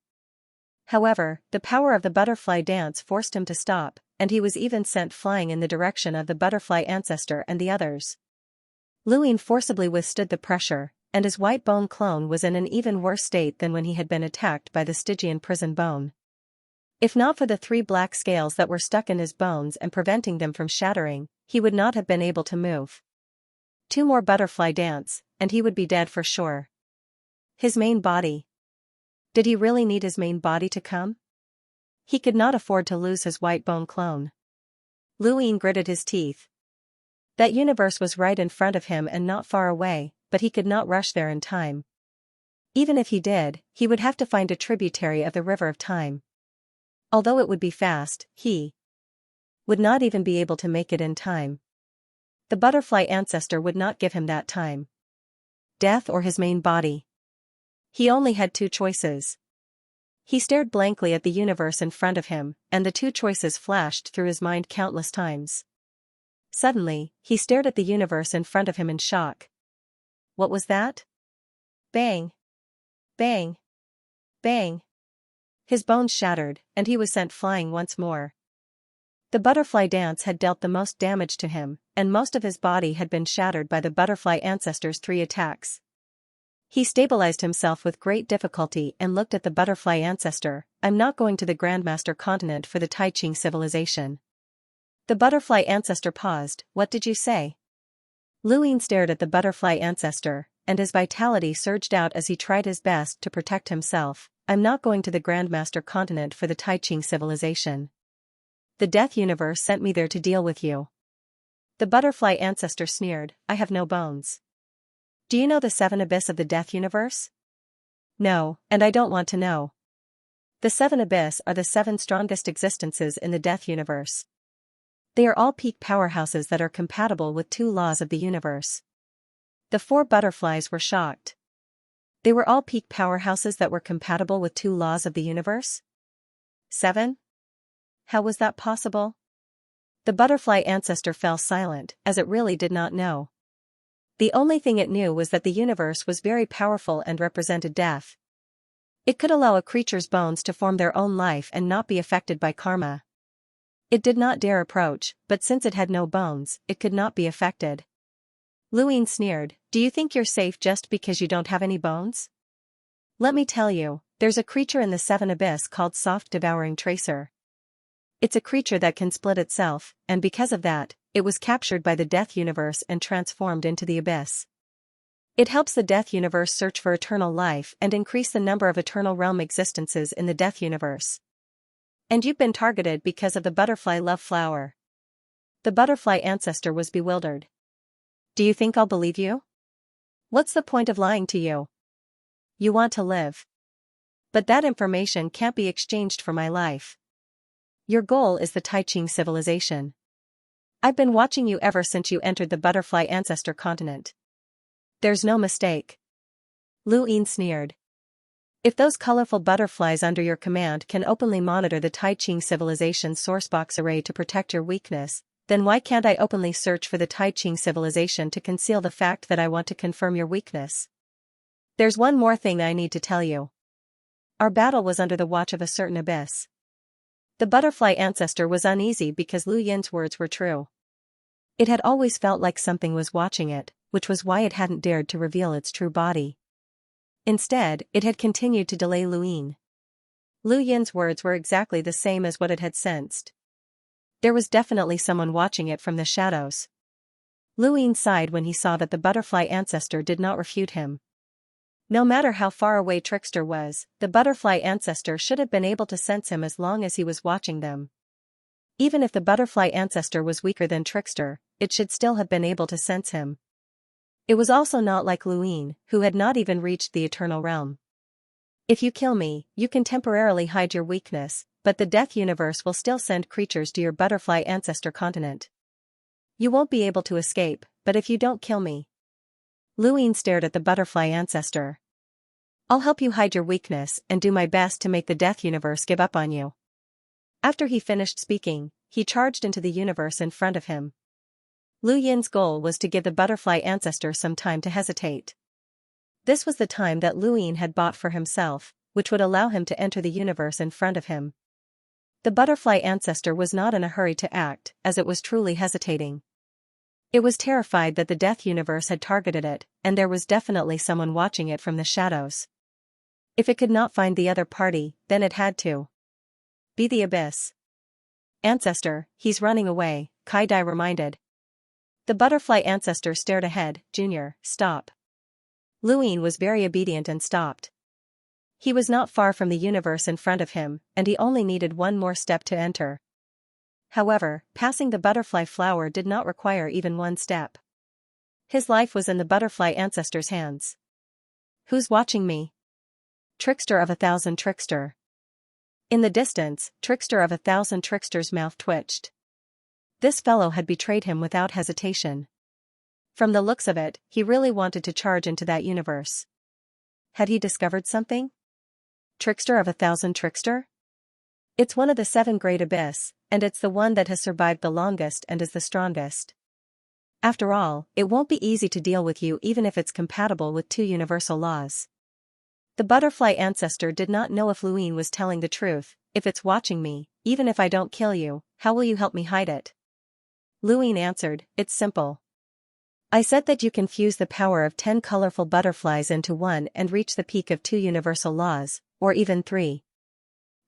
Speaker 1: However, the power of the butterfly dance forced him to stop, and he was even sent flying in the direction of the butterfly ancestor and the others. Luin forcibly withstood the pressure, and his white bone clone was in an even worse state than when he had been attacked by the Stygian prison bone. If not for the 3 black scales that were stuck in his bones and preventing them from shattering, he would not have been able to move. 2 more butterfly dance, and he would be dead for sure. His main body. Did he really need his main body to come? He could not afford to lose his white bone clone. Luin gritted his teeth. That universe was right in front of him and not far away, but he could not rush there in time. Even if he did, he would have to find a tributary of the River of Time. Although it would be fast, he would not even be able to make it in time. The butterfly ancestor would not give him that time. death or his main body. He only had two choices. He stared blankly at the universe in front of him, and the two choices flashed through his mind countless times. Suddenly, he stared at the universe in front of him in shock. What was that? Bang! Bang! Bang! His bones shattered, and he was sent flying once more. The butterfly dance had dealt the most damage to him, and most of his body had been shattered by the butterfly ancestor's 3 attacks. He stabilized himself with great difficulty and looked at the butterfly ancestor. I'm not going to the Grandmaster continent for the Tai Ching civilization. The butterfly ancestor paused. What did you say? Luin stared at the butterfly ancestor, and his vitality surged out as he tried his best to protect himself. I'm not going to the Grandmaster continent for the Tai Ching civilization. The Death Universe sent me there to deal with you. The butterfly ancestor sneered. I have no bones. Do you know the 7 abyss of the Death Universe? No, and I don't want to know. The 7 abyss are the 7 strongest existences in the Death Universe. They are all peak powerhouses that are compatible with 2 laws of the universe. The 4 butterflies were shocked. They were all peak powerhouses that were compatible with 2 laws of the universe? 7? How was that possible? The butterfly ancestor fell silent, as it really did not know. The only thing it knew was that the universe was very powerful and represented death. It could allow a creature's bones to form their own life and not be affected by karma. It did not dare approach, but since it had no bones, it could not be affected. Luin sneered. Do you think you're safe just because you don't have any bones? Let me tell you, there's a creature in the 7 abyss called Soft Devouring Tracer. It's a creature that can split itself, and because of that, it was captured by the Death Universe and transformed into the Abyss. It helps the Death Universe search for eternal life and increase the number of eternal realm existences in the Death Universe. And you've been targeted because of the butterfly love flower. The butterfly ancestor was bewildered. Do you think I'll believe you? What's the point of lying to you? You want to live. But that information can't be exchanged for my life. Your goal is the Tai Ching civilization. I've been watching you ever since you entered the butterfly ancestor continent. There's no mistake. Luin sneered. If those colorful butterflies under your command can openly monitor the Tai Ching civilization's sourcebox array to protect your weakness, then why can't I openly search for the Tai Ching civilization to conceal the fact that I want to confirm your weakness? There's one more thing I need to tell you. Our battle was under the watch of a certain abyss. The butterfly ancestor was uneasy because Lu Yin's words were true. It had always felt like something was watching it, which was why it hadn't dared to reveal its true body. Instead, it had continued to delay Luin. Lu Yin's words were exactly the same as what it had sensed. There was definitely someone watching it from the shadows. Luin sighed when he saw that the butterfly ancestor did not refute him. No matter how far away Trickster was, the butterfly ancestor should have been able to sense him as long as he was watching them. Even if the butterfly ancestor was weaker than Trickster, it should still have been able to sense him. It was also not like Luin, who had not even reached the eternal realm. If you kill me, you can temporarily hide your weakness, but the Death Universe will still send creatures to your butterfly ancestor continent. You won't be able to escape, but if you don't kill me. Luin stared at the butterfly ancestor. I'll help you hide your weakness and do my best to make the Death Universe give up on you. After he finished speaking, he charged into the universe in front of him. Lu Yin's goal was to give the butterfly ancestor some time to hesitate. This was the time that Luin had bought for himself, which would allow him to enter the universe in front of him. The butterfly ancestor was not in a hurry to act, as it was truly hesitating. It was terrified that the Death Universe had targeted it, and there was definitely someone watching it from the shadows. If it could not find the other party, then it had to be the Abyss. Ancestor, he's running away, Kai Dai reminded. The butterfly ancestor stared ahead. Junior, stop. Luin was very obedient and stopped. He was not far from the universe in front of him, and he only needed one more step to enter. However, passing the butterfly flower did not require even one step. His life was in the butterfly ancestor's hands. Who's watching me? Trickster of 1,000 Trickster. In the distance, Trickster of 1,000 Trickster's mouth twitched. This fellow had betrayed him without hesitation. From the looks of it, he really wanted to charge into that universe. Had he discovered something? Trickster of 1,000 trickster? It's one of the 7 great abyss, and it's the one that has survived the longest and is the strongest. After all, it won't be easy to deal with you even if it's compatible with 2 universal laws. The butterfly ancestor did not know if Luin was telling the truth. If it's watching me, even if I don't kill you, how will you help me hide it? Luin answered, it's simple. I said that you can fuse the power of 10 colorful butterflies into one and reach the peak of 2 universal laws, or even 3.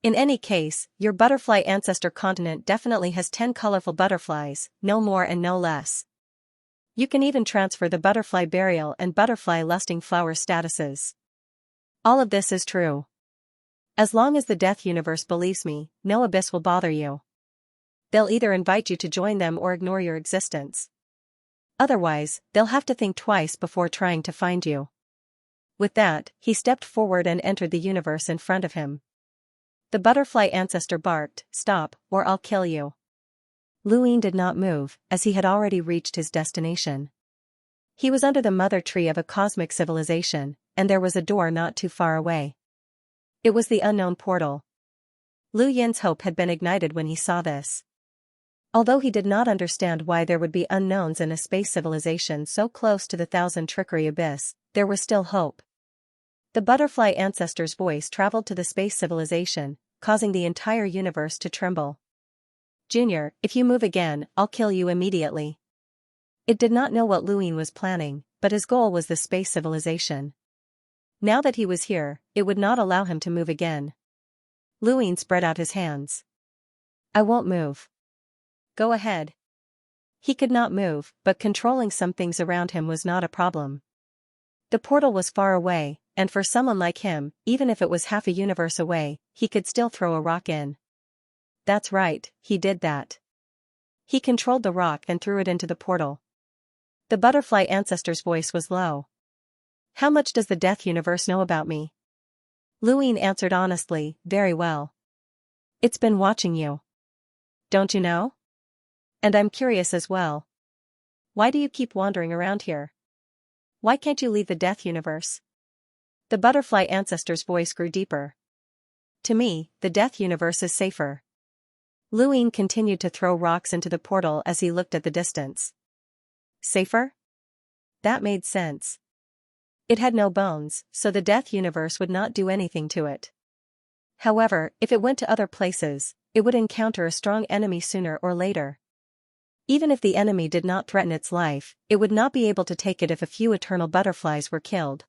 Speaker 1: In any case, your butterfly ancestor continent definitely has 10 colorful butterflies, no more and no less. You can even transfer the butterfly burial and butterfly lusting flower statuses. All of this is true. As long as the death universe believes me, no abyss will bother you. They'll either invite you to join them or ignore your existence. Otherwise, they'll have to think twice before trying to find you. With that, he stepped forward and entered the universe in front of him. The butterfly ancestor barked, stop, or I'll kill you. Luin did not move, as he had already reached his destination. He was under the mother tree of a cosmic civilization, and there was a door not too far away. It was the unknown portal. Lu Yin's hope had been ignited when he saw this. Although he did not understand why there would be unknowns in a space civilization so close to the 1,000 trickery abyss, there was still hope. The butterfly ancestor's voice traveled to the space civilization, causing the entire universe to tremble. Junior, if you move again, I'll kill you immediately. It did not know what Luin was planning, but his goal was the space civilization. Now that he was here, it would not allow him to move again. Luin spread out his hands. I won't move. Go ahead. He could not move, but controlling some things around him was not a problem. The portal was far away, and for someone like him, even if it was half a universe away, he could still throw a rock in. That's right, he did that. He controlled the rock and threw it into the portal. The butterfly ancestor's voice was low. How much does the death universe know about me? Luin answered honestly, very well. It's been watching you. Don't you know? And I'm curious as well. Why do you keep wandering around here? Why can't you leave the death universe? The butterfly ancestor's voice grew deeper. To me, the death universe is safer. Luin continued to throw rocks into the portal as he looked at the distance. Safer? That made sense. It had no bones, so the death universe would not do anything to it. However, if it went to other places, it would encounter a strong enemy sooner or later. Even if the enemy did not threaten its life, it would not be able to take it if a few eternal butterflies were killed.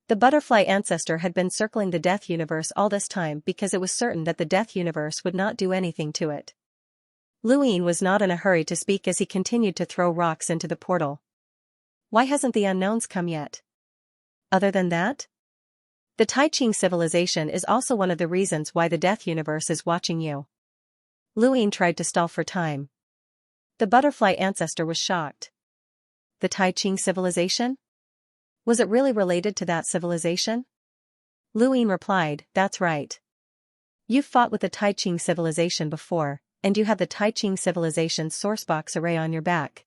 Speaker 1: The butterfly ancestor had been circling the death universe all this time because it was certain that the death universe would not do anything to it. Luin was not in a hurry to speak as he continued to throw rocks into the portal. Why hasn't the unknowns come yet? Other than that? The Taiching civilization is also one of the reasons why the death universe is watching you. Luin tried to stall for time. The butterfly ancestor was shocked. The Taiching civilization? Was it really related to that civilization? Luin replied, that's right. You've fought with the Taiching civilization before, and you have the Taiching civilization's sourcebox array on your back.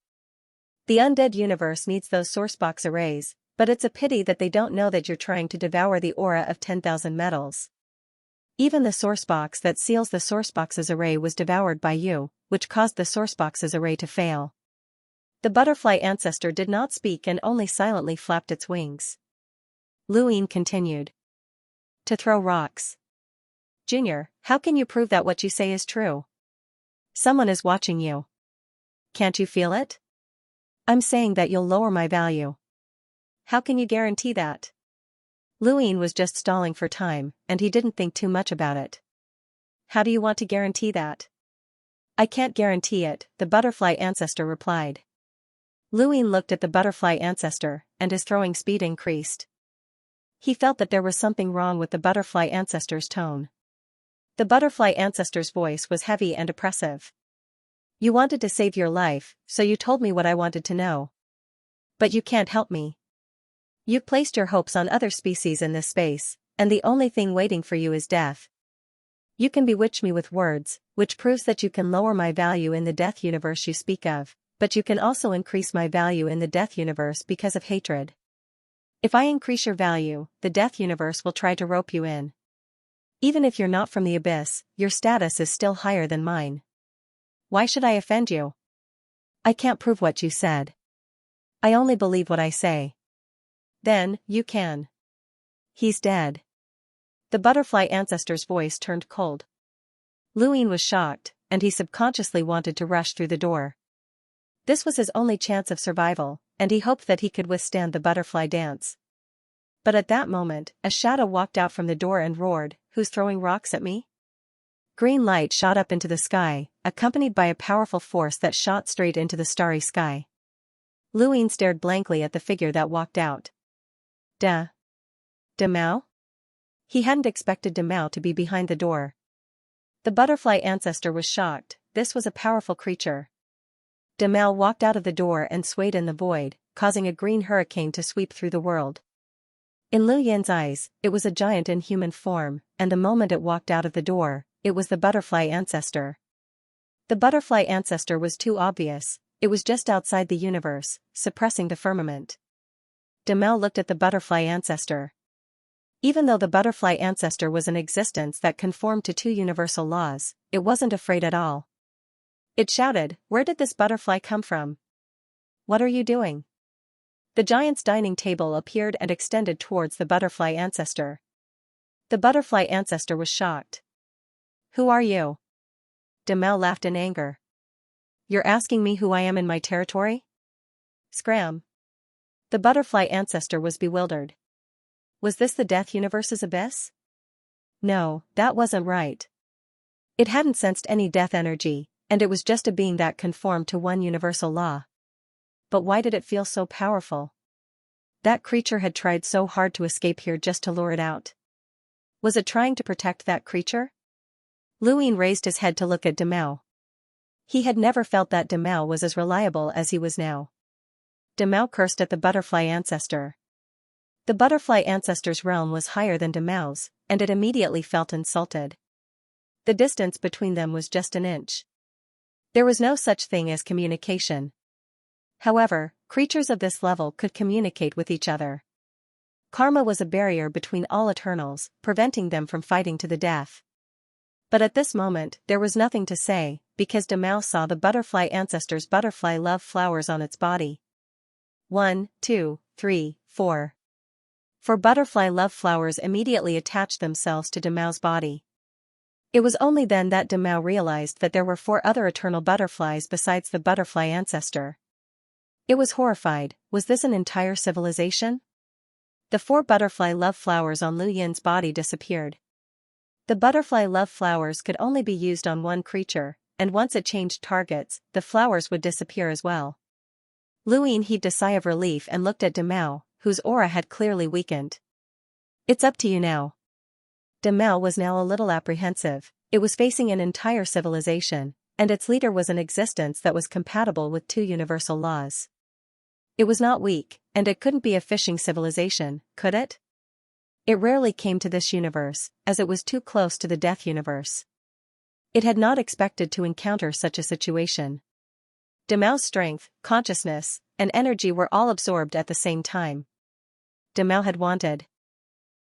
Speaker 1: The undead universe needs those sourcebox arrays, but it's a pity that they don't know that you're trying to devour the aura of 10,000 metals. Even the sourcebox that seals the sourcebox's array was devoured by you, which caused the sourcebox's array to fail. The butterfly ancestor did not speak and only silently flapped its wings. Luin continued. To throw rocks. Junior, how can you prove that what you say is true? Someone is watching you. Can't you feel it? I'm saying that you'll lower my value. How can you guarantee that? Luin was just stalling for time, and he didn't think too much about it. How do you want to guarantee that? I can't guarantee it, the butterfly ancestor replied. Luin looked at the butterfly ancestor, and his throwing speed increased. He felt that there was something wrong with the butterfly ancestor's tone. The butterfly ancestor's voice was heavy and oppressive. You wanted to save your life, so you told me what I wanted to know. But you can't help me. You've placed your hopes on other species in this space, and the only thing waiting for you is death. You can bewitch me with words, which proves that you can lower my value in the death universe you speak of, But you can also increase my value in the death universe because of hatred. If I increase your value, the death universe will try to rope you in. Even if you're not from the abyss, your status is still higher than mine. Why should I offend you? I can't prove what you said. I only believe what I say. Then, you can. He's dead. The butterfly ancestor's voice turned cold. Luin was shocked, and he subconsciously wanted to rush through the door. This was his only chance of survival, and he hoped that he could withstand the butterfly dance. But at that moment, a shadow walked out from the door and roared, "Who's throwing rocks at me?" Green light shot up into the sky, accompanied by a powerful force that shot straight into the starry sky. Luin stared blankly at the figure that walked out. Demao? He hadn't expected Demao to be behind the door. The butterfly ancestor was shocked. This was a powerful creature. Demao walked out of the door and swayed in the void, causing a green hurricane to sweep through the world. In Lu Yin's eyes, it was a giant in human form, and the moment it walked out of the door, it was the butterfly ancestor. The butterfly ancestor was too obvious. It was just outside the universe, suppressing the firmament. Demao looked at the butterfly ancestor. Even though the butterfly ancestor was an existence that conformed to two universal laws, it wasn't afraid at all. It shouted, "Where did this butterfly come from? What are you doing?" The giant's dining table appeared and extended towards the butterfly ancestor. The butterfly ancestor was shocked. "Who are you?" Demao laughed in anger. "You're asking me who I am in my territory? Scram." The butterfly ancestor was bewildered. Was this the death universe's abyss? No, that wasn't right. It hadn't sensed any death energy, and it was just a being that conformed to one universal law. But why did it feel so powerful? That creature had tried so hard to escape here just to lure it out. Was it trying to protect that creature? Luin raised his head to look at Demao. He had never felt that Demao was as reliable as he was now. Demao cursed at the butterfly ancestor. The butterfly ancestor's realm was higher than Demao's, and it immediately felt insulted. The distance between them was just an inch. There was no such thing as communication. However, creatures of this level could communicate with each other. Karma was a barrier between all Eternals, preventing them from fighting to the death. But at this moment, there was nothing to say, because Demao saw the butterfly ancestor's butterfly love flowers on its body. 1, 2, 3, 4. 4 butterfly love flowers immediately attached themselves to Demao's body. It was only then that Demao realized that there were 4 other eternal butterflies besides the butterfly ancestor. It was horrified. Was this an entire civilization? The 4 butterfly love flowers on Lu Yin's body disappeared. The butterfly love flowers could only be used on one creature, and once it changed targets, the flowers would disappear as well. Lu Yin heaved a sigh of relief and looked at Demao, whose aura had clearly weakened. "It's up to you now." Demao was now a little apprehensive. It was facing an entire civilization, and its leader was an existence that was compatible with 2 universal laws. It was not weak, and it couldn't be a fishing civilization, could it? It rarely came to this universe, as it was too close to the death universe. It had not expected to encounter such a situation. Demao's strength, consciousness, and energy were all absorbed at the same time. Demao had wanted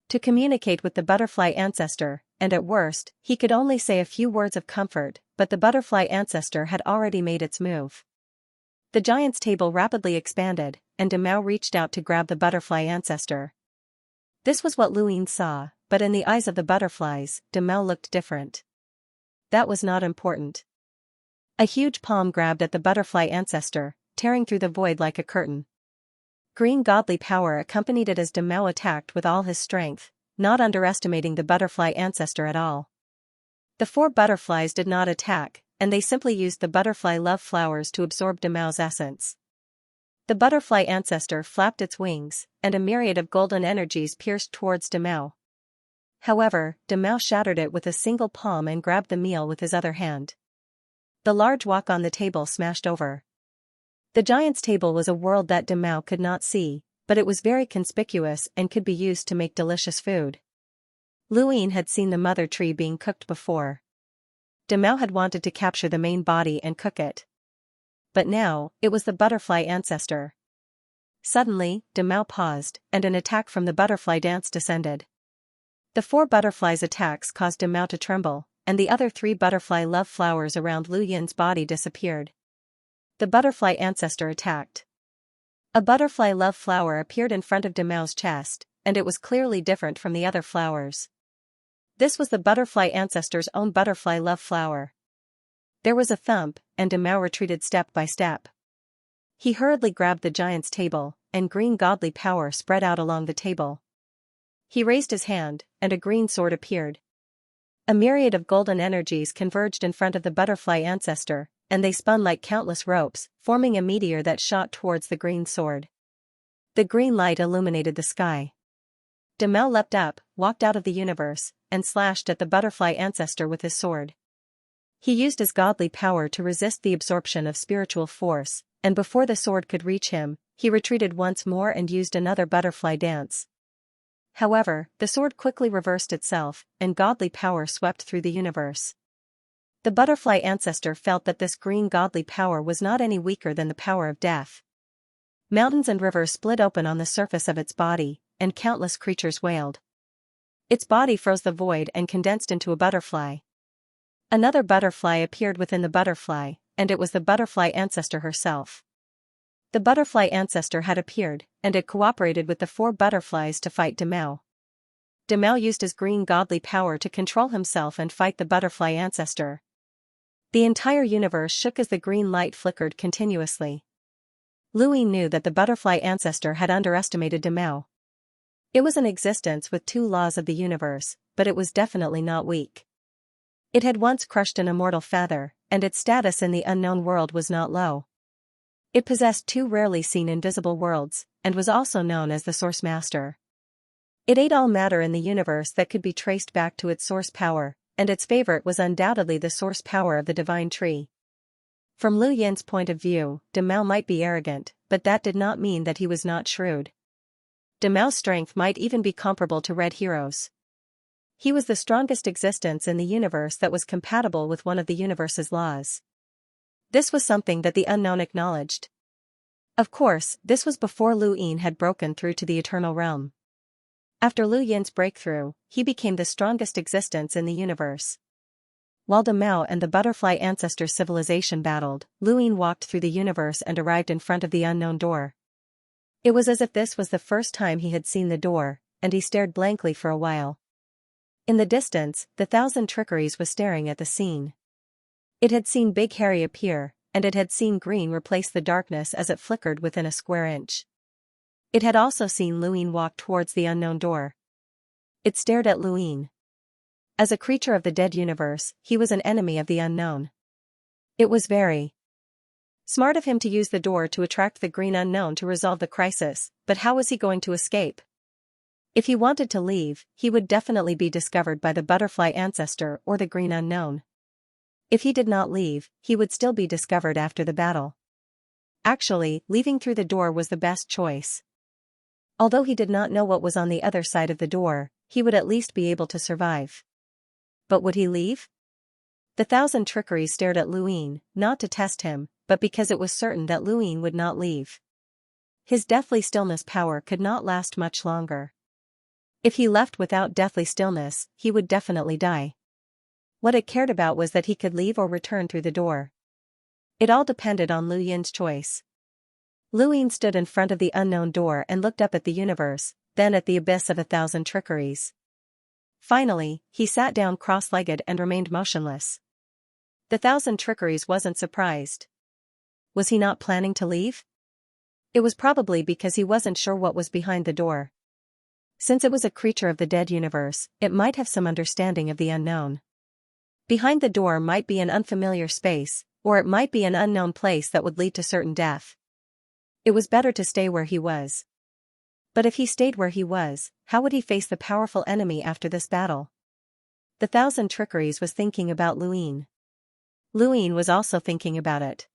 Speaker 1: to communicate with the butterfly ancestor, and at worst, he could only say a few words of comfort, but the butterfly ancestor had already made its move. The giant's table rapidly expanded, and Demao reached out to grab the butterfly ancestor. This was what Lu Yin saw, but in the eyes of the butterflies, Demao looked different. That was not important. A huge palm grabbed at the butterfly ancestor, tearing through the void like a curtain. Green godly power accompanied it as Demao attacked with all his strength, not underestimating the butterfly ancestor at all. The 4 butterflies did not attack, and they simply used the butterfly love flowers to absorb Demao's essence. The butterfly ancestor flapped its wings, and a myriad of golden energies pierced towards Demao. However, Demao shattered it with a single palm and grabbed the meal with his other hand. The large wok on the table smashed over. The giant's table was a world that Demao could not see, but it was very conspicuous and could be used to make delicious food. Lu Yin had seen the mother tree being cooked before. Demao had wanted to capture the main body and cook it. but now, it was the butterfly ancestor. Suddenly, Demao paused, and an attack from the butterfly dance descended. The 4 butterflies' attacks caused Demao to tremble, and the other 3 butterfly love flowers around Lu Yin's body disappeared. The butterfly ancestor attacked. A butterfly love flower appeared in front of Demao's chest, and it was clearly different from the other flowers. This was the butterfly ancestor's own butterfly love flower. There was a thump, and Demao retreated step by step. He hurriedly grabbed the giant's table, and green godly power spread out along the table. He raised his hand, and a green sword appeared. A myriad of golden energies converged in front of the butterfly ancestor, and they spun like countless ropes, forming a meteor that shot towards the green sword. The green light illuminated the sky. Demao leapt up, walked out of the universe, and slashed at the butterfly ancestor with his sword. He used his godly power to resist the absorption of spiritual force, and before the sword could reach him, he retreated once more and used another butterfly dance. However, the sword quickly reversed itself, and godly power swept through the universe. The butterfly ancestor felt that this green godly power was not any weaker than the power of death. Mountains and rivers split open on the surface of its body, and countless creatures wailed. Its body froze the void and condensed into a butterfly. Another butterfly appeared within the butterfly, and it was the butterfly ancestor herself. The butterfly ancestor had appeared, and it cooperated with the 4 butterflies to fight Demao. Demao used his green godly power to control himself and fight the butterfly ancestor. The entire universe shook as the green light flickered continuously. Lu Yin knew that the butterfly ancestor had underestimated Demao. It was an existence with 2 laws of the universe, but it was definitely not weak. It had once crushed an immortal feather, and its status in the unknown world was not low. It possessed 2 rarely seen invisible worlds, and was also known as the Source Master. It ate all matter in the universe that could be traced back to its source power, and its favorite was undoubtedly the source power of the divine tree. From Lu Yin's point of view, Demao might be arrogant, but that did not mean that he was not shrewd. Demao's strength might even be comparable to Red Hero's. He was the strongest existence in the universe that was compatible with one of the universe's laws. This was something that the unknown acknowledged. Of course, this was before Lu Yin had broken through to the eternal realm. After Lu Yin's breakthrough, he became the strongest existence in the universe. While Demao and the butterfly ancestor civilization battled, Lu Yin walked through the universe and arrived in front of the unknown door. It was as if this was the first time he had seen the door, and he stared blankly for a while. In the distance, the Thousand Trickeries was staring at the scene. It had seen Big Harry appear, and it had seen green replace the darkness as it flickered within a square inch. It had also seen Lu Yin walk towards the unknown door. It stared at Lu Yin. As a creature of the dead universe, he was an enemy of the unknown. It was very smart of him to use the door to attract the green unknown to resolve the crisis, but how was he going to escape? If he wanted to leave, he would definitely be discovered by the butterfly ancestor or the green unknown. If he did not leave, he would still be discovered after the battle. Actually, leaving through the door was the best choice. Although he did not know what was on the other side of the door, he would at least be able to survive. But would he leave? The Thousand Trickeries stared at Lu Yin, not to test him, but because it was certain that Lu Yin would not leave. His deathly stillness power could not last much longer. If he left without deathly stillness, he would definitely die. What it cared about was that he could leave or return through the door. It all depended on Lu Yin's choice. Lu Yin stood in front of the unknown door and looked up at the universe, then at the abyss of 1,000 trickeries. Finally, he sat down cross-legged and remained motionless. The 1,000 trickeries wasn't surprised. Was he not planning to leave? It was probably because he wasn't sure what was behind the door. Since it was a creature of the dead universe, it might have some understanding of the unknown. Behind the door might be an unfamiliar space, or it might be an unknown place that would lead to certain death. It was better to stay where he was. But if he stayed where he was, how would he face the powerful enemy after this battle? The 1,000 trickeries was thinking about Lu Yin. Lu Yin was also thinking about it.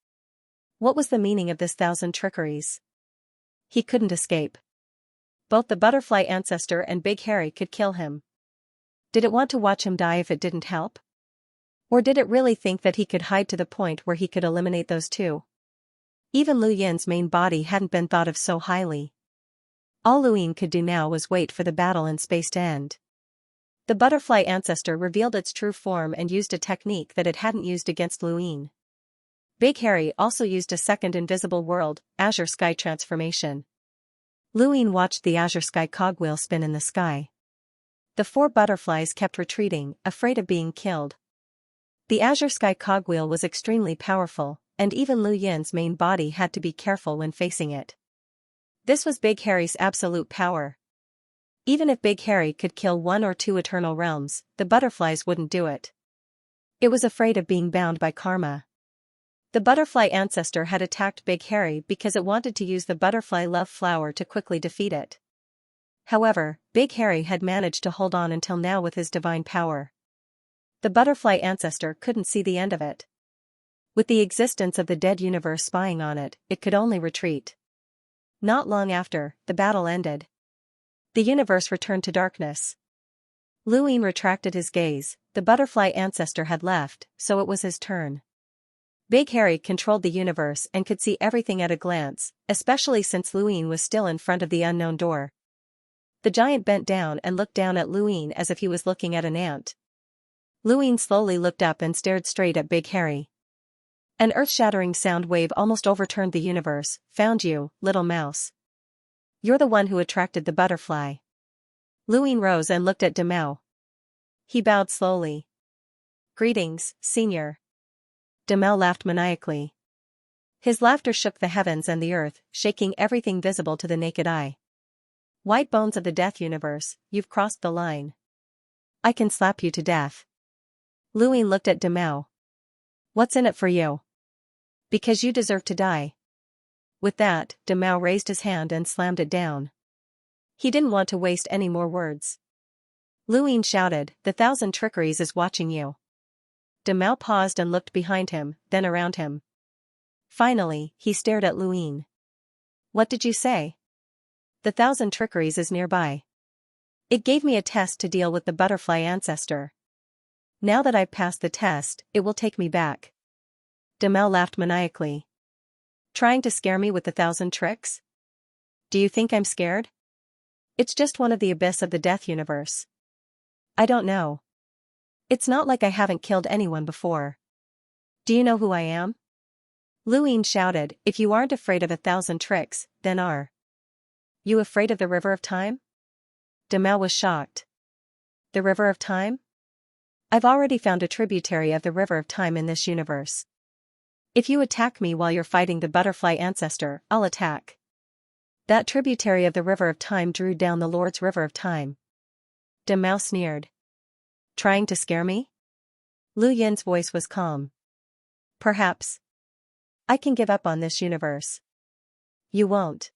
Speaker 1: What was the meaning of this 1,000 trickeries? He couldn't escape. Both the butterfly ancestor and Big Harry could kill him. Did it want to watch him die if it didn't help? Or did it really think that he could hide to the point where he could eliminate those two? Even Lu Yin's main body hadn't been thought of so highly. All Lu Yin could do now was wait for the battle in space to end. The butterfly ancestor revealed its true form and used a technique that it hadn't used against Lu Yin. Big Harry also used a second invisible world, azure sky transformation. Lu Yin watched the azure sky cogwheel spin in the sky. The 4 butterflies kept retreating, afraid of being killed. The azure sky cogwheel was extremely powerful, and even Lu Yin's main body had to be careful when facing it. This was Big Harry's absolute power. Even if Big Harry could kill 1 or 2 eternal realms, the butterflies wouldn't do it. It was afraid of being bound by karma. The butterfly ancestor had attacked Big Harry because it wanted to use the butterfly love flower to quickly defeat it. However, Big Harry had managed to hold on until now with his divine power. The butterfly ancestor couldn't see the end of it. With the existence of the dead universe spying on it, it could only retreat. Not long after, the battle ended. The universe returned to darkness. Lu Yin retracted his gaze. The butterfly ancestor had left, so it was his turn. Big Harry controlled the universe and could see everything at a glance, especially since Lu Yin was still in front of the unknown door. The giant bent down and looked down at Lu Yin as if he was looking at an ant. Lu Yin slowly looked up and stared straight at Big Harry. An earth-shattering sound wave almost overturned the universe. Found you, little mouse. You're the one who attracted the butterfly. Lu Yin rose and looked at Demao. He bowed slowly. Greetings, Senior. Demao laughed maniacally. His laughter shook the heavens and the earth, shaking everything visible to the naked eye. White bones of the death universe, you've crossed the line. I can slap you to death. Lu Yin looked at Demao. What's in it for you? Because you deserve to die. With that, Demao raised his hand and slammed it down. He didn't want to waste any more words. Lu Yin shouted, the 1,000 trickeries is watching you. Demao paused and looked behind him, then around him. Finally, he stared at Lu Yin. What did you say? The 1,000 trickeries is nearby. It gave me a test to deal with the butterfly ancestor. Now that I've passed the test, it will take me back. Demao laughed maniacally. Trying to scare me with the 1,000 tricks? Do you think I'm scared? It's just one of the abyss of the death universe. I don't know. It's not like I haven't killed anyone before. Do you know who I am? Lu Yin shouted, if you aren't afraid of 1,000 tricks, then are you afraid of the river of time? Demao was shocked. The river of time? I've already found a tributary of the river of time in this universe. If you attack me while you're fighting the butterfly ancestor, I'll attack. That tributary of the river of time drew down the Lord's river of time. Demao sneered. Trying to scare me? Lu Yin's voice was calm. Perhaps. I can give up on this universe. You won't.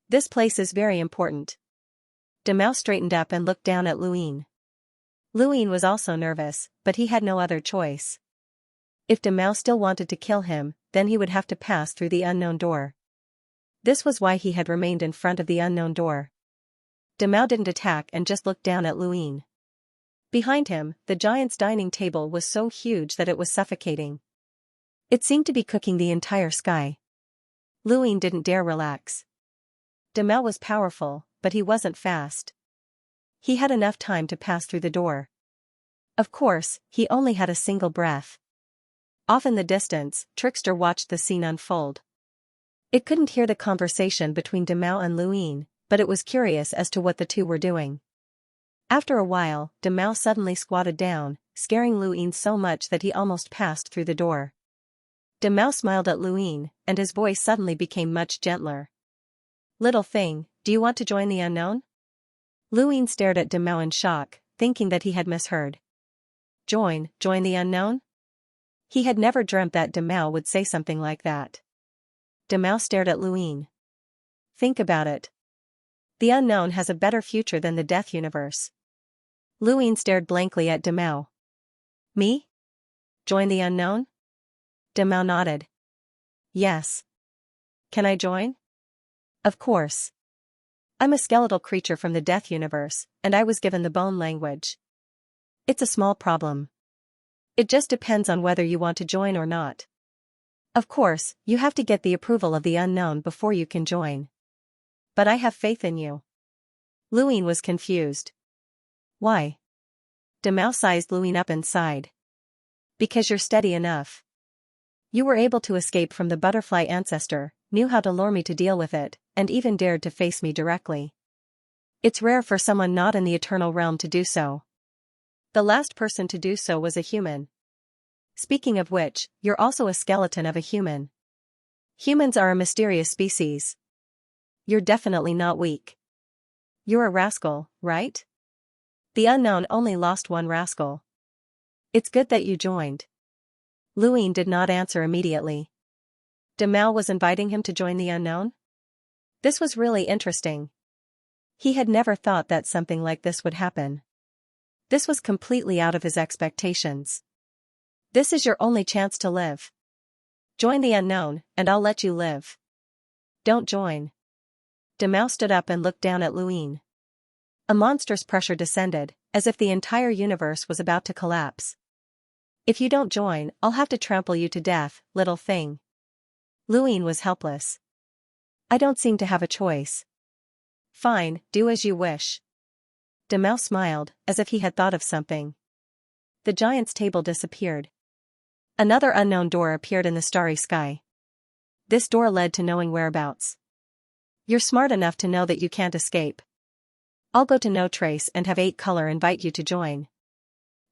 Speaker 1: This place is very important. Demao straightened up and looked down at Lu Yin. Lu Yin was also nervous, but he had no other choice. If Demao still wanted to kill him, then he would have to pass through the unknown door. This was why he had remained in front of the unknown door. Demao didn't attack and just looked down at Lu Yin. Behind him, the giant's dining table was so huge that it was suffocating. It seemed to be cooking the entire sky. Lu Yin didn't dare relax. Demao was powerful, but he wasn't fast. He had enough time to pass through the door. Of course, he only had a single breath. Off in the distance, Trickster watched the scene unfold. It couldn't hear the conversation between Demao and Lu Yin, but it was curious as to what the two were doing. After a while, Demao suddenly squatted down, scaring Lu Yin so much that he almost passed through the door. Demao smiled at Lu Yin, and his voice suddenly became much gentler. Little thing, do you want to join the unknown? Lu Yin stared at Demao in shock, thinking that he had misheard. Join the unknown? He had never dreamt that Demao would say something like that. Demao stared at Lu Yin. Think about it. The unknown has a better future than the death universe. Lu Yin stared blankly at Demao. Me? Join the unknown? Demao nodded. Yes. Can I join? Of course. I'm a skeletal creature from the death universe, and I was given the bone language. It's a small problem. It just depends on whether you want to join or not. Of course, you have to get the approval of the unknown before you can join. But I have faith in you. Luin was confused. Why? Demao sized Luin up inside. Because you're steady enough. You were able to escape from the butterfly ancestor, knew how to lure me to deal with it, and even dared to face me directly. It's rare for someone not in the eternal realm to do so. The last person to do so was a human. Speaking of which, you're also a skeleton of a human. Humans are a mysterious species. You're definitely not weak. You're a rascal, right? The unknown only lost one rascal. It's good that you joined. Luin did not answer immediately. Demao was inviting him to join the unknown? This was really interesting. He had never thought that something like this would happen. This was completely out of his expectations. This is your only chance to live. Join the unknown, and I'll let you live. Don't join. Demao stood up and looked down at Luin. A monstrous pressure descended, as if the entire universe was about to collapse. If you don't join, I'll have to trample you to death, little thing. Luin was helpless. I don't seem to have a choice. Fine, do as you wish. Demao smiled, as if he had thought of something. The giant's table disappeared. Another unknown door appeared in the starry sky. This door led to knowing whereabouts. You're smart enough to know that you can't escape. I'll go to No Trace and have 8 Color invite you to join.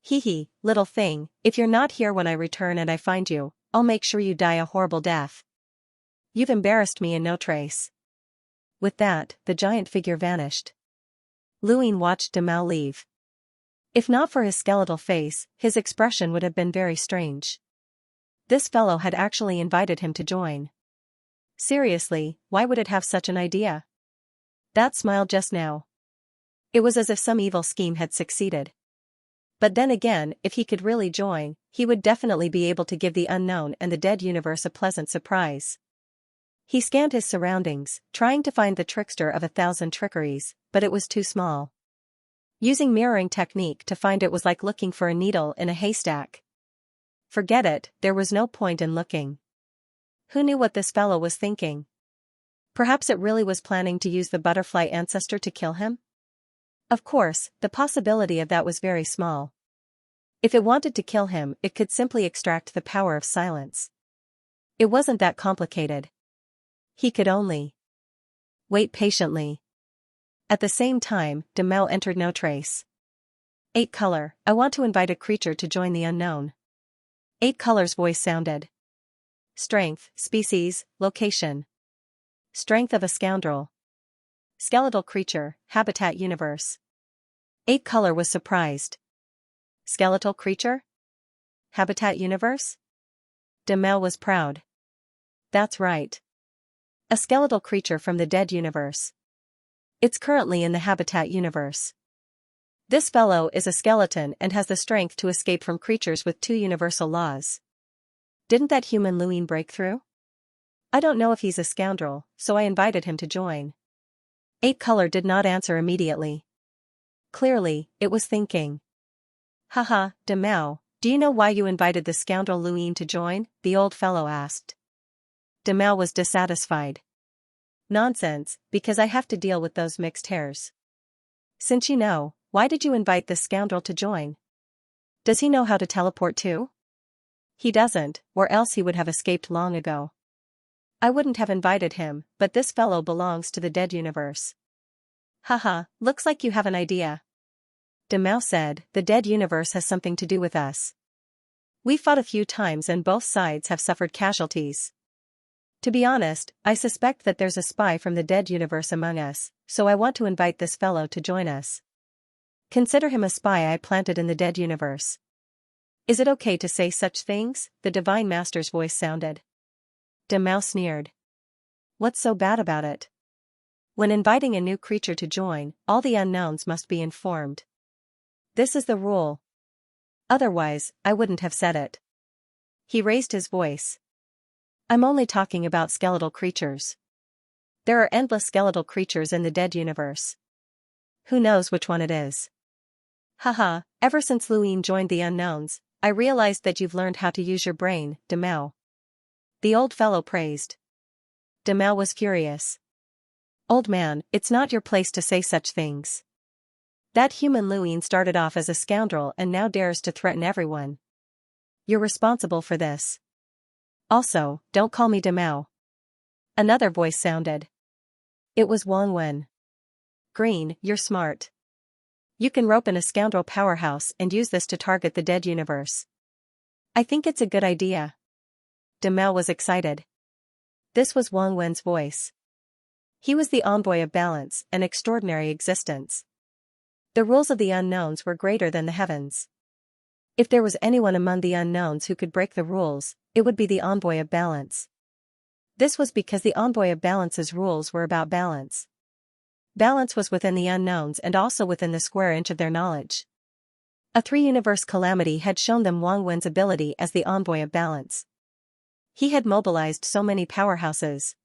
Speaker 1: Hee, little thing, if you're not here when I return and I find you, I'll make sure you die a horrible death. You've embarrassed me in No Trace. With that, the giant figure vanished. Luin watched Demao leave. If not for his skeletal face, his expression would have been very strange. This fellow had actually invited him to join. Seriously, why would it have such an idea? That smile just now. It was as if some evil scheme had succeeded. But then again, if he could really join, he would definitely be able to give the unknown and the dead universe a pleasant surprise. He scanned his surroundings, trying to find the trickster of 1,000 trickeries, but it was too small. Using mirroring technique to find it was like looking for a needle in a haystack. Forget it, there was no point in looking. Who knew what this fellow was thinking? Perhaps it really was planning to use the butterfly ancestor to kill him? Of course, the possibility of that was very small. If it wanted to kill him, it could simply extract the power of silence. It wasn't that complicated. He could only wait patiently. At the same time, Demao entered No Trace. 8 Color, I want to invite a creature to join the unknown. 8 Color's voice sounded. Strength, species, location. Strength of a scoundrel. Skeletal creature, habitat universe. 8 Color was surprised. Skeletal creature? Habitat universe? Demao was proud. That's right. A skeletal creature from the dead universe. It's currently in the habitat universe. This fellow is a skeleton and has the strength to escape from creatures with 2 universal laws. Didn't that human Luin break through? I don't know if he's a scoundrel, so I invited him to join. 8 Color did not answer immediately. Clearly, it was thinking. Haha, Demao, do you know why you invited the scoundrel Luin to join? The old fellow asked. Demao was dissatisfied. Nonsense, because I have to deal with those mixed hairs. Since you know, why did you invite this scoundrel to join? Does he know how to teleport too? He doesn't, or else he would have escaped long ago. I wouldn't have invited him, but this fellow belongs to the dead universe. Haha, looks like you have an idea. Demao said, the dead universe has something to do with us. We fought a few times and both sides have suffered casualties. To be honest, I suspect that there's a spy from the dead universe among us, so I want to invite this fellow to join us. Consider him a spy I planted in the dead universe. Is it okay to say such things? The Divine Master's voice sounded. Demao sneered. What's so bad about it? When inviting a new creature to join, all the unknowns must be informed. This is the rule. Otherwise, I wouldn't have said it. He raised his voice. I'm only talking about skeletal creatures. There are endless skeletal creatures in the dead universe. Who knows which one it is? Haha, ever since Luin joined the unknowns, I realized that you've learned how to use your brain, Demao. the old fellow praised. Demao was furious. Old man, it's not your place to say such things. That human Luin started off as a scoundrel and now dares to threaten everyone. You're responsible for this. Also, don't call me Demao. Another voice sounded. It was Wang Wen. Green, you're smart. You can rope in a scoundrel powerhouse and use this to target the dead universe. I think it's a good idea. Demao was excited. This was Wang Wen's voice. He was the envoy of balance, an extraordinary existence. The rules of the unknowns were greater than the heavens. If there was anyone among the unknowns who could break the rules, it would be the envoy of balance. This was because the envoy of balance's rules were about balance. Balance was within the unknowns and also within the square inch of their knowledge. A three-universe calamity had shown them Wang Wen's ability as the envoy of balance. He had mobilized so many powerhouses.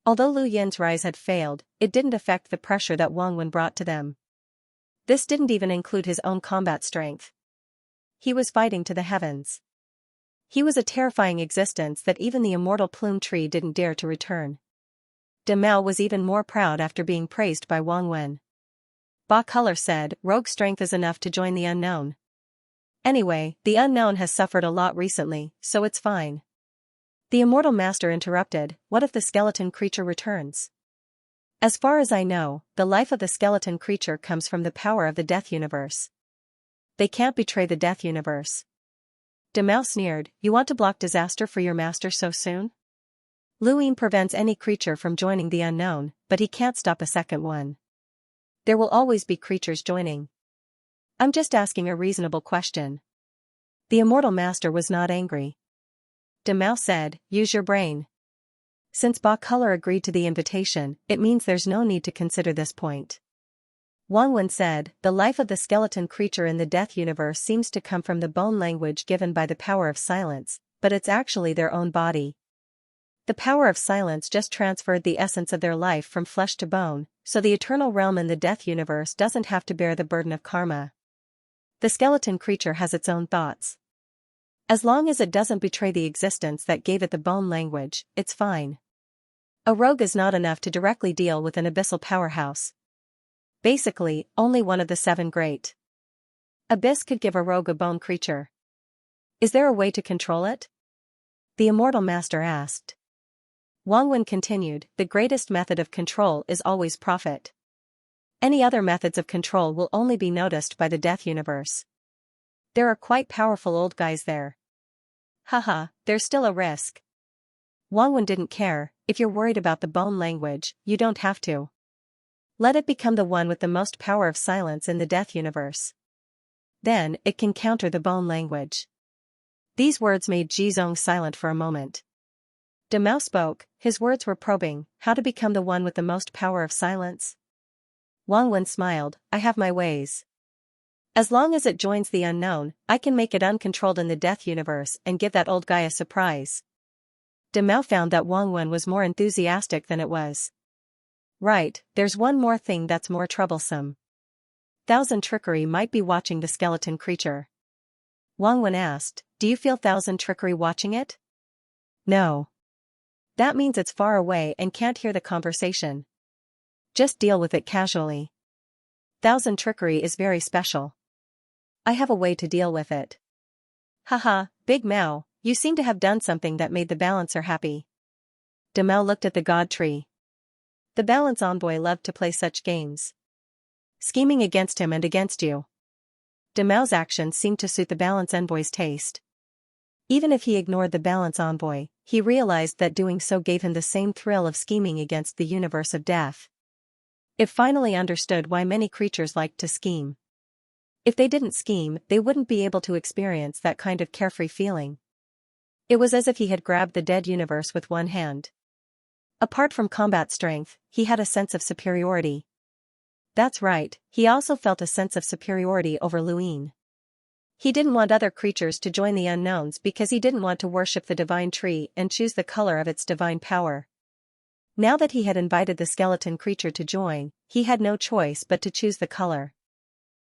Speaker 1: Although Lu Yin's rise had failed, it didn't affect the pressure that Wang Wen brought to them. This didn't even include his own combat strength. He was fighting to the heavens. He was a terrifying existence that even the immortal plume tree didn't dare to return. Demao was even more proud after being praised by Wang Wen. Ba Color said, rogue strength is enough to join the unknown. Anyway, the unknown has suffered a lot recently, so it's fine. The immortal master interrupted, what if the skeleton creature returns? As far as I know, the life of the skeleton creature comes from the power of the death universe. They can't betray the death universe. Demao sneered, you want to block disaster for your master so soon? Luin prevents any creature from joining the unknown, but he can't stop a second one. There will always be creatures joining. I'm just asking a reasonable question. The immortal master was not angry. Demao said, use your brain. Since Ba Color agreed to the invitation, it means there's no need to consider this point. Wang Wen said, the life of the skeleton creature in the death universe seems to come from the bone language given by the power of silence, but it's actually their own body. The power of silence just transferred the essence of their life from flesh to bone, so the eternal realm in the death universe doesn't have to bear the burden of karma. The skeleton creature has its own thoughts. As long as it doesn't betray the existence that gave it the bone language, it's fine. A rogue is not enough to directly deal with an abyssal powerhouse. Basically, only one of the seven great abyss could give a rogue a bone creature. Is there a way to control it? The immortal master asked. Wang Wen continued, the greatest method of control is always profit. Any other methods of control will only be noticed by the death universe. There are quite powerful old guys there. Haha, there's still a risk. Wang Wen didn't care, if you're worried about the bone language, you don't have to. Let it become the one with the most power of silence in the death universe. Then, it can counter the bone language. These words made Jizong silent for a moment. Demao spoke, his words were probing, how to become the one with the most power of silence? Wang Wen smiled, I have my ways. As long as it joins the unknown, I can make it uncontrolled in the death universe and give that old guy a surprise. Demao found that Wang Wen was more enthusiastic than it was. Right, there's one more thing that's more troublesome. Thousand Trickery might be watching the skeleton creature. Wang Wen asked, do you feel Thousand Trickery watching it? No. That means it's far away and can't hear the conversation. Just deal with it casually. Thousand Trickery is very special. I have a way to deal with it. Haha, Big Mao, you seem to have done something that made the balancer happy. Demao looked at the god tree. The balance envoy loved to play such games. Scheming against him and against you. Demao's actions seemed to suit the balance envoy's taste. Even if he ignored the balance envoy, he realized that doing so gave him the same thrill of scheming against the universe of death. It finally understood why many creatures liked to scheme. If they didn't scheme, they wouldn't be able to experience that kind of carefree feeling. It was as if he had grabbed the dead universe with one hand. Apart from combat strength, he had a sense of superiority. That's right, he also felt a sense of superiority over Luin. He didn't want other creatures to join the unknowns because he didn't want to worship the divine tree and choose the color of its divine power. Now that he had invited the skeleton creature to join, he had no choice but to choose the color.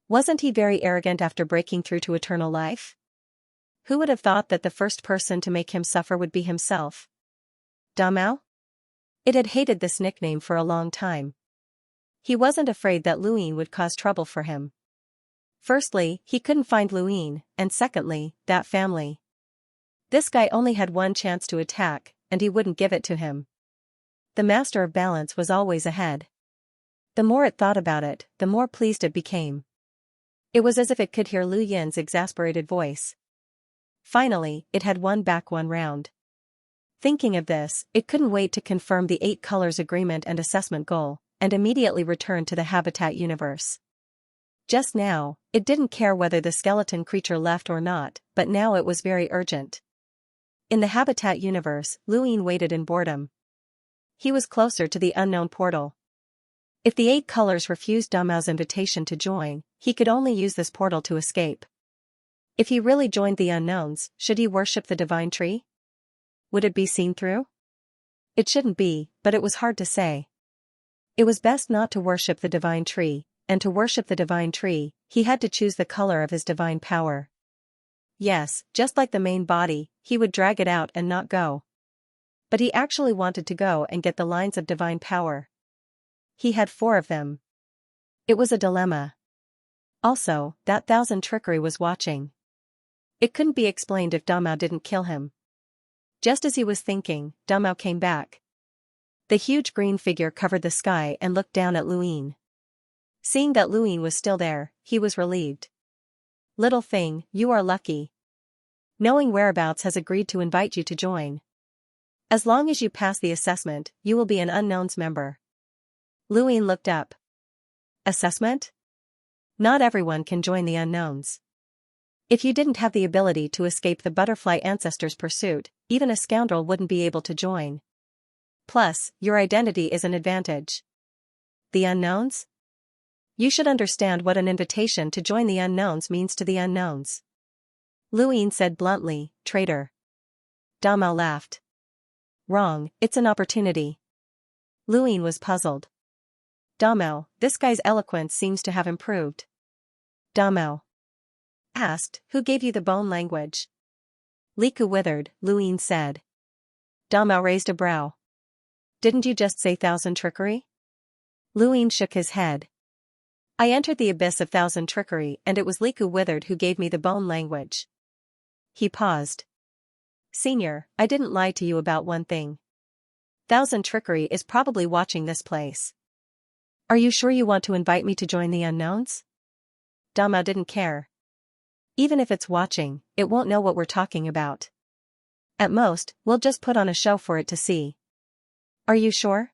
Speaker 1: Wasn't he very arrogant after breaking through to eternal life? Who would have thought that the first person to make him suffer would be himself? Damao? It had hated this nickname for a long time. He wasn't afraid that Luin would cause trouble for him. Firstly, he couldn't find Luin, and secondly, that family. This guy only had one chance to attack, and he wouldn't give it to him. The master of balance was always ahead. The more it thought about it, the more pleased it became. It was as if it could hear Lu Yin's exasperated voice. Finally, it had won back one round. Thinking of this, it couldn't wait to confirm the 8 colors agreement and assessment goal, and immediately returned to the habitat universe. Just now, it didn't care whether the skeleton creature left or not, but now it was very urgent. In the habitat universe, Luin waited in boredom. He was closer to the unknown portal. If the 8 colors refused Damao's invitation to join, he could only use this portal to escape. If he really joined the unknowns, should he worship the divine tree? Would it be seen through? It shouldn't be, but it was hard to say. It was best not to worship the divine tree, and to worship the divine tree, he had to choose the color of his divine power. Yes, just like the main body, he would drag it out and not go. But he actually wanted to go and get the lines of divine power. He had 4 of them. It was a dilemma. Also, that thousand trickery was watching. It couldn't be explained if Damao didn't kill him. Just as he was thinking, Damao came back. The huge green figure covered the sky and looked down at Luin. Seeing that Luin was still there, he was relieved. Little thing, you are lucky. Knowing whereabouts has agreed to invite you to join. As long as you pass the assessment, you will be an unknowns member. Luin looked up. Assessment? Not everyone can join the unknowns. If you didn't have the ability to escape the butterfly ancestor's pursuit, even a scoundrel wouldn't be able to join. Plus, your identity is an advantage. The unknowns? You should understand what an invitation to join the unknowns means to the unknowns. Luin said bluntly, traitor. Damao laughed. Wrong, it's an opportunity. Luin was puzzled. Damao, this guy's eloquence seems to have improved. Damao asked, who gave you the bone language? Liku withered, Luin said. Damao raised a brow. Didn't you just say thousand trickery? Luin shook his head. I entered the abyss of thousand trickery and it was Liku withered who gave me the bone language. He paused. Senior, I didn't lie to you about one thing. Thousand trickery is probably watching this place. Are you sure you want to invite me to join the unknowns? Damao didn't care. Even if it's watching, it won't know what we're talking about. At most, we'll just put on a show for it to see. Are you sure?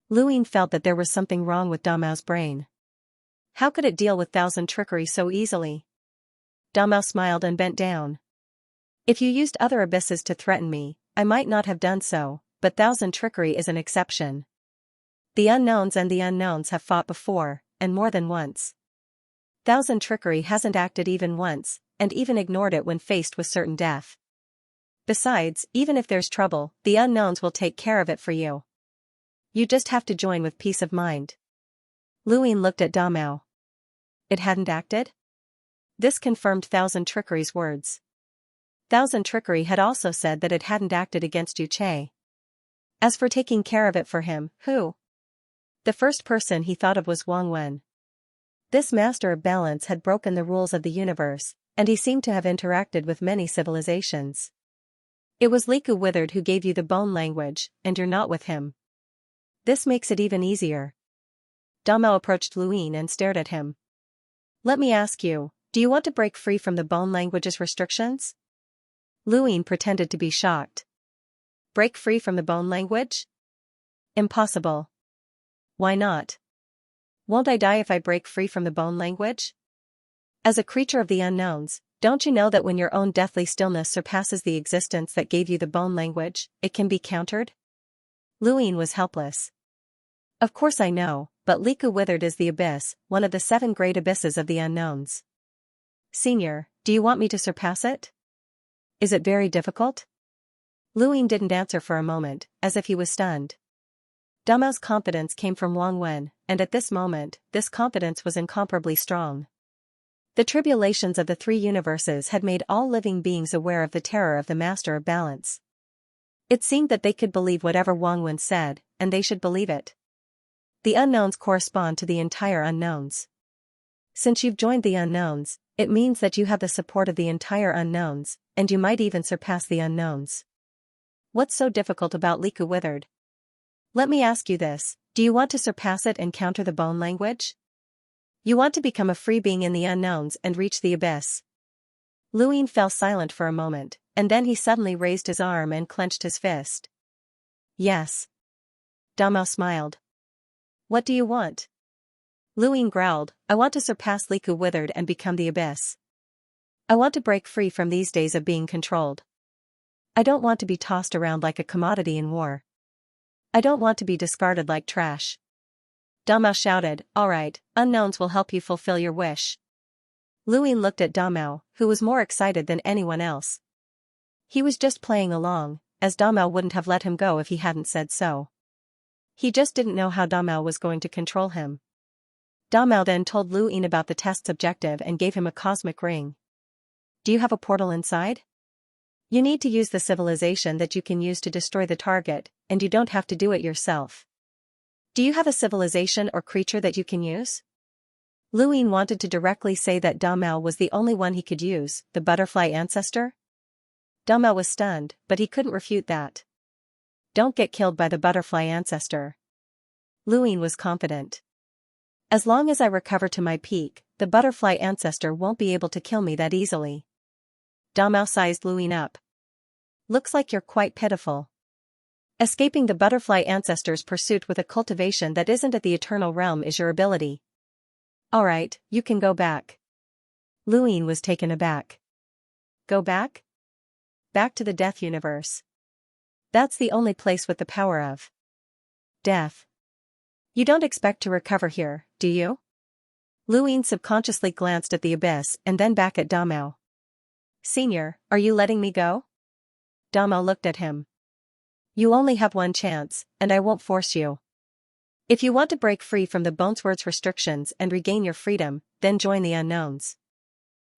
Speaker 1: Luin felt that there was something wrong with Damao's brain. How could it deal with thousand trickery so easily? Damao smiled and bent down. If you used other abysses to threaten me, I might not have done so, but thousand trickery is an exception. The unknowns and the unknowns have fought before, and more than once. Thousand trickery hasn't acted even once, and even ignored it when faced with certain death. Besides, even if there's trouble, the unknowns will take care of it for you. You just have to join with peace of mind. Luin looked at Damao. It hadn't acted? This confirmed Thousand Trickery's words. Thousand Trickery had also said that it hadn't acted against Yu Che. As for taking care of it for him, who? The first person he thought of was Wang Wen. This master of balance had broken the rules of the universe, and he seemed to have interacted with many civilizations. It was Liku Withered who gave you the bone language, and you're not with him. This makes it even easier. Damao approached Luin and stared at him. Let me ask you, do you want to break free from the bone language's restrictions? Luin pretended to be shocked. Break free from the bone language? Impossible. Why not? Won't I die if I break free from the bone language? As a creature of the unknowns, don't you know that when your own deathly stillness surpasses the existence that gave you the bone language, it can be countered? Luin was helpless. Of course I know, but Liku Withered is the abyss, one of the 7 great abysses of the unknowns. Senior, do you want me to surpass it? Is it very difficult? Luin didn't answer for a moment, as if he was stunned. Damao's confidence came from Wang Wen, and at this moment, this confidence was incomparably strong. The tribulations of the three universes had made all living beings aware of the terror of the Master of Balance. It seemed that they could believe whatever Wang Wen said, and they should believe it. The unknowns correspond to the entire unknowns. Since you've joined the unknowns, it means that you have the support of the entire unknowns, and you might even surpass the unknowns. What's so difficult about Liku Withered? Let me ask you this, do you want to surpass it and counter the bone language? You want to become a free being in the unknowns and reach the abyss. Luin fell silent for a moment, and then he suddenly raised his arm and clenched his fist. Yes. Damao smiled. What do you want? Luin growled, I want to surpass Liku Withered and become the abyss. I want to break free from these days of being controlled. I don't want to be tossed around like a commodity in war. I don't want to be discarded like trash. Damao shouted, alright, unknowns will help you fulfill your wish. Luin looked at Damao, who was more excited than anyone else. He was just playing along, as Damao wouldn't have let him go if he hadn't said so. He just didn't know how Damao was going to control him. Damao then told Luin about the test's objective and gave him a cosmic ring. Do you have a portal inside? You need to use the civilization that you can use to destroy the target, and you don't have to do it yourself. Do you have a civilization or creature that you can use? Luin wanted to directly say that Damao was the only one he could use, the butterfly ancestor. Damao was stunned, but he couldn't refute that. Don't get killed by the butterfly ancestor. Luin was confident. As long as I recover to my peak, the butterfly ancestor won't be able to kill me that easily. Damao sized Luin up. Looks like you're quite pitiful. Escaping the butterfly ancestor's pursuit with a cultivation that isn't at the eternal realm is your ability. Alright, you can go back. Luin was taken aback. Go back? Back to the death universe. That's the only place with the power of death. You don't expect to recover here, do you? Luin subconsciously glanced at the abyss and then back at Damao. Senior, are you letting me go? Damao looked at him. You only have one chance, and I won't force you. If you want to break free from the Bonesword's restrictions and regain your freedom, then join the unknowns.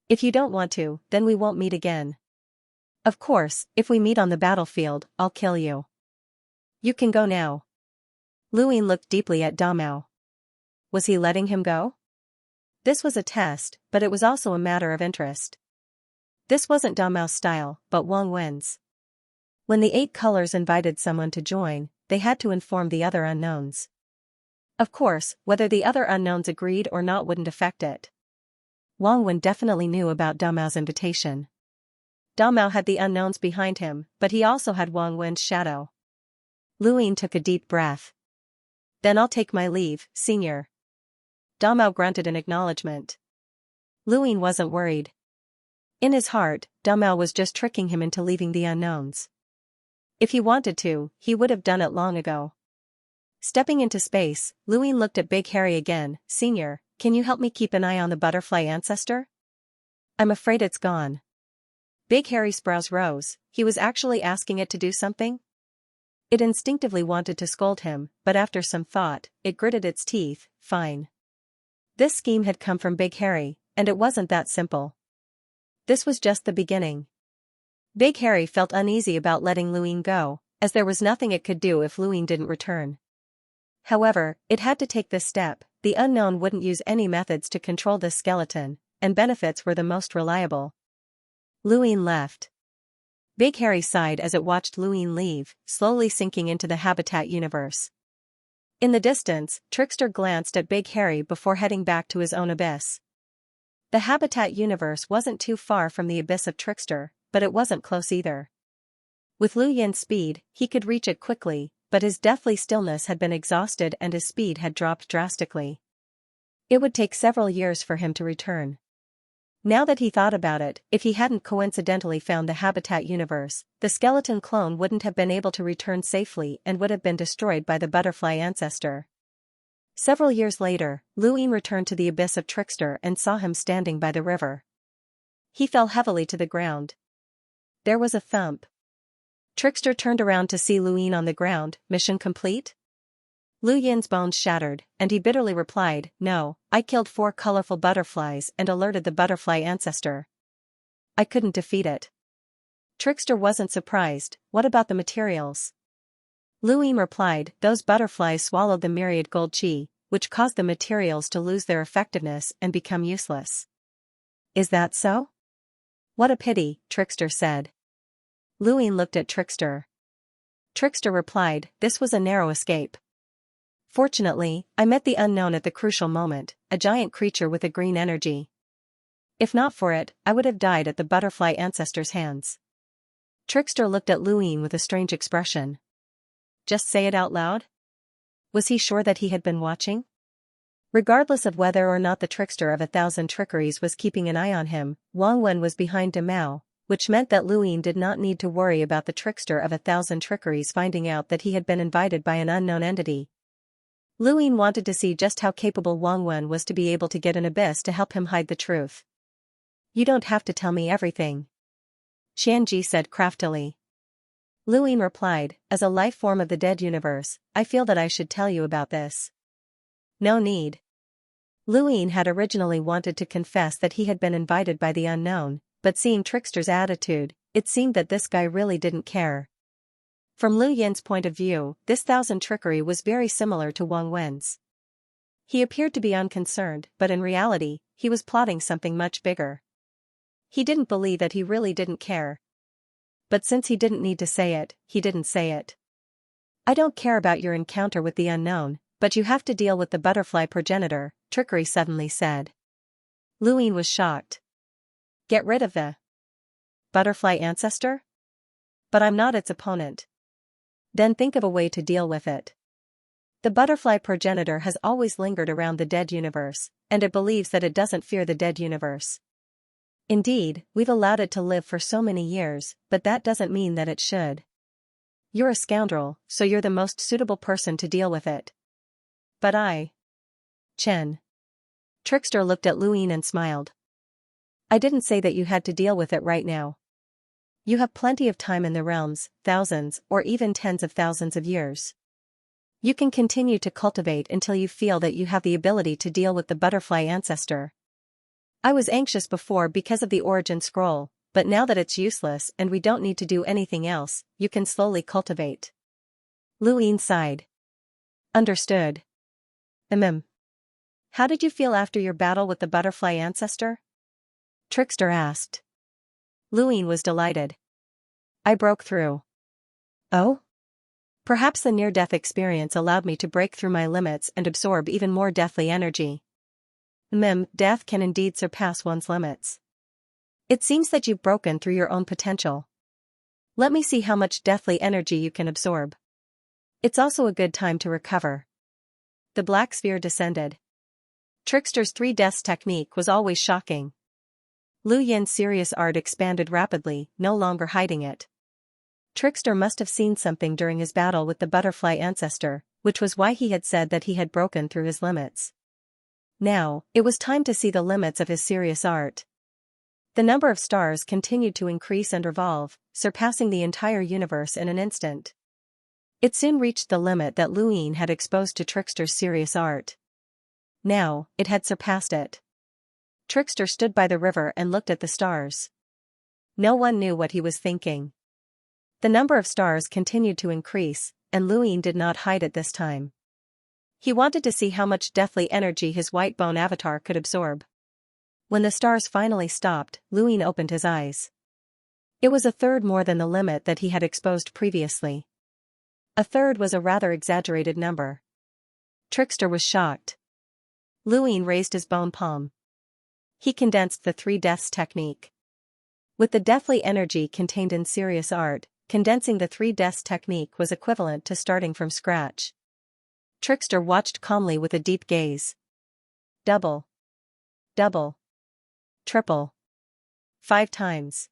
Speaker 1: If you don't want to, then we won't meet again. Of course, if we meet on the battlefield, I'll kill you. You can go now. Luin looked deeply at Damao. Was he letting him go? This was a test, but it was also a matter of interest. This wasn't Damao's style, but Wang Wen's. When the 8 colors invited someone to join, they had to inform the other unknowns. Of course, whether the other unknowns agreed or not wouldn't affect it. Wang Wen definitely knew about Damao's invitation. Damao had the unknowns behind him, but he also had Wang Wen's shadow. Luin took a deep breath. Then I'll take my leave, senior. Damao grunted in acknowledgement. Luin wasn't worried. In his heart, Damao was just tricking him into leaving the unknowns. If he wanted to, he would have done it long ago. Stepping into space, Luin looked at Big Harry again. Senior, can you help me keep an eye on the butterfly ancestor? I'm afraid it's gone. Big Harry's brows rose, he was actually asking it to do something? It instinctively wanted to scold him, but after some thought, it gritted its teeth. Fine. This scheme had come from Big Harry, and it wasn't that simple. This was just the beginning. Big Harry felt uneasy about letting Luin go, as there was nothing it could do if Luin didn't return. However, it had to take this step. The unknown wouldn't use any methods to control this skeleton, and benefits were the most reliable. Luin left. Big Harry sighed as it watched Luin leave, slowly sinking into the habitat universe. In the distance, Trickster glanced at Big Harry before heading back to his own abyss. The habitat universe wasn't too far from the abyss of Trickster, but it wasn't close either. With Lu Yin's speed, he could reach it quickly, but his deathly stillness had been exhausted and his speed had dropped drastically. It would take several years for him to return. Now that he thought about it, if he hadn't coincidentally found the habitat universe, the skeleton clone wouldn't have been able to return safely and would have been destroyed by the butterfly ancestor. Several years later, Luin returned to the abyss of Trickster and saw him standing by the river. He fell heavily to the ground. There was a thump. Trickster turned around to see Luin on the ground. Mission complete? Lu Yin's bones shattered, and he bitterly replied, "No, I killed 4 colorful butterflies and alerted the butterfly ancestor. I couldn't defeat it." Trickster wasn't surprised. "What about the materials?" Lu Yin replied, "Those butterflies swallowed the myriad gold qi, which caused the materials to lose their effectiveness and become useless." "Is that so?" "What a pity," Trickster said. Lu Yin looked at Trickster. Trickster replied, "This was a narrow escape. Fortunately, I met the unknown at the crucial moment, a giant creature with a green energy. If not for it, I would have died at the butterfly ancestor's hands." Trickster looked at Lu Yin with a strange expression. "Just say it out loud?" Was he sure that he had been watching? Regardless of whether or not the trickster of 1,000 trickeries was keeping an eye on him, Wang Wen was behind Mao, which meant that Lu Yin did not need to worry about the trickster of 1,000 trickeries finding out that he had been invited by an unknown entity. Lu Yin wanted to see just how capable Wang Wen was to be able to get an abyss to help him hide the truth. "You don't have to tell me everything," Xianxia said craftily. Lu Yin replied, "As a life form of the dead universe, I feel that I should tell you about this." "No need." Lu Yin had originally wanted to confess that he had been invited by the unknown, but seeing Trickster's attitude, it seemed that this guy really didn't care. From Lu Yin's point of view, this 1,000 trickery was very similar to Wang Wen's. He appeared to be unconcerned, but in reality, he was plotting something much bigger. He didn't believe that he really didn't care. But since he didn't need to say it, he didn't say it. "I don't care about your encounter with the unknown, but you have to deal with the butterfly progenitor," Trickery suddenly said. Lu Yin was shocked. "Get rid of the butterfly ancestor? But I'm not its opponent." "Then think of a way to deal with it. The butterfly progenitor has always lingered around the dead universe, and it believes that it doesn't fear the dead universe. Indeed, we've allowed it to live for so many years, but that doesn't mean that it should. You're a scoundrel, so you're the most suitable person to deal with it." "But I..." Chen. Trickster looked at Lu Yin and smiled. "I didn't say that you had to deal with it right now. You have plenty of time in the realms, thousands or even tens of thousands of years. You can continue to cultivate until you feel that you have the ability to deal with the butterfly ancestor. I was anxious before because of the origin scroll, but now that it's useless and we don't need to do anything else, you can slowly cultivate." Lu Yin sighed. "Understood." How did you feel after your battle with the butterfly ancestor?" Trickster asked. Lu Yin was delighted. "I broke through." "Oh?" "Perhaps the near-death experience allowed me to break through my limits and absorb even more deathly energy." Death can indeed surpass one's limits. It seems that you've broken through your own potential. Let me see how much deathly energy you can absorb. It's also a good time to recover." The black sphere descended. Trickster's 3 deaths technique was always shocking. Lu Yin's serious art expanded rapidly, no longer hiding it. Trickster must have seen something during his battle with the butterfly ancestor, which was why he had said that he had broken through his limits. Now, it was time to see the limits of his serious art. The number of stars continued to increase and revolve, surpassing the entire universe in an instant. It soon reached the limit that Lu Yin had exposed to Trickster's serious art. Now, it had surpassed it. Trickster stood by the river and looked at the stars. No one knew what he was thinking. The number of stars continued to increase, and Lu Yin did not hide it this time. He wanted to see how much deathly energy his white bone avatar could absorb. When the stars finally stopped, Lu Yin opened his eyes. It was a third more than the limit that he had exposed previously. A third was a rather exaggerated number. Trickster was shocked. Lu Yin raised his bone palm. He condensed the 3 deaths technique. With the deathly energy contained in serious art, condensing the 3 deaths technique was equivalent to starting from scratch. Trickster watched calmly with a deep gaze. Double. Double. Triple. 5 times.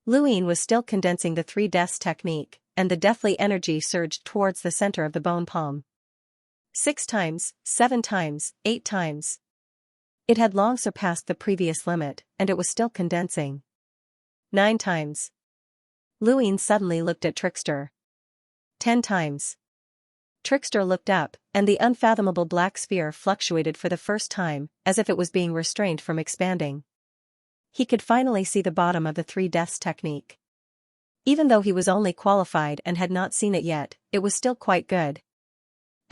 Speaker 1: Lu Yin was still condensing the 3 deaths technique, and the deathly energy surged towards the center of the bone palm. 6 times, 7 times, 8 times. It had long surpassed the previous limit, and it was still condensing. 9 times. Lu Yin suddenly looked at Trickster. 10 times. Trickster looked up, and the unfathomable black sphere fluctuated for the first time, as if it was being restrained from expanding. He could finally see the bottom of the three deaths technique. Even though he was only qualified and had not seen it yet, it was still quite good.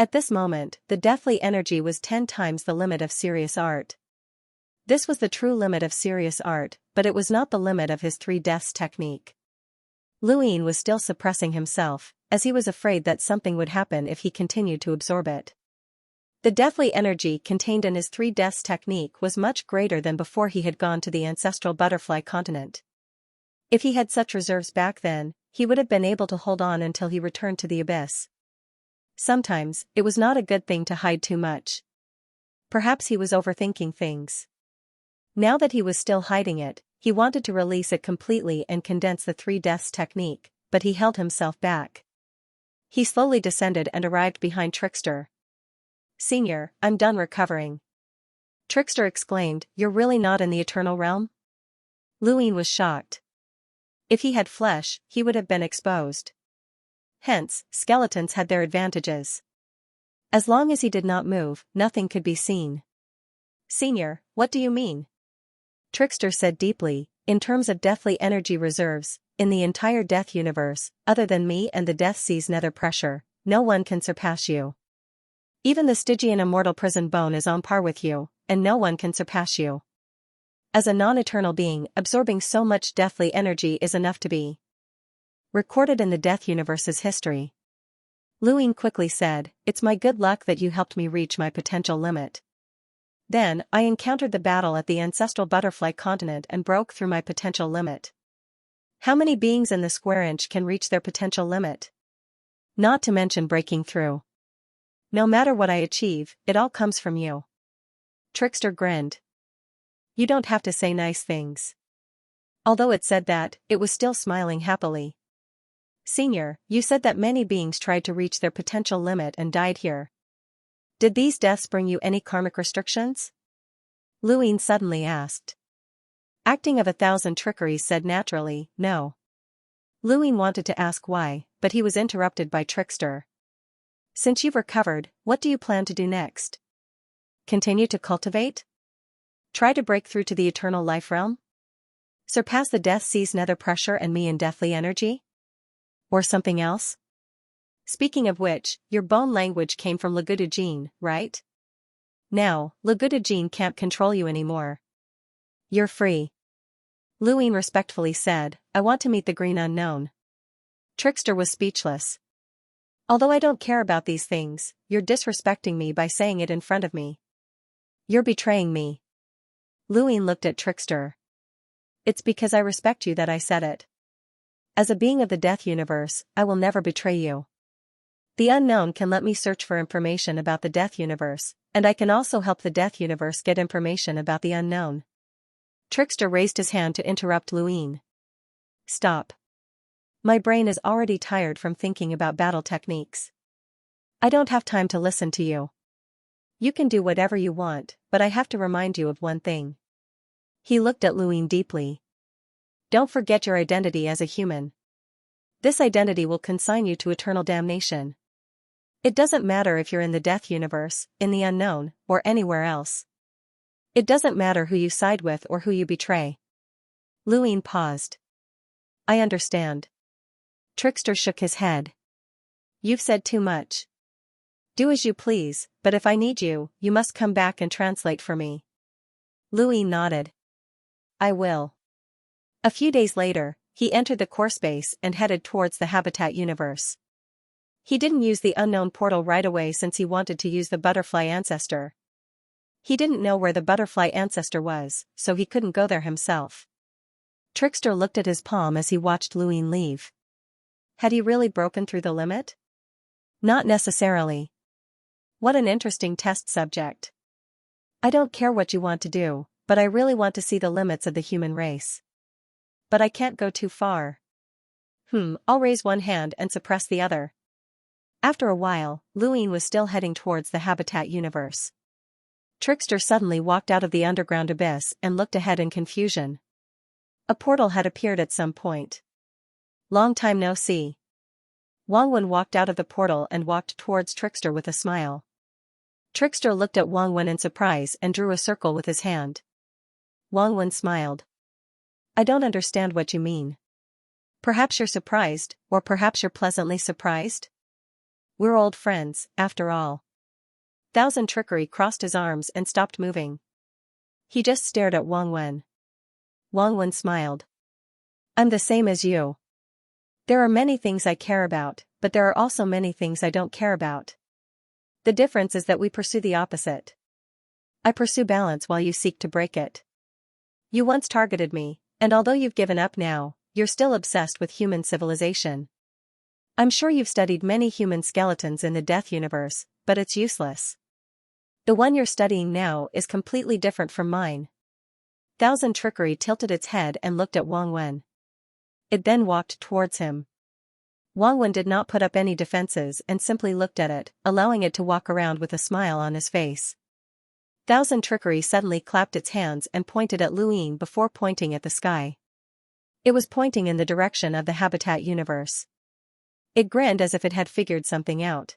Speaker 1: At this moment, the deathly energy was 10 times the limit of serious art. This was the true limit of serious art, but it was not the limit of his three deaths technique. Luin was still suppressing himself, as he was afraid that something would happen if he continued to absorb it. The deathly energy contained in his three deaths technique was much greater than before he had gone to the ancestral butterfly continent. If he had such reserves back then, he would have been able to hold on until he returned to the abyss. Sometimes, it was not a good thing to hide too much. Perhaps he was overthinking things. Now that he was still hiding it, he wanted to release it completely and condense the three deaths technique, but he held himself back. He slowly descended and arrived behind Trickster. "Senior, I'm done recovering." Trickster exclaimed, "You're really not in the eternal realm?" Luin was shocked. If he had flesh, he would have been exposed. Hence, skeletons had their advantages. As long as he did not move, nothing could be seen. "Senior, what do you mean?" Trickster said deeply, "In terms of deathly energy reserves, in the entire death universe, other than me and the Death Sea's nether pressure, no one can surpass you. Even the Stygian immortal prison bone is on par with you, and no one can surpass you. As a non-eternal being, absorbing so much deathly energy is enough to be recorded in the death universe's history." Luin quickly said, "It's my good luck that you helped me reach my potential limit. Then, I encountered the battle at the ancestral butterfly continent and broke through my potential limit. How many beings in the square inch can reach their potential limit? Not to mention breaking through. No matter what I achieve, it all comes from you." Trickster grinned. "You don't have to say nice things." Although it said that, it was still smiling happily. "Senior, you said that many beings tried to reach their potential limit and died here. Did these deaths bring you any karmic restrictions?" Luin suddenly asked. Acting of 1,000 trickeries said naturally, "No." Luin wanted to ask why, but he was interrupted by Trickster. "Since you've recovered, what do you plan to do next? Continue to cultivate? Try to break through to the eternal life realm? Surpass the Death Sea's nether pressure and me in deathly energy? Or something else? Speaking of which, your bone language came from Lagudujin, right? Now, Lagudujin can't control you anymore. You're free." Luin respectfully said, "I want to meet the green unknown." Trickster was speechless. "Although I don't care about these things, you're disrespecting me by saying it in front of me. You're betraying me." Luin looked at Trickster. "It's because I respect you that I said it. As a being of the death universe, I will never betray you. The unknown can let me search for information about the death universe, and I can also help the death universe get information about the unknown." Trickster raised his hand to interrupt Luin. "Stop. My brain is already tired from thinking about battle techniques. I don't have time to listen to you. You can do whatever you want, but I have to remind you of one thing." He looked at Luin deeply. "Don't forget your identity as a human. This identity will consign you to eternal damnation. It doesn't matter if you're in the death universe, in the unknown, or anywhere else. It doesn't matter who you side with or who you betray." Luin paused. "I understand." Trickster shook his head. "You've said too much. Do as you please, but if I need you, you must come back and translate for me." Luin nodded. "I will." A few days later, he entered the core space and headed towards the habitat universe. He didn't use the unknown portal right away since he wanted to use the butterfly ancestor. He didn't know where the butterfly ancestor was, so he couldn't go there himself. Trickster looked at his palm as he watched Luin leave. Had he really broken through the limit? Not necessarily. What an interesting test subject. "I don't care what you want to do, but I really want to see the limits of the human race. But I can't go too far. I'll raise one hand and suppress the other." After a while, Luin was still heading towards the habitat universe. Trickster suddenly walked out of the underground abyss and looked ahead in confusion. A portal had appeared at some point. "Long time no see." Wang Wen walked out of the portal and walked towards Trickster with a smile. Trickster looked at Wang Wen in surprise and drew a circle with his hand. Wang Wen smiled. I don't understand what you mean. Perhaps you're surprised, or perhaps you're pleasantly surprised? We're old friends, after all. Thousand Trickery crossed his arms and stopped moving. He just stared at Wang Wen. Wang Wen smiled. I'm the same as you. There are many things I care about, but there are also many things I don't care about. The difference is that we pursue the opposite. I pursue balance while you seek to break it. You once targeted me, and although you've given up now, you're still obsessed with human civilization. I'm sure you've studied many human skeletons in the Death Universe, but it's useless. The one you're studying now is completely different from mine. Thousand Trickery tilted its head and looked at Wang Wen. It then walked towards him. Wang Wen did not put up any defenses and simply looked at it, allowing it to walk around with a smile on his face. Thousand Trickery suddenly clapped its hands and pointed at Luyin before pointing at the sky. It was pointing in the direction of the Habitat Universe. It grinned as if it had figured something out.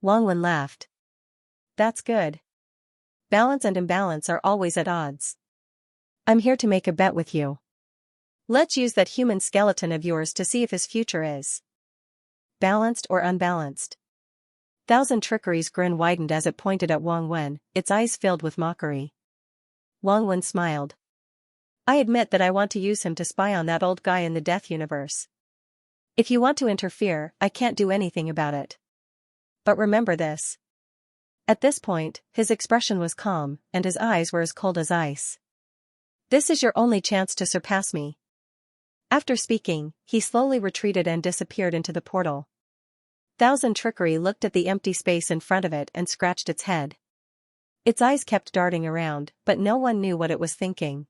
Speaker 1: Wang Wen laughed. That's good. Balance and imbalance are always at odds. I'm here to make a bet with you. Let's use that human skeleton of yours to see if his future is balanced or unbalanced. Thousand Trickery's grin widened as it pointed at Wang Wen, its eyes filled with mockery. Wang Wen smiled. I admit that I want to use him to spy on that old guy in the Death Universe. If you want to interfere, I can't do anything about it. But remember this. At this point, his expression was calm, and his eyes were as cold as ice. This is your only chance to surpass me. After speaking, he slowly retreated and disappeared into the portal. Thousand Trickery looked at the empty space in front of it and scratched its head. Its eyes kept darting around, but no one knew what it was thinking.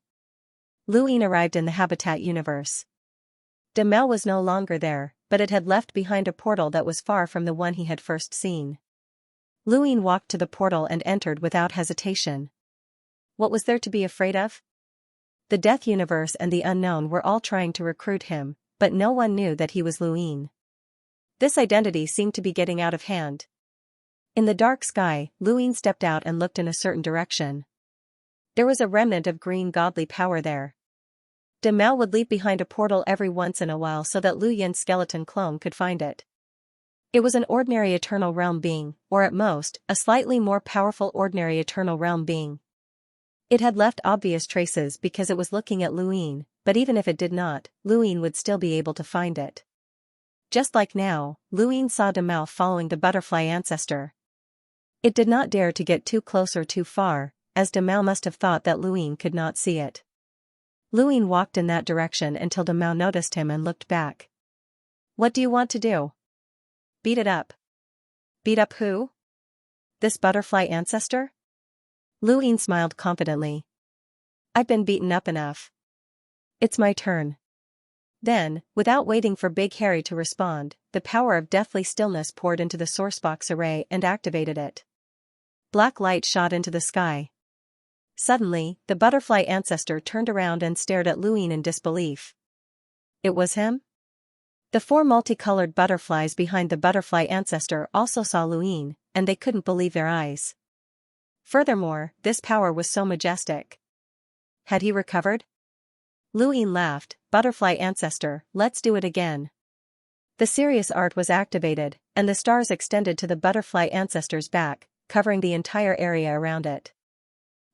Speaker 1: Luyin arrived in the Habitat Universe. Demel was no longer there, but it had left behind a portal that was far from the one he had first seen. Luyin walked to the portal and entered without hesitation. What was there to be afraid of? The Death Universe and the Unknown were all trying to recruit him, but no one knew that he was Luyin. This identity seemed to be getting out of hand. In the dark sky, Luyin stepped out and looked in a certain direction. There was a remnant of green godly power there. Demel would leap behind a portal every once in a while so that Luyin's skeleton clone could find it. It was an ordinary Eternal Realm being, or at most, a slightly more powerful ordinary Eternal Realm being. It had left obvious traces because it was looking at Luyin, but even if it did not, Luyin would still be able to find it. Just like now, Luyin saw Demel following the butterfly ancestor. It did not dare to get too close or too far, as Demel must have thought that Luyin could not see it. Luyin walked in that direction until Demel noticed him and looked back. What do you want to do? Beat it up. Beat up who? This butterfly ancestor? Luyin smiled confidently. I've been beaten up enough. It's my turn. Then, without waiting for Big Harry to respond, the power of deathly stillness poured into the sourcebox array and activated it. Black light shot into the sky. Suddenly, the butterfly ancestor turned around and stared at Luyin in disbelief. It was him? The four multicolored butterflies behind the butterfly ancestor also saw Luyin, and they couldn't believe their eyes. Furthermore, this power was so majestic. Had he recovered? Luyin laughed. Butterfly ancestor, let's do it again. The serious art was activated, and the stars extended to the butterfly ancestor's back, covering the entire area around it.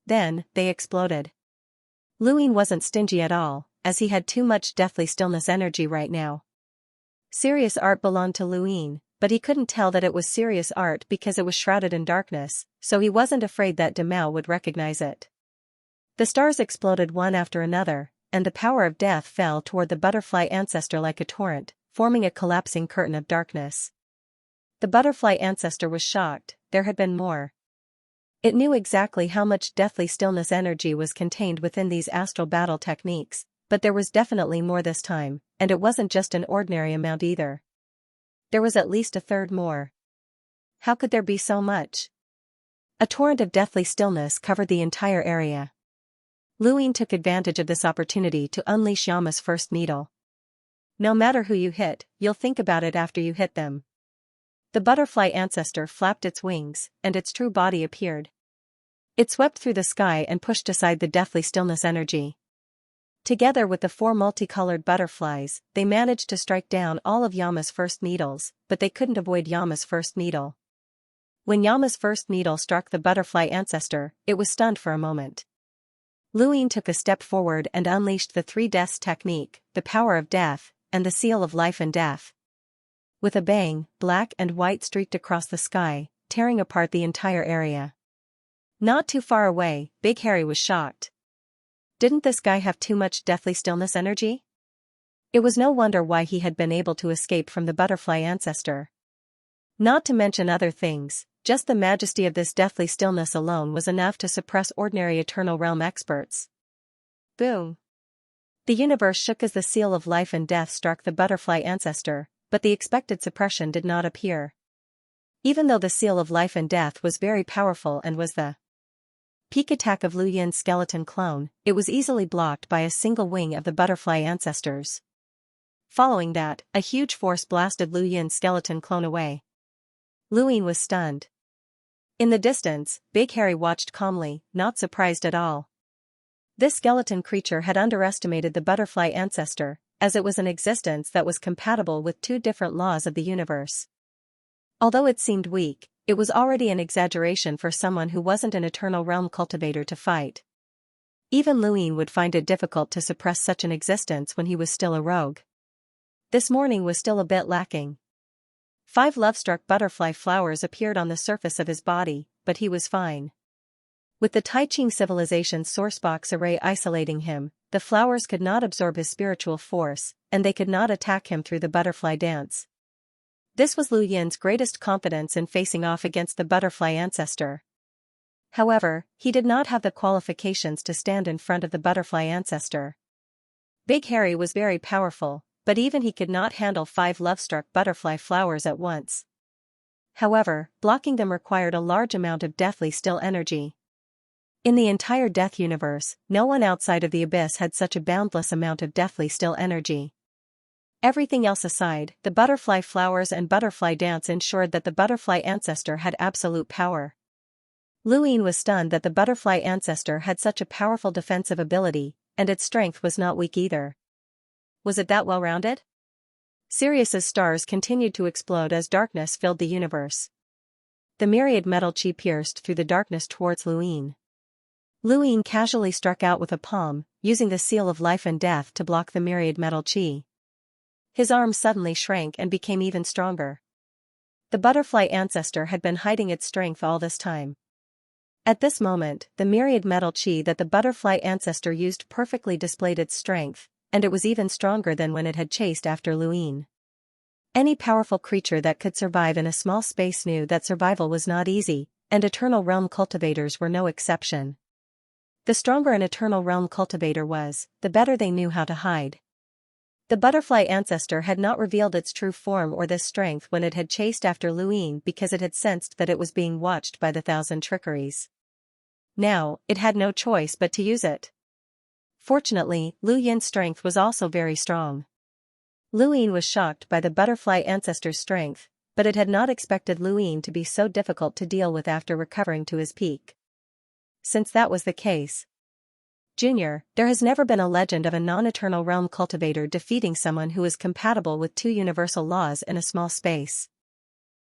Speaker 1: Then, they exploded. Luyin wasn't stingy at all, as he had too much deathly stillness energy right now. Serious art belonged to Luyin, but he couldn't tell that it was serious art because it was shrouded in darkness, so he wasn't afraid that Demel would recognize it. The stars exploded one after another, and the power of death fell toward the butterfly ancestor like a torrent, forming a collapsing curtain of darkness. The butterfly ancestor was shocked. There had been more. It knew exactly how much deathly stillness energy was contained within these astral battle techniques, but there was definitely more this time, and it wasn't just an ordinary amount either. There was at least a third more. How could there be so much? A torrent of deathly stillness covered the entire area. Luyin took advantage of this opportunity to unleash Yama's first needle. No matter who you hit, you'll think about it after you hit them. The butterfly ancestor flapped its wings, and its true body appeared. It swept through the sky and pushed aside the deathly stillness energy. Together with the 4 multicolored butterflies, they managed to strike down all of Yama's first needles, but they couldn't avoid Yama's first needle. When Yama's first needle struck the butterfly ancestor, it was stunned for a moment. Luin took a step forward and unleashed the 3 deaths technique, the power of death, and the seal of life and death. With a bang, black and white streaked across the sky, tearing apart the entire area. Not too far away, Big Harry was shocked. Didn't this guy have too much deathly stillness energy? It was no wonder why he had been able to escape from the butterfly ancestor. Not to mention other things, just the majesty of this deathly stillness alone was enough to suppress ordinary Eternal Realm experts. Boom! The universe shook as the seal of life and death struck the butterfly ancestor, but the expected suppression did not appear. Even though the seal of life and death was very powerful and was the peak attack of Lu Yin's skeleton clone, it was easily blocked by a single wing of the butterfly ancestors. Following that, a huge force blasted Lu Yin's skeleton clone away. Lu Yin was stunned. In the distance, Big Harry watched calmly, not surprised at all. This skeleton creature had underestimated the butterfly ancestor, as it was an existence that was compatible with 2 different laws of the universe. Although it seemed weak, it was already an exaggeration for someone who wasn't an Eternal Realm cultivator to fight. Even Lu Yin would find it difficult to suppress such an existence when he was still a rogue. This morning was still a bit lacking. 5 love-struck butterfly flowers appeared on the surface of his body, but he was fine. With the Taiching civilization's sourcebox array isolating him, the flowers could not absorb his spiritual force, and they could not attack him through the butterfly dance. This was Lu Yin's greatest confidence in facing off against the butterfly ancestor. However, he did not have the qualifications to stand in front of the butterfly ancestor. Big Harry was very powerful, but even he could not handle 5 love-struck butterfly flowers at once. However, blocking them required a large amount of deathly still energy. In the entire Death universe, no one outside of the Abyss had such a boundless amount of deathly still energy. Everything else aside, the butterfly flowers and butterfly dance ensured that the butterfly ancestor had absolute power. Lu Yin was stunned that the butterfly ancestor had such a powerful defensive ability, and its strength was not weak either. Was it that well-rounded? Sirius's stars continued to explode as darkness filled the universe. The myriad metal chi pierced through the darkness towards Lu Yin. Lu Yin casually struck out with a palm, using the seal of life and death to block the myriad metal chi. His arm suddenly shrank and became even stronger. The butterfly ancestor had been hiding its strength all this time. At this moment, the myriad metal chi that the butterfly ancestor used perfectly displayed its strength, and it was even stronger than when it had chased after Lu Yin. Any powerful creature that could survive in a small space knew that survival was not easy, and Eternal Realm cultivators were no exception. The stronger an Eternal Realm cultivator was, the better they knew how to hide. The butterfly ancestor had not revealed its true form or this strength when it had chased after Lu Yin because it had sensed that it was being watched by the 1,000 trickeries. Now, it had no choice but to use it. Fortunately, Lu Yin's strength was also very strong. Lu Yin was shocked by the butterfly ancestor's strength, but it had not expected Lu Yin to be so difficult to deal with after recovering to his peak. Since that was the case, Junior, there has never been a legend of a non-Eternal Realm cultivator defeating someone who is compatible with 2 universal laws in a small space.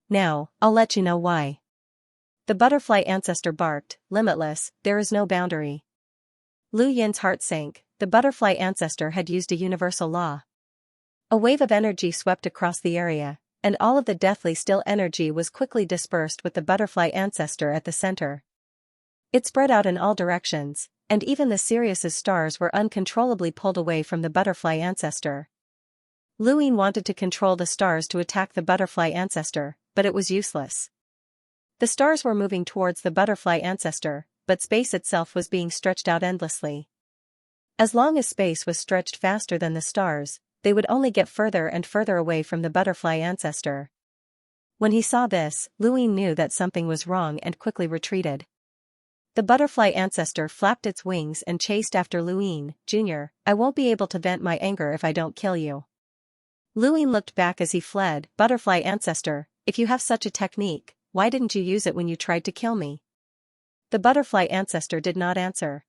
Speaker 1: Now, I'll let you know why. The butterfly ancestor barked, limitless, there is no boundary. Lu Yin's heart sank, the butterfly ancestor had used a universal law. A wave of energy swept across the area, and all of the deathly still energy was quickly dispersed with the butterfly ancestor at the center. It spread out in all directions, and even the Sirius's stars were uncontrollably pulled away from the butterfly ancestor. Lu Yin wanted to control the stars to attack the butterfly ancestor, but it was useless. The stars were moving towards the butterfly ancestor, but space itself was being stretched out endlessly. As long as space was stretched faster than the stars, they would only get further and further away from the butterfly ancestor. When he saw this, Lu Yin knew that something was wrong and quickly retreated. The butterfly ancestor flapped its wings and chased after Lu Yin. Junior, I won't be able to vent my anger if I don't kill you. Luin looked back as he fled. Butterfly ancestor, if you have such a technique, why didn't you use it when you tried to kill me? The butterfly ancestor did not answer.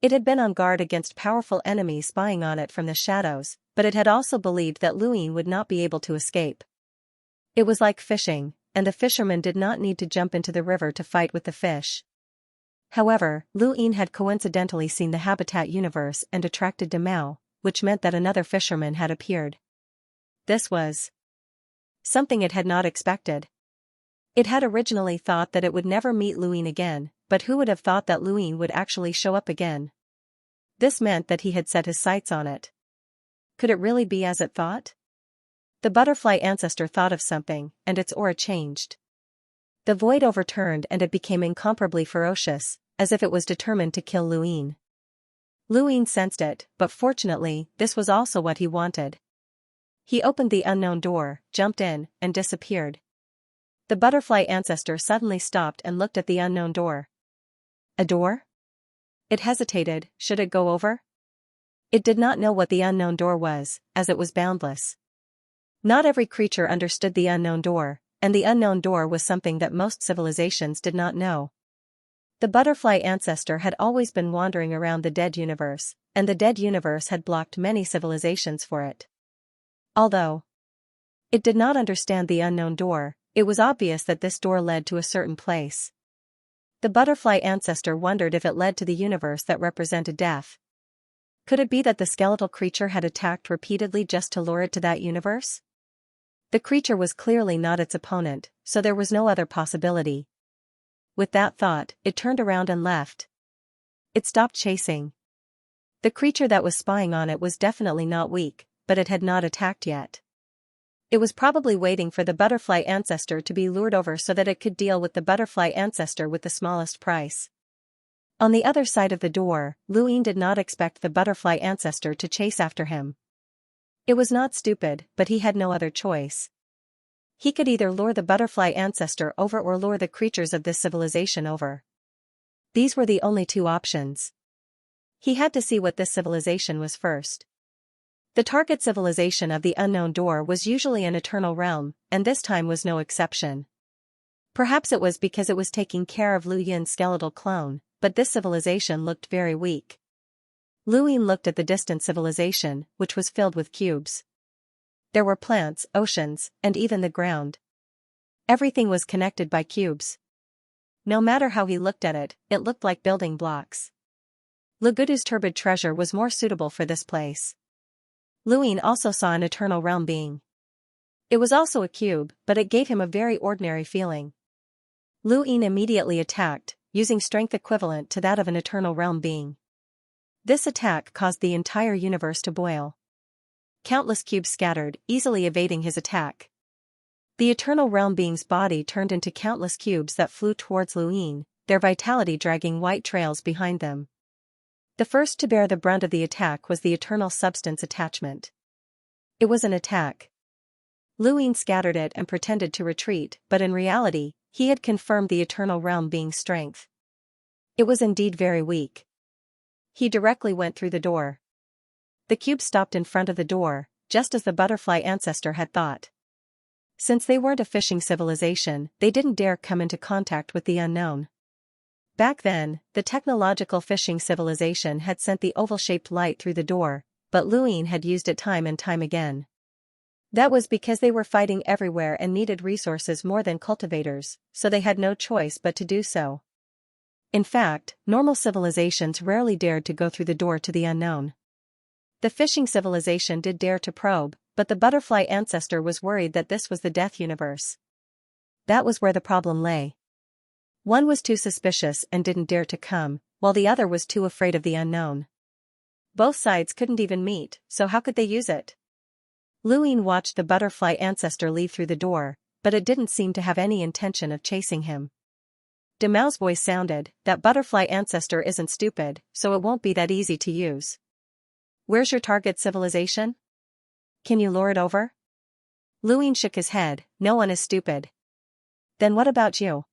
Speaker 1: It had been on guard against powerful enemies spying on it from the shadows, but it had also believed that Luin would not be able to escape. It was like fishing, and the fisherman did not need to jump into the river to fight with the fish. However, Luin had coincidentally seen the habitat universe and attracted Demao, which meant that another fisherman had appeared. This was something it had not expected. It had originally thought that it would never meet Luin again, but who would have thought that Luin would actually show up again? This meant that he had set his sights on it. Could it really be as it thought? The butterfly ancestor thought of something, and its aura changed. The void overturned and it became incomparably ferocious, as if it was determined to kill Luin. Luin sensed it, but fortunately, this was also what he wanted. He opened the unknown door, jumped in, and disappeared. The butterfly ancestor suddenly stopped and looked at the unknown door. A door? It hesitated. Should it go over? It did not know what the unknown door was, as it was boundless. Not every creature understood the unknown door, and the unknown door was something that most civilizations did not know. The butterfly ancestor had always been wandering around the dead universe, and the dead universe had blocked many civilizations for it. Although it did not understand the unknown door, it was obvious that this door led to a certain place. The butterfly ancestor wondered if it led to the universe that represented death. Could it be that the skeletal creature had attacked repeatedly just to lure it to that universe? The creature was clearly not its opponent, so there was no other possibility. With that thought, it turned around and left. It stopped chasing. The creature that was spying on it was definitely not weak, but it had not attacked yet. It was probably waiting for the butterfly ancestor to be lured over so that it could deal with the butterfly ancestor with the smallest price. On the other side of the door, Luin did not expect the butterfly ancestor to chase after him. It was not stupid, but he had no other choice. He could either lure the butterfly ancestor over or lure the creatures of this civilization over. These were the only two options. He had to see what this civilization was first. The target civilization of the unknown door was usually an eternal realm, and this time was no exception. Perhaps it was because it was taking care of Lu Yin's skeletal clone, but this civilization looked very weak. Luin looked at the distant civilization, which was filled with cubes. There were plants, oceans, and even the ground. Everything was connected by cubes. No matter how he looked at it, it looked like building blocks. Lagudu's turbid treasure was more suitable for this place. Luin also saw an eternal realm being. It was also a cube, but it gave him a very ordinary feeling. Luin immediately attacked, using strength equivalent to that of an eternal realm being. This attack caused the entire universe to boil. Countless cubes scattered, easily evading his attack. The eternal realm being's body turned into countless cubes that flew towards Luin, their vitality dragging white trails behind them. The first to bear the brunt of the attack was the eternal substance attachment. It was an attack. Luin scattered it and pretended to retreat, but in reality, he had confirmed the eternal realm being's strength. It was indeed very weak. He directly went through the door. The cube stopped in front of the door, just as the butterfly ancestor had thought. Since they weren't a fishing civilization, they didn't dare come into contact with the unknown. Back then, the technological fishing civilization had sent the oval-shaped light through the door, but Luin had used it time and time again. That was because they were fighting everywhere and needed resources more than cultivators, so they had no choice but to do so. In fact, normal civilizations rarely dared to go through the door to the unknown. The fishing civilization did dare to probe, but the butterfly ancestor was worried that this was the death universe. That was where the problem lay. One was too suspicious and didn't dare to come, while the other was too afraid of the unknown. Both sides couldn't even meet, so how could they use it? Luin watched the butterfly ancestor leave through the door, but it didn't seem to have any intention of chasing him. Demao's voice sounded, "That butterfly ancestor isn't stupid, so it won't be that easy to use. Where's your target civilization? Can you lure it over?" Luin shook his head, "No one is stupid." "Then what about you?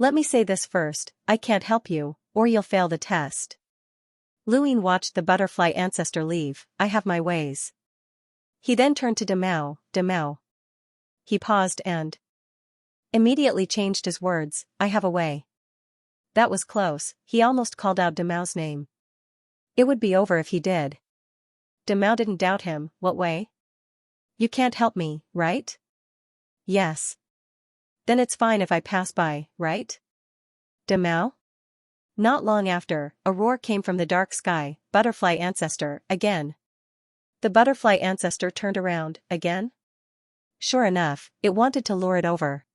Speaker 1: Let me say this first, I can't help you, or you'll fail the test." Luin watched the butterfly ancestor leave. "I have my ways." He then turned to Demao. He paused and immediately changed his words, I have a way. That was close, he almost called out Demao's name. It would be over if he did. Demao didn't doubt him, what way? You can't help me, right? Yes. Then it's fine if I pass by, right? Demao? Not long after, a roar came from the dark sky, butterfly ancestor, again. The butterfly ancestor turned around, again? Sure enough, it wanted to lure it over.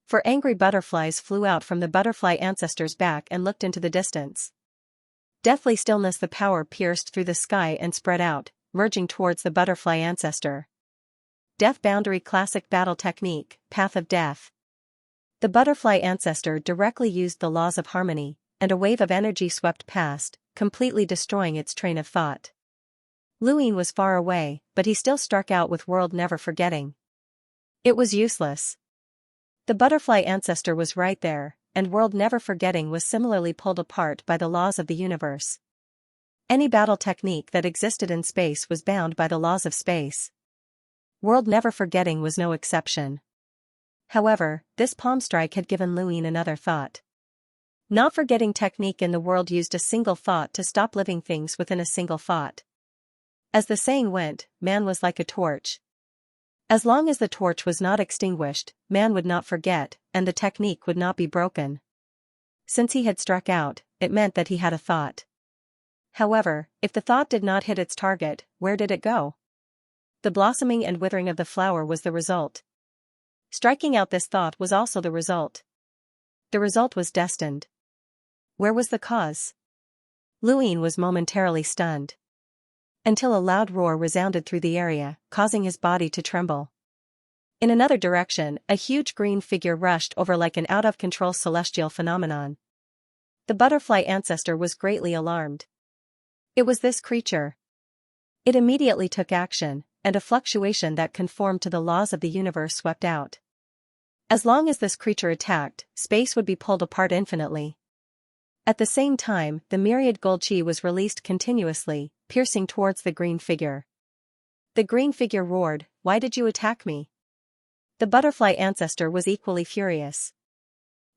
Speaker 1: Four angry butterflies flew out from the butterfly ancestor's back and looked into the distance. Deathly stillness, the power pierced through the sky and spread out, merging towards the butterfly ancestor. Death Boundary Classic Battle Technique, Path of Death. The butterfly ancestor directly used the laws of harmony, and a wave of energy swept past, completely destroying its train of thought. Luin was far away, but he still struck out with World Never Forgetting. It was useless. The butterfly ancestor was right there, and World Never Forgetting was similarly pulled apart by the laws of the universe. Any battle technique that existed in space was bound by the laws of space. World Never Forgetting was no exception. However, this palm strike had given Luin another thought. Not forgetting technique in the world used a single thought to stop living things within a single thought. As the saying went, man was like a torch. As long as the torch was not extinguished, man would not forget, and the technique would not be broken. Since he had struck out, it meant that he had a thought. However, if the thought did not hit its target, where did it go? The blossoming and withering of the flower was the result. Striking out this thought was also the result. The result was destined. Where was the cause? Luin was momentarily stunned. Until a loud roar resounded through the area, causing his body to tremble. In another direction, a huge green figure rushed over like an out-of-control celestial phenomenon. The butterfly ancestor was greatly alarmed. It was this creature. It immediately took action, and a fluctuation that conformed to the laws of the universe swept out. As long as this creature attacked, space would be pulled apart infinitely. At the same time, the myriad gold chi was released continuously, piercing towards the green figure. The green figure roared, "Why did you attack me?" The butterfly ancestor was equally furious.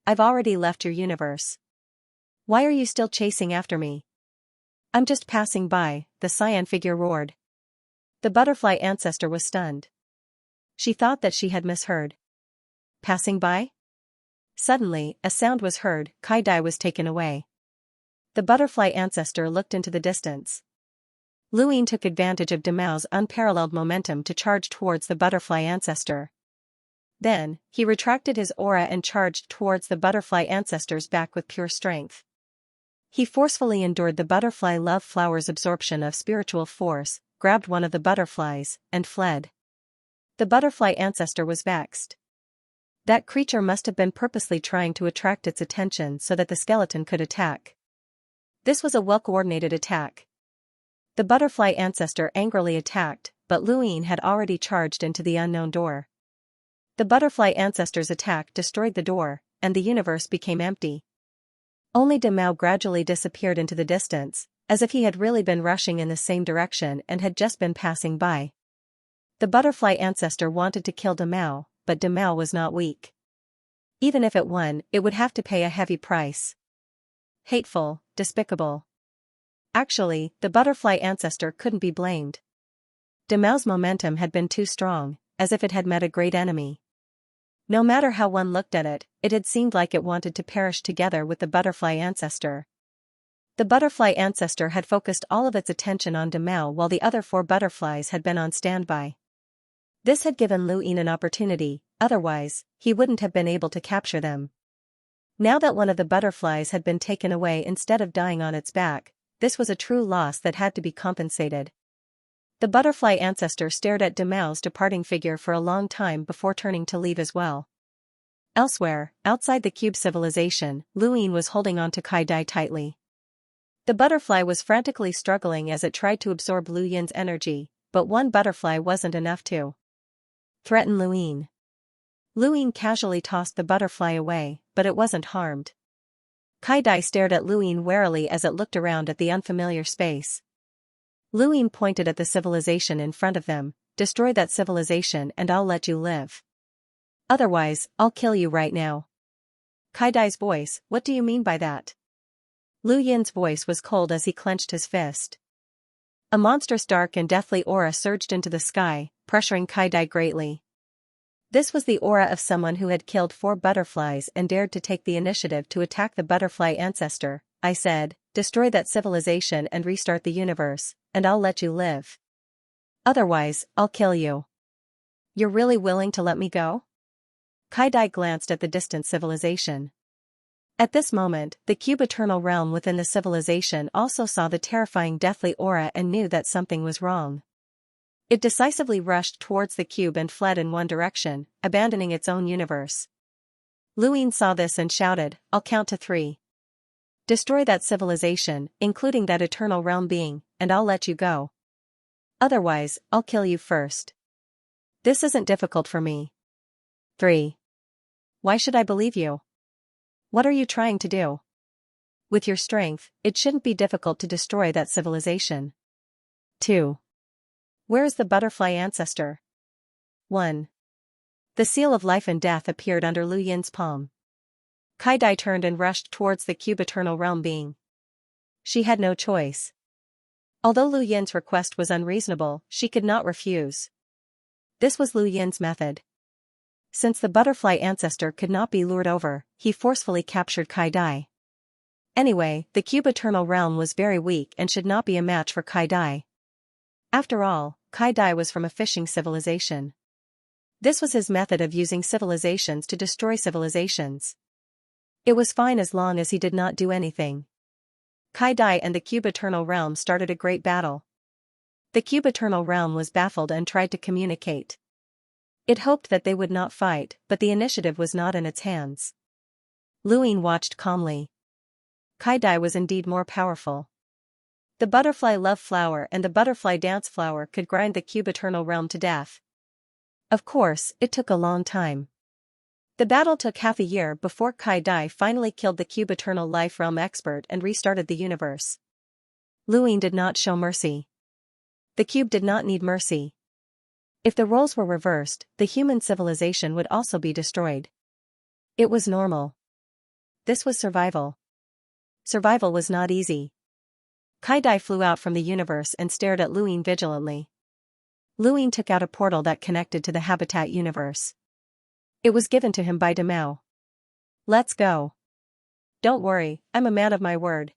Speaker 1: "I've already left your universe. Why are you still chasing after me?" "I'm just passing by," the cyan figure roared. The butterfly ancestor was stunned. She thought that she had misheard. Passing by? Suddenly, a sound was heard, Kai Dai was taken away. The butterfly ancestor looked into the distance. Luin took advantage of Demao's unparalleled momentum to charge towards the butterfly ancestor. Then, he retracted his aura and charged towards the butterfly ancestor's back with pure strength. He forcefully endured the butterfly love flower's absorption of spiritual force, grabbed one of the butterflies, and fled. The butterfly ancestor was vexed. That creature must have been purposely trying to attract its attention so that the skeleton could attack. This was a well-coordinated attack. The butterfly ancestor angrily attacked, but Luin had already charged into the unknown door. The butterfly ancestor's attack destroyed the door, and the universe became empty. Only Demao gradually disappeared into the distance, as if he had really been rushing in the same direction and had just been passing by. The butterfly ancestor wanted to kill Demao, but Demao was not weak. Even if it won, it would have to pay a heavy price. Hateful, despicable. Actually, the butterfly ancestor couldn't be blamed. Demao's momentum had been too strong, as if it had met a great enemy. No matter how one looked at it, it had seemed like it wanted to perish together with the butterfly ancestor. The butterfly ancestor had focused all of its attention on Demao while the other 4 butterflies had been on standby. This had given Luin an opportunity, otherwise, he wouldn't have been able to capture them. Now that one of the butterflies had been taken away instead of dying on its back, this was a true loss that had to be compensated. The butterfly ancestor stared at Demao's departing figure for a long time before turning to leave as well. Elsewhere, outside the cube civilization, Luin was holding on to Kai Dai tightly. The butterfly was frantically struggling as it tried to absorb Lu Yin's energy, but one butterfly wasn't enough to threaten Luin. Luin casually tossed the butterfly away, but it wasn't harmed. Kai Dai stared at Luin warily as it looked around at the unfamiliar space. Luin pointed at the civilization in front of them, destroy that civilization and I'll let you live. Otherwise, I'll kill you right now. Kai Dai's voice, what do you mean by that? Lu Yin's voice was cold as he clenched his fist. A monstrous dark and deathly aura surged into the sky, pressuring Kai Dai greatly. This was the aura of someone who had killed 4 butterflies and dared to take the initiative to attack the butterfly ancestor. I said, destroy that civilization and restart the universe, and I'll let you live. Otherwise, I'll kill you. You're really willing to let me go? Kai Dai glanced at the distant civilization. At this moment, the cube eternal realm within the civilization also saw the terrifying deathly aura and knew that something was wrong. It decisively rushed towards the cube and fled in one direction, abandoning its own universe. Lu Yin saw this and shouted, I'll count to 3. Destroy that civilization, including that eternal realm being, and I'll let you go. Otherwise, I'll kill you first. This isn't difficult for me. 3. Why should I believe you? What are you trying to do? With your strength, it shouldn't be difficult to destroy that civilization. 2. Where is the butterfly ancestor? 1. The seal of life and death appeared under Lu Yin's palm. Kai Dai turned and rushed towards the cube eternal realm being. She had no choice. Although Lu Yin's request was unreasonable, she could not refuse. This was Lu Yin's method. Since the butterfly ancestor could not be lured over, he forcefully captured Kai Dai. Anyway, the cube eternal realm was very weak and should not be a match for Kai Dai. After all, Kai Dai was from a fishing civilization. This was his method of using civilizations to destroy civilizations. It was fine as long as he did not do anything. Kai Dai and the cube eternal realm started a great battle. The cube eternal realm was baffled and tried to communicate. It hoped that they would not fight, but the initiative was not in its hands. Lu Yin watched calmly. Kai Dai was indeed more powerful. The butterfly love flower and the butterfly dance flower could grind the cube eternal realm to death. Of course, it took a long time. The battle took half a year before Kai Dai finally killed the cube eternal life realm expert and restarted the universe. Lu Yin did not show mercy. The cube did not need mercy. If the roles were reversed, the human civilization would also be destroyed. It was normal. This was survival. Survival was not easy. Kai Dai flew out from the universe and stared at Lu Yin vigilantly. Lu Yin took out a portal that connected to the habitat universe. It was given to him by Demao. Let's go. Don't worry, I'm a man of my word.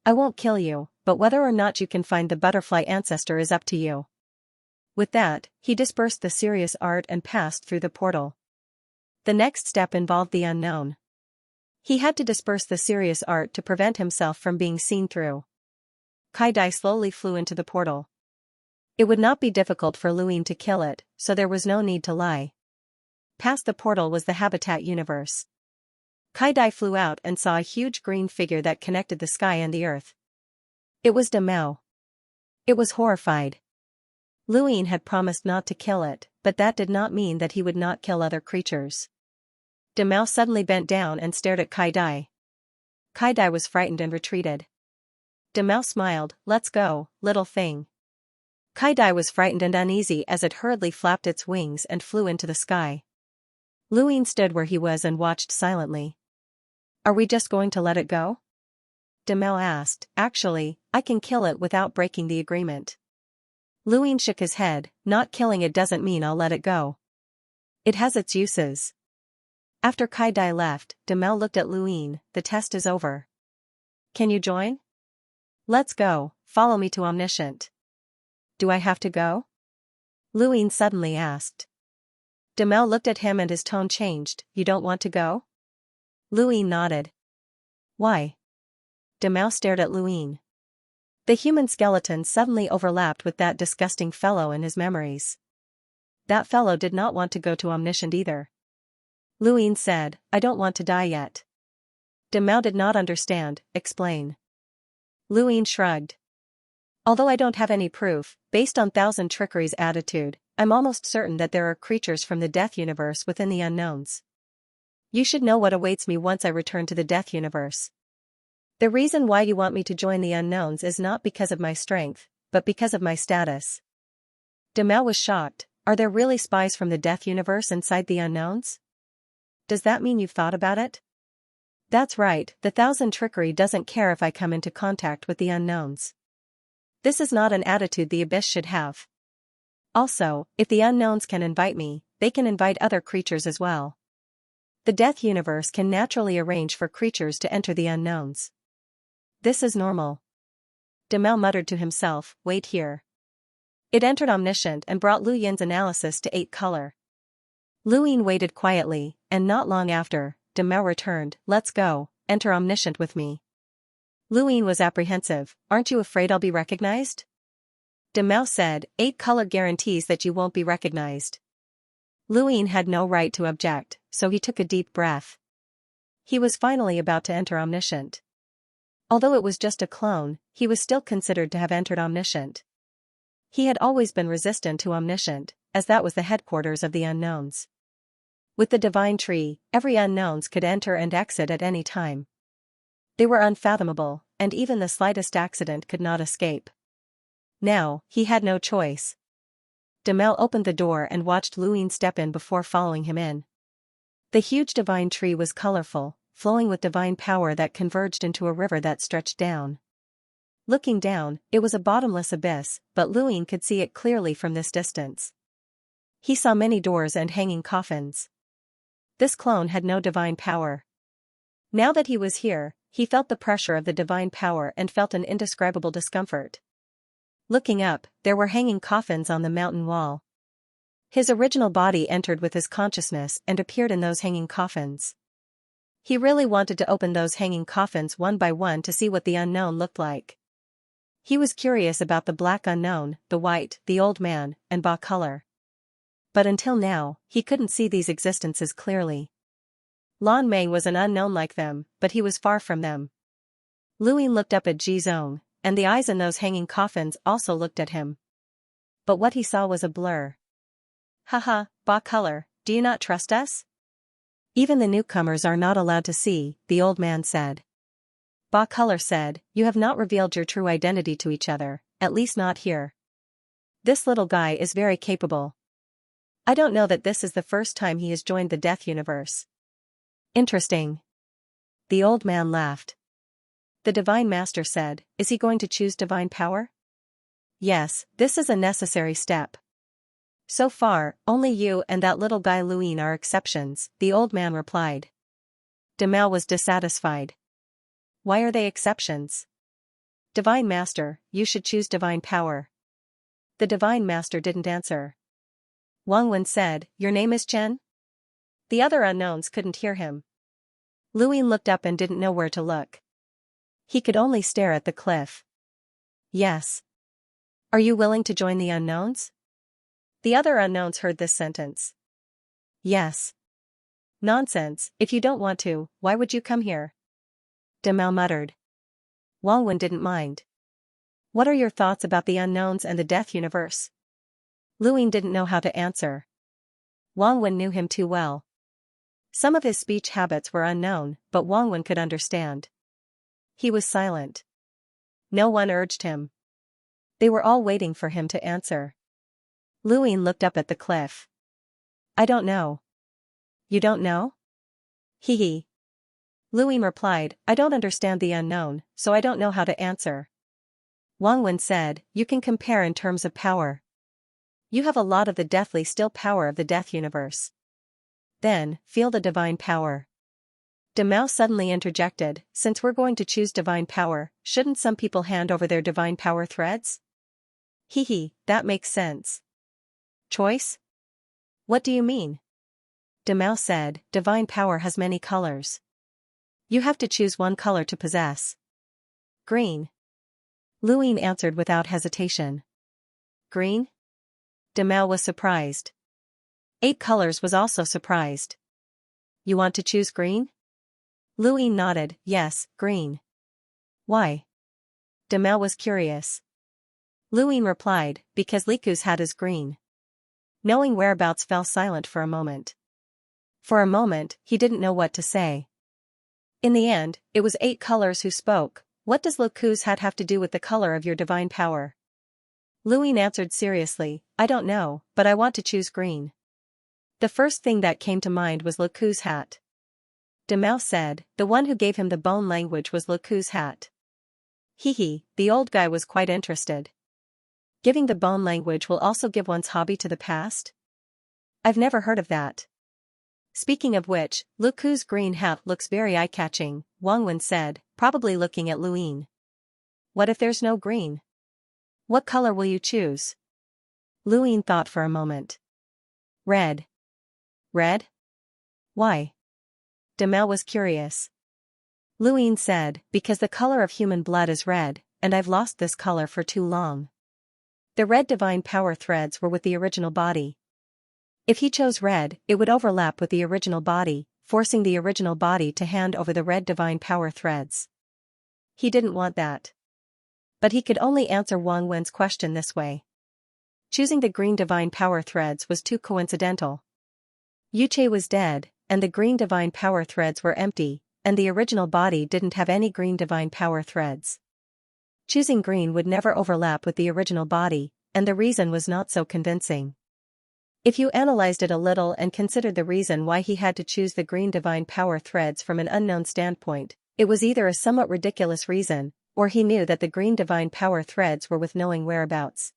Speaker 1: I won't kill you, but whether or not you can find the butterfly ancestor is up to you. With that, he dispersed the serious art and passed through the portal. The next step involved the unknown. He had to disperse the serious art to prevent himself from being seen through. Kai Dai slowly flew into the portal. It would not be difficult for Lu Yin to kill it, so there was no need to lie. Past the portal was the habitat universe. Kai Dai flew out and saw a huge green figure that connected the sky and the earth. It was Demao. It was horrified. Lu Yin had promised not to kill it, but that did not mean that he would not kill other creatures. Demao suddenly bent down and stared at Kai Dai. Kai Dai was frightened and retreated. Demao smiled, let's go, little thing. Kai Dai was frightened and uneasy as it hurriedly flapped its wings and flew into the sky. Lu Yin stood where he was and watched silently. Are we just going to let it go? Demao asked, actually, I can kill it without breaking the agreement. Lu Yin shook his head, not killing it doesn't mean I'll let it go. It has its uses. After Kai Dai left, Demao looked at Lu Yin, the test is over. Can you join? Let's go, follow me to Omniscient. Do I have to go? Lu Yin suddenly asked. Demao looked at him and his tone changed, you don't want to go? Lu Yin nodded. Why? Demao stared at Lu Yin. The human skeleton suddenly overlapped with that disgusting fellow in his memories. That fellow did not want to go to Omniscient either. Lu Yin said, I don't want to die yet. Demao did not understand, explain. Lu Yin shrugged. Although I don't have any proof, based on Thousand Trickery's attitude, I'm almost certain that there are creatures from the Death Universe within the unknowns. You should know what awaits me once I return to the Death Universe. The reason why you want me to join the unknowns is not because of my strength, but because of my status. Demel was shocked. Are there really spies from the Death Universe inside the Unknowns? Does that mean you've thought about it? That's right, the Thousand Trickery doesn't care if I come into contact with the Unknowns. This is not an attitude the Abyss should have. Also, if the Unknowns can invite me, they can invite other creatures as well. The Death Universe can naturally arrange for creatures to enter the Unknowns. This is normal. Demel muttered to himself, wait here. It entered Omniscient and brought Lu Yin's analysis to 8 color. Lu Yin waited quietly, and not long after, Demel returned, let's go, enter Omniscient with me. Lu Yin was apprehensive, aren't you afraid I'll be recognized? Demel said, 8 color guarantees that you won't be recognized. Lu Yin had no right to object, so he took a deep breath. He was finally about to enter Omniscient. Although it was just a clone, he was still considered to have entered Omniscient. He had always been resistant to Omniscient, as that was the headquarters of the Unknowns. With the Divine Tree, every Unknowns could enter and exit at any time. They were unfathomable, and even the slightest accident could not escape. Now, he had no choice. Demel opened the door and watched Lu Yin step in before following him in. The huge Divine Tree was colorful, flowing with divine power that converged into a river that stretched down. Looking down, it was a bottomless abyss, but Lu Yin could see it clearly from this distance. He saw many doors and hanging coffins. This clone had no divine power. Now that he was here, he felt the pressure of the divine power and felt an indescribable discomfort. Looking up, there were hanging coffins on the mountain wall. His original body entered with his consciousness and appeared in those hanging coffins. He really wanted to open those hanging coffins one by one to see what the unknown looked like. He was curious about the black unknown, the white, the old man, and Ba color. But until now, he couldn't see these existences clearly. Lan Mei was an unknown like them, but he was far from them. Lu Yin looked up at Ji Zong, and the eyes in those hanging coffins also looked at him. But what he saw was a blur. Haha, Ba color, do you not trust us? Even the newcomers are not allowed to see, the old man said. Ba color said, you have not revealed your true identity to each other, at least not here. This little guy is very capable. I don't know that this is the first time he has joined the Death Universe. Interesting. The old man laughed. The Divine Master said, is he going to choose divine power? Yes, this is a necessary step. So far, only you and that little guy Lu Yin are exceptions, the old man replied. Demel was dissatisfied. Why are they exceptions? Divine Master, you should choose divine power. The Divine Master didn't answer. Wang Wen said, your name is Chen? The other unknowns couldn't hear him. Lu Yin looked up and didn't know where to look. He could only stare at the cliff. Yes. Are you willing to join the unknowns? The other unknowns heard this sentence. Yes. Nonsense, if you don't want to, why would you come here? Demel muttered. Wang Wen didn't mind. What are your thoughts about the unknowns and the Death Universe? Lu Yin didn't know how to answer. Wang Wen knew him too well. Some of his speech habits were unknown, but Wang Wen could understand. He was silent. No one urged him. They were all waiting for him to answer. Lu Yin looked up at the cliff. I don't know. You don't know? Hee hee. Lu Yin replied, I don't understand the unknown, so I don't know how to answer. Wang Wen said, you can compare in terms of power. You have a lot of the deathly still power of the Death Universe. Then, feel the divine power. Demel suddenly interjected, since we're going to choose divine power, shouldn't some people hand over their divine power threads? Hee hee, that makes sense. Choice? What do you mean? Demel said, divine power has many colors. You have to choose one color to possess. Green. Lu Yin answered without hesitation. Green? Demel was surprised. 8 colors was also surprised. You want to choose green? Lu Yin nodded, yes, green. Why? Demel was curious. Lu Yin replied, because Liku's hat is green. Knowing whereabouts fell silent for a moment. For a moment, he didn't know what to say. In the end, it was 8 colors who spoke. What does Liku's hat have to do with the color of your divine power? Luin answered seriously, I don't know, but I want to choose green. The first thing that came to mind was Leku's hat. Demao said, the one who gave him the bone language was Leku's hat. Hee, the old guy was quite interested. Giving the bone language will also give one's hobby to the past? I've never heard of that. Speaking of which, Leku's green hat looks very eye-catching, Wang Wen said, probably looking at Luin. What if there's no green? What color will you choose? Luin thought for a moment. Red. Red? Why? Demao was curious. Luin said, because the color of human blood is red, and I've lost this color for too long. The red divine power threads were with the original body. If he chose red, it would overlap with the original body, forcing the original body to hand over the red divine power threads. He didn't want that. But he could only answer Wang Wen's question this way. Choosing the green divine power threads was too coincidental. Yuche was dead, and the green divine power threads were empty, and the original body didn't have any green divine power threads. Choosing green would never overlap with the original body, and the reason was not so convincing. If you analyzed it a little and considered the reason why he had to choose the green divine power threads from an unknown standpoint, it was either a somewhat ridiculous reason, or he knew that the green divine power threads were with knowing whereabouts.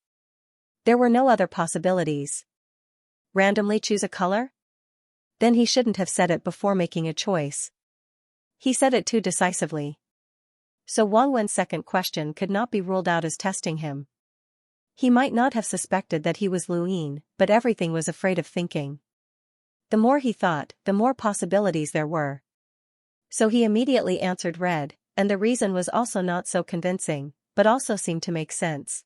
Speaker 1: There were no other possibilities. Randomly choose a color? Then he shouldn't have said it before making a choice. He said it too decisively. So Wang Wen's second question could not be ruled out as testing him. He might not have suspected that he was Luin, but everything was afraid of thinking. The more he thought, the more possibilities there were. So he immediately answered red, and the reason was also not so convincing, but also seemed to make sense.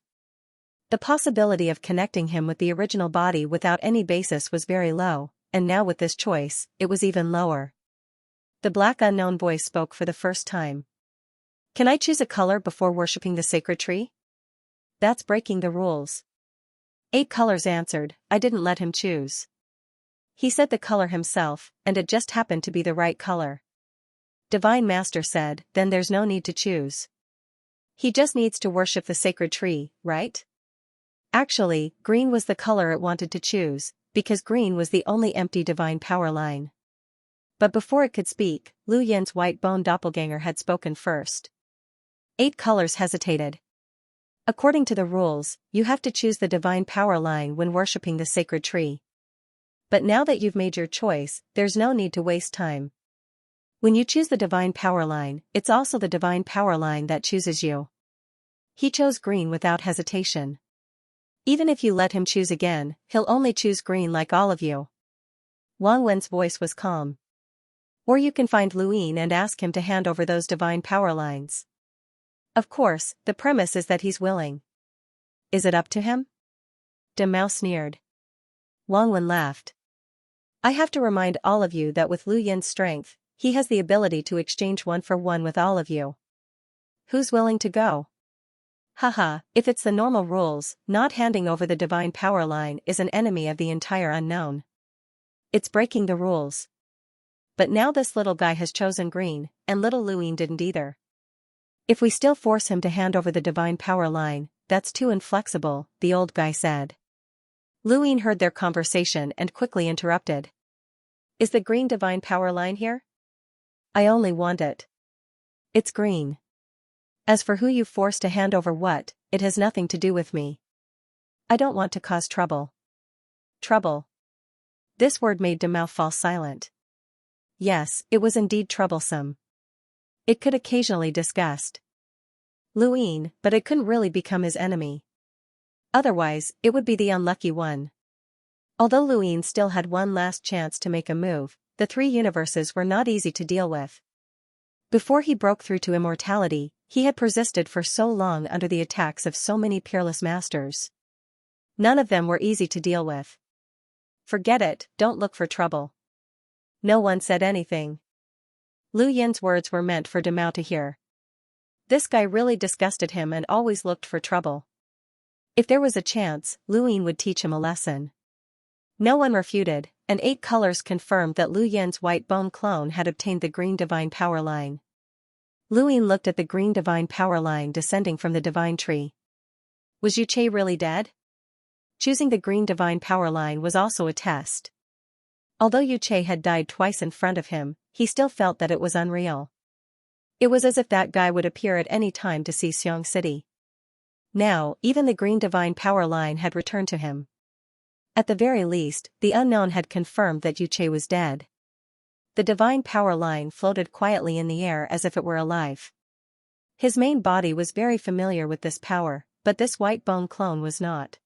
Speaker 1: The possibility of connecting him with the original body without any basis was very low, and now with this choice, it was even lower. The black unknown voice spoke for the first time. Can I choose a color before worshipping the sacred tree? That's breaking the rules. 8 colors answered, I didn't let him choose. He said the color himself, and it just happened to be the right color. Divine Master said, then there's no need to choose. He just needs to worship the sacred tree, right? Actually, green was the color it wanted to choose, because green was the only empty divine power line. But before it could speak, Lu Yin's white bone doppelganger had spoken first. 8 colors hesitated. According to the rules, you have to choose the divine power line when worshipping the sacred tree. But now that you've made your choice, there's no need to waste time. When you choose the divine power line, it's also the divine power line that chooses you. He chose green without hesitation. Even if you let him choose again, he'll only choose green like all of you. Wang Wen's voice was calm. Or you can find Luin and ask him to hand over those divine power lines. Of course, the premise is that he's willing. Is it up to him? Demao sneered. Wang Wen laughed. I have to remind all of you that with Lu Yin's strength, he has the ability to exchange 1 for 1 with all of you. Who's willing to go? Haha, if it's the normal rules, not handing over the divine power line is an enemy of the entire unknown. It's breaking the rules. But now this little guy has chosen green, and little Luin didn't either. If we still force him to hand over the divine power line, that's too inflexible, the old guy said. Luin heard their conversation and quickly interrupted. Is the green divine power line here? I only want it. It's green. As for who you force to hand over what, it has nothing to do with me. I don't want to cause trouble. Trouble. This word made Demao fall silent. Yes, it was indeed troublesome. It could occasionally disgust Luin, but it couldn't really become his enemy. Otherwise, it would be the unlucky one. Although Luin still had one last chance to make a move, the 3 universes were not easy to deal with. Before he broke through to immortality, he had persisted for so long under the attacks of so many peerless masters. None of them were easy to deal with. Forget it, don't look for trouble. No one said anything. Lu Yin's words were meant for Demao to hear. This guy really disgusted him and always looked for trouble. If there was a chance, Luin would teach him a lesson. No one refuted, and 8 colors confirmed that Lu Yin's white bone clone had obtained the green divine power line. Luin looked at the green divine power line descending from the divine tree. Was Yuche really dead? Choosing the green divine power line was also a test. Although Yuche had died twice in front of him, he still felt that it was unreal. It was as if that guy would appear at any time to see Xiong City. Now, even the green divine power line had returned to him. At the very least, the unknown had confirmed that Yuche was dead. The divine power line floated quietly in the air as if it were alive. His main body was very familiar with this power, but this white bone clone was not.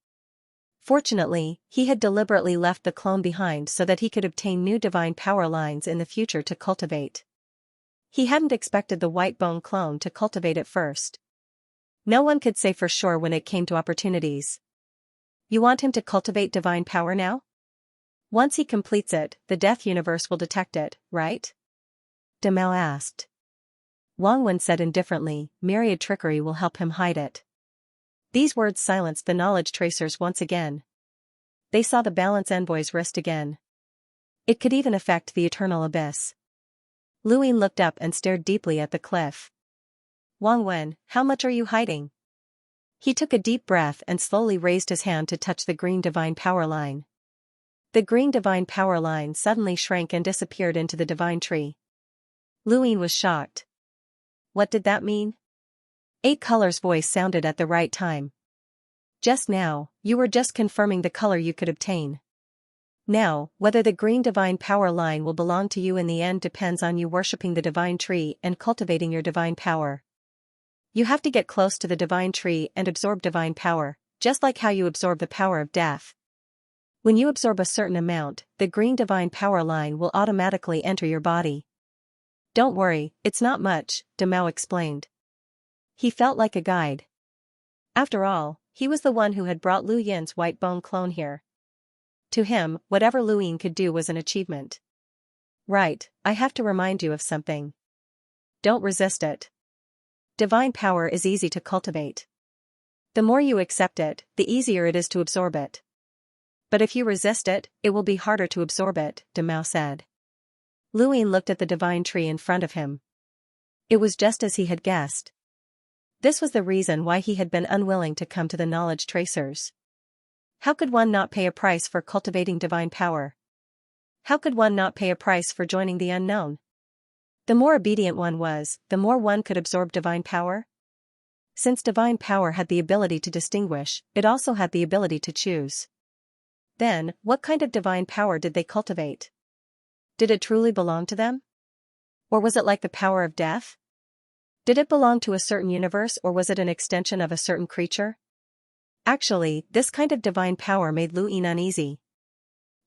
Speaker 1: Fortunately, he had deliberately left the clone behind so that he could obtain new divine power lines in the future to cultivate. He hadn't expected the white bone clone to cultivate it first. No one could say for sure when it came to opportunities. You want him to cultivate divine power now? Once he completes it, the Death Universe will detect it, right? Demao asked. Wang Wen said indifferently, myriad trickery will help him hide it. These words silenced the knowledge tracers once again. They saw the balance envoy's wrist again. It could even affect the eternal abyss. Luin looked up and stared deeply at the cliff. Wang Wen, how much are you hiding? He took a deep breath and slowly raised his hand to touch the green divine power line. The green divine power line suddenly shrank and disappeared into the divine tree. Luin was shocked. What did that mean? Eight Color's voice sounded at the right time. Just now, you were just confirming the color you could obtain. Now, whether the green divine power line will belong to you in the end depends on you worshipping the divine tree and cultivating your divine power. You have to get close to the divine tree and absorb divine power, just like how you absorb the power of death. When you absorb a certain amount, the green divine power line will automatically enter your body. Don't worry, it's not much, Demao explained. He felt like a guide. After all, he was the one who had brought Lu Yin's white bone clone here. To him, whatever Lu Yin could do was an achievement. Right, I have to remind you of something. Don't resist it. Divine power is easy to cultivate. The more you accept it, the easier it is to absorb it. But if you resist it, it will be harder to absorb it, Demao said. Lu Yin looked at the divine tree in front of him. It was just as he had guessed. This was the reason why he had been unwilling to come to the knowledge tracers. How could one not pay a price for cultivating divine power? How could one not pay a price for joining the unknown? The more obedient one was, the more one could absorb divine power. Since divine power had the ability to distinguish, it also had the ability to choose. Then, what kind of divine power did they cultivate? Did it truly belong to them? Or was it like the power of death? Did it belong to a certain universe or was it an extension of a certain creature? Actually, this kind of divine power made Lu Yin uneasy.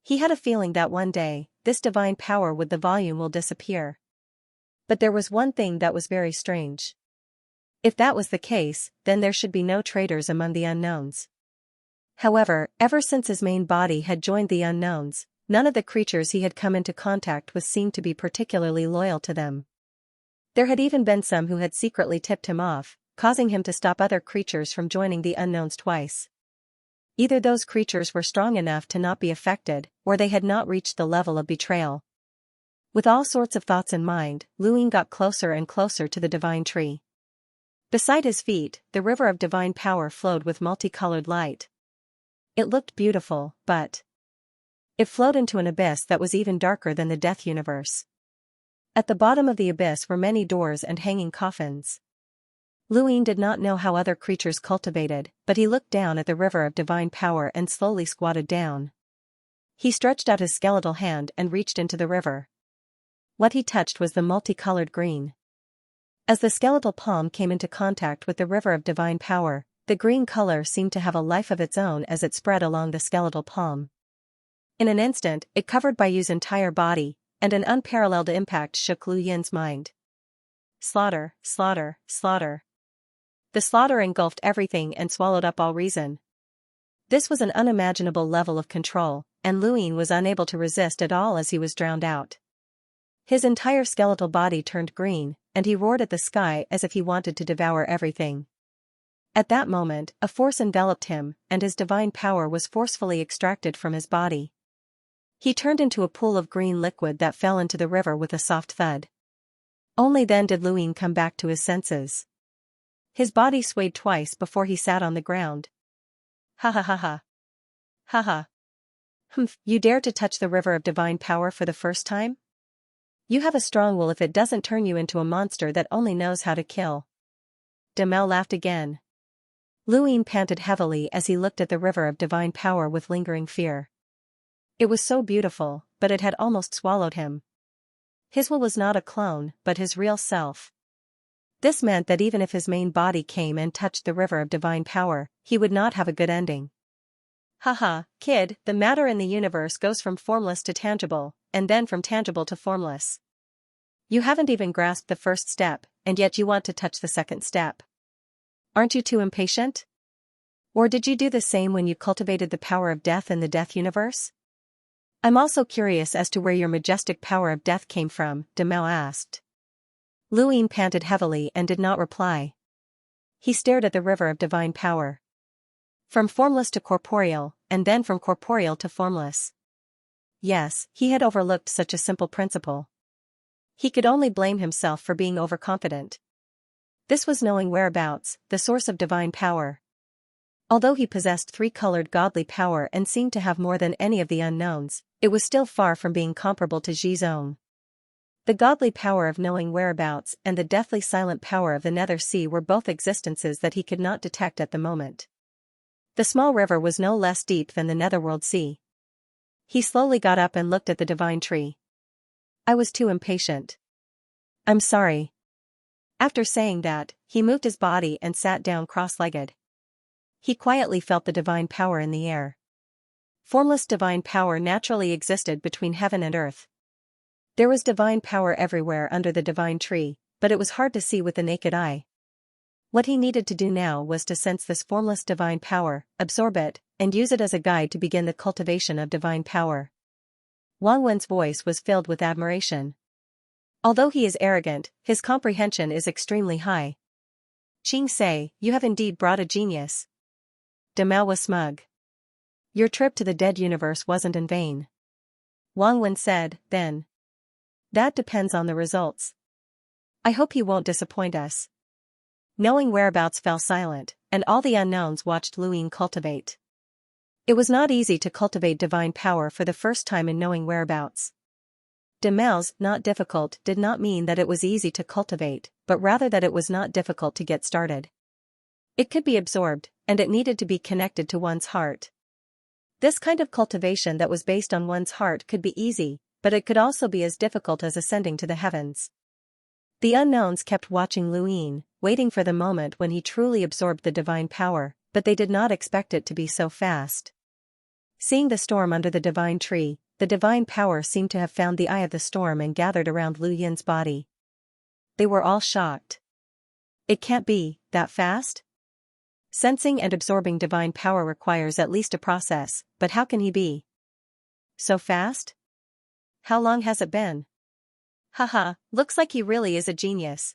Speaker 1: He had a feeling that one day, this divine power with the volume will disappear. But there was one thing that was very strange. If that was the case, then there should be no traitors among the unknowns. However, ever since his main body had joined the unknowns, none of the creatures he had come into contact with seemed to be particularly loyal to them. There had even been some who had secretly tipped him off, causing him to stop other creatures from joining the unknowns twice. Either those creatures were strong enough to not be affected, or they had not reached the level of betrayal. With all sorts of thoughts in mind, Lu Yin got closer and closer to the divine tree. Beside his feet, the river of divine power flowed with multicolored light. It looked beautiful, but it flowed into an abyss that was even darker than the Death Universe. At the bottom of the abyss were many doors and hanging coffins. Lu Yin did not know how other creatures cultivated, but he looked down at the river of divine power and slowly squatted down. He stretched out his skeletal hand and reached into the river. What he touched was the multicolored green. As the skeletal palm came into contact with the river of divine power, the green color seemed to have a life of its own as it spread along the skeletal palm. In an instant, it covered Bai Yu's entire body, and an unparalleled impact shook Lu Yin's mind. Slaughter, slaughter, slaughter. The slaughter engulfed everything and swallowed up all reason. This was an unimaginable level of control, and Lu Yin was unable to resist at all as he was drowned out. His entire skeletal body turned green, and he roared at the sky as if he wanted to devour everything. At that moment, a force enveloped him, and his divine power was forcefully extracted from his body. He turned into a pool of green liquid that fell into the river with a soft thud. Only then did Lu Yin come back to his senses. His body swayed twice before he sat on the ground, Ha ha ha ha. Ha ha. Humph, you dare to touch the river of divine power for the first time? You have a strong will if it doesn't turn you into a monster that only knows how to kill. Demel laughed again. Luin panted heavily as he looked at the river of divine power with lingering fear. It was so beautiful, but it had almost swallowed him. His will was not a clone, but his real self. This meant that even if his main body came and touched the river of divine power, he would not have a good ending. Haha, kid, the matter in the universe goes from formless to tangible, and then from tangible to formless. You haven't even grasped the first step, and yet you want to touch the second step. Aren't you too impatient? Or did you do the same when you cultivated the power of death in the death universe? I'm also curious as to where your majestic power of death came from, Demel asked. Luin panted heavily and did not reply. He stared at the river of divine power. From formless to corporeal, and then from corporeal to formless. Yes, he had overlooked such a simple principle. He could only blame himself for being overconfident. This was knowing whereabouts, the source of divine power. Although he possessed three-colored godly power and seemed to have more than any of the unknowns, it was still far from being comparable to Xi's own. The godly power of knowing whereabouts and the deathly silent power of the nether sea were both existences that he could not detect at the moment. The small river was no less deep than the netherworld sea. He slowly got up and looked at the divine tree. I was too impatient. I'm sorry. After saying that, he moved his body and sat down cross-legged. He quietly felt the divine power in the air. Formless divine power naturally existed between heaven and earth. There was divine power everywhere under the divine tree, but it was hard to see with the naked eye. What he needed to do now was to sense this formless divine power, absorb it, and use it as a guide to begin the cultivation of divine power. Wang Wen's voice was filled with admiration. Although he is arrogant, his comprehension is extremely high. Xianxia, you have indeed brought a genius. Demel was smug. Your trip to the dead universe wasn't in vain. Wang Wen said, then. That depends on the results. I hope he won't disappoint us. Knowing whereabouts fell silent, and all the unknowns watched Luin cultivate. It was not easy to cultivate divine power for the first time in knowing whereabouts. Demel's not difficult did not mean that it was easy to cultivate, but rather that it was not difficult to get started. It could be absorbed, and it needed to be connected to one's heart. This kind of cultivation that was based on one's heart could be easy, but it could also be as difficult as ascending to the heavens. The unknowns kept watching Luin, waiting for the moment when he truly absorbed the divine power, but they did not expect it to be so fast. Seeing the storm under the divine tree, the divine power seemed to have found the eye of the storm and gathered around Lu Yin's body. They were all shocked. It can't be that fast? Sensing and absorbing divine power requires at least a process, but how can he be so fast? How long has it been? Haha, looks like he really is a genius.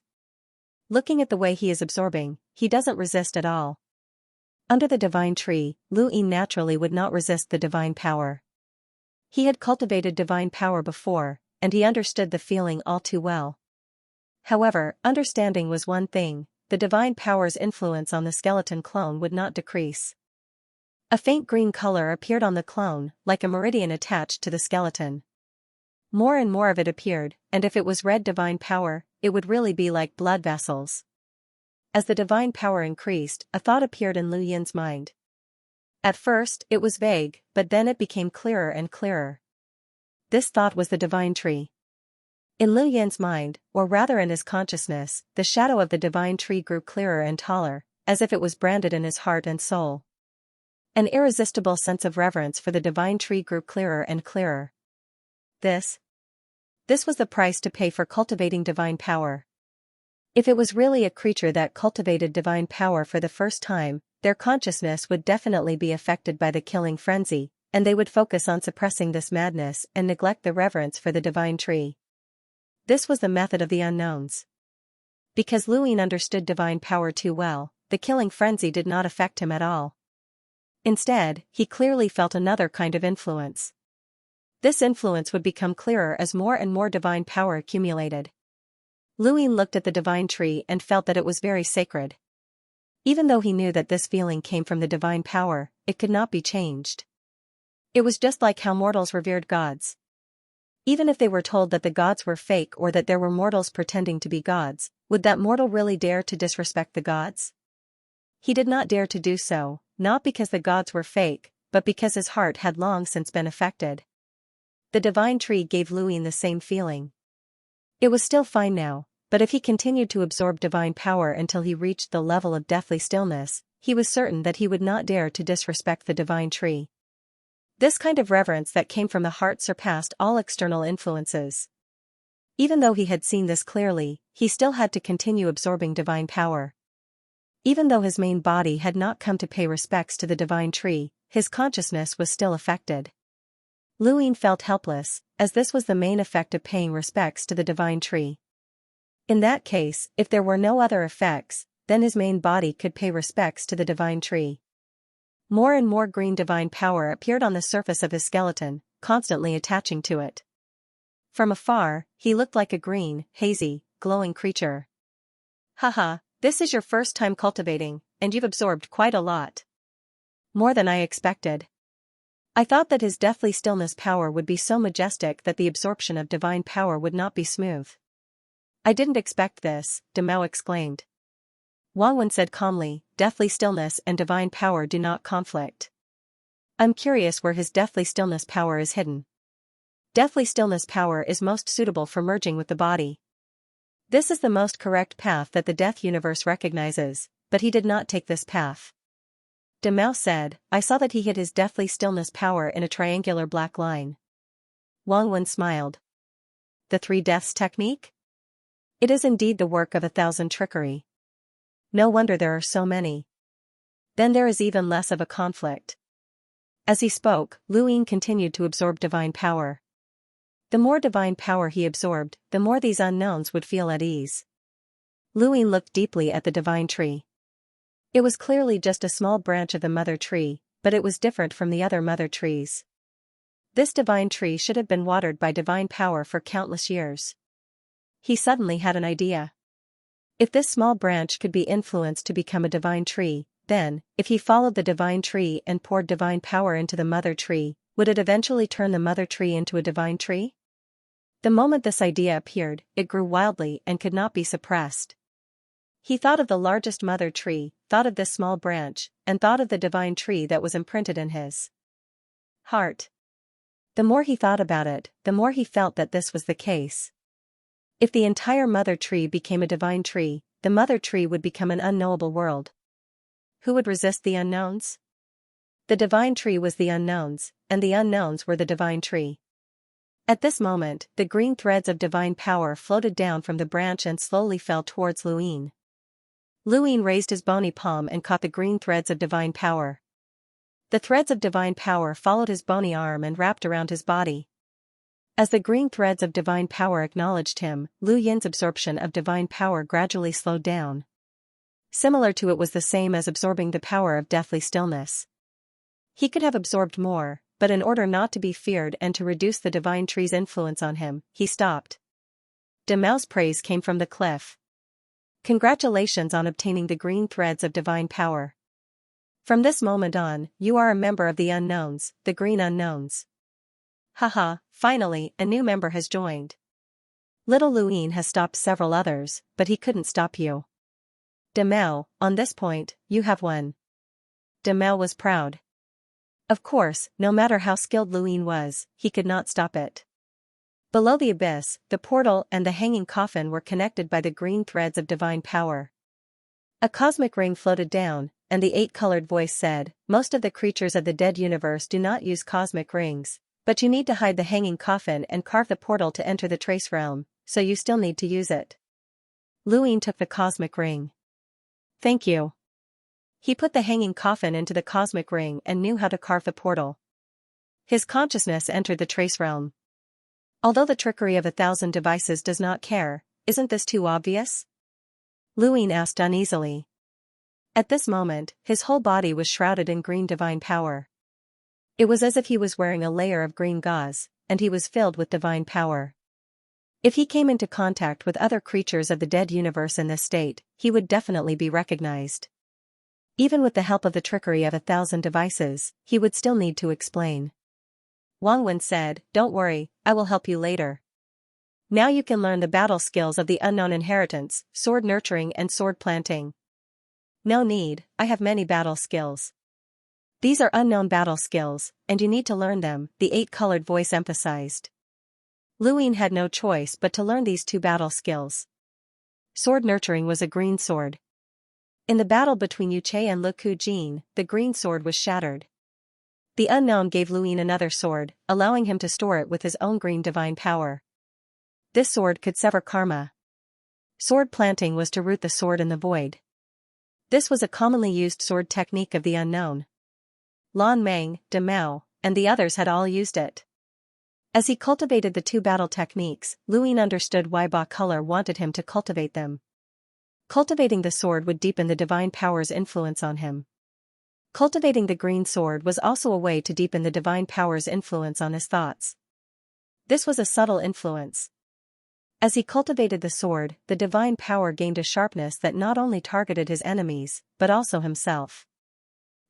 Speaker 1: Looking at the way he is absorbing, he doesn't resist at all. Under the divine tree, Luin naturally would not resist the divine power. He had cultivated divine power before, and he understood the feeling all too well. However, understanding was one thing, the divine power's influence on the skeleton clone would not decrease. A faint green color appeared on the clone, like a meridian attached to the skeleton. More and more of it appeared, and if it was red divine power, it would really be like blood vessels. As the divine power increased, a thought appeared in Lu Yin's mind. At first, it was vague, but then it became clearer and clearer. This thought was the divine tree. In Lu Yin's mind, or rather in his consciousness, the shadow of the divine tree grew clearer and taller, as if it was branded in his heart and soul. An irresistible sense of reverence for the divine tree grew clearer and clearer. This was the price to pay for cultivating divine power. If it was really a creature that cultivated divine power for the first time, their consciousness would definitely be affected by the killing frenzy, and they would focus on suppressing this madness and neglect the reverence for the divine tree. This was the method of the unknowns. Because Luin understood divine power too well, the killing frenzy did not affect him at all. Instead, he clearly felt another kind of influence. This influence would become clearer as more and more divine power accumulated. Luin looked at the divine tree and felt that it was very sacred. Even though he knew that this feeling came from the divine power, it could not be changed. It was just like how mortals revered gods. Even if they were told that the gods were fake or that there were mortals pretending to be gods, would that mortal really dare to disrespect the gods? He did not dare to do so, not because the gods were fake, but because his heart had long since been affected. The divine tree gave Luin the same feeling. It was still fine now, but if he continued to absorb divine power until he reached the level of deathly stillness, he was certain that he would not dare to disrespect the divine tree. This kind of reverence that came from the heart surpassed all external influences. Even though he had seen this clearly, he still had to continue absorbing divine power. Even though his main body had not come to pay respects to the divine tree, his consciousness was still affected. Luin felt helpless, as this was the main effect of paying respects to the divine tree. In that case, if there were no other effects, then his main body could pay respects to the divine tree. More and more green divine power appeared on the surface of his skeleton, constantly attaching to it. From afar, he looked like a green, hazy, glowing creature. Haha, this is your first time cultivating, and you've absorbed quite a lot. More than I expected. I thought that his deathly stillness power would be so majestic that the absorption of divine power would not be smooth. I didn't expect this, Demao exclaimed. Wangwen said calmly, deathly stillness and divine power do not conflict. I'm curious where his deathly stillness power is hidden. Deathly stillness power is most suitable for merging with the body. This is the most correct path that the death universe recognizes, but he did not take this path. Demao said, I saw that he hid his deathly stillness power in a triangular black line. Wangwen smiled. The 3 deaths technique? It is indeed the work of 1,000 trickery. No wonder there are so many. Then there is even less of a conflict. As he spoke, Luin continued to absorb divine power. The more divine power he absorbed, the more these unknowns would feel at ease. Luin looked deeply at the divine tree. It was clearly just a small branch of the mother tree, but it was different from the other mother trees. This divine tree should have been watered by divine power for countless years. He suddenly had an idea. If this small branch could be influenced to become a divine tree, then, if he followed the divine tree and poured divine power into the mother tree, would it eventually turn the mother tree into a divine tree? The moment this idea appeared, it grew wildly and could not be suppressed. He thought of the largest mother tree, thought of this small branch, and thought of the divine tree that was imprinted in his heart. The more he thought about it, the more he felt that this was the case. If the entire mother tree became a divine tree, the mother tree would become an unknowable world. Who would resist the unknowns? The divine tree was the unknowns, and the unknowns were the divine tree. At this moment, the green threads of divine power floated down from the branch and slowly fell towards Luin. Luin raised his bony palm and caught the green threads of divine power. The threads of divine power followed his bony arm and wrapped around his body. As the green threads of divine power acknowledged him, Lu Yin's absorption of divine power gradually slowed down. Similar to it was the same as absorbing the power of deathly stillness. He could have absorbed more, but in order not to be feared and to reduce the divine tree's influence on him, he stopped. Demao's praise came from the cliff. Congratulations on obtaining the green threads of divine power. From this moment on, you are a member of the unknowns, the green unknowns. Haha, finally, a new member has joined. Little Luin has stopped several others, but he couldn't stop you. Demao, on this point, you have won. Demao was proud. Of course, no matter how skilled Luin was, he could not stop it. Below the abyss, the portal and the hanging coffin were connected by the green threads of divine power. A cosmic ring floated down, and the 8-colored voice said, most of the creatures of the dead universe do not use cosmic rings, but you need to hide the hanging coffin and carve the portal to enter the trace realm, so you still need to use it. Luin took the cosmic ring. Thank you. He put the hanging coffin into the cosmic ring and knew how to carve the portal. His consciousness entered the trace realm. Although the trickery of 1,000 devices does not care, isn't this too obvious? Luin asked uneasily. At this moment, his whole body was shrouded in green divine power. It was as if he was wearing a layer of green gauze, and he was filled with divine power. If he came into contact with other creatures of the dead universe in this state, he would definitely be recognized. Even with the help of the trickery of 1,000 devices, he would still need to explain. Wang Wen said, "Don't worry, I will help you later. Now you can learn the battle skills of the unknown inheritance, sword nurturing and sword planting." "No need, I have many battle skills. These are unknown battle skills, and you need to learn them," the eight-colored voice emphasized. Lu Ying had no choice but to learn these two battle skills. Sword nurturing was a green sword. In the battle between Yu Che and Le Ku Jin, the green sword was shattered. The unknown gave Lu Ying another sword, allowing him to store it with his own green divine power. This sword could sever karma. Sword planting was to root the sword in the void. This was a commonly used sword technique of the unknown. Lan Meng, De Mao, and the others had all used it. As he cultivated the two battle techniques, Lu Ying understood why Ba Color wanted him to cultivate them. Cultivating the sword would deepen the divine power's influence on him. Cultivating the green sword was also a way to deepen the divine power's influence on his thoughts. This was a subtle influence. As he cultivated the sword, the divine power gained a sharpness that not only targeted his enemies, but also himself.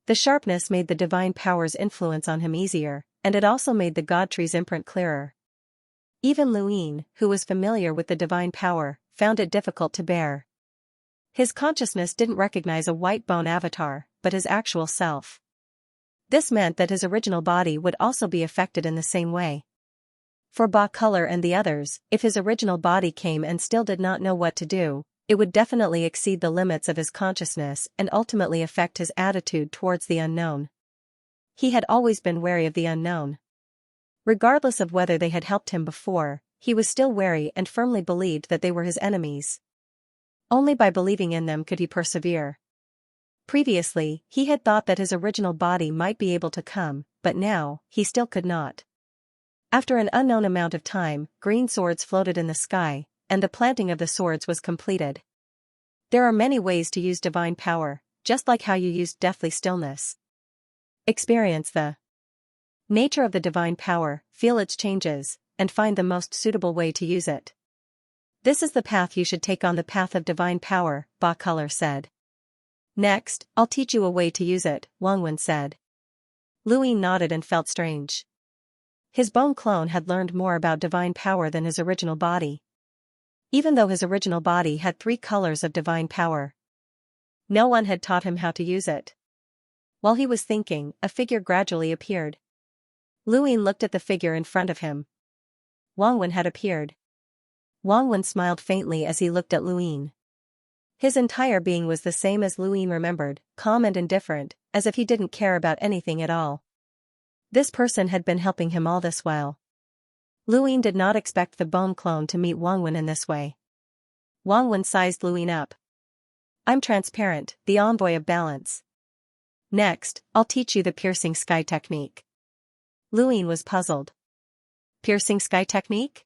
Speaker 1: The sharpness made the divine power's influence on him easier, and it also made the God Tree's imprint clearer. Even Lu Ying, who was familiar with the divine power, found it difficult to bear. His consciousness didn't recognize a white bone avatar, but his actual self. This meant that his original body would also be affected in the same way. For Ba Color and the others, if his original body came and still did not know what to do, it would definitely exceed the limits of his consciousness and ultimately affect his attitude towards the unknown. He had always been wary of the unknown. Regardless of whether they had helped him before, he was still wary and firmly believed that they were his enemies. Only by believing in them could he persevere. Previously, he had thought that his original body might be able to come, but now, he still could not. After an unknown amount of time, green swords floated in the sky, and the planting of the swords was completed. There are many ways to use divine power, just like how you used deathly stillness. Experience the nature of the divine power, feel its changes, and find the most suitable way to use it. This is the path you should take on the path of divine power, Ba Color said. Next, I'll teach you a way to use it, Wang Wen said. Lu Ying nodded and felt strange. His bone clone had learned more about divine power than his original body. Even though his original body had 3 colors of divine power, no one had taught him how to use it. While he was thinking, a figure gradually appeared. Lu Ying looked at the figure in front of him. Wang Wen had appeared. Wang Wen smiled faintly as he looked at Lu Ying. His entire being was the same as Lu Ying remembered, calm and indifferent, as if he didn't care about anything at all. This person had been helping him all this while. Lu Ying did not expect the bone clone to meet Wang Wen in this way. Wang Wen sized Lu Ying up. I'm transparent, the envoy of balance. Next, I'll teach you the piercing sky technique. Lu Ying was puzzled. Piercing sky technique?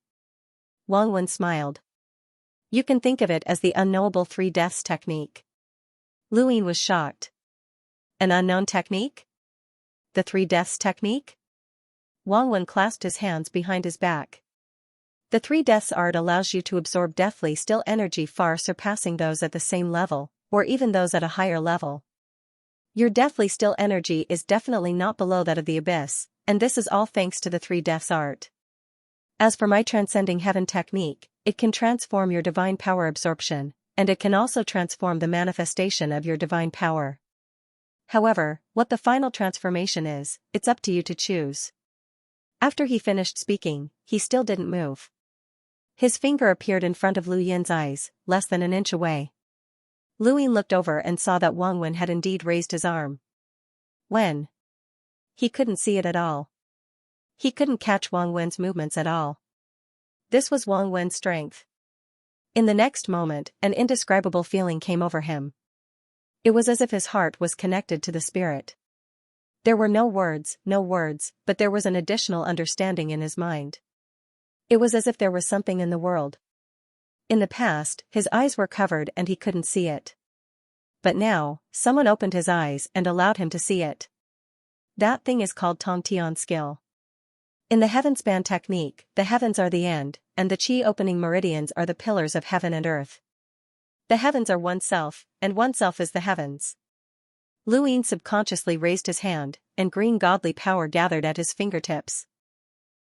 Speaker 1: Wang Wen smiled. You can think of it as the unknowable 3 deaths technique. Lu Ying was shocked. An unknown technique? The 3 deaths technique? Wang Wen clasped his hands behind his back. The 3 deaths art allows you to absorb deathly still energy far surpassing those at the same level, or even those at a higher level. Your deathly still energy is definitely not below that of the abyss, and this is all thanks to the 3 deaths art. As for my transcending heaven technique, it can transform your divine power absorption, and it can also transform the manifestation of your divine power. However, what the final transformation is, it's up to you to choose. After he finished speaking, he still didn't move. His finger appeared in front of Lu Yin's eyes, less than an inch away. Lu Ying looked over and saw that Wang Wen had indeed raised his arm. When? He couldn't see it at all. He couldn't catch Wang Wen's movements at all. This was Wang Wen's strength. In the next moment, an indescribable feeling came over him. It was as if his heart was connected to the spirit. There were no words, but there was an additional understanding in his mind. It was as if there was something in the world. In the past, his eyes were covered and he couldn't see it. But now, someone opened his eyes and allowed him to see it. That thing is called Tong Tian skill. In the heaven span technique, the heavens are the end, and the chi opening meridians are the pillars of heaven and earth. The heavens are oneself, and oneself is the heavens. Luin subconsciously raised his hand, and green godly power gathered at his fingertips.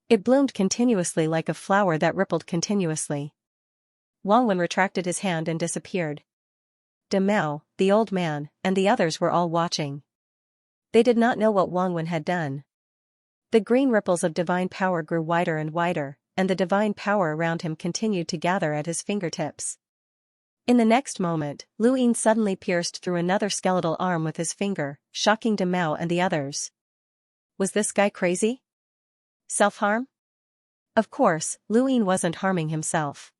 Speaker 1: It bloomed continuously like a flower that rippled continuously. Wang Wen retracted his hand and disappeared. De Mao, the old man, and the others were all watching. They did not know what Wang Wen had done. The green ripples of divine power grew wider and wider, and the divine power around him continued to gather at his fingertips. In the next moment, Luin suddenly pierced through another skeletal arm with his finger, shocking De Mao and the others. Was this guy crazy? Self-harm? Of course, Luin wasn't harming himself.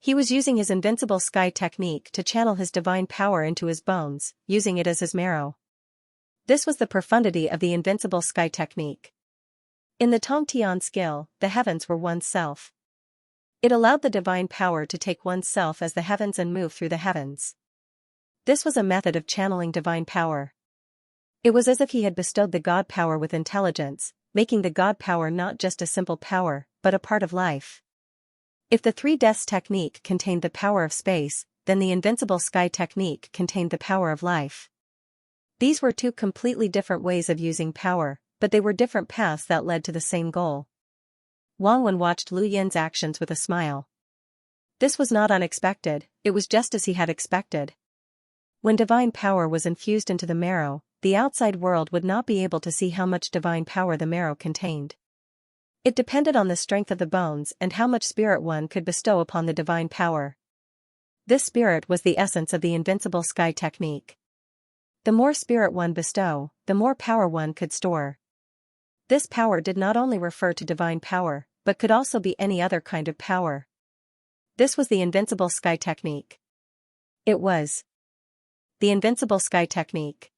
Speaker 1: He was using his invincible sky technique to channel his divine power into his bones, using it as his marrow. This was the profundity of the invincible sky technique. In the Tongtian skill, the heavens were one's self. It allowed the divine power to take one's self as the heavens and move through the heavens. This was a method of channeling divine power. It was as if he had bestowed the god power with intelligence, making the god power not just a simple power, but a part of life. If the three deaths technique contained the power of space, then the invincible sky technique contained the power of life. These were two completely different ways of using power, but they were different paths that led to the same goal. Wang Wen watched Lu Yin's actions with a smile. This was not unexpected, it was just as he had expected. When divine power was infused into the marrow, the outside world would not be able to see how much divine power the marrow contained. It depended on the strength of the bones and how much spirit one could bestow upon the divine power. This spirit was the essence of the invincible sky technique. The more spirit one bestow, the more power one could store. This power did not only refer to divine power, but could also be any other kind of power. This was the invincible sky technique. It was the invincible sky technique.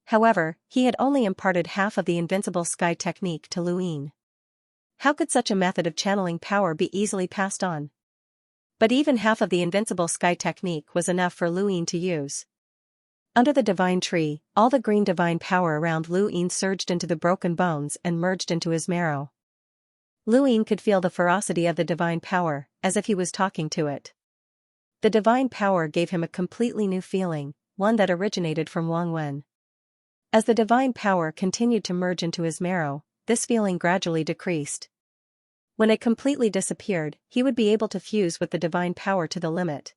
Speaker 1: However, he had only imparted half of the invincible sky technique to Luin. How could such a method of channeling power be easily passed on? But even half of the invincible sky technique was enough for Luin to use. Under the divine tree, all the green divine power around Luin surged into the broken bones and merged into his marrow. Luin could feel the ferocity of the divine power, as if he was talking to it. The divine power gave him a completely new feeling, one that originated from Wang Wen. As the divine power continued to merge into his marrow, this feeling gradually decreased. When it completely disappeared, he would be able to fuse with the divine power to the limit.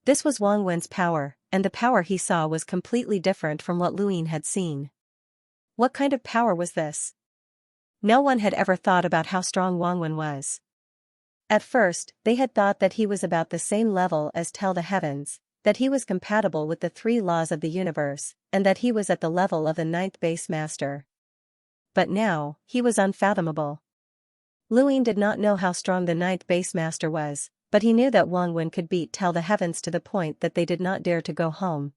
Speaker 1: This was Wang Wen's power, and the power he saw was completely different from what Luin had seen. What kind of power was this? No one had ever thought about how strong Wang Wen was. At first, they had thought that he was about the same level as Tell the Heavens, that he was compatible with the three laws of the universe, and that he was at the level of the ninth base master. But now, he was unfathomable. Luin did not know how strong the ninth base master was, but he knew that Wang Wen could beat Tell the Heavens to the point that they did not dare to go home.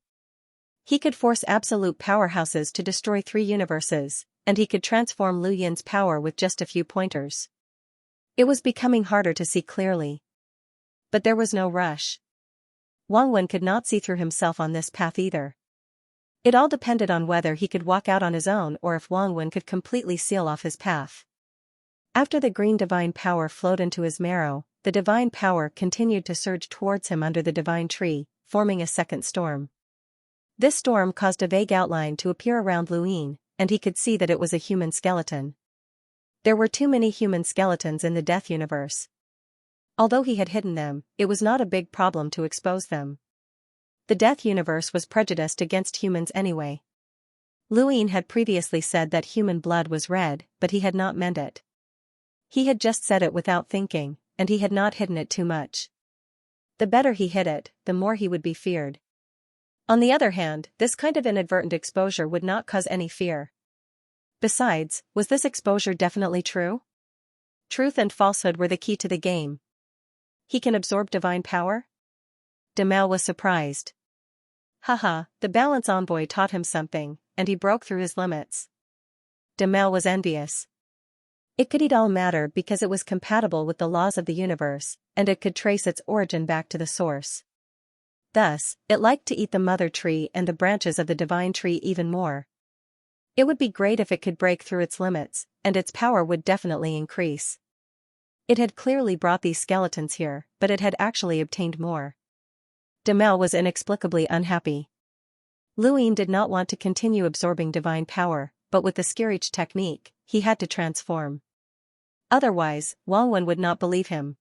Speaker 1: He could force absolute powerhouses to destroy three universes, and he could transform Lu Yin's power with just a few pointers. It was becoming harder to see clearly. But there was no rush. Wang Wen could not see through himself on this path either. It all depended on whether he could walk out on his own or if Wang Wen could completely seal off his path. After the green divine power flowed into his marrow, the divine power continued to surge towards him under the divine tree, forming a second storm. This storm caused a vague outline to appear around Luin, and he could see that it was a human skeleton. There were too many human skeletons in the Death Universe. Although he had hidden them, it was not a big problem to expose them. The Death Universe was prejudiced against humans anyway. Luin had previously said that human blood was red, but he had not meant it. He had just said it without thinking, and he had not hidden it too much. The better he hid it, the more he would be feared. On the other hand, this kind of inadvertent exposure would not cause any fear. Besides, was this exposure definitely true? Truth and falsehood were the key to the game. He can absorb divine power? De Mao was surprised. Haha, the balance envoy taught him something, and he broke through his limits. De Mao was envious. It could eat all matter because it was compatible with the laws of the universe, and it could trace its origin back to the source. Thus, it liked to eat the mother tree and the branches of the divine tree even more. It would be great if it could break through its limits, and its power would definitely increase. It had clearly brought these skeletons here, but it had actually obtained more. De Mao was inexplicably unhappy. Luin did not want to continue absorbing divine power, but with the Xianxia technique, he had to transform. Otherwise, Wang Wen would not believe him.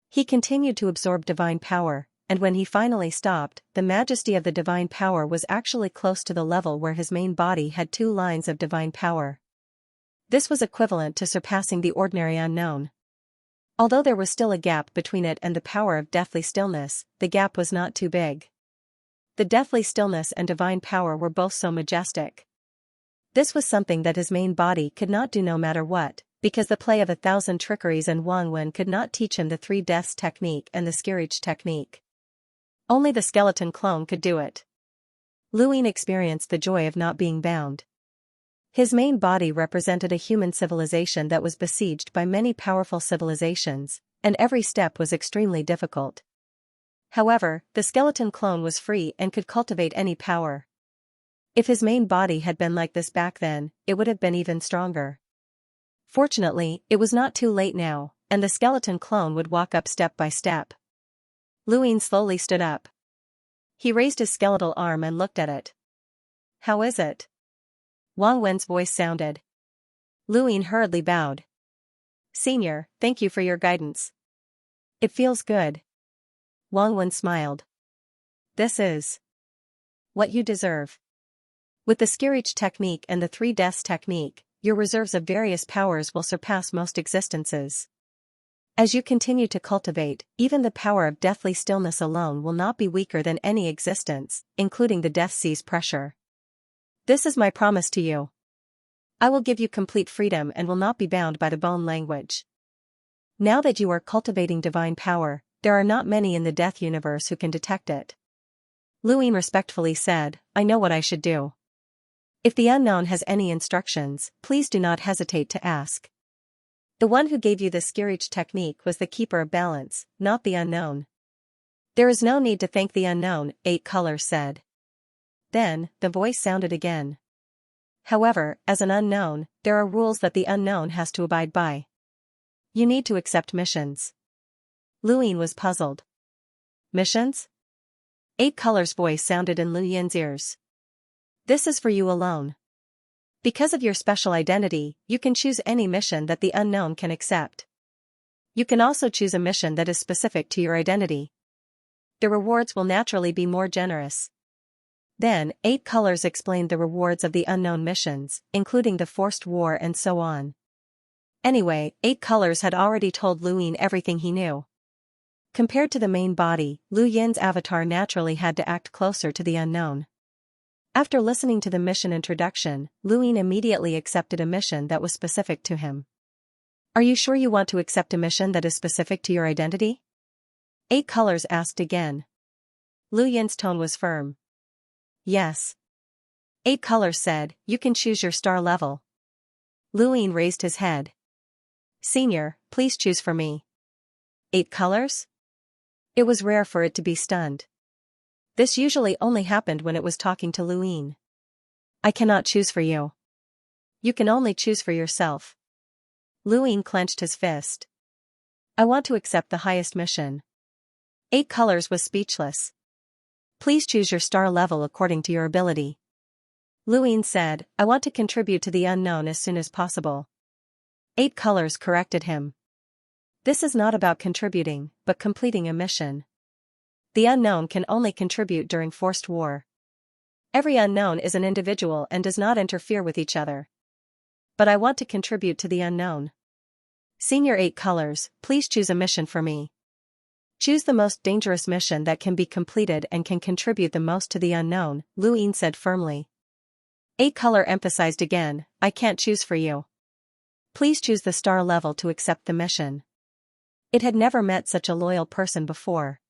Speaker 1: He continued to absorb divine power, and when he finally stopped, the majesty of the divine power was actually close to the level where his main body had 2 lines of divine power. This was equivalent to surpassing the ordinary unknown. Although there was still a gap between it and the power of deathly stillness, the gap was not too big. The deathly stillness and divine power were both so majestic. This was something that his main body could not do no matter what, because the play of 1,000 trickeries and Wang Wen could not teach him the 3 deaths technique and the Xianxia technique. Only the skeleton clone could do it. Luin experienced the joy of not being bound. His main body represented a human civilization that was besieged by many powerful civilizations, and every step was extremely difficult. However, the skeleton clone was free and could cultivate any power. If his main body had been like this back then, it would have been even stronger. Fortunately, it was not too late now, and the skeleton clone would walk up step by step. Luin slowly stood up. He raised his skeletal arm and looked at it. "How is it?" Wang Wen's voice sounded. Luin hurriedly bowed. "Senior, thank you for your guidance. It feels good." Wang Wen smiled. "This is what you deserve. With the Xianxia technique and the 3 deaths technique, your reserves of various powers will surpass most existences. As you continue to cultivate, even the power of deathly stillness alone will not be weaker than any existence, including the death sea's pressure. This is my promise to you. I will give you complete freedom and will not be bound by the bone language. Now that you are cultivating divine power, there are not many in the death universe who can detect it." Luin respectfully said, "I know what I should do. If the unknown has any instructions, please do not hesitate to ask." The one who gave you the Xianxia technique was the keeper of balance, not the unknown. "There is no need to thank the unknown," 8 Colors said. Then, the voice sounded again. "However, as an unknown, there are rules that the unknown has to abide by. You need to accept missions." Luin was puzzled. "Missions?" 8 Colors' voice sounded in Luin's ears. "This is for you alone. Because of your special identity, you can choose any mission that the unknown can accept. You can also choose a mission that is specific to your identity. The rewards will naturally be more generous." Then, 8 Colors explained the rewards of the unknown missions, including the forced war and so on. Anyway, 8 Colors had already told Luin everything he knew. Compared to the main body, Lu Yin's avatar naturally had to act closer to the unknown. After listening to the mission introduction, Luin immediately accepted a mission that was specific to him. "Are you sure you want to accept a mission that is specific to your identity?" 8 Colors asked again. Lu Yin's tone was firm. "Yes." 8 Colors said, "You can choose your star level." Luin raised his head. "Senior, please choose for me." 8 Colors? It was rare for it to be stunned. This usually only happened when it was talking to Luin. "I cannot choose for you. You can only choose for yourself." Luin clenched his fist. "I want to accept the highest mission." 8 Colors was speechless. "Please choose your star level according to your ability." Luin said, "I want to contribute to the unknown as soon as possible." 8 Colors corrected him. "This is not about contributing, but completing a mission. The unknown can only contribute during forced war. Every unknown is an individual and does not interfere with each other. But I want to contribute to the unknown. Senior 8 Colors, please choose a mission for me. Choose the most dangerous mission that can be completed and can contribute the most to the unknown," Luin said firmly. 8 Color emphasized again, "I can't choose for you. Please choose the star level to accept the mission." It had never met such a loyal person before.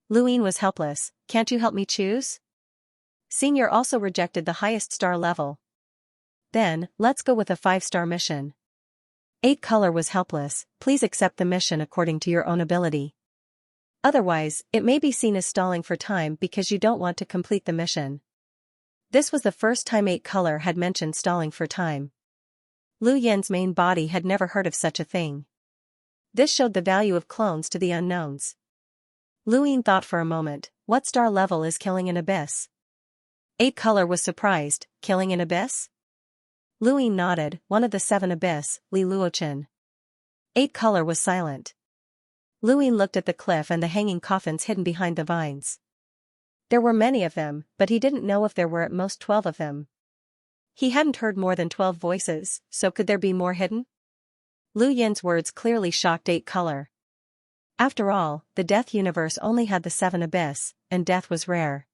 Speaker 1: Luin was helpless. "Can't you help me choose?" Senior also rejected the highest star level. "Then, let's go with a 5-star mission." 8 Color was helpless. "Please accept the mission according to your own ability. Otherwise, it may be seen as stalling for time because you don't want to complete the mission." This was the first time 8 Color had mentioned stalling for time. Lu Yin's main body had never heard of such a thing. This showed the value of clones to the unknowns. Luin thought for a moment, what star level is killing an abyss? Eight Color was surprised, killing an abyss? Luyin nodded, one of the 7 abyss, Li Luochen. Eight Color was silent. Luyin looked at the cliff and the hanging coffins hidden behind the vines. There were many of them, but he didn't know if there were at most 12 of them. He hadn't heard more than 12 voices, so could there be more hidden? Lu Yin's words clearly shocked Eight Color. After all, the death universe only had the 7 abyss, and death was rare.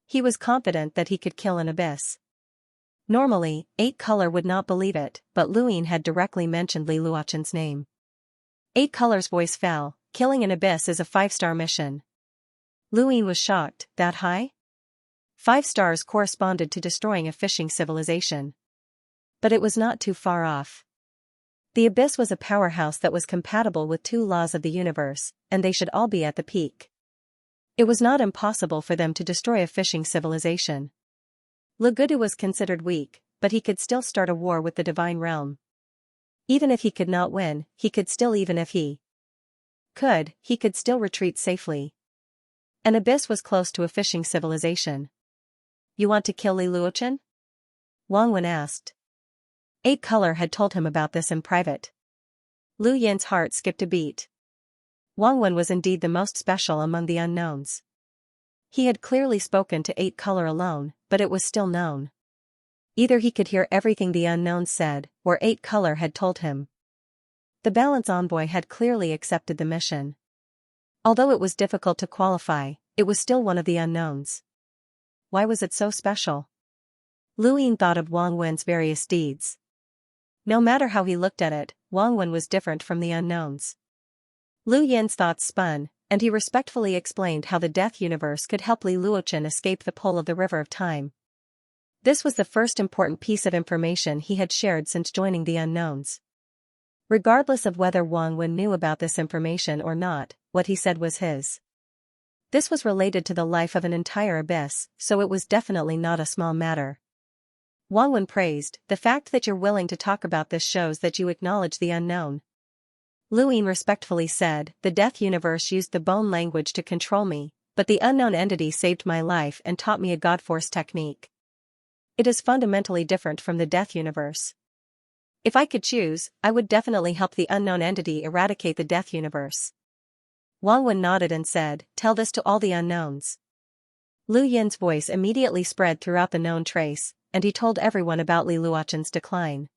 Speaker 1: He was confident that he could kill an abyss. Normally, Eight Color would not believe it, but Luyin had directly mentioned Li Luochen's name. Eight Color's voice fell. Killing an abyss is a 5-star mission. Luyin was shocked. That high? 5 stars corresponded to destroying a fishing civilization. But it was not too far off. The abyss was a powerhouse that was compatible with 2 laws of the universe, and they should all be at the peak. It was not impossible for them to destroy a fishing civilization. Legudu was considered weak, but he could still start a war with the divine realm. Even if he could not win, he could still retreat safely. An abyss was close to a fishing civilization. You want to kill Li Luochen? Wang Wen asked. Eight Color had told him about this in private. Lu Yin's heart skipped a beat. Wang Wen was indeed the most special among the unknowns. He had clearly spoken to Eight Color alone, but it was still known. Either he could hear everything the unknowns said, or Eight Color had told him. The balance envoy had clearly accepted the mission. Although it was difficult to qualify, it was still one of the unknowns. Why was it so special? Lu Yin thought of Wang Wen's various deeds. No matter how he looked at it, Wang Wen was different from the unknowns. Lu Yin's thoughts spun, and he respectfully explained how the death universe could help Li Luochen escape the pull of the river of time. This was the first important piece of information he had shared since joining the unknowns. Regardless of whether Wang Wen knew about this information or not, what he said was his. This was related to the life of an entire abyss, so it was definitely not a small matter. Wang Wen praised, the fact that you're willing to talk about this shows that you acknowledge the unknown. Lu Yin respectfully said, the death universe used the bone language to control me, but the unknown entity saved my life and taught me a God Force technique. It is fundamentally different from the death universe. If I could choose, I would definitely help the unknown entity eradicate the death universe. Wang Wen nodded and said, tell this to all the unknowns. Lu Yin's voice immediately spread throughout the known trace, and he told everyone about Li Luochen's decline.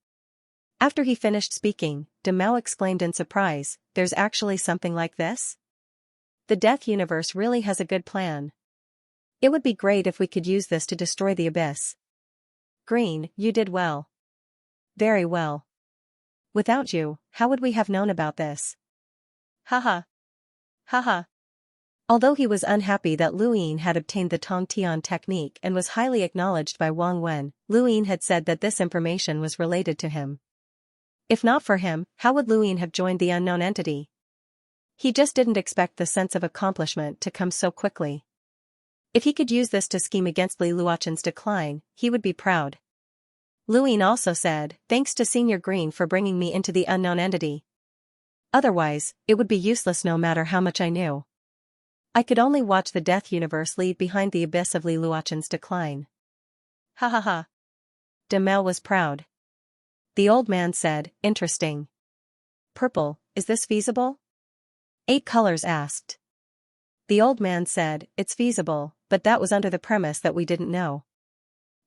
Speaker 1: After he finished speaking, De Mao exclaimed in surprise, there's actually something like this? The death universe really has a good plan. It would be great if we could use this to destroy the abyss. Green, you did well. Very well. Without you, how would we have known about this? Haha. Haha. Although he was unhappy that Lu Yin had obtained the Tong Tian technique and was highly acknowledged by Wang Wen, Lu Yin had said that this information was related to him. If not for him, how would Lu Yin have joined the unknown entity? He just didn't expect the sense of accomplishment to come so quickly. If he could use this to scheme against Li Luochen's decline, he would be proud. Lu Yin also said, thanks to Senior Green for bringing me into the unknown entity. Otherwise, it would be useless no matter how much I knew. I could only watch the death universe leave behind the abyss of Li Luochen's decline. Ha ha ha. De Mao was proud. The old man said, interesting. Purple, is this feasible? Eight Colors asked. The old man said, it's feasible, but that was under the premise that we didn't know.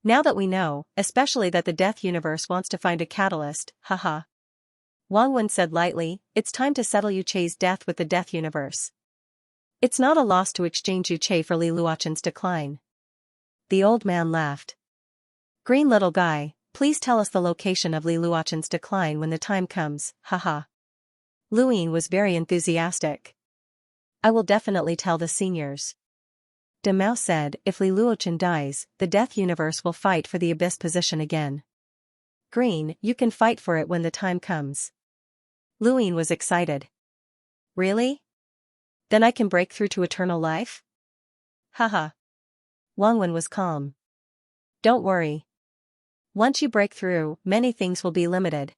Speaker 1: Now that we know, especially that the death universe wants to find a catalyst, haha. Wang Wen said lightly, it's time to settle Yuchei's death with the death universe. It's not a loss to exchange Yuchei for Li Luochen's decline. The old man laughed. Green little guy, please tell us the location of Li Luochen's decline when the time comes, haha. Lu Yin was very enthusiastic. I will definitely tell the seniors. De Mao said, if Li Luochen dies, the death universe will fight for the abyss position again. Green, you can fight for it when the time comes. Lu Yin was excited. Really? Then I can break through to eternal life? Haha. Wang Wen was calm. Don't worry. Once you break through, many things will be limited.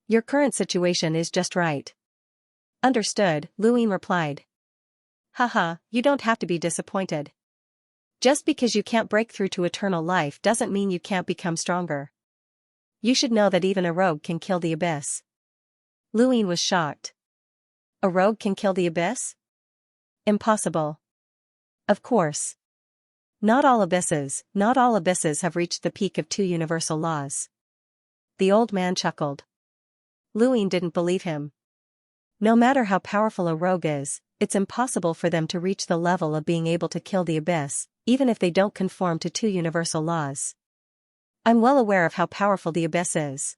Speaker 1: Your current situation is just right. Understood, Lu Yin replied. Haha, you don't have to be disappointed. Just because you can't break through to eternal life doesn't mean you can't become stronger. You should know that even a rogue can kill the abyss. Luin was shocked. A rogue can kill the abyss? Impossible. Of course. Not all abysses have reached the peak of two universal laws. The old man chuckled. Luin didn't believe him. No matter how powerful a rogue is, it's impossible for them to reach the level of being able to kill the abyss, even if they don't conform to two universal laws. I'm well aware of how powerful the abyss is.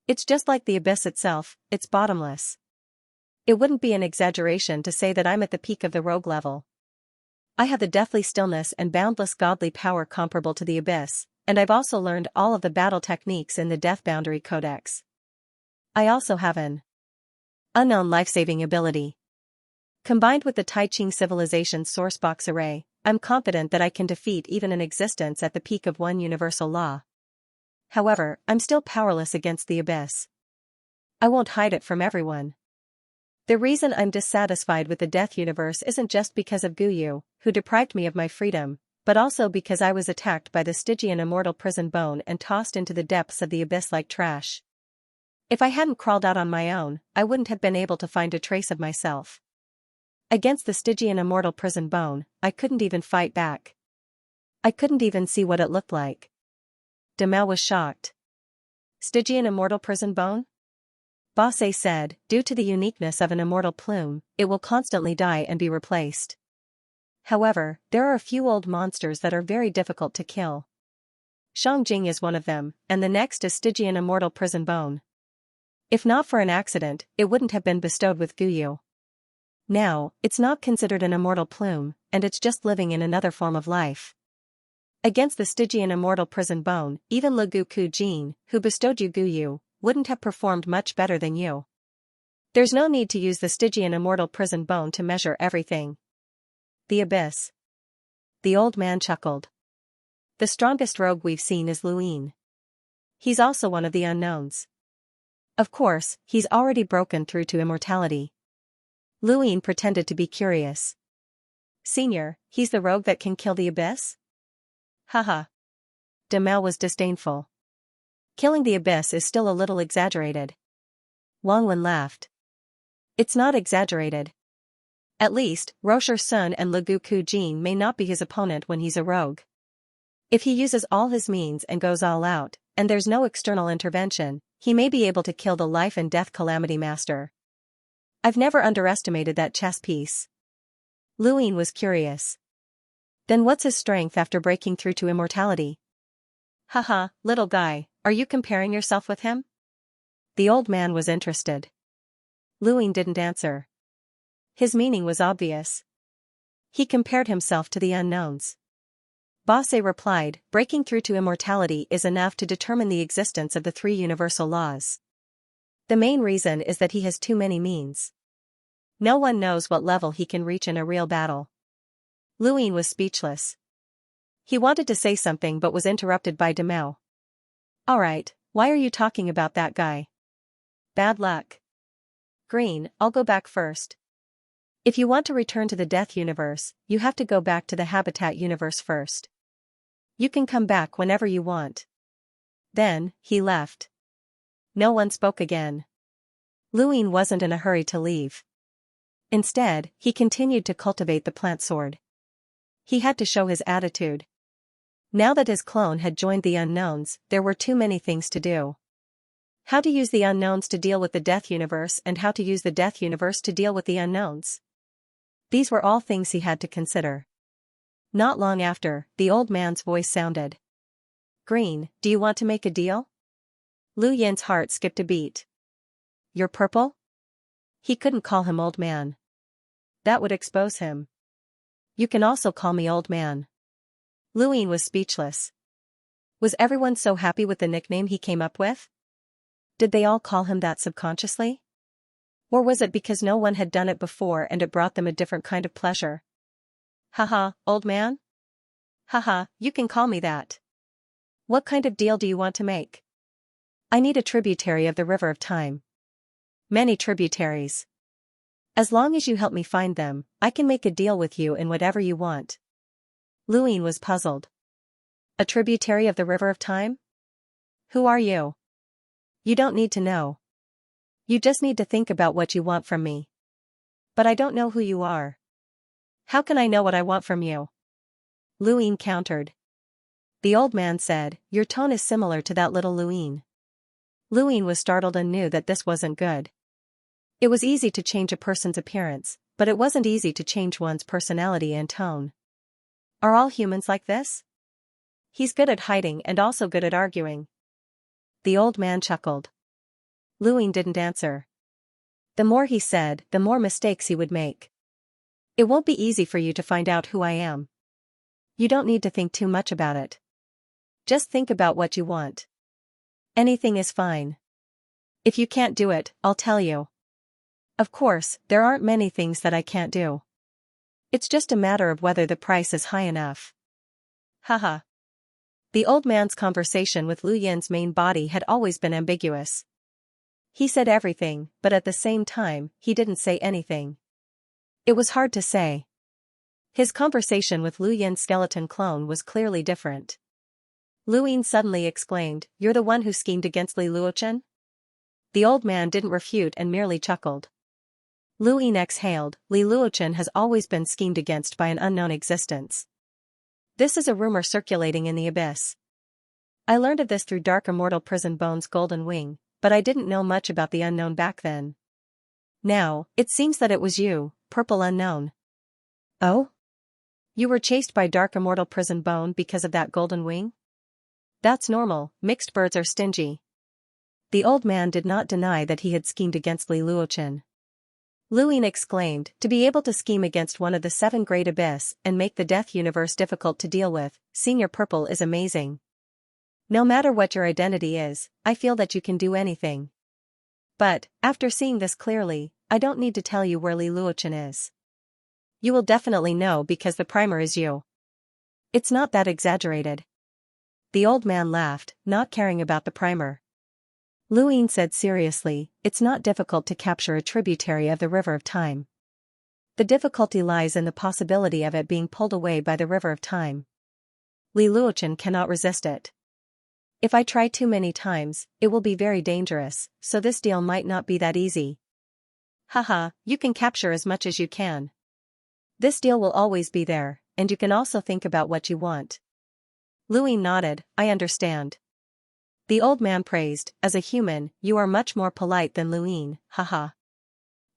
Speaker 1: It's just like the abyss itself, it's bottomless. It wouldn't be an exaggeration to say that I'm at the peak of the rogue level. I have the deathly stillness and boundless godly power comparable to the abyss, and I've also learned all of the battle techniques in the Death Boundary Codex. I also have an unknown life-saving ability. Combined with the Tai Ching Civilization's sourcebox array, I'm confident that I can defeat even an existence at the peak of one universal law. However, I'm still powerless against the abyss. I won't hide it from everyone. The reason I'm dissatisfied with the Death Universe isn't just because of Guyu, who deprived me of my freedom, but also because I was attacked by the Stygian immortal prison bone and tossed into the depths of the abyss like trash. If I hadn't crawled out on my own, I wouldn't have been able to find a trace of myself. Against the Stygian immortal prison bone, I couldn't even fight back. I couldn't even see what it looked like. Demel was shocked. Stygian immortal prison bone? Basse said, due to the uniqueness of an immortal plume, it will constantly die and be replaced. However, there are a few old monsters that are very difficult to kill. Xianxia is one of them, and the next is Stygian immortal prison bone. If not for an accident, it wouldn't have been bestowed with Guyu. Now, it's not considered an immortal plume, and it's just living in another form of life. Against the Stygian immortal prison bone, even Le Guku Jin, who bestowed you Guyu, wouldn't have performed much better than you. There's no need to use the Stygian immortal prison bone to measure everything. The abyss. The old man chuckled. The strongest rogue we've seen is Luin. He's also one of the unknowns. Of course, he's already broken through to immortality. Luin pretended to be curious. Senior, he's the rogue that can kill the abyss? Haha. Demel was disdainful. Killing the abyss is still a little exaggerated. Wangwen laughed. It's not exaggerated. At least, Rocher Sun and Le Guku Jin may not be his opponent when he's a rogue. If he uses all his means and goes all out, and there's no external intervention, he may be able to kill the life and death Calamity Master. I've never underestimated that chess piece. Luin was curious. Then what's his strength after breaking through to immortality? Haha, little guy, are you comparing yourself with him? The old man was interested. Luin didn't answer. His meaning was obvious. He compared himself to the unknowns. Basse replied, breaking through to immortality is enough to determine the existence of the three universal laws. The main reason is that he has too many means. No one knows what level he can reach in a real battle. Luin was speechless. He wanted to say something but was interrupted by Demel. Alright, why are you talking about that guy? Bad luck. Green, I'll go back first. If you want to return to the Death Universe, you have to go back to the Habitat Universe first. You can come back whenever you want. Then, he left. No one spoke again. Luin wasn't in a hurry to leave. Instead, he continued to cultivate the plant sword. He had to show his attitude. Now that his clone had joined the unknowns, there were too many things to do. How to use the unknowns to deal with the Death Universe and how to use the Death Universe to deal with the unknowns. These were all things he had to consider. Not long after, the old man's voice sounded. Green, do you want to make a deal? Lu Yin's heart skipped a beat. You're purple? He couldn't call him old man. That would expose him. You can also call me old man. Luin was speechless. Was everyone so happy with the nickname he came up with? Did they all call him that subconsciously? Or was it because no one had done it before and it brought them a different kind of pleasure? Haha, old man? Haha, you can call me that. What kind of deal do you want to make? I need a tributary of the River of Time. Many tributaries. As long as you help me find them, I can make a deal with you in whatever you want. Luine was puzzled. A tributary of the River of Time? Who are you? You don't need to know. You just need to think about what you want from me. But I don't know who you are. How can I know what I want from you? Luine countered. The old man said, your tone is similar to that little Luine. Luine was startled and knew that this wasn't good. It was easy to change a person's appearance, but it wasn't easy to change one's personality and tone. Are all humans like this? He's good at hiding and also good at arguing. The old man chuckled. Luine didn't answer. The more he said, the more mistakes he would make. It won't be easy for you to find out who I am. You don't need to think too much about it. Just think about what you want. Anything is fine. If you can't do it, I'll tell you. Of course, there aren't many things that I can't do. It's just a matter of whether the price is high enough. Haha. The old man's conversation with Lu Yin's main body had always been ambiguous. He said everything, but at the same time, he didn't say anything. It was hard to say. His conversation with Lu Yin's skeleton clone was clearly different. Luine suddenly exclaimed, "You're the one who schemed against Li Luochen?" The old man didn't refute and merely chuckled. Luine exhaled, Li Luochen has always been schemed against by an unknown existence. This is a rumor circulating in the abyss. I learned of this through Dark Immortal Prison Bone's Golden Wing, but I didn't know much about the unknown back then. Now, it seems that it was you, Purple Unknown. Oh? You were chased by Dark Immortal Prison Bone because of that Golden Wing? That's normal, mixed birds are stingy. The old man did not deny that he had schemed against Li Luochen. Luine exclaimed, to be able to scheme against one of the 7 great abyss and make the death universe difficult to deal with, Senior Purple is amazing. No matter what your identity is, I feel that you can do anything. But, after seeing this clearly, I don't need to tell you where Li Luochen is. You will definitely know because the primer is you. It's not that exaggerated. The old man laughed, not caring about the primer. Luine said seriously, it's not difficult to capture a tributary of the River of Time. The difficulty lies in the possibility of it being pulled away by the River of Time. Li Luochen cannot resist it. If I try too many times, it will be very dangerous, so this deal might not be that easy. Haha, you can capture as much as you can. This deal will always be there, and you can also think about what you want. Luine nodded, I understand. The old man praised, as a human, you are much more polite than Luine, haha.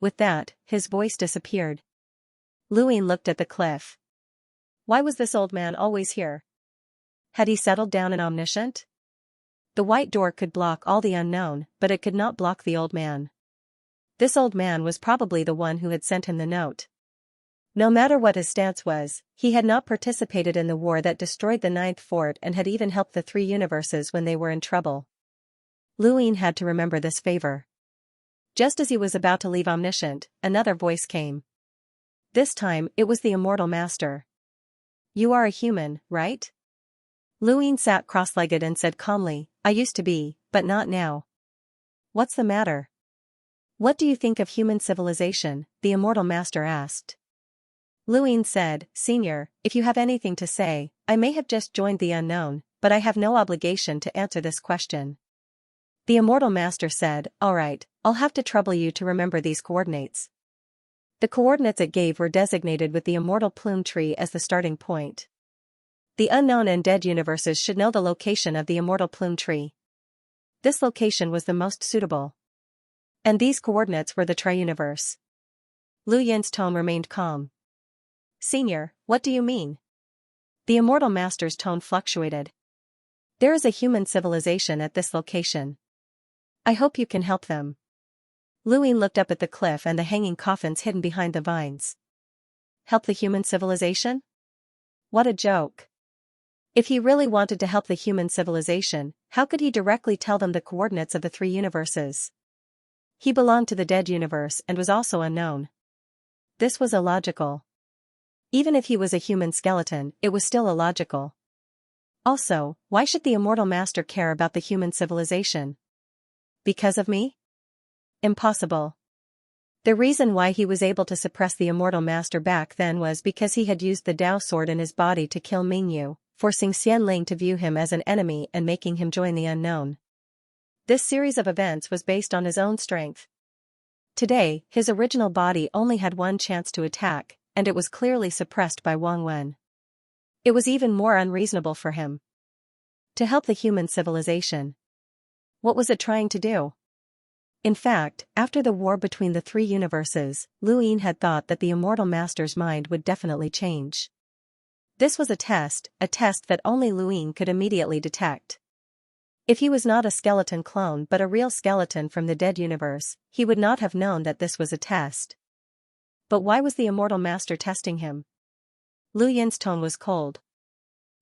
Speaker 1: With that, his voice disappeared. Luine looked at the cliff. Why was this old man always here? Had he settled down an omniscient? The white door could block all the unknown, but it could not block the old man. This old man was probably the one who had sent him the note. No matter what his stance was, he had not participated in the war that destroyed the 9th fort and had even helped the 3 universes when they were in trouble. Luine had to remember this favor. Just as he was about to leave Omniscient, another voice came. This time, it was the Immortal Master. You are a human, right? Luine sat cross-legged and said calmly, I used to be, but not now. What's the matter? What do you think of human civilization? The Immortal Master asked. Luine said, Senior, if you have anything to say, I may have just joined the unknown, but I have no obligation to answer this question. The Immortal Master said, alright, I'll have to trouble you to remember these coordinates. The coordinates it gave were designated with the Immortal Plume Tree as the starting point. The unknown and dead universes should know the location of the Immortal Plume Tree. This location was the most suitable. And these coordinates were the Tri-Universe. Lu Yin's tone remained calm. Senior, what do you mean? The Immortal Master's tone fluctuated. There is a human civilization at this location. I hope you can help them. Luine looked up at the cliff and the hanging coffins hidden behind the vines. Help the human civilization? What a joke. If he really wanted to help the human civilization, how could he directly tell them the coordinates of the 3 universes? He belonged to the dead universe and was also unknown. This was illogical. Even if he was a human skeleton, it was still illogical. Also, why should the Immortal Master care about the human civilization? Because of me? Impossible. The reason why he was able to suppress the immortal master back then was because he had used the Dao sword in his body to kill Mingyu, forcing Xianling to view him as an enemy and making him join the unknown. This series of events was based on his own strength. Today, his original body only had one chance to attack, and it was clearly suppressed by Wang Wen. It was even more unreasonable for him to help the human civilization. What was it trying to do? In fact, after the war between the three universes, Lu Yin had thought that the immortal master's mind would definitely change. This was a test that only Lu Yin could immediately detect. If he was not a skeleton clone but a real skeleton from the dead universe, he would not have known that this was a test. But why was the immortal master testing him? Lu Yin's tone was cold.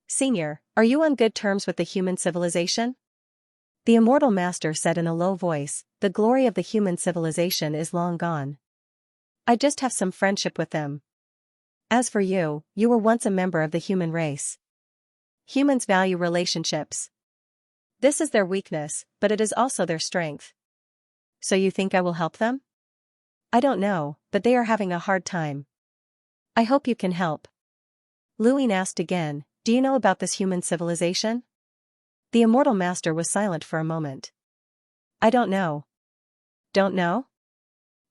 Speaker 1: "Senior, are you on good terms with the human civilization?" The immortal master said in a low voice, "The glory of the human civilization is long gone. I just have some friendship with them. As for you, you were once a member of the human race. Humans value relationships. This is their weakness, but it is also their strength. So you think I will help them? I don't know, but they are having a hard time. I hope you can help." Lu Yin asked again, "Do you know about this human civilization?" The immortal master was silent for a moment. "I don't know." "Don't know?"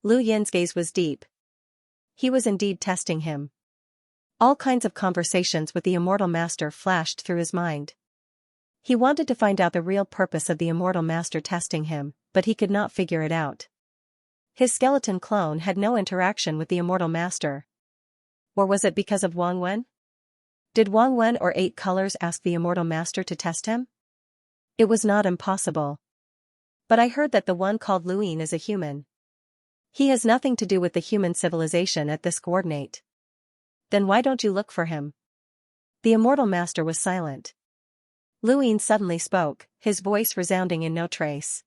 Speaker 1: Lu Yin's gaze was deep. He was indeed testing him. All kinds of conversations with the immortal master flashed through his mind. He wanted to find out the real purpose of the immortal master testing him, but he could not figure it out. His skeleton clone had no interaction with the immortal master. Or was it because of Wang Wen? Did Wang Wen or Eight Colors ask the immortal master to test him? It was not impossible. But I heard that the one called Lu Yin is a human. He has nothing to do with the human civilization at this coordinate. Then why don't you look for him? The immortal master was silent. Lu Yin suddenly spoke, his voice resounding in no trace.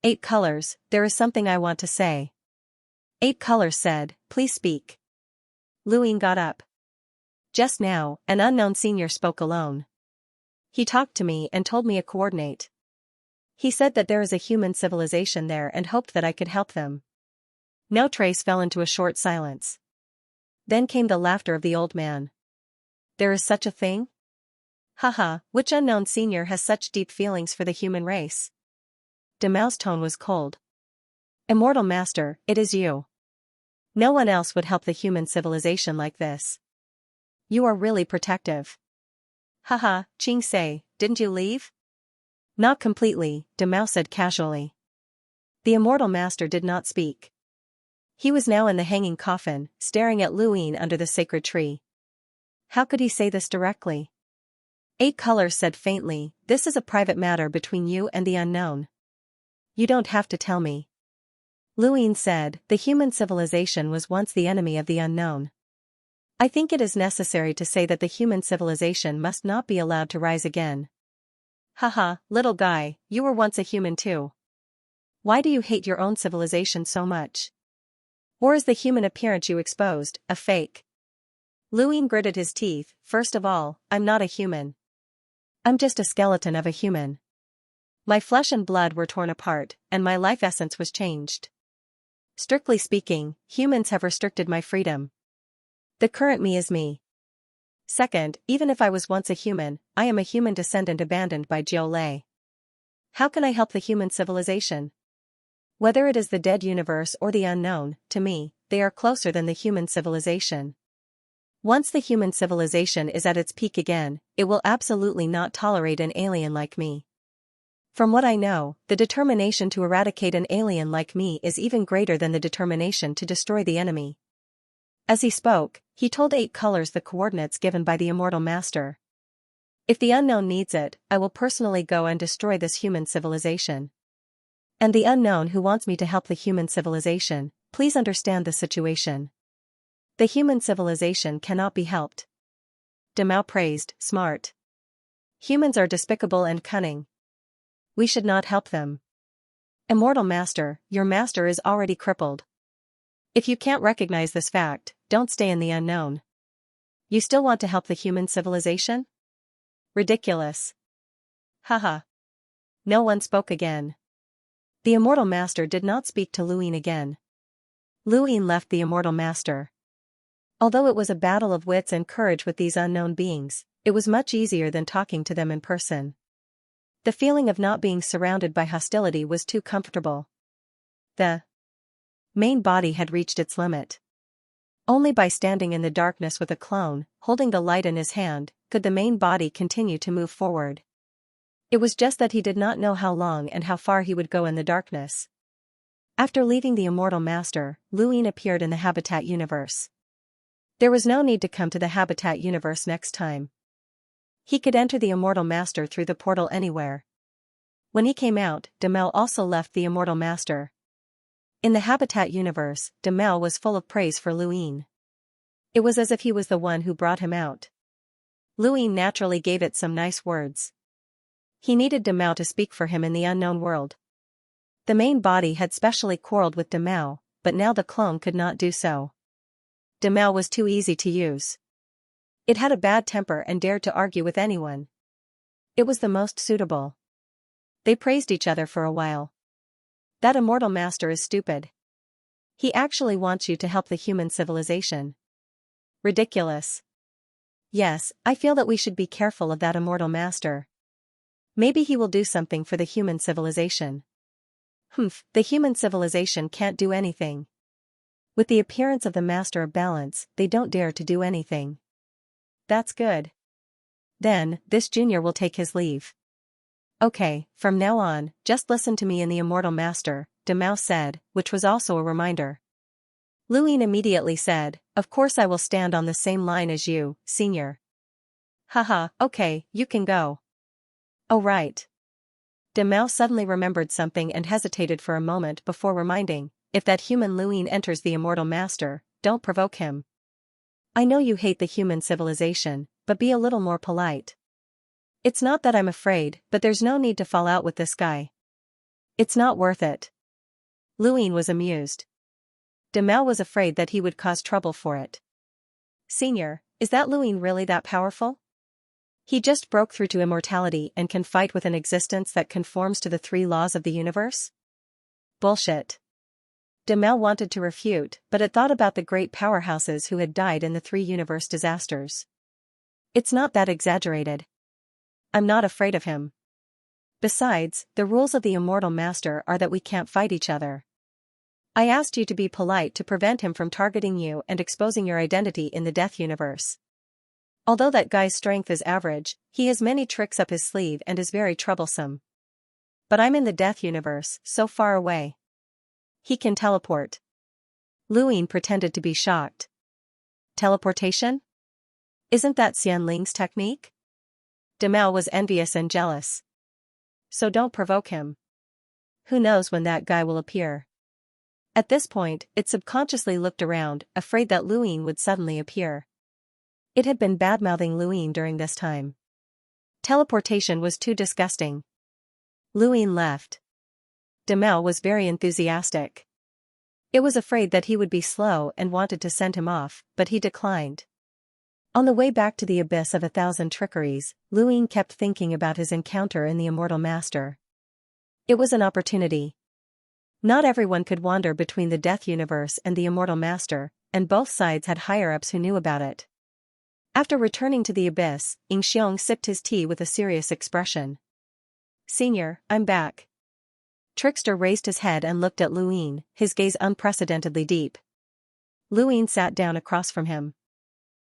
Speaker 1: "Eight Colors, there is something I want to say." Eight Colors said, "Please speak." Lu Yin got up. "Just now, an unknown senior spoke alone. He talked to me and told me a coordinate. He said that there is a human civilization there and hoped that I could help them." No Trace fell into a short silence. Then came the laughter of the old man. "There is such a thing? Haha, which unknown senior has such deep feelings for the human race?" Demao's tone was cold. "Immortal Master, it is you. No one else would help the human civilization like this. You are really protective." "Haha, Xianxia, didn't you leave?" "Not completely," Demao said casually. The immortal master did not speak. He was now in the hanging coffin, staring at Lu Yin under the sacred tree. How could he say this directly? Eight Colors said faintly, "This is a private matter between you and the unknown. You don't have to tell me." Lu Yin said, "The human civilization was once the enemy of the unknown. I think it is necessary to say that the human civilization must not be allowed to rise again." "Haha, little guy, you were once a human too. Why do you hate your own civilization so much? Or is the human appearance you exposed a fake?" Lu Yin gritted his teeth. "First of all, I'm not a human. I'm just a skeleton of a human. My flesh and blood were torn apart, and my life essence was changed. Strictly speaking, humans have restricted my freedom. The current me is me. Second, even if I was once a human, I am a human descendant abandoned by Jiu Lei. How can I help the human civilization? Whether it is the dead universe or the unknown, to me, they are closer than the human civilization. Once the human civilization is at its peak again, it will absolutely not tolerate an alien like me. From what I know, the determination to eradicate an alien like me is even greater than the determination to destroy the enemy." As he spoke, he told Eight Colors the coordinates given by the immortal master. "If the unknown needs it, I will personally go and destroy this human civilization. And the unknown who wants me to help the human civilization, please understand the situation. The human civilization cannot be helped." Demao praised, "Smart. Humans are despicable and cunning. We should not help them. Immortal Master, your master is already crippled. If you can't recognize this fact, don't stay in the unknown. You still want to help the human civilization? Ridiculous." Haha. No one spoke again. The immortal master did not speak to Lu Yin again. Lu Yin left the immortal master. Although it was a battle of wits and courage with these unknown beings, it was much easier than talking to them in person. The feeling of not being surrounded by hostility was too comfortable. The main body had reached its limit. Only by standing in the darkness with a clone, holding the light in his hand, could the main body continue to move forward. It was just that he did not know how long and how far he would go in the darkness. After leaving the immortal master, Lu Yin appeared in the habitat universe. There was no need to come to the habitat universe next time. He could enter the immortal master through the portal anywhere. When he came out, Demel also left the immortal master. In the habitat universe, Demel was full of praise for Lu Yin. It was as if he was the one who brought him out. Lu Yin naturally gave it some nice words. He needed Demel to speak for him in the unknown world. The main body had specially quarreled with Demel, but now the clone could not do so. Demel was too easy to use. It had a bad temper and dared to argue with anyone. It was the most suitable. They praised each other for a while. That immortal master is stupid. He actually wants you to help the human civilization. Ridiculous. Yes, I feel that we should be careful of that immortal master. Maybe he will do something for the human civilization. The human civilization can't do anything. With the appearance of the master of balance, they don't dare to do anything. That's good. Then, this junior will take his leave. Okay, from now on, just listen to me and the immortal master, Demel said, which was also a reminder. Lu Yin immediately said, of course I will stand on the same line as you, senior. Haha, okay, you can go. Oh right. Demel suddenly remembered something and hesitated for a moment before reminding, if that human Lu Yin enters the immortal master, don't provoke him. I know you hate the human civilization, but be a little more polite. It's not that I'm afraid, but there's no need to fall out with this guy. It's not worth it. Lu Yin was amused. Demel was afraid that he would cause trouble for it. Senior, is that Lu Yin really that powerful? He just broke through to immortality and can fight with an existence that conforms to the 3 laws of the universe? Bullshit. Demel wanted to refute, but it thought about the great powerhouses who had died in the 3 universe disasters. It's not that exaggerated. I'm not afraid of him. Besides, the rules of the immortal master are that we can't fight each other. I asked you to be polite to prevent him from targeting you and exposing your identity in the death universe. Although that guy's strength is average, he has many tricks up his sleeve and is very troublesome. But I'm in the death universe, so far away. He can teleport. Lu Yin pretended to be shocked. Teleportation? Isn't that Xianling's technique? Demel was envious and jealous. So don't provoke him. Who knows when that guy will appear? At this point, it subconsciously looked around, afraid that Lu Yin would suddenly appear. It had been badmouthing Lu Yin during this time. Teleportation was too disgusting. Lu Yin left. Demel was very enthusiastic. It was afraid that he would be slow and wanted to send him off, but he declined. On the way back to the abyss of 1,000 trickeries, Lu Yin kept thinking about his encounter in the immortal master. It was an opportunity. Not everyone could wander between the death universe and the immortal master, and both sides had higher-ups who knew about it. After returning to the abyss, Xianxia sipped his tea with a serious expression. Senior, I'm back. Trickster raised his head and looked at Lu Yin, his gaze unprecedentedly deep. Lu Yin sat down across from him.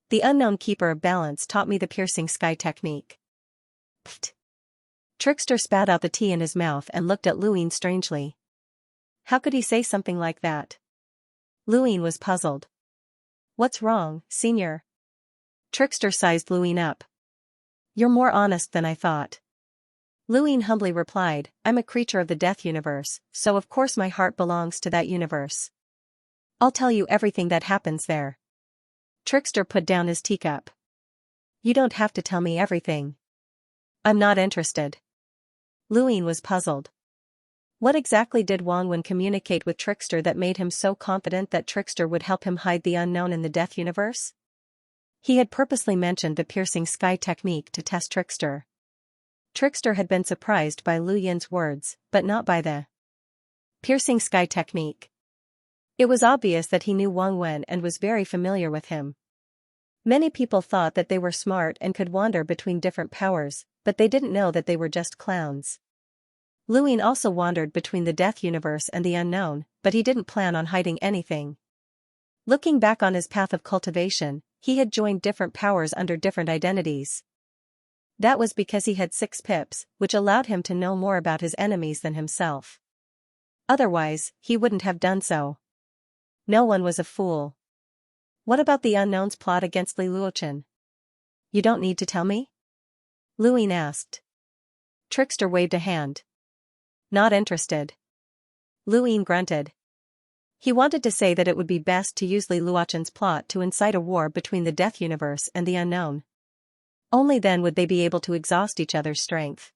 Speaker 1: The unknown keeper of balance taught me the piercing sky technique. Pfft. Trickster spat out the tea in his mouth and looked at Lu Yin strangely. How could he say something like that? Lu Yin was puzzled. What's wrong, senior? Trickster sized Lu Yin up. You're more honest than I thought. Lu Yin humbly replied, I'm a creature of the death universe, so of course my heart belongs to that universe. I'll tell you everything that happens there. Trickster put down his teacup. You don't have to tell me everything. I'm not interested. Lu Yin was puzzled. What exactly did Wang Wen communicate with Trickster that made him so confident that Trickster would help him hide the unknown in the death universe? He had purposely mentioned the piercing sky technique to test Trickster. Trickster had been surprised by Lu Yin's words, but not by the piercing sky technique. It was obvious that he knew Wang Wen and was very familiar with him. Many people thought that they were smart and could wander between different powers, but they didn't know that they were just clowns. Luin also wandered between the death universe and the unknown, but he didn't plan on hiding anything. Looking back on his path of cultivation, he had joined different powers under different identities. That was because he had 6 pips, which allowed him to know more about his enemies than himself. Otherwise, he wouldn't have done so. No one was a fool. What about the unknown's plot against Li Luochen? You don't need to tell me? Luin asked. Trickster waved a hand. Not interested. Luin grunted. He wanted to say that it would be best to use Li Luochen's plot to incite a war between the death universe and the unknown. Only then would they be able to exhaust each other's strength.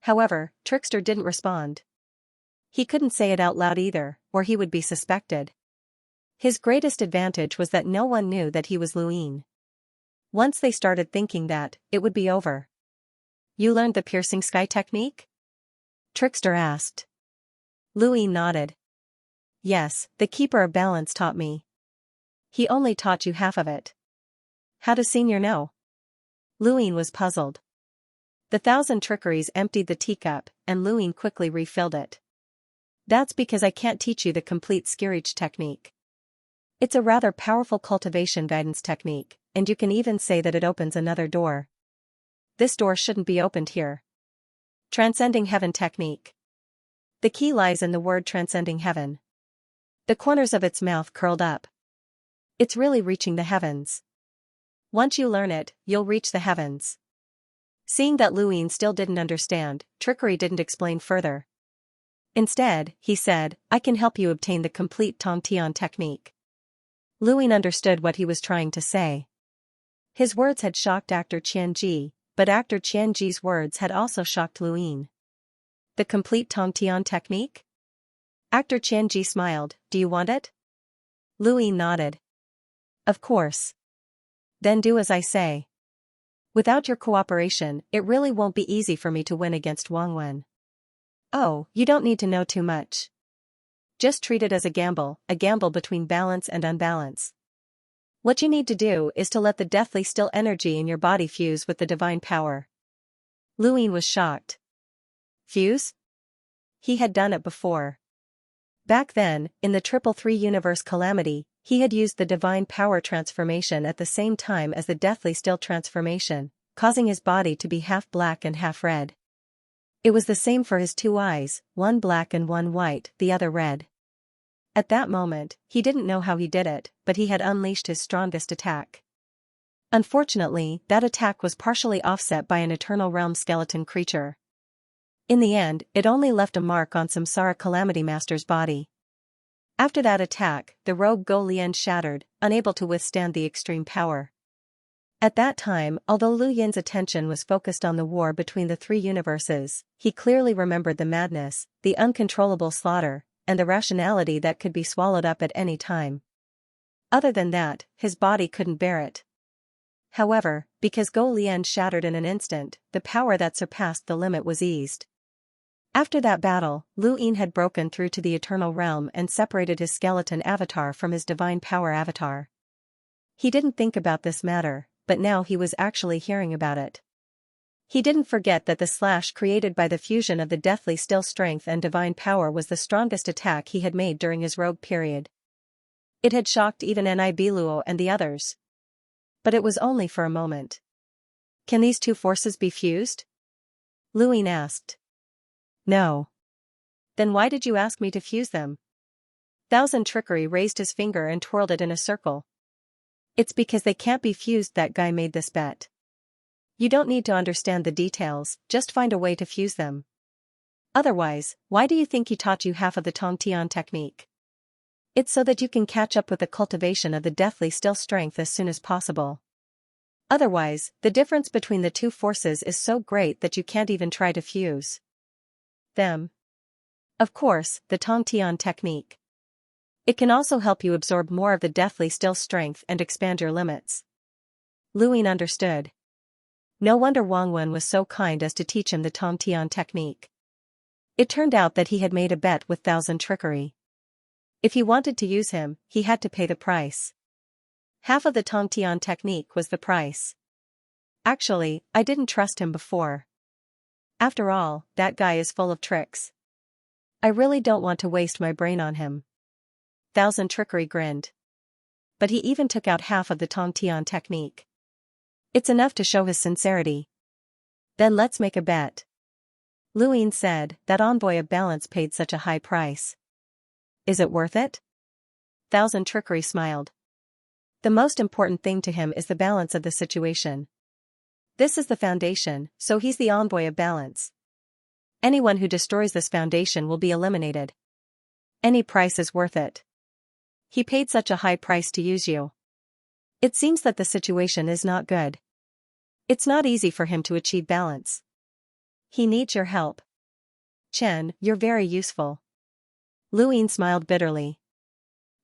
Speaker 1: However, Trickster didn't respond. He couldn't say it out loud either, or he would be suspected. His greatest advantage was that no one knew that he was Luin. Once they started thinking that, it would be over. You learned the piercing sky technique? Trickster asked. Luin nodded. Yes, the Keeper of Balance taught me. He only taught you half of it. How does Senior know? Luin was puzzled. The 1,000 trickeries emptied the teacup, and Luin quickly refilled it. That's because I can't teach you the complete Skirich technique. It's a rather powerful cultivation guidance technique, and you can even say that it opens another door. This door shouldn't be opened here. Transcending Heaven technique. The key lies in the word transcending heaven. The corners of its mouth curled up. It's really reaching the heavens. Once you learn it, you'll reach the heavens. Seeing that Luin still didn't understand, Trickery didn't explain further. Instead, he said, I can help you obtain the complete Tong Tian technique. Luin understood what he was trying to say. His words had shocked actor Qianji, but actor Qianji's words had also shocked Luin. The complete Tong Tian technique? Actor Qianji smiled, do you want it? Luin nodded. Of course. Then do as I say. Without your cooperation, it really won't be easy for me to win against Wang Wen. Oh, you don't need to know too much. Just treat it as a gamble between balance and unbalance. What you need to do is to let the deathly still energy in your body fuse with the divine power. Luin was shocked. Fuse? He had done it before. Back then, in the 333 universe calamity, he had used the divine power transformation at the same time as the deathly still transformation, causing his body to be half black and half red. It was the same for his 2 eyes, one black and one white, the other red. At that moment, he didn't know how he did it, but he had unleashed his strongest attack. Unfortunately, that attack was partially offset by an Eternal Realm skeleton creature. In the end, it only left a mark on Samsara Calamity Master's body. After that attack, the rogue Go Lian shattered, unable to withstand the extreme power. At that time, although Lu Yin's attention was focused on the war between the 3 universes, he clearly remembered the madness, the uncontrollable slaughter, and the rationality that could be swallowed up at any time. Other than that, his body couldn't bear it. However, because Go Lian shattered in an instant, the power that surpassed the limit was eased. After that battle, Lu Yin had broken through to the Eternal Realm and separated his skeleton avatar from his divine power avatar. He didn't think about this matter, but now he was actually hearing about it. He didn't forget that the slash created by the fusion of the deathly still strength and divine power was the strongest attack he had made during his rogue period. It had shocked even Nibiluo and the others. But it was only for a moment. Can these 2 forces be fused? Lu Yin asked. No. Then why did you ask me to fuse them? 1,000 Trickery raised his finger and twirled it in a circle. It's because they can't be fused. That guy made this bet. You don't need to understand the details, just find a way to fuse them. Otherwise, why do you think he taught you half of the Tong Tian technique? It's so that you can catch up with the cultivation of the deathly still strength as soon as possible. Otherwise, the difference between the 2 forces is so great that you can't even try to fuse them. Of course, the Tong Tian technique. It can also help you absorb more of the deathly still strength and expand your limits. Lu Yin understood. No wonder Wang Wen was so kind as to teach him the Tong Tian technique. It turned out that he had made a bet with 1,000 Trickery. If he wanted to use him, he had to pay the price. Half of the Tongtian technique was the price. Actually, I didn't trust him before. After all, that guy is full of tricks. I really don't want to waste my brain on him. Thousand Trickery grinned. But he even took out half of the Tongtian technique. It's enough to show his sincerity. Then let's make a bet. Luin said, that envoy of balance paid such a high price. Is it worth it? Thousand Trickery smiled. The most important thing to him is the balance of the situation. This is the foundation, so he's the envoy of balance. Anyone who destroys this foundation will be eliminated. Any price is worth it. He paid such a high price to use you. It seems that the situation is not good. It's not easy for him to achieve balance. He needs your help. Chen, you're very useful. Luin smiled bitterly.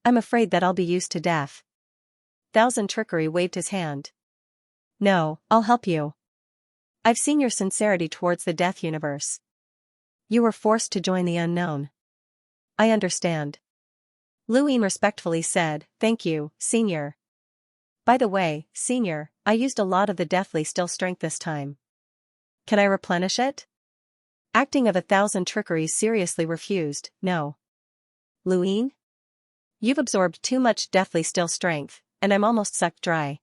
Speaker 1: I'm afraid that I'll be used to death. Thousand Trickery waved his hand. No, I'll help you. I've seen your sincerity towards the death universe. You were forced to join the unknown. I understand. Luin respectfully said, thank you, Senior. By the way, Senior, I used a lot of the deathly still strength this time. Can I replenish it? Acting of 1,000 Trickeries seriously refused, no. Luin? You've absorbed too much deathly still strength, and I'm almost sucked dry.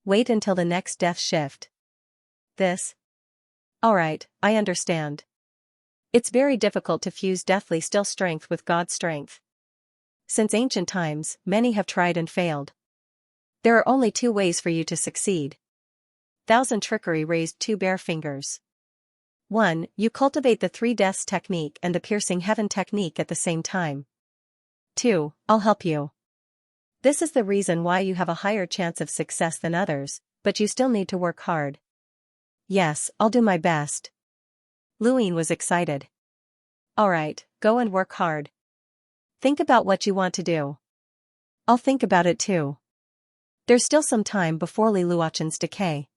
Speaker 1: Wait until the next death shift. This? Alright, I understand. It's very difficult to fuse deathly still strength with God's strength. Since ancient times, many have tried and failed. There are only 2 ways for you to succeed. Thousand Trickery raised 2 bare fingers. 1. You cultivate the 3 deaths technique and the piercing heaven technique at the same time. 2. I'll help you. This is the reason why you have a higher chance of success than others, but you still need to work hard. Yes, I'll do my best. Luin was excited. Alright, go and work hard. Think about what you want to do. I'll think about it too. There's still some time before Li Luochen's decay.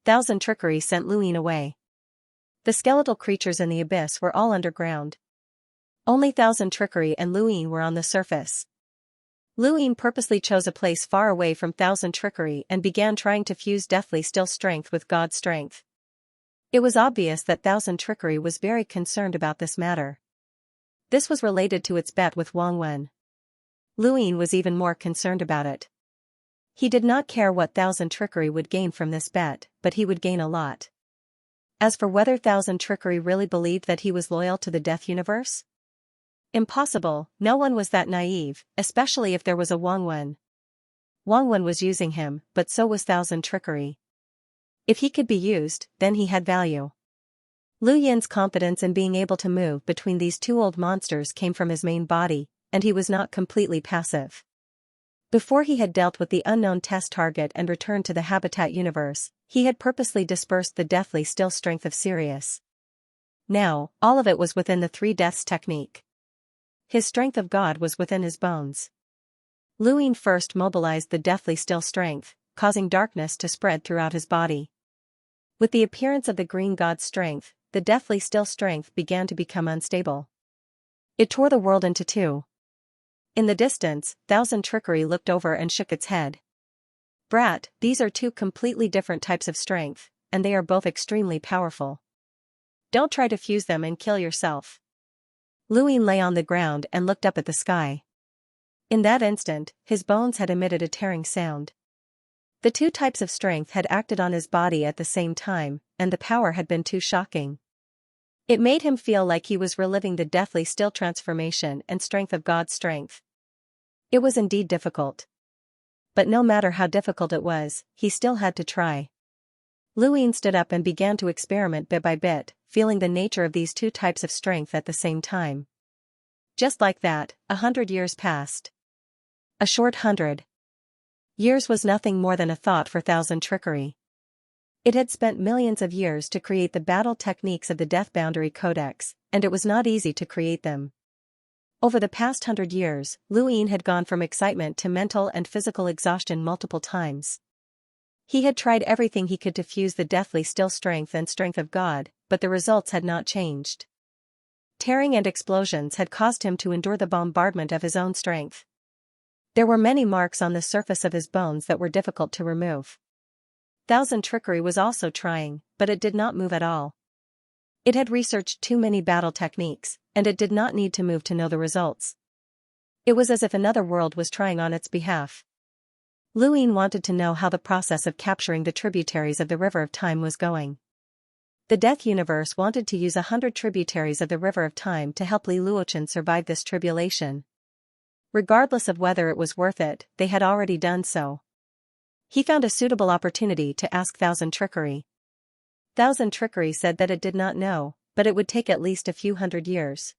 Speaker 1: Thousand Trickery sent Luin away. The skeletal creatures in the abyss were all underground. Only Thousand Trickery and Luin were on the surface. Luin purposely chose a place far away from Thousand Trickery and began trying to fuse deathly still strength with God's strength. It was obvious that Thousand Trickery was very concerned about this matter. This was related to its bet with Wang Wen. Luin was even more concerned about it. He did not care what Thousand Trickery would gain from this bet, but he would gain a lot. As for whether Thousand Trickery really believed that he was loyal to the Death Universe? Impossible, no one was that naive, especially if there was a Wang Wen. Wang Wen was using him, but so was Thousand Trickery. If he could be used, then he had value. Lu Yin's confidence in being able to move between these 2 old monsters came from his main body, and he was not completely passive. Before he had dealt with the unknown test target and returned to the habitat universe, he had purposely dispersed the deathly still strength of Sirius. Now, all of it was within the 3 deaths technique. His strength of God was within his bones. Luin first mobilized the deathly still strength, causing darkness to spread throughout his body. With the appearance of the green God's strength, the deathly still strength began to become unstable. It tore the world into 2. In the distance, Thousand Trickery looked over and shook its head. Brat, these are 2 completely different types of strength, and they are both extremely powerful. Don't try to fuse them and kill yourself. Luin lay on the ground and looked up at the sky. In that instant, his bones had emitted a tearing sound. The 2 types of strength had acted on his body at the same time, and the power had been too shocking. It made him feel like he was reliving the deathly still transformation and strength of God's strength. It was indeed difficult. But no matter how difficult it was, he still had to try. Luin stood up and began to experiment bit by bit, feeling the nature of these 2 types of strength at the same time. Just like that, 100 years passed. A short 100 years was nothing more than a thought for Thousand Trickery. It had spent millions of years to create the battle techniques of the Death Boundary Codex, and it was not easy to create them. Over the past 100 years, Luin had gone from excitement to mental and physical exhaustion multiple times. He had tried everything he could to fuse the deathly still strength and strength of God, but the results had not changed. Tearing and explosions had caused him to endure the bombardment of his own strength. There were many marks on the surface of his bones that were difficult to remove. Thousand Trickery was also trying, but it did not move at all. It had researched too many battle techniques, and it did not need to move to know the results. It was as if another world was trying on its behalf. Luin wanted to know how the process of capturing the tributaries of the River of Time was going. The Death Universe wanted to use 100 tributaries of the River of Time to help Li Luochen survive this tribulation. Regardless of whether it was worth it, they had already done so. He found a suitable opportunity to ask Thousand Trickery. Thousand Trickery said that it did not know, but it would take at least a few hundred years.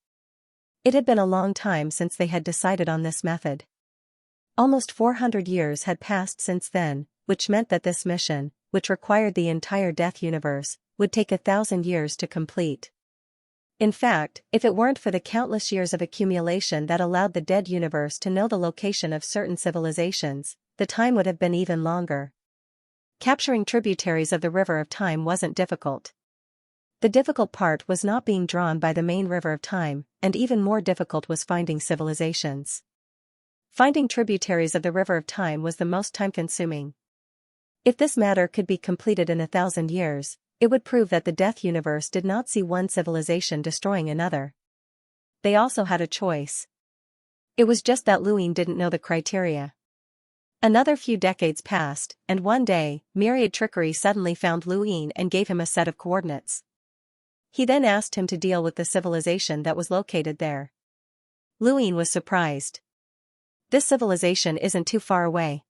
Speaker 1: It had been a long time since they had decided on this method. Almost 400 years had passed since then, which meant that this mission, which required the entire Death Universe, would take 1,000 years to complete. In fact, if it weren't for the countless years of accumulation that allowed the Dead Universe to know the location of certain civilizations, the time would have been even longer. Capturing tributaries of the River of Time wasn't difficult. The difficult part was not being drawn by the main River of Time, and even more difficult was finding civilizations. Finding tributaries of the River of Time was the most time-consuming. If this matter could be completed in 1,000 years, it would prove that the Death Universe did not see one civilization destroying another. They also had a choice. It was just that Luin didn't know the criteria. Another few decades passed, and one day, Myriad Trickery suddenly found Luin and gave him a set of coordinates. He then asked him to deal with the civilization that was located there. Luin was surprised. This civilization isn't too far away.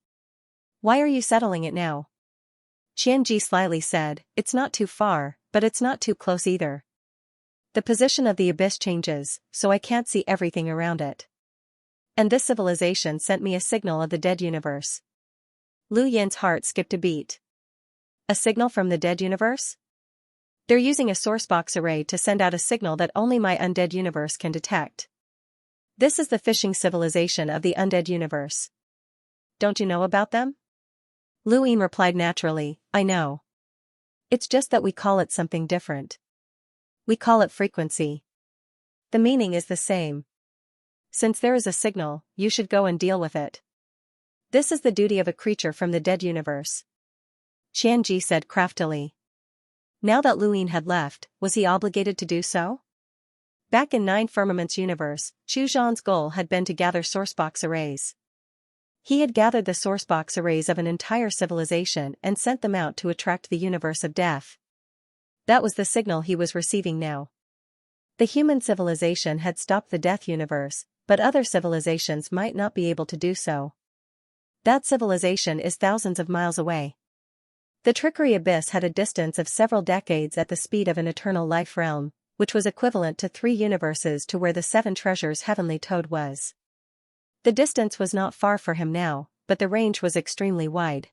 Speaker 1: Why are you settling it now? Xianxia slyly said, it's not too far, but it's not too close either. The position of the abyss changes, so I can't see everything around it. And this civilization sent me a signal of the Dead Universe. Lu Yin's heart skipped a beat. A signal from the Dead Universe? They're using a sourcebox array to send out a signal that only my undead universe can detect. This is the fishing civilization of the undead universe. Don't you know about them? Luin replied naturally, I know. It's just that we call it something different. We call it frequency. The meaning is the same. Since there is a signal, you should go and deal with it. This is the duty of a creature from the Dead Universe. Xianxia said craftily. Now that Luin had left, was he obligated to do so? Back in Nine Firmaments universe, Chu Zhan's goal had been to gather sourcebox arrays. He had gathered the sourcebox arrays of an entire civilization and sent them out to attract the universe of death. That was the signal he was receiving now. The human civilization had stopped the Death Universe, but other civilizations might not be able to do so. That civilization is thousands of miles away. The Trickery Abyss had a distance of several decades at the speed of an eternal life realm, which was equivalent to 3 universes to where the 7 treasures Heavenly Toad was. The distance was not far for him now, but the range was extremely wide.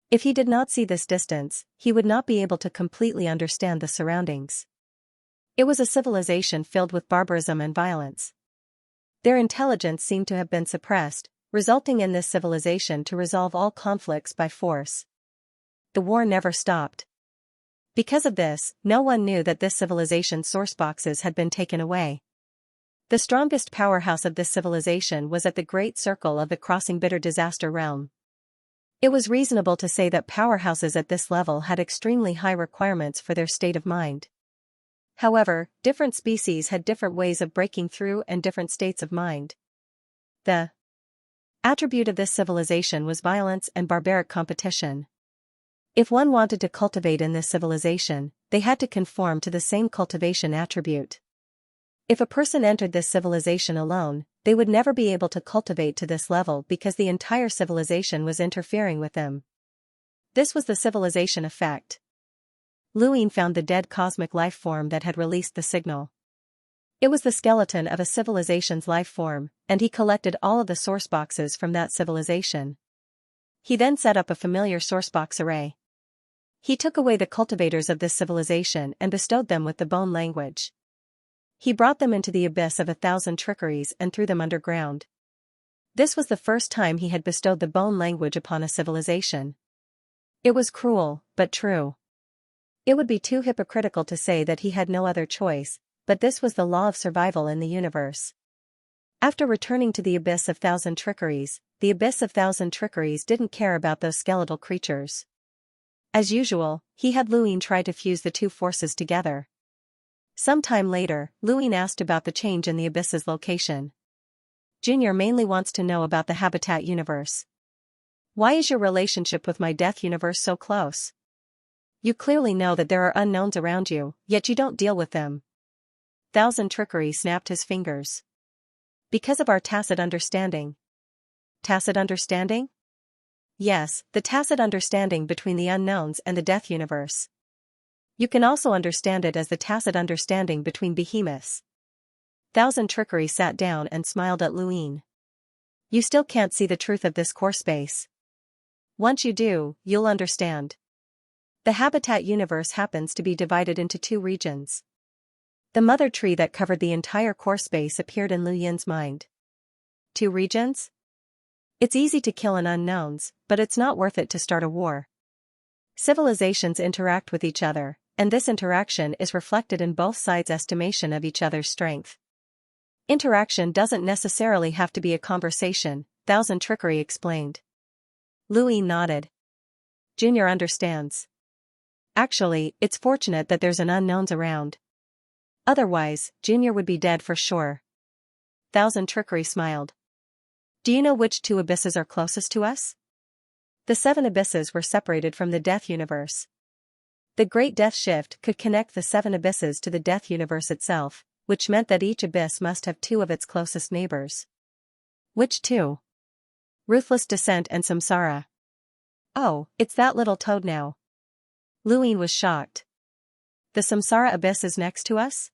Speaker 1: If he did not see this distance, he would not be able to completely understand the surroundings. It was a civilization filled with barbarism and violence. Their intelligence seemed to have been suppressed, resulting in this civilization to resolve all conflicts by force. The war never stopped. Because of this, no one knew that this civilization's sourceboxes had been taken away. The strongest powerhouse of this civilization was at the Great Circle of the Crossing Bitter Disaster Realm. It was reasonable to say that powerhouses at this level had extremely high requirements for their state of mind. However, different species had different ways of breaking through and different states of mind. The attribute of this civilization was violence and barbaric competition. If one wanted to cultivate in this civilization, they had to conform to the same cultivation attribute. If a person entered this civilization alone, they would never be able to cultivate to this level because the entire civilization was interfering with them. This was the civilization effect. Luin found the dead cosmic life form that had released the signal. It was the skeleton of a civilization's life form, and he collected all of the sourceboxes from that civilization. He then set up a familiar sourcebox array. He took away the cultivators of this civilization and bestowed them with the bone language. He brought them into the abyss of 1,000 trickeries and threw them underground. This was the first time he had bestowed the bone language upon a civilization. It was cruel, but true. It would be too hypocritical to say that he had no other choice, but this was the law of survival in the universe. After returning to the Abyss of Thousand Trickeries, the Abyss of Thousand Trickeries didn't care about those skeletal creatures. As usual, he had Luin try to fuse the two forces together. Some time later, Luin asked about the change in the Abyss's location. Junior mainly wants to know about the Habitat universe. Why is your relationship with my Death universe so close? You clearly know that there are unknowns around you, yet you don't deal with them. Thousand Trickery snapped his fingers. Because of our tacit understanding. Tacit understanding? Yes, the tacit understanding between the unknowns and the Death universe. You can also understand it as the tacit understanding between behemoths. Thousand Trickery sat down and smiled at Luin. You still can't see the truth of this core space. Once you do, you'll understand. The Habitat universe happens to be divided into two regions. The mother tree that covered the entire core space appeared in Lu Yin's mind. Two regions? It's easy to kill an unknowns, but it's not worth it to start a war. Civilizations interact with each other, and this interaction is reflected in both sides' estimation of each other's strength. Interaction doesn't necessarily have to be a conversation, Thousand Trickery explained. Luin nodded. Junior understands. Actually, it's fortunate that there's an unknowns around. Otherwise, Junior would be dead for sure. Thousand Trickery smiled. Do you know which two abysses are closest to us? The 7 abysses were separated from the Death universe. The Great Death Shift could connect the 7 abysses to the Death universe itself, which meant that each abyss must have 2 of its closest neighbors. Which 2? Ruthless Descent and Samsara. Oh, it's that little toad now. Luin was shocked. The Samsara abyss is next to us?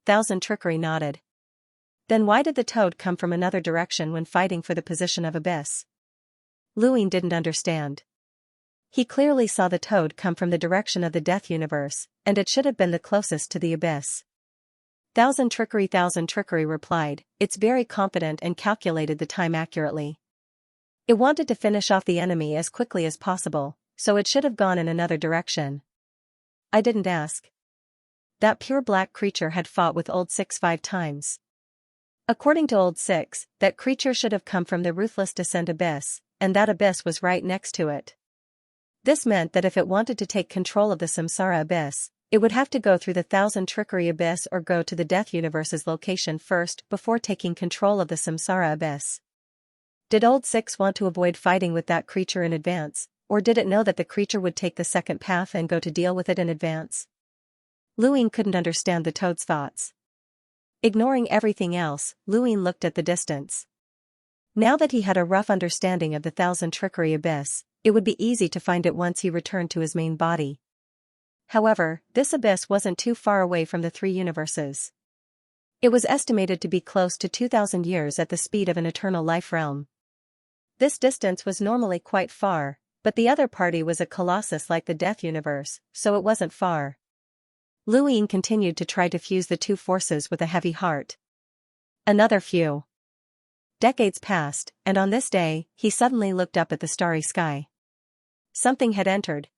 Speaker 1: Thousand Trickery nodded. Then why did the toad come from another direction when fighting for the position of abyss? Luin didn't understand. He clearly saw the toad come from the direction of the Death universe, and it should have been the closest to the abyss. Thousand Trickery replied, it's very confident and calculated the time accurately. It wanted to finish off the enemy as quickly as possible, so it should have gone in another direction. I didn't ask. That pure black creature had fought with Old Six 5 times. According to Old Six, that creature should have come from the Ruthless Descent abyss, and that abyss was right next to it. This meant that if it wanted to take control of the Samsara abyss, it would have to go through the Thousand Trickery abyss or go to the Death universe's location first before taking control of the Samsara abyss. Did Old Six want to avoid fighting with that creature in advance, or did it know that the creature would take the second path and go to deal with it in advance? Luin couldn't understand the toad's thoughts. Ignoring everything else, Luin looked at the distance. Now that he had a rough understanding of the Thousand Trickery abyss, it would be easy to find it once he returned to his main body. However, this abyss wasn't too far away from the 3 universes. It was estimated to be close to 2,000 years at the speed of an eternal life realm. This distance was normally quite far, but the other party was a colossus like the Death universe, so it wasn't far. Luin continued to try to fuse the 2 forces with a heavy heart. Another few decades passed, and on this day, he suddenly looked up at the starry sky. Something had entered.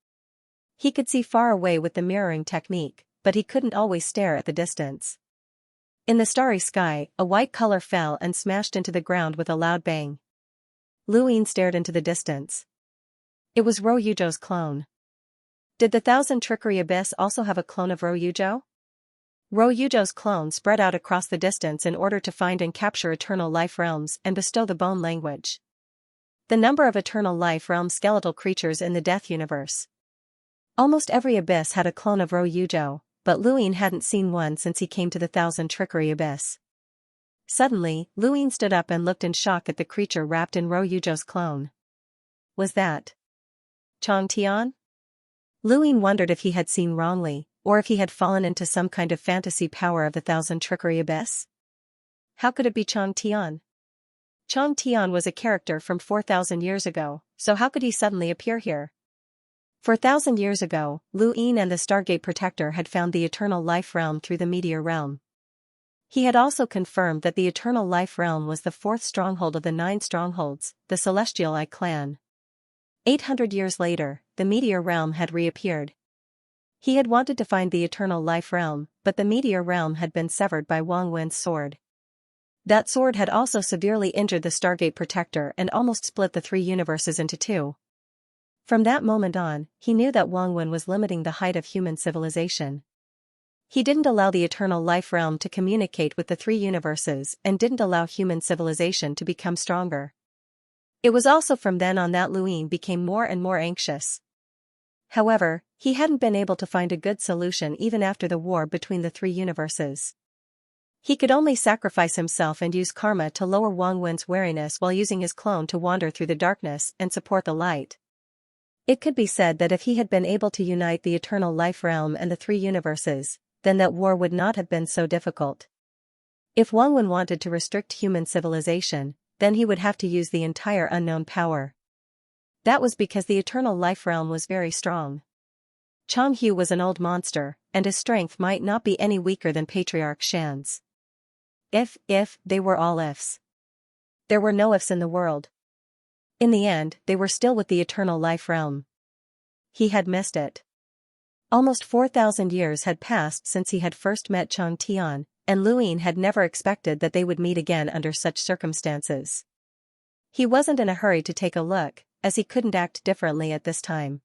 Speaker 1: He could see far away with the mirroring technique, but he couldn't always stare at the distance. In the starry sky, a white color fell and smashed into the ground with a loud bang. Luin stared into the distance. It was Ryujo's clone. Did the Thousand Trickery abyss also have a clone of Ryujo? Ryujo's clone spread out across the distance in order to find and capture eternal life realms and bestow the bone language. The number of eternal life realm skeletal creatures in the Death universe. Almost every abyss had a clone of Ryujo, but Luin hadn't seen one since he came to the Thousand Trickery abyss. Suddenly, Luin stood up and looked in shock at the creature wrapped in Ryujo's clone. Was that Xianxia? Luin wondered if he had seen wrongly, or if he had fallen into some kind of fantasy power of the Thousand Trickery abyss. How could it be Xianxia? Xianxia was a character from 4,000 years ago, so how could he suddenly appear here? 4,000 years ago, Luin and the Stargate Protector had found the Eternal Life Realm through the Meteor Realm. He had also confirmed that the Eternal Life Realm was the 4th stronghold of the 9 strongholds, the Celestial Eye clan. 800 years later, the Meteor Realm had reappeared. He had wanted to find the eternal life realm, but the meteor realm had been severed by Wang Wen's sword. That sword had also severely injured the Stargate Protector and almost split the three universes into two. From that moment on, he knew that Wang Wen was limiting the height of human civilization. He didn't allow the eternal life realm to communicate with the three universes and didn't allow human civilization to become stronger. It was also from then on that Luin became more and more anxious. However, he hadn't been able to find a good solution even after the war between the three universes. He could only sacrifice himself and use karma to lower Wang Wen's wariness while using his clone to wander through the darkness and support the light. It could be said that if he had been able to unite the eternal life realm and the three universes, then that war would not have been so difficult. If Wang Wen wanted to restrict human civilization, then he would have to use the entire unknown power. That was because the eternal life realm was very strong. Changhu was an old monster, and his strength might not be any weaker than Patriarch Shan's. If, they were all ifs. There were no ifs in the world. In the end, they were still with the eternal life realm. He had missed it. Almost 4,000 years had passed since he had first met Chang Tian, and Luin had never expected that they would meet again under such circumstances. He wasn't in a hurry to take a look, as he couldn't act differently at this time.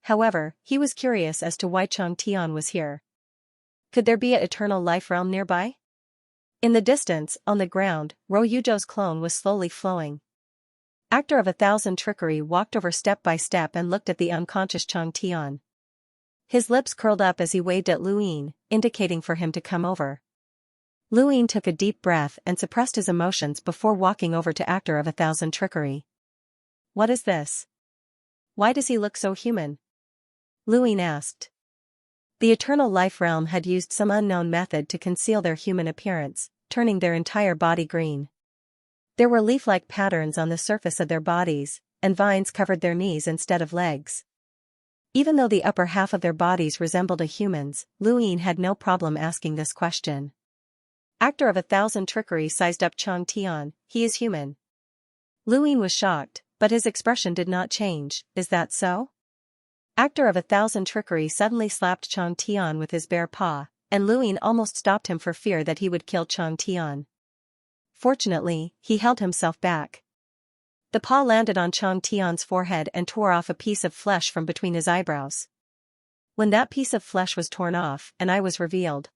Speaker 1: However, he was curious as to why Chang Tian was here. Could there be an eternal life realm nearby? In the distance, on the ground, Ro Yuzhou's clone was slowly flowing. Actor of 1,000 Trickery walked over step by step and looked at the unconscious Chang Tian. His lips curled up as he waved at Luin, indicating for him to come over. Luin took a deep breath and suppressed his emotions before walking over to Actor of 1,000 Trickery. What is this? Why does he look so human? Luin asked. The eternal life realm had used some unknown method to conceal their human appearance, turning their entire body green. There were leaf-like patterns on the surface of their bodies, and vines covered their knees instead of legs. Even though the upper half of their bodies resembled a human's, Luin had no problem asking this question. Actor of 1,000 Trickery sized up Chang Tian. He is human. Luin was shocked, but his expression did not change. Is that so? Actor of 1,000 Trickery suddenly slapped Chang Tian with his bare paw, and Luin almost stopped him for fear that he would kill Chang Tian. Fortunately, he held himself back. The paw landed on Chang Tian's forehead and tore off a piece of flesh from between his eyebrows. When that piece of flesh was torn off, an eye was revealed.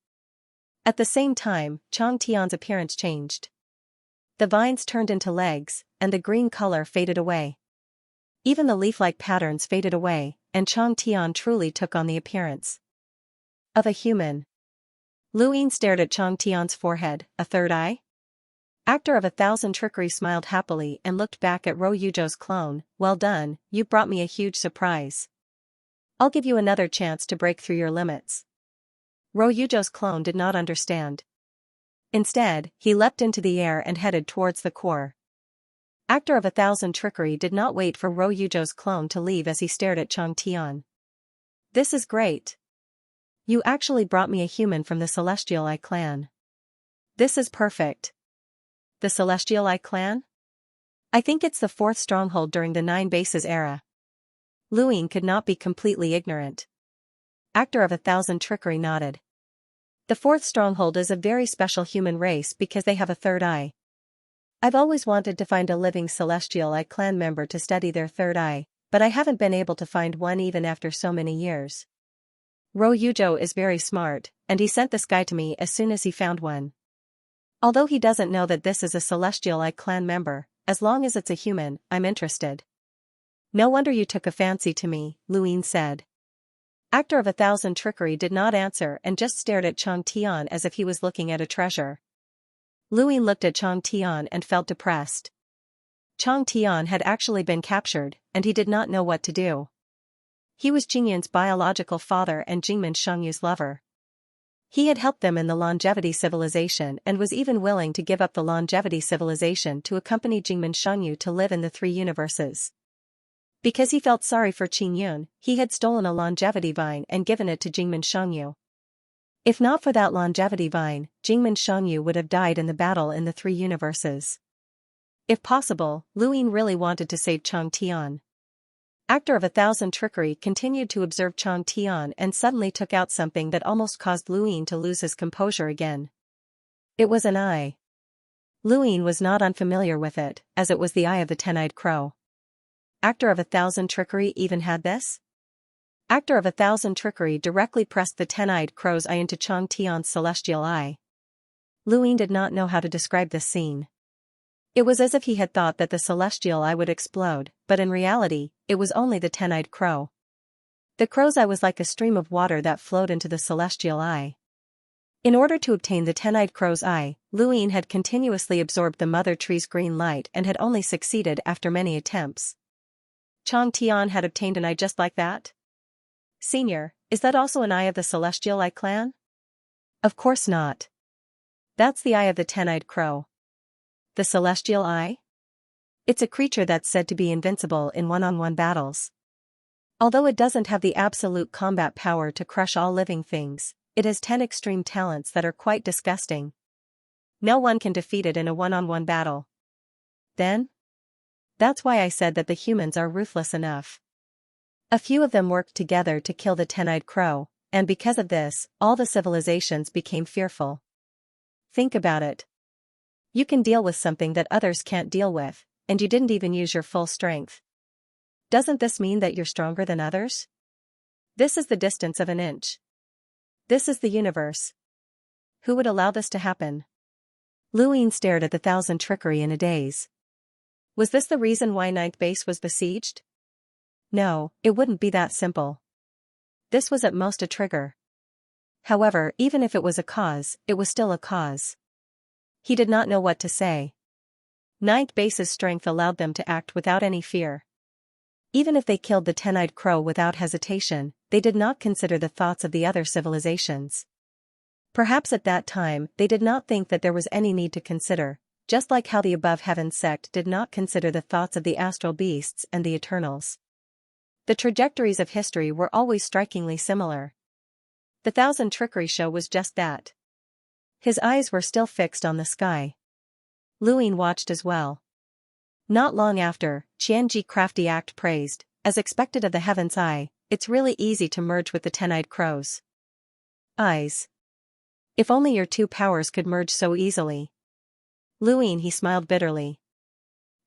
Speaker 1: At the same time, Chang Tian's appearance changed. The vines turned into legs, and the green color faded away. Even the leaf-like patterns faded away, and Chang Tian truly took on the appearance of a human. Luin stared at Chang Tian's forehead. A third eye? Actor of 1,000 Trickery smiled happily and looked back at Ro Yuzhou's clone. Well done, you brought me a huge surprise. I'll give you another chance to break through your limits. Ro Yuzhou's clone did not understand. Instead, he leapt into the air and headed towards the core. Actor of 1,000 Trickery did not wait for Ro Yuzhou's clone to leave as he stared at Chang Tian. This is great. You actually brought me a human from the Celestial Eye clan. This is perfect. The Celestial Eye clan? I think it's the fourth stronghold during the 9 Bases era. Luin could not be completely ignorant. Actor of 1,000 Trickery nodded. The fourth stronghold is a very special human race because they have a third eye. I've always wanted to find a living Celestial Eye clan member to study their third eye, but I haven't been able to find one even after so many years. Ro Yuzhou is very smart, and he sent this guy to me as soon as he found one. Although he doesn't know that this is a Celestial Eye clan member, as long as it's a human, I'm interested. No wonder you took a fancy to me, Luin said. Actor of 1,000 Trickery did not answer and just stared at Chang Tian as if he was looking at a treasure. Luin looked at Chang Tian and felt depressed. Chang Tian had actually been captured, and he did not know what to do. He was Jingyun's biological father and Jingmin Shengyu's lover. He had helped them in the longevity civilization and was even willing to give up the longevity civilization to accompany Jingmin Shengyu to live in the 3 universes. Because he felt sorry for Qingyun, he had stolen a longevity vine and given it to Jingmin Shengyu. If not for that longevity vine, Jingmin Shengyu would have died in the battle in the 3 universes. If possible, Luin really wanted to save Chang Tian. Actor of 1,000 Trickery continued to observe Chang Tian and suddenly took out something that almost caused Luyin to lose his composure again. It was an eye. Luyin was not unfamiliar with it, as it was the eye of the 10-eyed crow. Actor of 1,000 Trickery even had this? Actor of 1,000 Trickery directly pressed the 10-eyed crow's eye into Chang Tian's celestial eye. Luyin did not know how to describe this scene. It was as if he had thought that the celestial eye would explode, but in reality, it was only the 10-eyed crow. The crow's eye was like a stream of water that flowed into the celestial eye. In order to obtain the 10-eyed crow's eye, Luyin had continuously absorbed the mother tree's green light and had only succeeded after many attempts. Chang Tian had obtained an eye just like that? Senior, is that also an eye of the Celestial Eye clan? Of course not. That's the eye of the 10-eyed crow. The Celestial Eye? It's a creature that's said to be invincible in one-on-one battles. Although it doesn't have the absolute combat power to crush all living things, it has 10 extreme talents that are quite disgusting. No one can defeat it in a one-on-one battle. Then? That's why I said that the humans are ruthless enough. A few of them worked together to kill the 10-eyed crow, and because of this, all the civilizations became fearful. Think about it. You can deal with something that others can't deal with, and you didn't even use your full strength. Doesn't this mean that you're stronger than others? This is the distance of an inch. This is the universe. Who would allow this to happen? Luyin stared at the 1,000 Trickery in a daze. Was this the reason why 9th base was besieged? No, it wouldn't be that simple. This was at most a trigger. However, even if it was a cause, it was still a cause. He did not know what to say. 9th base's strength allowed them to act without any fear. Even if they killed the 10-eyed crow without hesitation, they did not consider the thoughts of the other civilizations. Perhaps at that time, they did not think that there was any need to consider, just like how the Above Heavens sect did not consider the thoughts of the astral beasts and the Eternals. The trajectories of history were always strikingly similar. The 1,000 Trickery show was just that. His eyes were still fixed on the sky. Luyin watched as well. Not long after, Xianxia Crafty Act praised, as expected of the Heaven's Eye, it's really easy to merge with the 10-eyed crows. Eyes. If only your two powers could merge so easily. Luyin, he smiled bitterly.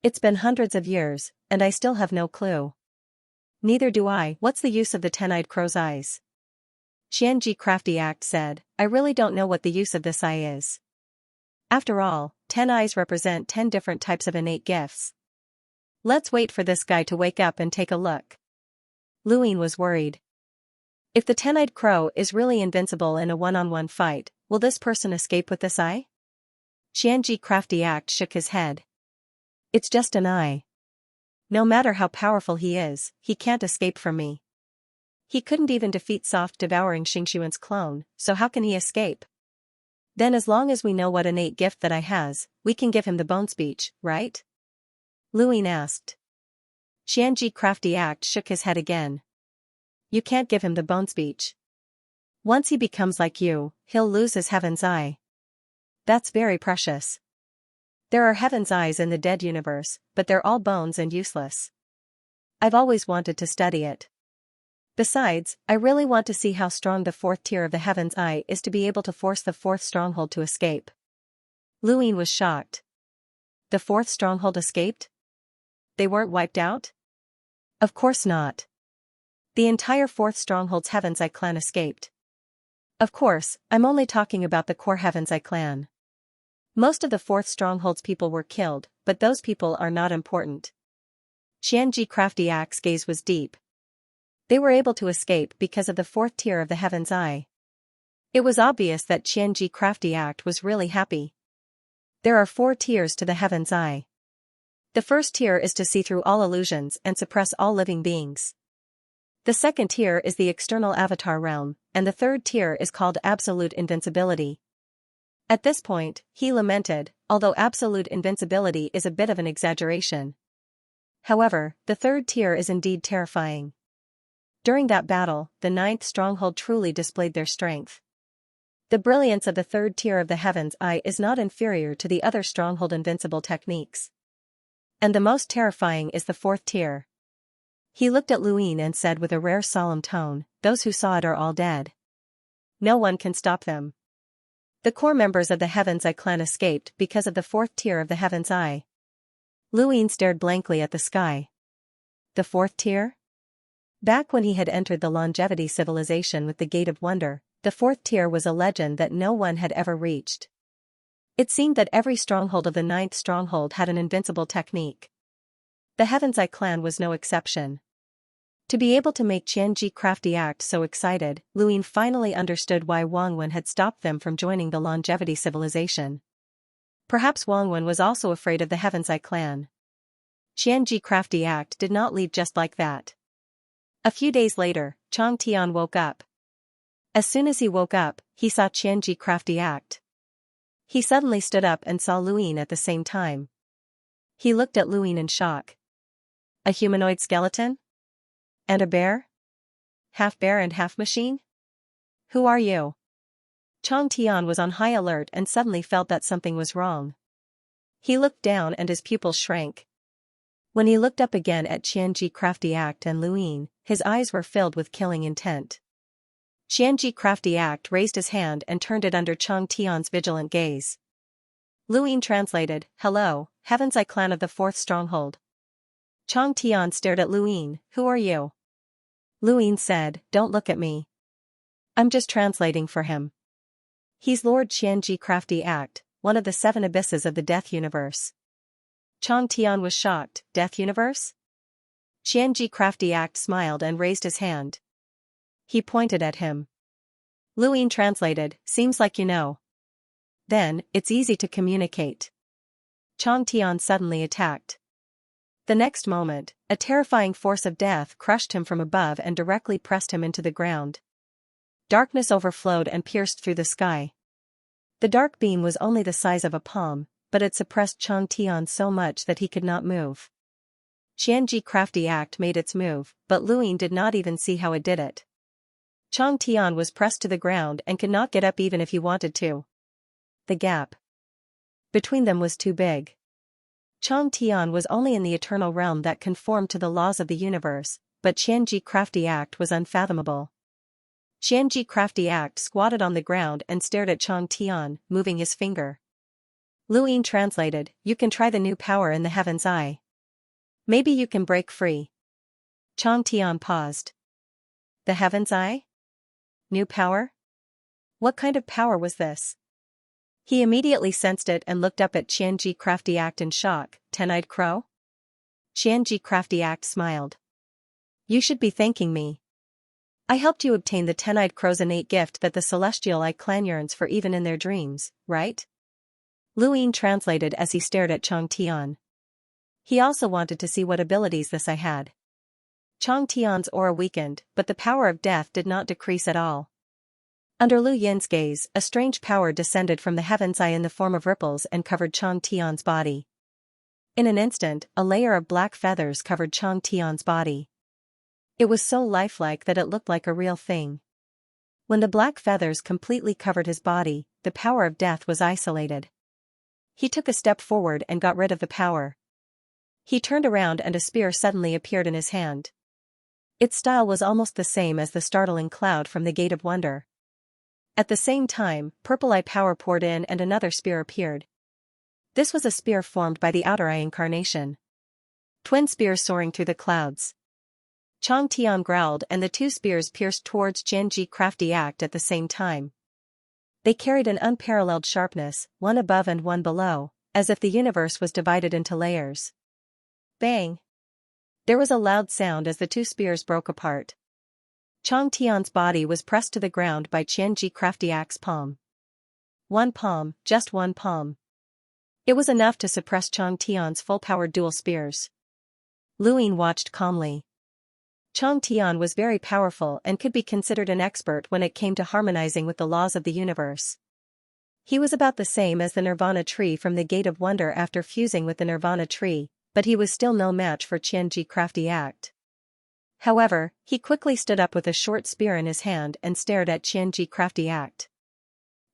Speaker 1: It's been hundreds of years, and I still have no clue. Neither do I. What's the use of the 10-eyed crow's eyes? Xianxia Crafty Act said, I really don't know what the use of this eye is. After all, 10 eyes represent 10 different types of innate gifts. Let's wait for this guy to wake up and take a look. Luyin was worried. If the 10-eyed crow is really invincible in a one-on-one fight, will this person escape with this eye? Xianxia Crafty Act shook his head. It's just an eye. No matter how powerful he is, he can't escape from me. He couldn't even defeat soft devouring Xingshuan's clone, so how can he escape? Then as long as we know what innate gift that eye has, we can give him the bone speech, right? Luyin asked. Xianxia Crafty Act shook his head again. You can't give him the bone speech. Once he becomes like you, he'll lose his Heaven's Eye. That's very precious. There are Heaven's Eyes in the dead universe, but they're all bones and useless. I've always wanted to study it. Besides, I really want to see how strong the 4th tier of the Heaven's Eye is to be able to force the 4th stronghold to escape. Luyin was shocked. The 4th stronghold escaped? They weren't wiped out? Of course not. The entire 4th stronghold's Heaven's Eye clan escaped. Of course, I'm only talking about the core Heaven's Eye clan. Most of the 4th stronghold's people were killed, but those people are not important. Xianxia Crafty Act's gaze was deep. They were able to escape because of the 4th tier of the Heaven's Eye. It was obvious that Xianxia Crafty Act was really happy. There are 4 tiers to the Heaven's Eye. The first tier is to see through all illusions and suppress all living beings. The second tier is the external avatar realm, and the third tier is called absolute invincibility. At this point, he lamented, although absolute invincibility is a bit of an exaggeration. However, the third tier is indeed terrifying. During that battle, the 9th stronghold truly displayed their strength. The brilliance of the third tier of the Heaven's Eye is not inferior to the other stronghold invincible techniques. And the most terrifying is the 4th tier. He looked at Luin and said with a rare solemn tone, "Those who saw it are all dead. No one can stop them. The core members of the Heaven's Eye clan escaped because of the fourth tier of the Heaven's Eye." Luin stared blankly at the sky. The fourth tier? Back when he had entered the longevity civilization with the Gate of Wonder, the fourth tier was a legend that no one had ever reached. It seemed that every stronghold of the ninth stronghold had an invincible technique. The Heaven's Eye clan was no exception. To be able to make Xianxia Crafty act so excited, Luin finally understood why Wang Wen had stopped them from joining the longevity civilization. Perhaps Wang Wen was also afraid of the Heaven's Eye clan. Xianxia Crafty act did not leave just like that. A few days later, Chang Tian woke up. As soon as he woke up, he saw Xianxia Crafty act. He suddenly stood up and saw Luin at the same time. He looked at Luin in shock. A humanoid skeleton? And a bear? Half bear and half machine? Who are you? Chang Tian was on high alert and suddenly felt that something was wrong. He looked down and his pupils shrank. When he looked up again at Xianxia Crafty act and Luin, his eyes were filled with killing intent. Xianxia Crafty act raised his hand and turned it under Chang Tian's vigilant gaze. Luin translated, "Hello, Heaven's Eye clan of the fourth stronghold." Chang Tian stared at Luin, "Who are you?" Luin said, "Don't look at me. I'm just translating for him. He's Lord Xianxia Crafty act, one of the 7 abysses of the Death Universe." Chang Tian was shocked. "Death Universe?" Xianxia Crafty act smiled and raised his hand. He pointed at him. Luin translated, "Seems like you know. Then, it's easy to communicate." Chang Tian suddenly attacked. The next moment, a terrifying force of death crushed him from above and directly pressed him into the ground. Darkness overflowed and pierced through the sky. The dark beam was only the size of a palm, but it suppressed Chang Tian so much that he could not move. Xianxia Crafty act made its move, but Luin did not even see how it did it. Chang Tian was pressed to the ground and could not get up even if he wanted to. The gap between them was too big. Chang Tian was only in the eternal realm that conformed to the laws of the universe, but Xianxia Crafty act was unfathomable. Xianxia Crafty act squatted on the ground and stared at Chang Tian, moving his finger. Luin translated, "You can try the new power in the Heaven's Eye. Maybe you can break free." Chang Tian paused. The Heaven's Eye? New power? What kind of power was this? He immediately sensed it and looked up at Xianxia Crafty act in shock. "Ten-eyed crow?" Xianxia Crafty act smiled. "You should be thanking me. I helped you obtain the Ten-eyed crow's innate gift that the Celestial Eye clan yearns for even in their dreams, right?" Luin translated as he stared at Chang Tian. He also wanted to see what abilities this eye had. Chang Tian's aura weakened, but the power of death did not decrease at all. Under Lu Yin's gaze, a strange power descended from the Heaven's Eye in the form of ripples and covered Chang Tian's body. In an instant, a layer of black feathers covered Chang Tian's body. It was so lifelike that it looked like a real thing. When the black feathers completely covered his body, the power of death was isolated. He took a step forward and got rid of the power. He turned around and a spear suddenly appeared in his hand. Its style was almost the same as the startling cloud from the Gate of Wonder. At the same time, purple eye power poured in and another spear appeared. This was a spear formed by the outer eye incarnation. Twin spears soaring through the clouds. Chang Tian growled and the 2 spears pierced towards Xianxia Crafty act at the same time. They carried an unparalleled sharpness, one above and one below, as if the universe was divided into layers. Bang! There was a loud sound as the 2 spears broke apart. Chang Tian's body was pressed to the ground by Xianxia Crafty act's palm. One palm, just one palm. It was enough to suppress Chang Tian's full-powered dual spears. Luin watched calmly. Chang Tian was very powerful and could be considered an expert when it came to harmonizing with the laws of the universe. He was about the same as the Nirvana tree from the Gate of Wonder after fusing with the Nirvana tree, but he was still no match for Xianxia Crafty act. However, he quickly stood up with a short spear in his hand and stared at Xianxia Crafty act.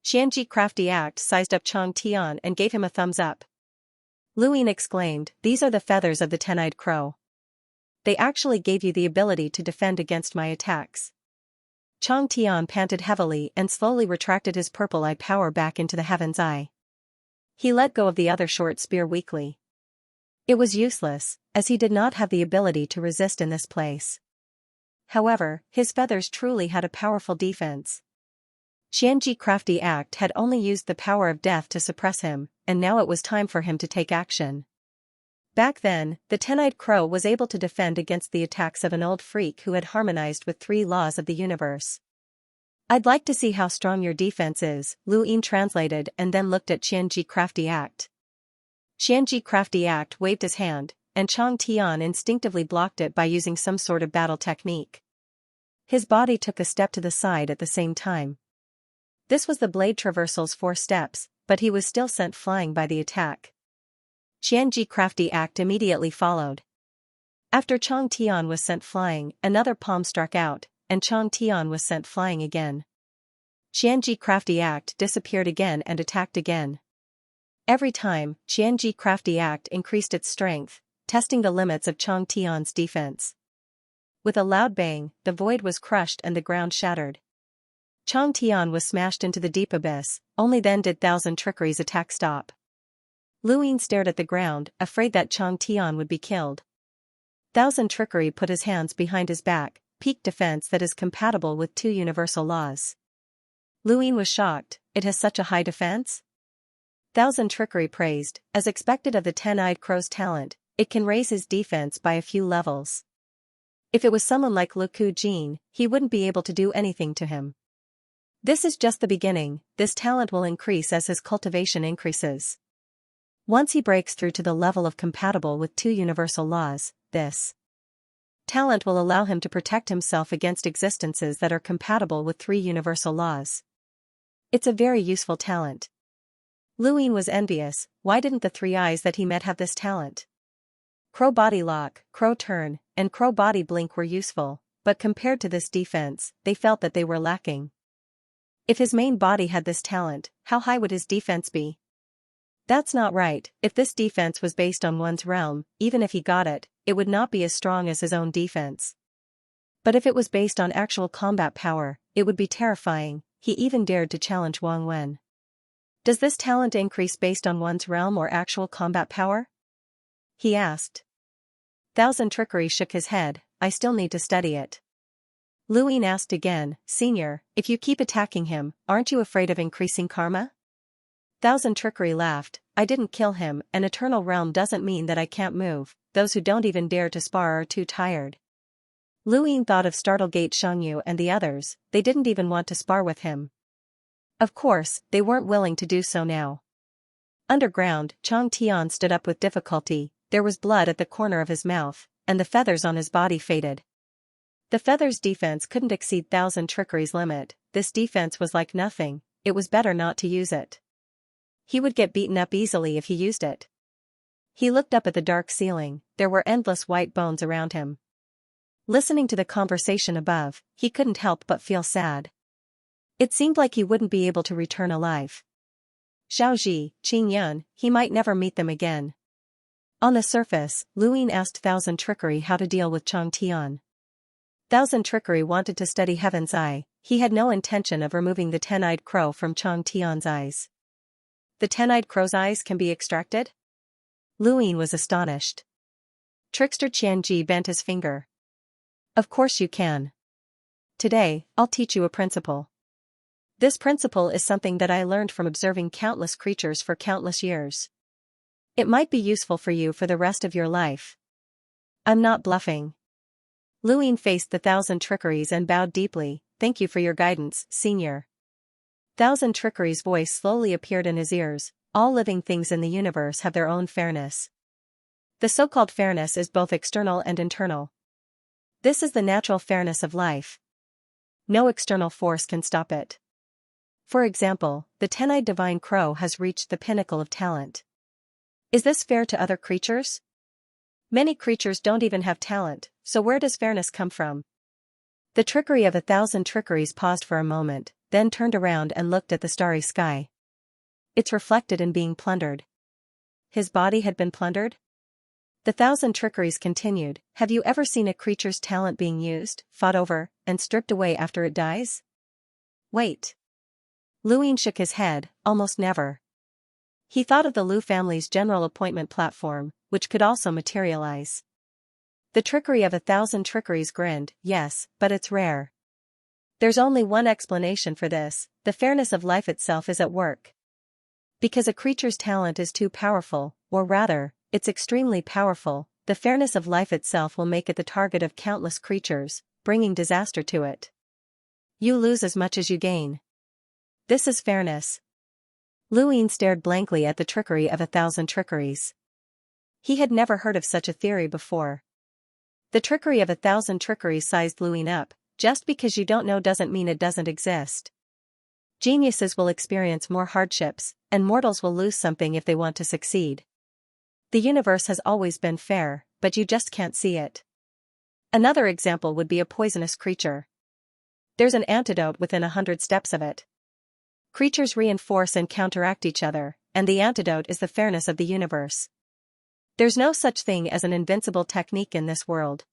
Speaker 1: Xianxia Crafty act sized up Chang Tian and gave him a thumbs up. Luin exclaimed, "These are the feathers of the Ten-eyed crow. They actually gave you the ability to defend against my attacks. Chang Tian panted heavily and slowly retracted his purple-eyed power back into the Heaven's Eye. He let go of the other short spear weakly. It was useless, as he did not have the ability to resist in this place. However, his feathers truly had a powerful defense. Xianxia crafty act had only used the power of death to suppress him, and now it was time for him to take action. Back then, the ten-eyed crow was able to defend against the attacks of an old freak who had harmonized with 3 laws of the universe. I'd like to see how strong your defense is, Lu Yin translated and then looked at Xianxia crafty act. Xianxia crafty act waved his hand, and Chang Tian instinctively blocked it by using some sort of battle technique. His body took a step to the side at the same time. This was the blade traversal's 4 steps, but he was still sent flying by the attack. Xianxia crafty act immediately followed. After Chang Tian was sent flying, another palm struck out, and Chang Tian was sent flying again. Xianxia crafty act disappeared again and attacked again. Every time, Xianxia crafty act increased its strength, testing the limits of Chang Tian's defense. With a loud bang, the void was crushed and the ground shattered. Chang Tian was smashed into the deep abyss, only then did Thousand Trickery's attack stop. Lu Yin stared at the ground, afraid that Chang Tian would be killed. Thousand Trickery put his hands behind his back, peak defense that is compatible with 2 universal laws. Lu Yin was shocked, it has such a high defense? Thousand Trickery praised, as expected of the ten-eyed crow's talent, it can raise his defense by a few levels. If it was someone like Lu Ku Jin, he wouldn't be able to do anything to him. This is just the beginning, this talent will increase as his cultivation increases. Once he breaks through to the level of compatible with 2 universal laws, this talent will allow him to protect himself against existences that are compatible with 3 universal laws. It's a very useful talent. Lu Yin was envious, why didn't the 3 eyes that he met have this talent? Crow Body Lock, Crow Turn, and Crow Body Blink were useful, but compared to this defense, they felt that they were lacking. If his main body had this talent, how high would his defense be? That's not right, if this defense was based on one's realm, even if he got it, it would not be as strong as his own defense. But if it was based on actual combat power, it would be terrifying, he even dared to challenge Wang Wen. Does this talent increase based on one's realm or actual combat power? He asked. Thousand Trickery shook his head, I still need to study it. Lu Yin asked again, Senior, if you keep attacking him, aren't you afraid of increasing karma? Thousand Trickery laughed, I didn't kill him, an eternal realm doesn't mean that I can't move, those who don't even dare to spar are too tired. Lu Yin thought of Startlegate Xianxia and the others, they didn't even want to spar with him. Of course, they weren't willing to do so now. Underground, Chang Tian stood up with difficulty, there was blood at the corner of his mouth, and the feathers on his body faded. The feathers' defense couldn't exceed Thousand Trickery's limit, this defense was like nothing, it was better not to use it. He would get beaten up easily if he used it. He looked up at the dark ceiling, there were endless white bones around him. Listening to the conversation above, he couldn't help but feel sad. It seemed like he wouldn't be able to return alive. Xiaoji, Qing Yun, he might never meet them again. On the surface, Lu Yin asked Thousand Trickery how to deal with Chang Tian. Thousand Trickery wanted to study Heaven's Eye, he had no intention of removing the ten-eyed crow from Chang Tian's eyes. The ten-eyed crow's eyes can be extracted? Lu Yin was astonished. Trickster Qianji bent his finger. Of course you can. Today, I'll teach you a principle. This principle is something that I learned from observing countless creatures for countless years. It might be useful for you for the rest of your life. I'm not bluffing. Lu Yin faced the Thousand Trickeries and bowed deeply, thank you for your guidance, Senior. Thousand Trickery's voice slowly appeared in his ears, all living things in the universe have their own fairness. The so-called fairness is both external and internal. This is the natural fairness of life. No external force can stop it. For example, the ten-eyed divine crow has reached the pinnacle of talent. Is this fair to other creatures? Many creatures don't even have talent, so where does fairness come from? The trickery of 1,000 trickeries paused for a moment, then turned around and looked at the starry sky. It's reflected in being plundered. His body had been plundered? The thousand trickeries continued. Have you ever seen a creature's talent being used, fought over, and stripped away after it dies? Wait. Luin shook his head, almost never. He thought of the Lu family's general appointment platform, which could also materialize. The trickery of 1,000 trickeries grinned. Yes, but it's rare. There's only one explanation for this: the fairness of life itself is at work. Because a creature's talent is too powerful, or rather, it's extremely powerful, the fairness of life itself will make it the target of countless creatures, bringing disaster to it. You lose as much as you gain. This is fairness. Luin stared blankly at the trickery of 1,000 trickeries. He had never heard of such a theory before. The trickery of 1,000 trickeries sized Luin up. Just because you don't know doesn't mean it doesn't exist. Geniuses will experience more hardships, and mortals will lose something if they want to succeed. The universe has always been fair, but you just can't see it. Another example would be a poisonous creature. There's an antidote within 100 steps of it. Creatures reinforce and counteract each other, and the antidote is the fairness of the universe. There's no such thing as an invincible technique in this world.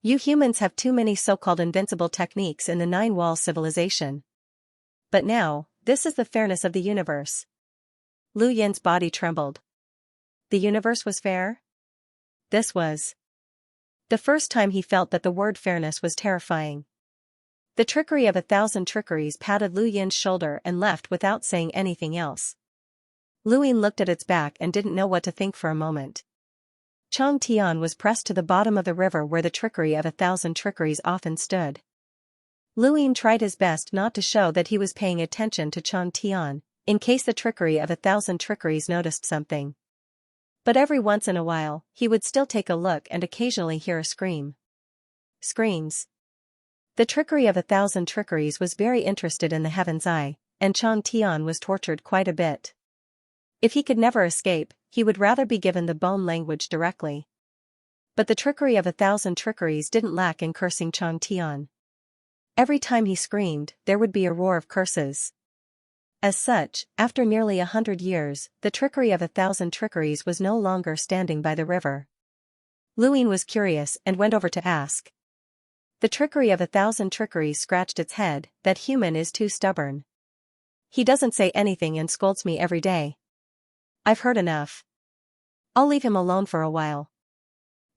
Speaker 1: You humans have too many so-called invincible techniques in the Nine Walls civilization. But now, this is the fairness of the universe. Lu Yin's body trembled. The universe was fair? This was the first time he felt that the word fairness was terrifying. The trickery of 1,000 trickeries patted Lu Yin's shoulder and left without saying anything else. Lu Yin looked at its back and didn't know what to think for a moment. Chang Tian was pressed to the bottom of the river where the trickery of 1,000 trickeries often stood. Lu Yin tried his best not to show that he was paying attention to Chang Tian, in case the trickery of 1,000 trickeries noticed something. But every once in a while, he would still take a look and occasionally hear a scream. Screams. The trickery of 1,000 trickeries was very interested in the Heaven's Eye, and Chang Tian was tortured quite a bit. If he could never escape, he would rather be given the bone language directly. But the trickery of 1,000 trickeries didn't lack in cursing Chang Tian. Every time he screamed, there would be a roar of curses. As such, after nearly 100 years, the trickery of 1,000 trickeries was no longer standing by the river. Lu Yin was curious and went over to ask. The trickery of 1,000 trickeries scratched its head. That human is too stubborn. He doesn't say anything and scolds me every day. I've heard enough. I'll leave him alone for a while.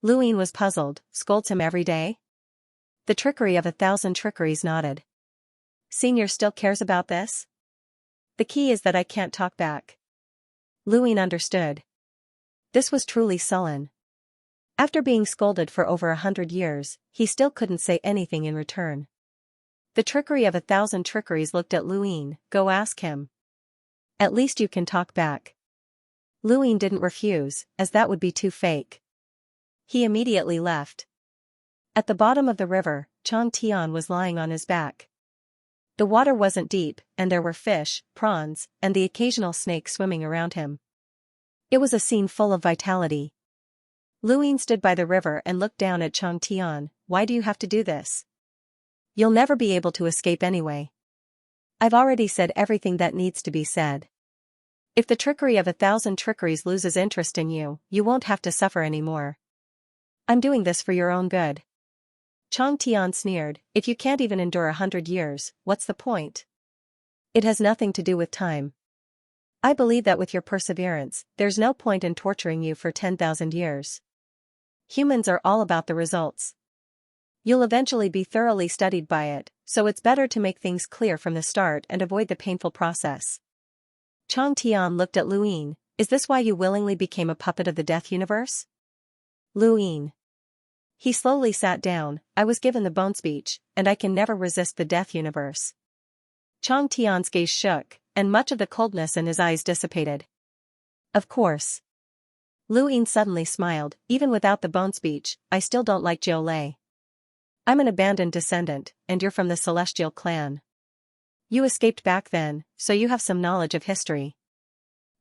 Speaker 1: Lu Yin was puzzled. Scolds him every day? The trickery of 1,000 trickeries nodded. Senior still cares about this? The key is that I can't talk back. Lu Yin understood. This was truly sullen. After being scolded for over 100 years, he still couldn't say anything in return. The trickery of 1,000 trickeries looked at Lu Yin. Go ask him. At least you can talk back. Lu Yin didn't refuse, as that would be too fake. He immediately left. At the bottom of the river, Chang Tian was lying on his back. The water wasn't deep, and there were fish, prawns, and the occasional snake swimming around him. It was a scene full of vitality. Lu Yin stood by the river and looked down at Chang Tian. Why do you have to do this? You'll never be able to escape anyway. I've already said everything that needs to be said. If the trickery of 1,000 trickeries loses interest in you, you won't have to suffer anymore. I'm doing this for your own good. Chang Tian sneered. If you can't even endure 100 years, what's the point? It has nothing to do with time. I believe that with your perseverance, there's no point in torturing you for 10,000 years. Humans are all about the results. You'll eventually be thoroughly studied by it, so it's better to make things clear from the start and avoid the painful process. Chang Tian looked at Lu Yin. Is this why you willingly became a puppet of the death universe? Lu Yin. He slowly sat down. I was given the bone speech, and I can never resist the death universe. Chang Tian's gaze shook, and much of the coldness in his eyes dissipated. Of course. Lu Yin suddenly smiled. Even without the bone speech, I still don't like Jiu Lei. I'm an abandoned descendant, and you're from the Celestial clan. You escaped back then, so you have some knowledge of history.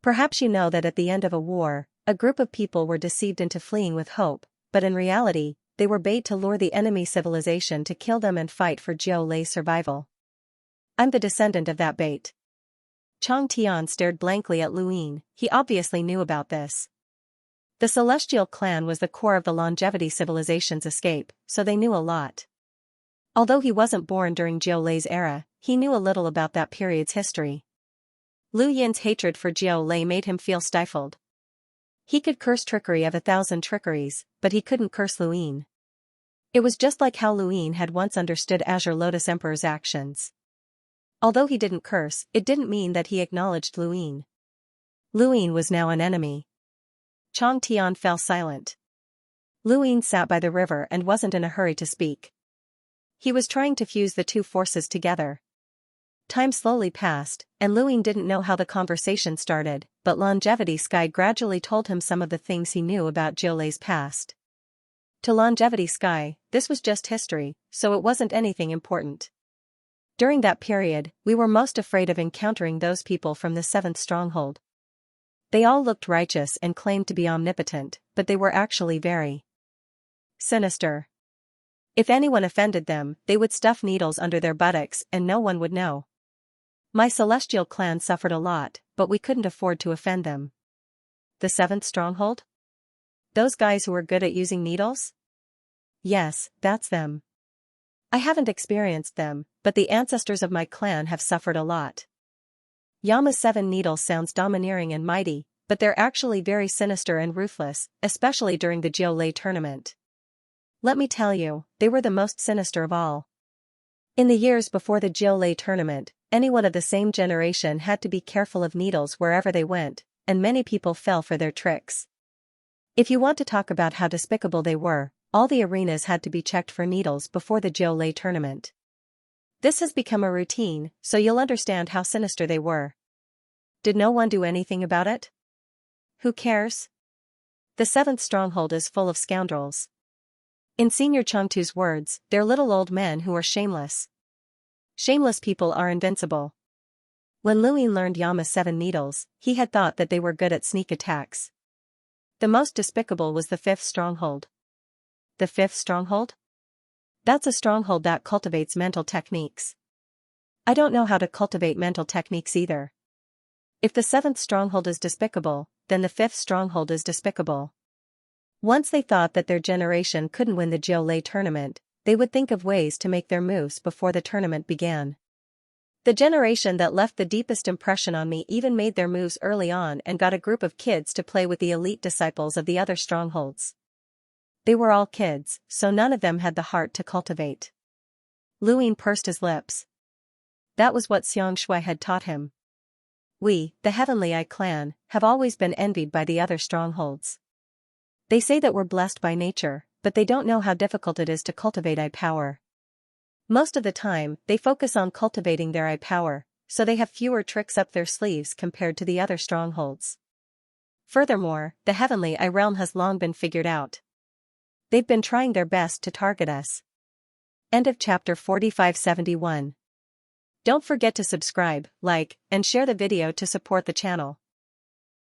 Speaker 1: Perhaps you know that at the end of a war, a group of people were deceived into fleeing with hope, but in reality, they were bait to lure the enemy civilization to kill them and fight for Jiu Lei's survival. I'm the descendant of that bait. Chang Tian stared blankly at Lu Yin. He obviously knew about this. The Celestial clan was the core of the Longevity civilization's escape, so they knew a lot. Although he wasn't born during Jiao Lei's era, he knew a little about that period's history. Lu Yin's hatred for Jiao Lei made him feel stifled. He could curse trickery of 1,000 trickeries, but he couldn't curse Lu Yin. It was just like how Lu Yin had once understood Azure Lotus Emperor's actions. Although he didn't curse, it didn't mean that he acknowledged Lu Yin. Lu Yin was now an enemy. Chang Tian fell silent. Lu Yin sat by the river and wasn't in a hurry to speak. He was trying to fuse the two forces together. Time slowly passed, and Lu Yin didn't know how the conversation started, but Longevity Sky gradually told him some of the things he knew about Jiao Lei's past. To Longevity Sky, this was just history, so it wasn't anything important. During that period, we were most afraid of encountering those people from the seventh stronghold. They all looked righteous and claimed to be omnipotent, but they were actually very sinister. If anyone offended them, they would stuff needles under their buttocks and no one would know. My Celestial clan suffered a lot, but we couldn't afford to offend them. The seventh stronghold? Those guys who were good at using needles? Yes, that's them. I haven't experienced them, but the ancestors of my clan have suffered a lot. Yama's 7 needles sounds domineering and mighty, but they're actually very sinister and ruthless, especially during the Jiao Lei tournament. Let me tell you, they were the most sinister of all. In the years before the Jiao Lei tournament, anyone of the same generation had to be careful of needles wherever they went, and many people fell for their tricks. If you want to talk about how despicable they were, all the arenas had to be checked for needles before the Jiao Lei tournament. This has become a routine, so you'll understand how sinister they were. Did no one do anything about it? Who cares? The seventh stronghold is full of scoundrels. In Senior Chengtu's words, they're little old men who are shameless. Shameless people are invincible. When Lu Yin learned Yama's 7 needles, he had thought that they were good at sneak attacks. The most despicable was the 5th stronghold. The 5th stronghold? That's a stronghold that cultivates mental techniques. I don't know how to cultivate mental techniques either. If the 7th stronghold is despicable, then the 5th stronghold is despicable. Once they thought that their generation couldn't win the Jiao Lei tournament, they would think of ways to make their moves before the tournament began. The generation that left the deepest impression on me even made their moves early on and got a group of kids to play with the elite disciples of the other strongholds. They were all kids, so none of them had the heart to cultivate. Lu Yin pursed his lips. That was what Xianxia had taught him. We, the Heavenly Eye clan, have always been envied by the other strongholds. They say that we're blessed by nature, but they don't know how difficult it is to cultivate eye power. Most of the time, they focus on cultivating their eye power, so they have fewer tricks up their sleeves compared to the other strongholds. Furthermore, the Heavenly Eye realm has long been figured out. They've been trying their best to target us. End of chapter 4571. Don't forget to subscribe, like, and share the video to support the channel.